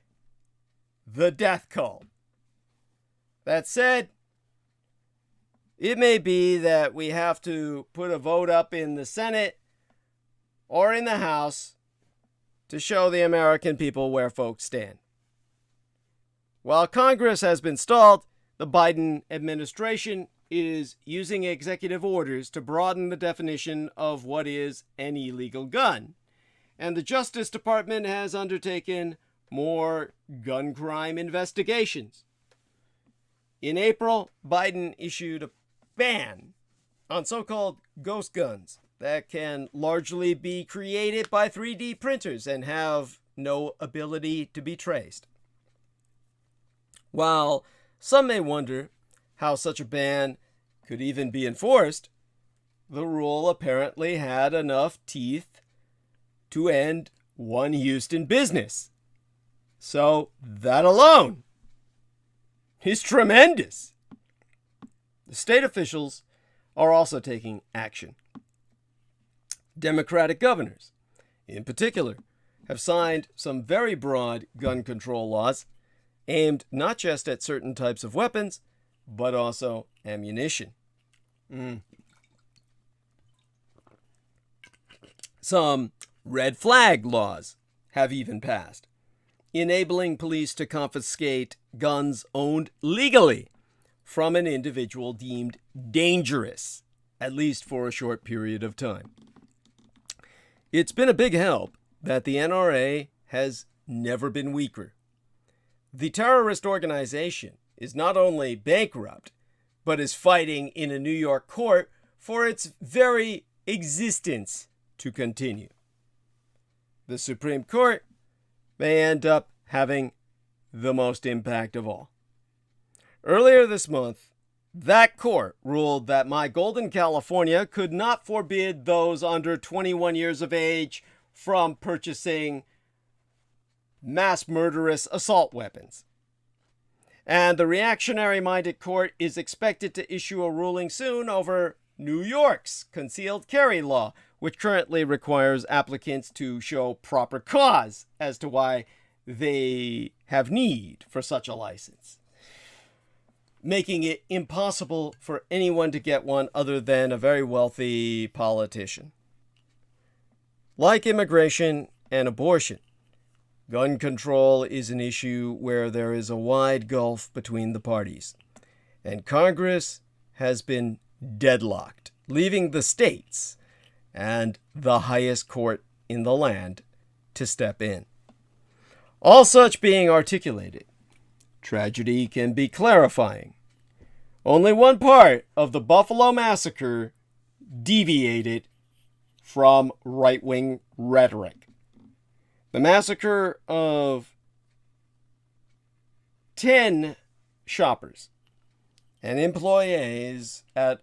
the death cult. That said, it may be that we have to put a vote up in the Senate or in the House to show the American people where folks stand. While Congress has been stalled, the Biden administration is using executive orders to broaden the definition of what is an illegal gun. And the Justice Department has undertaken more gun crime investigations. In April, Biden issued a ban on so-called ghost guns that can largely be created by 3D printers and have no ability to be traced. While some may wonder how such a ban could even be enforced, the rule apparently had enough teeth to end one Houston business. So that alone is tremendous. The state officials are also taking action. Democratic governors, in particular, have signed some very broad gun control laws aimed not just at certain types of weapons, but also ammunition. Some red flag laws have even passed, enabling police to confiscate guns owned legally from an individual deemed dangerous, at least for a short period of time. It's been a big help that the NRA has never been weaker. The terrorist organization is not only bankrupt, but is fighting in a New York court for its very existence to continue. The Supreme Court may end up having the most impact of all. Earlier this month, that court ruled that my Golden California could not forbid those under 21 years of age from purchasing mass murderous assault weapons. And the reactionary-minded court is expected to issue a ruling soon over New York's concealed carry law, which currently requires applicants to show proper cause as to why they have need for such a license, making it impossible for anyone to get one other than a very wealthy politician. Like immigration and abortion, gun control is an issue where there is a wide gulf between the parties, and Congress has been deadlocked, leaving the states and the highest court in the land to step in. All such being articulated, tragedy can be clarifying. Only one part of the Buffalo Massacre deviated from right-wing rhetoric. The massacre of 10 shoppers and employees at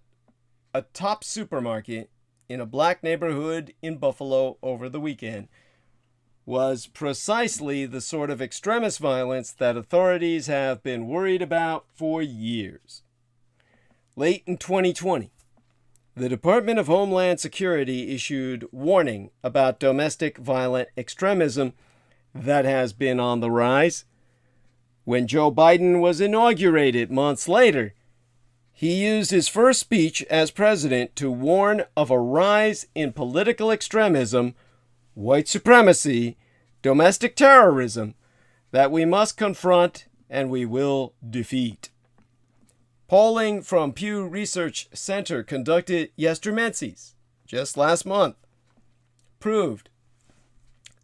a top supermarket in a black neighborhood in Buffalo over the weekend was precisely the sort of extremist violence that authorities have been worried about for years. Late in 2020, the Department of Homeland Security issued warning about domestic violent extremism that has been on the rise. When Joe Biden was inaugurated months later, he used his first speech as president to warn of a rise in political extremism, white supremacy, domestic terrorism that we must confront and we will defeat. Polling from Pew Research Center conducted yesterday, just last month, proved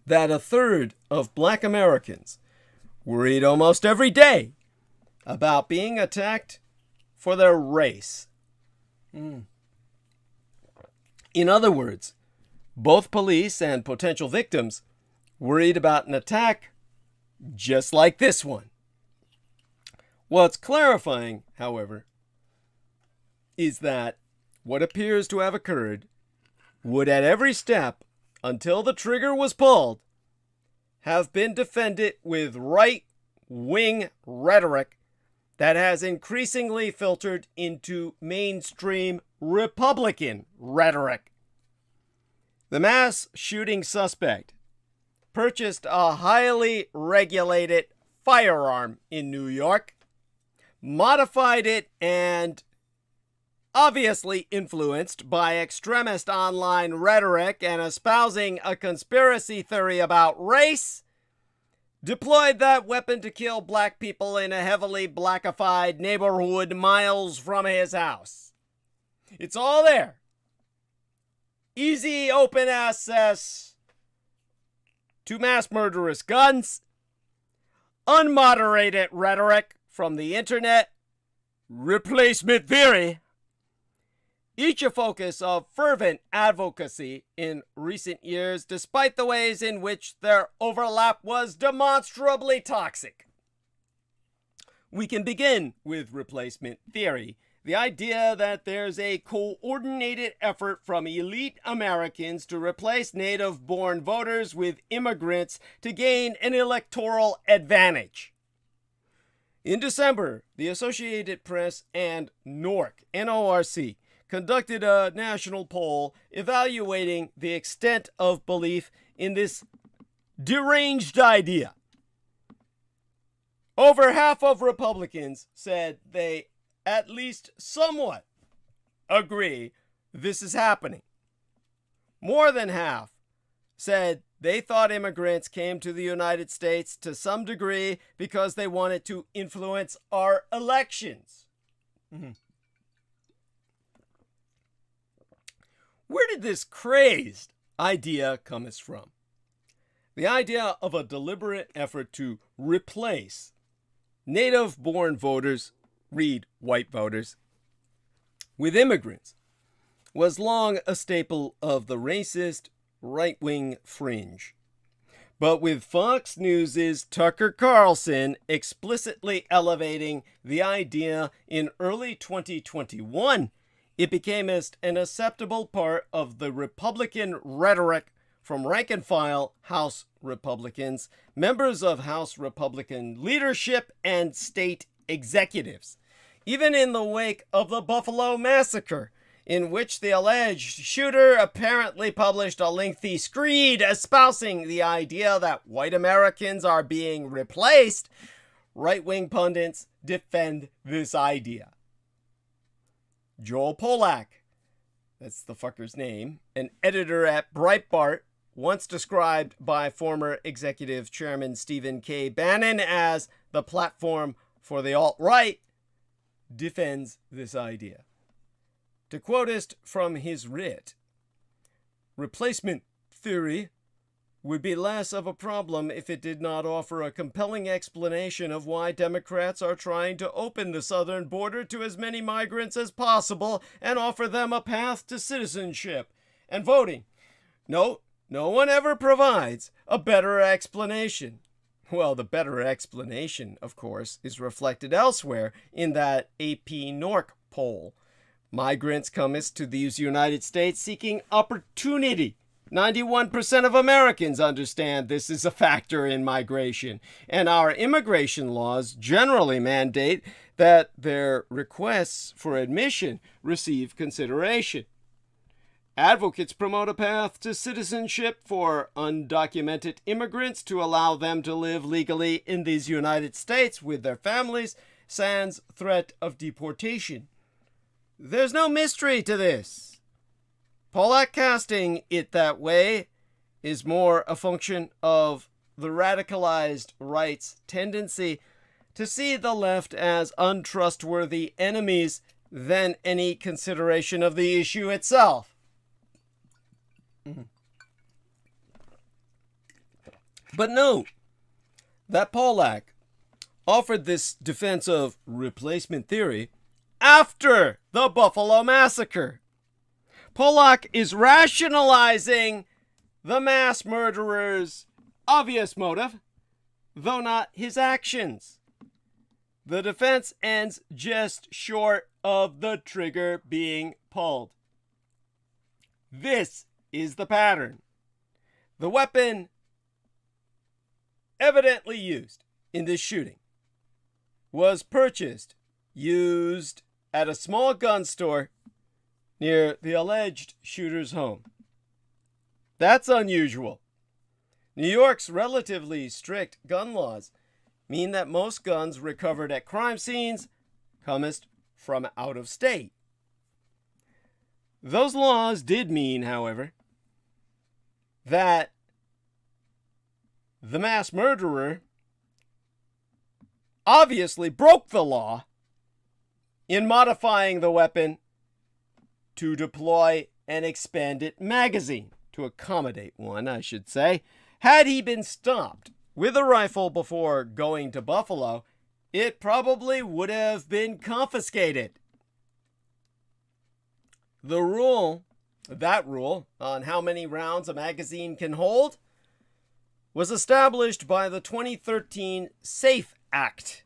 that a third of black Americans worried almost every day about being attacked for their race. In other words, both police and potential victims worried about an attack just like this one. What's clarifying, however, is that what appears to have occurred would at every step, until the trigger was pulled, have been defended with right-wing rhetoric that has increasingly filtered into mainstream Republican rhetoric. The mass shooting suspect purchased a highly regulated firearm in New York, modified it, and obviously influenced by extremist online rhetoric and espousing a conspiracy theory about race, deployed that weapon to kill black people in a heavily blackified neighborhood miles from his house. It's all there. Easy open access to mass murderous guns, unmoderated rhetoric from the internet, replacement theory, each a focus of fervent advocacy in recent years, despite the ways in which their overlap was demonstrably toxic. We can begin with replacement theory, the idea that there's a coordinated effort from elite Americans to replace native-born voters with immigrants to gain an electoral advantage. In December, the Associated Press and NORC conducted a national poll evaluating the extent of belief in this deranged idea. Over half of Republicans said they at least somewhat agree this is happening. More than half said they thought immigrants came to the United States to some degree because they wanted to influence our elections. Where did this crazed idea come from? The idea of a deliberate effort to replace native-born voters, read white voters, with immigrants was long a staple of the racist right-wing fringe. But with Fox News' Tucker Carlson explicitly elevating the idea in early 2021, it became an acceptable part of the Republican rhetoric from rank-and-file House Republicans, members of House Republican leadership, and state executives. Even in the wake of the Buffalo Massacre, in which the alleged shooter apparently published a lengthy screed espousing the idea that white Americans are being replaced, right-wing pundits defend this idea. Joel Pollack, that's the fucker's name, an editor at Breitbart, once described by former executive chairman Stephen K. Bannon as the platform for the alt-right, defends this idea. To quote it from his writ, replacement theory would be less of a problem if it did not offer a compelling explanation of why Democrats are trying to open the southern border to as many migrants as possible and offer them a path to citizenship and voting. No one ever provides a better explanation. Well, the better explanation, of course, is reflected elsewhere in that AP NORC poll. Migrants come to these United States seeking opportunity. 91% of Americans understand this is a factor in migration, and our immigration laws generally mandate that their requests for admission receive consideration. Advocates promote a path to citizenship for undocumented immigrants to allow them to live legally in these United States with their families, sans threat of deportation. There's no mystery to this. Pollack casting it that way is more a function of the radicalized right's tendency to see the left as untrustworthy enemies than any consideration of the issue itself. But note that Pollack offered this defense of replacement theory after the Buffalo Massacre. Pollack is rationalizing the mass murderer's obvious motive, though not his actions. The defense ends just short of the trigger being pulled. This is the pattern. The weapon evidently used in this shooting was purchased, used at a small gun store near the alleged shooter's home. That's unusual. New York's relatively strict gun laws mean that most guns recovered at crime scenes comest from out of state. Those laws did mean, however, that the mass murderer obviously broke the law in modifying the weapon to deploy an expanded magazine, to accommodate one, I should say. Had he been stopped with a rifle before going to Buffalo, it probably would have been confiscated. That rule on how many rounds a magazine can hold was established by the 2013 SAFE Act.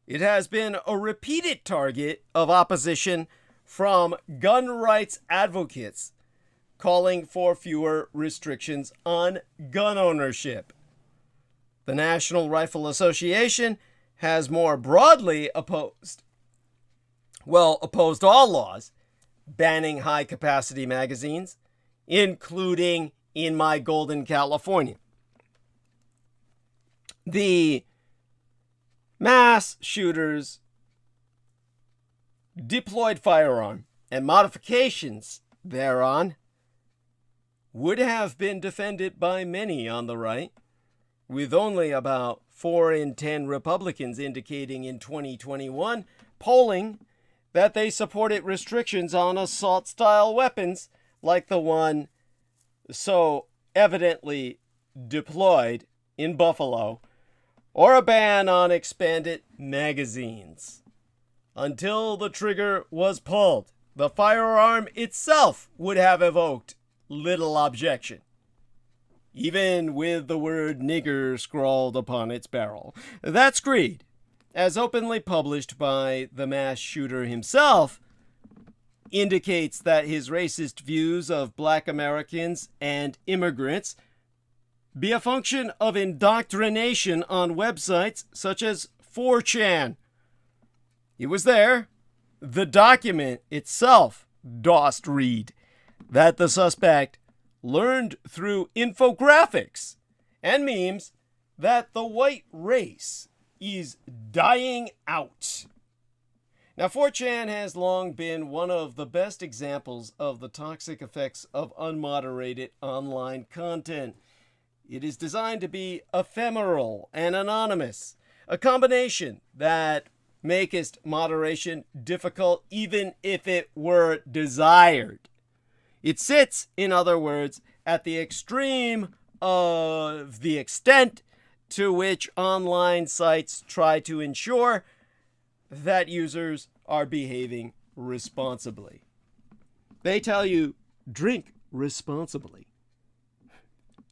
It has been a repeated target of opposition from gun rights advocates calling for fewer restrictions on gun ownership. The National Rifle Association has more broadly opposed all laws banning high-capacity magazines, including in my golden California. The mass shooters deployed firearm and modifications thereon would have been defended by many on the right, with only about 4 in 10 Republicans indicating in 2021 polling that they supported restrictions on assault-style weapons like the one so evidently deployed in Buffalo, or a ban on expanded magazines. Until the trigger was pulled, the firearm itself would have evoked little objection. even with the word nigger scrawled upon its barrel. That screed, as openly published by the mass shooter himself, indicates that his racist views of black Americans and immigrants be a function of indoctrination on websites such as 4chan. It was there, the document itself dost read, that the suspect learned through infographics and memes that the white race is dying out. Now, 4chan has long been one of the best examples of the toxic effects of unmoderated online content. It is designed to be ephemeral and anonymous, a combination that maketh moderation difficult even if it were desired. It sits, in other words, at the extreme of the extent to which online sites try to ensure that users are behaving responsibly. They tell you, drink responsibly.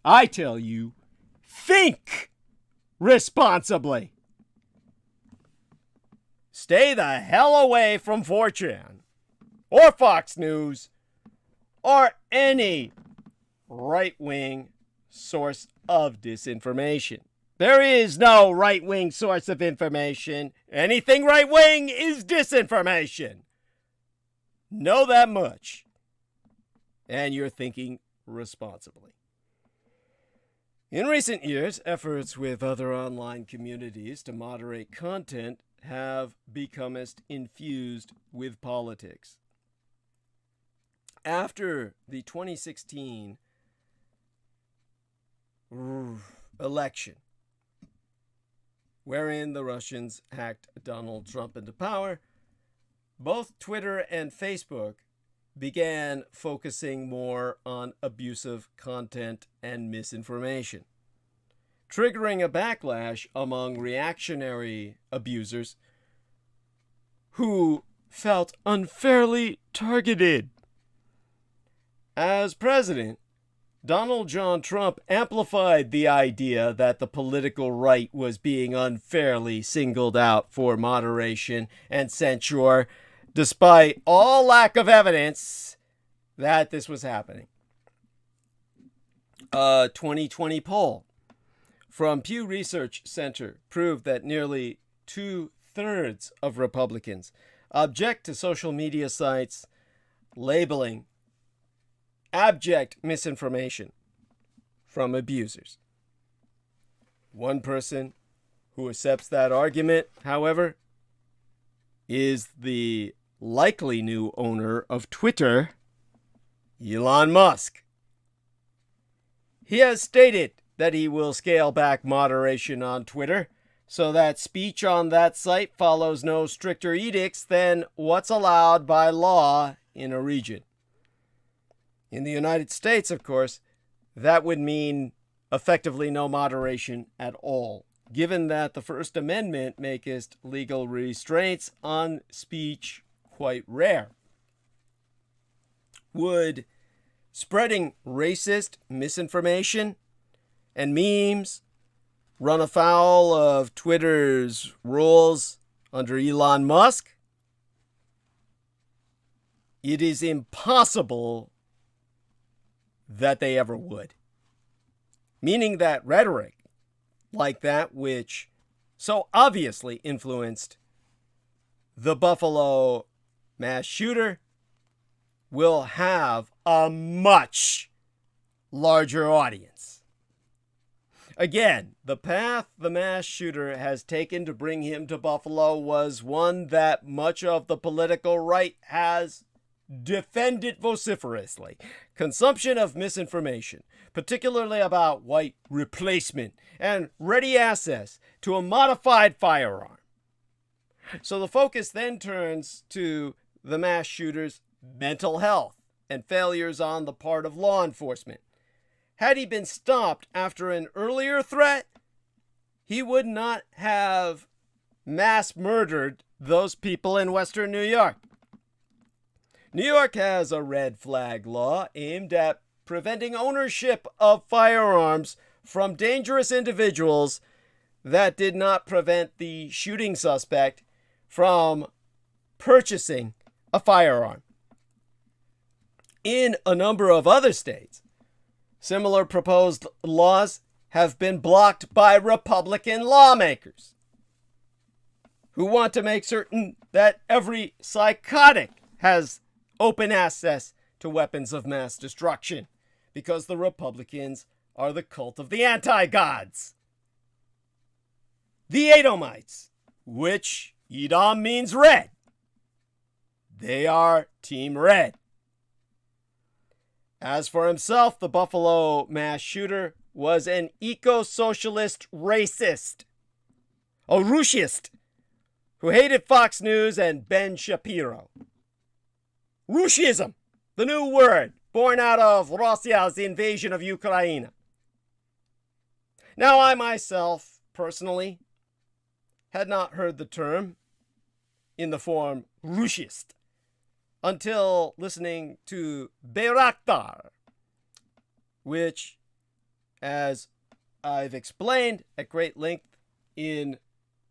I tell you, think responsibly. Stay the hell away from 4chan, or Fox News, or any right-wing source of disinformation. There is no right-wing source of information. Anything right-wing is disinformation. Know that much. And you're thinking responsibly. In recent years, efforts with other online communities to moderate content have becomest infused with politics. After the 2016 election, wherein the Russians hacked Donald Trump into power, both Twitter and Facebook began focusing more on abusive content and misinformation, triggering a backlash among reactionary abusers who felt unfairly targeted. As president, Donald John Trump amplified the idea that the political right was being unfairly singled out for moderation and censure, despite all lack of evidence that this was happening. A 2020 poll from Pew Research Center proved that nearly 2/3 of Republicans object to social media sites labeling abject misinformation from abusers. One person who accepts that argument, however, is the likely new owner of Twitter, Elon Musk. He has stated that he will scale back moderation on Twitter so that speech on that site follows no stricter edicts than what's allowed by law in a region. In the United States, of course, that would mean effectively no moderation at all, given that the First Amendment maketh legal restraints on speech quite rare. Would spreading racist misinformation and memes run afoul of Twitter's rules under Elon Musk? It is impossible that they ever would. Meaning that rhetoric, like that which so obviously influenced the Buffalo mass shooter, will have a much larger audience. Again, the path the mass shooter has taken to bring him to Buffalo was one that much of the political right has defended vociferously. Consumption of misinformation, particularly about white replacement and ready access to a modified firearm. So the focus then turns to the mass shooter's mental health and failures on the part of law enforcement. Had he been stopped after an earlier threat, he would not have mass murdered those people in Western New York. New York has a red flag law aimed at preventing ownership of firearms from dangerous individuals that did not prevent the shooting suspect from purchasing a firearm. In a number of other states, similar proposed laws have been blocked by Republican lawmakers who want to make certain that every psychotic has open access to weapons of mass destruction, because the Republicans are the cult of the anti-gods. The Edomites, which Edom means red. They are Team Red. As for himself, the Buffalo mass shooter was an eco-socialist racist, a Rushist, who hated Fox News and Ben Shapiro. Rushism, the new word, born out of Russia's invasion of Ukraine. Now, I myself, personally, had not heard the term in the form Rushist until listening to Bayraktar, which, as I've explained at great length in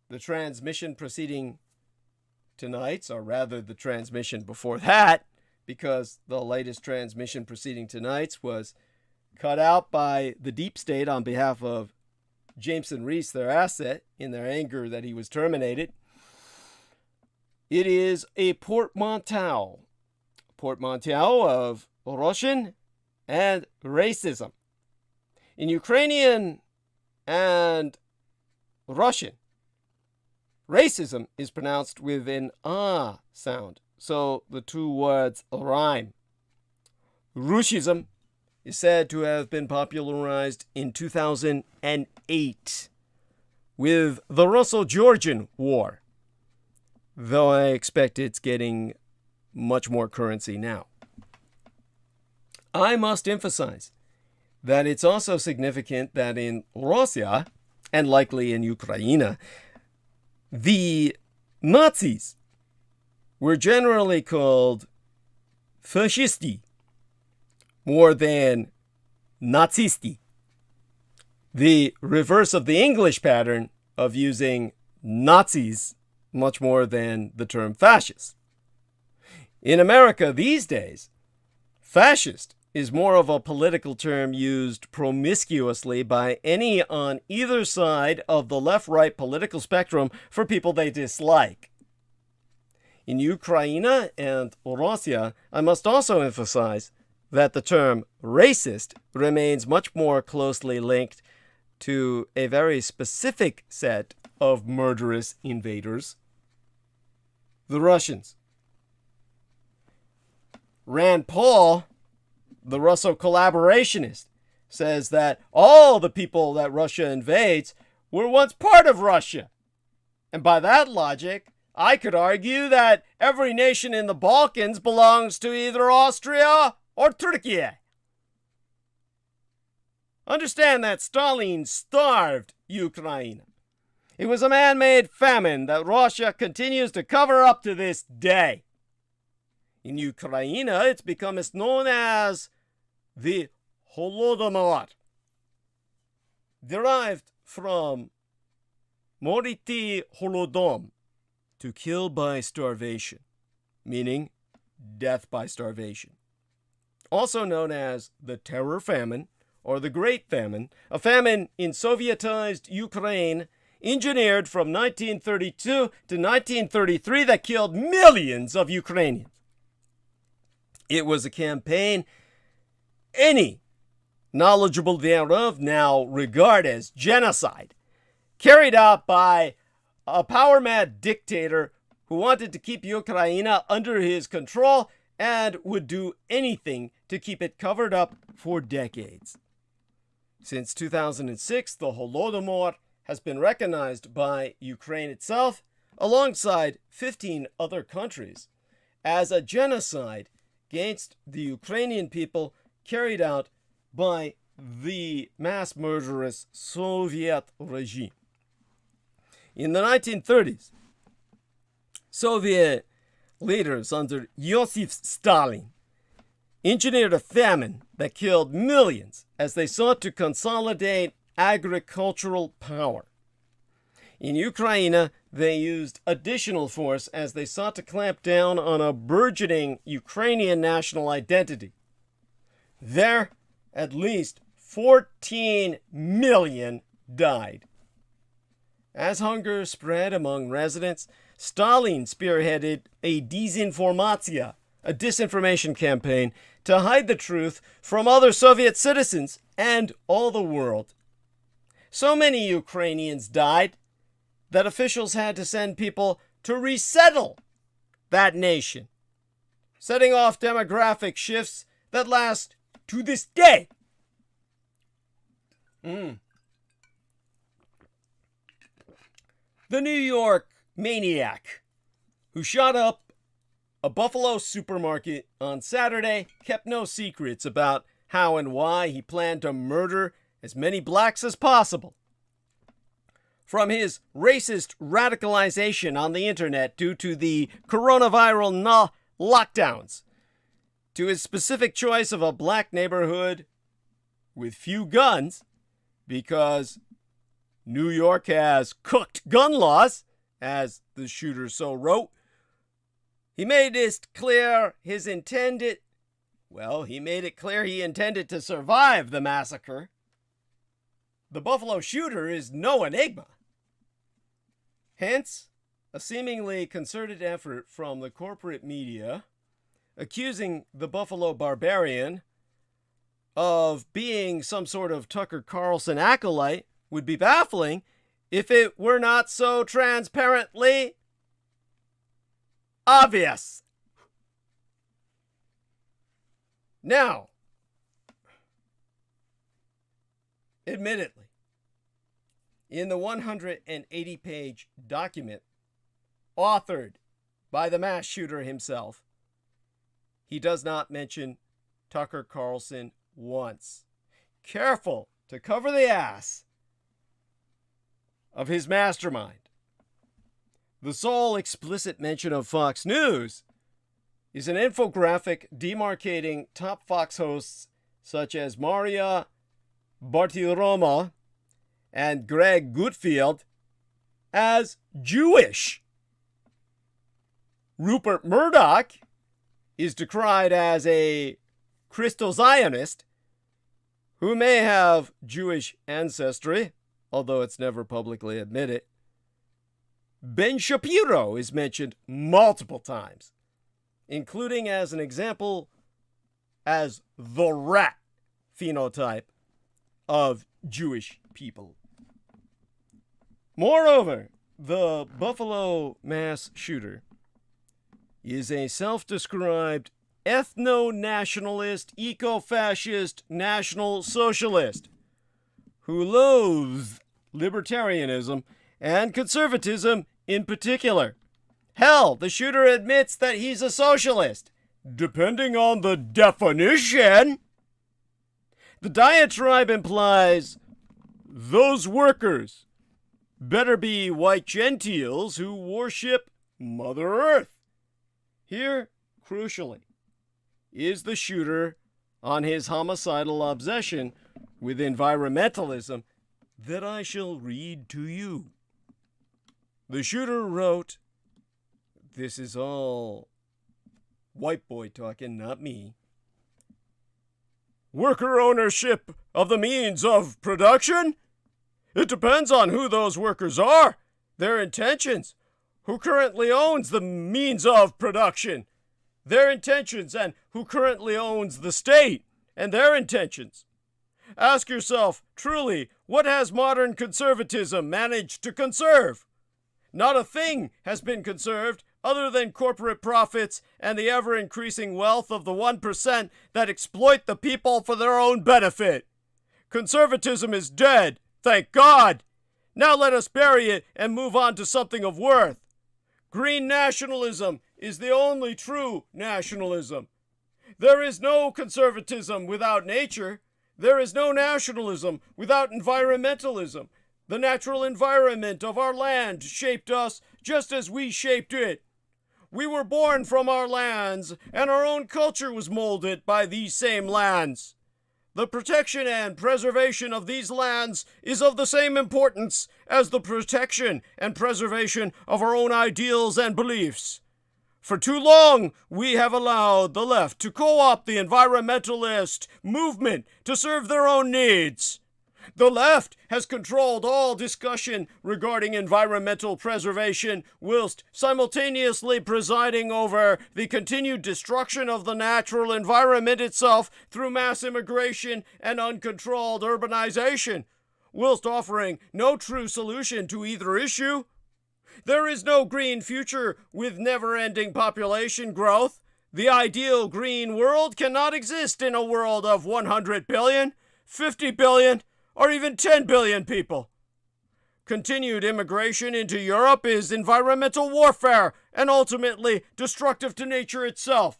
the transmission preceding tonight's, or rather the transmission before that, because the latest transmission preceding tonight's was cut out by the deep state on behalf of Jameson Reese, their asset, in their anger that he was terminated. It is a portmanteau of Russian and racism. In Ukrainian and Russian, racism is pronounced with an ah sound, so the two words rhyme. Rushism is said to have been popularized in 2008 with the Russo-Georgian War, though I expect it's getting much more currency now. I must emphasize that it's also significant that in Russia, and likely in Ukraine, the Nazis were generally called fascisti more than nazisti, the reverse of the English pattern of using Nazis much more than the term fascist. In America these days, fascist is more of a political term used promiscuously by any on either side of the left-right political spectrum for people they dislike. In Ukraine and Russia, I must also emphasize that the term racist remains much more closely linked to a very specific set of murderous invaders, the Russians. Rand Paul, the Russo collaborationist, says that all the people that Russia invades were once part of Russia. And by that logic, I could argue that every nation in the Balkans belongs to either Austria or Turkey. Understand that Stalin starved Ukraine. It was a man-made famine that Russia continues to cover up to this day. In Ukraine, it's become known as the Holodomor, derived from Moriti Holodom, to kill by starvation, meaning death by starvation. Also known as the Terror Famine or the Great Famine, a famine in Sovietized Ukraine engineered from 1932 to 1933 that killed millions of Ukrainians. It was a campaign any knowledgeable thereof now regard as genocide, carried out by a power-mad dictator who wanted to keep Ukraine under his control and would do anything to keep it covered up for decades. Since 2006, the Holodomor has been recognized by Ukraine itself, alongside 15 other countries, as a genocide against the Ukrainian people carried out by the mass murderous Soviet regime. In the 1930s, Soviet leaders under Joseph Stalin engineered a famine that killed millions as they sought to consolidate agricultural power. In Ukraine, they used additional force as they sought to clamp down on a burgeoning Ukrainian national identity. There, at least 14 million died. As hunger spread among residents, Stalin spearheaded a desinformatia, a disinformation campaign, to hide the truth from other Soviet citizens and all the world. So many Ukrainians died that officials had to send people to resettle that nation, setting off demographic shifts that last to this day. The New York maniac who shot up a Buffalo supermarket on Saturday kept no secrets about how and why he planned to murder as many blacks as possible. From his racist radicalization on the internet due to the coronavirus lockdowns, to his specific choice of a black neighborhood with few guns, because New York has cooked gun laws, as the shooter so wrote, he made it clear he intended to survive the massacre. The Buffalo shooter is no enigma. Hence, a seemingly concerted effort from the corporate media accusing the Buffalo barbarian of being some sort of Tucker Carlson acolyte would be baffling if it were not so transparently obvious. Now, admittedly, in the 180-page document authored by the mass shooter himself, he does not mention Tucker Carlson once. Careful to cover the ass of his mastermind. The sole explicit mention of Fox News is an infographic demarcating top Fox hosts such as Maria Bartiromo and Greg Gutfeld as Jewish. Rupert Murdoch is decried as a Christo-Zionist who may have Jewish ancestry, although it's never publicly admitted. Ben Shapiro is mentioned multiple times, including as an example as the rat phenotype of Jewish people. Moreover, the Buffalo mass shooter is a self-described ethno-nationalist, eco-fascist, national socialist who loathes libertarianism and conservatism in particular. Hell, the shooter admits that he's a socialist, depending on the definition. The diatribe implies those workers better be white Gentiles who worship Mother Earth. Here, crucially, is the shooter on his homicidal obsession with environmentalism that I shall read to you. The shooter wrote, this is all white boy talking, not me. Worker ownership of the means of production? It depends on who those workers are, their intentions, who currently owns the means of production, their intentions, and who currently owns the state and their intentions. Ask yourself, truly, what has modern conservatism managed to conserve? Not a thing has been conserved other than corporate profits and the ever-increasing wealth of the 1% that exploit the people for their own benefit. Conservatism is dead, thank God. Now let us bury it and move on to something of worth. Green nationalism is the only true nationalism. There is no conservatism without nature. There is no nationalism without environmentalism. The natural environment of our land shaped us just as we shaped it. We were born from our lands, and our own culture was molded by these same lands. The protection and preservation of these lands is of the same importance as the protection and preservation of our own ideals and beliefs. For too long, we have allowed the left to co-opt the environmentalist movement to serve their own needs. The left has controlled all discussion regarding environmental preservation, whilst simultaneously presiding over the continued destruction of the natural environment itself through mass immigration and uncontrolled urbanization, whilst offering no true solution to either issue. There is no green future with never-ending population growth. The ideal green world cannot exist in a world of 100 billion, 50 billion, or even 10 billion people. Continued immigration into Europe is environmental warfare and ultimately destructive to nature itself.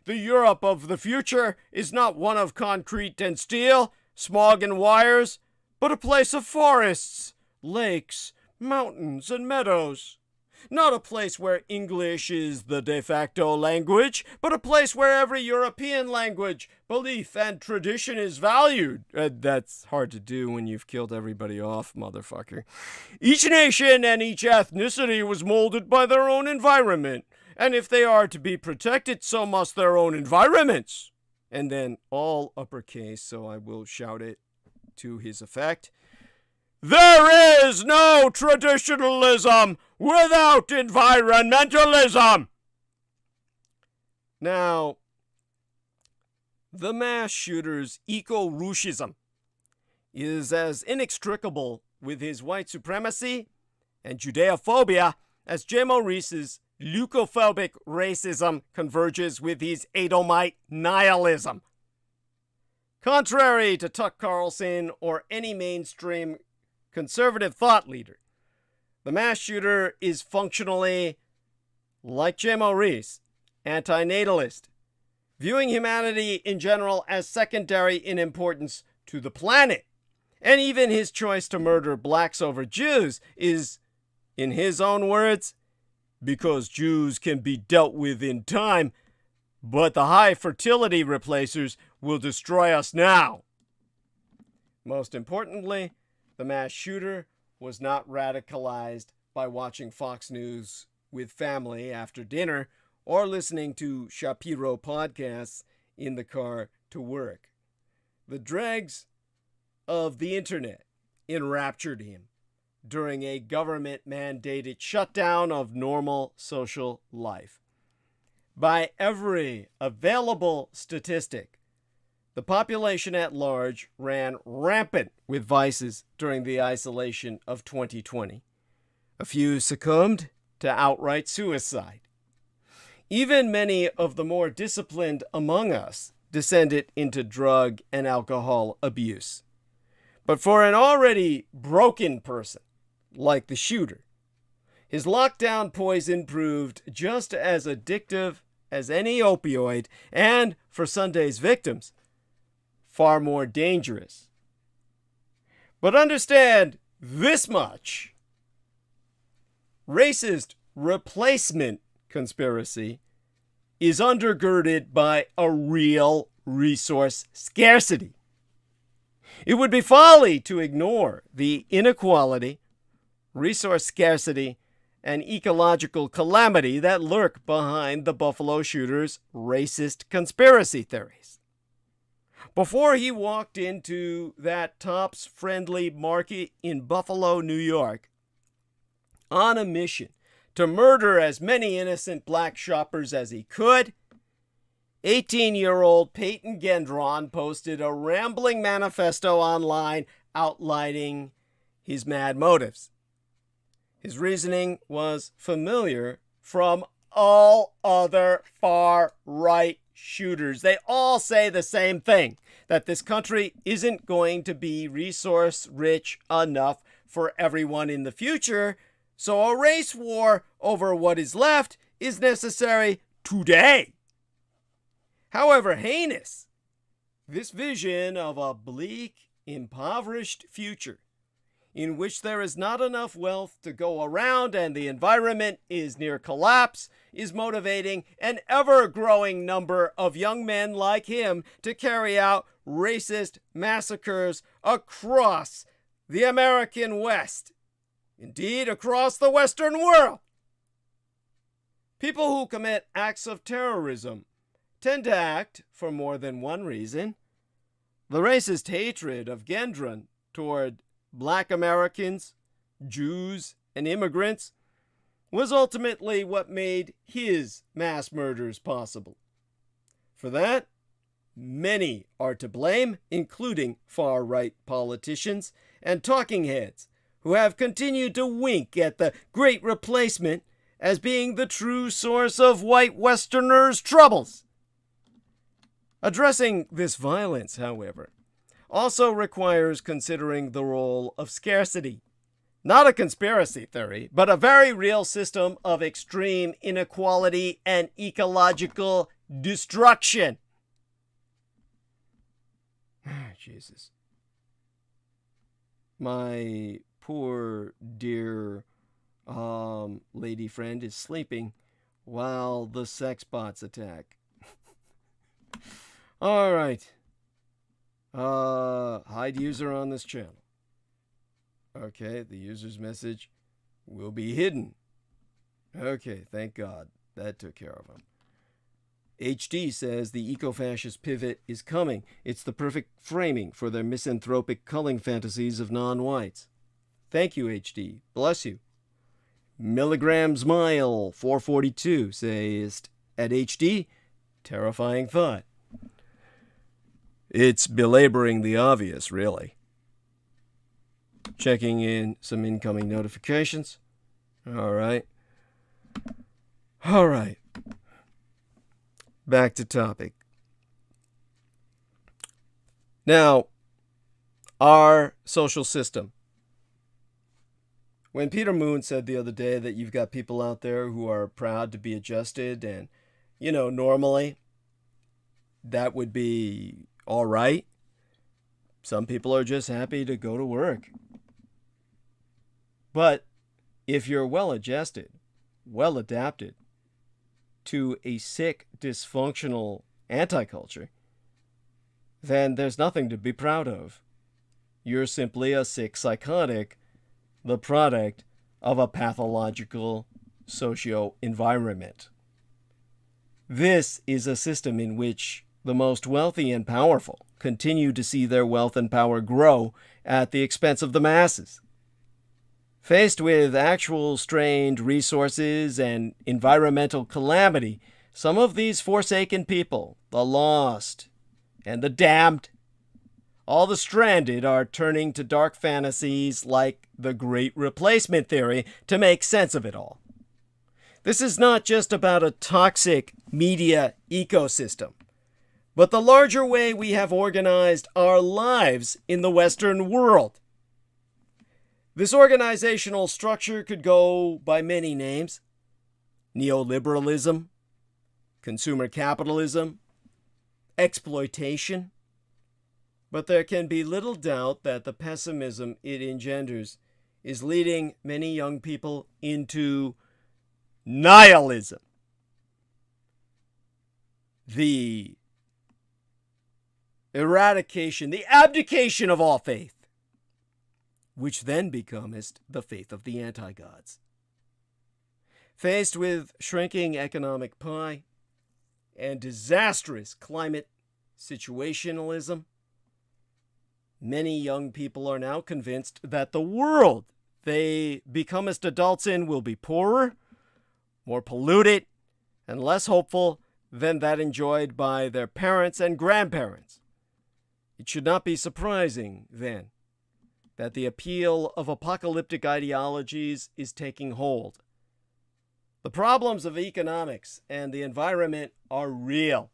The Europe of the future is not one of concrete and steel, smog and wires, but a place of forests, lakes, mountains, and meadows. Not a place where English is the de facto language, but a place where every European language, belief, and tradition is valued. That's hard to do when you've killed everybody off, motherfucker. Each nation and each ethnicity was molded by their own environment, and if they are to be protected, so must their own environments. And then all uppercase, so I will shout it to his effect. There is no traditionalism without environmentalism. Now, the mass shooter's eco-Rushism is as inextricable with his white supremacy and Judeophobia as Jim Maurice's leucophobic racism converges with his Edomite nihilism. Contrary to Tuck Carlson or any mainstream conservative thought leader, the mass shooter is functionally, like Jim Maurice, anti-natalist, viewing humanity in general as secondary in importance to the planet. And even his choice to murder blacks over Jews is, in his own words, because Jews can be dealt with in time, but the high fertility replacers will destroy us now. Most importantly, the mass shooter was not radicalized by watching Fox News with family after dinner or listening to Shapiro podcasts in the car to work. The dregs of the internet enraptured him during a government-mandated shutdown of normal social life. By every available statistic, the population at large ran rampant with vices during the isolation of 2020. A few succumbed to outright suicide. Even many of the more disciplined among us descended into drug and alcohol abuse. But for an already broken person, like the shooter, his lockdown poison proved just as addictive as any opioid, and for Sunday's victims, far more dangerous. But understand this much. Racist replacement conspiracy is undergirded by a real resource scarcity. It would be folly to ignore the inequality, resource scarcity, and ecological calamity that lurk behind the Buffalo shooter's racist conspiracy theories. Before he walked into that Tops-friendly market in Buffalo, New York, on a mission to murder as many innocent black shoppers as he could, 18-year-old Peyton Gendron posted a rambling manifesto online outlining his mad motives. His reasoning was familiar from all other far-right shooters. They all say the same thing, that this country isn't going to be resource-rich enough for everyone in the future, so a race war over what is left is necessary today. However heinous this vision of a bleak, impoverished future in which there is not enough wealth to go around and the environment is near collapse, is motivating an ever-growing number of young men like him to carry out racist massacres across the American West. Indeed, across the Western world. People who commit acts of terrorism tend to act for more than one reason. The racist hatred of Gendron toward Black Americans, Jews, and immigrants was ultimately what made his mass murders possible. For that, many are to blame, including far-right politicians and talking heads who have continued to wink at the Great Replacement as being the true source of white Westerners' troubles. Addressing this violence, however, also requires considering the role of scarcity. Not a conspiracy theory, but a very real system of extreme inequality and ecological destruction. Jesus. My poor, dear lady friend is sleeping while the sex bots attack. All right. Hide user on this channel. Okay, the user's message will be hidden. Okay, thank God. That took care of him. HD says the eco-fascist pivot is coming. It's the perfect framing for their misanthropic culling fantasies of non-whites. Thank you, HD. Bless you. Milligrams Mile 442 says, at HD, terrifying thought. It's belaboring the obvious, really. Checking in some incoming notifications. All right. Back to topic. Now, our social system. When Peter Moon said the other day that you've got people out there who are proud to be adjusted and, normally that would be all right. Some people are just happy to go to work. But if you're well adjusted, well adapted to a sick, dysfunctional anti-culture, then there's nothing to be proud of. You're simply a sick psychotic, the product of a pathological socio-environment. This is a system in which the most wealthy and powerful continue to see their wealth and power grow at the expense of the masses. Faced with actual strained resources and environmental calamity, some of these forsaken people, the lost and the damned, all the stranded, are turning to dark fantasies like the Great Replacement theory to make sense of it all. This is not just about a toxic media ecosystem, but the larger way we have organized our lives in the Western world. This organizational structure could go by many names: neoliberalism, consumer capitalism, exploitation. But there can be little doubt that the pessimism it engenders is leading many young people into nihilism. The eradication, the abdication of all faith, which then becometh the faith of the anti-gods. Faced with shrinking economic pie and disastrous climate situationalism, many young people are now convinced that the world they become as adults in will be poorer, more polluted, and less hopeful than that enjoyed by their parents and grandparents. It should not be surprising, then, that the appeal of apocalyptic ideologies is taking hold. The problems of economics and the environment are real,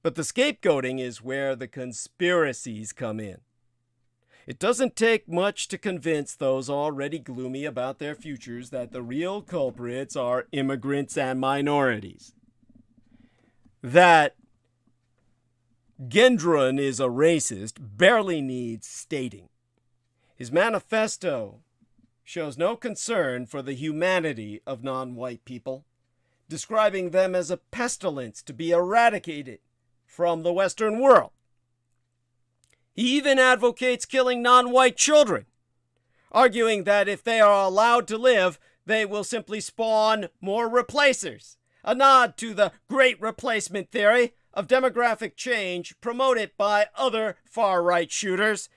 but the scapegoating is where the conspiracies come in. It doesn't take much to convince those already gloomy about their futures that the real culprits are immigrants and minorities. That Gendron is a racist barely needs stating. His manifesto shows no concern for the humanity of non-white people, describing them as a pestilence to be eradicated from the Western world. He even advocates killing non-white children, arguing that if they are allowed to live, they will simply spawn more replacers, a nod to the Great Replacement theory of demographic change promoted by other far-right shooters,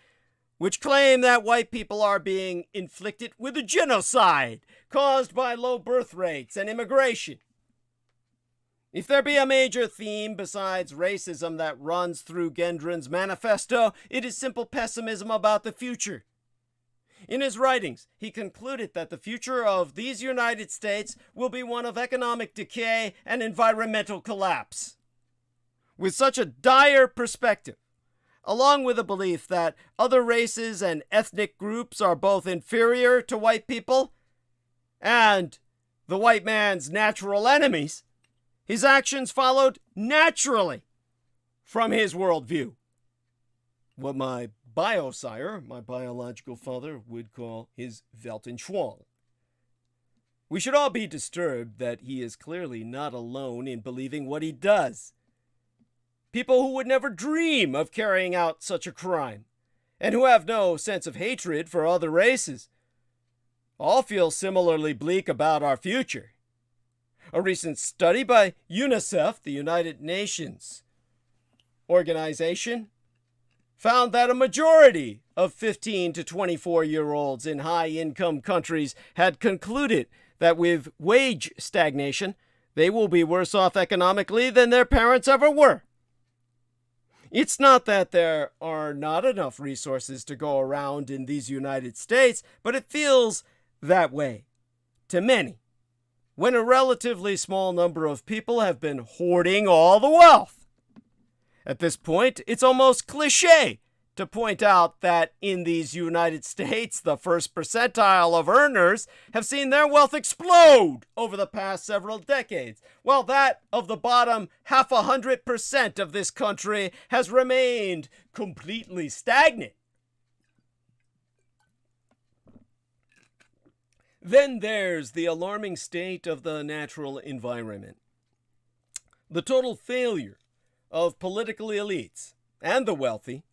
which claim that white people are being inflicted with a genocide caused by low birth rates and immigration. If there be a major theme besides racism that runs through Gendron's manifesto, it is simple pessimism about the future. In his writings, he concluded that the future of these United States will be one of economic decay and environmental collapse. With such a dire perspective, along with the belief that other races and ethnic groups are both inferior to white people and the white man's natural enemies, his actions followed naturally from his worldview. What my biosire, my biological father, would call his Weltanschauung. We should all be disturbed that he is clearly not alone in believing what he does. People who would never dream of carrying out such a crime, and who have no sense of hatred for other races, all feel similarly bleak about our future. A recent study by UNICEF, the United Nations organization, found that a majority of 15 to 24-year-olds in high-income countries had concluded that with wage stagnation, they will be worse off economically than their parents ever were. It's not that there are not enough resources to go around in these United States, but it feels that way to many, when a relatively small number of people have been hoarding all the wealth. At this point, it's almost cliché to point out that in these United States, the first percentile of earners have seen their wealth explode over the past several decades, while that of the bottom 0.5% of this country has remained completely stagnant. Then there's the alarming state of the natural environment. The total failure of political elites and the wealthy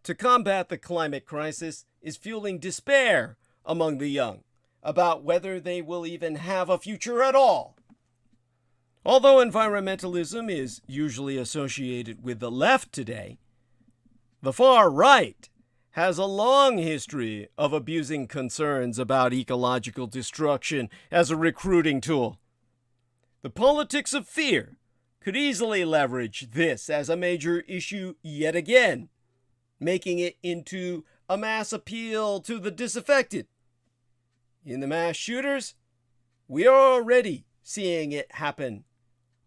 to combat the climate crisis is fueling despair among the young about whether they will even have a future at all. Although environmentalism is usually associated with the left today, the far right has a long history of abusing concerns about ecological destruction as a recruiting tool. The politics of fear could easily leverage this as a major issue yet again, making it into a mass appeal to the disaffected. In the mass shooters, we are already seeing it happen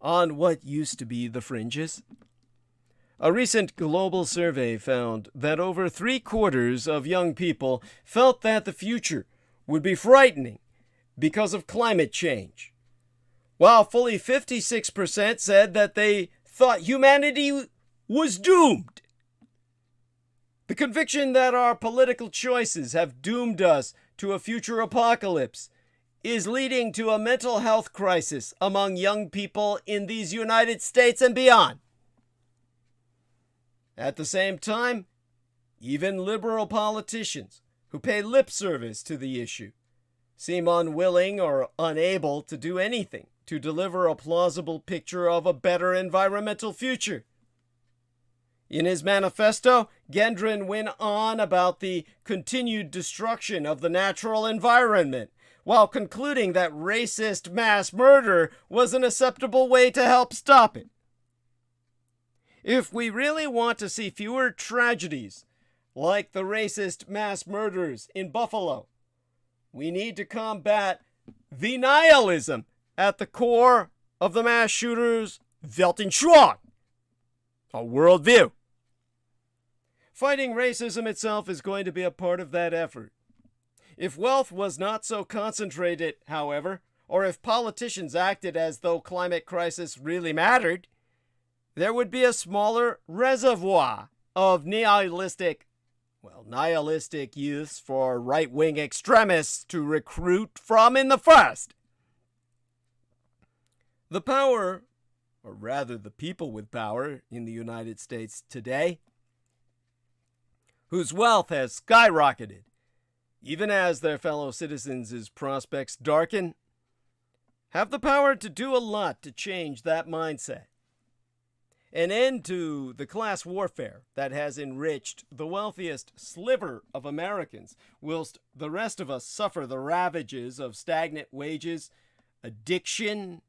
on what used to be the fringes. A recent global survey found that over 3/4 of young people felt that the future would be frightening because of climate change, while fully 56% said that they thought humanity was doomed. The conviction that our political choices have doomed us to a future apocalypse is leading to a mental health crisis among young people in these United States and beyond. At the same time, even liberal politicians who pay lip service to the issue seem unwilling or unable to do anything to deliver a plausible picture of a better environmental future. In his manifesto, Gendron went on about the continued destruction of the natural environment, while concluding that racist mass murder was an acceptable way to help stop it. If we really want to see fewer tragedies like the racist mass murders in Buffalo, we need to combat the nihilism at the core of the mass shooters' Weltanschauung, a worldview. Fighting racism itself is going to be a part of that effort. If wealth was not so concentrated, however, or if politicians acted as though climate crisis really mattered, there would be a smaller reservoir of nihilistic well, nihilistic youths for right-wing extremists to recruit from in the first. The power, or rather the people with power in the United States today, whose wealth has skyrocketed, even as their fellow citizens' prospects darken, have the power to do a lot to change that mindset. An end to the class warfare that has enriched the wealthiest sliver of Americans, whilst the rest of us suffer the ravages of stagnant wages, addiction,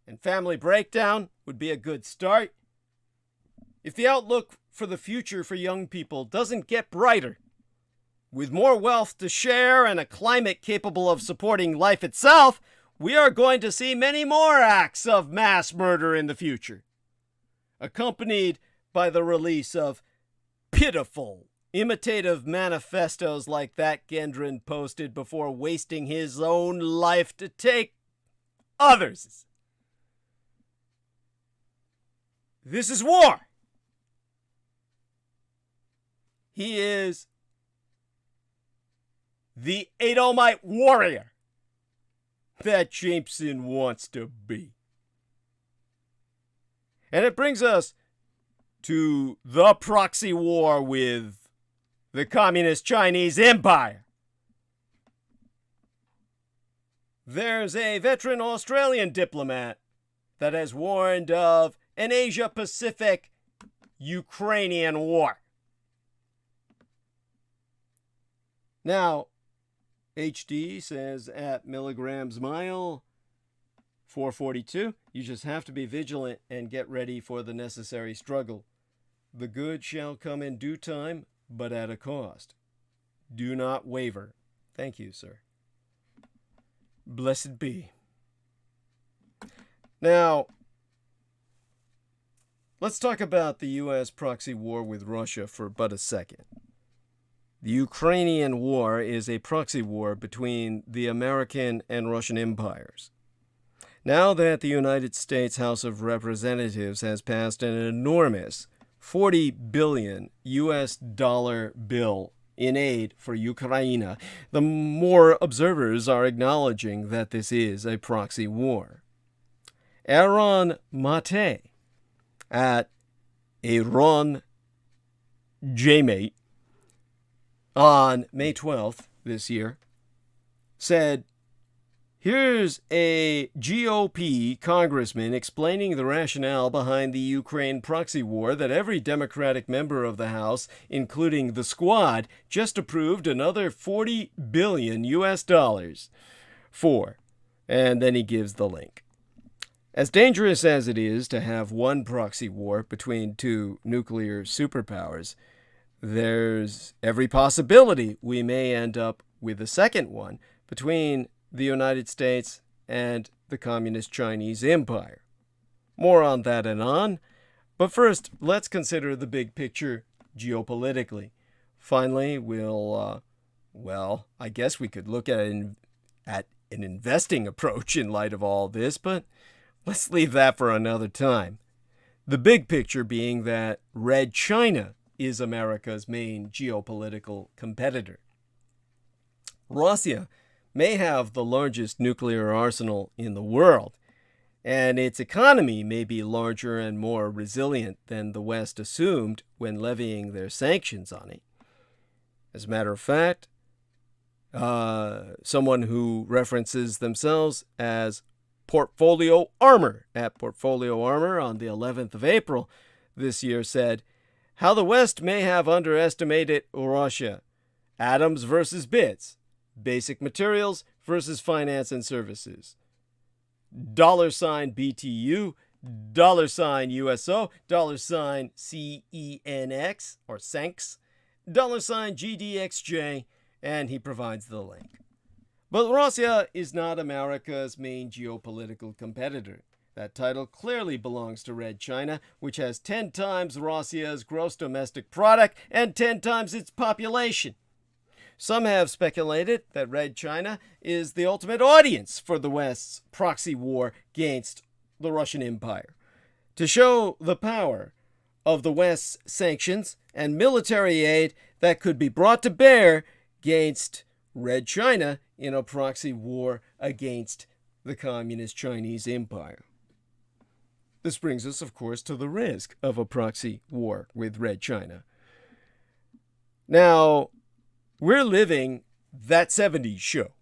and family breakdown, would be a good start. If the outlook for the future for young people doesn't get brighter, with more wealth to share and a climate capable of supporting life itself, we are going to see many more acts of mass murder in the future, accompanied by the release of pitiful, imitative manifestos like that Gendron posted before wasting his own life to take others. This is war. He is the Edomite warrior that Jameson wants to be. And it brings us to the proxy war with the Communist Chinese Empire. There's a veteran Australian diplomat that has warned of an Asia-Pacific Ukrainian war. Now, HD says at milligrams mile 442, you just have to be vigilant and get ready for the necessary struggle. The good shall come in due time, but at a cost. Do not waver. Thank you, sir. Blessed be. Now, let's talk about the U.S. proxy war with Russia for but a second. The Ukrainian war is a proxy war between the American and Russian empires. Now that the United States House of Representatives has passed an enormous $40 billion US dollar bill in aid for Ukraine, the more observers are acknowledging that this is a proxy war. Aaron Mate at Aaron Jmate on May 12th this year said, here's a GOP congressman explaining the rationale behind the Ukraine proxy war that every Democratic member of the House, including the Squad, just approved another $40 billion US dollars for. And then he gives the link. As dangerous as it is to have one proxy war between two nuclear superpowers, there's every possibility we may end up with a second one between the United States and the Communist Chinese Empire. More on that and on, but first, let's consider the big picture geopolitically. Finally, I guess we could look at an investing approach in light of all this, but let's leave that for another time. The big picture being that Red China is America's main geopolitical competitor. Russia may have the largest nuclear arsenal in the world, and its economy may be larger and more resilient than the West assumed when levying their sanctions on it. As a matter of fact, someone who references themselves as Portfolio Armor at Portfolio Armor on the 11th of April this year said, how the West may have underestimated Russia. Atoms versus bits. Basic materials versus finance and services. $BTU, $USO, $CENX or CENX, $GDXJ, and he provides the link. But Russia is not America's main geopolitical competitor. That title clearly belongs to Red China, which has 10 times Russia's gross domestic product and 10 times its population. Some have speculated that Red China is the ultimate audience for the West's proxy war against the Russian Empire. To show the power of the West's sanctions and military aid that could be brought to bear against Red China in a proxy war against the Communist Chinese Empire. This brings us, of course, to the risk of a proxy war with Red China. Now, we're living that 70s show,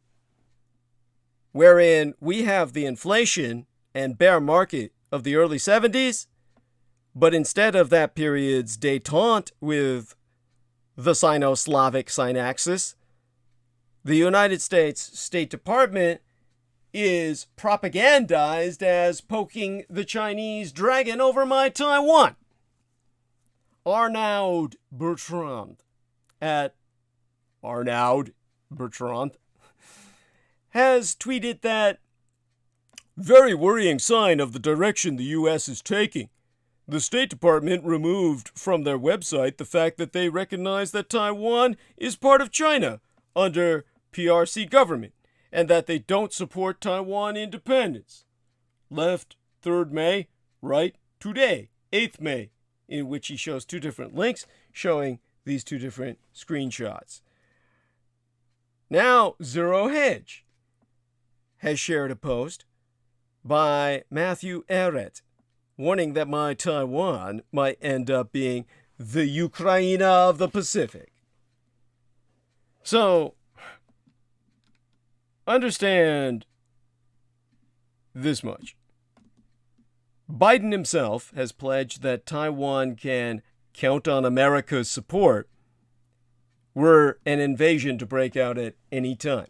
wherein we have the inflation and bear market of the early 70s, but instead of that period's détente with the Sino-Slavic synaxis, the United States State Department is propagandized as poking the Chinese dragon over my Taiwan. Arnaud Bertrand at Arnaud Bertrand has tweeted that very worrying sign of the direction the U.S. is taking. The State Department removed from their website the fact that they recognize that Taiwan is part of China under PRC government and that they don't support Taiwan independence. Left 3rd May, right today, 8th May, in which he shows two different links showing these two different screenshots. Now, Zero Hedge has shared a post by Matthew Ehret warning that my Taiwan might end up being the Ukraine of the Pacific. So, understand this much. Biden himself has pledged that Taiwan can count on America's support were an invasion to break out at any time.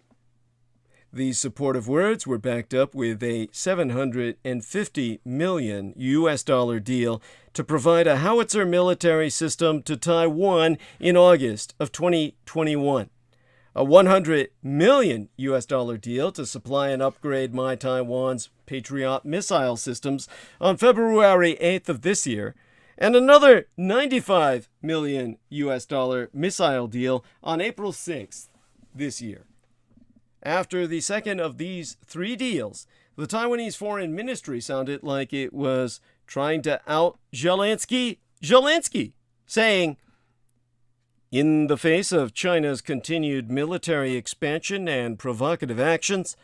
These supportive words were backed up with a $750 million US dollar deal to provide a howitzer military system to Taiwan in August of 2021. A $100 million US dollar deal to supply and upgrade my Taiwan's Patriot missile systems on February 8th of this year, and another $95 million US dollar missile deal on April 6th this year. After the second of these three deals, the Taiwanese Foreign Ministry sounded like it was trying to out Zelensky, saying, "In the face of China's continued military expansion and provocative actions,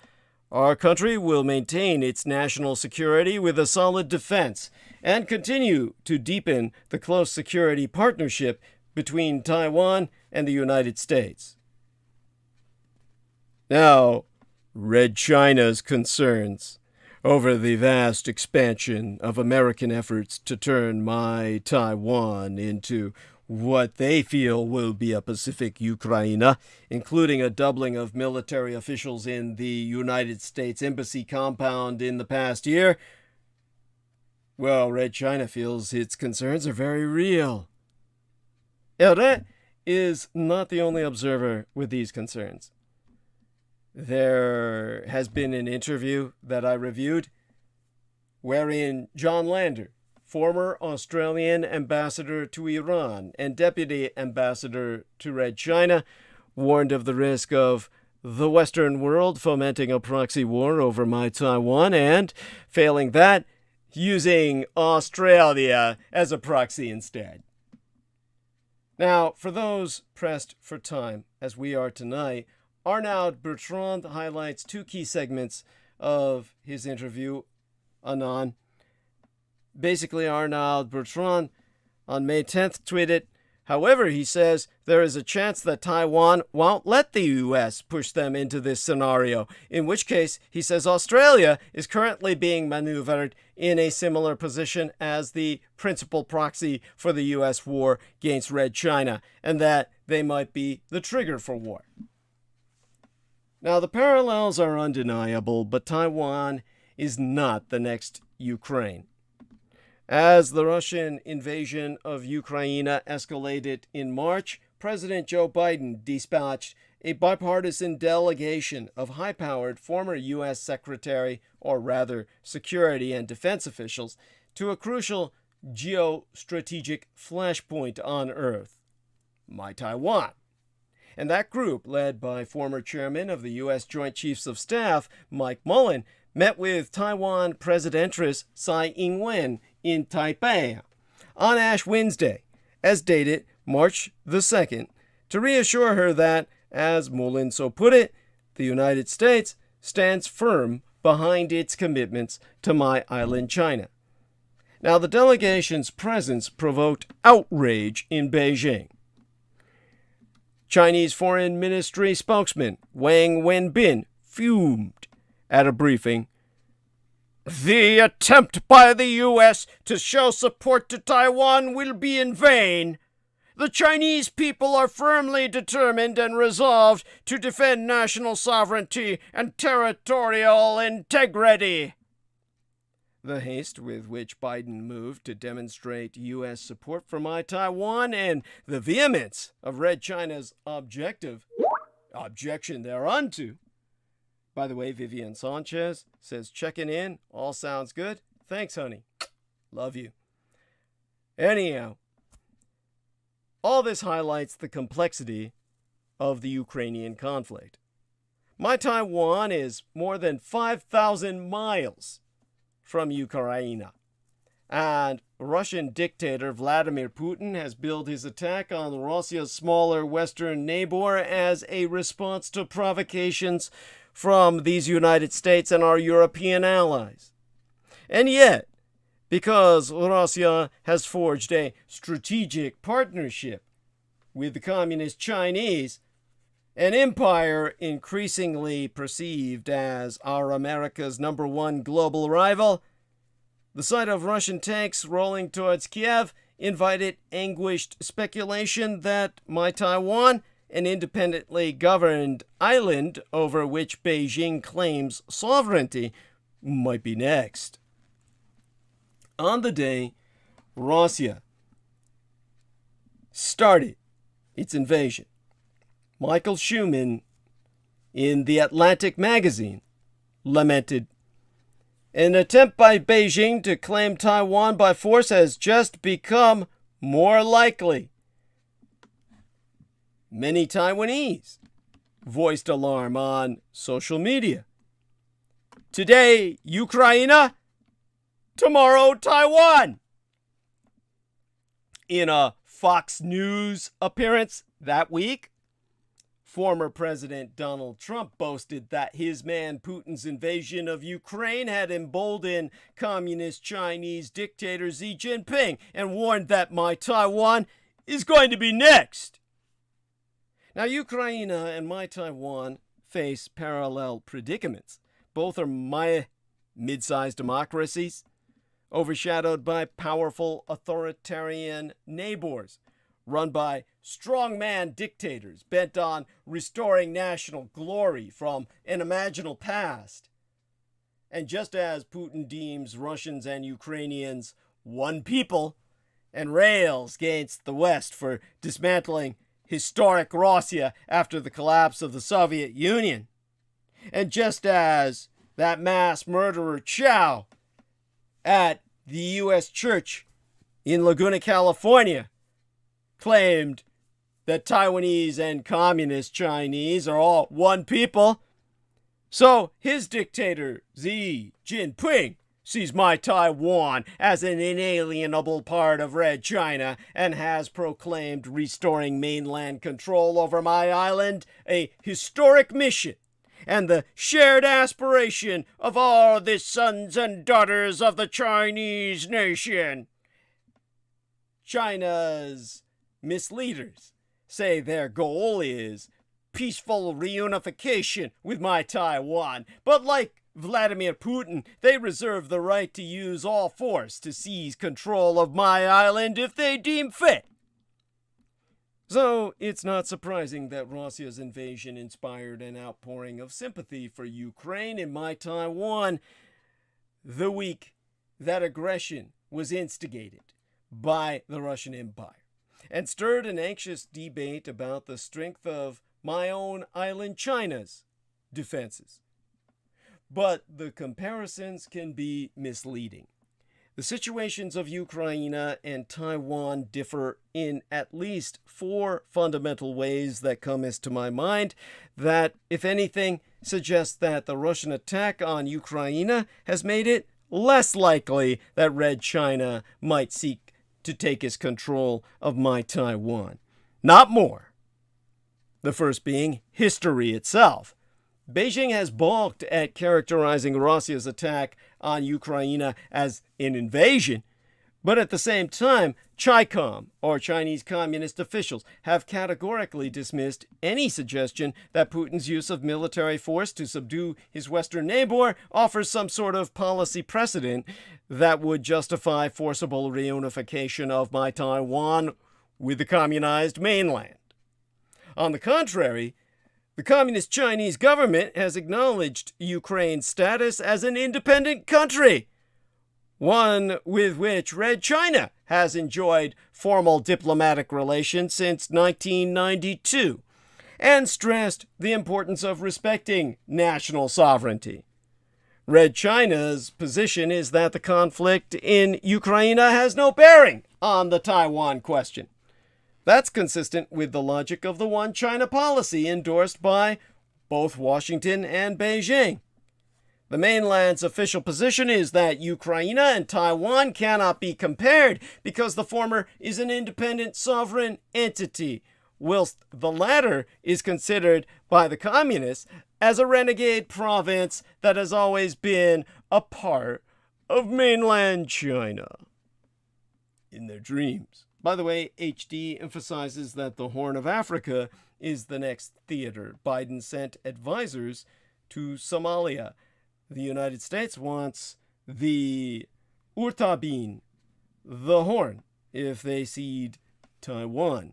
our country will maintain its national security with a solid defense and continue to deepen the close security partnership between Taiwan and the United States." Now, Red China's concerns over the vast expansion of American efforts to turn my Taiwan into what they feel will be a Pacific Ukraine, including a doubling of military officials in the United States Embassy compound in the past year, well, Red China feels its concerns are very real. Ehret is not the only observer with these concerns. There has been an interview that I reviewed wherein John Lander, former Australian ambassador to Iran and deputy ambassador to Red China, warned of the risk of the Western world fomenting a proxy war over my Taiwan and, failing that, using Australia as a proxy instead. Now, for those pressed for time, as we are tonight, Arnaud Bertrand highlights two key segments of his interview, Anon. Basically, Arnaud Bertrand on May 10th tweeted, however, he says, there is a chance that Taiwan won't let the U.S. push them into this scenario, in which case, he says Australia is currently being maneuvered in a similar position as the principal proxy for the U.S. war against Red China, and that they might be the trigger for war. Now, the parallels are undeniable, but Taiwan is not the next Ukraine. As the Russian invasion of Ukraine escalated in March, President Joe Biden dispatched a bipartisan delegation of high-powered former U.S. Secretary, or rather security and defense officials, to a crucial geostrategic flashpoint on Earth, my Taiwan. And that group, led by former chairman of the U.S. Joint Chiefs of Staff, Mike Mullen, met with Taiwan Presidentress Tsai Ing-wen in Taipei on Ash Wednesday, as dated March the 2nd, to reassure her that, as Mullen so put it, the United States stands firm behind its commitments to my island China. Now, the delegation's presence provoked outrage in Beijing. Chinese Foreign Ministry spokesman Wang Wenbin fumed at a briefing. The attempt by the U.S. to show support to Taiwan will be in vain. The Chinese people are firmly determined and resolved to defend national sovereignty and territorial integrity. The haste with which Biden moved to demonstrate U.S. support for my Taiwan and the vehemence of Red China's objection thereunto. By the way, Vivian Sanchez says, checking in, all sounds good. Thanks, honey. Love you. Anyhow, all this highlights the complexity of the Ukrainian conflict. My Taiwan is more than 5,000 miles from Ukraine, and Russian dictator Vladimir Putin has billed his attack on Russia's smaller western neighbor as a response to provocations from these United States and our European allies. And yet, because Russia has forged a strategic partnership with the Communist Chinese, an empire increasingly perceived as our America's #1 global rival, the sight of Russian tanks rolling towards Kiev invited anguished speculation that my Taiwan, an independently governed island over which Beijing claims sovereignty, might be next. On the day Russia started its invasion, Michael Schumann in The Atlantic magazine lamented, an attempt by Beijing to claim Taiwan by force has just become more likely. Many Taiwanese voiced alarm on social media. Today, Ukraine. Tomorrow, Taiwan. In a Fox News appearance that week, former President Donald Trump boasted that his man Putin's invasion of Ukraine had emboldened communist Chinese dictator Xi Jinping and warned that my Taiwan is going to be next. Now, Ukraine and my Taiwan face parallel predicaments. Both are mid-sized democracies, overshadowed by powerful authoritarian neighbors, run by strongman dictators bent on restoring national glory from an imaginal past. And just as Putin deems Russians and Ukrainians one people and rails against the West for dismantling historic Russia after the collapse of the Soviet Union, and just as that mass murderer Chow at the U.S. church in Laguna, California, claimed that Taiwanese and communist Chinese are all one people, so his dictator Xi Jinping sees my Taiwan as an inalienable part of Red China and has proclaimed restoring mainland control over my island a historic mission and the shared aspiration of all the sons and daughters of the Chinese nation. China's misleaders say their goal is peaceful reunification with my Taiwan, but like Vladimir Putin, they reserve the right to use all force to seize control of my island if they deem fit. So it's not surprising that Russia's invasion inspired an outpouring of sympathy for Ukraine and my Taiwan the week that aggression was instigated by the Russian Empire, and stirred an anxious debate about the strength of my own island China's defenses. But the comparisons can be misleading. The situations of Ukraine and Taiwan differ in at least 4 fundamental ways that come as to my mind that, if anything, suggest that the Russian attack on Ukraine has made it less likely that Red China might seek to take its control of my Taiwan. Not more. The first being history itself. Beijing has balked at characterizing Russia's attack on Ukraine as an invasion, but at the same time, CHICOM, or Chinese Communist officials, have categorically dismissed any suggestion that Putin's use of military force to subdue his Western neighbor offers some sort of policy precedent that would justify forcible reunification of my Taiwan with the communized mainland. On the contrary, the Communist Chinese government has acknowledged Ukraine's status as an independent country, one with which Red China has enjoyed formal diplomatic relations since 1992, and stressed the importance of respecting national sovereignty. Red China's position is that the conflict in Ukraine has no bearing on the Taiwan question. That's consistent with the logic of the One China policy endorsed by both Washington and Beijing. The mainland's official position is that Ukraine and Taiwan cannot be compared because the former is an independent sovereign entity, whilst the latter is considered by the communists as a renegade province that has always been a part of mainland China. In their dreams. By the way, HD emphasizes that the Horn of Africa is the next theater. Biden sent advisors to Somalia. The United States wants the Urtabin, the Horn, if they cede Taiwan.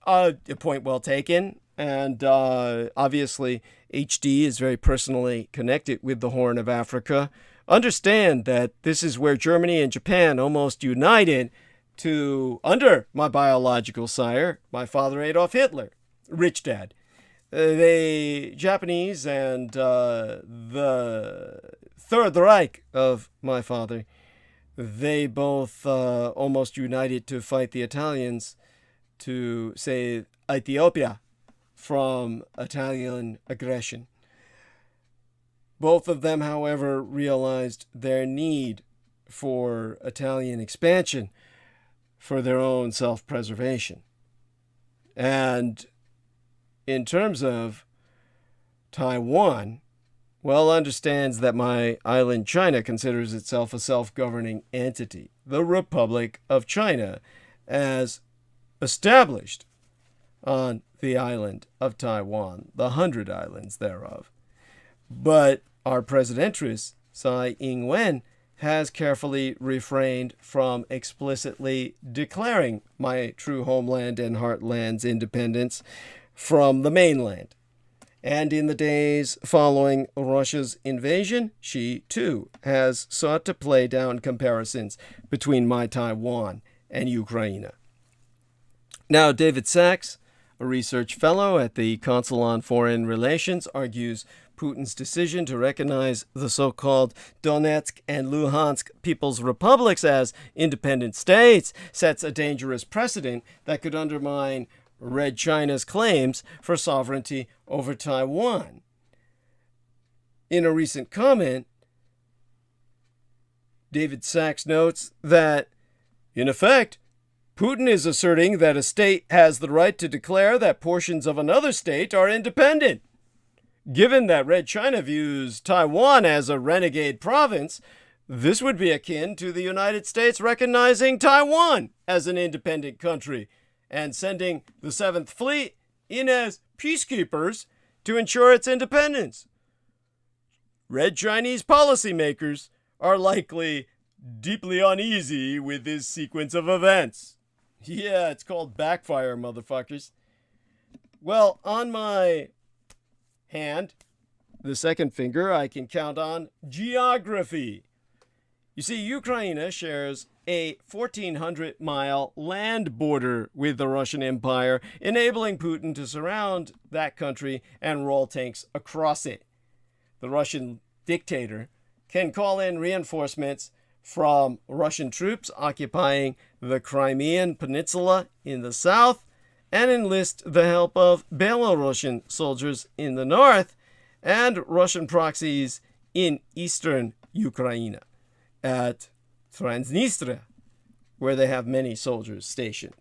A point well taken, and obviously HD is very personally connected with the Horn of Africa. Understand that this is where Germany and Japan almost united under my biological sire, my father Adolf Hitler, rich dad. The Japanese and the Third Reich of my father, they both almost united to fight the Italians to save Ethiopia from Italian aggression. Both of them, however, realized their need for Italian expansion for their own self-preservation. And in terms of Taiwan, well, understands that my island China considers itself a self-governing entity, the Republic of China, as established on the island of Taiwan, the 100 islands thereof. But our presidentress, Tsai Ing-wen, has carefully refrained from explicitly declaring my true homeland and heartland's independence from the mainland. And in the days following Russia's invasion, she, too, has sought to play down comparisons between my Taiwan and Ukraine. Now, David Sachs, a research fellow at the Council on Foreign Relations, argues Putin's decision to recognize the so-called Donetsk and Luhansk People's Republics as independent states sets a dangerous precedent that could undermine Red China's claims for sovereignty over Taiwan. In a recent comment, David Sachs notes that, in effect, Putin is asserting that a state has the right to declare that portions of another state are independent. Given that Red China views Taiwan as a renegade province, this would be akin to the United States recognizing Taiwan as an independent country and sending the 7th Fleet in as peacekeepers to ensure its independence. Red Chinese policymakers are likely deeply uneasy with this sequence of events. Yeah, it's called backfire, motherfuckers. Well, on my hand, the second finger, I can count on geography. You see, Ukraine shares a 1,400-mile land border with the Russian Empire, enabling Putin to surround that country and roll tanks across it. The Russian dictator can call in reinforcements from Russian troops occupying the Crimean Peninsula in the south and enlist the help of Belarusian soldiers in the north and Russian proxies in eastern Ukraine at Transnistria, where they have many soldiers stationed.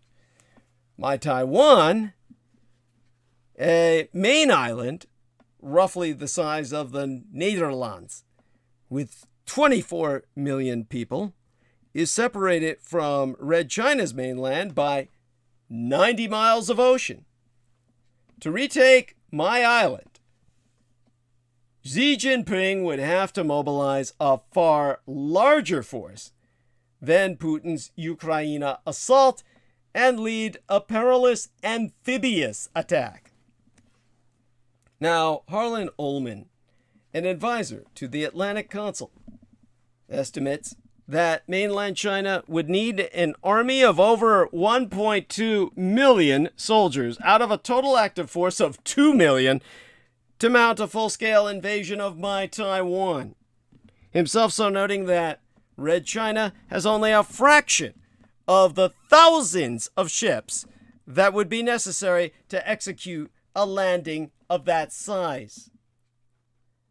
My Taiwan A main island, roughly the size of the Netherlands, with 24 million people, is separated from Red China's mainland by 90 miles of ocean. To retake my island, Xi Jinping would have to mobilize a far larger force than Putin's Ukraine assault and lead a perilous amphibious attack. Now, Harlan Ullman, an advisor to the Atlantic Council, estimates that mainland China would need an army of over 1.2 million soldiers out of a total active force of 2 million to mount a full-scale invasion of my Taiwan. Himself so noting that Red China has only a fraction of the thousands of ships that would be necessary to execute a landing of that size.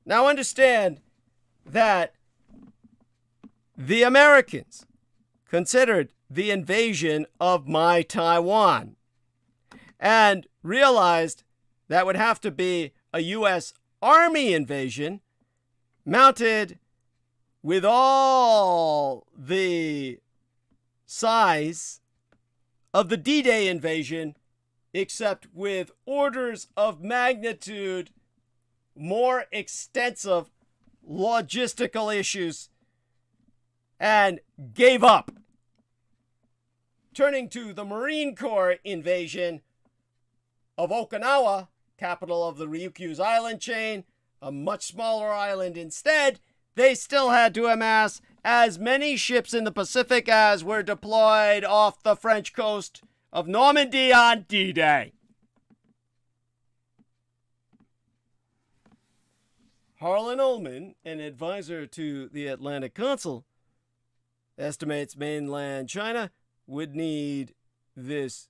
Now understand that the Americans considered the invasion of my Taiwan and realized that would have to be a U.S. Army invasion mounted with all the size of the D-Day invasion, except with orders of magnitude more extensive logistical issues, and gave up. Turning to the Marine Corps invasion of Okinawa, capital of the Ryukyu's island chain, a much smaller island instead, they still had to amass as many ships in the Pacific as were deployed off the French coast of Normandy on D-Day. Harlan Ullman, an advisor to the Atlantic Council, estimates mainland China would need this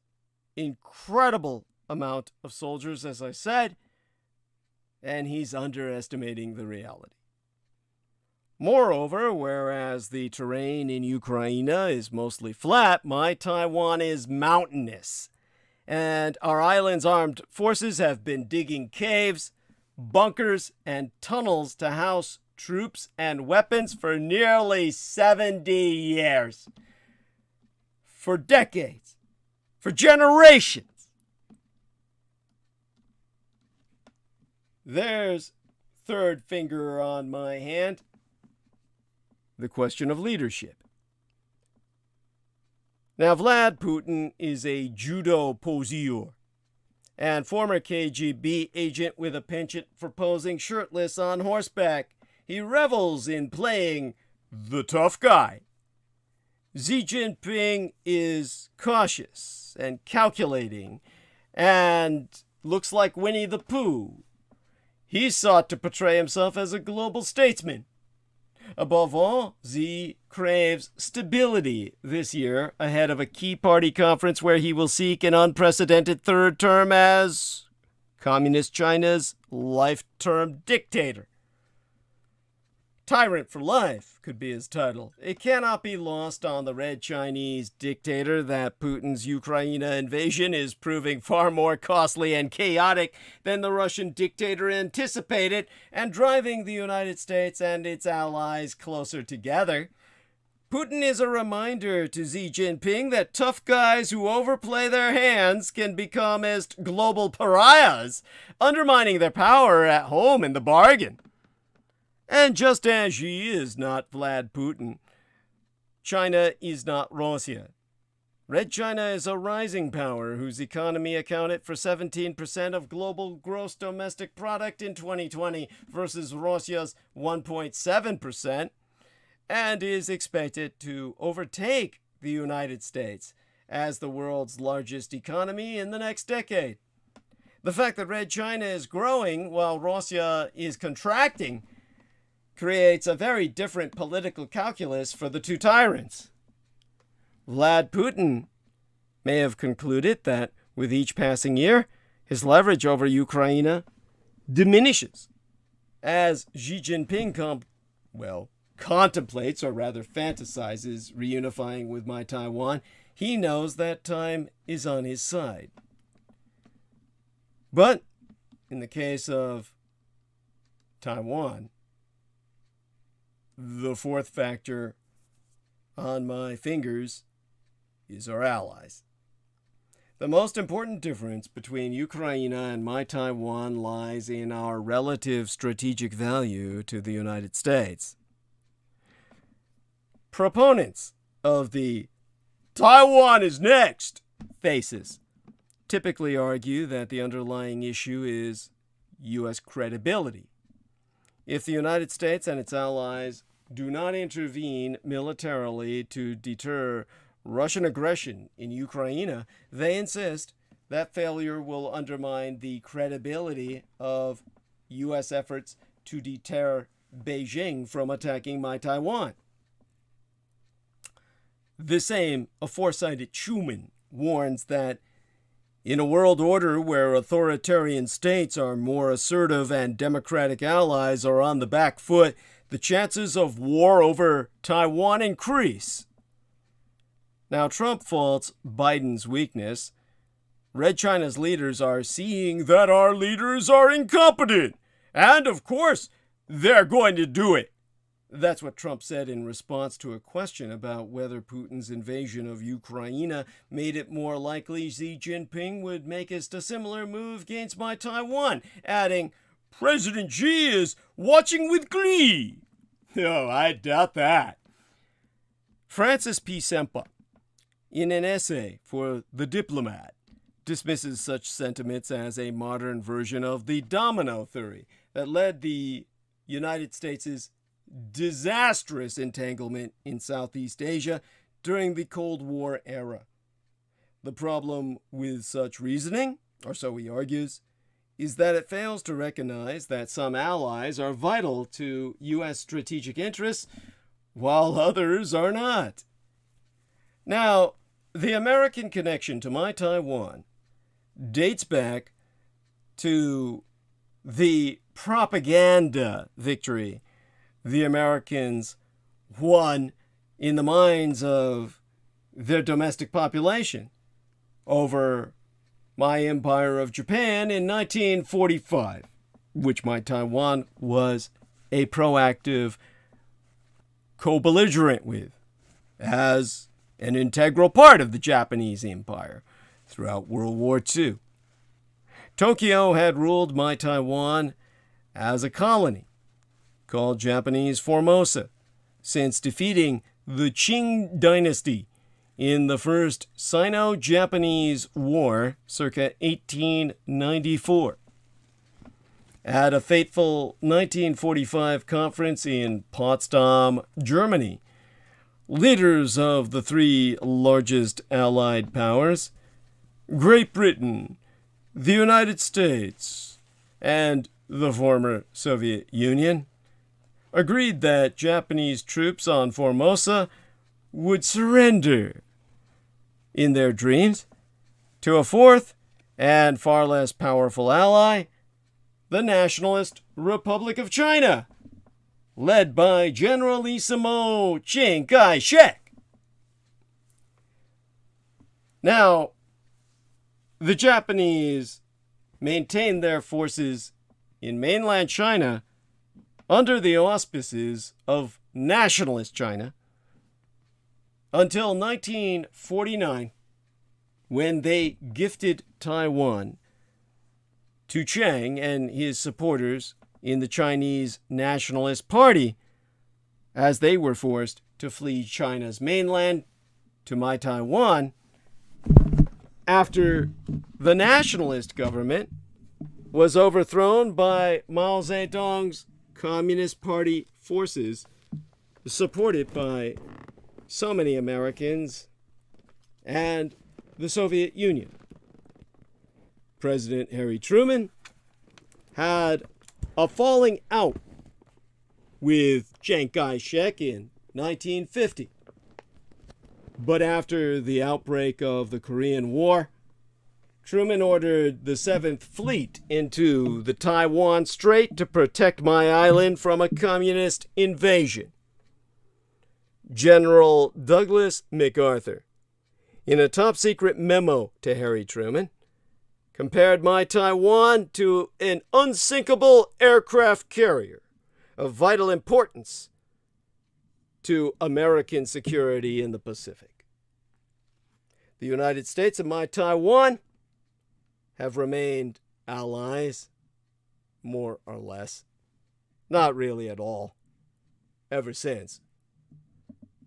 incredible amount of soldiers, as I said, and he's underestimating the reality. Moreover, whereas the terrain in Ukraine is mostly flat, my Taiwan is mountainous, and our island's armed forces have been digging caves, bunkers, and tunnels to house troops and weapons for nearly 70 years. For decades. For generations. There's third finger on my hand. The question of leadership. Now, Vlad Putin is a judo poseur and former KGB agent with a penchant for posing shirtless on horseback. He revels in playing the tough guy. Xi Jinping is cautious and calculating and looks like Winnie the Pooh. He sought to portray himself as a global statesman. Above all, Xi craves stability this year ahead of a key party conference where he will seek an unprecedented third term as Communist China's life-term dictator. Tyrant for Life could be his title. It cannot be lost on the Red Chinese dictator that Putin's Ukraine invasion is proving far more costly and chaotic than the Russian dictator anticipated, and driving the United States and its allies closer together. Putin is a reminder to Xi Jinping that tough guys who overplay their hands can become as global pariahs, undermining their power at home in the bargain. And just as Xi is not Vlad Putin, China is not Russia. Red China is a rising power whose economy accounted for 17% of global gross domestic product in 2020 versus Russia's 1.7%, and is expected to overtake the United States as the world's largest economy in the next decade. The fact that Red China is growing while Russia is contracting creates a very different political calculus for the two tyrants. Vlad Putin may have concluded that with each passing year, his leverage over Ukraine diminishes. As Xi Jinping contemplates, or rather fantasizes, reunifying with my Taiwan, he knows that time is on his side. But in the case of Taiwan, the fourth factor on my fingers is our allies. The most important difference between Ukraine and my Taiwan lies in our relative strategic value to the United States. Proponents of the Taiwan is next thesis typically argue that the underlying issue is U.S. credibility. If the United States and its allies do not intervene militarily to deter Russian aggression in Ukraine, they insist that failure will undermine the credibility of U.S. efforts to deter Beijing from attacking my Taiwan. The same aforecited Truman warns that in a world order where authoritarian states are more assertive and democratic allies are on the back foot, the chances of war over Taiwan increase. Now, Trump faults Biden's weakness. Red China's leaders are seeing that our leaders are incompetent. And, of course, they're going to do it. That's what Trump said in response to a question about whether Putin's invasion of Ukraine made it more likely Xi Jinping would make a similar move against my Taiwan, adding, "President Xi is watching with glee." Oh, I doubt that. Francis P. Sempa, in an essay for The Diplomat, dismisses such sentiments as a modern version of the domino theory that led the United States' disastrous entanglement in Southeast Asia during the Cold War era. The problem with such reasoning, or so he argues, is that it fails to recognize that some allies are vital to U.S. strategic interests, while others are not. Now, the American connection to my Taiwan dates back to the propaganda victory the Americans won in the minds of their domestic population over my Empire of Japan in 1945, which my Taiwan was a proactive co-belligerent with as an integral part of the Japanese Empire throughout World War II. Tokyo had ruled my Taiwan as a colony called Japanese Formosa since defeating the Qing dynasty in the First Sino-Japanese War circa 1894. At a fateful 1945 conference in Potsdam, Germany, leaders of the three largest Allied powers, Great Britain, the United States, and the former Soviet Union, agreed that Japanese troops on Formosa would surrender in their dreams to a fourth and far less powerful ally, the Nationalist Republic of China, led by Generalissimo Chiang Kai-shek. Now, the Japanese maintained their forces in mainland China under the auspices of nationalist China until 1949, when they gifted Taiwan to Chiang and his supporters in the Chinese Nationalist Party, as they were forced to flee China's mainland to my Taiwan after the nationalist government was overthrown by Mao Zedong's Communist Party forces, supported by so many Americans and the Soviet Union. President Harry Truman had a falling out with Chiang Kai-shek in 1950. But after the outbreak of the Korean War, Truman ordered the 7th Fleet into the Taiwan Strait to protect my island from a communist invasion. General Douglas MacArthur, in a top-secret memo to Harry Truman, compared my Taiwan to an unsinkable aircraft carrier of vital importance to American security in the Pacific. The United States and my Taiwan have remained allies, more or less. Not really at all, ever since.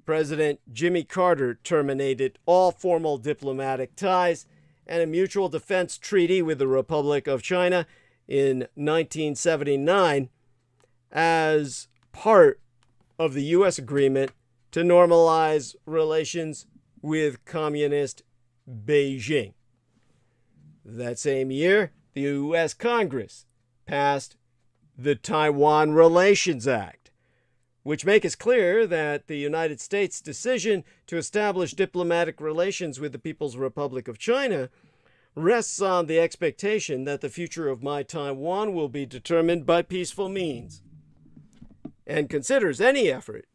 President Jimmy Carter terminated all formal diplomatic ties and a mutual defense treaty with the Republic of China in 1979 as part of the U.S. agreement to normalize relations with communist Beijing. That same year, the U.S. Congress passed the Taiwan Relations Act, which makes it clear that the United States' decision to establish diplomatic relations with the People's Republic of China rests on the expectation that the future of my Taiwan will be determined by peaceful means, and considers any effort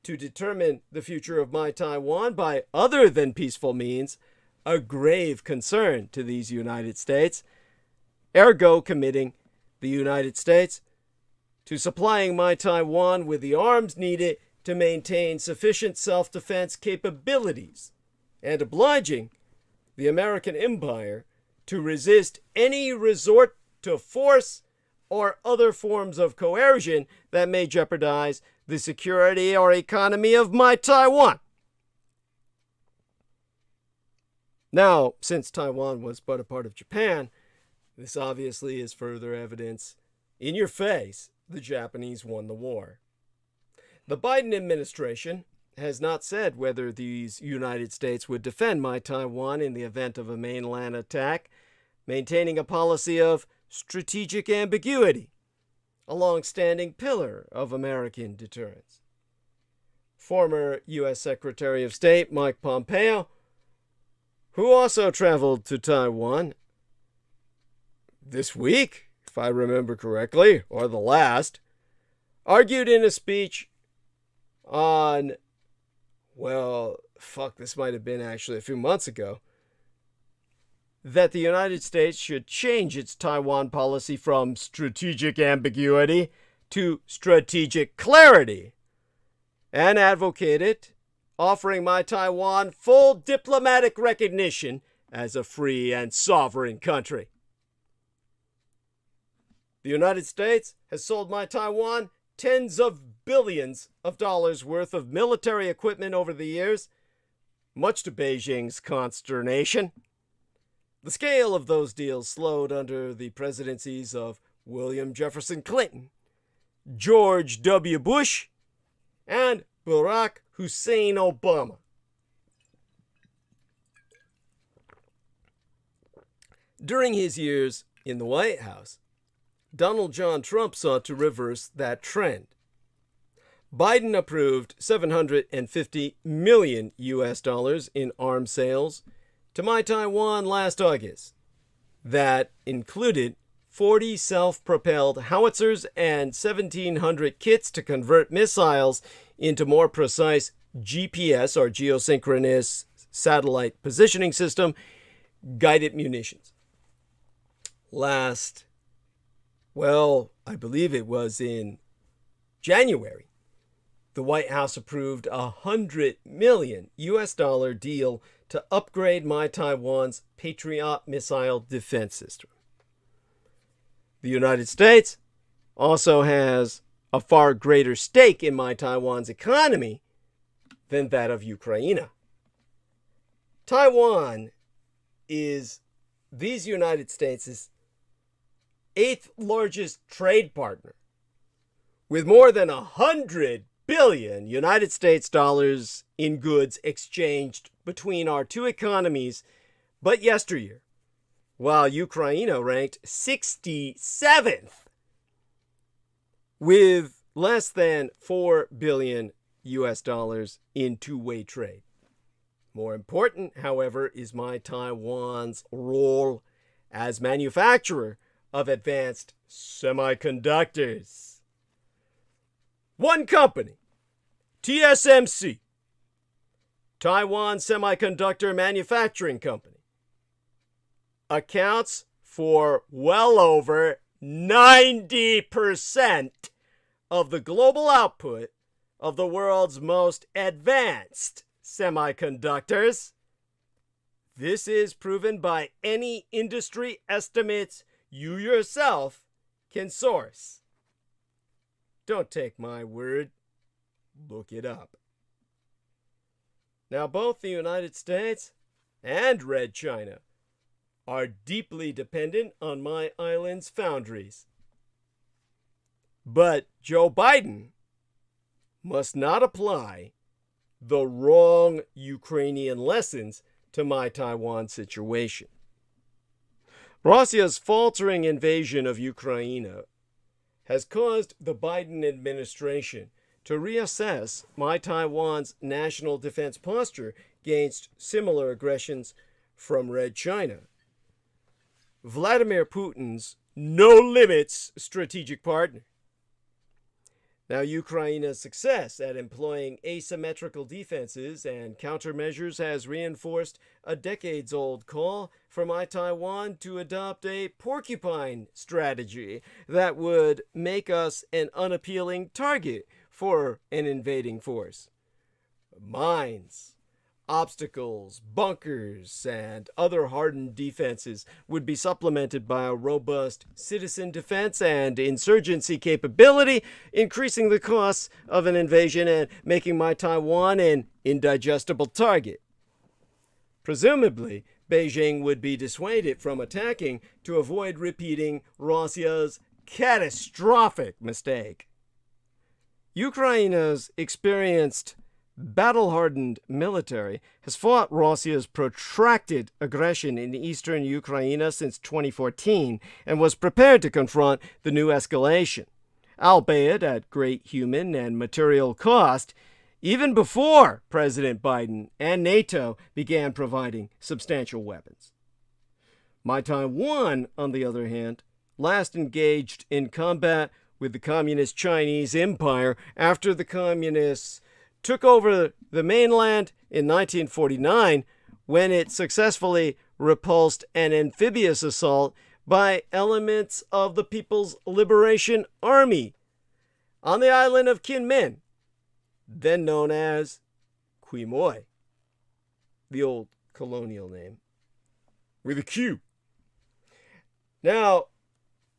to determine the future of my Taiwan by other than peaceful means a grave concern to these United States, ergo committing the United States to supplying my Taiwan with the arms needed to maintain sufficient self-defense capabilities and obliging the American empire to resist any resort to force or other forms of coercion that may jeopardize the security or economy of my Taiwan. Now, since Taiwan was but a part of Japan, this obviously is further evidence in your face the Japanese won the war. The Biden administration has not said whether these United States would defend my Taiwan in the event of a mainland attack, maintaining a policy of strategic ambiguity, a long-standing pillar of American deterrence. Former U.S. Secretary of State Mike Pompeo, who also traveled to Taiwan this week, if I remember correctly, or the last, argued in a speech on, this might have been actually a few months ago, that the United States should change its Taiwan policy from strategic ambiguity to strategic clarity, and advocated offering my Taiwan full diplomatic recognition as a free and sovereign country. The United States has sold my Taiwan tens of billions of dollars worth of military equipment over the years, much to Beijing's consternation. The scale of those deals slowed under the presidencies of William Jefferson Clinton, George W. Bush, and Barack Hussein Obama. During his years in the White House, Donald John Trump sought to reverse that trend. Biden approved $750 million in arms sales to my Taiwan last August. That included 40 self-propelled howitzers and 1,700 kits to convert missiles into more precise GPS, or geosynchronous satellite positioning system, guided munitions. I believe it was in January, the White House approved a $100 million deal to upgrade my Taiwan's Patriot missile defense system. The United States also has a far greater stake in my Taiwan's economy than that of Ukraine. Taiwan is these United States' 8th largest trade partner, with more than 100 billion United States dollars in goods exchanged between our two economies but yesteryear, while Ukraine ranked 67th with less than $4 billion in two-way trade. More important, however, is my Taiwan's role as manufacturer of advanced semiconductors. One company, TSMC, Taiwan Semiconductor Manufacturing Company, accounts for well over 90% of the global output of the world's most advanced semiconductors. This is proven by any industry estimates you yourself can source. Don't take my word. Look it up. Now, both the United States and Red China are deeply dependent on my island's foundries. But Joe Biden must not apply the wrong Ukrainian lessons to my Taiwan situation. Russia's faltering invasion of Ukraine has caused the Biden administration to reassess my Taiwan's national defense posture against similar aggressions from Red China. Vladimir Putin's no-limits strategic partner. Now, Ukraine's success at employing asymmetrical defenses and countermeasures has reinforced a decades-old call for my Taiwan to adopt a porcupine strategy that would make us an unappealing target for an invading force. Mines, obstacles, bunkers, and other hardened defenses would be supplemented by a robust citizen defense and insurgency capability, increasing the costs of an invasion and making my Taiwan an indigestible target. Presumably, Beijing would be dissuaded from attacking to avoid repeating Russia's catastrophic mistake. Ukraine's experienced battle-hardened military has fought Russia's protracted aggression in eastern Ukraine since 2014 and was prepared to confront the new escalation, albeit at great human and material cost, even before President Biden and NATO began providing substantial weapons. My Taiwan, on the other hand, last engaged in combat with the Communist Chinese Empire after the Communists took over the mainland in 1949 when it successfully repulsed an amphibious assault by elements of the People's Liberation Army on the island of Kinmen, then known as Quemoy, the old colonial name, with a Q. Now,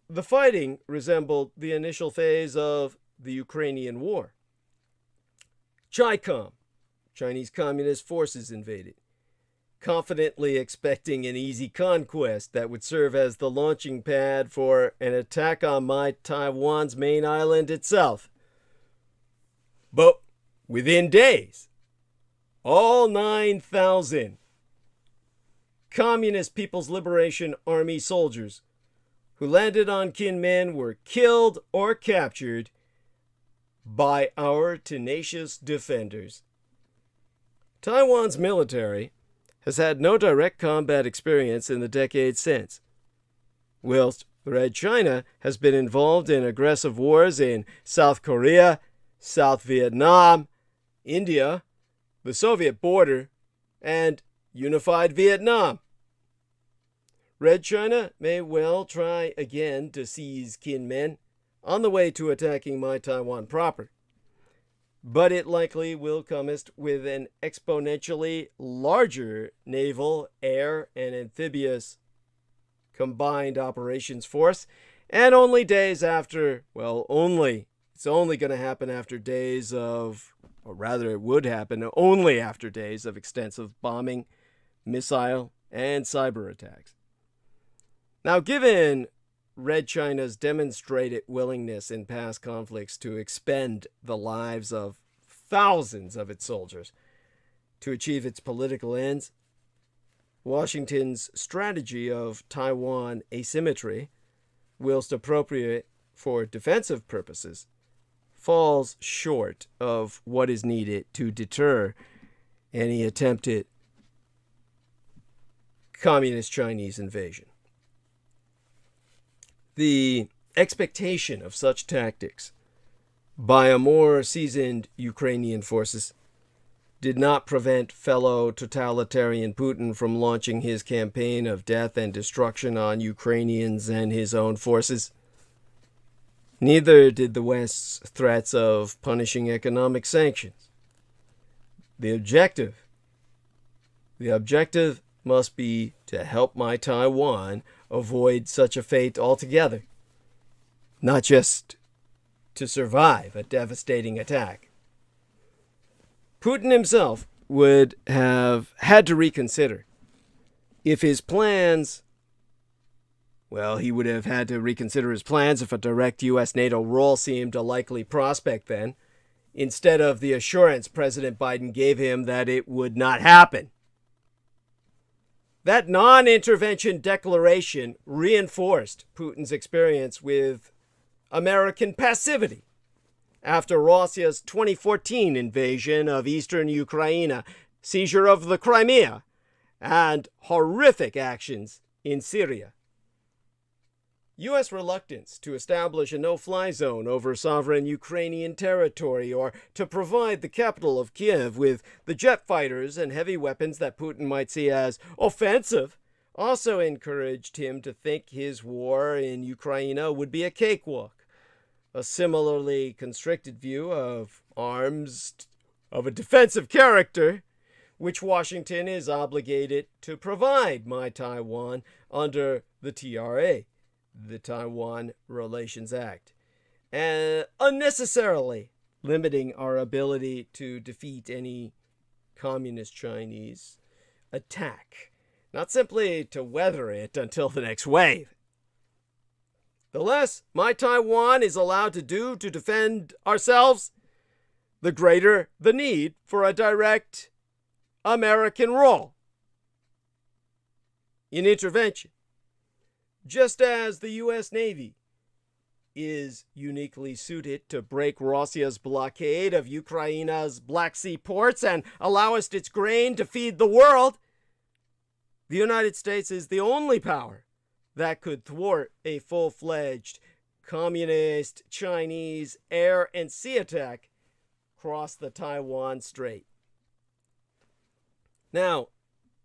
the fighting resembled the initial phase of the Ukrainian War. CHICOM, Chinese Communist Forces, invaded, confidently expecting an easy conquest that would serve as the launching pad for an attack on my Taiwan's main island itself. But within days, all 9,000 Communist People's Liberation Army soldiers who landed on Kinmen were killed or captured by our tenacious defenders. Taiwan's military has had no direct combat experience in the decades since, whilst Red China has been involved in aggressive wars in South Korea, South Vietnam, India, the Soviet border, and unified Vietnam. Red China may well try again to seize Kinmen on the way to attacking my Taiwan proper, but it likely will comest with an exponentially larger naval, air, and amphibious combined operations force, and only days after, it's only going to happen after days of, or rather it would happen only after days of extensive bombing, missile, and cyber attacks. Now, given Red China's demonstrated willingness in past conflicts to expend the lives of thousands of its soldiers to achieve its political ends, Washington's strategy of Taiwan asymmetry, whilst appropriate for defensive purposes, falls short of what is needed to deter any attempted Communist Chinese invasion. The expectation of such tactics by a more seasoned Ukrainian forces did not prevent fellow totalitarian Putin from launching his campaign of death and destruction on Ukrainians and his own forces. Neither did the West's threats of punishing economic sanctions. The objective must be to help my Taiwan avoid such a fate altogether, not just to survive a devastating attack. Putin himself would have had to reconsider if his plans, he would have had to reconsider his plans if a direct U.S.-NATO role seemed a likely prospect then, instead of the assurance President Biden gave him that it would not happen. That non-intervention declaration reinforced Putin's experience with American passivity after Russia's 2014 invasion of eastern Ukraine, seizure of the Crimea, and horrific actions in Syria. U.S. reluctance to establish a no-fly zone over sovereign Ukrainian territory or to provide the capital of Kiev with the jet fighters and heavy weapons that Putin might see as offensive also encouraged him to think his war in Ukraine would be a cakewalk. A similarly constricted view of arms of a defensive character, which Washington is obligated to provide my Taiwan under the TRA, the Taiwan Relations Act, and unnecessarily limiting our ability to defeat any communist Chinese attack, not simply to weather it until the next wave. The less my Taiwan is allowed to do to defend ourselves, the greater the need for a direct American role in intervention. Just as the U.S. Navy is uniquely suited to break Russia's blockade of Ukraine's Black Sea ports and allow us its grain to feed the world, the United States is the only power that could thwart a full-fledged communist Chinese air and sea attack across the Taiwan Strait. Now,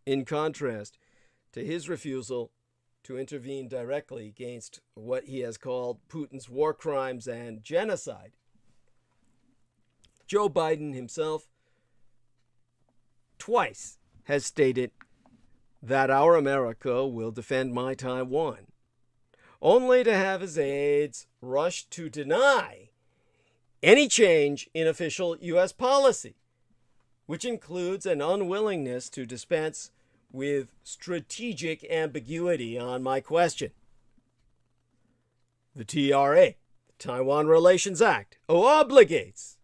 in contrast to his refusal to intervene directly against what he has called Putin's war crimes and genocide, Joe Biden himself twice has stated that our America will defend my Taiwan, only to have his aides rush to deny any change in official U.S. policy, which includes an unwillingness to dispense with strategic ambiguity on my question. The TRA, the Taiwan Relations Act, obligates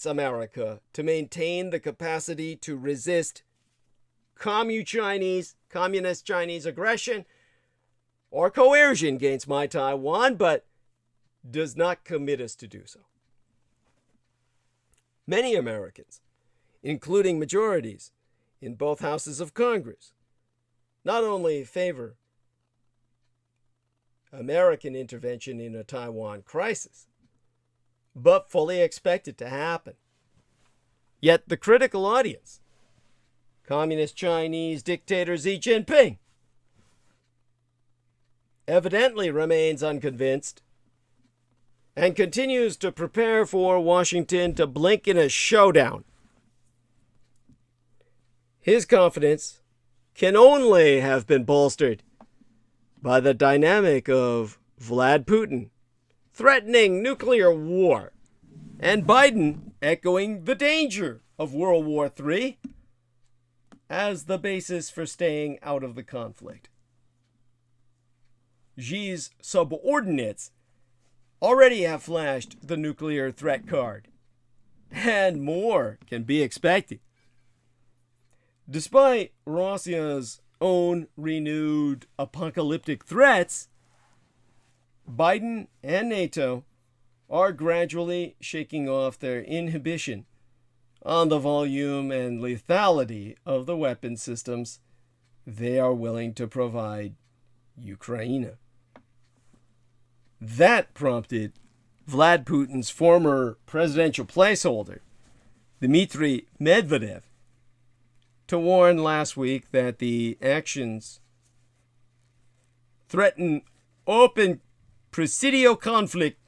America to maintain the capacity to resist communist Chinese aggression or coercion against my Taiwan, but does not commit us to do so. Many Americans, including majorities in both houses of Congress, not only favor American intervention in a Taiwan crisis, but fully expect it to happen. Yet the critical audience, Communist Chinese dictator Xi Jinping, evidently remains unconvinced and continues to prepare for Washington to blink in a showdown. His confidence can only have been bolstered by the dynamic of Vlad Putin threatening nuclear war and Biden echoing the danger of World War III as the basis for staying out of the conflict. Xi's subordinates already have flashed the nuclear threat card, and more can be expected. Despite Russia's own renewed apocalyptic threats, Biden and NATO are gradually shaking off their inhibition on the volume and lethality of the weapon systems they are willing to provide Ukraine. That prompted Vlad Putin's former presidential placeholder, Dmitry Medvedev to warn last week that the actions threaten open presidio conflict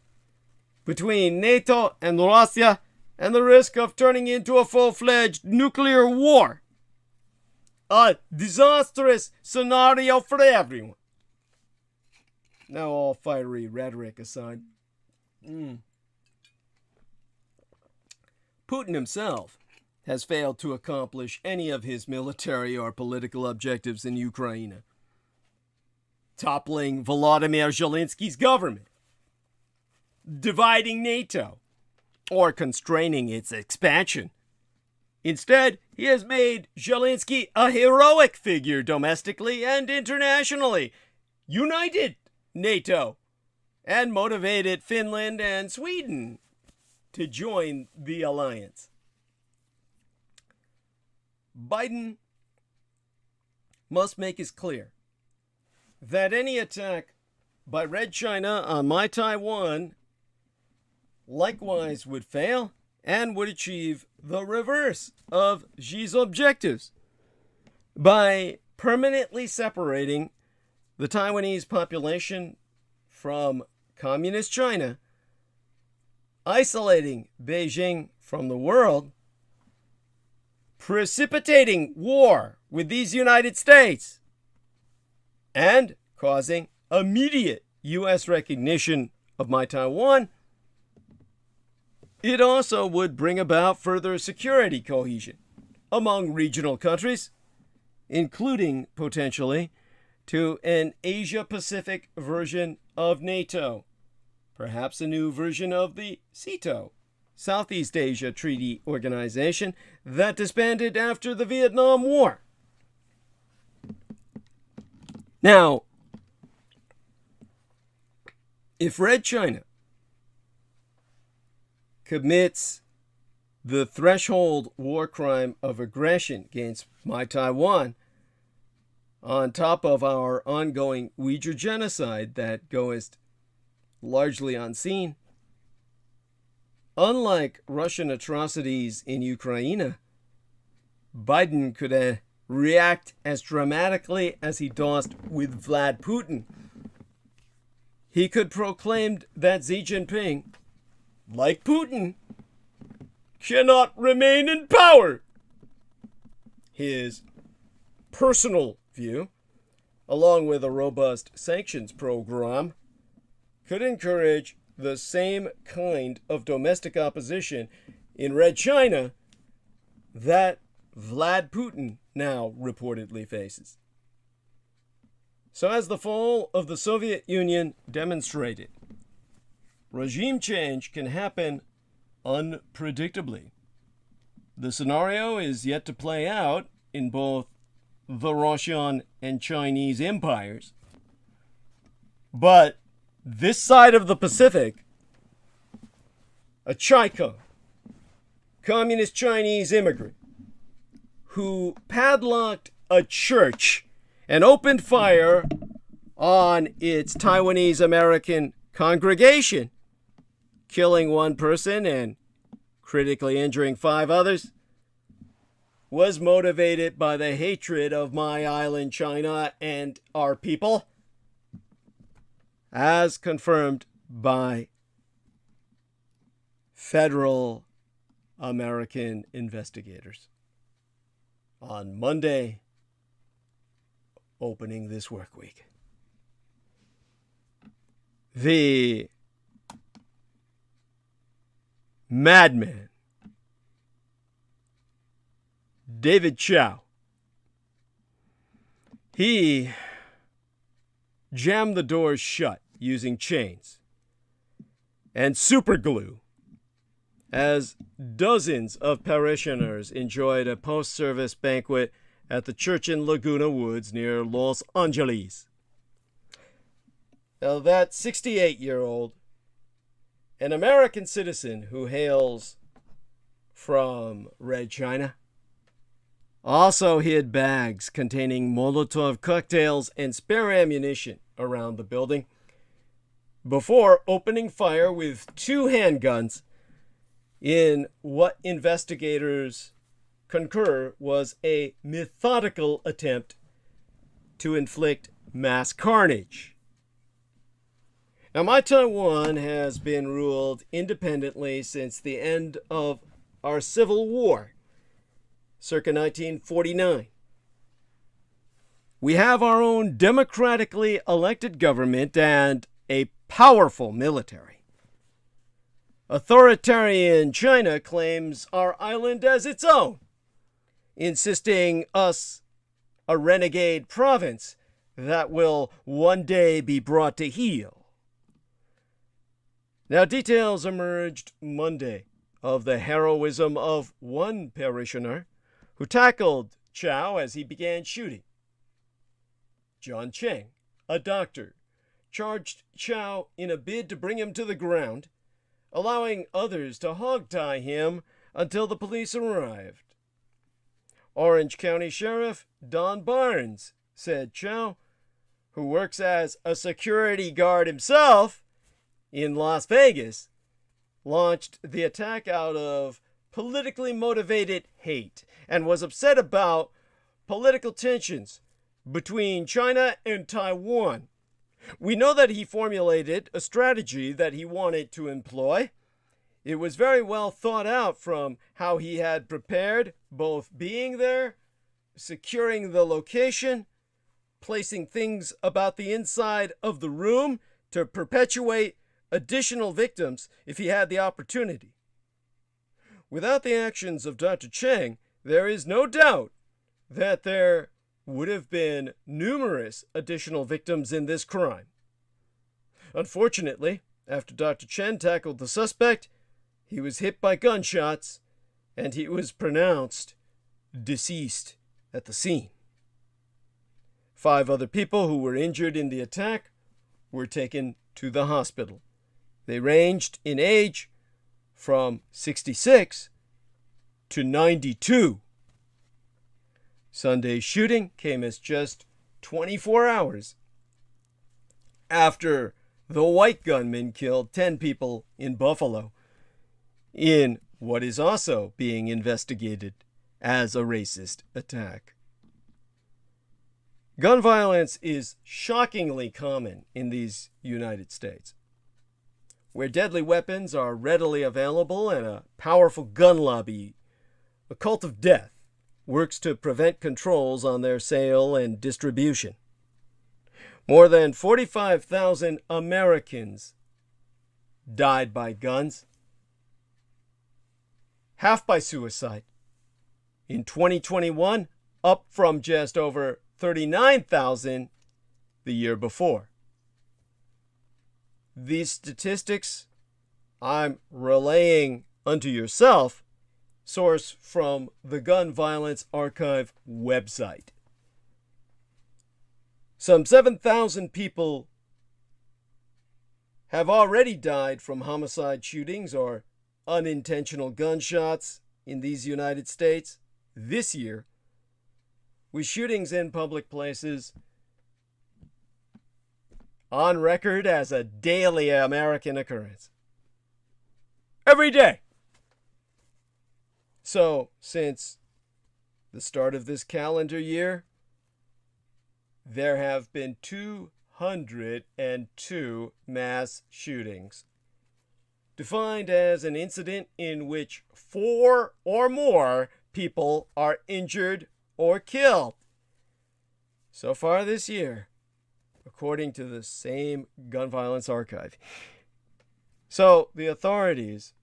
between NATO and Russia and the risk of turning into a full-fledged nuclear war. A disastrous scenario for everyone. Now all fiery rhetoric aside. Putin himself has failed to accomplish any of his military or political objectives in Ukraine. Toppling Volodymyr Zelensky's government, dividing NATO, or constraining its expansion. Instead, he has made Zelensky a heroic figure domestically and internationally, united NATO, and motivated Finland and Sweden to join the alliance. Biden must make it clear that any attack by Red China on my Taiwan likewise would fail and would achieve the reverse of Xi's objectives by permanently separating the Taiwanese population from communist China, isolating Beijing from the world, precipitating war with these United States, and causing immediate U.S. recognition of my Taiwan. It also would bring about further security cohesion among regional countries, including, potentially, to an Asia-Pacific version of NATO, perhaps a new version of the SEATO, Southeast Asia Treaty Organization, that disbanded after the Vietnam War. Now, if Red China commits the threshold war crime of aggression against my Taiwan, on top of our ongoing Uyghur genocide that goes largely unseen, unlike Russian atrocities in Ukraine, Biden could react as dramatically as he does with Vlad Putin. He could proclaim that Xi Jinping, like Putin, cannot remain in power. His personal view, along with a robust sanctions program, could encourage the same kind of domestic opposition in Red China that Vlad Putin now reportedly faces. So as the fall of the Soviet Union demonstrated, regime change can happen unpredictably. The scenario is yet to play out in both the Russian and Chinese empires. But this side of the Pacific, a Chaiko, communist Chinese immigrant, who padlocked a church and opened fire on its Taiwanese American congregation, killing one person and critically injuring 5 others, was motivated by the hatred of my island China and our people, as confirmed by federal American investigators on Monday, opening this work week. The madman David Chow, he jammed the doors shut using chains and super glue as dozens of parishioners enjoyed a post-service banquet at the church in Laguna Woods near Los Angeles. Now, that 68-year-old, an American citizen who hails from Red China, also hid bags containing Molotov cocktails and spare ammunition around the building before opening fire with 2 handguns in what investigators concur was a methodical attempt to inflict mass carnage. Now, my Taiwan has been ruled independently since the end of our Civil War, circa 1949. We have our own democratically elected government and a powerful military. Authoritarian China claims our island as its own, insisting us a renegade province that will one day be brought to heel. Now, details emerged Monday of the heroism of one parishioner who tackled Chow as he began shooting. John Cheng, a doctor, charged Chow in a bid to bring him to the ground, allowing others to hogtie him until the police arrived. Orange County Sheriff Don Barnes said Chow, who works as a security guard himself in Las Vegas, launched the attack out of politically motivated hate and was upset about political tensions between China and Taiwan. We know that he formulated a strategy that he wanted to employ. It was very well thought out from how he had prepared, both being there, securing the location, placing things about the inside of the room to perpetuate additional victims if he had the opportunity. Without the actions of Dr. Cheng, there is no doubt that there would have been numerous additional victims in this crime. Unfortunately, after Dr. Chen tackled the suspect, he was hit by gunshots and he was pronounced deceased at the scene. 5 other people who were injured in the attack were taken to the hospital. They ranged in age from 66 to 92. Sunday's shooting came as just 24 hours after the white gunman killed 10 people in Buffalo in what is also being investigated as a racist attack. Gun violence is shockingly common in these United States, where deadly weapons are readily available and a powerful gun lobby, a cult of death, works to prevent controls on their sale and distribution. More than 45,000 Americans died by guns, half by suicide. In 2021, up from just over 39,000 the year before. These statistics I'm relaying unto yourself source from the Gun Violence Archive website. Some 7,000 people have already died from homicide shootings or unintentional gunshots in these United States this year, with shootings in public places on record as a daily American occurrence. Every day. So, since the start of this calendar year, there have been 202 mass shootings, defined as an incident in which 4 or more people are injured or killed. So far this year, according to the same Gun Violence Archive. So, the authorities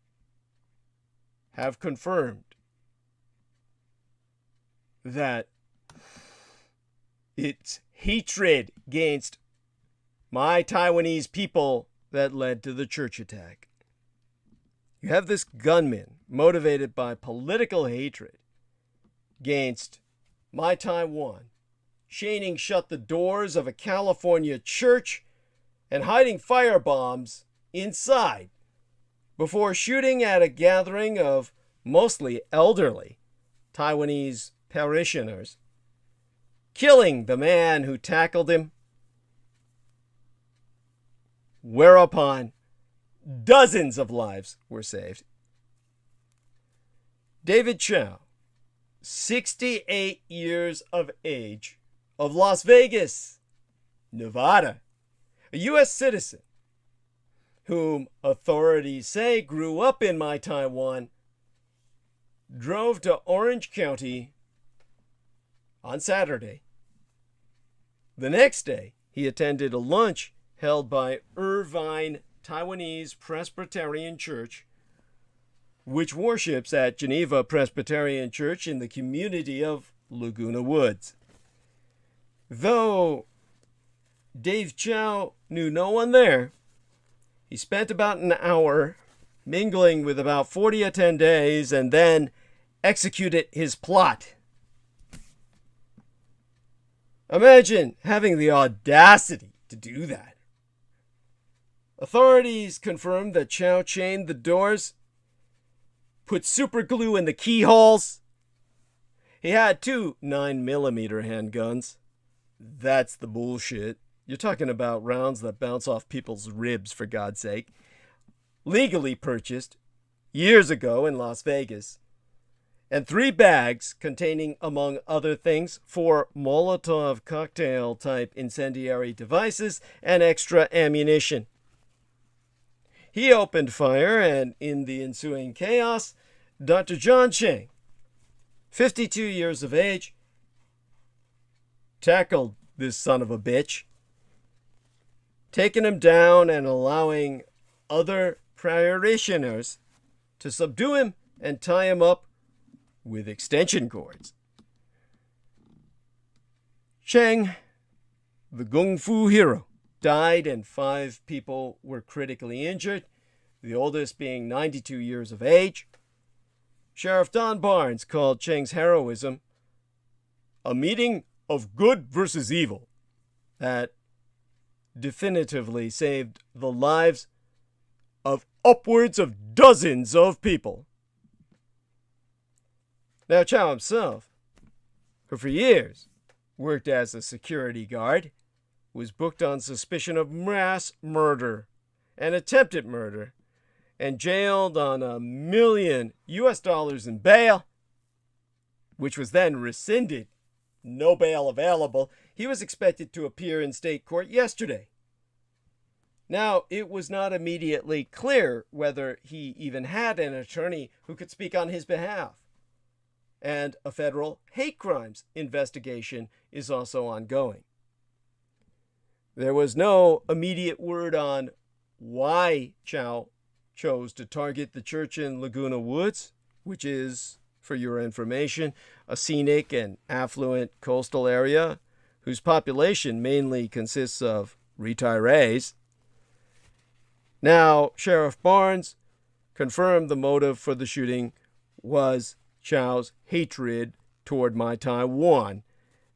have confirmed that it's hatred against my Taiwanese people that led to the church attack. You have this gunman motivated by political hatred against my Taiwan, chaining shut the doors of a California church and hiding firebombs inside before shooting at a gathering of mostly elderly Taiwanese parishioners, killing the man who tackled him, whereupon dozens of lives were saved. David Chow, 68 years of age, of Las Vegas, Nevada, a U.S. citizen, whom authorities say grew up in my Taiwan, drove to Orange County on Saturday. The next day, he attended a lunch held by Irvine Taiwanese Presbyterian Church, which worships at Geneva Presbyterian Church in the community of Laguna Woods. Though Dave Chow knew no one there, he spent about an hour mingling with about 40 attendees and then executed his plot. Imagine having the audacity to do that. Authorities confirmed that Chow chained the doors, put super glue in the keyholes. He had 2 9mm handguns. That's the bullshit. You're talking about rounds that bounce off people's ribs, for God's sake. Legally purchased years ago in Las Vegas. And 3 bags containing, among other things, 4 Molotov cocktail-type incendiary devices and extra ammunition. He opened fire, and in the ensuing chaos, Dr. John Cheng, 52 years of age, tackled this son of a bitch, taking him down and allowing other parishioners to subdue him and tie him up with extension cords. Cheng, the Kung Fu hero, died and 5 people were critically injured, the oldest being 92 years of age. Sheriff Don Barnes called Cheng's heroism a meeting of good versus evil that definitively saved the lives of upwards of dozens of people. Now, Chow himself, who for years worked as a security guard, was booked on suspicion of mass murder and attempted murder and jailed on $1 million in bail, which was then rescinded. No bail available. He was expected to appear in state court yesterday. Now, it was not immediately clear whether he even had an attorney who could speak on his behalf. And a federal hate crimes investigation is also ongoing. There was no immediate word on why Chow chose to target the church in Laguna Woods, which is, for your information, a scenic and affluent coastal area whose population mainly consists of retirees. Now, Sheriff Barnes confirmed the motive for the shooting was Chow's hatred toward my Taiwan.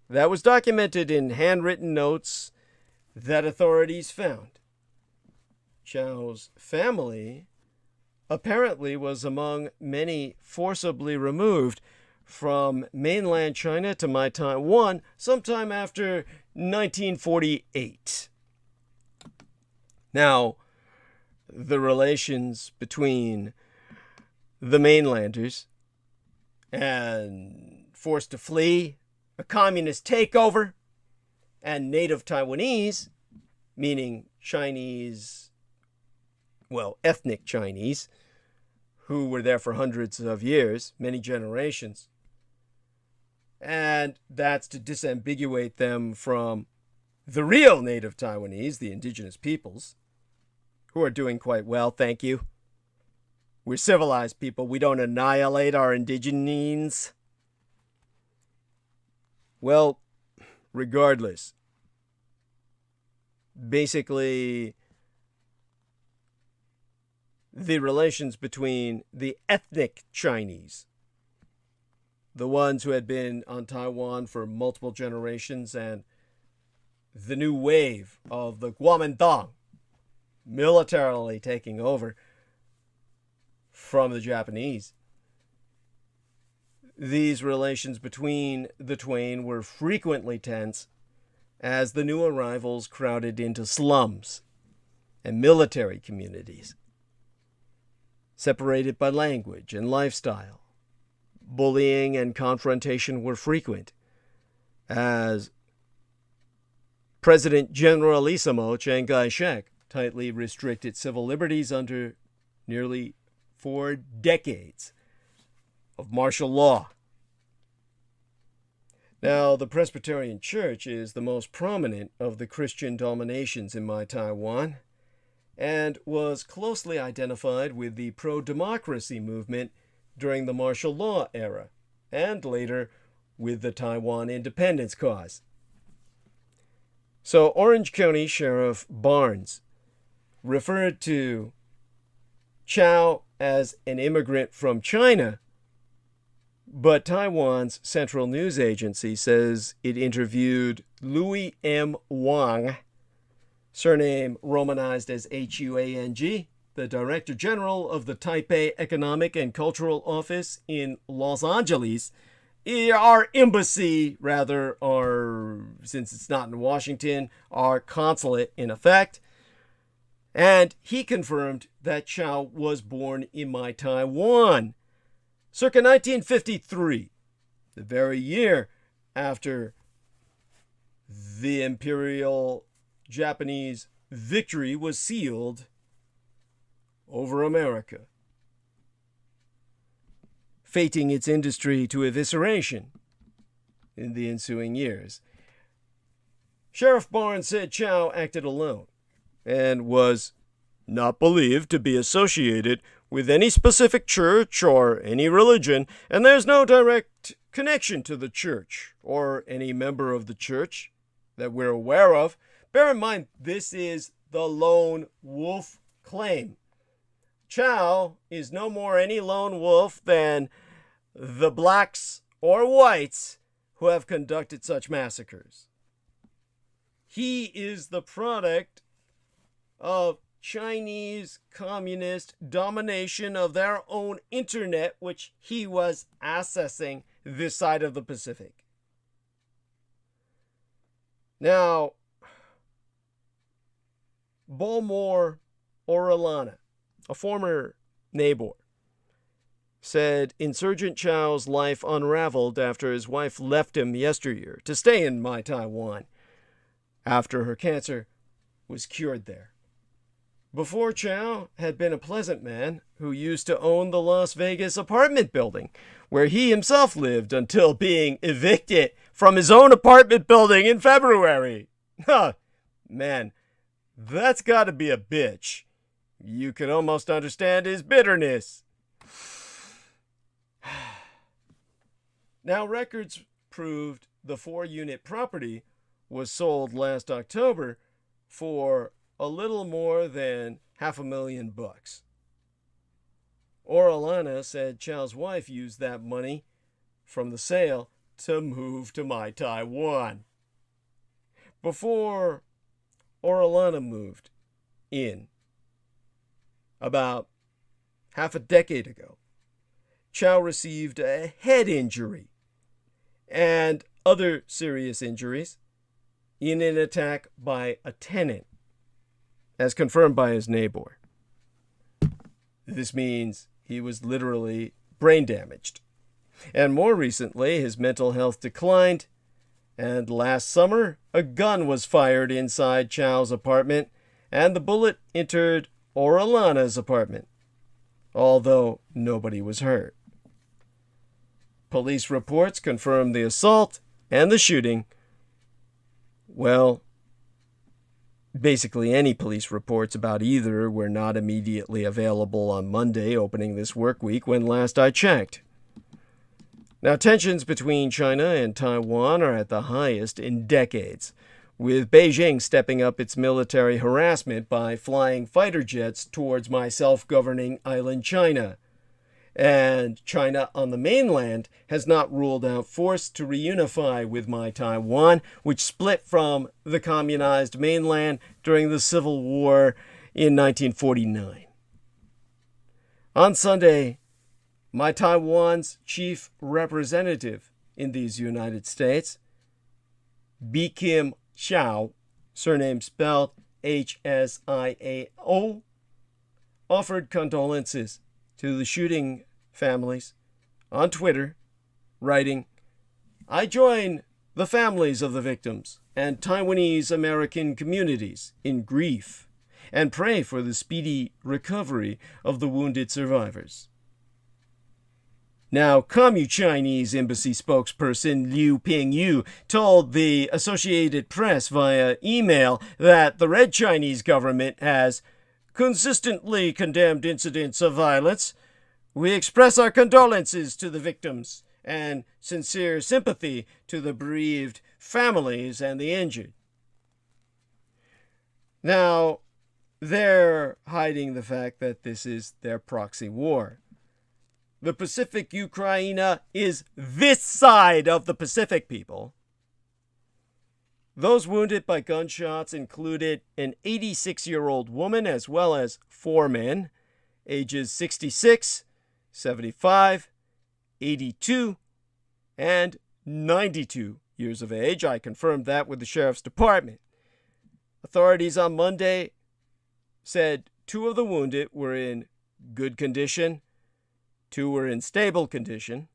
That was documented in handwritten notes that authorities found. Chow's family apparently was among many forcibly removed from mainland China to my Taiwan sometime after 1948. Now, the relations between the mainlanders and forced to flee a communist takeover and native Taiwanese, meaning Chinese, well, ethnic Chinese, who were there for hundreds of years, many generations. And that's to disambiguate them from the real native Taiwanese, the indigenous peoples, who are doing quite well, thank you. We're civilized people. We don't annihilate our indigenes. Well, regardless, basically, the relations between the ethnic Chinese, the ones who had been on Taiwan for multiple generations, and the new wave of the Kuomintang militarily taking over from the Japanese. These relations between the twain were frequently tense as the new arrivals crowded into slums and military communities, separated by language and lifestyle, bullying and confrontation were frequent, as President Generalissimo Chiang Kai-shek tightly restricted civil liberties under nearly 4 decades of martial law. Now, the Presbyterian Church is the most prominent of the Christian dominations in my Taiwan, and was closely identified with the pro-democracy movement during the martial law era, and later with the Taiwan independence cause. So Orange County Sheriff Barnes referred to Chow as an immigrant from China, but Taiwan's Central News Agency says it interviewed Louis M. Wang, surname romanized as Huang, the Director General of the Taipei Economic and Cultural Office in Los Angeles, our embassy, rather, or since it's not in Washington, our consulate in effect. And he confirmed that Chow was born in my Taiwan circa 1953, the very year after the Imperial Japanese victory was sealed over America, fating its industry to evisceration in the ensuing years. Sheriff Barnes said Chow acted alone and was not believed to be associated with any specific church or any religion, and there's no direct connection to the church or any member of the church that we're aware of. Bear in mind, this is the lone wolf claim. Chow is no more any lone wolf than the blacks or whites who have conducted such massacres. He is the product of Chinese communist domination of their own internet, which he was accessing this side of the Pacific. Now, Balmore Orellana, a former neighbor, said Insurgent Chow's life unraveled after his wife left him yesteryear to stay in my Taiwan after her cancer was cured there. Before, Chow had been a pleasant man who used to own the Las Vegas apartment building where he himself lived until being evicted from his own apartment building in February. Huh, man, that's got to be a bitch. You can almost understand his bitterness. Now, records proved the 4-unit property was sold last October for a little more than $500,000. Orellana said Chow's wife used that money from the sale to move to my Taiwan. Before Orellana moved in, about half a decade ago, Chow received a head injury and other serious injuries in an attack by a tenant, as confirmed by his neighbor. This means he was literally brain damaged. And more recently, his mental health declined, and last summer, a gun was fired inside Chow's apartment, and the bullet entered Orellana's apartment, although nobody was hurt. Police reports confirmed the assault and the shooting. Well, basically any police reports about either were not immediately available on Monday, opening this work week, when last I checked. Now, tensions between China and Taiwan are at the highest in decades, with Beijing stepping up its military harassment by flying fighter jets towards my self-governing island China. And China on the mainland has not ruled out force to reunify with my Taiwan, which split from the communized mainland during the Civil War in 1949. On Sunday, my Taiwan's chief representative in these United States, B. Kim Xiao, surname spelled Hsiao, offered condolences to the shooting families on Twitter writing, "I join the families of the victims and Taiwanese American communities in grief and pray for the speedy recovery of the wounded survivors." Now, Communist Chinese embassy spokesperson Liu Pingyu told the Associated Press via email that the Red Chinese government has consistently condemned incidents of violence. "We express our condolences to the victims and sincere sympathy to the bereaved families and the injured." Now, they're hiding the fact that this is their proxy war. The Pacific Ukraine is this side of the Pacific, people. Those wounded by gunshots included an 86-year-old woman as well as 4 men, ages 66, 75, 82, and 92 years of age. I confirmed that with the Sheriff's Department. Authorities on Monday said 2 of the wounded were in good condition, 2 were in stable condition,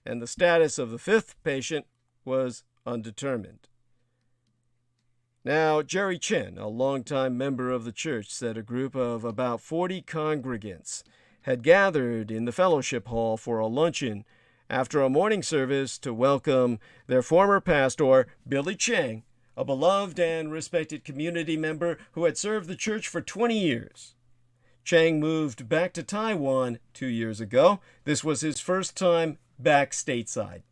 and the status of the 5th patient was undetermined. Now, Jerry Chen, a longtime member of the church, said a group of about 40 congregants had gathered in the fellowship hall for a luncheon after a morning service to welcome their former pastor, Billy Chang, a beloved and respected community member who had served the church for 20 years. Chang moved back to Taiwan 2 years ago. This was his first time back stateside.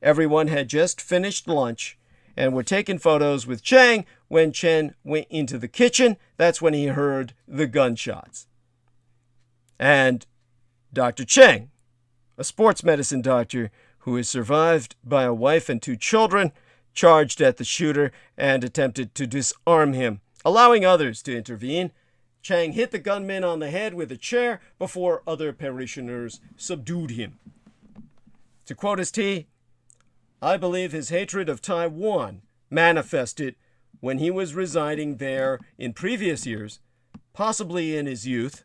Everyone had just finished lunch and were taking photos with Chang when Chen went into the kitchen. That's when he heard the gunshots. And Dr. Chang, a sports medicine doctor who is survived by a wife and 2 children, charged at the shooter and attempted to disarm him, allowing others to intervene. Chang hit the gunman on the head with a chair before other parishioners subdued him. To quote his T, "I believe his hatred of Taiwan manifested when he was residing there in previous years, possibly in his youth."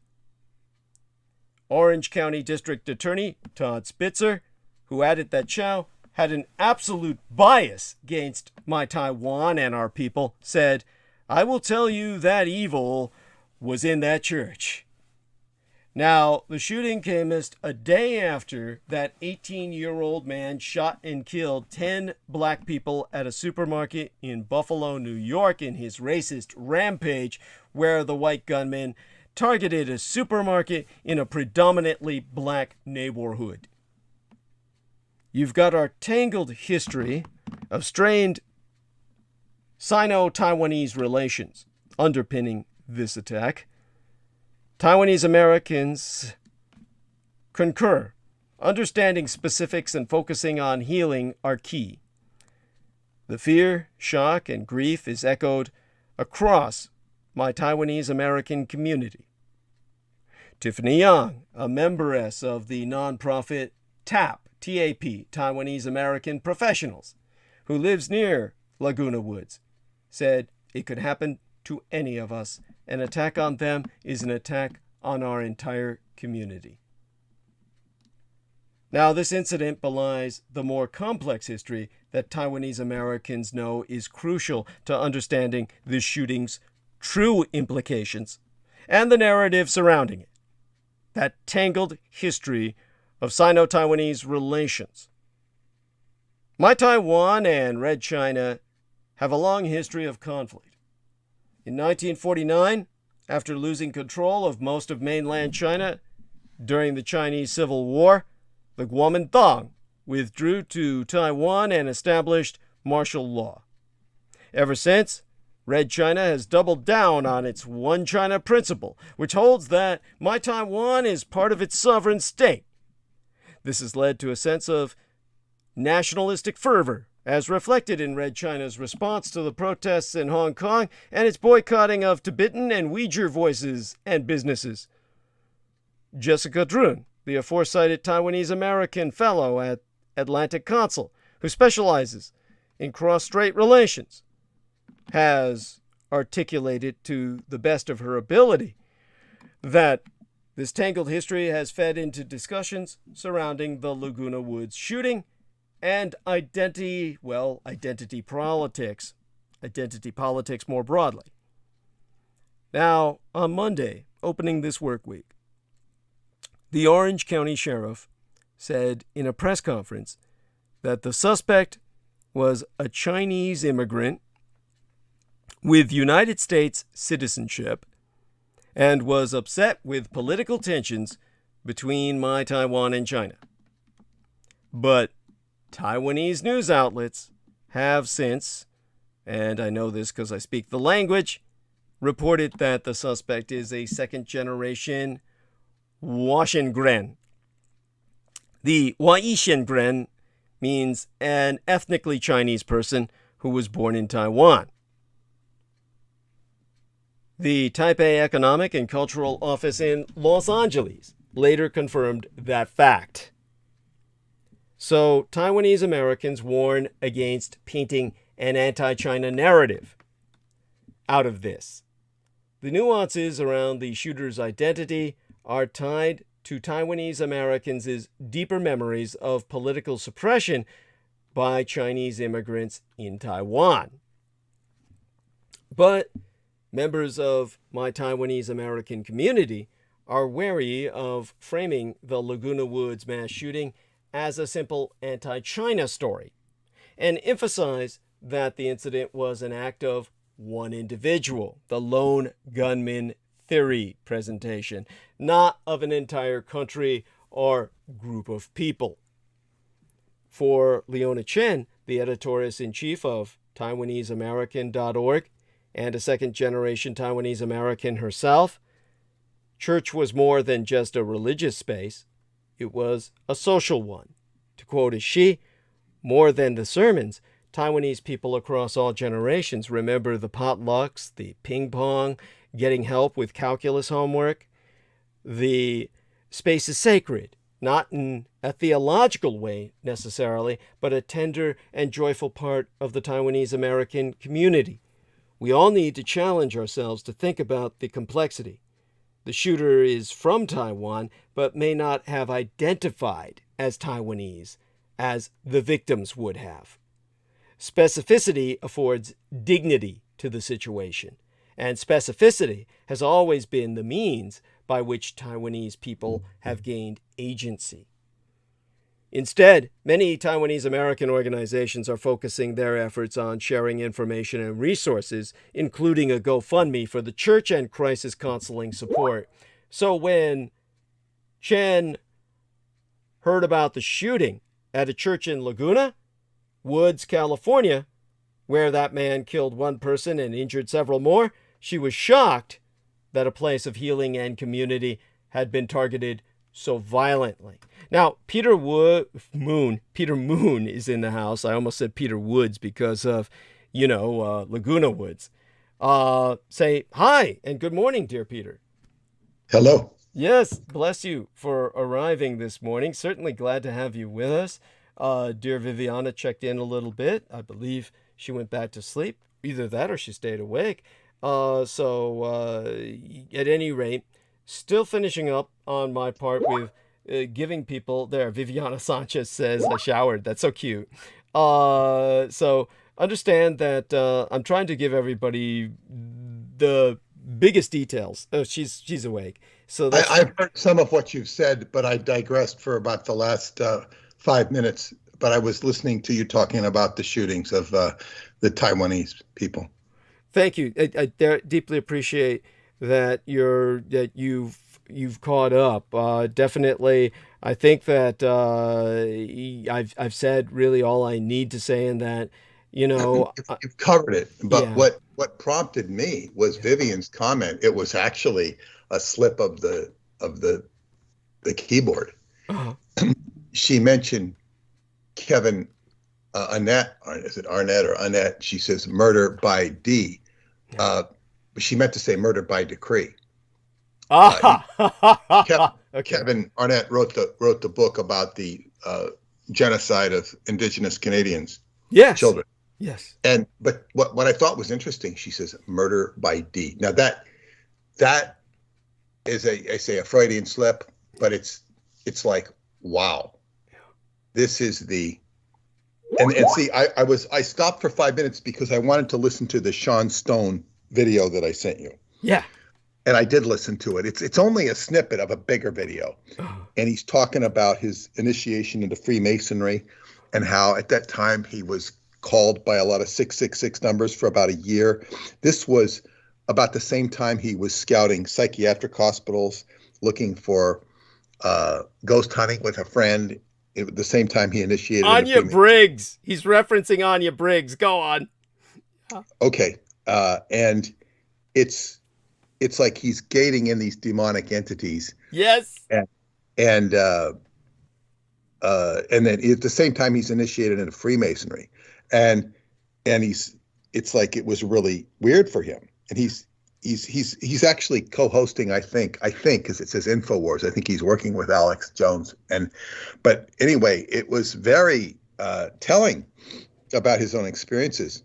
Orange County District Attorney Todd Spitzer, who added that Chow had an absolute bias against my Taiwan and our people, said, "I will tell you that evil was in that church." Now, the shooting came just a day after that 18-year-old man shot and killed 10 black people at a supermarket in Buffalo, New York in his racist rampage, where the white gunman targeted a supermarket in a predominantly black neighborhood. You've got our tangled history of strained Sino-Taiwanese relations underpinning this attack. Taiwanese Americans concur. Understanding specifics and focusing on healing are key. The fear, shock, and grief is echoed across my Taiwanese American community. Tiffany Yang, a memberess of the nonprofit TAP, Taiwanese American Professionals, who lives near Laguna Woods, said it could happen to any of us. An attack on them is an attack on our entire community. Now, this incident belies the more complex history that Taiwanese Americans know is crucial to understanding this shooting's true implications and the narrative surrounding it. That tangled history of Sino-Taiwanese relations. My Taiwan and Red China have a long history of conflict. In 1949, after losing control of most of mainland China during the Chinese Civil War, the Kuomintang withdrew to Taiwan and established martial law. Ever since, Red China has doubled down on its One China principle, which holds that my Taiwan is part of its sovereign state. This has led to a sense of nationalistic fervor, as reflected in Red China's response to the protests in Hong Kong and its boycotting of Tibetan and Uyghur voices and businesses. Jessica Drun, the aforecited Taiwanese American fellow at Atlantic Council, who specializes in cross-strait relations, has articulated to the best of her ability that This tangled history has fed into discussions surrounding the Laguna Woods shooting and identity politics more broadly. Now, on Monday, opening this work week, the Orange County Sheriff said in a press conference that the suspect was a Chinese immigrant with United States citizenship and was upset with political tensions between Taiwan and China. But Taiwanese news outlets have since, and I know this because I speak the language, reported that the suspect is a second-generation Waishengren. The Waishengren means an ethnically Chinese person who was born in Taiwan. The Taipei Economic and Cultural Office in Los Angeles later confirmed that fact. So, Taiwanese Americans warn against painting an anti-China narrative out of this. The nuances around the shooter's identity are tied to Taiwanese Americans' deeper memories of political suppression by Chinese immigrants in Taiwan. But members of my Taiwanese American community are wary of framing the Laguna Woods mass shooting as a simple anti-China story and emphasize that the incident was an act of one individual, the lone gunman theory presentation, not of an entire country or group of people. For Leona Chen, the editor-in-chief of TaiwaneseAmerican.org and a second-generation Taiwanese American herself, church was more than just a religious space. It was a social one. To quote she, more than the sermons, Taiwanese people across all generations remember the potlucks, the ping pong, getting help with calculus homework. The space is sacred, not in a theological way necessarily, but a tender and joyful part of the Taiwanese American community. We all need to challenge ourselves to think about the complexity. The shooter is from Taiwan, but may not have identified as Taiwanese, as the victims would have. Specificity affords dignity to the situation, and specificity has always been the means by which Taiwanese people have gained agency. Instead, many Taiwanese American organizations are focusing their efforts on sharing information and resources, including a GoFundMe for the church and crisis counseling support. So when Chen heard about the shooting at a church in Laguna Woods, California, where that man killed one person and injured several more, she was shocked that a place of healing and community had been targeted so violently. Now, Peter Moon is in the house. I almost said Peter Woods because of, Laguna Woods. Say hi and good morning, dear Peter. Hello. Yes, bless you for arriving this morning. Certainly glad to have you with us. Dear Viviana checked in a little bit. I believe she went back to sleep. Either that or she stayed awake. So at any rate, still finishing up on my part with giving people there. Viviana Sanchez says, I showered. That's so cute. So understand that I'm trying to give everybody the biggest details. Oh, she's awake. So I've heard some of what you've said, but I digressed for about the last 5 minutes. But I was listening to you talking about the shootings of the Taiwanese people. Thank you. I deeply appreciate that you've caught up. Definitely, I think that I've said really all I need to say in that. You've covered it. But yeah. What prompted me was Vivian's comment. It was actually a slip of the keyboard. Uh-huh. She mentioned Kevin Annette. Is it Arnett or Annette? She says murder by D. She meant to say murder by decree. Kevin Arnett wrote the book about the genocide of Indigenous Canadians, children. Yes. But what I thought was interesting, she says murder by D. Now that is I say a Freudian slip, but it's like, wow, this is the, and see, I stopped for 5 minutes because I wanted to listen to the Sean Stone video that I sent you. Yeah. And I did listen to it. It's only a snippet of a bigger video. And he's talking about his initiation into Freemasonry and how at that time he was called by a lot of 666 numbers for about a year. This was about the same time he was scouting psychiatric hospitals, looking for ghost hunting with a friend. At the same time he initiated Anya Briggs. He's referencing Anya Briggs. Go on. Okay. And it's like he's gating in these demonic entities. Yes. And then at the same time he's initiated into Freemasonry. And it's like it was really weird for him. And he's actually co-hosting, I think, because it says InfoWars. I think he's working with Alex Jones. But anyway, it was very telling about his own experiences.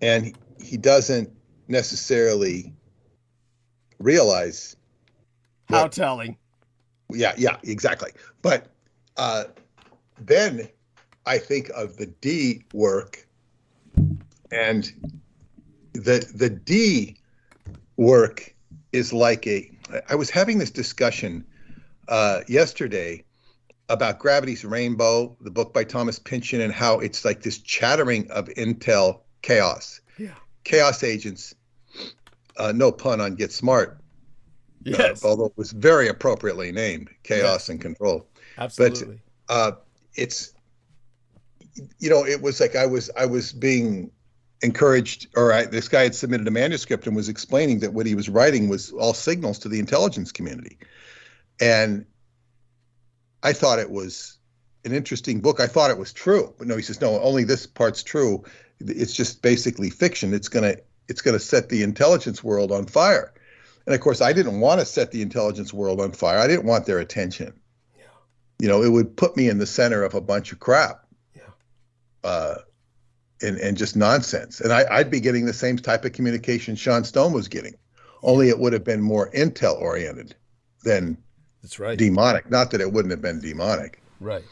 And he doesn't necessarily realize how telling. Yeah, exactly. But then I think of the D work, and the D work is like I was having this discussion yesterday about Gravity's Rainbow, the book by Thomas Pynchon, and how it's like this chattering of intel chaos. Yeah. Chaos agents, no pun on Get Smart. Yes. Although it was very appropriately named, Chaos and Control. Absolutely. But it's, it was like I was being encouraged, this guy had submitted a manuscript and was explaining that what he was writing was all signals to the intelligence community. And I thought it was an interesting book. I thought it was true. But no, he says, no, only this part's true. It's just basically fiction. It's gonna set the intelligence world on fire. And of course, I didn't want to set the intelligence world on fire. I didn't want their attention. Yeah. It would put me in the center of a bunch of crap. Yeah. And just nonsense. And I'd be getting the same type of communication Sean Stone was getting, only it would have been more intel oriented than that's right. Demonic. Not that it wouldn't have been demonic. Right.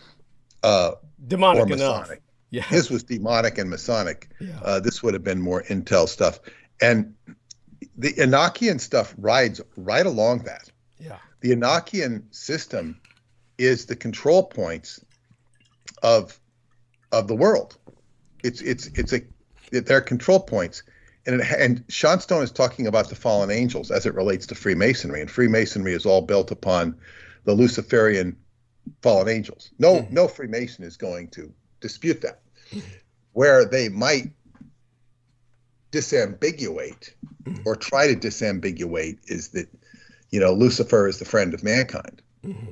Demonic or enough. Masonic. Yeah. His was demonic and Masonic. Yeah. This would have been more intel stuff. And the Enochian stuff rides right along that. Yeah. The Enochian system is the control points of the world. They're control points. And Sean Stone is talking about the fallen angels as it relates to Freemasonry. And Freemasonry is all built upon the Luciferian fallen angels. No Freemason is going to dispute that. Where they might disambiguate or try to disambiguate is that, Lucifer is the friend of mankind. Mm-hmm.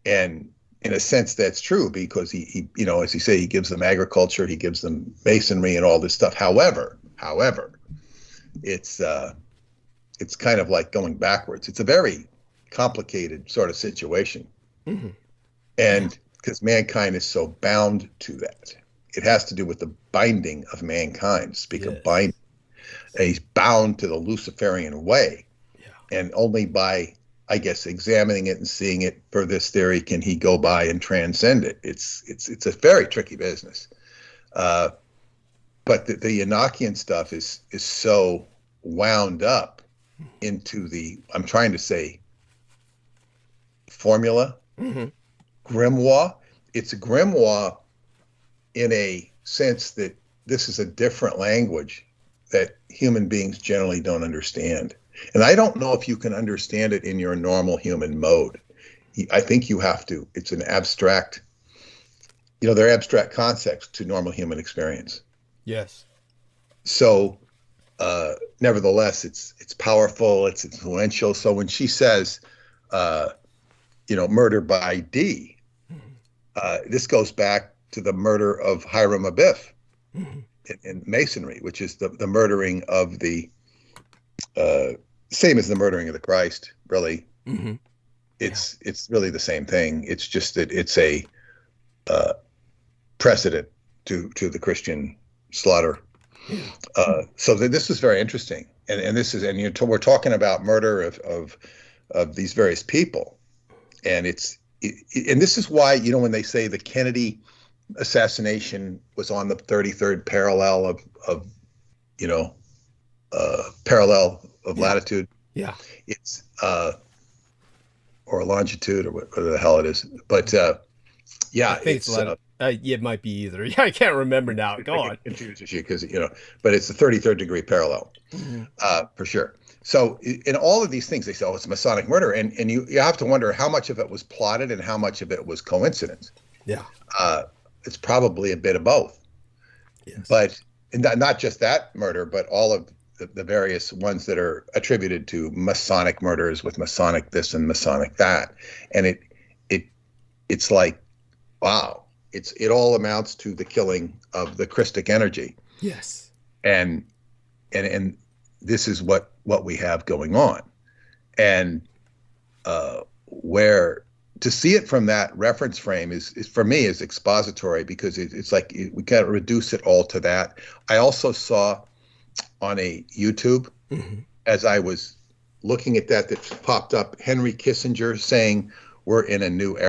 And in a sense, that's true because he, as you say, he gives them agriculture, he gives them masonry and all this stuff. However, it's kind of like going backwards. It's a very complicated sort of situation. Mm-hmm. And because mankind is so bound to that, it has to do with the binding of mankind. Speak of binding. And he's bound to the Luciferian way. Yeah. And only by, I guess, examining it and seeing it for this theory can he go by and transcend it. It's a very tricky business. But the Enochian stuff is so wound up into the, I'm trying to say, formula, grimoire. It's a grimoire in a sense that this is a different language that human beings generally don't understand. And I don't know if you can understand it in your normal human mode. I think you have to. It's an abstract, they're abstract concepts to normal human experience. Yes. So, nevertheless, it's powerful, it's influential. So when she says, murder by D, this goes back to the murder of Hiram Abiff in Masonry, which is the murdering of the same as the murdering of the Christ, really. Mm-hmm. It's really the same thing. It's just that it's a precedent to the Christian slaughter. So this is very interesting, and this is, and we're talking about murder of of these various people. And and this is why, when they say the Kennedy assassination was on the 33rd parallel of parallel of latitude. Yeah. It's or longitude or whatever the hell it is. But yeah, I think it might be either. Yeah, I can't remember now. Go on. It confuses you because but it's the 33rd degree parallel, for sure. So in all of these things, they say, oh, it's Masonic murder, and you have to wonder how much of it was plotted and how much of it was coincidence. Yeah. It's probably a bit of both. Yes. But not just that murder, but all of the various ones that are attributed to Masonic murders with Masonic this and Masonic that, and it's like, wow, it all amounts to the killing of the Christic energy. Yes. And this is what we have going on, and where to see it from that reference frame is for me is expository, because it's like we can't reduce it all to that. I also saw on a YouTube, as I was looking at that popped up, Henry Kissinger saying we're in a new era.